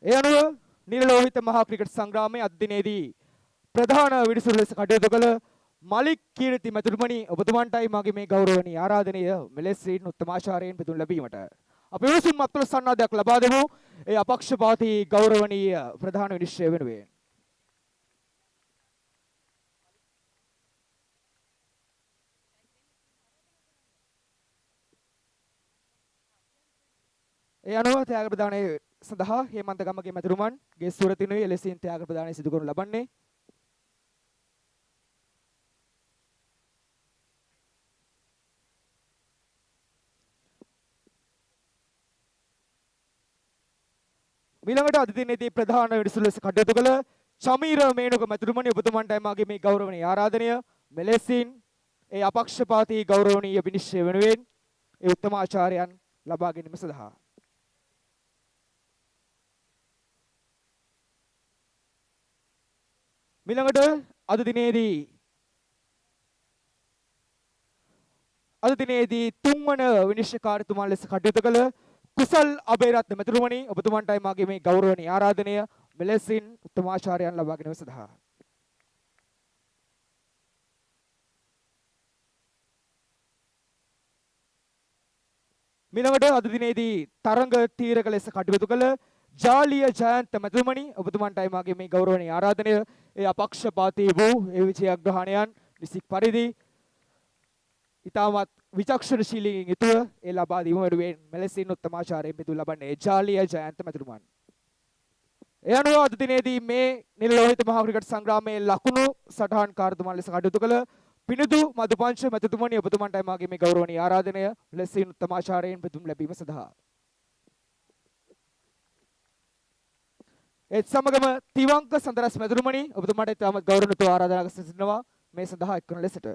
ඒ අනුව නිල ලෝහිත මහා ක්‍රිකට් සංග්‍රාමයේ අද දිනේදී ප්‍රධාන විනිසුරු ලෙස කටයුතු කළ මලික් කීර්ති මැතිතුමනි ඔබතුමන්ටයි මගේ මේ ගෞරවනීය ආරාධනය මෙලෙසින් උත්තමාචාරයෙන් පිදුම් ලැබීමට. අපි විසින් මත්වල සන්නාදයක් ලබා දෙමු ඒ අපක්ෂපාතී ගෞරවනීය ප්‍රධාන විනිශ්චය වෙනුවෙන්. ඒ අනුව ත්‍යාග ප්‍රදානයේ සඳහා හේමන්ත ගමගේ මැතිතුමන්ගේ සුරතිනුයි එලෙසින් ත්‍යාග ප්‍රදානය සිදු කරනු ලබන්නේ. ඊළඟට අද දිනේදී ප්‍රධාන විනිසුරු ලෙස කටයුතු කළ චමීර මේනුක මැතිතුමනි ඔබතුමන්ටයි මාගේ මේ ගෞරවනීය ආරාධනය මෙලෙසින් ඒ අපක්ෂපාතී ගෞරවනීය විනිශ්චය වෙනුවෙන් ඒ උත්තමාචාර්යයන් ලබා ගැනීම සඳහා ඊළඟට අද දිනේදී තුන්වන විනිශ්චයකාරතුමා ලෙස කටයුතු කළ කුසල් අබේරත්න මැතිතුමනි ඔබතුමන්ටයි මාගේ මේ ගෞරවනීය ආරාධනය මෙලෙසින් උත්තමාචාරයන් ලබා ගැනීම සඳහා මිලවට අද දිනේදී තරඟ තීරක ලෙස කටයුතු කළ ජාලිය ජයන්ත මැතිතුමනි ඔබතුමන්ටයි මගේ මේ ගෞරවනීය ආරාධනය. ඒ අපක්ෂපාතී වූ ඒ විජයග්‍රහණයන් නිසි පරිදි ඉතාමත් විචක්ෂණශීලීන් යුතුව ඒ ලබා දීම වෙනුවෙන් මෙලෙසින් උත්තමාචාරයෙන් පිටු ලබන්නේ ජාලිය ජයන්ත මැතිතුමන්. ඒ අනුව අද දිනේදී මේ නිල ලෝහිත මහා ක්‍රිකට් සංග්‍රාමයේ ලකුණු සටහන් කාර්යතුමන් ලෙස කටයුතු කළ පිනිදු මදුපංච මැතිතුමනි ඔබතුමන්ටයි මගේ මේ ගෞරවනීය ආරාධනය මෙලෙසින් උත්තමාචාරයෙන් පිටුම් ලැබීම සඳහා. ඒත් සමගම තිවංක සඳරස් මැතිතුමනි ඔබතුමාට ඉතාමත් ගෞරවණීය ආරාධනා කර සිටිනවා මේ සඳහා එක්වන ලෙසට.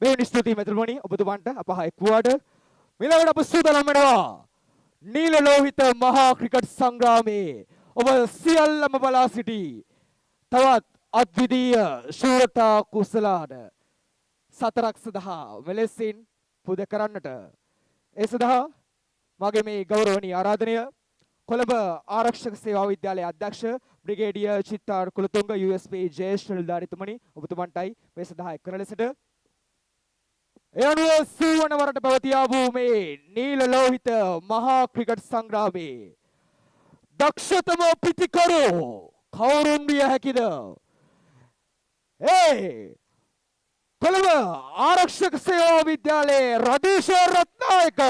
මේ ස්තුතියි මැතිතුමනි ඔබතුමන්ට අපහ එක්වුවාට මිලවට අප සූදානම් වෙනවා නීල ලෝහිත මහා ක්‍රිකට් සංග්‍රාමයේ ඔබ සියල්ලම බලා සිටි තවත් අද්විතීය ශූරතා කුසලාන සතරක් සඳහා මෙලෙසින් පුද කරන්නට ඒ සඳහා මගේ මේ ගෞරවනීය ආරාධනය කොළඹ ආරක්ෂක සේවා විද්‍යාලයේ අධ්‍යක්ෂ බ්‍රිගේඩියර් චිත්තාර් කුලතුංග USP ජේෂ්ඨ නිලධාරීතුමනි ඔබතුමන්ටයි මේ සඳහා එක්වන ලෙසට ඒ අනුව සූවන වරට පැවතියා වූ මේ නීල ලෝහිත මහා ක්‍රිකට් සංග්‍රාමයේ දක්ෂතම පිතිකරු කවුරුන් විය හැකිද? කොළඹ ආරක්ෂක සේවා විද්‍යාලයේ රදීශ රත්නායක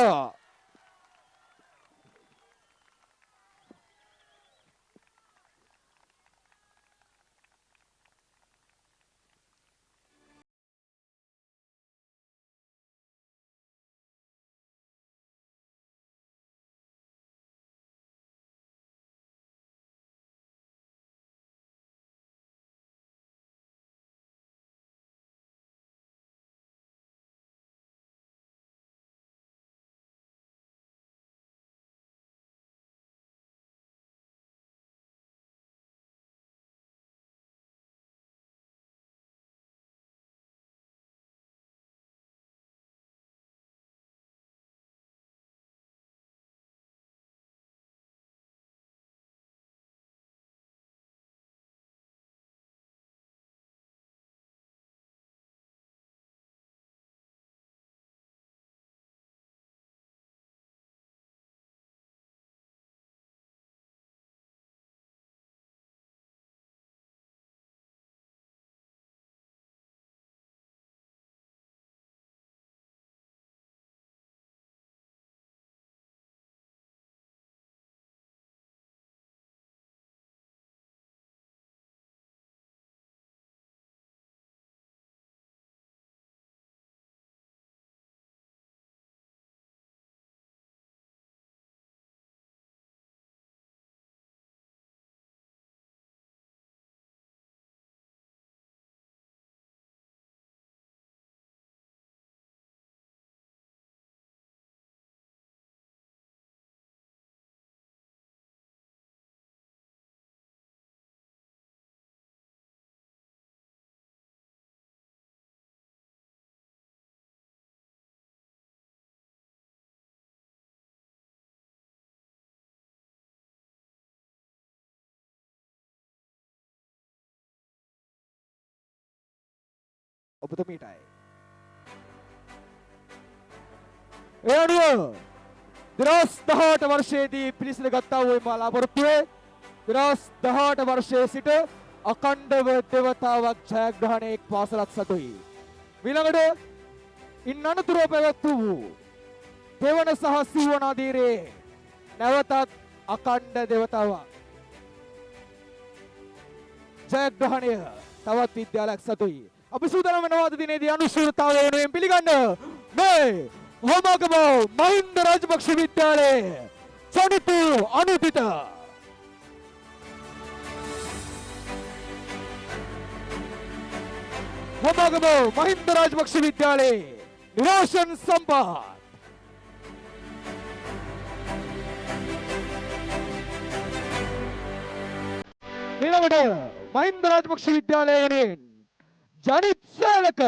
ඔබතුමීටයි. ඒ අනුව 2018 වර්ෂයේදී පිළිසිඳ ගත්තා වූ බලාපොරොත්තුවේ 2018 වර්ෂයේ සිට අඛණ්ඩව දෙවතාවක් ජයග්‍රහණයේ පාසලක් සතුයි. ඊළඟට ඉන් අනතුරුව පැවැත් වූ දෙවන සහ සිව්වන අදියරේ නැවතත් අඛණ්ඩ දෙවතාවක් ජයග්‍රහණය තවත් විද්‍යාලයක් සතුයි. අපි සූදානම් වෙනවා අද දිනේදී අනුශූරතාවය වෙනුවෙන් පිළිගන්න මේ හොමගම මහින්ද රාජපක්ෂ විද්‍යාලයේ සනිතු අනුපිත හොමගම මහින්ද රාජපක්ෂ විද්‍යාලයේ නිරෝෂන් සම්පාත් ඊළඟට මහින්ද රාජපක්ෂ විද්‍යාලයේ වෙනුවෙන් ජනිත් සේලක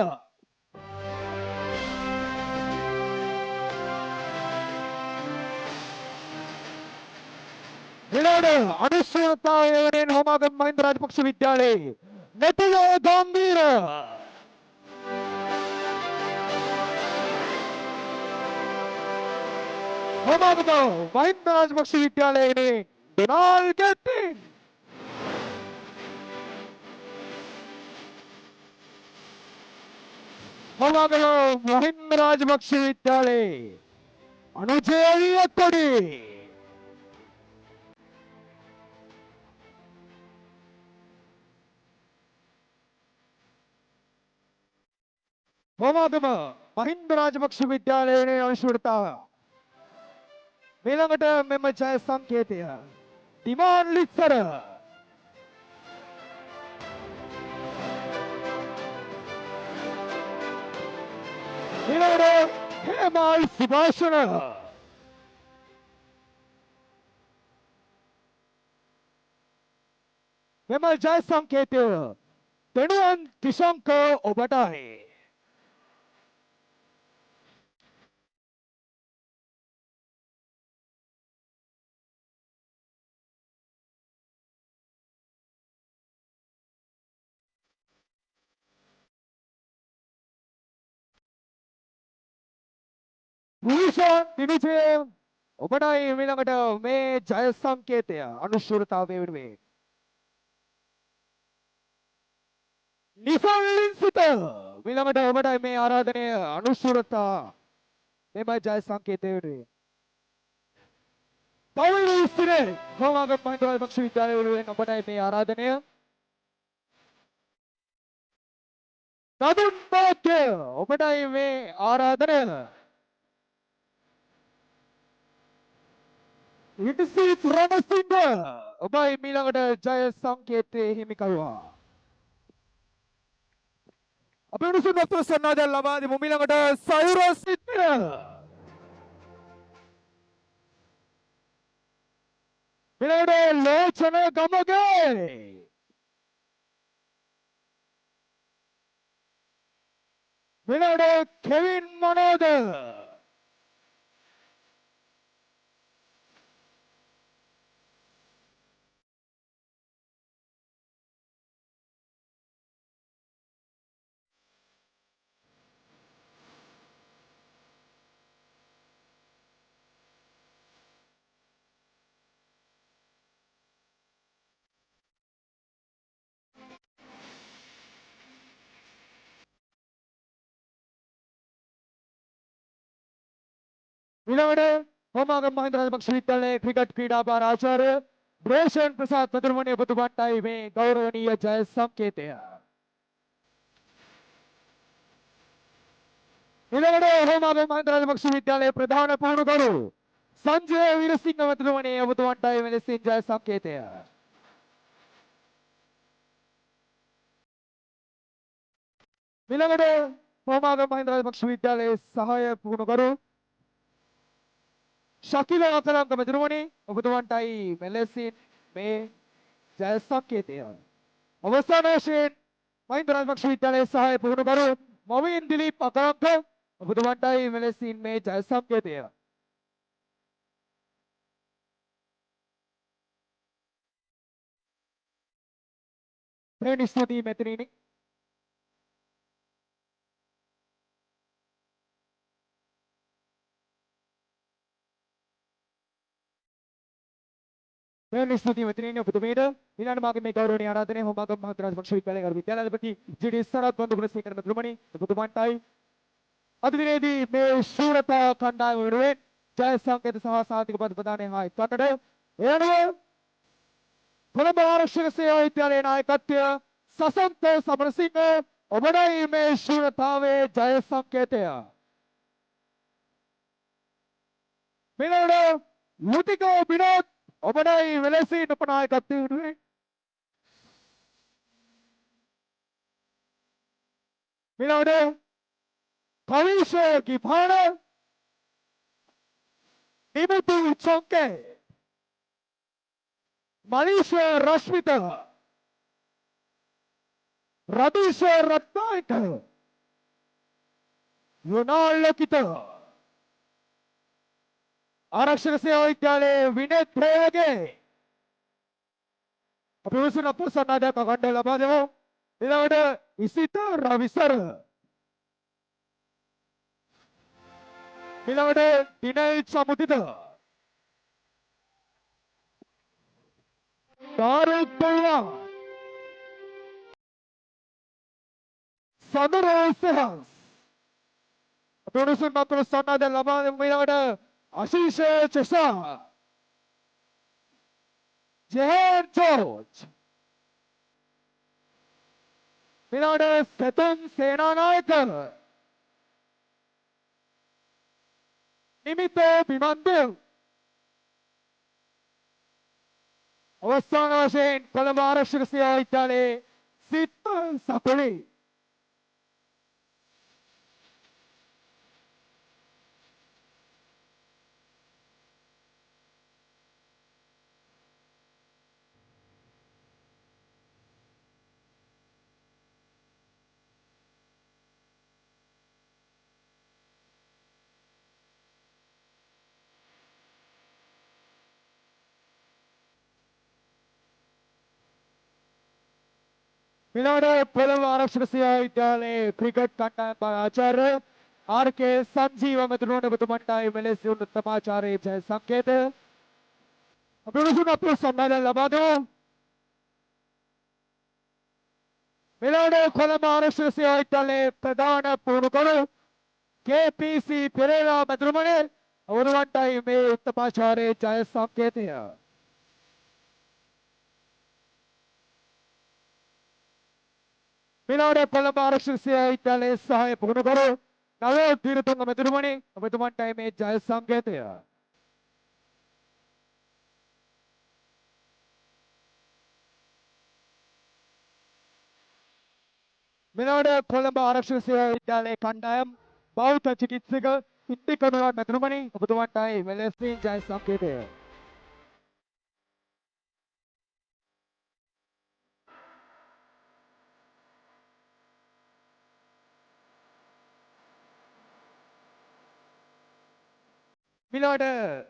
විලෝඩ අනුශීලතාවය වෙනුවෙන් හෝමාගම මහින්ද රාජපක්ෂ විද්‍යාලයේ නැතිලෝ ගම්බීර හෝමාගම මහින්ද රාජපක්ෂ විද්‍යාලයේ වෙනුවෙන් ඩොනාල්ඩ් ගැට්ටින් හෝමාගම මහින්ද රාජපක්ෂ විද්‍යාලයේ අනුජය වියත්කොඩි හෝමාගම මහින්ද රාජපක්ෂ විද්‍යාලයේ අනුශීලතාව ඊළඟට මෙම ජය සංකේතය දිමාන් ලිස්සර ඊළඟට හේමල් සුභාෂණ මෙම ජය සංකේතය දෙනුවන් තිශංක ඔබටයි භූෂන් දිවිජය ඔබටයි ඊළඟට මේ ජය සංකේතය අනුශූරතාවය වෙනුවෙන් නිසල්ලින් සිට ඊළඟට ඔබටයි මේ ආරාධනය අනුශූරතා මෙම ජය සංකේතය වෙනුවෙන් පවුලේ ඉස්තිරේ හෝමාගම මහින්ද රාජපක්ෂ විද්‍යාලය වෙනුවෙන් ඔබටයි මේ ආරාධනය නදුන් බෝධ්‍ය ඔබටයි මේ ආරාධනය ඉතිසිත් රණසිංහ ඔබයි ඊළඟට ජය සංකේතයේ හිමිකරුවා අපි උණුසුම් වතුර සන්නාදයක් ලබා දෙමු ඊළඟට සයුර සිත්තිර ඊළඟට ලෝචන ගමගේ ඊළඟට කෙවින් මනෝද ඊළඟට හෝමාගම මහින්ද රාජපක්ෂ විද්‍යාලයේ ක්‍රිකට් ක්‍රීඩාභාර ආචාර්ය බ්‍රේෂන් ප්‍රසාද් මතුරුමණී ඔබතුමාටයි මේ ගෞරවනීය ජය සංකේතය. ඊළඟට හෝමාගම මහින්ද රාජපක්ෂ විද්‍යාලයේ ප්‍රධාන පුහුණුකරු සංජය වීරසිංහ මතුරුමණී ඔබතුමාටයි මෙලෙසින් ජය සංකේතය. ඊළඟට හෝමාගම මහින්ද රාජපක්ෂ විද්‍යාලයේ සහාය පුහුණුකරු ශකිල අකලංක මැතිතුමනි ඔබතුමන්ටයි මෙලෙසින් මේ ජය සංකේතය. අවසාන වශයෙන් මහින්ද රාජපක්ෂ විද්‍යාලයේ සහාය පුහුණුකරු මොවින් දිලීප් අකලංක ඔබතුමන්ටයි මෙලෙසින් මේ ජය සංකේතය. ප්‍රේණිස්තුති මෙතනිනි. මේ ස්තුතිය මෙතනින් ඔබතුමීට ඊළඟ මාගේ මේ ගෞරවනීය ආරාධනය හෝමාගම මහින්ද රාජපක්ෂ විද්‍යාලයේ ගරු විද්‍යාලාධිපති ජී.ඩී. සරත් බන්දු ගුණසේකර මැතිතුමනි ඔබතුමන්ටයි අද දිනේදී මේ ශූරතා කණ්ඩායම වෙනුවෙන් ජය සංකේත සහ සාතික පද ප්‍රදානය හා එක්වන්නට එයනුව කොළඹ ආරක්ෂක සේවා විද්‍යාලයේ නායකත්වය සසන්ත සමරසිංහ ඔබටයි මේ ශූරතාවේ ජය සංකේතය. මෙලොව මුතිකෝ විනෝද් ඔබටයි වෙලෙසින් උපනායකත්වය වෙනුවෙන් මෙලොව කවිෂය කිපාන නිමුතු චොංකේ මලීෂය රශ්මිත රදීෂය රත්නායක යුනාලකිත ආරක්ෂක සේවා විද්‍යාලයේ විනේත් ප්‍රයෝගේ අපි උසන අපසනාදයක් අකණ්ඩ ලබා දෙමු. ඊළඟට ඉසිත රවිසර. ඊළඟට දිනල් සමුදිත. තාරුක් පල්ලා. සදරෝසහස්. අපි උසන අපසනාදයක් ලබා දෙමු. ඊළඟට ආශීෂ චෙසා. Jan George. ඊළඟට සතුන් සේනානායක. නිමිත බිමන්දෙව්. අවසාන වශයෙන් කොළඹ ආරක්ෂක සේවා විද්‍යාලයේ සිත් සකුලි. ඊළඟට කොළඹ ආරක්ෂක සේවා විද්‍යාලයේ ක්‍රිකට් කණ්ඩායම ආචාර්ය ආර්.කේ. සංජීව මැතිතුමන්ට ඔබතුමන්ටයි මෙලෙස උත්තම ආචාර්ය ජය සංකේතය. අපි උණුසුම් අප්‍රසන්නය ලබා දෙමු. ඊළඟට කොළඹ ආරක්ෂක සේවා විද්‍යාලයේ ප්‍රධාන පුහුණුකරු කේ.පී.සී. පෙරේරා මැතිතුමනි ඔබතුමන්ටයි මේ උත්තම ආචාර්ය ජය සංකේතය. ඊළඟට කොළඹ ආරක්ෂක සේවා විද්‍යාලයේ සහාය පුහුණුකරු නව තීරතුංග මැතිතුමනි ඔබතුමන්ටයි මේ ජය සංකේතය. ඊළඟට කොළඹ ආරක්ෂක සේවා විද්‍යාලයේ කණ්ඩායම් බෞද්ධ චිකිත්සක ඉන්දිකනුරා මැතිතුමනි ඔබතුමන්ටයි මෙලෙසින් ජය සංකේතය. ඊළඟට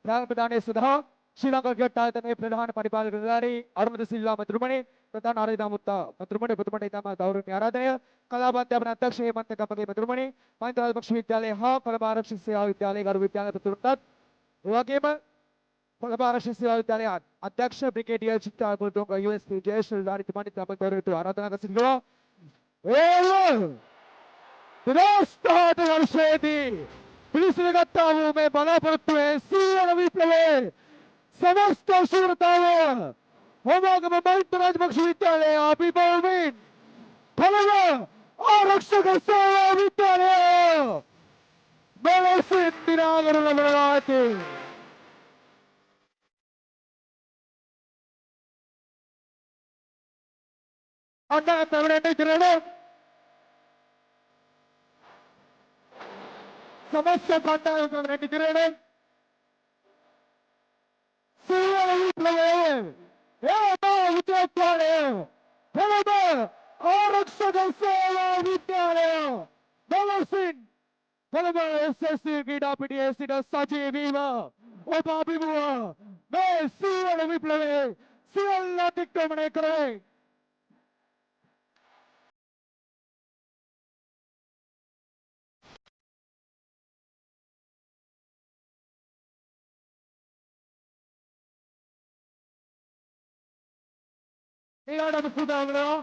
ප්‍රාණ ප්‍රදානයේ සඳහා ශ්‍රී ලංකා ක්‍රිකට් ආයතනයේ ප්‍රධාන පරිපාලක නිලධාරී අරුණද සිල්වා මැතිතුමනි ප්‍රධාන ආරාධනා මුත්තා මැතිතුමනි ඔබතුමන්ට ඉතාම ගෞරවනීය ආරාධනය. කලාප අධ්‍යාපන අධ්‍යක්ෂ හේමන්ත කපගේ මැතිතුමනි මහින්ද රාජපක්ෂ විද්‍යාලය හා කොළඹ ආරක්ෂක සේවා විද්‍යාලයේ ගරු විද්‍යාල ප්‍රතිනිධිතුමන්ටත් ඒ වගේම කොළඹ ආරක්ෂක සේවා විද්‍යාලයේ අධ්‍යක්ෂ බ්‍රිගේඩියර් චිත්තා කුලතුංග USP ජයශ්‍රී ධාරිතුමන්ට අප ගෞරවයට ආරාධනා කර සිටිනවා. දිනස්ථාත වර්ෂයේදී පිළිසිඳගත්තා වූ මේ බලාපොරොත්තුවේ සීවන විප්ලවයේ සමස්ත ශූරතාව හෝමාගම මහින්ද රාජපක්ෂ විද්‍යාලයේ අභිභවමින් කොළඹ ආරක්ෂක සේවා විද්‍යාලය මෙලෙසින් දිනාගනු ලබනවා ඇති. අන්න පැවරෙන්න ඉතිරෙන समस्त कण्डायम පැවරෙන්න ඉතිරෙන සීවන විප්ලවයේ විද්‍යාලය කොළඹ ආරක්ෂක සේවා විද්‍යාලය මෙලෙසින් කොළඹ SSC ක්‍රීඩා පිටියේ සිට සජීවීව ඔබ අභිමුව මේ සීවන විප්ලවයේ සියල්ල අතික්‍රමණය කරයි. ඊළඟට සූදානම් වෙනවා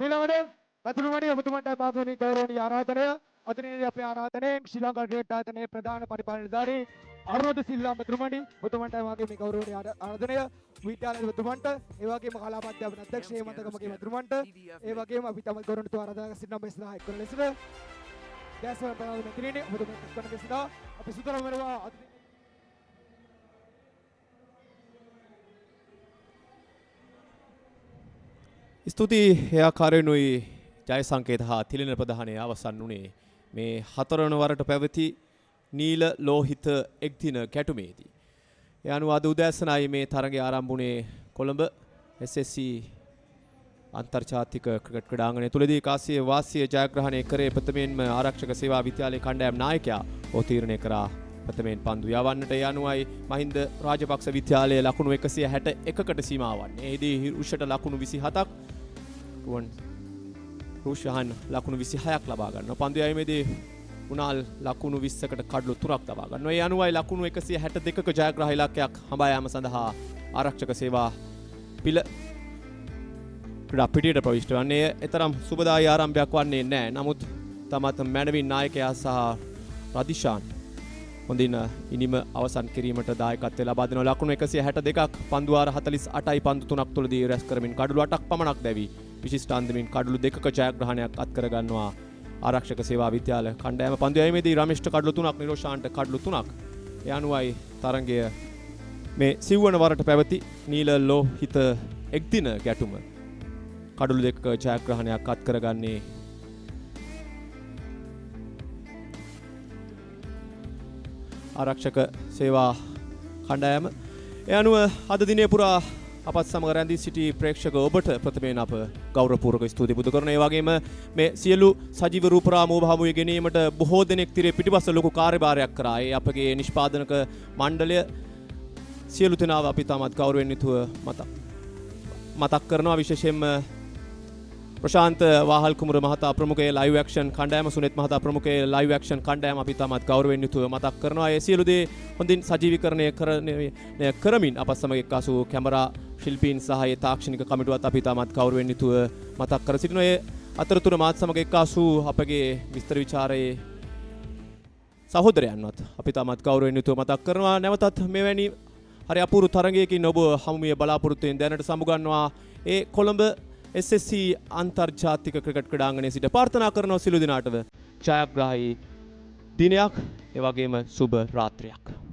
ඊළඟට මැතිතුමනි ඔබතුමන්ට මාතෘකාවේ ගෞරවනීය ආරාධනය අදිනේ අපේ ආරාධනයෙන් ශ්‍රී ලංකා ක්‍රිකට් ආයතනයේ ප්‍රධාන පරිපාලන නිලධාරී අරුණද සිල්වා මැතිතුමනි ඔබතුමන්ට වාගේ මේ ගෞරවනීය ආරාධනය විද්‍යාලයේ ඔබතුමන්ට ඒ වගේම කලාප අධ්‍යාපන අධ්‍යක්ෂ හේමන්තකමගේ මැතිතුමන්ට ඒ වගේම අපි තමයි ගෞරවනීය ආරාධනා කර සිටින මේ සඳහා එක්වන ලෙසට දැස්වල ප්‍රධාන මැතිණියනි ඔබතුමන්ට එක්වන ලෙසට අපි සූදානම් වෙනවා ස්තුතියි එයාකාරයනුයි ජය සංකේත හා තිලින ප්‍රධානය අවසන් වුණේ මේ 4 වන වරට පැවති නීල ලෝහිත එක්දින කැටුමේදී. ඒ අනුව අද උදෑසනයි මේ තරගය ආරම්භ වුණේ කොළඹ SSC අන්තර්ජාතික ක්‍රිකට් ක්‍රීඩාංගණය තුලදී කාසිය වාසිය ජයග්‍රහණය කරේ ප්‍රථමයෙන්ම ආරක්ෂක සේවා විද්‍යාලයේ කණ්ඩායම් නායකයා ඔහු තීරණය කරා ප්‍රථමයෙන් පන්දු යවන්නට යනුවයි මහින්ද රාජපක්ෂ විද්‍යාලයේ ලකුණු 161කට සීමා වන්නේ. එෙහිදී රුෂට ලකුණු 27ක් රුවන් රුෂහන් ලකුණු 26ක් ලබා ගන්නවා. පන්දු යැවීමේදී උනාල් ලකුණු 20කට කඩලු 3ක් ලබා ගන්නවා. ඒ අනුවයි ලකුණු 162ක ජයග්‍රහ ඉලක්කයක් හඹා යාම සඳහා ආරක්ෂක සේවා පිළ ක්‍රීඩා පිටියට ප්‍රවිෂ්ඨ වන්නේ. එතරම් සුබදායී ආරම්භයක් වන්නේ නැහැ. නමුත් තමත් මැනවින් නායකයා සහ රදිශාන් හොඳින් ඉනිම අවසන් කිරීමට දායකත්වය ලබා දෙනවා. ලකුණු 162ක් පන්දු වාර 48යි පන්දු 3ක් තුලදී රැස් කරමින් කඩලු 8ක් පමණක් දැවි විශිෂ්ට අන්දමින් කඩලු 2ක ජයග්‍රහණයක් අත් කර ගන්නවා ආරක්ෂක සේවා විද්‍යාල කණ්ඩායම. පන්දු යැවීමේදී රමේෂ්ට කඩලු 3ක්, නිරෝෂාන්ට කඩලු 3ක්. ඒ අනුවයි තරගය මේ සිව්වන වරට පැවති නීල ලෝහිත එක්දින ගැටුම කඩලු 2ක ජයග්‍රහණයක් අත් කරගන්නේ ආරක්ෂක සේවා කණ්ඩායම. ඒ අනුව අද දිනේ පුරා අපත් සමග රැඳී සිටි ප්‍රේක්ෂක ඔබට ප්‍රථමයෙන් අප ගෞරවපූර්වක ස්තුති පුද කරනවා. ඒ වගේම මේ සියලු සජීව රූපරාම ඔබ හමුවේ ගෙනීමට බොහෝ දෙනෙක් තිරේ පිටිපස්ස ලොකු කාර්යභාරයක් කරා. ඒ අපගේ නිෂ්පාදනක මණ්ඩලය සියලු දෙනාව අපි තාමත් ගෞරවයෙන් යුතුව මතක් කරනවා. විශේෂයෙන්ම ප්‍රශාන්ත වාහල් කුමර මහතා ප්‍රමුඛයේ ලයිව් ඇක්ෂන් කණ්ඩායම, සුනෙත් මහතා ප්‍රමුඛයේ ලයිව් ඇක්ෂන් කණ්ඩායම අපි තාමත් ගෞරවයෙන් යුතුව මතක් කරනවා. ඒ සියලු දේ හොඳින් සජීවීකරණය කරමින් අපත් සමග එක්කාසු කැමරා ශිල්පීන් සහ ඒ තාක්ෂණික කමිටුවත් අපි තාමත් ගෞරවයෙන් යුතුව මතක් කර සිටිනවා. ඒ අතරතුර මාත් සමග එක්කාසු අපගේ විස්තර විචාරයේ සහෝදරයන්වත් අපි තාමත් ගෞරවයෙන් යුතුව මතක් කරනවා. නැවතත් මෙවැනි හරි අපූර්ව තරගයකින් ඔබ හමුවිය බලාපොරොත්තු වෙන දැනට සමුගන්නවා. ඒ කොළඹ SSC අන්තර්ජාතික ක්‍රිකට් ක්‍රීඩාංගණයේ සිට ප්‍රාර්ථනා කරනවා සිළු දිනාටම ජයග්‍රාහී දිනයක්, ඒ වගේම සුබ රාත්‍රියක්.